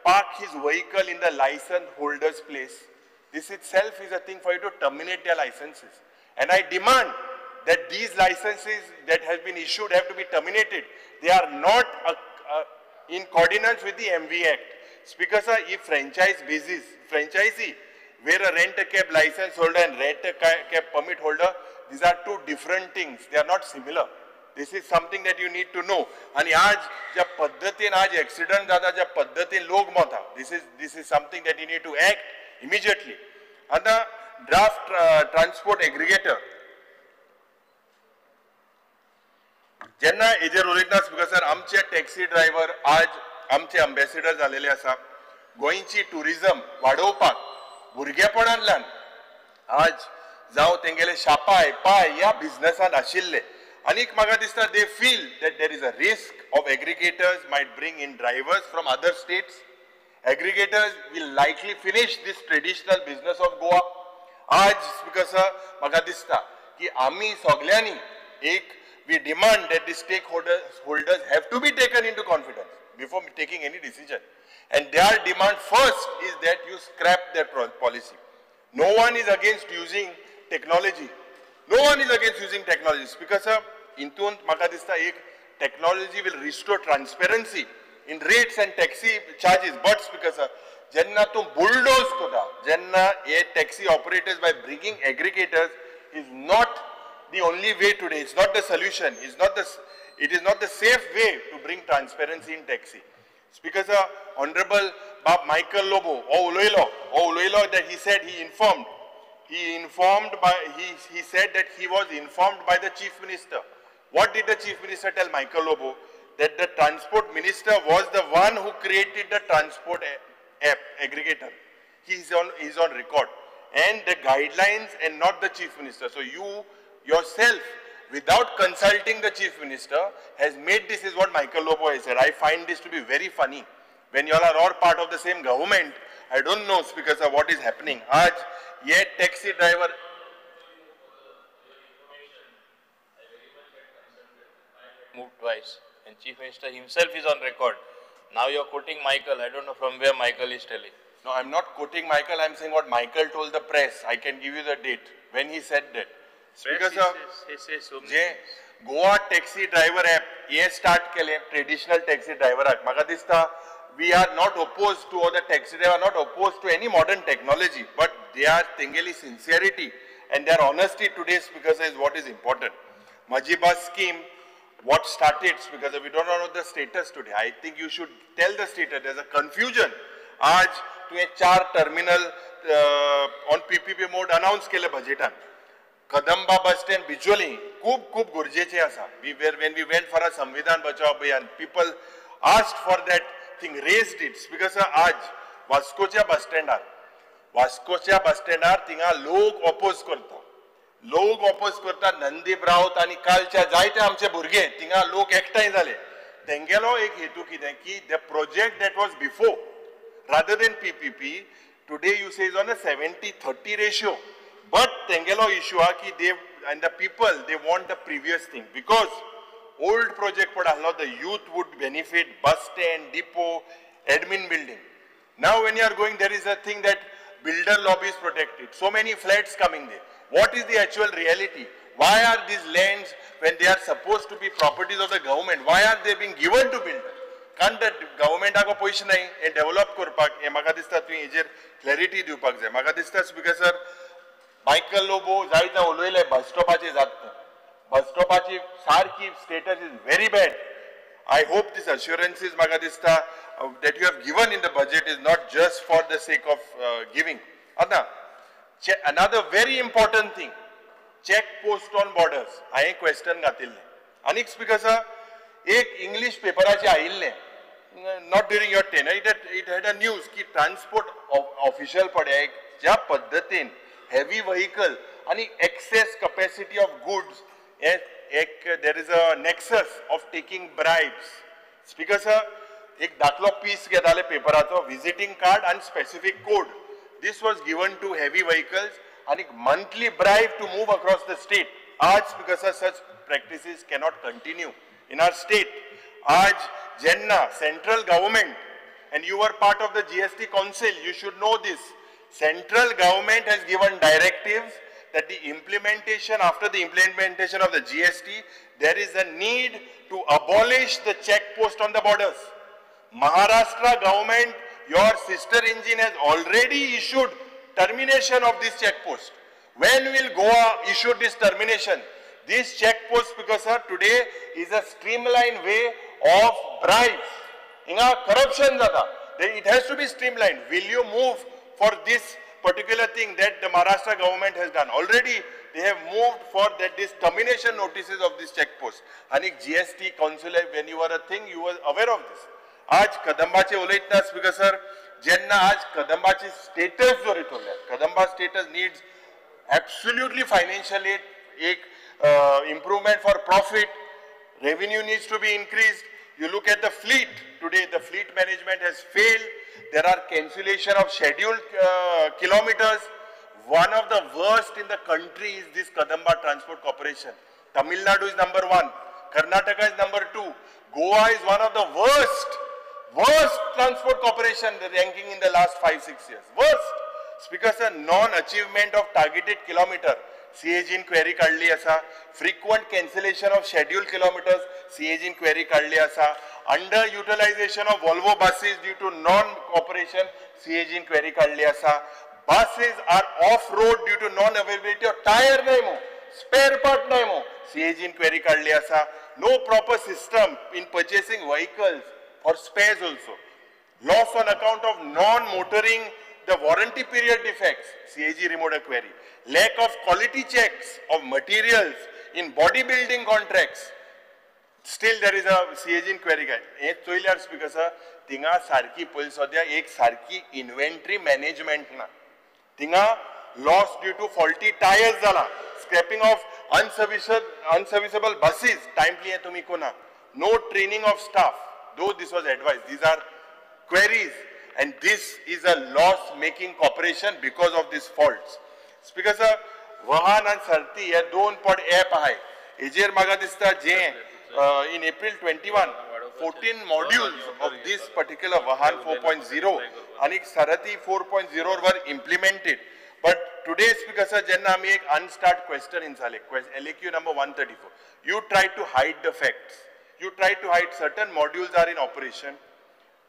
park his vehicle in the license holder's place? This itself is a thing for you to terminate their licenses. And I demand that these licenses that have been issued have to be terminated. They are not in coordinates with the MV Act. Speaker sir, if franchisee, where a rent a cab license holder and rent a cab permit holder, these are two different things. They are not similar. This is something that you need to know. And आज ज्या पद्धतीन आज accident जाता, ज्या पद्धतीन लोग मरता, this is something that you need to act immediately. And the draft transport aggregator. जेन्ना हेजेर उलयतना स्पीकर सर, आमचे टॅक्सी ड्रायव्हर आज आमचे अँबॅसिडर जालेले आसा. गोंयची टुरिझम वाडोवपाक भुरगेपणांतल्यान आज जावं तेंगेले शापाय पाय ह्या बिझनेसांत आशिल्ले. आनीक म्हाका दिसता they feel that there is a risk of aggregators might bring in drivers from other states. Aggregators will likely finish this traditional business of Goa. आज स्पीकर सर म्हाका दिसता की आमी सगळ्यांनी we demand that the stakeholders have to be taken into confidence before taking any decision. And their demand first is that you scrap that policy. No one is against using technology. No one is against using technology. Speaker sir, intun म्हाका दिसता technology will restore transparency in rates and taxi charges. But Speaker sir, jenna tum bulldoze koda, jenna taxi operators by bringing aggregators is not the only way today. It's not the solution. It is not the safe way to bring transparency in taxi. Speaker sir, Honorable Michael Lobo, Oloilo that he said he said that he was informed by the Chief Minister. What did the Chief Minister tell Michael Lobo? That the Transport Minister was the one who created the transport app aggregator. He is on record. And the guidelines and not the Chief Minister. So you yourself, without consulting the Chief Minister, has made this is what Michael Lobo has said. I find this to be very funny. When you all are all part of the same government, I don't know, Speaker sir, what is happening. Aaj, ye taxi driver... Moved twice. And Chief Minister himself is on record. Now you are quoting Michael. I don't know from where Michael is telling. No, I'm not quoting Michael. I'm saying what Michael told the press. I can give you the date when he said that. Speaker sir, Goa taxi driver app हे start केले traditional taxi ड्रायव्हराक म्हाका दिसता we are not opposed to other taxi drivers, are not opposed to any modern technology, but they are tengeli sincerity and their honesty today because is what is important. Majiba scheme, what started because we don't know the status today. I think you should tell the status. There's a confusion. Aaj to a 4 terminal on PPP mode announce kele budgetan. Kadamba bus stand visually खूप गरजेचे आसा. When we went for a Samvidhan Bachao Abhiyan, people asked for that thing, raised it because आज वास्कोच्या बस स्टँडार थिंगा लोक oppose करता नंदीप रावत आणि कालच्या जायते आमचे भुरगे थिंगा लोक एकठांय जाले तेंगेलो एक हेतू कितें की the project that was before rather than PPP today you say is on a 70-30 ratio but तेंगेलो issue हा की they and the people they want the previous thing because old project padalo the youth would benefit bus stand depot admin building now when you are going there is a thing that builder lobby is protected so many flats coming there what is the actual reality why are these lands when they are supposed to be properties of the government why are they being given to builder can't the government ago पैसे nahi and develop करपाक हे म्हाका दिसता तुवें हेजेर clarity दिवपाक जाय म्हाका दिसता स्पीकर सर मायकल लोबो जायते उलयले बस स्टॉपाचेर जाता bus stopachi sarki status is very bad. I hope this assurances म्हाका दिसता that you have given in the budget is not just for the sake of giving. Another very important thing, check post on borders. I एक question घातिल्ले. Anik speaker sir, एक English पेपराचे आयिल्ले. Not during your tenure. It had a news की transport official पड्याक ज्या पद्धतीन heavy vehicle आणि excess capacity of goods there is a nexus of taking bribes. Speaker sir, एक दाखलो piece घेताले पेपराचो visiting card and specific code. This was given to heavy vehicles and monthly bribe to move across the state. Aaj speaker sir, such practices cannot continue in our state. Aaj Jenna central government and you were part of the GST council, you should know this. Central government has given directives that the implementation, after the implementation of the GST, there is a need to abolish the check post on the borders. Maharashtra government, your sister engine has already issued termination of this check post. When will Goa issue this termination? This check post, because sir, today is a streamlined way of bribes. Inga corruption jata. It has to be streamlined. Will you move for this particular thing that the Maharashtra government has done? Already they have moved for that this termination notices of this check post. And GST council, when you were a thing, you were aware of this. आज कदंबाचे उलयतना speaker sir जेन्ना आज कदंबाची status जो रितोले Kadamba status needs absolutely financially एक improvement for profit, revenue needs to be increased. You look at the fleet today, the fleet management has failed. There are cancellation of scheduled kilometers. One of the worst in the country is this Kadamba Transport Corporation. Tamil Nadu is number 1, Karnataka is number 2, Goa is one of the worst transport corporation ranking in the last 5-6 years. Worst. Speaker sir, non-achievement of targeted kilometer. CAG inquiry काढली असा, frequent cancellation of scheduled kilometers, CAG inquiry काढली असा, underutilization of Volvo buses due to non-cooperation, CAG inquiry काढली असा, buses are off-road due to non-availability of tire नाही मो, spare part नाही मो, CAG inquiry काढली असा, no proper system in purchasing vehicles for spares also, loss on account of non-motoring, the warranty period defects, CAG removed a query. Lack of quality checks of materials in bodybuilding contracts. Still there is a CAG inquiry guide. एक चोयल्यार speaker sir थिंगा सारकी पयली सद्या एक सारकी inventory management ना. थिंगा loss due to faulty tyres जाला. Scrapping of unserviceable buses. Timely हे तुम्ही कोणा. No training of staff. Though this was advised. These are queries. And this is a loss-making corporation because of these faults. Speaker sir, Vahan and Sarti हे दोन pod app आहे. हेजेर म्हाका दिसता जे in April 21, 14 modules of this particular Vahan 4.0 and Sarati 4.0 were implemented. But today, Speaker sir, jenna आम्ही एक unstart question in झाले. LAQ number 134. You tried to hide the facts. you try to hide certain modules are in operation.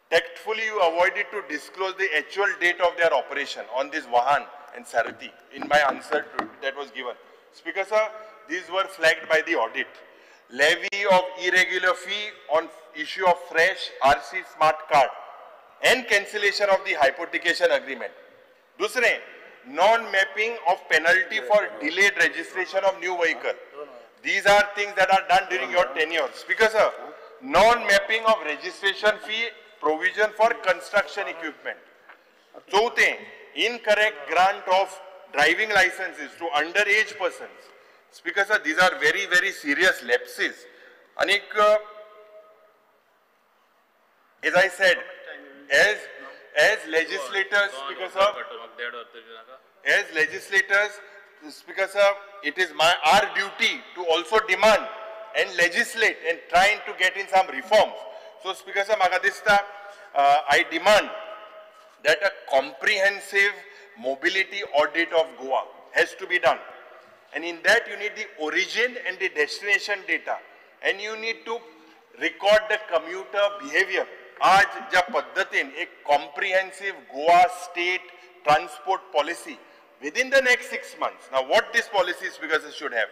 Tactfully, you avoided to disclose the actual date of their operation on this Vahan and Sarathi in my answer that was given. Speaker sir, these were flagged by the audit. Levy of irregular fee on issue of fresh RC smart card and cancellation of the hypothecation agreement. Dusre, non-mapping of penalty for delayed registration of new vehicle. These are things that are done during your tenure. Speaker sir, non-mapping of registration fee provision for construction equipment. Chouthe, incorrect grant of driving licenses to underage persons. Speaker sir, these are very, very serious lapses. Anik, as I said, as legislators, Speaker sir, Speaker sir, it is our duty to also demand and legislate and trying to get in some reforms. So Speaker sir, Magadista, I demand that a comprehensive mobility audit of Goa has to be done. And in that you need the origin and the destination data. And you need to record the commuter behavior. आज ज्या पद्धतीन एक comprehensive Goa state transport policy within the next 6 months. Now what this policy Speaker should have?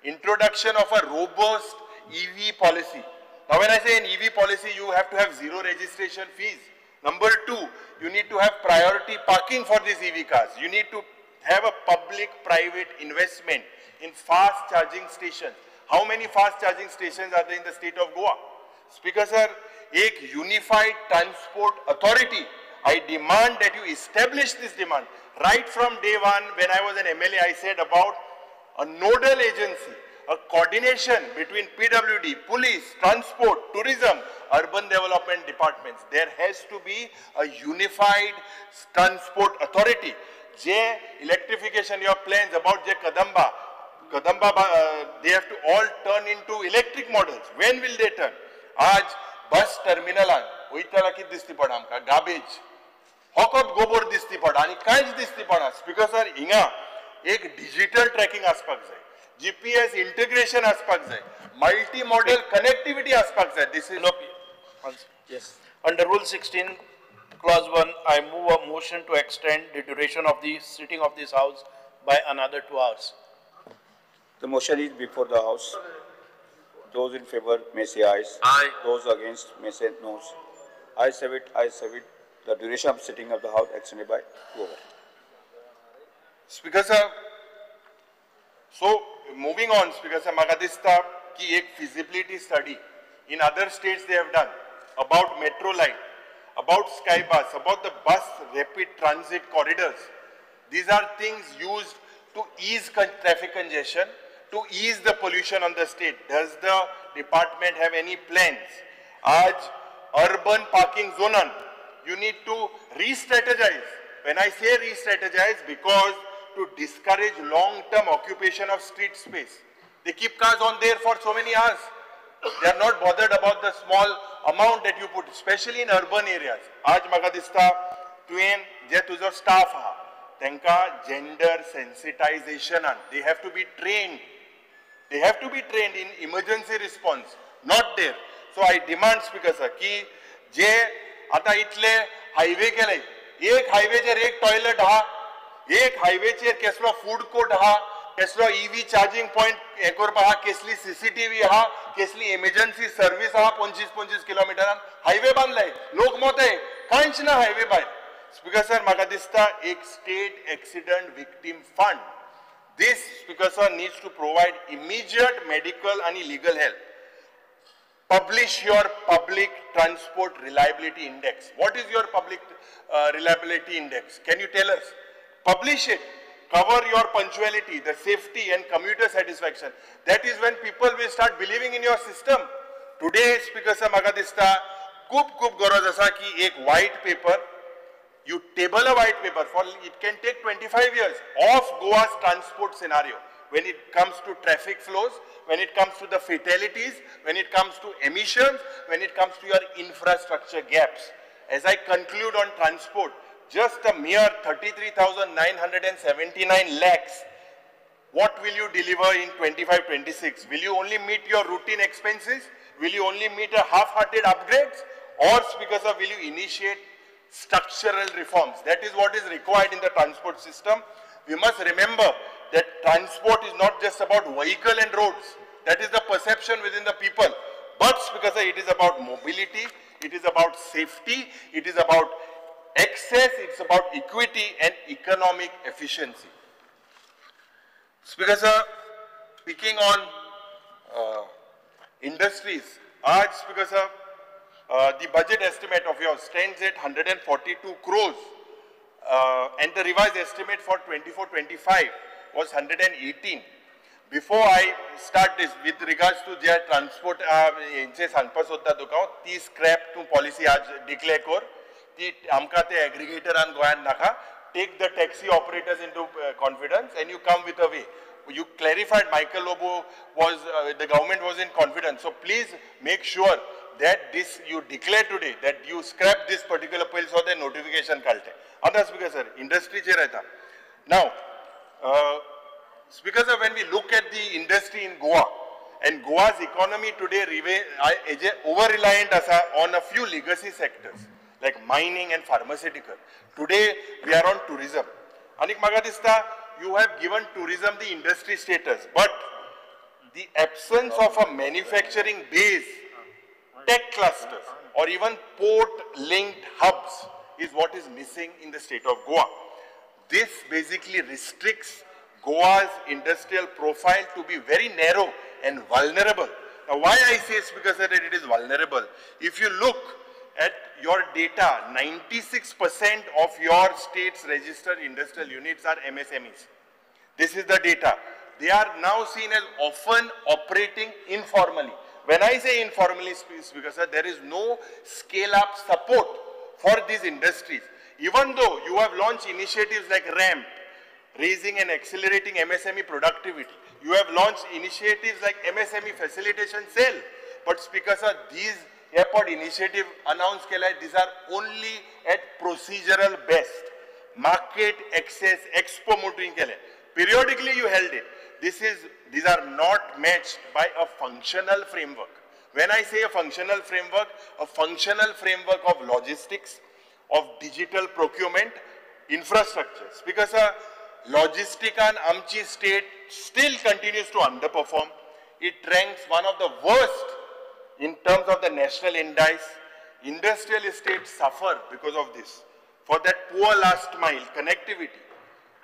Introduction of a robust EV policy. Now when I say an EV policy, you have to have zero registration fees. Number 2, you need to have priority parking for these EV cars. You need to have a public-private investment in fast charging stations. How many fast charging stations are there in the state of Goa? Speaker sir, a unified transport authority. I demand that you establish this demand. Right from day one, when I was an MLA, I said about a nodal agency, a coordination between PWD, police, transport, tourism, urban development departments. There has to be a unified transport authority. J electrification, your plans about J Kadamba, they have to all turn into electric models. When will they turn? Aaj bus terminal oitala kit disti pada amka garbage hokot gobor disti pada ani kainch disti pada. Speaker sir, inga ek digital tracking aspak jay, GPS integration aspak jay, multi-modal connectivity aspak jay. This is yes. Under Rule 16, Clause 1, I move a motion to extend the duration of the sitting of this House by another 2 hours. The motion is before the House. Those in favor may say ayes. Aye. Those against may say noes. Ayes have it, ayes have it. The duration of sitting of the House extended by 2 hours. Speaker sir, so moving on, Speaker sir, Magadista ki ek feasibility study in other states they have done about metro line, about Skybus, about the bus rapid transit corridors. These are things used to ease traffic congestion, to ease the pollution on the state. Does the department have any plans? Aaj urban parking zonan, you need to re-strategize. When I say re-strategize, because to discourage long-term occupation of street space. They keep cars on there for so many hours. They are not bothered about the small amount that you put, especially in urban areas. Aaj Magadista, तुवें जे तुझो staff ha, tenka gender sensitization and they have to be trained. They have to be trained in emergency response. Not there. So I demand, Speaker sir, ki je आता इतले highway केले, एक हायवेचेर एक toilet हा, एक हायवेचेर कसलो फूड कोर्ट हा, कसलो ईवी चार्जिंग पॉइंट हे करपा हा, कसली सीसीटीव्ही हा, कसली इमर्जन्सी सर्व्हिस हा 25-25 किलोमीटरान हायवे बांधलाय, लोक मोताय, कांयच ना हायवे भायर. स्पीकर सर, म्हाका दिसता एक state accident victim fund. This, Speaker sir, needs to provide immediate medical and legal help. Publish your public transport reliability index. What is your public reliability index? Can you tell us? Publish it. Cover your punctuality, the safety and commuter satisfaction. That is when people will start believing in your system. Today, Speaker sir, म्हाका दिसता खूप गरज आसा की एक white paper, you table a white paper for it can take 25 years of Goa's transport scenario when it comes to traffic flows, when it comes to the fatalities, when it comes to emissions, when it comes to your infrastructure gaps. As I conclude on transport, just a mere 33,979 lakhs. What will you deliver in 25-26? Will you only meet your routine expenses? Will you only meet a half-hearted upgrades, or Speaker sir, will you initiate structural reforms? That is what is required in the transport system. We must remember that transport is not just about vehicle and roads. That is the perception within the people. But Speaker sir, it is about mobility, it is about safety, it is about access, it's about equity and economic efficiency. Speaker sir, speaking on industries, Speaker sir, the budget estimate of yours stands at 142 crores and the revised estimate for 24-25 was 118. Before I start this, with regards to their transport, यांचे सांगपा सोदता तुका ती scrap तू policy आज declare कर, ती आमकां ते एग्रीगेटरान गोंयांत नाका. Take the taxi operators into confidence and you come with a way. You clarified Michael Lobo was, the government was in confidence. So please make sure that this you declare today, that you scrap this particular bill so the notification kalte. Other Speaker sir, industry che rehta. Now, Speaker sir, when we look at the industry in Goa, and Goa's economy today over-reliant on a few legacy sectors, like mining and pharmaceutical. Today, we are on tourism. Anik Magadista, you have given tourism the industry status, but the absence of a manufacturing base, tech clusters, or even port-linked hubs is what is missing in the state of Goa. This basically restricts Goa's industrial profile to be very narrow and vulnerable. Now, why I say Speaker sir, that it is vulnerable? If you look at your data, 96% of your state's registered industrial units are MSMEs. This is the data. They are now seen as often operating informally. When I say informally, Speaker sir, there is no scale-up support for these industries. Even though you have launched initiatives like RAMP, raising and accelerating MSME productivity. You have launched initiatives like MSME facilitation cell. But Speaker sir, these airport initiative announced these are only at procedural best. Market access, expo motoring periodically you held it. These are not matched by a functional framework. When I say a functional framework of logistics, of digital procurement, infrastructure. Speaker sir, logistic and Amchi state still continues to underperform. It ranks one of the worst in terms of the national index. Industrial estates suffer because of this. For that poor last mile connectivity,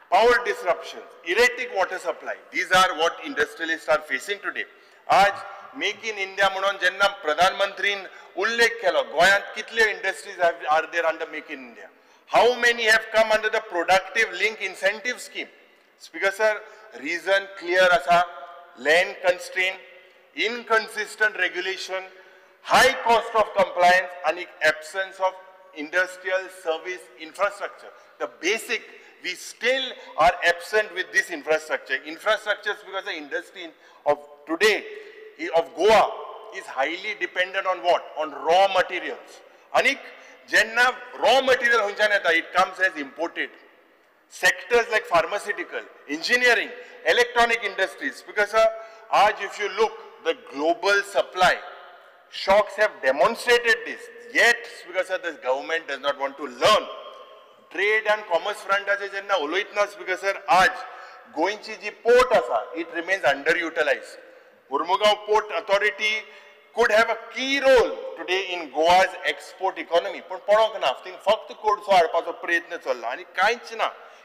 power disruptions, erratic water supply, these are what industrialists are facing today. Aaj Make in India म्हणून जेन्ना प्रधानमंत्रीन उल्लेख केलो गोंयांत कितले industries are there under Make in India? How many have come under the productive link incentive scheme? Speaker sir, reason clear asa, land constraint, inconsistent regulation, high cost of compliance and absence of industrial service infrastructure. The basic, we still are absent with this infrastructure. Infrastructure because the industry of today, of Goa, is highly dependent on what? On raw materials. Anik, jenna raw material it comes as imported. Sectors like pharmaceutical, engineering, electronic industries, because if you look, the global supply shocks have demonstrated this. Yet, because this government does not want to learn. Trade and commerce front jenna oloitnas because Goinchi ji port it remains underutilized. Murmugaon Port Authority could have a key role today in Goa's export economy. But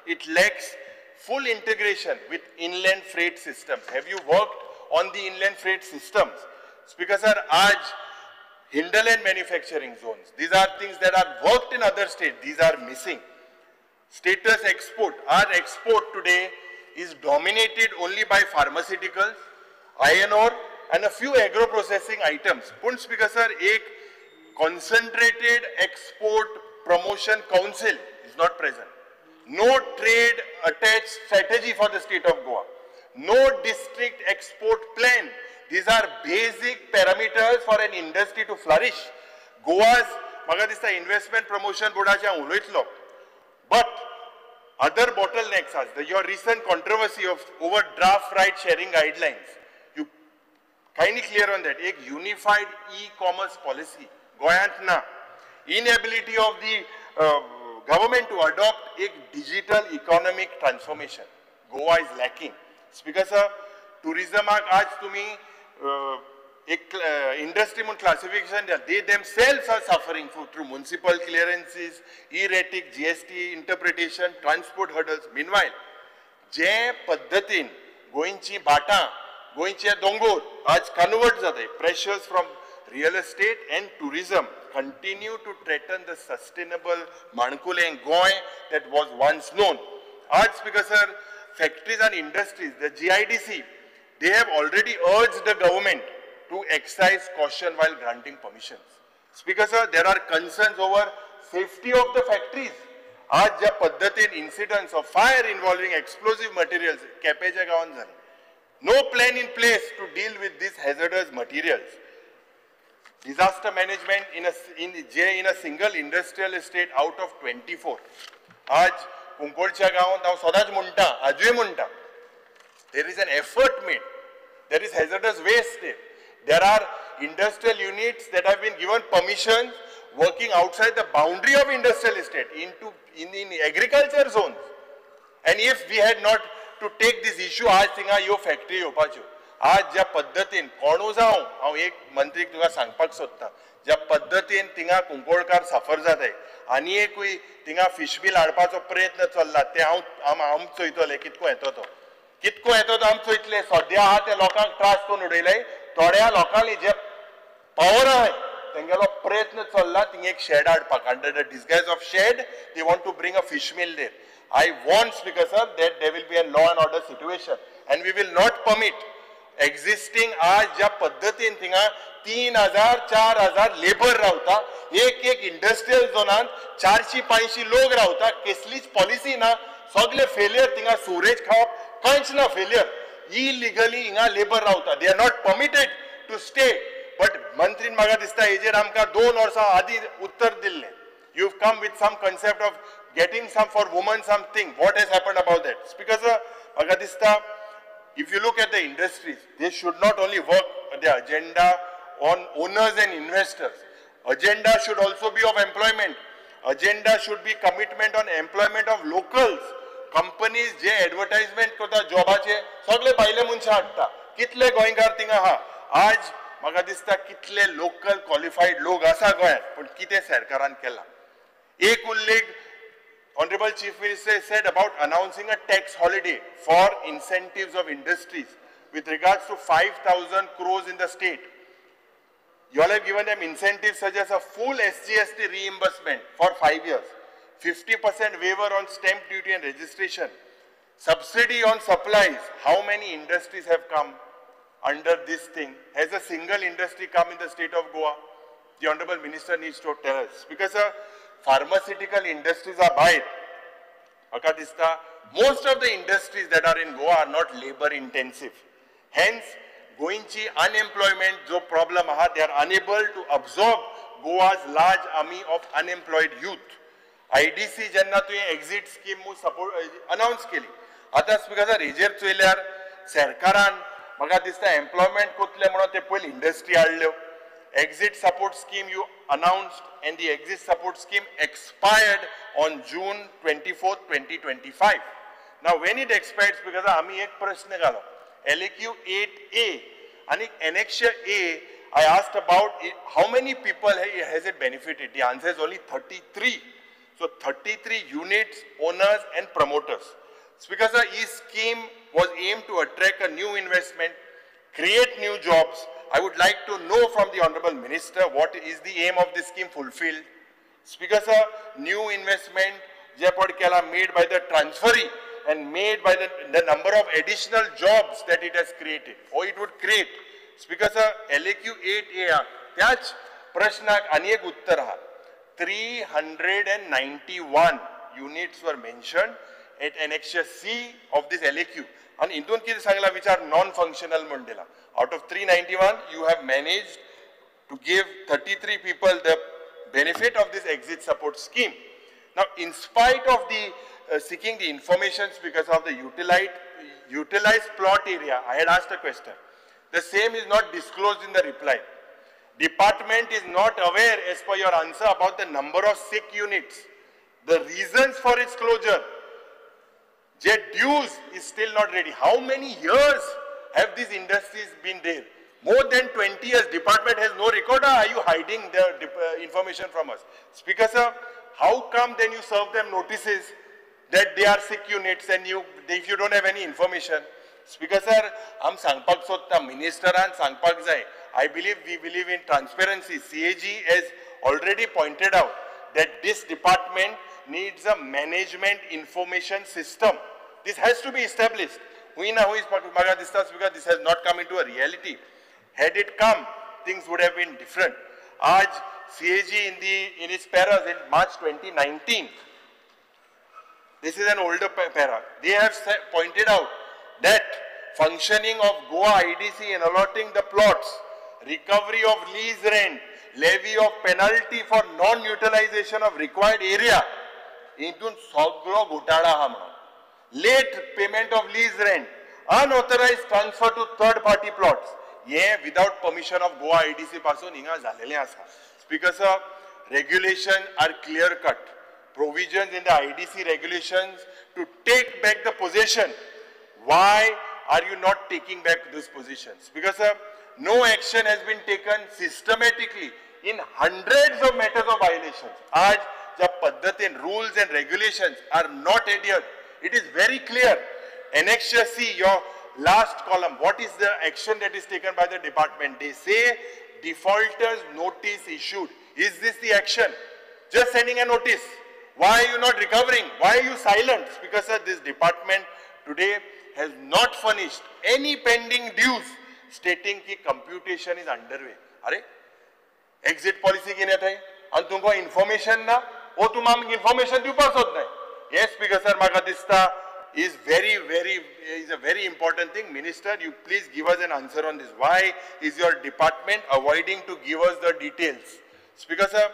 it lacks full integration with inland freight systems. Have you worked on the inland freight systems? Speaker sir, hinterland manufacturing zones. These are things that are worked in other states. These are missing. Status export. Our export today is dominated only by pharmaceuticals, iron ore, and a few agro-processing items. But Speaker sir, a concentrated export promotion council is not present. No trade attached strategy for the state of Goa. No district export plan. These are basic parameters for an industry to flourish. Goa's Magadista Investment Promotion Board but other bottlenecks are your recent controversy of overdraft right sharing guidelines. You kindly clear on that. एक unified e-commerce policy गोयांत ना. Inability of the government to adopt a digital economic transformation. Goa is lacking. Speaker sir, tourism आज तुम्ही एक industry म्हणून classification द्या. They themselves are suffering through municipal clearances, erratic GST interpretation, transport hurdles. Meanwhile, जे पद्धतीन गोंयची भाटां, गोंयचे दोंगर आज convert जाताय. Pressures from real estate and tourism continue to threaten the sustainable Mankuleng Goy that was once known. आज Speaker sir, factories and industries, the GIDC, they have already urged the government to exercise caution while granting permissions. Speaker sir, there are concerns over safety of the factories. आज ज्या पद्धतीन incidents of fire involving explosive materials केपेंच्या गांवांत जाले. No plan in place to deal with these hazardous materials. Disaster management in a single industrial estate out of 24. आज कुंकोळच्या गांवांत हांव सदांच म्हणटा, आजूय म्हणटा, there is an effort made. There is hazardous waste there. There are industrial units that have been given permissions working outside the boundary of industrial estate in agriculture zones. And if we had not to take this issue, आज थिंगा यो factory येवपाच्यो. आज ज्या पद्धतीन कोणू जावं, हांव एक मंत्रीक तुका सांगपाक सोदतां, ज्या पद्धतीन थिंगा कुंकोळकार सफर जाताय, आनी एकूय थिंगा फिश बील हाडपाचो प्रयत्न चल्ला, ते हांव चोयतले कितको येतो तो. कितको येतो तो आमी चोयतले. सद्या आहा ते लोकांक त्रास करून उडयले. थोड्या लोकांनी जे पावर आहाय तेंगेलो प्रयत्न चल्ला थिंगा एक शेड हाडपाक. Under the disguise of shed they want to bring a fish mill there. I want, Speaker sir, that there will be a law and order situation and we will not permit existing आज ज्या पद्धतीन थिंगा 3,000-4,000 labour रावता, एक industrial झोनात 450 लोक रावता, कसलीच policy ना, सगळे फेलियर थिंगा सोरेज खावप कांयच ना फेलियर. इलिगली हिंगा लेबर रावता. They are not permitted to stay. But मंत्रीन म्हाका दिसता हेजेर आमकां 2 वर्सां आदी उत्तर दिल्लें. You've come with some concept of getting some for women something. What has happened about that? Speaker sir, म्हाका दिसता if you look at the industries, they should not only work the agenda on owners and investors. Agenda should also be of employment. Agenda should be commitment on employment of locals. Companies जे advertisement करता जॉबाचे सगळे भायले मनशां हाडटा. कितले गोंयकार थिंगा आहा. आज म्हाका दिसता कितले लोकल क्वालिफाईड लोक आसा गोंयांत, पण कितें सरकारान केला. एक उल्लेख Honorable Chief Minister said about announcing a tax holiday for incentives of industries with regards to 5,000 crores in the state. You all have given them incentives such as a full SGST reimbursement for 5 years, 50% waiver on stamp duty and registration, subsidy on supplies. How many industries have come under this thing? Has a single industry come in the state of Goa? The Honorable Minister needs to tell us. Because pharmaceutical industries are by most of the industries that are in Goa are not labor intensive. Hence, Goinchi unemployment jo problem aha, they are unable to absorb Goa's large army of unemployed youth. IDC jenna tu exit scheme mu support announce keli. Ata Speaker hejer चोयल्यार सरकारान म्हाका दिसता employment कोतले म्हणून ते पयली industry हाडल्यो. Exit support scheme you announced and the exit support scheme expired on June 24th, 2025. Now when it expires, because आम्ही एक प्रश्न घालो, LAQ 8A and Annexure A, I asked about it, how many people has it benefited? The answer is only 33. So 33 units, owners and promoters. Because the scheme was aimed to attract a new investment, create new jobs. I would like to know from the Honorable Minister what is the aim of this scheme fulfilled. Speaker sir, new investment made by the transferee and made by the number of additional jobs that it has created or it would create. Speaker sir, LAQ 8A त्याच प्रश्नाक आणि एक उत्तर हा. 391 units were mentioned at Annexure C of this LAQ. And इंतून कितें सांगला विचार non-functional म्हणून दिला. Out of 391, you have managed to give 33 people the benefit of this exit support scheme. Now, in spite of the seeking the information because of the utilized plot area, I had asked a question. The same is not disclosed in the reply. Department is not aware, as per your answer, about the number of sick units. The reasons for its closure. Jet dues is still not ready. How many years have these industries been there? More than 20 years. Department has no record. Or are you hiding the information from us? Speaker sir, how come then you serve them notices that they are sick units and if you don't have any information? Speaker sir, I'm sangpak sotta minister and sangpak jai. I believe we believe in transparency. CAG has already pointed out that this department needs a management information system. This has to be established. Who is Speaker, this has not come into a reality. Had it come, things would have been different. Aaj CAG in its paras in March 2019, this is an older para, they have pointed out that functioning of Goa IDC in allotting the plots, recovery of lease rent, levy of penalty for non-utilization of required area, intun saglo ghotala ha म्हणून. Late payment of lease rent, unauthorized transfer to third-party plots. Yeah, without permission of Goa IDC पासून हिंगा झालेले आसा. Speaker sir, regulations are clear-cut. Provisions in the IDC regulations to take back the possession. Why are you not taking back those positions? Because no action has been taken systematically in hundreds of matters of violations. Aaj jab paddatin, rules and regulations are not adhered. It is very clear. Annexure C, your last column, what is the action that is taken by the department? They say defaulters notice issued. Is this the action? Just sending a notice. Why are you not recovering? Why are you silent? Because this department today has not furnished any pending dues stating that computation is underway. Are exit policy किने थे? and तुमको information ना, वो तुम्हाम information दे pass होता है. Yes, Speaker sir, माका दिस्ता is a very important thing. Minister, you please give us an answer on this. Why is your department avoiding to give us the details? Speaker sir,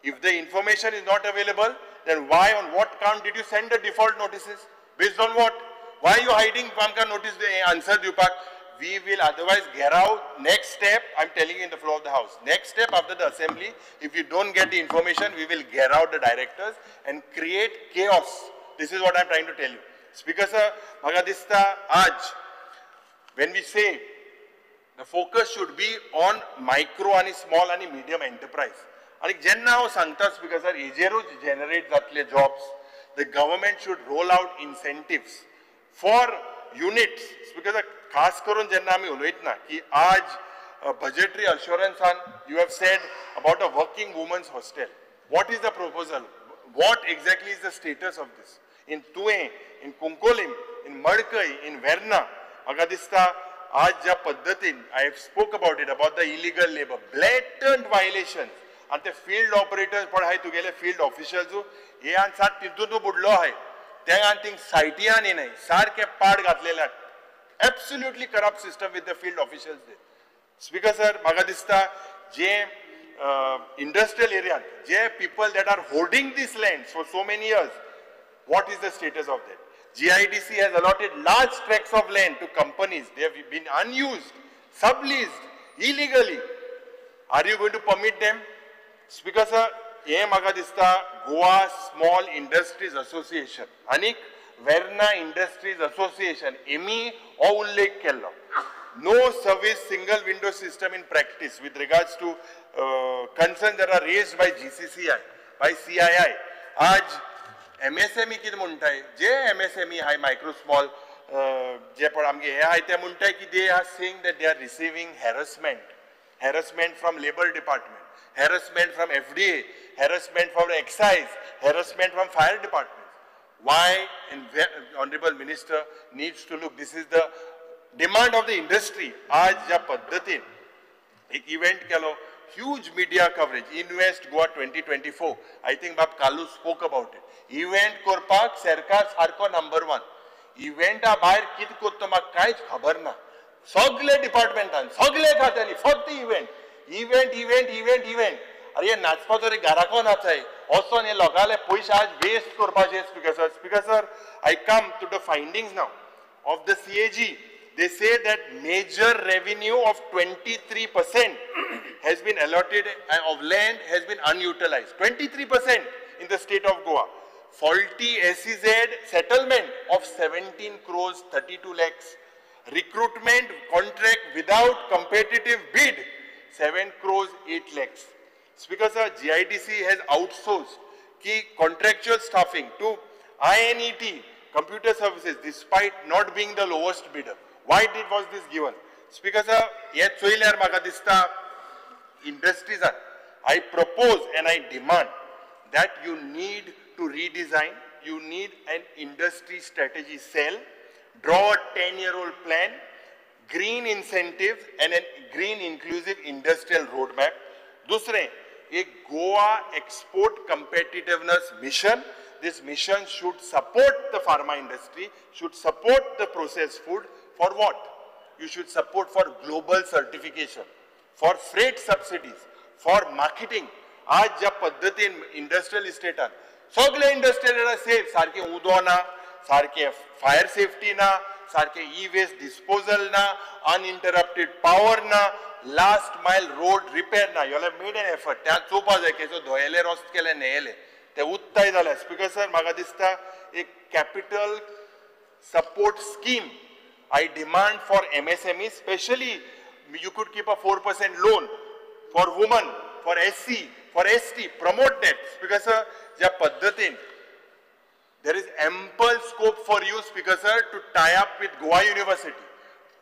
if the information is not available, then why, on what count did you send the default notices? Based on what? Why are you hiding Pamka notice the answer, Dupak? We will otherwise get out. Next step, I'm telling you in the floor of the House. Next step after the assembly, if you don't get the information, we will get out the directors and create chaos. This is what I'm trying to tell you. Speaker sir, Magadista, Aj, when we say the focus should be on micro and small and medium enterprise. And jenna ho sangta, Speaker sir, ejeru generate zatle jobs. The government should roll out incentives for units. Speaker sir, khas karon jenna ami uloitna ki aaj budgetary assurance on you have said about a working women's hostel. What is the proposal? What exactly is the status of this? In Tue, in Kunkolim, in Madkai, in Verna, Agadista, Aaj Paddatin, I have spoke about it, about the illegal labor, blatant violations. And the field operators, padhai tugele field officials, ye an sat tintu tu budlo hai. Teng an ting saitiya ni nahi, sar ke pad gatlela. Absolutely corrupt system with the field officials there. Speaker sir, Magadista, je industrial area, je people that are holding these lands for so many years, what is the status of that? GIDC has allotted large tracts of land to companies. They have been unused, subleased, illegally. Are you going to permit them? Speaker sir, ye Magadista Goa Small Industries Association, Anik Verna Industries Association, EMI or ullekh kello. No service single window system in practice with regards to concerns that are raised by GCCI, by CII. Aaj MSME किती म्हणताय जे MSME हाय micro small जे पण आमगे हे हाय ते म्हणताय की they are saying that they are receiving harassment from labor department, harassment from FDA, harassment from excise, harassment from fire department. Why? And honorable minister needs to look. This is the demand of the industry. आज ज्या पद्धतीन एक event केलो, huge media coverage, Invest Goa 2024. I think Bab Kalu spoke about it. Event korpak सरकार सारको number 1. Event a बाहेर कित कोत्तो म्हाका कांयच खबर ना. सगळे डिपार्टमेंटान, सगळे खात्यांनी फक्त event. अरे नाचपाचो रे घराको नाचाय. Also हे लोकांले पयशे आज waste करपाचे. Speaker sir, I come to the findings now of the CAG. they say that major revenue of 23% has been allotted of land has been unutilized. 23% in the state of Goa. Faulty SEZ settlement of 17 crores 32 lakhs. Recruitment contract without competitive bid 7 crores 8 lakhs. Speaker sir, GIDC has outsourced key contractual staffing to INET Computer Services despite not being the lowest bidder. Why was this given? Speaker sir, yet soiler maka dista industries are. I propose and I demand that you need to redesign, you need an industry strategy cell, draw a 10-year-old plan, green incentives and a green inclusive industrial roadmap. Dusre, a Goa export competitiveness mission. This mission should support the pharma industry, should support the processed food. For what? You should support for global certification, for freight subsidies, for marketing. आज ज्या पद्धतीन industrial इस्टेटान सगळे industrial safe सारखे उदो ना, सारखे fire safety ना, सारखे ई-वेस्ट डिस्पोजल ना, अनइंटरप्टेड पावर ना, लास्ट माइल रोड रिपेर ना. योला मेड एन एफर्ट त्या चोवपा जाय केसो धोयले रस्त केले नेयले ते उत्ताय जाले. स्पीकर सर म्हाका दिसता एक capital support scheme I demand for MSME, especially you could keep a 4% loan for women, for SC, for ST, promote that. Because sir, there is ample scope for you, Speaker sir, to tie up with Goa University,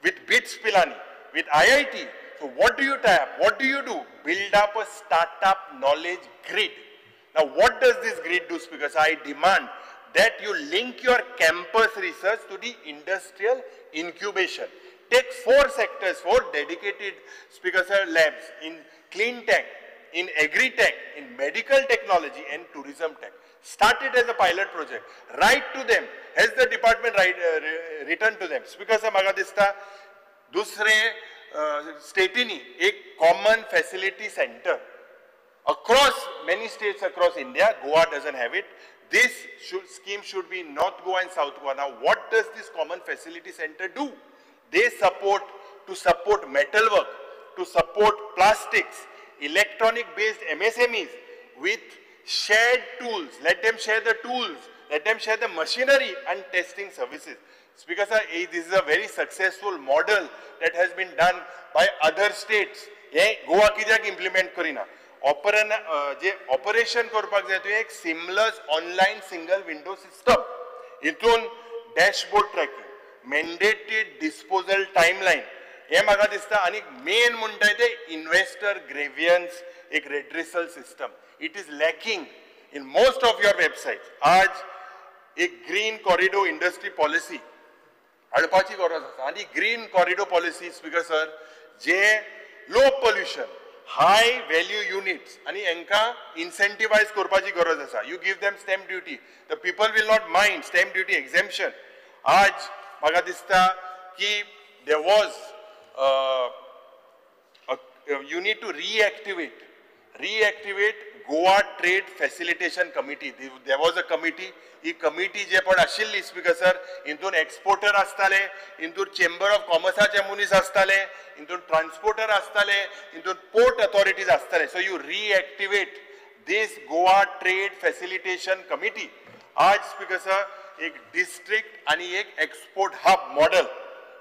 with BITS Pilani, with IIT. So what do you tie up? What do you do? Build up a startup knowledge grid. Now what does this grid do, Speaker sir? I demand that you link your campus research to the industrial incubation. Take 4 sectors, 4 dedicated, Speaker sir, labs in clean tech, in agri-tech, in medical technology and tourism tech. Start it as a pilot project. Write to them. Has the department written to them? Speaker sir, maga dista dusre statini a common facility center across many states across India. Goa doesn't have it. This scheme should be North Goa and South Goa. Now, what does this common facility center do? They support metalwork, to support plastics, electronic-based MSMEs with shared tools. Let them share the tools. Let them share the machinery and testing services. Speaker sir, this is a very successful model that has been done by other states. Goa kijak implement karina. Operation करपाक जाय तो एक seamless online single window system. इथून dashboard tracking, mandated disposal timeline. हे म्हाका दिसता आणि main म्हणटाय ते investor grievance एक redressal system. It is lacking in most of your websites. आज एक green corridor industry policy हाडपाची गरज आसा आणि green corridor policy, Speaker sir, जे low pollution, high value units and enka incentivize korpachi गरज आसा. You give them stamp duty. The people will not mind stamp duty exemption. Aaj म्हाका दिसता ki there was you need to reactivate Goa Trade Facilitation Committee. There was a committee. This committee je पण आशिल्ली, Speaker sir, इंतून exporter आसताले, इंतून Chamber of Commerce चे मुनीस आसताले, इंतून transporter आसताले, इंतून port authorities आसताले. So you reactivate this Goa Trade Facilitation Committee. आज Speaker sir, एक district आणि एक export hub model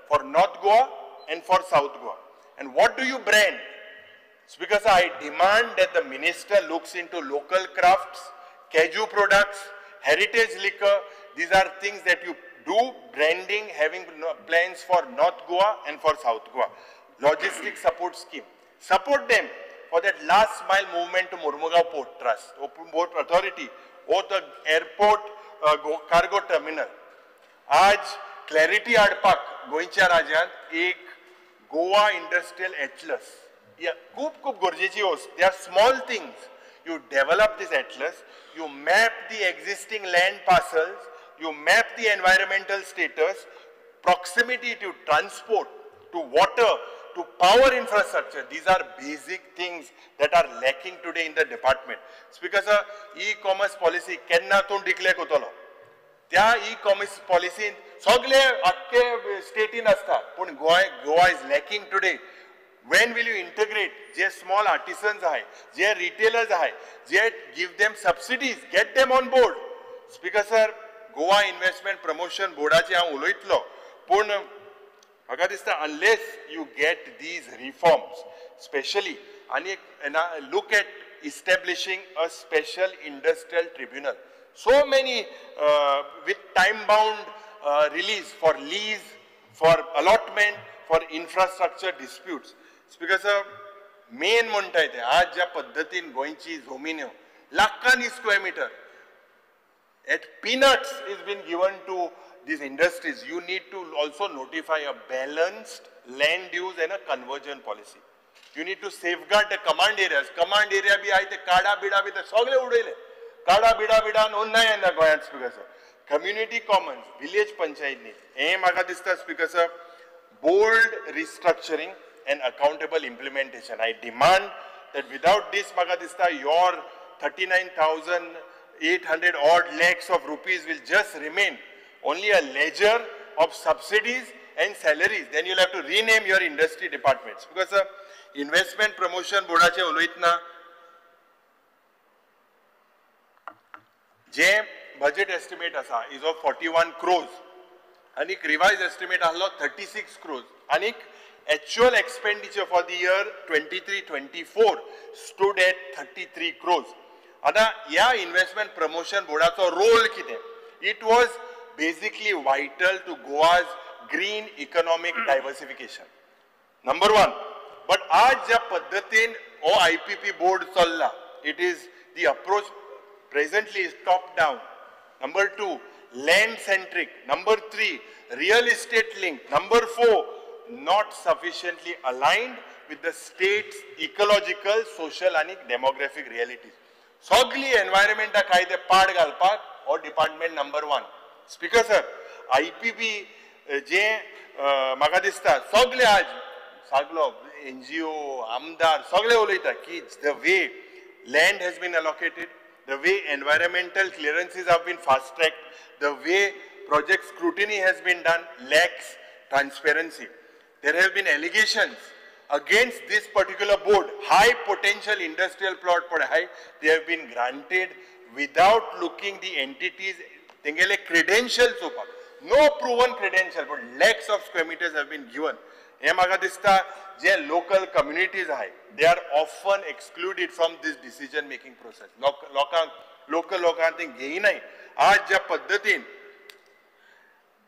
for North Goa and for South Goa. And what do you brand? Speaker sir, I demand that the minister looks into local crafts, caju products, heritage liquor. These are things that you do, branding, having plans for North Goa and for South Goa. Logistic support scheme. Support them for that last mile movement to Murmugao Port Trust, Open Port Authority, or the airport cargo terminal. Aaj clarity adpak goincha rajyan ek Goa Industrial Atlas. Yeah, खूप गरजेची वस्त. They are small things. You develop this atlas, you map the existing land parcels, you map the environmental status, proximity to transport, to water, to power infrastructure. These are basic things that are lacking today in the department. Speaker sir, e-commerce policy kenna tun declare kotolo. त्या e-commerce पॉलिसीन सगळे आख्खे स्टेटीन असता पण Goa is lacking today. When will you integrate जे small artisans आहे, जे retailers आहे, जे give them subsidies, get them on board. Speaker sir, Goa Investment Promotion Boardaचे हांव उलयतलो, पण म्हाका दिसता unless you get these reforms, especially आणि look at establishing a special industrial tribunal. So many with time-bound release for lease, for allotment, for infrastructure disputes. Speaker sir, मेन म्हणटाय ते आज ज्या पद्धतीन गोंयची जमीन लाखांनी square metre at peanuts is been given to these industries. You need to also notify a balanced land use and a conversion policy. You need to safeguard the command areas. Command area bhi aye te kada bida bhi te sagle udaile. Kada bida non nahi na goyat speaker sir. Community commons, village panchayat ni. He maga dista speaker sir, bold restructuring and accountable implementation. I demand that without this maga dista your 39,800 odd lakhs of rupees will just remain only a ledger of subsidies and salaries. Then you'll have to rename your industry departments. Because investment promotion boardache uloitna je budget estimate asa is of 41 crores. And revised estimate ahlo 36 crores. And actual expenditure for the year 23-24 stood at 33 crores. आता या investment promotion boardacho role कितें? It was basically vital to Goa's green economic diversification. Number one. But आज ज्या पद्धतीन ओ IPP board चल्ला, it is the approach presently is top down. Number two, land centric. Number three, real estate linked. Number four, not sufficiently aligned with the state's ecological, social and demographic realities. Sogli environment काय ते पाड घालपाक or department number one. Speaker sir, IPP जे म्हाका दिसता सगळे आज सगलो NGO, आमदार सगळे उलयता की the way land has been allocated, the way environmental clearances have been fast tracked, the way project scrutiny has been done lacks transparency. There have been allegations against this particular board, high potential industrial plot per high, they have been granted without looking the entities, तेंगेले credentials opa, no proven credential, but lakhs of square meters have been given. हे म्हाका दिसता जे local communities आहे, they are often excluded from this decision making process. Local लोकांक ते घेयनाय. आज ज्या पद्धतीन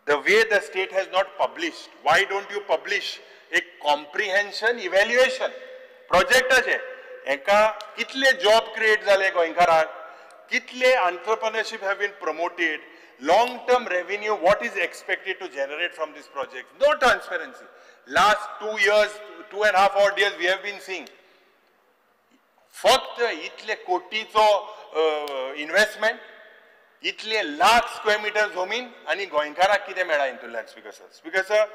the way the state has not published, why don't you publish a comprehension evaluation project ache eka kitle job create zale goinkarak, kitle entrepreneurship have been promoted, long term revenue what is expected to generate from this project? No transparency. Last 2 years, 2.5 odd years we have been seeing फक्त इतले कोटीचो investment, इतले lakh square metre जमीन आणि गोंयकाराक कितें मेळ्ळा हितूंतल्यान speaker sir? Speaker sir,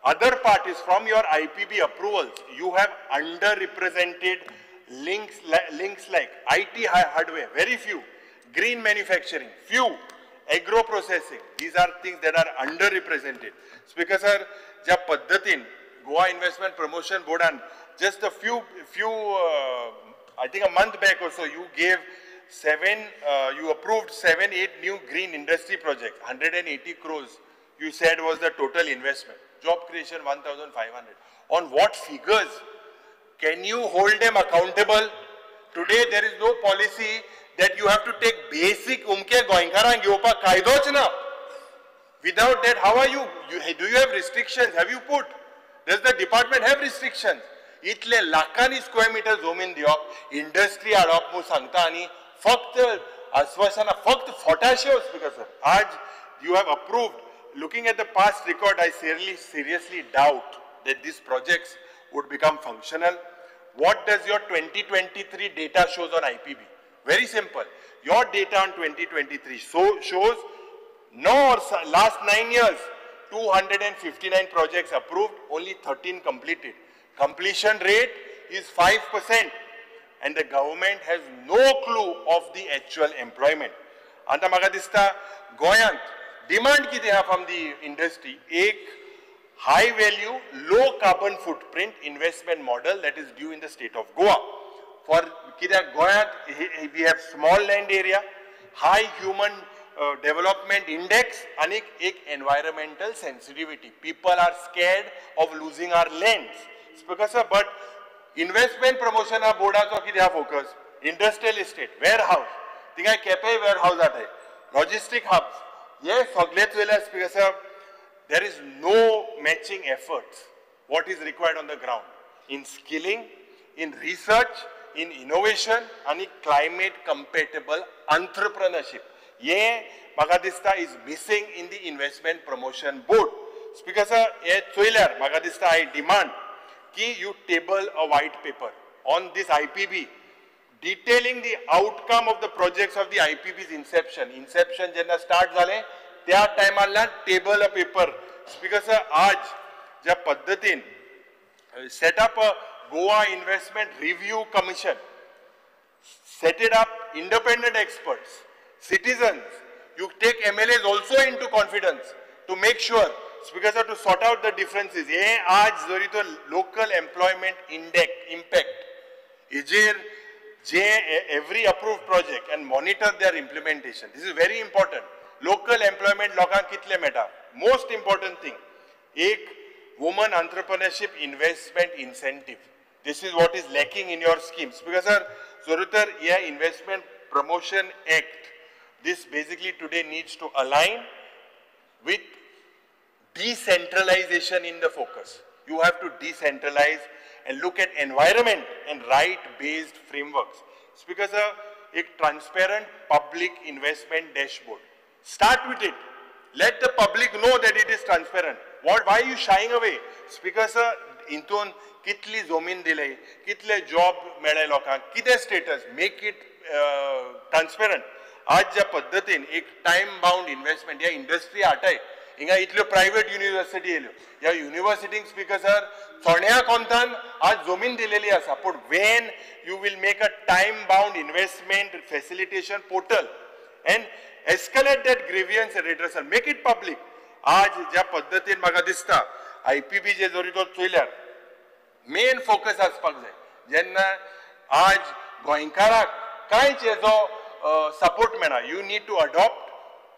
other parties from your IPB approvals, you have underrepresented links like IT hardware, very few, green manufacturing, few, agro processing. These are things that are underrepresented. Speaker sir, ज्या पद्धतीन Goa Investment Promotion Board and just a few I think a month back or so, you gave you approved 7-8 new green industry projects, 180 crores. You said was the total investment. Job creation 1,500. On what figures? Can you hold them accountable? Today there is no policy that you have to take basic umke goinkaran gyopa kaidoch na. Without that, how are you? Do you have restrictions? Have you put? Does the department have restrictions? इतले लाखांनी square metre जमीन दिवप, industry हाडप म्हणून सांगता आणि फक्त आश्वासना फक्त फोटाशे स्पीकर सर. आज you have approved. Looking at the past record, I seriously doubt that these projects would become functional. What does your 2023 data shows on IPB? Very simple. Your data on 2023 shows last 9 years, 259 projects approved, only 13 completed. Completion rate is 5% and the government has no clue of the actual employment. Anta म्हाका दिसता गोंयांत demand कितें आहा from the industry? एक high value, low carbon footprint investment model that is due in the state of Goa. For Goa, we have small land area, high human development index, and environmental sensitivity. People are scared of losing our lands. But investment promotion board focus, industrial estate, warehouse, cafe warehouse, logistic hubs. Yes, there is no matching efforts what is required on the ground in skilling, in research, in innovation, and in climate compatible entrepreneurship. Ye maga dista is missing in the investment promotion board. Speaker sir, maga dista I demand ki you table a white paper on this IPB detailing the outcome of the projects of the IPB's inception. Inception jenna start zale त्या टायमारला table a paper. Speaker sir, आज ज्या पद्धतीन setup a Goa investment review commission, set it up independent experts, citizens, you take MLAs also into confidence to make sure, Speaker sir, to sort out the differences. ये आज जरी तो local employment index impact, every approved project and monitor their implementation. This is very important. Local employment लोकांक कितले Meta. Most important thing, एक woman entrepreneurship investment incentive. This is what is lacking in your scheme. Speaker sir, Zorutar, yeah, Investment Promotion Act, this basically today needs to align with decentralization in the focus. You have to decentralize and look at environment and right-based frameworks. Speaker sir, a transparent public investment dashboard. Start with it. Let the public know that it is transparent. Why are you shying away? Speaker sir, intun kitli zomin dilay, kitle job मेळे लोकांक, कितें status, make it transparent. आज ज्या पद्धतीन एक time bound investment या industry आटाय, हिंगा इतल्यो private university येल्यो, या university speaker sir, थोड्या कोंतान आज जमीन दिलेली आसा, पण when you will make a time bound investment facilitation portal and escalate that grievance and redressal, make it public. आज ज्या पद्धतीन म्हाका दिसता IPB जे जरी तो चोयल्यार मेन फोकस आसपाक जाय. जेन्ना आज गोंयकाराक कांयच हेजो सपोर्ट मेळना. You need to adopt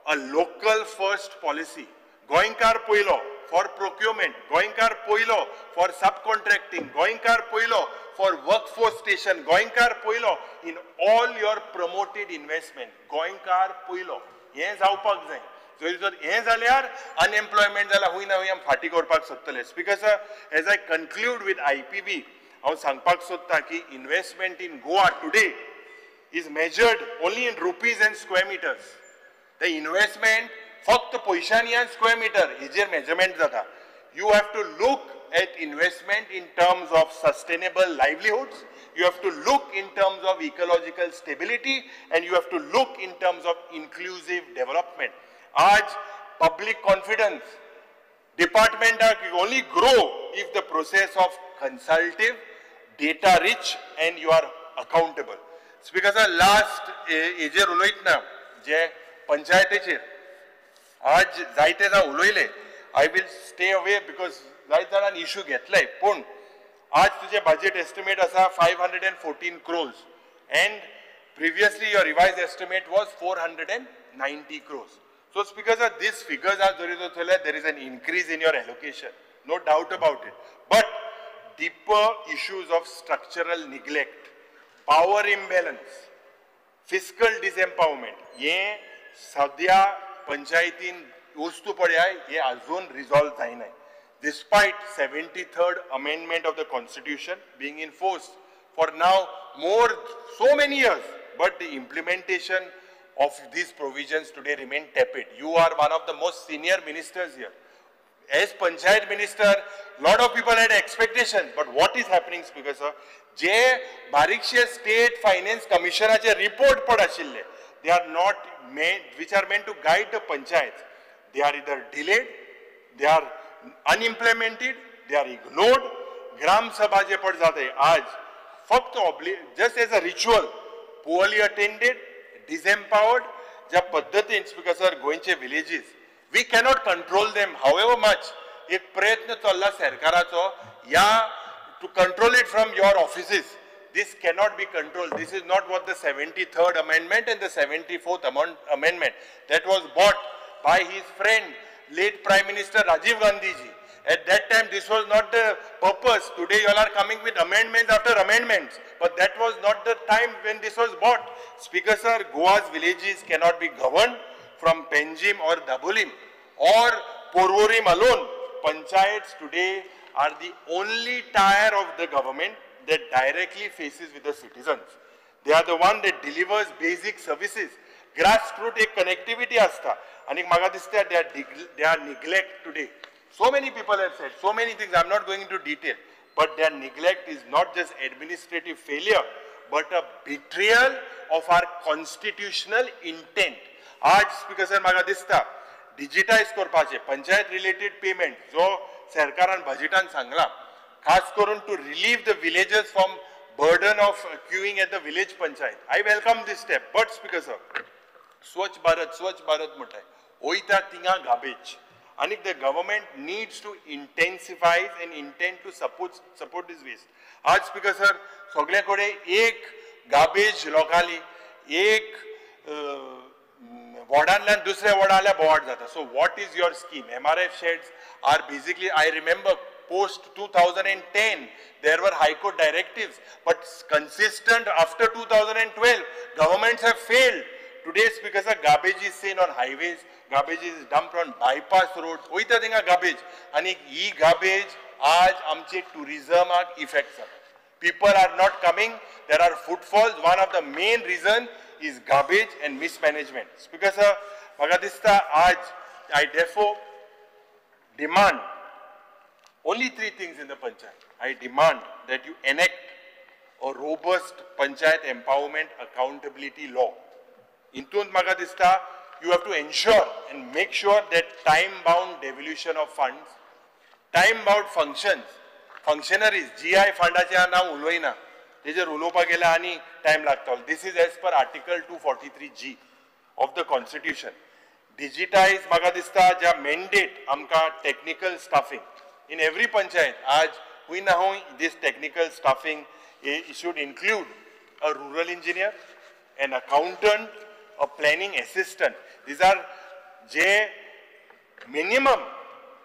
a local first policy. गोंयकार पयलो फॉर प्रोक्युरमेंट, गोंयकार पयलो फॉर सब कॉन्ट्रॅक्टिंग, गोंयकार पयलो फॉर वर्कफोर्स स्टेशन, गोंयकार पयलो in all your promoted investment. गोंयकार पयलो हें जावपाक जाय. जर हें जाल्यार अनएम्प्लॉयमेंट जाल्यार हूंय ना हूंय आमी फाटी करपाक सोदतले. Speaker sir, as I conclude with IPB, हांव सांगपाक सोदतां की investment in Goa today is measured only in rupees and square metres. The investment फक्त पयशांनी आनी स्क्वेअर मिटर हेजेर मेजरमेंट जाता. You have to look at investment in terms of sustainable livelihoods, you have to look in terms of ecological stability, and you have to look in terms of inclusive development. Aaj public confidence department only grow if the process of consultative, data rich, and you are accountable. Speaker sir, last ejer uloitna je panchayatecher aaj जायते जा उलोयले. I will stay away because जायत जाणांनी issue घेतलाय, पूण आज तुझे budget estimate आसा 514 crores and previously your revised estimate was 490 crores. So speakers, these figures are there is an increase in your allocation, no doubt about it. But deeper issues of structural neglect, power imbalance, fiscal disempowerment, ये सद्या पंचायतीन वस्तू पड्याय ये अजून resolve जायनाय. Despite 73rd amendment of the constitution being enforced for now so many years, but the implementation of these provisions today remain tepid. You are one of the most senior ministers here. As Panchayat Minister, lot of people had expectations, but what is happening, Speaker sir? Je Barikshe State Finance Commissioner report pad ashille, they are not made, which are meant to guide the panchayats. They are either delayed, they are unimplemented, they are ignored. Gram Sabha je pad jate aaj फक्त just as a ritual, poorly attended, disempowered. ज्या पद्धतीन speaker sir गोयचे villages We cannot control them however much. एक प्रयत्न चालला सरकाराचो या to control it from your offices. This cannot be controlled. This is not what the 73rd Amendment and the 74th Amendment that was bought by his friend, late Prime Minister Rajiv Gandhi ji. At that time, this was not the purpose. Today, you all are coming with amendments after amendments. But that was not the time when this was bought. Speaker sir, Goa's villages cannot be governed from Panjim or Dabolim or Porvorim alone. Panchayats today are the only tier of the government that directly faces with the citizens. They are the one that delivers basic services. Grassroots एक connectivity असता. आणि म्हाका दिसता they are neglect today. So many people have said so many things. I'm not going into detail, but their neglect is not just administrative failure, but a betrayal of our constitutional intent. आज speaker sir म्हाका दिसता digitise करपाचे panchayat related payment जो सरकारान बजेटान सांगला खास करून to relieve the villages from burden of queuing at the village panchayat. I welcome this step, but speaker sir, Swachh Bharat mutai. Oita tinga garbage. And if the government needs to intensify and intend to support this waste. आज speaker sir, सगळ्याकडे एक garbage locally, एक वॉर्डांतल्यान दुसऱ्या वॉर्डाल्या बोवाड जाता. So what is your scheme? MRF sheds are basically, I remember post 2010, there were High Court directives, but consistent after 2012, governments have failed. Today, because of garbage is seen on highways, garbage is dumped on bypass roads. Oita denga garbage. And e-garbage, aaj amche tourism effects. People are not coming. There are footfalls. One of the main reason is garbage and mismanagement. Because of Magadista, aaj, I therefore demand only three things in the panchayat. I demand that you enact a robust panchayat empowerment accountability law. Intun Magadista, you have to ensure and make sure that time-bound devolution of funds, time-bound functions, functionaries, GI fundaचे नाव उलवयना, तेजेर उलोवपाक गेला आनी time लागतलो. This is as per Article 243G of the Constitution. Digitize Magadista ja mandate amka technical staffing. In every panchayat, आज हुई ना हुई, this technical staffing should include a rural engineer, an accountant, a planning assistant. These are J minimum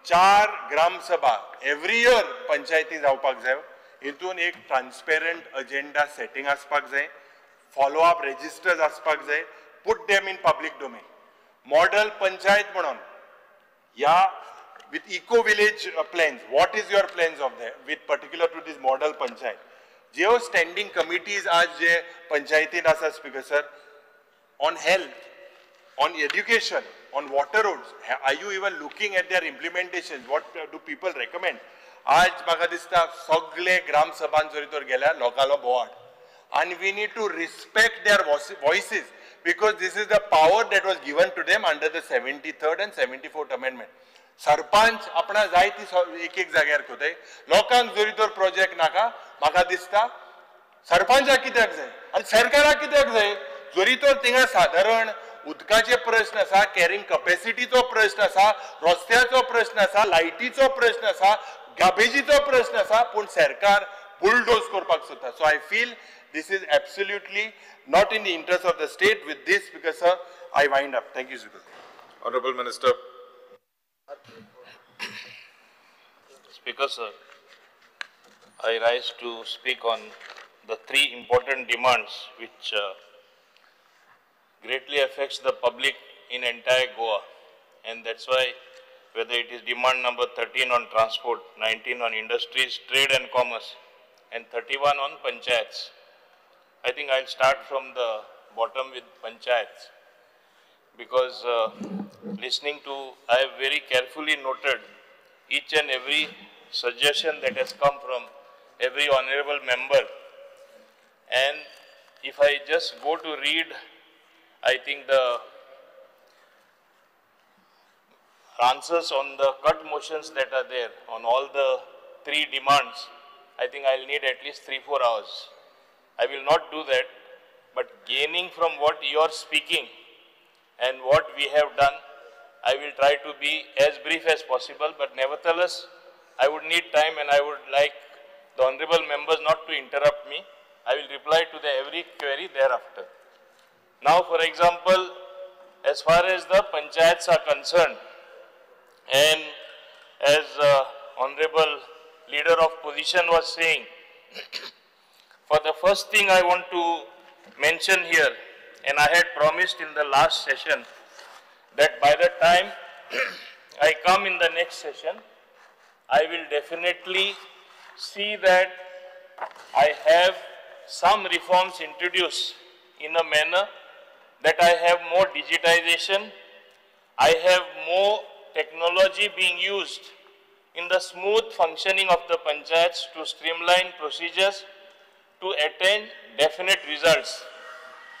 4 gram sabha every year panchayati जावपाक जाय. हितून एक transparent agenda setting आसपाक जाय, follow up registers आसपाक जाय, put them in public domain. Model panchayat म्हणून या with eco village plans, what is your plans of that with particular to this model panchayat? Geo standing committees आज जे पंचायतीन आसा speaker sir, on health, on education, on water roads, are you even looking at their implementations? What do people recommend? आज म्हाका दिसता सगळे ग्राम सभान जरी तर गेल्या लोकालो बोवाड. And we need to respect their voices because this is the power that was given to them under the 73rd and 74th Amendment. Sarpanch आपणा जाय ती एक जाग्यार कोताय लोकांक जरी तर प्रोजेक्ट नाका म्हाका दिसता सरपंचाक कित्याक जाय आनी सरकाराक कित्याक जाय जरी तर थिंगा साधारण उदकाचे प्रश्न आसा कॅरिंग कॅपॅसिटीचो प्रश्न आसा रस्त्याचो प्रश्न आसा लायटीचो प्रश्न आसा गार्बेजीचो प्रश्न आसा पूण सरकार बुलडोज करपाक सोदता. So I feel this is absolutely not in the interest of the state. With this because I wind up. Thank you speaker. Honorable Minister. Speaker sir, I rise to speak on the three important demands which greatly affects the public in entire Goa, and that's why whether it is demand number 13 on transport, 19 on industries, trade and commerce, and 31 on panchayats. I think I'll start from the bottom with panchayats because listening to, I have very carefully noted each and every suggestion that has come from every honorable member, and if I just go to read, I think the answers on the cut motions that are there on all the three demands, I think I'll need at least 3-4 hours. I will not do that, but gaining from what you are speaking and what we have done, I will try to be as brief as possible, but nevertheless, I would need time and I would like the honorable members not to interrupt me. I will reply to every query thereafter. Now, for example, as far as the panchayats are concerned, and as honorable leader of position was saying, for the first thing I want to mention here, and I had promised in the last session that by the time I come in the next session, I will definitely see that I have some reforms introduced in a manner that I have more digitization, I have more technology being used in the smooth functioning of the panchayats to streamline procedures to attain definite results.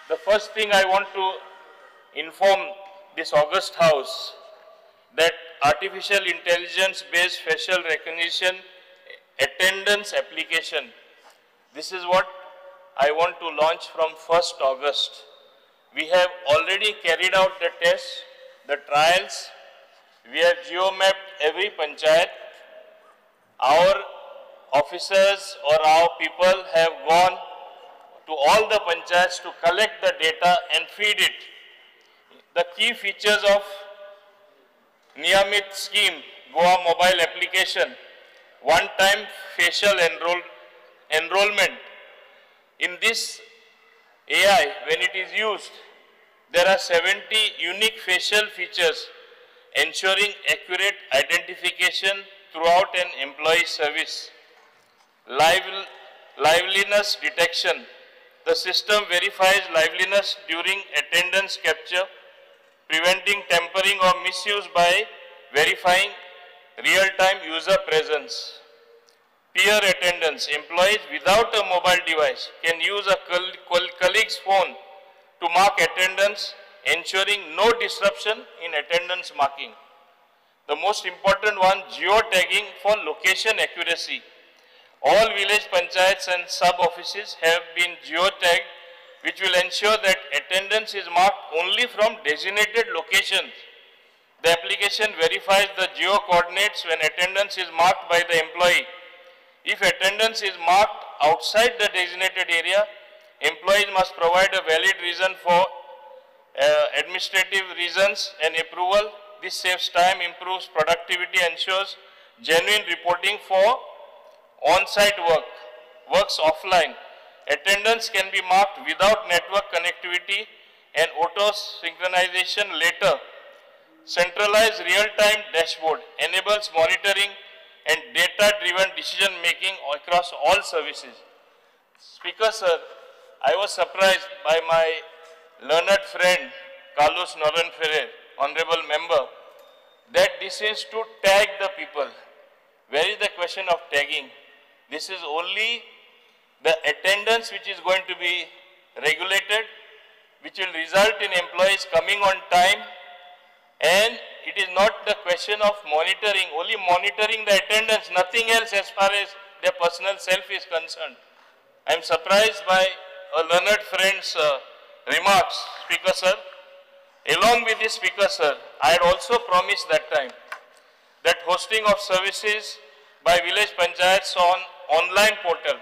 The first thing I want to inform this august house that artificial intelligence based facial recognition attendance application, this is what I want to launch from 1st August. We have already carried out the tests, the trials. We have geo-mapped every panchayat. Our officers or our people have gone to all the panchayats to collect the data and feed it. The key features of Niyamit scheme, Goa mobile application, one-time facial enrollment. In this AI, when it is used, there are 70 unique facial features ensuring accurate identification throughout an employee service. Liveliness detection. The system verifies liveliness during attendance capture, preventing tampering or misuse by verifying real-time user presence. Peer attendance. Employees without a mobile device can use a colleague's phone to mark attendance, ensuring no disruption in attendance marking. The most important one, geo-tagging for location accuracy. All village panchayats and sub-offices have been geo-tagged, which will ensure that attendance is marked only from designated locations. The application verifies the geo-coordinates when attendance is marked by the employee. If attendance is marked outside the designated area, employees must provide a valid reason for administrative reasons and approval. This saves time, improves productivity, ensures genuine reporting for on-site works offline. Attendance can be marked without network connectivity and auto synchronization later. Centralized real-time dashboard enables monitoring and data-driven decision-making across all services. Speaker, sir, I was surprised by my learned friend, Carlos Noran Ferrer, honorable member, that this is to tag the people. Where is the question of tagging? This is only the attendance which is going to be regulated, which will result in employees coming on time, and it is not the question of monitoring, only monitoring the attendance, nothing else as far as their personal self is concerned. I am surprised by a learned friend's remarks, Speaker sir. Along with this, Speaker sir, I had also promised that time that hosting of services by village panchayats on online portal.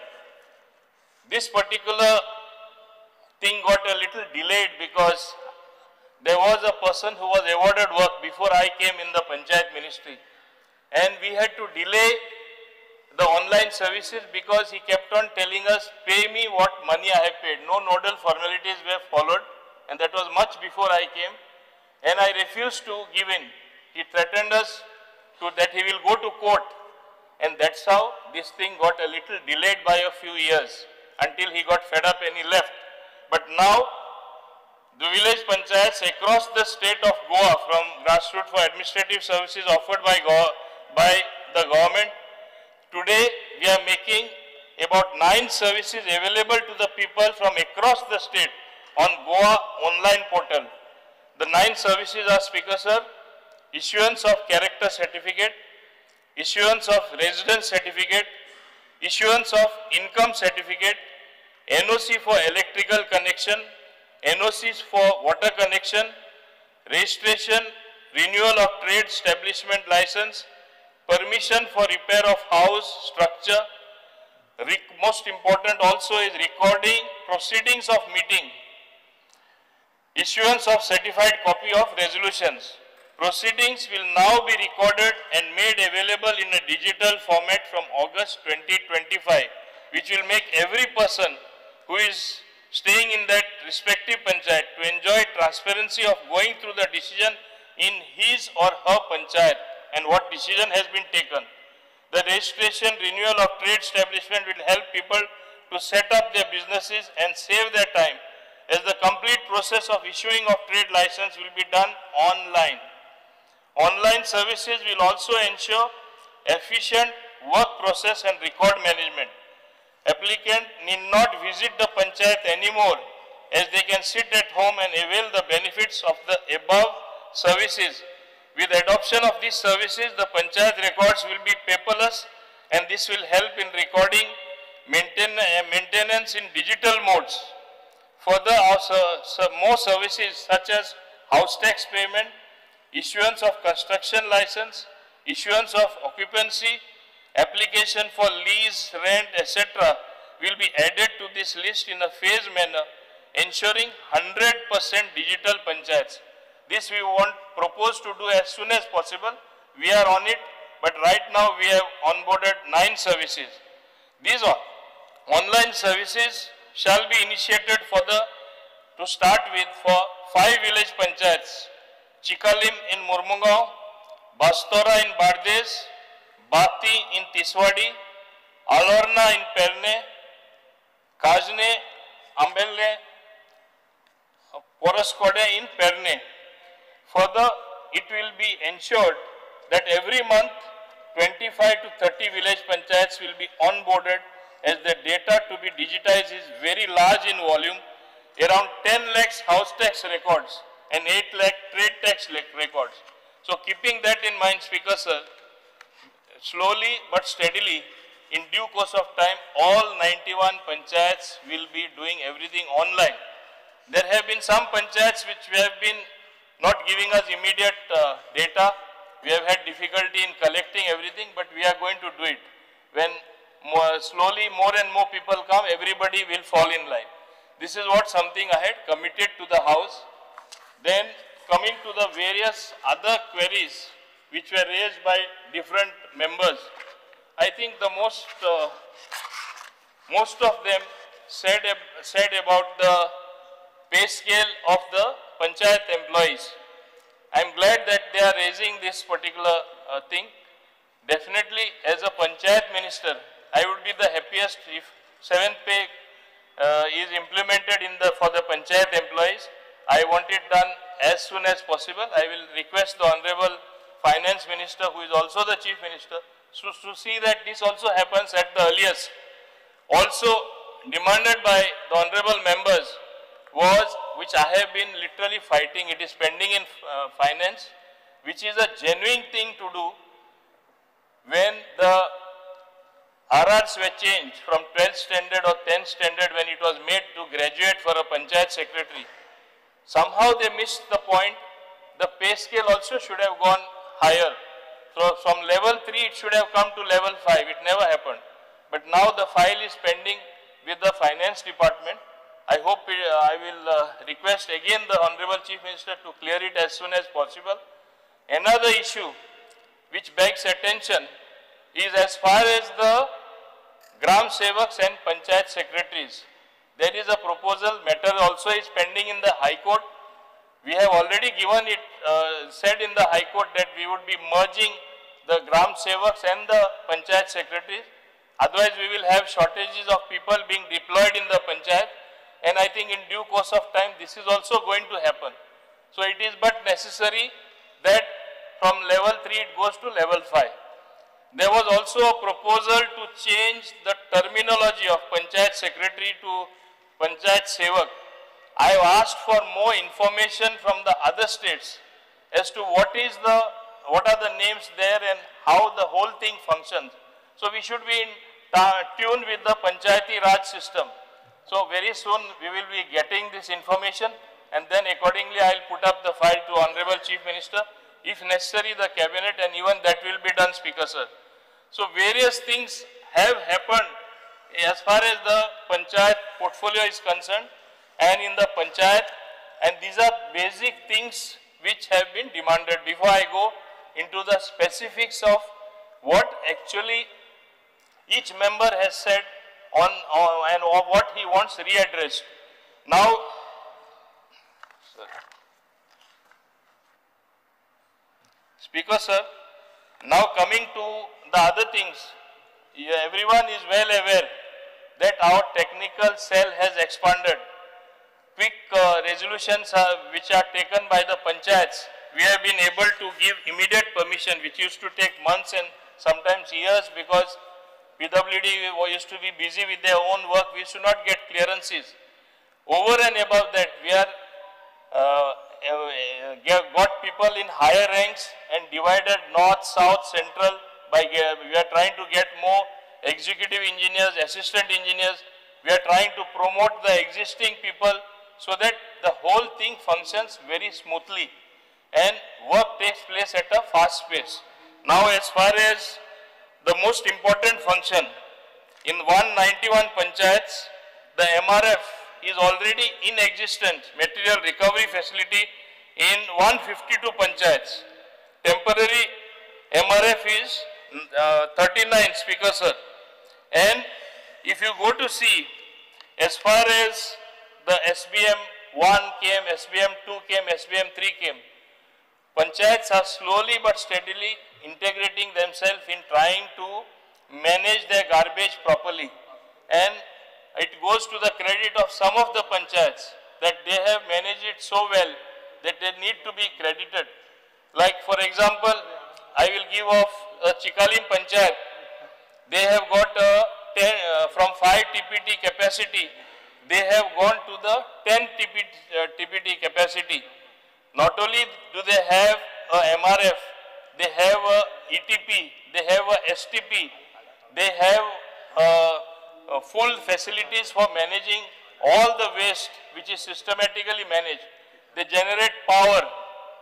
This particular thing got a little delayed because there was a person who was awarded work before I came in the Panchayat Ministry, and we had to delay the online services because he kept on telling us, pay me what money I have paid. No nodal formalities were followed, and that was much before I came, and I refused to give in. He threatened us that he will go to court, and that's how this thing got a little delayed by a few years until he got fed up and he left. But now, the village panchayats across the state of Goa, from grassroots for administrative services offered by the government, today we are making about 9 services available to the people from across the state on Goa online portal. The 9 services are, Speaker sir, issuance of character certificate, issuance of residence certificate, issuance of income certificate, NOC for electrical connection, NOCs for water connection, registration, renewal of trade establishment license, permission for repair of house structure. Most important also is recording proceedings of meeting, issuance of certified copy of resolutions. Proceedings will now be recorded and made available in a digital format from August 2025, which will make every person who is staying in that respective panchayat to enjoy transparency of going through the decision in his or her panchayat and what decision has been taken. The registration renewal of trade establishment will help people to set up their businesses and save their time, as the complete process of issuing of trade license will be done online. Online services will also ensure efficient work process and record management. Applicant need not visit the panchayat anymore, as they can sit at home and avail the benefits of the above services. With adoption of these services, the panchayat records will be paperless, and this will help in recording maintenance in digital modes. Further, more services such as house tax payment, issuance of construction license, issuance of occupancy, application for lease, rent, etc. will be added to this list in a phased manner, ensuring 100% digital panchayats. This we propose to do as soon as possible. We are on it, but right now we have onboarded 9 services. These online services shall be initiated to start with for 5 village panchayats: Chikalim in Murmugao, Bastora in Bardes, Bati in Tiswadi, Alorna in Perne, Kajne, Ambelle, Poraskode in Perne. Further, it will be ensured that every month 25 to 30 village panchayats will be onboarded, as the data to be digitized is very large in volume, around 10 lakhs house tax records and 8 lakh trade tax records. So keeping that in mind, Speaker Sir, slowly but steadily, in due course of time, all 91 panchayats will be doing everything online. There have been some panchayats which have been not giving us immediate data. We have had difficulty in collecting everything, but we are going to do it. When slowly more and more people come, everybody will fall in line. This is something I had committed to the House. Then coming to the various other queries which were raised by different members, I think the most of them said about the pay scale of the panchayat employees. I am glad that they are raising this particular thing. Definitely, as a panchayat minister, I would be the happiest if 7th pay is implemented for the panchayat employees. I want it done as soon as possible. I will request the Honorable Finance Minister, who is also the Chief Minister, to see that this also happens at the earliest. Also demanded by the Honorable members was, which I have been literally fighting, it is pending in finance, which is a genuine thing to do. When the RRs were changed from 12th standard or 10th standard, when it was made to graduate for a panchayat secretary, somehow they missed the point. The pay scale also should have gone higher. So from level 3 it should have come to level 5. It never happened. But now the file is pending with the finance department. I hope I will request again the Honorable Chief Minister to clear it as soon as possible. Another issue which begs attention is as far as the Gram Sevaks and Panchayat Secretaries. There is a proposal, matter also is pending in the High Court. We have already given it, said in the High Court that we would be merging the Gram Sevaks and the Panchayat Secretaries. Otherwise, we will have shortages of people being deployed in the Panchayat. And I think in due course of time, this is also going to happen. So it is but necessary that from level 3 it goes to level 5. There was also a proposal to change the terminology of Panchayat Secretary to Panchayat Sevak. I have asked for more information from the other states as to what are the names there and how the whole thing functions. So we should be in tune with the Panchayati Raj system. So very soon we will be getting this information, and then accordingly I will put up the file to Honorable Chief Minister. if necessary, the cabinet, and even that will be done, Speaker sir. So various things have happened as far as the panchayat portfolio is concerned and in the panchayat, and these are basic things which have been demanded. Before I go into the specifics of what actually each member has said on and what he wants readdressed. Now, Speaker sir, now coming to the other things, everyone is well aware that our technical cell has expanded. Quick resolutions which are taken by the panchayats, we have been able to give immediate permission, which used to take months and sometimes years because PWD used to be busy with their own work. We used to not get clearances. Over and above that, we are got people in higher ranks and divided north, south, central. We are trying to get more executive engineers, assistant engineers. We are trying to promote the existing people so that the whole thing functions very smoothly and work takes place at a fast pace. Now, as far as the most important function, in 191 panchayats, the MRF is already in existence, material recovery facility in 152 panchayats. Temporary MRF is 39, Speaker sir. And if you go to see, as far as the SBM 1 came, SBM 2 came, SBM 3 came, panchayats are slowly but steadily integrating themselves in trying to manage their garbage properly. And it goes to the credit of some of the panchayats that they have managed it so well that they need to be credited. Like for example, I will give off Chikalim Panchayat. They have got from 5 TPT capacity, they have gone to the 10 TPT capacity. Not only do they have a MRF, they have a ETP, they have a STP, they have full facilities for managing all the waste which is systematically managed. They generate power,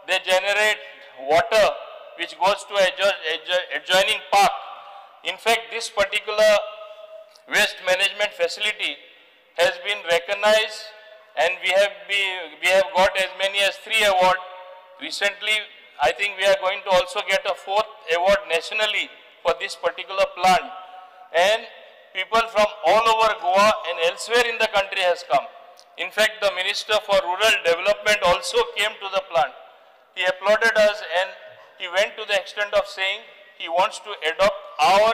they generate water which goes to adjoining park. In fact, this particular waste management facility has been recognized and we have got as many as 3 awards. Recently, I think we are going to also get a 4th award nationally for this particular plant. And people from all over Goa and elsewhere in the country has come. In fact, the Minister for Rural Development also came to the plant. He applauded us and he went to the extent of saying he wants to adopt our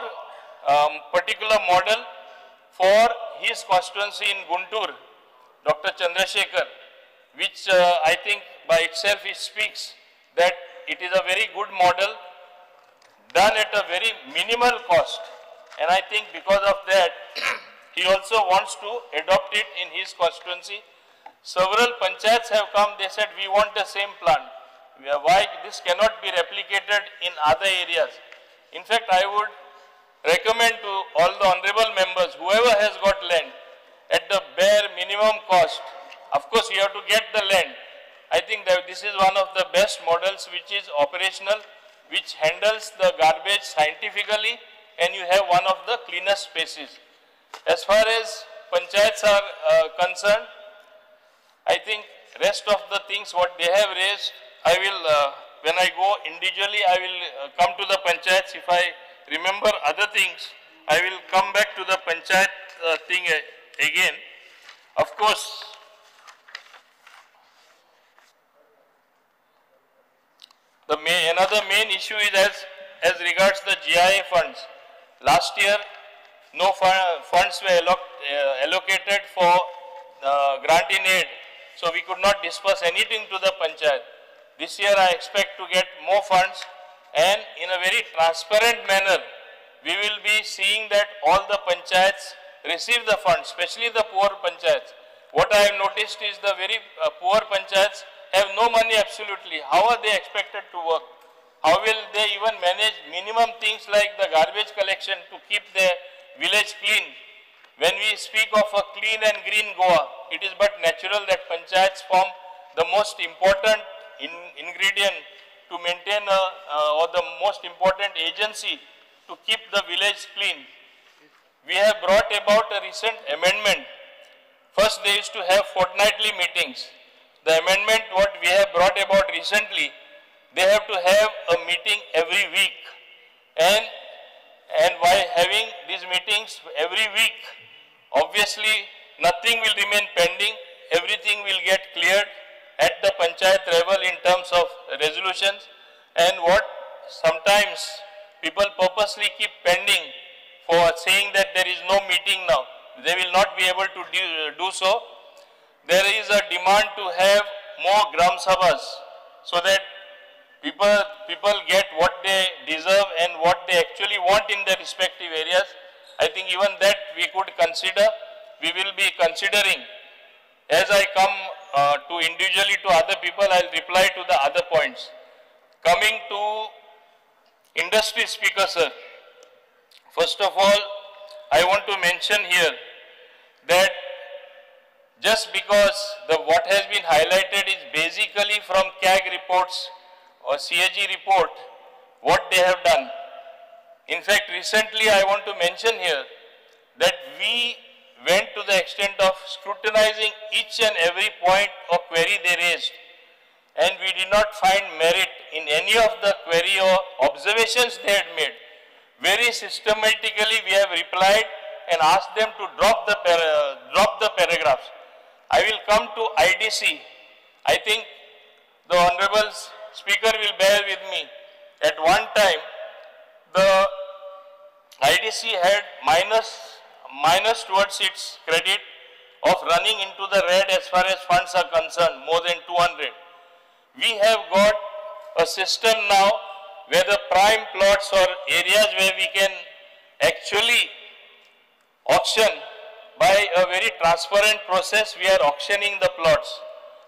particular model for his constituency in Guntur, Dr. Chandrasekhar, which I think by itself it speaks that it is a very good model done at a very minimal cost. And I think because of that, he also wants to adopt it in his constituency. Several panchayats have come, they said we want the same plant. Why this cannot be replicated in other areas? In fact, I would recommend to all the honorable members, whoever has got land, at the bare minimum cost, of course you have to get the land. I think that this is one of the best models which is operational, which handles the garbage scientifically, and you have one of the cleanest spaces. As far as panchayats are concerned, I think rest of the things what they have raised, I will, when I go individually, I will come to the panchayats. If I remember other things, I will come back to the panchayat thing again. Of course, another main issue is as regards the GIA funds. Last year, no funds were allocated for grant in aid, so we could not disperse anything to the panchayat. This year I expect to get more funds, and in a very transparent manner, we will be seeing that all the panchayats receive the funds, especially the poor panchayats. What I have noticed is the very poor panchayats have no money absolutely. How are they expected to work? How will they even manage minimum things like the garbage collection to keep their village clean? When we speak of a clean and green Goa, it is but natural that panchayats form the most important ingredient to to maintain or the most important agency to keep the village clean. We have brought about a recent amendment. First, they used to have fortnightly meetings. The amendment what we have brought about recently, they have to have a meeting every week. And by having these meetings every week, obviously nothing will remain pending. Everything will get cleared at the panchayat level in terms of resolutions. And what sometimes people purposely keep pending for saying that there is no meeting now, they will not be able to do so. There is a demand to have more Gram Sabhas so that people get what they deserve and what they actually want in their respective areas. I think even that we could consider. We will be considering. As I come to individually to other people, I will reply to the other points. Coming to industry, Speaker sir. First of all, I want to mention here that just because what has been highlighted is basically from CAG reports or CAG report, what they have done. In fact, recently I want to mention here that we went to the extent of scrutinizing each and every point or query they raised, and we did not find merit in any of the query or observations they had made. Very systematically we have replied and asked them to drop the paragraphs. I will come to IDC. I think the Honorable Speaker will bear with me. At one time, the IDC had minus towards its credit of running into the red as far as funds are concerned, more than 200. We have got a system now where the prime plots or areas where we can actually auction by a very transparent process, we are auctioning the plots.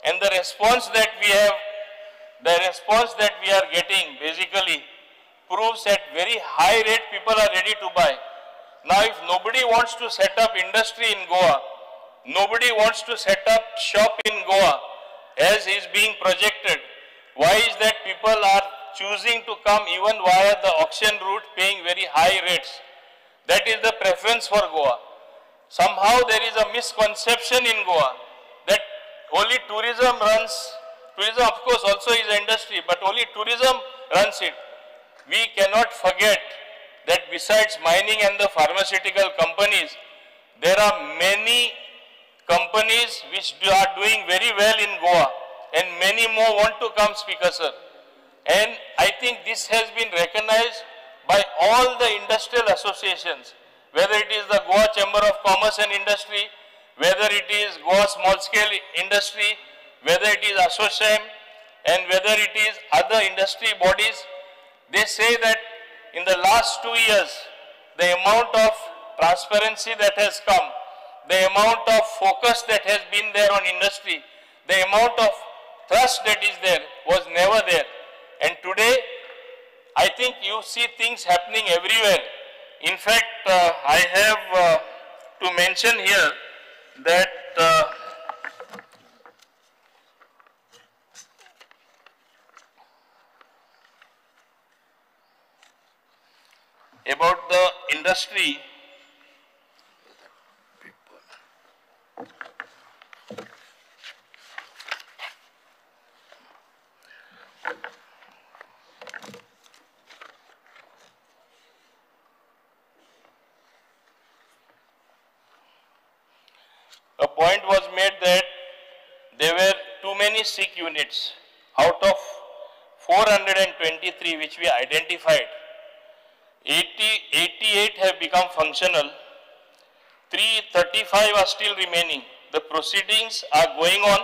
And the response that we are getting basically proves at very high rate people are ready to buy. Now if nobody wants to set up industry in Goa, nobody wants to set up shop in Goa as is being projected, why is that people are choosing to come even via the auction route paying very high rates? That is the preference for Goa. Somehow there is a misconception in Goa that only tourism of course also is an industry, but only tourism runs it. We cannot forget that besides mining and the pharmaceutical companies, there are many companies which are doing very well in Goa, and many more want to come, Speaker sir. And I think this has been recognized by all the industrial associations, whether it is the Goa Chamber of Commerce and Industry, whether it is Goa Small Scale Industry, whether it is ASSOCHAM, and whether it is other industry bodies. They say that in the last 2 years, the amount of transparency that has come, the amount of focus that has been there on industry, the amount of trust that is there was never there. And today, I think you see things happening everywhere. In fact, I have to mention here that about the industry, a point was made that there were too many SIC units. Out of 423 which we identified, 88 have become functional, 335 are still remaining. The proceedings are going on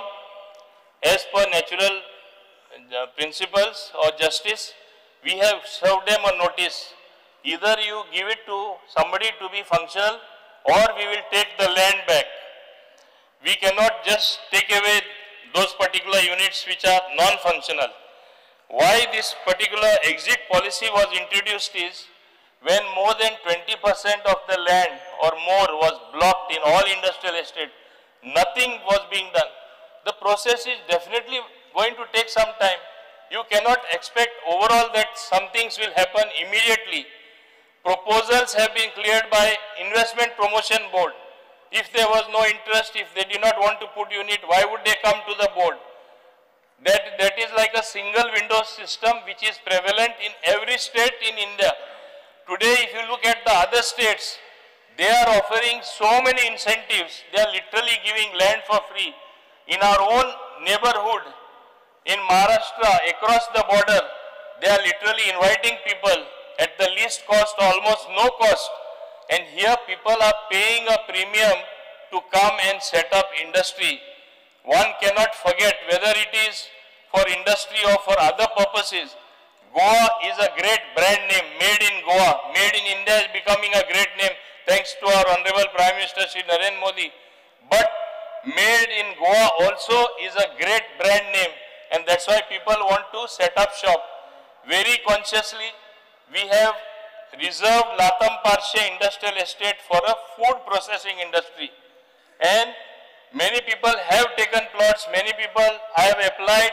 as per natural principles or justice. We have served them a notice. Either you give it to somebody to be functional, or we will take the land back. We cannot just take away those particular units which are non-functional. Why this particular exit policy was introduced is, when more than 20% of the land or more was blocked in all industrial estate, nothing was being done. The process is definitely going to take some time. you cannot expect overall that some things will happen immediately. Proposals have been cleared by Investment Promotion Board. If there was no interest, if they did not want to put unit, why would they come to the board? That is like a single window system which is prevalent in every state in India. Today, if you look at the other states, they are offering so many incentives. They are literally giving land for free. In our own neighborhood, in Maharashtra, across the border, they are literally inviting people at the least cost, almost no cost. And here people are paying a premium to come and set up industry. One cannot forget whether it is for industry or for other purposes. Goa is a great brand name, made in Goa. Made in India is becoming a great name thanks to our Honorable Prime Minister Shri Narendra Modi. But made in Goa also is a great brand name, and that's why people want to set up shop. Very consciously, we have reserved Latam Parshe Industrial Estate for a food processing industry. And many people have taken plots, many people have applied.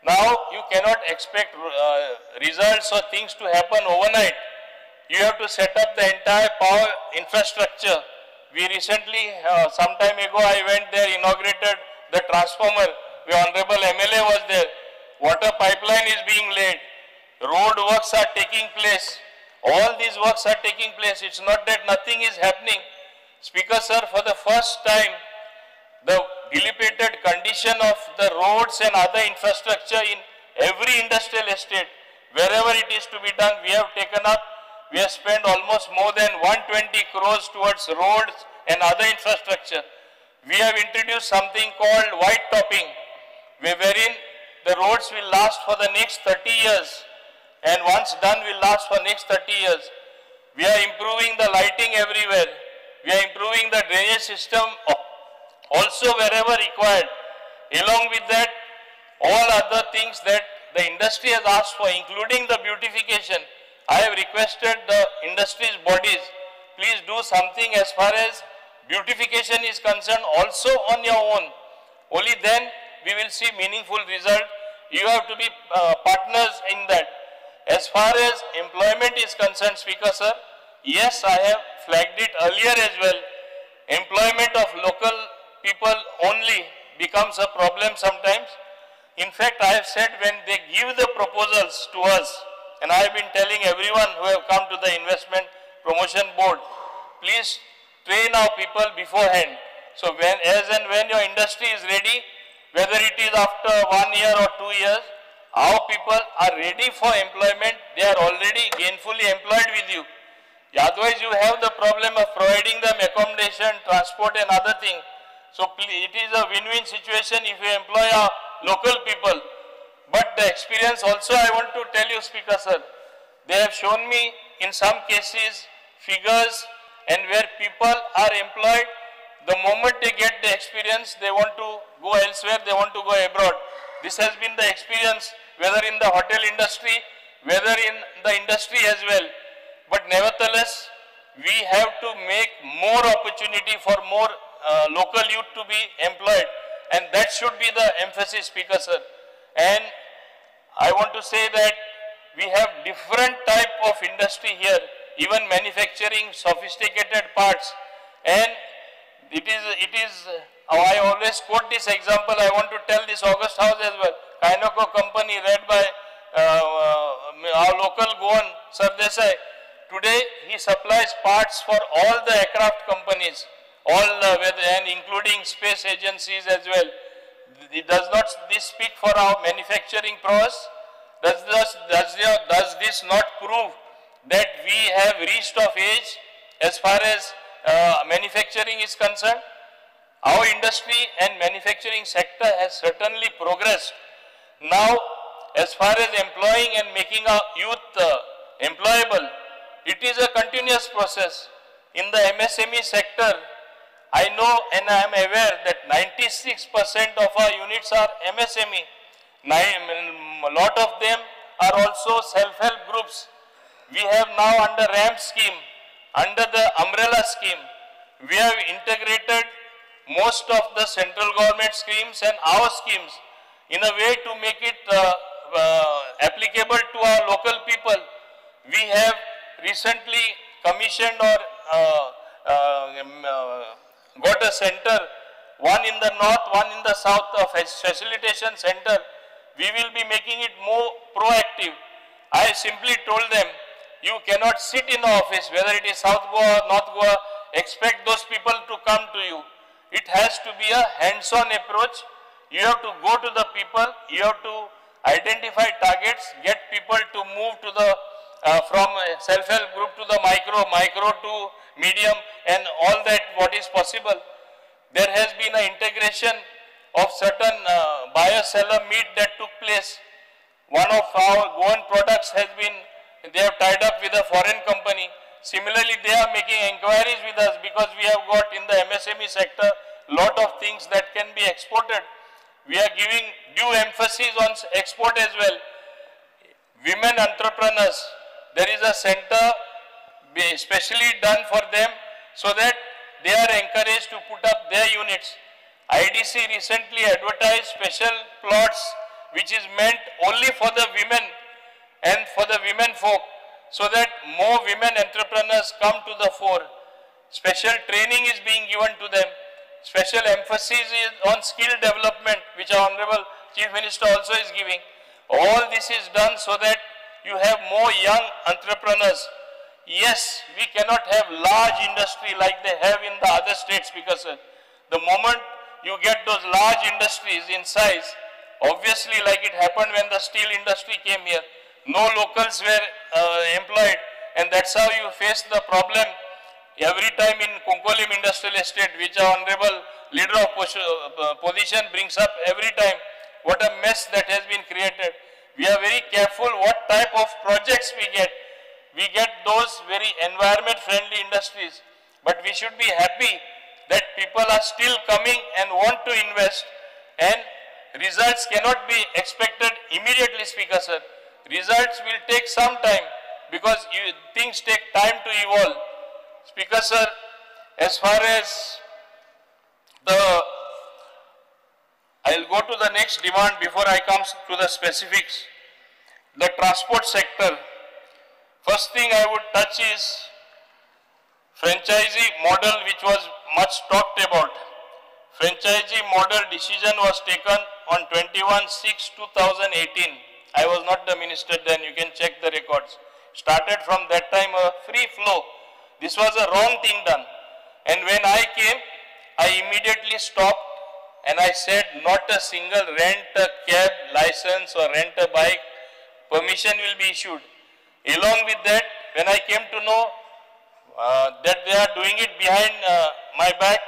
Now you cannot expect results or things to happen overnight. You have to set up the entire power infrastructure. We recently, some time ago, I went there, inaugurated the transformer. The Honorable MLA was there. Water pipeline is being laid. Road works are taking place. All these works are taking place. It's not that nothing is happening. Speaker sir, for the first time, the dilapidated condition of the roads and other infrastructure in every industrial estate, wherever it is to be done, we have taken up. We have spent almost more than 120 crores towards roads and other infrastructure. We have introduced something called white topping, wherein the roads will last for the next 30 years, and once done will last for next 30 years. We are improving the lighting everywhere. We are improving the drainage system also wherever required. Along with that, all other things that the industry has asked for, including the beautification, I have requested the industry's bodies, please do something as far as beautification is concerned also on your own. Only then we will see meaningful result. You have to be partners in that. As far as employment is concerned, Speaker sir, yes, I have flagged it earlier as well. Employment of local people only becomes a problem sometimes. In fact, I have said when they give the proposals to us, and I have been telling everyone who have come to the Investment Promotion Board, please train our people beforehand. So as and when your industry is ready, whether it is after 1 year or 2 years, our people are ready for employment. They are already gainfully employed with you. Otherwise, you have the problem of providing them accommodation, transport and other things. So it is a win-win situation if you employ our local people. But the experience also I want to tell you, Speaker sir, they have shown me in some cases figures, and where people are employed, the moment they get the experience, they want to go elsewhere, they want to go abroad. This has been the experience whether in the hotel industry, whether in the industry as well. But nevertheless, we have to make more opportunity for more local youth to be employed, and that should be the emphasis, Speaker sir. And I want to say that we have different type of industry here, even manufacturing sophisticated parts. And it is I always quote this example. I want to tell this August House as well. Kainoko company led by our local Goan Sardesai. Today he supplies parts for all the aircraft companies, and including space agencies as well. Does not this speak for our manufacturing prowess? Does this not prove that we have reached of age as far as manufacturing is concerned? Our industry and manufacturing sector has certainly progressed. Now, as far as employing and making our youth employable, it is a continuous process. In the MSME sector, I know and I am aware that 96% of our units are MSME. A lot of them are also self-help groups. We have now under RAM scheme, under the umbrella scheme, we have integrated most of the central government schemes and our schemes in a way to make it applicable to our local people. We have recently commissioned or got a center, one in the north, one in the south, of a facilitation center. We will be making it more proactive. I simply told them, you cannot sit in the office, whether it is South Goa or North Goa, expect those people to come to you. It has to be a hands-on approach. You have to go to the people, you have to identify targets, get people to move to the, from self-help group to the micro to medium, and all that what is possible. There has been an integration of certain buyer-seller meet that took place. One of our Goan products has been, they have tied up with a foreign company. Similarly, they are making inquiries with us because we have got in the MSME sector lot of things that can be exported. We are giving due emphasis on export as well. Women entrepreneurs, there is a center specially done for them so that they are encouraged to put up their units. IDC recently advertised special plots which is meant only for the women and for the women folk, so that more women entrepreneurs come to the fore. Special training is being given to them. Special emphasis is on skill development, which our Honorable Chief Minister also is giving. All this is done so that you have more young entrepreneurs. Yes, we cannot have large industry like they have in the other states, because the moment you get those large industries in size, obviously like it happened when the steel industry came here, no locals were employed, and that's how you face the problem every time in Konkolim Industrial Estate, which our Honorable Leader of Position brings up every time. What a mess that has been created. We are very careful what type of projects we get. We get those very environment-friendly industries, but we should be happy that people are still coming and want to invest, and results cannot be expected immediately, Speaker sir. Results will take some time because things take time to evolve. Speaker sir, as far as I'll go to the next demand before I come to the specifics. The transport sector. First thing I would touch is franchisee model, which was much talked about. Franchisee model decision was taken on 21/6/2018. I was not the minister then, you can check the records. Started from that time a free flow. This was a wrong thing done. And when I came, I immediately stopped and I said not a single rent a cab license or rent a bike permission will be issued. Along with that, when I came to know that they are doing it behind my back,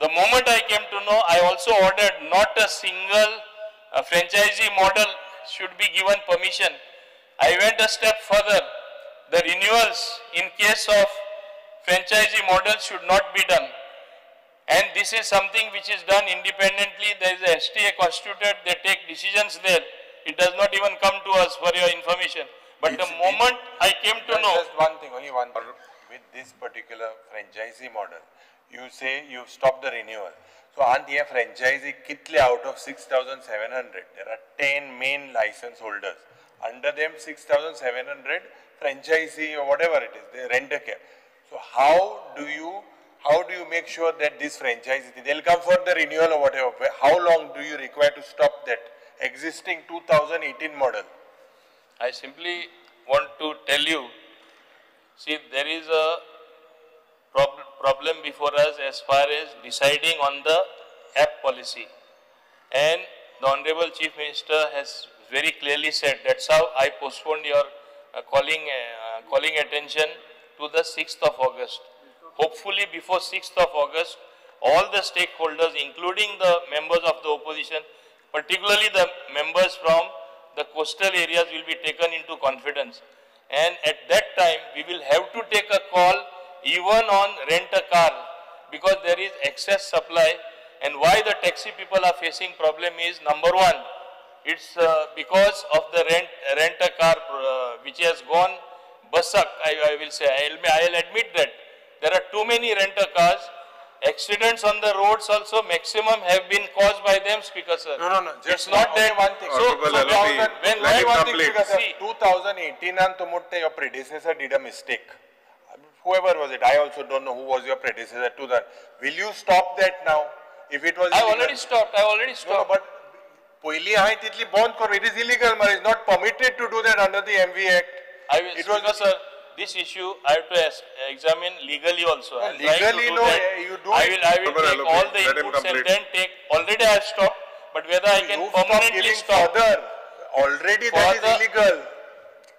the moment I came to know, I also ordered not a single franchisee model should be given permission. I went a step further. The renewals in case of franchisee model should not be done. And this is something which is done independently. There is a STA constituted, they take decisions there. It does not even come to us for your information. But the moment I came to know... Just one thing, only one thing. With this particular franchisee model, you say you stop the renewal. So on the franchisee, kitle out of 6,700, there are 10 main license holders. Under them 6,700 franchisee or whatever it is, they rent a cab. So how do you make sure that this franchisee, they'll come for the renewal or whatever, how long do you require to stop that existing 2018 model? I simply want to tell you, see, there is a problem before us as far as deciding on the app policy. And the Honorable Chief Minister has very clearly said, that's how I postponed your calling attention to the 6th of August. Hopefully before 6th of August, all the stakeholders, including the members of the opposition, particularly the members from the coastal areas, will be taken into confidence. And at that time, we will have to take a call even on rent a car, because there is excess supply. And why the taxi people are facing problem is, number one, it's because of the rent a car which has gone basak, I will say. I'll admit that there are too many rent a cars, Accidents on the roads also maximum have been caused by them, Speaker sir. No. It's not that. one thing. When one thing, public, Speaker sir, see, 2018 and Tumutte, your predecessor did a mistake. Whoever was it, I also don't know who was your predecessor to that. Will you stop that now? If it was I illegal? already stopped. I already stopped. No, but पहिली हाय तितली बंद करो. It is illegal, man. It's not permitted to do that under the MV Act. I will, Speaker sir, this issue I have to examine legally also. No, I'm trying to legally, do no, that. you do I it. will take all the Let him inputs and complete. then take. Already I have stopped, but whether I can Stop permanently giving stop. further. Already that is illegal.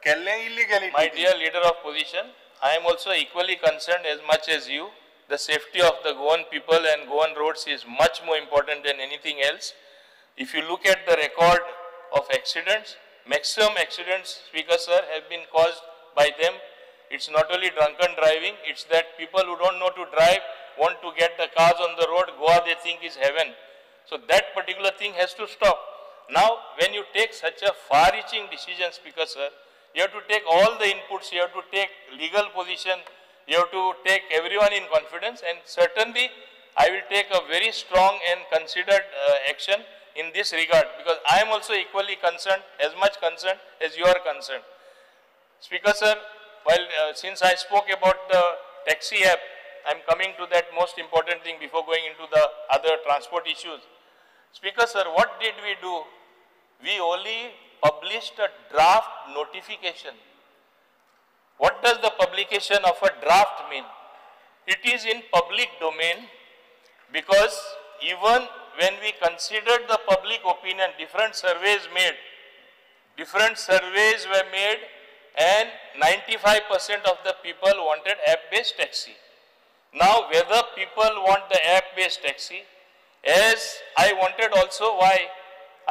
Illegality. My dear leader of position, I am also equally concerned as much as you. The safety of the Goan people and Goan roads is much more important than anything else. If you look at the record of accidents, maximum accidents, Speaker sir, have been caused by them. It's not only drunken driving, it's that people who don't know to drive want to get the cars on the road. Goa they think is heaven. So that particular thing has to stop. Now, when you take such a far-reaching decision, Speaker sir, you have to take all the inputs, you have to take legal position, you have to take everyone in confidence, and certainly I will take a very strong and considered action in this regard, because I am also equally concerned, as much concerned as you are concerned. Speaker sir, while since I spoke about the taxi app, I am coming to that most important thing before going into the other transport issues. Speaker sir, what did we do? We only published a draft notification. What does the publication of a draft mean? It is in public domain, because even when we considered the public opinion, different surveys were made, and 95% of the people wanted app-based taxi. Now, whether people want the app-based taxi, as I wanted also, I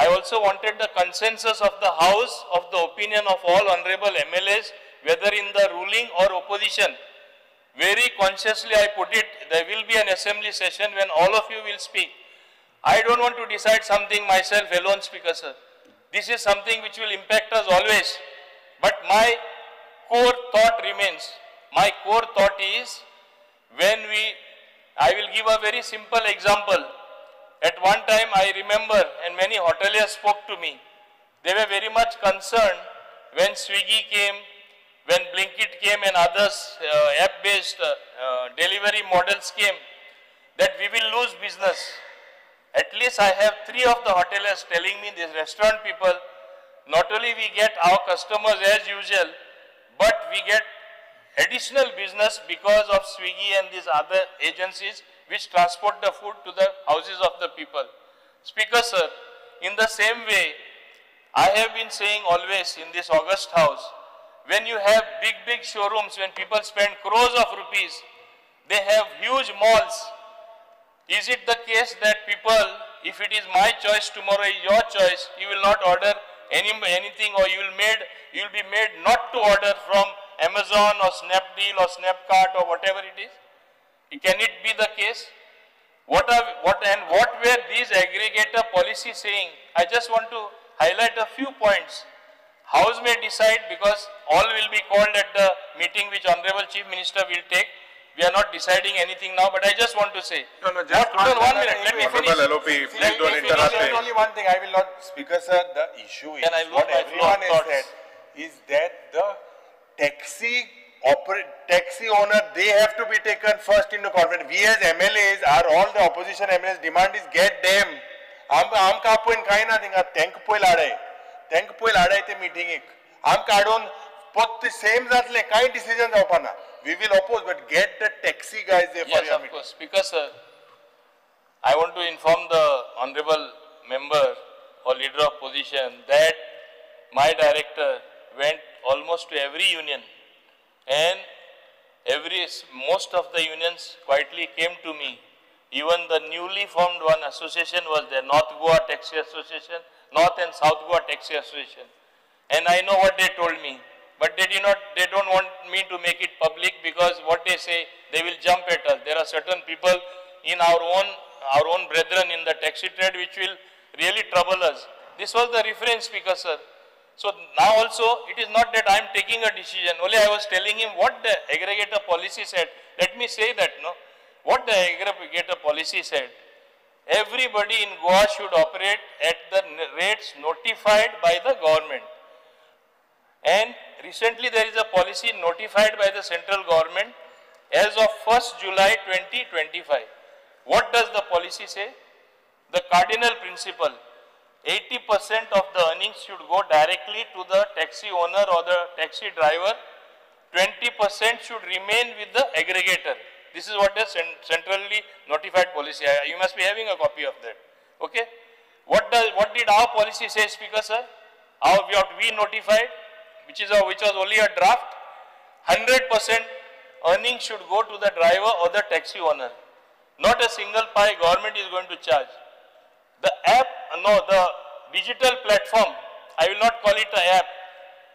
also wanted the consensus of the House of the opinion of all honorable MLAs, whether in the ruling or opposition. Very consciously I put it, there will be an assembly session when all of you will speak. I don't want to decide something myself alone, Speaker sir. This is something which will impact us always. But my core thought remains. My core thought is, I will give a very simple example. At one time I remember, and many hoteliers spoke to me, they were very much concerned when Swiggy came, when Blinkit came and others app-based delivery models came, that we will lose business. At least I have 3 of the hoteliers telling me, these restaurant people, not only we get our customers as usual, but we get additional business because of Swiggy and these other agencies which transport the food to the houses of the people. Speaker sir, in the same way, I have been saying always in this August House, when you have big showrooms, when people spend crores of rupees, they have huge malls. Is it the case that people, if it is my choice, tomorrow is your choice, you will not order anything, or you will be made not to order from Amazon or Snapdeal or Snapcart or whatever it is? Can it be the case? What were these aggregator policies saying? I just want to highlight a few points. House may decide, because all will be called at the meeting which Honorable Chief Minister will take. We are not deciding anything now, but I just want to say. No, just one minute. Let me finish. LOP, please don't interrupt me. Only one thing I will not, Speaker sir, the issue is, what everyone has said, is that the taxi owner, they have to be taken first into confidence. We as MLAs, all the opposition MLAs demand is get them. आमकां आपोवन कांय ना थिंगा, तांकां पय लाडाय ते मिटिंगेक. आमकां हाडून फक्त सेम जातले, कांय डिसिजन जावपा ना. We will oppose, but get the taxi guys there for your meeting. Yes, of course. Speaker sir, I want to inform the honorable member or leader of opposition that my director went almost to every union, and most of the unions quietly came to me. Even the newly formed one association was there, North Goa Taxi Association, North and South Goa Taxi Association. And I know what they told me. But they don't want me to make it public, because what they say, they will jump at us. There are certain people in our own brethren in the taxi trade which will really trouble us. This was the reference, Speaker sir. So now also, it is not that I am taking a decision. Only I was telling him what the aggregator policy said. Let me say that, no. what the aggregator policy said, everybody in Goa should operate at the rates notified by the government. And recently there is a policy notified by the central government as of 1st July 2025. What does the policy say? The cardinal principle, 80% of the earnings should go directly to the taxi owner or the taxi driver, 20% should remain with the aggregator. This is what the centrally notified policy. You must be having a copy of that. Okay? What did our policy say, Speaker sir? What we notified, which was only a draft, 100% earnings should go to the driver or the taxi owner. Not a single pie government is going to charge. The app, the digital platform, I will not call it an app,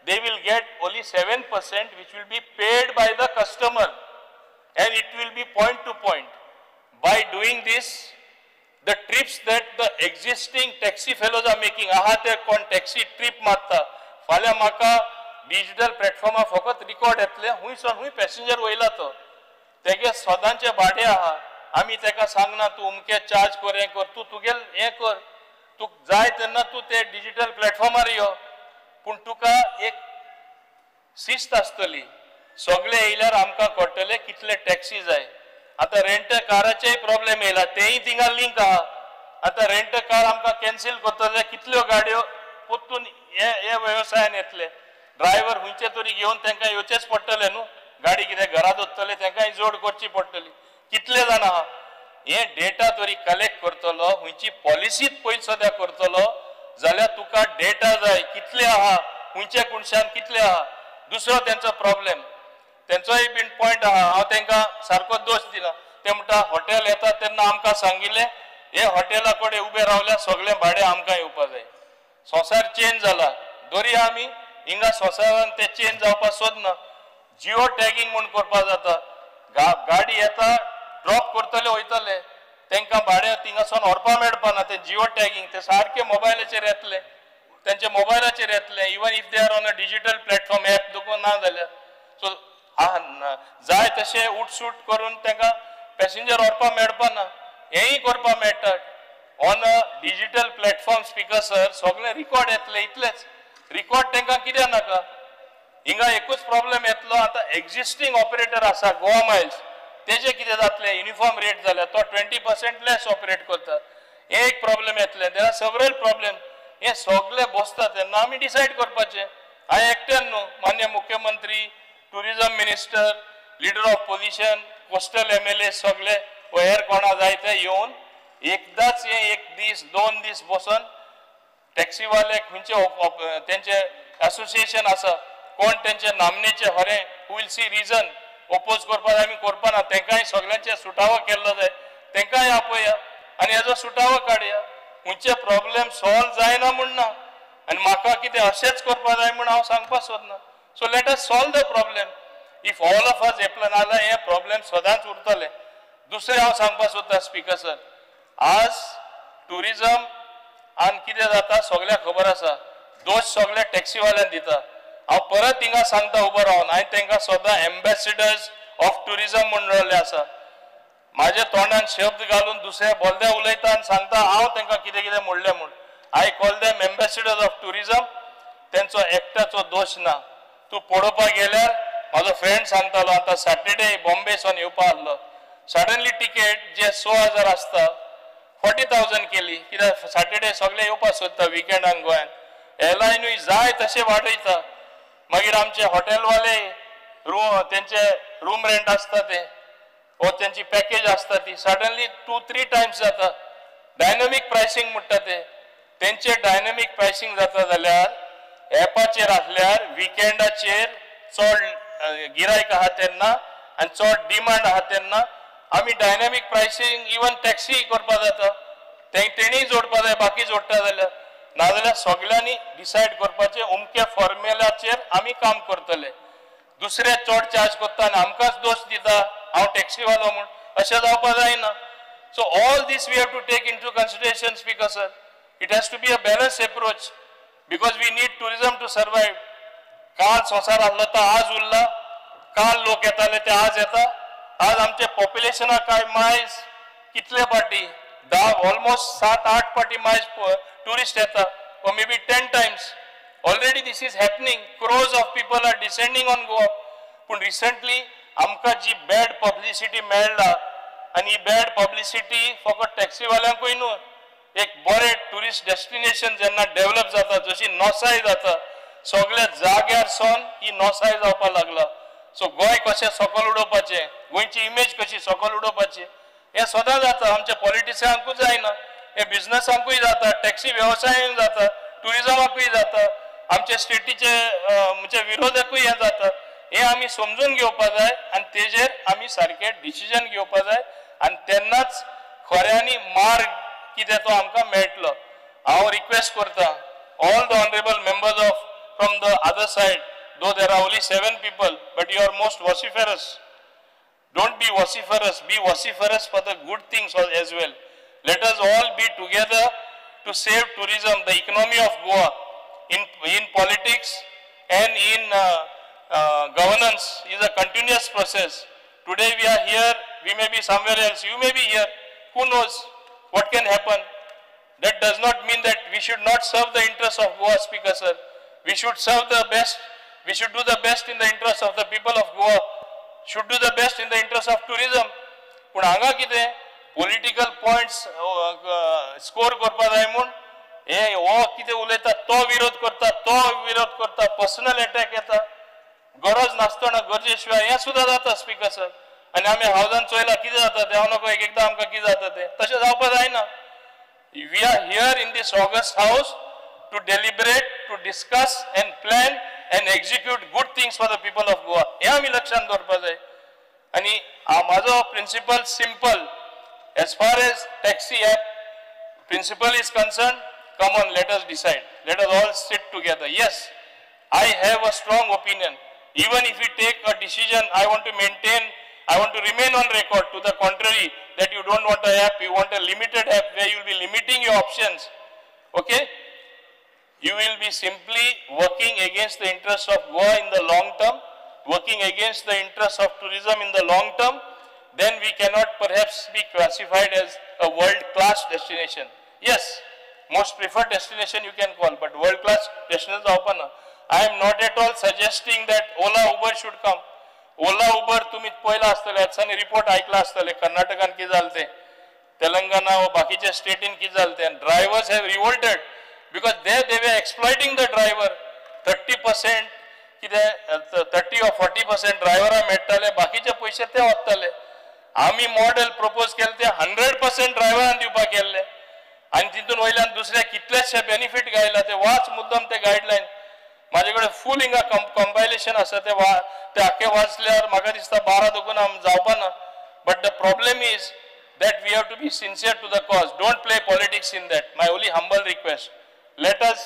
they will get only 7% which will be paid by the customer, and it will be point to point. By doing this, the trips that the existing taxi fellows are making, te kon taxi trip marta, falya maka digital platform फकत record येतले, हुई passenger वयला तो, तेगे सदांचे भाडे आहा, आमी तेका सांगना तू उमके चार्ज कर हे कर, तू तुगेल हे कर, तू जाय तेन्ना तू ते डिजिटल प्लॅटफॉर्मार यो, पूण तुका एक शिस्त आसतली, सगळे येयल्यार आमकां कळटले कितले टॅक्सी जाय. आता रेंट काराचेय प्रॉब्लेम येयला, तेय थिंगा लिंक आहा. आता रेंट कार आमकां कॅन्सल करतले, कितल्यो गाडयो पोत्तून हे व्यवसायान येतले. ड्रायव्हर हुंयचे तरी घेवन तांकां येवचेच पडटले न्हू, गाडी कितें घरा दवरतले तांकांय जोड करची पडटली. कितले जाण आहा हे डेटा तरी कलेक्ट करतलो, हुंयची पॉलिसीच पयली सद्या करतलो जाल्यार तुका डेटा जाय, कितले आहा, हुंयचे कुणशान कितले आहा. दुसरो तेंचो प्रॉब्लेम, तेंचोय बीन पॉयंट आहा, हांव तांकां सारको दोश दिना. ते म्हणटा हॉटेल येता तेन्ना आमकां सांगिल्लें हे हॉटेला कडेन उबे रावल्यार सगळें भाडें आमकां येवपा जाय. संवसार चेंज जाला, दोरी आमी हिंगा संवसारान ते चेंज जावपाक सोदना. जिओ टॅगिंग म्हूण करपा जाता, गाडी येता ड्रॉप करतले वयतले, तांकां भाडें थिंगासून व्हरपा मेळपा ना. ते जिओ टॅगिंग ते सारके मोबायलाचेर येतले, त्यांचे मोबायलाचेर येतले, even if they are on a digital platform app दुखून ना जाल्यार. सो जाय तशें उठसूट करून तांकां पॅसेंजर व्हरपा मेळपा ना. हेंय करपा मेळटा on a digital platform. Speaker sir सगळे रिकॉर्ड येतले, इतलेच रिकॉर्ड तांकां कित्याक नाका. हिंगा एकूच प्रॉब्लेम येतलो, आता एक्झिस्टिंग ऑपरेटर आसा गोवा मायल्स, तेजे कितें जातले, युनिफॉर्म रेट जाल्यार तो 20% लेस ऑपरेट करता, हे एक प्रॉब्लेम येतले. There are several problem. हे सगळे बसता तेन्ना आमी डिसायड करपाचें. हांवें एकट्यान न्हू, मान्य मुख्यमंत्री, tourism minister, leader of position, coastal MLA सगळे हेर कोणा जाय ते येवन एकदाच हे 1 दीस 2 दीस बसून टॅक्सीवाले खंयचे तेंचे असोसिएशन आसा, कोण तेंचे नामनेचे खरें who will see reason oppose करपा जाय, आमी करपा ना. तांकांय सगळ्यांचे सुटावो केल्लो जाय, तांकांय आपया आनी हेजो सुटावो काडया. खंयचे प्रॉब्लेम सॉल्व जायना म्हूण ना, आनी म्हाका कितें अशेंच करपा जाय म्हूण हांव सांगपा सोदना. So let us solve the problem. If all of us apply नाल्यार हे प्रॉब्लेम सदांच उरतले. दुसरें हांव सांगपा सोदता स्पीकर सर, आज टुरिझम आनी कितें जाता सगळ्यांक खबर आसा, दोश सगळे टॅक्सीवाल्यान दिता. हांव परत हिंगा सांगता उबो रावन, हांवें तांकां सदां एम्बेसिडर्स ऑफ टुरिझम म्हणून रावले आसा. म्हाज्या तोंडान शब्द घालून दुसऱ्या बोलद्या उलयता आनी सांगता हांव तांकां कितें कितें म्हणलें म्हूण. I call them ambassadors of tourism. तेंचो एकट्याचो दोश ना. तूं पळोवपाक गेल्यार म्हाजो फ्रेंड सांगतालो, आतां सॅटर्डे बॉम्बेसून येवपा आसलो, सडनली टिकेट जे 6,000 आसता 40,000 केली, कित्याक सॅटर्डे सगळे येवपा सोदता विकेंडान गोंयान. एअरलायनूय जाय तशें वाडयता. मागीर आमचे हॉटेलवाले तेंचे रूम रेंट आसता ते वो तेंची पॅकेज आसता ती सडनली 2-3 टायम्स जाता. डायनॅमीक प्रायसींग म्हणटा ते, तेंचे डायनॅमीक प्रायसींग जाता जाल्यार एपाचेर आसल्यार विकेंडाचेर चड गिरायक आहा तेन्ना आनी चड डिमांड आहा तेन्ना आमी डायनॅमीक प्रायसींग इवन टॅक्सी करपा जाता. तेणीय जोडपा जाय, बाकी जोडटा जाल्यार नाजाल्यार सगळ्यांनी डिसायड करपाचें उमके फॉर्म्युलाचेर आमी काम करतले. दुसरे चड चार्ज करता आनी आमकांच दोश दिता हांव टॅक्सीवालो म्हूण, अशें जावपा जायना. So all this we have to take into consideration speaker sir. It has to be a balance approach because we need tourism to survive. काल संवसार आसलो तो आज उरला, काल लोक येताले ते आज येता आज आमचे पॉप्युलेशना काय मायज कितले पाटी ऑलमोस्ट 7-8 पाटी मायज टुरिस्ट येता or maybe 10 times. Already this is happening. Crores of people are descending on Goa. But recently, आमका जी bad publicity मेळ्ळा आणि bad publicity फकत टॅक्सी वाल्यांकूय न्हू एक बरे टुरिस्ट डेस्टिनेशन जेन्ना डेव्हलप जाता जशी नोसाय जाता सगळ्या जाग्यार सोन ही नोसाय जावपाक लागला. सो गोंय कशें सकल उडोवपाचें गोंयची इमेज कशी सकल उडोवपाची हें सदां जाता. आमच्या पॉलिटिक्सांकूच जायना हे बिझनसांकूय जाता टॅक्सी वेवसायांक जाता टुरिजमाकूय जाता आमच्या स्टेटीचे म्हणजे विरोधकूय हे जाता. हे आमी समजून घेवपाक जाय आणि तेजेर आमी सारखे डिसिजन घेवपाक जाय आणि तेन्नाच खऱ्यांनी मार्ग कितें तो आमकां मेळटलो. हांव रिक्वेस्ट करता all the honourable members of from the other said though there are only 7 people but you are most vociferous. Don't be vociferous, be vociferous for the good things as well. Let us all be together to save tourism, the economy of Goa, in politics and in governance is a continuous process. Today we are here, we may be somewhere else, you may be here, who knows what can happen. That does not mean that we should not serve the interests of Goa, Speaker sir. We should serve the best, we should do the best in the interest of the people of Goa, should do the best in the interest of tourism. पण हांगा कितें political points score करपा जाय म्हूण हे हो कितें उलयता तो विरोध करता पर्सनल अटॅक येता गरज नासतना गरजेशिवाय हें सुद्दां जाता स्पीकर सर. आनी आमी हावजान चोयलां कितें जाता तें हांव नको एकदां आमकां कितें जाता तें तशें जावपाक जायना. We are here in this August House to deliberate, to discuss and plan and execute good things for the people of Goa. हे आमी लक्षांत दवरपाक जाय. आणि माझो principle simple. As far as taxi app principle is concerned, come on, let us decide. Let us all sit together. Yes, I have a strong opinion. Even if we take a decision, I want to remain on record to the contrary that you don't want an app, you want a limited app where you will be limiting your options. Okay? You will be simply working against the interests of Goa in the long term, working against the interests of tourism in the long term. Then we cannot perhaps be classified as a world-class destination. Yes, most preferred destination you can call, but world-class destinations are open. I am not at all suggesting that Ola Uber should come. Ola Uber तुम्ही पहिला असतले याचानी report ऐकला असतले कर्नाटकान किती झालते तेलंगणा व बाकीच्या स्टेटीन किती झालते and drivers have revolted because they were exploiting the driver 30% किती 30 or 40% ड्रायव्हरा मेळटाले बाकीचे पैसे ते वतले. आम्ही मॉडेल प्रपोज केले ते 100% ड्रायव्हरांना दिवपाक केले आणि तितून वयल्यान दुसऱ्या कितलेशे बेनिफिट गायला ते वाच मुद्दाम ते गायडलाईन माझ्याकडे फुल हिंगा कंपायलेशन आसा ते आखे वाचल्यार म्हाका दिसता 12 दुगून जावपाना. But the problem is that we have to be sincere to the cause. Don't play politics in that. My only humble request. Let us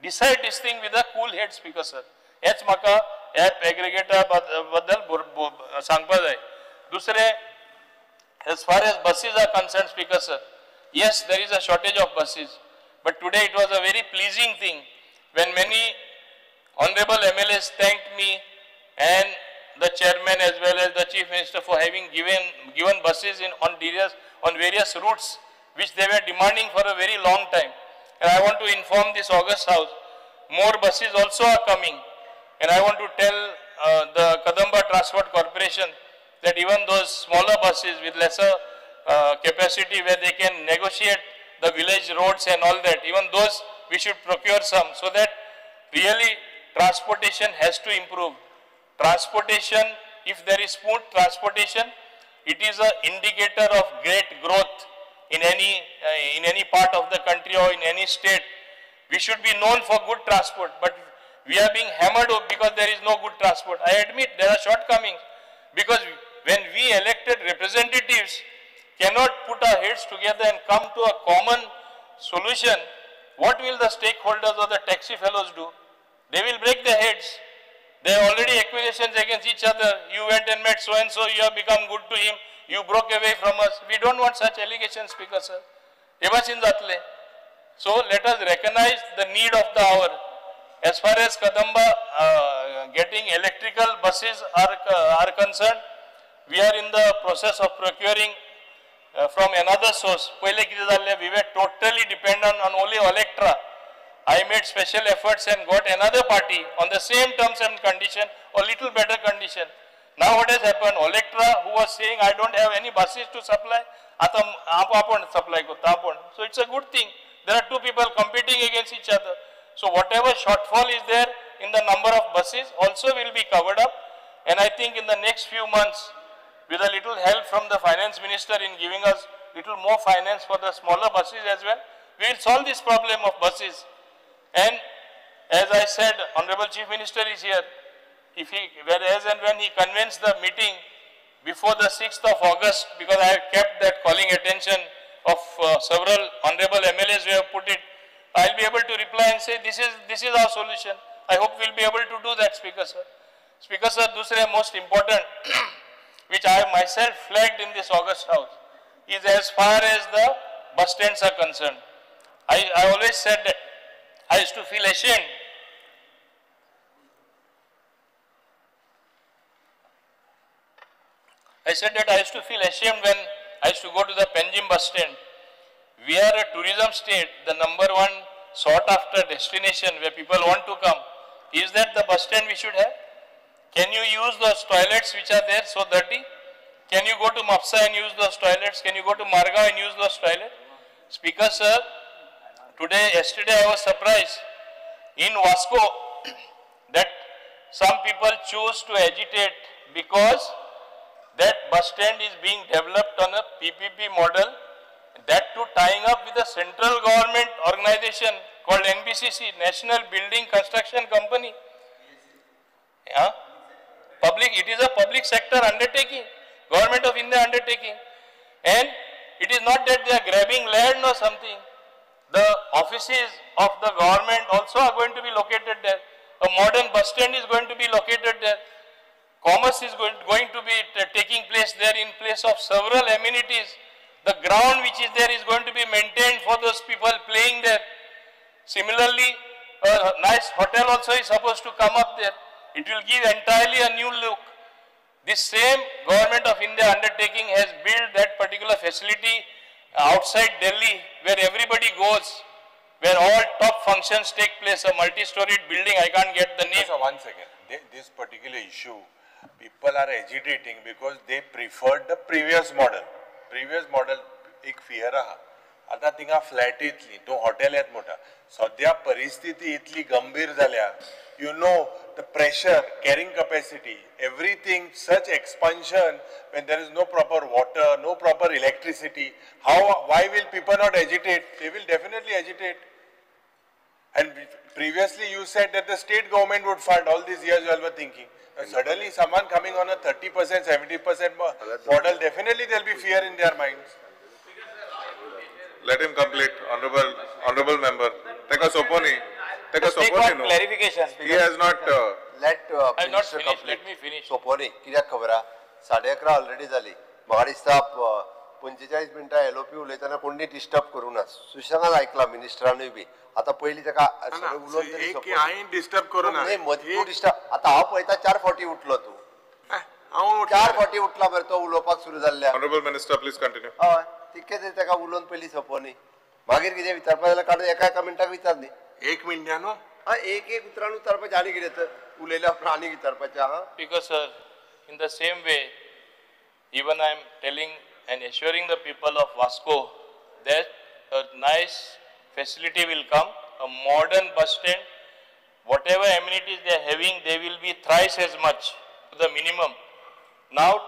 decide this thing with a cool head, Speaker sir. हेच म्हाका app aggregator बद्दल सांगपा जाय. दुसरे, as far as buses are concerned, Speaker sir, yes, there is a shortage of buses. But today it was a very pleasing thing when many honorable MLAs thanked me and the chairman as well as the chief minister for having given buses on various routes which they were demanding for a very long time. And I want to inform this August House, more buses also are coming. And I want to tell the Kadamba Transport Corporation that even those smaller buses with lesser capacity where they can negotiate the village roads and all that, even those we should procure some so that really transportation has to improve. Transportation, if there is smooth transportation, it is an indicator of great growth in any part of the country or in any state. We should be known for good transport, but we are being hammered because there is no good transport. I admit there are shortcomings because when we elected representatives cannot put our heads together and come to a common solution, what will the stakeholders or the taxi fellows do? They will break their heads. There are already accusations against each other. You went and met so-and-so, you have become good to him, you broke away from us. We don't want such allegations, Speaker sir. So let us recognize the need of the hour. As far as Kadamba getting electrical buses are concerned, we are in the process of procuring from another source. We were totally dependent on only Electra. I made special efforts and got another party on the same terms and condition, or little better condition. Now what has happened? Electra, who was saying, I don't have any buses to supply, supply. So it's a good thing. There are two people competing against each other. So whatever shortfall is there in the number of buses also will be covered up. And I think in the next few months, with a little help from the finance minister in giving us little more finance for the smaller buses as well, we will solve this problem of buses. And as I said, Honorable Chief Minister is here. If he, whereas and when he convenes the meeting before the 6th of August, because I have kept that calling attention of several honorable MLAs who have put it, I will be able to reply and say, this is our solution. I hope we will be able to do that, Speaker Sir. Speaker Sir, दूसरे most important, which I have myself flagged in this August House, is as far as the bus stands are concerned. I always said that I used to feel ashamed. I said that I used to feel ashamed when I used to go to the Panjim bus stand. We are a tourism state, the number one sought after destination where people want to come. Is that the bus stand we should have? Can you use those toilets which are there so dirty? Can you go to Mapsa and use those toilets? Can you go to Margao and use those toilets? Speaker Sir, yesterday I was surprised in Vasco that some people choose to agitate because that bus stand is being developed on a PPP model, that too tying up with a central government organization called NBCC, National Building Construction Company. Yeah? It is a public sector undertaking, Government of India undertaking. And it is not that they are grabbing land or something. The offices of the government also are going to be located there. A modern bus stand is going to be located there. Commerce is going to be taking place there in place of several amenities. The ground which is there is going to be maintained for those people playing there. Similarly, a nice hotel also is supposed to come up there. It will give entirely a new look. This same Government of India undertaking has built that particular facility outside Delhi where everybody goes, where all top functions take place, a multi-storied building, I can't get the name. So 1 second, this particular issue, people are agitating because they preferred the previous model. Previous model, एक fear रहा. आता तिंगा flat इतली, तो hotel येत मोठा. सध्या परिस्थिती इतली गंभीर झाल्या. You know the pressure, carrying capacity, everything, such expansion when there is no proper water, no proper electricity. Why will people not agitate? They will definitely agitate. And previously you said that the state government would fund. All these years you all were thinking. Suddenly someone coming on a 30%, 70% model, definitely there will be fear in their minds. Let him complete, honorable member. Take a soponi. Take a soponi. No. Clarification. He has not. I have not finished. Let me finish. सोपोनी कित्याक खबर आहा 11:30 already जाली म्हाका दिसता 45 मिनटां LOP उलयतना कोणी disturb करूं ना सुशेगाद आयकला मिनिस्टरानूय बी आता पयलीं ताका उलोवन तरी हांवें डिस्टर्ब करूं ना तूं डिस्टर्ब आता हांव पळयता 4 फावटी उठलो तूं 4 फावटी उठला मरे तो उलोवपाक सुरू जाल्ल्या Honorable Minister, please continue. हय तितकें तरी ताका उलोवन पयलीं सोपोनी मागीर कितें विचारपाक जाल्यार काडून एका मिनटाक विचार न्ही 1 मिनटां न्हू एक उतरान विचारपाचें आनी कितें तर उलयल्या उपरांत आनी विचारपाचें आहा Because sir, in the same way, even I am telling and assuring the people of Vasco that a nice facility will come, a modern bus stand, whatever amenities they are having, they will be thrice as much to the minimum. Now,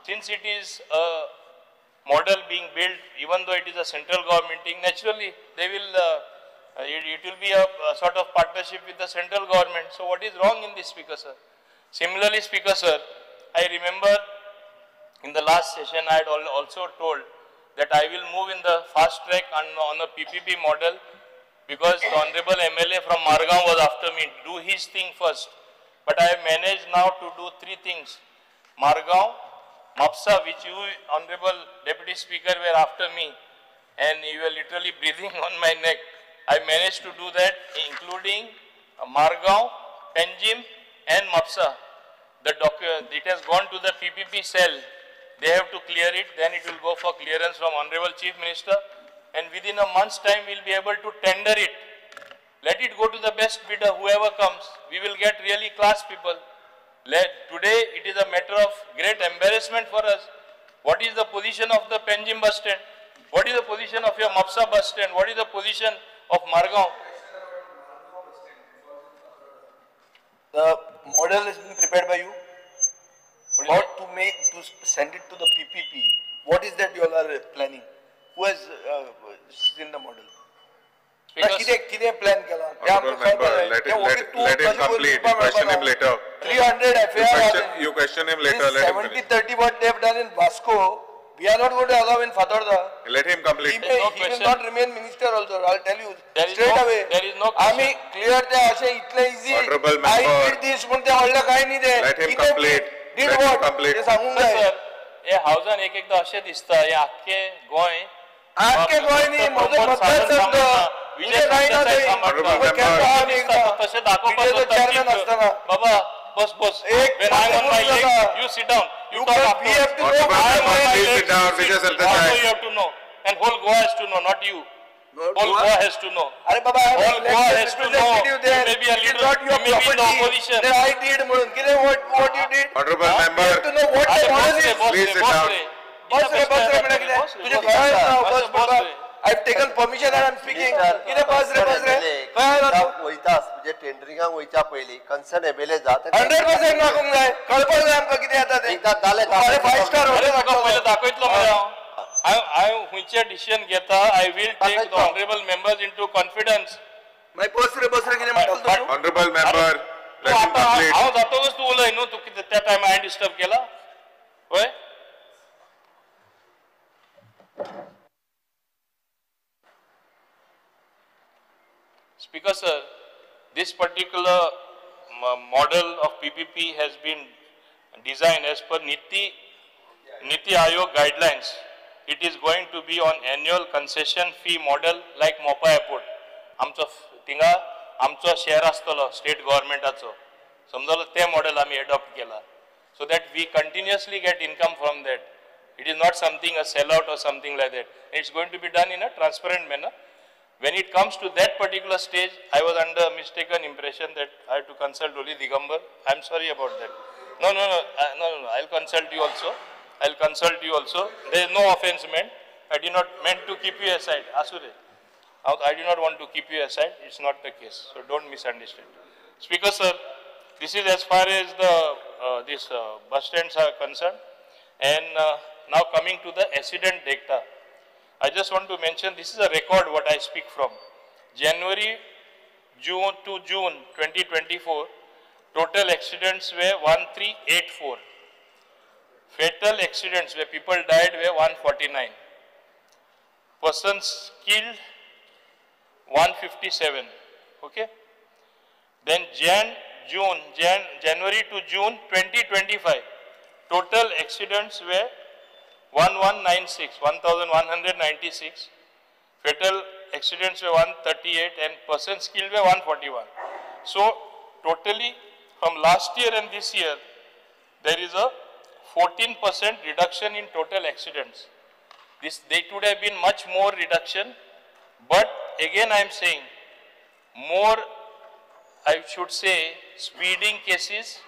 since it is a model being built, even though it is a central government thing, naturally they will, it will be a sort of partnership with the central government. So what is wrong in this, Speaker Sir? Similarly, Speaker Sir, I remember in the last session I had also told that I will move in the fast track on a PPP model because the Honorable MLA from Margao was after me, do his thing first. But I have managed now to do 3 things. Margao, Mapsa, which you, Honorable Deputy Speaker, were after me, and you were literally breathing on my neck. I managed to do that, including Margao, Panjim, and Mapsa. It has gone to the PPP cell, they have to clear it, then it will go for clearance from Honorable Chief Minister, and within a month's time we'll be able to tender it. Let it go to the best bidder, whoever comes. We will get really class people. Today it is a matter of great embarrassment for us. What is the position of the Panjim bus stand? What is the position of your Mapsa bus stand? What is the position of Margaon? The model has been prepared by you. What to send it to the PPP? What is that you all are planning? Who has seen the model? किती plan केला Let him complete. You question him later. 300 FAR. You question him later. Let him 70-30 what they have done in Vasco, we are not going to allow in Fatorda. Let him complete. He will not remain minister also. I'll tell you straight away. There is no आम्ही clear ते असे इतले easy. Honorable member. I did this पण ते order काही नाही दे. Let him complete. Did Let him what? complete. ते सांगून काय? सर हे हावजान एक एकदा असे दिसता हे आख्खे गोंय आख्खे गोंय नाही माझं मतदारसंघ विजय तसे दाखवतात बाबा बस बस when I on my leg, you sit down. You talk afterwards. Sit down, Vijay Sarkar. You have to know, and whole Goa has to know, not you. Whole Goa has to know. अरे बाबा Whole Goa has to know. You may be a leader. You may be in the opposition. Then I did म्हणून किती what you did? Honorable member. To know what the policy is. Please sit down. बस रे म्हणा किती तुझे काय बस बाबा I've taken permission and I'm speaking. किती बस रे काय वयतास म्हणजे टेंडरिंगाक वयच्या पयली कन्सर्न एमएलए जात 100% लागूंक जाय कळपाक जाय आमकां कितें जाता तें एकदा जाले अरे 5 स्टार अरे म्हाका पयलीं दाखयतलो मरे हांव हुंयचे डिसिजन घेता I will take the honorable members into confidence. मागीर बस रे कितें म्हणटा तूं Honorable member. Let him complete. हांव जातकच तूं उलय न्हू तूं कितें त्या टायमार हांवें डिस्टर्ब केला होय Speaker sir, this particular model of PPP has been designed as per Niti Aayog guidelines. It is going to be on annual concession fee model like Mopa Airport. आमचो शेअर आसतलो स्टेट गव्हर्नमेंटाचो समजलो ते model आम्ही adopt केला so that we continuously get income from that. It is not something a sellout or something like that. It's going to be done in a transparent manner. When it comes to that particular stage, I was under a mistaken impression that I have to consult only Digambar. I'm sorry about that. No. I'll consult you also. There is no offense meant. I did not meant to keep you aside. Asure. I do not want to keep you aside. It's not the case. So don't misunderstand. Speaker sir, this is as far as the bus stands are concerned. And now coming to the accident data. I just want to mention this is a record what I speak from. January to June 2024, total accidents were 1384. Fatal accidents where people died were 149. Persons killed 157. Okay. Then January to June 2025, total accidents were 1196. Fatal accidents were 138 and persons killed were 141. So totally from last year and this year, there is a 14% reduction in total accidents. They would have been much more reduction, but again I am saying more, I should say, speeding cases.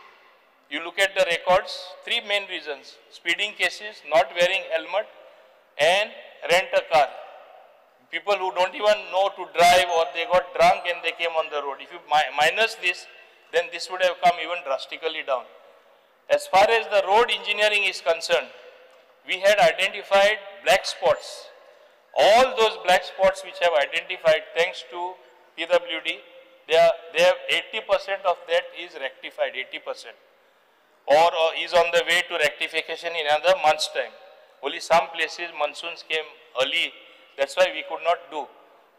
You look at the records, 3 main reasons: speeding cases, not wearing helmet, and rent a car. People who don't even know to drive or they got drunk and they came on the road. If you minus this, then this would have come even drastically down. As far as the road engineering is concerned, we had identified black spots. All those black spots which have identified thanks to PWD, they have 80% of that is rectified, 80%. Or is on the way to rectification in another month's time. Only some places monsoons came early, that's why we could not do.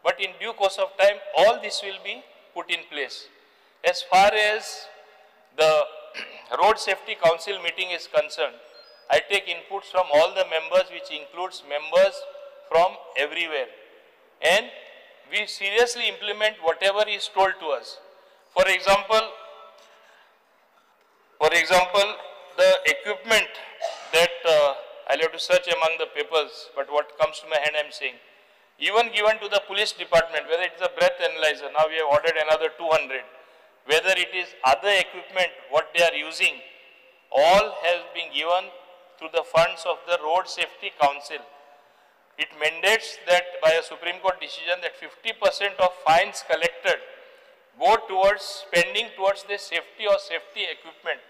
But in due course of time, all this will be put in place. As far as the Road Safety Council meeting is concerned, I take inputs from all the members, which includes members from everywhere. And we seriously implement whatever is told to us. For example, the equipment that I'll have to search among the papers, but what comes to my hand I'm saying. Even given to the police department, whether it's a breath analyzer, now we have ordered another 200, whether it is other equipment, what they are using, all has been given through the funds of the Road Safety Council. It mandates that by a Supreme Court decision that 50% of fines collected go towards spending towards the safety or safety equipment,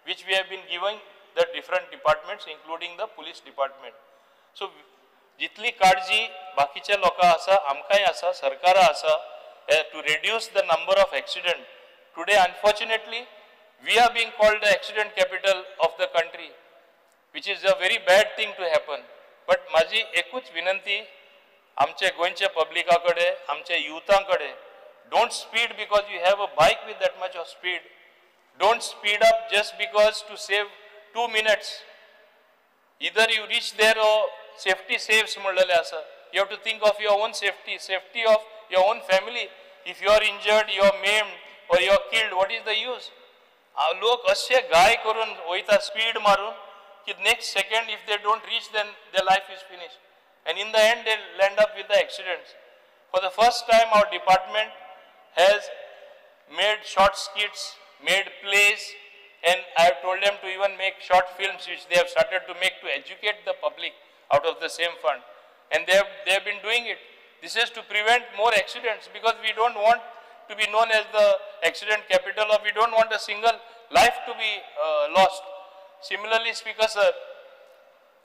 which we have been giving the different departments, including the police department. So, जितली काळजी बाकीच्या लोकां आसा, आमकांय आसा, सरकारा आसा, to reduce the number of accident. Today, unfortunately, we are being called the accident capital of the country, which is a very bad thing to happen. But माझी एकूच विनंती आमचे गोंयचे पब्लिकाकडे, आमचे युथांकडे, don't speed because you have a bike with that much of speed. Don't speed up just because to save 2 minutes. Either you reach there or safety saves म्हणलेले आसा. You have to think of your own safety, safety of your own family. If you are injured, you are maimed or you are killed, what is the use? लोक असे गाय करून वयता speed मारून की next second if they don't reach then their life is finished. And in the end they land up with the accidents. For the first time our department has made short skits, made plays, and I have told them to even make short films which they have started to make to educate the public out of the same fund. And they have been doing it. This is to prevent more accidents because we don't want to be known as the accident capital or we don't want a single life to be lost. Similarly, Speaker sir,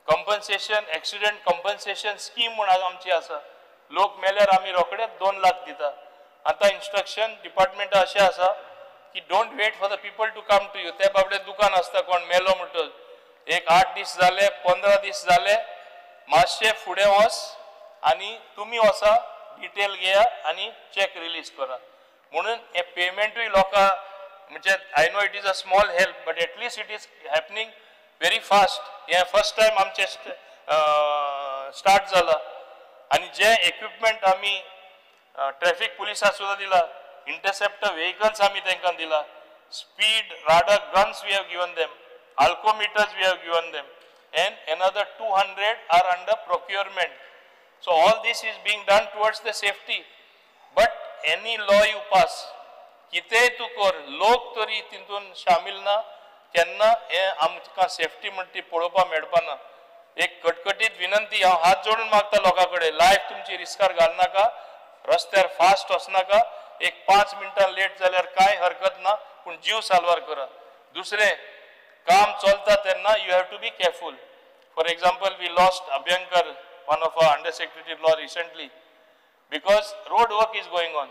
compensation, accident compensation scheme म्हणून आमची आसा. लोक मेल्यार आमी रोखडेच 2 लाख दिता. आता instruction department अशें आसा की don't wait for the people to come to you. त्या बाबडे दुकान आसता कोण मेलो म्हणटच. एक 8 दीस जाले, 15 दीस जाले, मातशे फुडें वच आनी तुमी वचा, डिटेल घेया आनी चेक रिलीज करा. म्हणून हे पेमेंटूय लोकां म्हणजे I know it is a small help, but at least it is happening very fast. हे first time आमचे स्टार्ट जाला. आणि जे इक्विपमेंट आम्ही ट्रॅफिक पुलिसाक सुद्धा दिला, इंटरसेप्टर व्हेकल्स आम्ही त्यांना दिला, speed radar guns we have given them, alcometers we have given them, and another 200 are under procurement. So all this is being done towards the safety. But any law you pass, कितेंय तू कर, लोक तरी तितून शामील ना, तेन्ना हे आमकां safety म्हणटी पळोवपा मेळपा ना. एक कटकटीत विनंती हांव हात जोडून मागता लोकांकडे, लायफ तुमची रिस्कार घालनाका, रस्त्यार फास्ट वचनाका, एक 5 मिनटां लेट जाल्यार कांय हरकत ना, पूण जीव साल्वार करा. दुसरें काम चलता तेन्ना you have to be careful. For example, we lost Abhyankar, one of our Under Secretary Law recently, because road work is going on.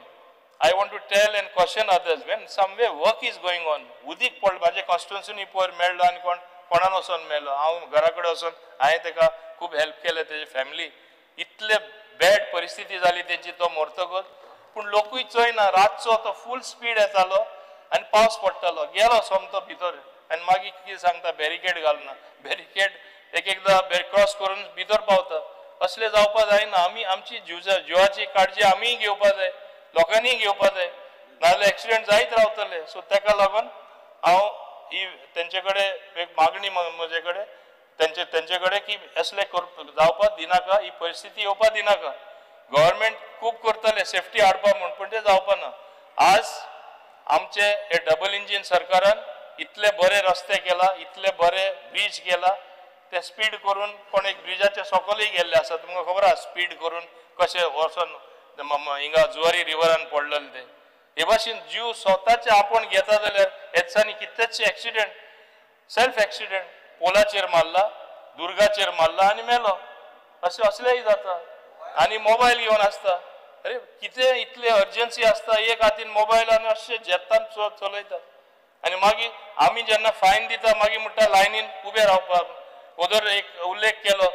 I want to tell and caution others, when somewhere work is going on, उदीक पड माझे constituency पयर मेळ्ळो आनी कोणान वचोन मेळ्ळो, हांव घरा कडेन वचोन हांवें ताका खूब हेल्प केलें, तेजे फॅमिली. इतले बॅड परिस्थिती जाली तेंची तो मरतकच, पूण लोकूय चोयना, रातचो तो फूल स्पीड येतालो आनी पावस पडटालो, गेलो सोमतो भितर आनी मागीर कितें सांगता बॅरिकेड घालना, बॅरिकेड एक एकदां क्रॉस करून भितर पावता. असले जावपा जायना. आमी आमची जिवाची काळजी आमीय घेवपा जाय, लोकांनी घेवपा जाय, नाजाल्यार एक्सिडेंट जायत रावतले. सो ताका लागून हांव ही तेंचे कडेन एक मागणी म्हजे कडेन तेंचे कडेन की असले जावपाक दिनाका, ही परिस्थिती येवपा दिनाका. गव्हर्मेंट खूब करतले सेफ्टी हाडपा म्हूण, पूण तें जावपा ना. आज आमचे हे डबल इंजीन सरकारान इतले बरे रस्ते केला, इतले बरे ब्रिज केला, ते स्पीड करून कोण एक ब्रिजाच्या सकलय गेल्ले आसा, तुमकां खबर आसा स्पीड करून कशे वचोन हिंगा जुवारी रिवरान पडलेले ते. हे भाशेन जीव स्वताचे आपूण घेता जाल्यार ह्या दिसांनी कितलेशे एक्सिडेंट, सेल्फ एक्सिडेंट, पोलाचेर मारला, दुर्गाचेर मारला आनी मेलो, अशें असलेय जाता. आनी मोबायल घेवन आसता. अरे कितें इतले अर्जन्सी आसता, एक हातीन मोबायल आनी अशें जेतान चलयता. आनी मागीर आमी जेन्ना फायन दिता मागीर म्हणटा लायनीन उबे रावपाक. ओदर एक उल्लेख केलो,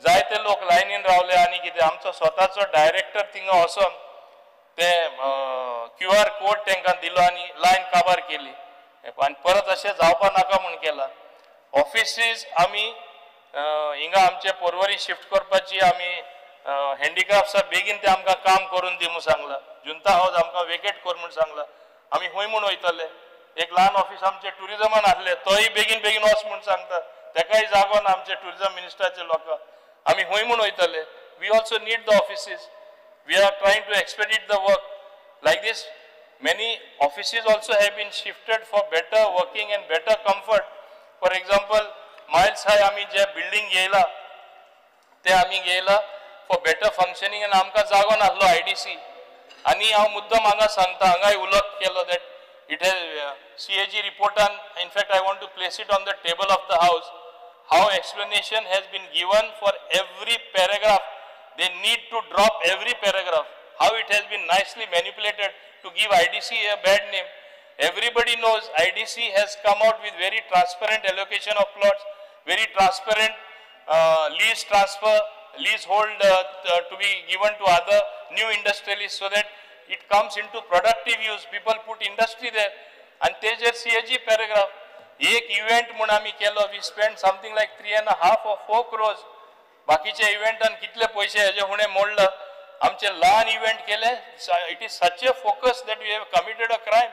जायते लोक लायनीन रावले आनी कितें आमचो स्वताचो डायरेक्टर थिंगा वचोन ते QR कोड तांकां दिलो आनी लायन काबार केली. आनी परत अशें जावपा नाका म्हूण केला. ऑफिसीस आमी हिंगा आमचे पर्वरी शिफ्ट करपाची आमी हँडिक्राफ्ट्सां बेगीन ते आमकां काम करून दी म्हूण सांगला. जुंता हावज आमकां वेकेट कर म्हूण सांगला. आमी हूंय म्हूण वयतले. एक ल्हान ऑफिस आमचे ट्युरिजमान आसले, तोय बेगीन बेगीन वच म्हूण सांगता. तेकाय जागो ना आमचे टुरिझम मिनिस्टराचे लोक आमी हूंय म्हूण वयतले we also need the offices we are trying to expedite the work like this many offices also have been shifted for better working and better comfort. For example, miles high आमी जे building घेयला ते आमी घेयला for better functioning and आमकां जागो नासलो IDC आणि हांव मुद्दम हांगा सांगता हांगाय उलोक केलो that it has CAG reportan in fact I want to place it on the table of the house how explanation has been given for every paragraph. They need to drop every paragraph. How it has been nicely manipulated to give IDC a bad name. Everybody knows IDC has come out with very transparent allocation of plots, very transparent lease transfer, leasehold to be given to other new industrialists so that it comes into productive use. People put industry there. And तेजेर CAG paragraph. एक event म्हणून आमी केलो, we spent something like 3.5 or 4 crores. बाकीचे इव्हेंटान कितले पैसे हेजे हुणे मोडलं आमचे लहान इव्हेंट केले it is such a focus that we have committed a crime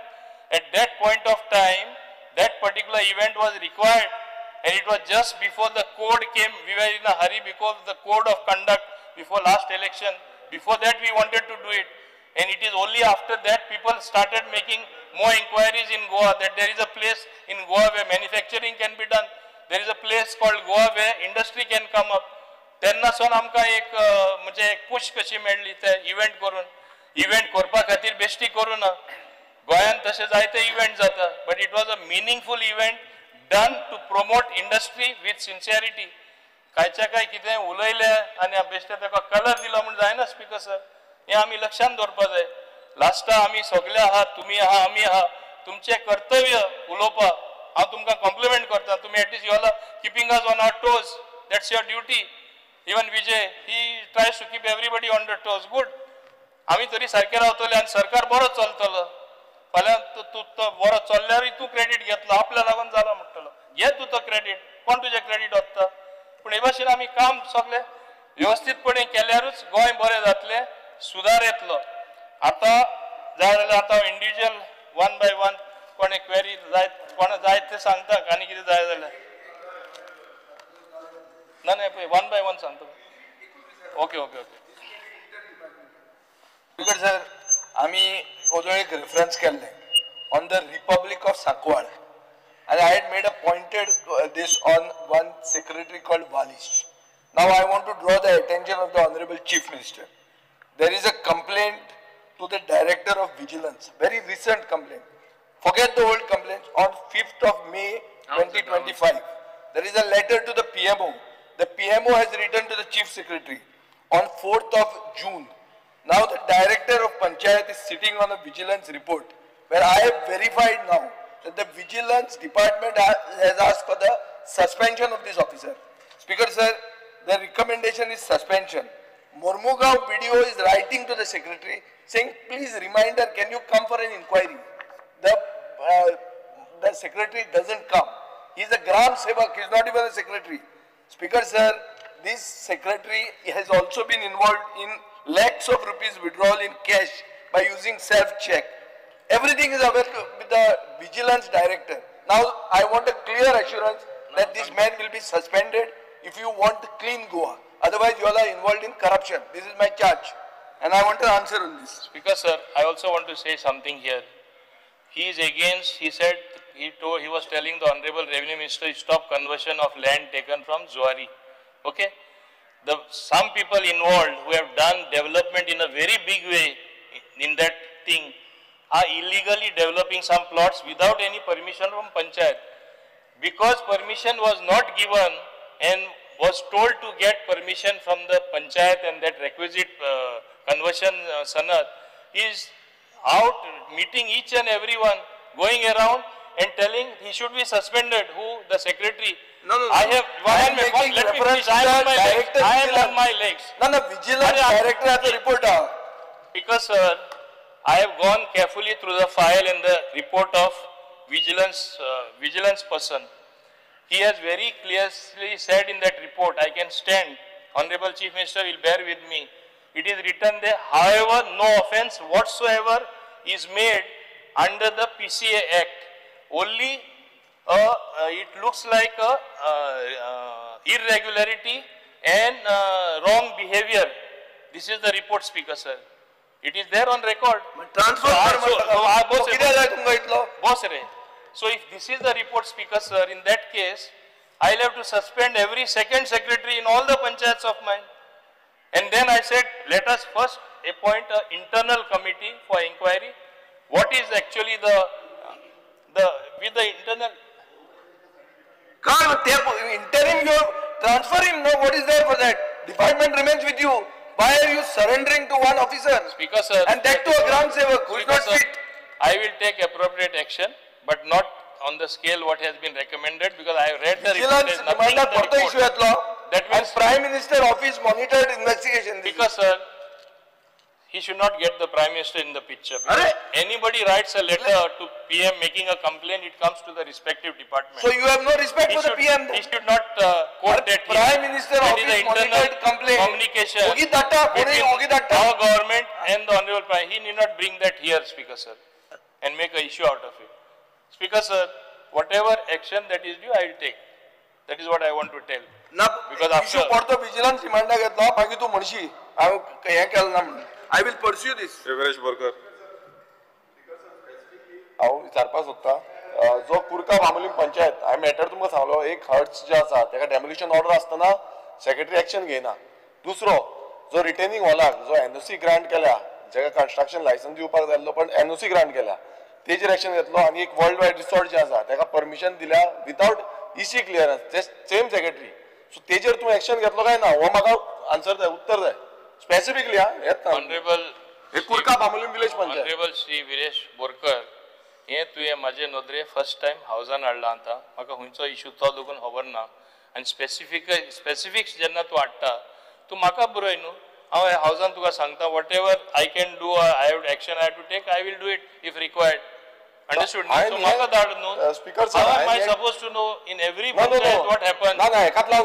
at that point of time that particular event was required and it was just before the code came. We were in a hurry because of the code of conduct before last election. Before that we wanted to do it and it is only after that people started making more inquiries in Goa that there is a place in Goa where manufacturing can be done. There is a place called Goa where industry can come up. तेन्नासून आमकां एक म्हणजे एक push कशी मेळ्ळी ते event करून event करपा खातीर बेश्टी करूं ना गोंयांत तशे जायते इव्हेंट जाता but it was a meaningful event done to promote industry with sincerity कांयच्या काय कितें उलयलें आनी बेश्टे ताका कलर दिलो म्हूण जायना स्पिकर सर हें आमी लक्षांत दवरपा जाय लास्टा आमी सगळे आहात तुमी आहा आमी आहा तुमचें कर्तव्य उलोवपाक हांव तुमकां कॉम्प्लिमेंट करता तुमी at least you are keeping us on our toes that's your duty Even Vijay, he tries to keep everybody on the toes. Good. आम्ही तरी सारखे रावतले आणि सरकार बरो चलतलो फाल्यां तू तो बरो चल्ल्यारूय तू क्रेडिट घेतलो आपल्या लागून जाला म्हणटलो घे तू तो क्रेडिट कोण तुझे क्रेडिट वता पण हे भाशेन आमी काम सगळे व्यवस्थितपणे केल्यारूच गोंय बरें जातलें सुदार येतलो आतां जाय जाल्यार आतां इंडिव्हिज्युअल वन बाय वन कोणे क्वेरी जाय कोण जाय ते सांगता आनी कितें जाय जाल्यार नाही वन बाय वन सांगतो okay okay okay speaker sir आम्ही अजून एक रेफरन्स केल्ले on the Republic of Sancoale and I had made a pointed this on one secretary called Walish. Now I want to draw the attention of the Honorable Chief Minister. There is a complaint to the Director of Vigilance, very recent complaint. Forget the old complaints. On 5th of May 2025, there is a letter to the PMO. The PMO has written to the Chief Secretary on 4th of June. Now the Director of Panchayat is sitting on a vigilance report where I have verified now that the Vigilance Department has asked for the suspension of this officer. Speaker sir, the recommendation is suspension. Mormugaon BDO is writing to the Secretary saying, please reminder, can you come for an inquiry? The Secretary doesn't come. He is a Gram Sevak, he is not even a Secretary. Speaker sir, this Secretary has also been involved in lakhs of rupees withdrawal in cash by using self-check. Everything is available with the Vigilance Director. Now I want a clear assurance that this man will be suspended if you want to clean Goa. Otherwise you all are involved in corruption. This is my charge. And I want an answer on this. Speaker sir, I also want to say something here. He is against, he said, he was telling the Honorable Revenue Minister to stop conversion of land taken from Zuari. Okay? Some people involved who have done development in a very big way in that thing are illegally developing some plots without any permission from Panchayat. Because permission was not given and was told to get permission from the Panchayat and that requisite conversion sanad, is out meeting each and everyone, going around and telling he should be suspended. Who? The Secretary. No. I have let me finish. I am on my legs. No, Vigilance Director has a reporter. Because sir, I have gone carefully through the file and the report of vigilance person. He has very clearly said in that report, I can stand, Honorable Chief Minister will bear with me. It is written there, however, no offence whatsoever is made under the PCA Act. Only it looks like irregularity and wrong behavior. This is the report, Speaker sir. It is there on record. So if this is the report, Speaker sir, in that case, I'll have to suspend every second secretary in all the panchayats of mine. And then I said, let us first appoint an internal committee for inquiry. What is actually with the internal? Interim, you transfer him. No, what is there for that? Department remains with you. Why are you surrendering to one officer? Speaker sir, and that to a Gram Sevak who is not fit. I will take appropriate action, but not on the scale what has been recommended, because I have read the report. There is nothing in the report. That means Prime Minister Office monitored investigation. Speaker sir, he should not get the Prime Minister in the picture. Anybody writes a letter to PM making a complaint, it comes to the respective department. So you have no respect for the PM? He should not quote that. Prime Minister Office monitored complaint. Communication between our government and the Honorable Prime. He need not bring that here, Speaker sir, and make an issue out of it. Speaker sir, whatever action that is due, I will take. That is what I want to tell. Because after vigilance remand I will pursue this. Yogesh Borkar हांव विचारपाक सोदता जो कुरका बांबोलीम पंचायत हांवें matter तुमकां सांगलो एक hertz जे आसा ताका डेमोलिशन ऑर्डर आसतना सेक्रेटरी एक्शन घेयना दुसरो जो रिटेनिंग हॉलाक जो एनओसी ग्रांट केल्या जाका कन्स्ट्रक्शन लायसन्स दिवपाक जाय पण एनओसी ग्रांट केल्या तेजेर एक्शन घेतलो आनी एक वर्ल्ड वायड रिसॉर्ट जे आसा ताका परमिशन दिल्या विथआउट इसी क्लियरन्स ते सेम सेक्रेटरी सो तेजेर तूं एक्शन घेतलो काय ना हो म्हाका आन्सर जाय उत्तर जाय specifically honourable Curca Bambolim village panchayat honourable Shri Viresh Borkar हे तुवें म्हाजे नदरे फर्स्ट टायम हावजान हाडला आतां म्हाका खंयचो इशू तो देखून खबर ना आनी स्पेसिफिक्स जेन्ना तूं हाडटा तूं म्हाका बरय न्हू हांव हावजान तुका सांगता whatever I can do I have action I have to take I will do it if required understood so म्हाका धाड न्हू speaker how am I suppose to know in every panchayat what happen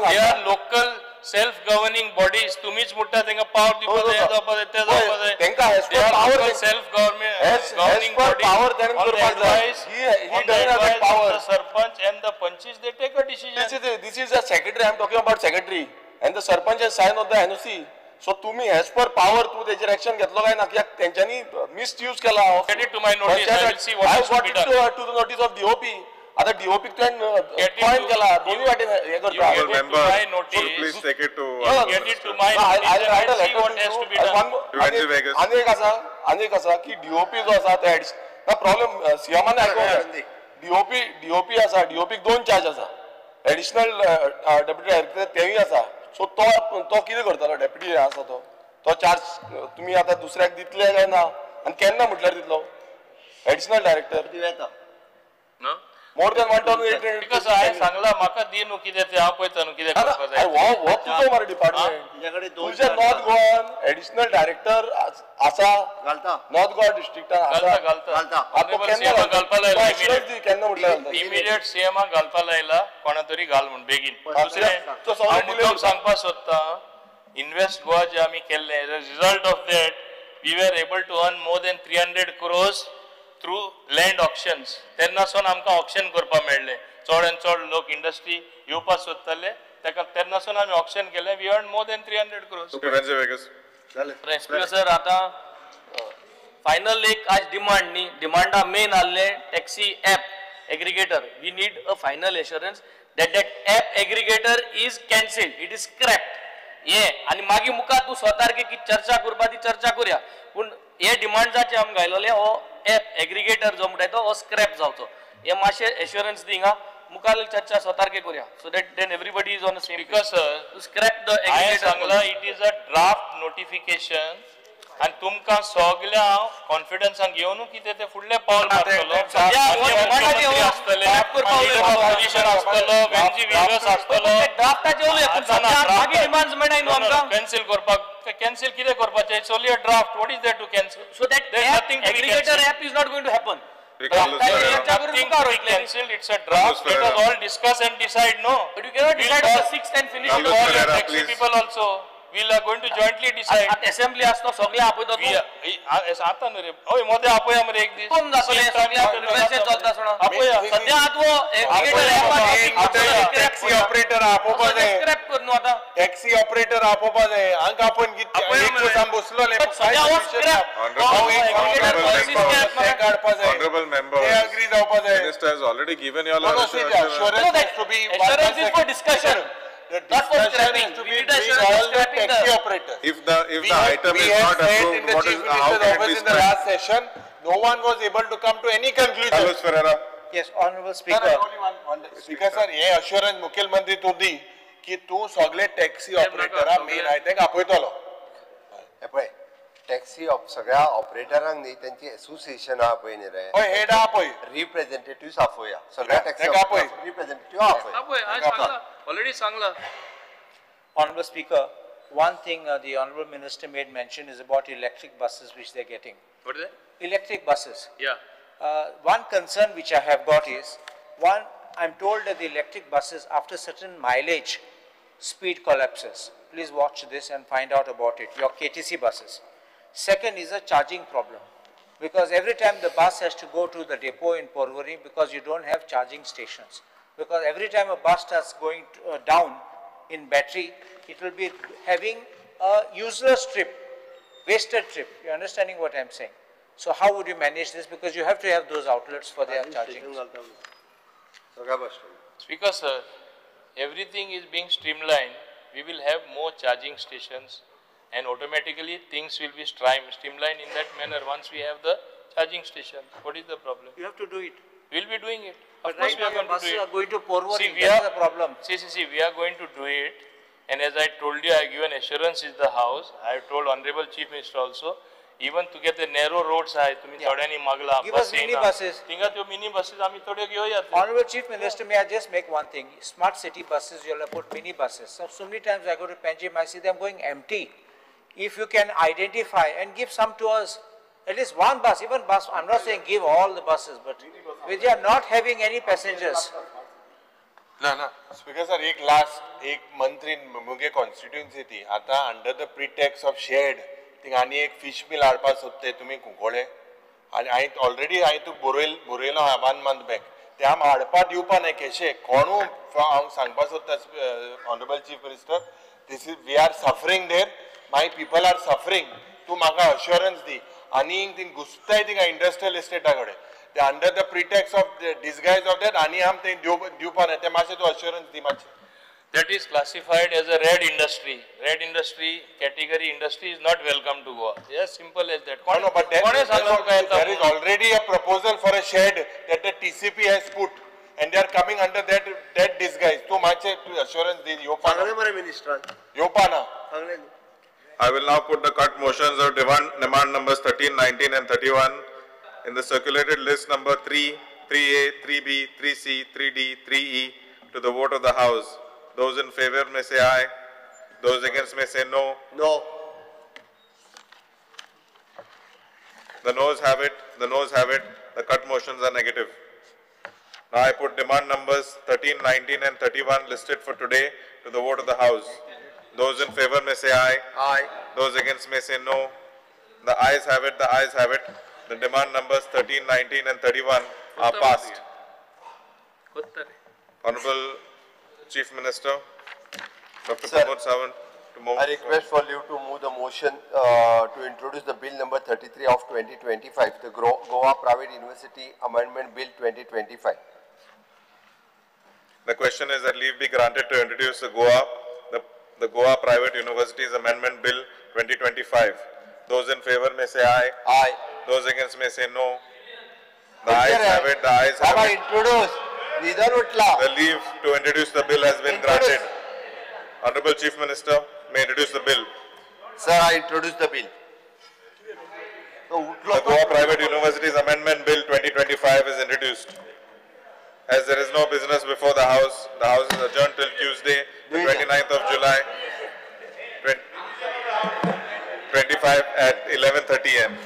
they are local self governing bodies तुम्हीच म्हणटा तांकां power दिवपाक जाय जावपाक जाय ते जावपाक जाय तांकां हेज power self governing body power ताणें करपाक जाय he doesn't have power sarpanch and the panches they take a decision this is a secretary I am talking about secretary and the sarpanch has signed on the NOC so तुम्ही as per power तू तेजेर action घेतलो काय ना कित्याक तेंच्यांनी misuse केला get it to my notice I will see what is to be done to the notice of DOP आता DOP तुवें पॉइंट केला दोन्ही वाटेन हे करता please take it to get it to my notice I will see what has to be done आणि एक आसा की DOP जो आसा ते ना प्रॉब्लेम सीएमान आयको DOP आसा DOP दोन चार्ज आसा एडिशनल डेप्युटी डायरेक्टर तेवूय आसा सो तो कितें करतलो डेप्युटी आसा तो चार्ज तुमी आतां दुसऱ्याक दितले काय ना आनी केन्ना म्हटल्यार दितलो additional director more than 1800 because हांवें सांगला म्हाका दी न्हू कितें तें हांव पळयता न्हू कितें करपाक जाय हो तुजो मरे डिपार्टमेंट तुमचे नॉर्थ गोवान एडिशनल डायरेक्टर आसा घालता नॉर्थ गोवा डिस्ट्रिक्टान केन्ना म्हटल्यार इमिडिएट सीएमाक घालपाक लायला कोणा तरी घाल म्हण बेगीन दुसरें मुद्दम सांगपाक सोदता इन्वेस्ट गोवा जे आमी केल्ले as a result of that we were able to earn more than 300 crores through land auctions तेन्नासून आमकां ऑक्शन करपाक मेळ्ळें चड आनी चड लोक इंडस्ट्री येवपाक सोदताले ताका तेन्नासून आमी ऑक्शन केलें we earn more than 300 crores speaker sir आता फायनल एक आज डिमांड न्ही डिमांडा मेन आसले taxi app aggregator we need a final assurance that app aggregator is cancelled it is scrapped हे आनी मागीर मुखार तूं स्वतारकी की चर्चा करपा ती चर्चा करुया पूण हे डिमांड्साचे आमी घायलोले हो ॲप एग्रिगेटर जो म्हणटा तो स्क्रॅप जावचो हे मातशे एश्युरन्स दी हांगा मुखार चर्चा स्वतारके करुया so that then everybody is on the same because to scrap the aggregator सांगला it is a draft notification आणि तुमकां सगळ्या कॉन्फिडन्सान घेवन कितें ते फुडले पावल मारतलो आसतले पोजिशन आसतलो वेंजी विगस आसतलो ड्राफ्टाचे मागीर डिमांड्स मेळनाय न्हू आमकां कॅन्सल करपाक कॅन्सल कितें करपाचें it's only a draft what is there to cancel so that aggregator app is not going to happen cancelled it's a draft let us all discuss and decide no but you cannot decide on the 6th and finish it all the taxi people also we are going to jointly decide at assembly असतो सगळे आपयतो तू आता रे ओय मध्ये आपया मरे एक दिस कोण जातले सगळे प्रिव्हेन्शन चलता सोडा आपया पळया सध्या आतवो टॅक्सी ऑपरेटर आपोवपा जाय स्क्रॅप कर न्हू आता टॅक्सी ऑपरेटर आपोवपा जाय हांगा आपण कितें बसलोले काडपा जाय Honorable members, ते अग्री जावपा जाय Minister has already given you all assurance has to be assurance is for discussion. Not for scrapping. We need assurance for scrapping taxi the operators. If the item is not approved, what is how can it be in the last session, no one was able to come to any conclusion. Carlos Ferreira. Yes, Honorable Speaker. Speaker sir, हे assurance मुख्यमंत्री तू दी की तू सगळे taxi ऑपरेटरा main आहे ते आपयतलो. पळय taxi सगळ्या ऑपरेटरांक न्ही त्यांची असोसिएशन आहा पळय न्ही रे हय हेड आहा पळय रिप्रेझेंटेटिव्ह आपया सगळ्या टॅक्सी रिप्रेझेंटेटिव्ह आपया already sangla. Honorable Speaker, one thing the Honorable Minister made mention is about electric buses which they're getting. What is that? Electric buses. Yeah. One concern which I have got is, one, I'm told that the electric buses after certain mileage, speed collapses. Please watch this and find out about it, your KTC buses. Second is a charging problem. Because every time the bus has to go to the depot in Porvorim because you don't have charging stations. Because every time a bus starts going down in battery, it will be having a useless trip, wasted trip. You're understanding what I'm saying? So how would you manage this? Because you have to have those outlets for their charging. Speaker sir, everything is being streamlined. We will have more charging stations and automatically things will be streamlined in that manner once we have the charging station. What is the problem? You have to do it. We'll be doing it. But Of course right we are now your going to buses do are it. going to Porvorim, See, we that's are, the problem. See, we are going to do it. And as I told you, I given assurance in the house. I have told Honorable Chief Minister also. Even to get the narrow roads, Give us mini buses. Mini buses, Honorable Chief Minister, may I just make one thing? Smart city buses, you'll have put mini buses. So many times I go to Panjim, I see them going empty. If you can identify and give some to us, at least one bus, even bus, I'm not saying give all the buses, but we are not having any passengers. ना speaker sir एक last एक मंत्री मुगे constituency ती आता under the pretext of shed thing आनी एक fish mill हाडपाक सोदते तुमी कुंकोळे आनी हांवें ऑलरेडी हांवें तुका बरयलो आबान मंथ बॅक ते आम हाडपाक दिवपा न्हय केशे कोणू हांव सांगपाक सोदता honourable chief minister this is we are suffering there my people are suffering तूं म्हाका अश्युरन्स दी आनी थिंग घुसताय थिंगा इंडस्ट्रियल इस्टेटा कडेन ते under the pretext of the disguise of that आनी आम ते दिवपा न्हय ते मातशें तूं अश्युरन्स दी मातशें. That is classified as a red industry. Red industry category industry is not welcome to Goa. Yes, simple as that. No, but there is already a proposal for a shed that the TCP has put, and they are coming under that disguise. So much assurance the Yopana. Minister. Yopana. I will now put the cut motions of demand numbers 13, 19 and 31 in the circulated list number 3, 3A, 3B, 3C, 3D, 3E to the vote of the House. Those in favor may say aye. Those against may say no. No. The noes have it. The noes have it. The cut motions are negative. Now I put demand numbers 13, 19 and 31 listed for today to the vote of the House. Those in favor may say aye. Aye. Those against may say no. The ayes have it. The ayes have it. The demand numbers 13, 19 and 31 are passed. Honorable Chief Minister, Dr. Pramod Sawant, to move. I request for you to move the motion to introduce the bill number 33 of 2025, the Goa Private University Amendment Bill 2025. The question is that leave be granted to introduce the Goa Private Universities Amendment Bill 2025. Those in favor may say aye. Aye. Those against may say no. The ayes have it. The ayes have it. Introduce. The leave to introduce the bill has been granted. Honorable Chief Minister may introduce the bill. Sir, I introduce the bill. The Goa Private Universities Amendment Bill 2025 is introduced. As there is no business before the House is adjourned till Tuesday, the 29th of July, 25 at 11:30 am.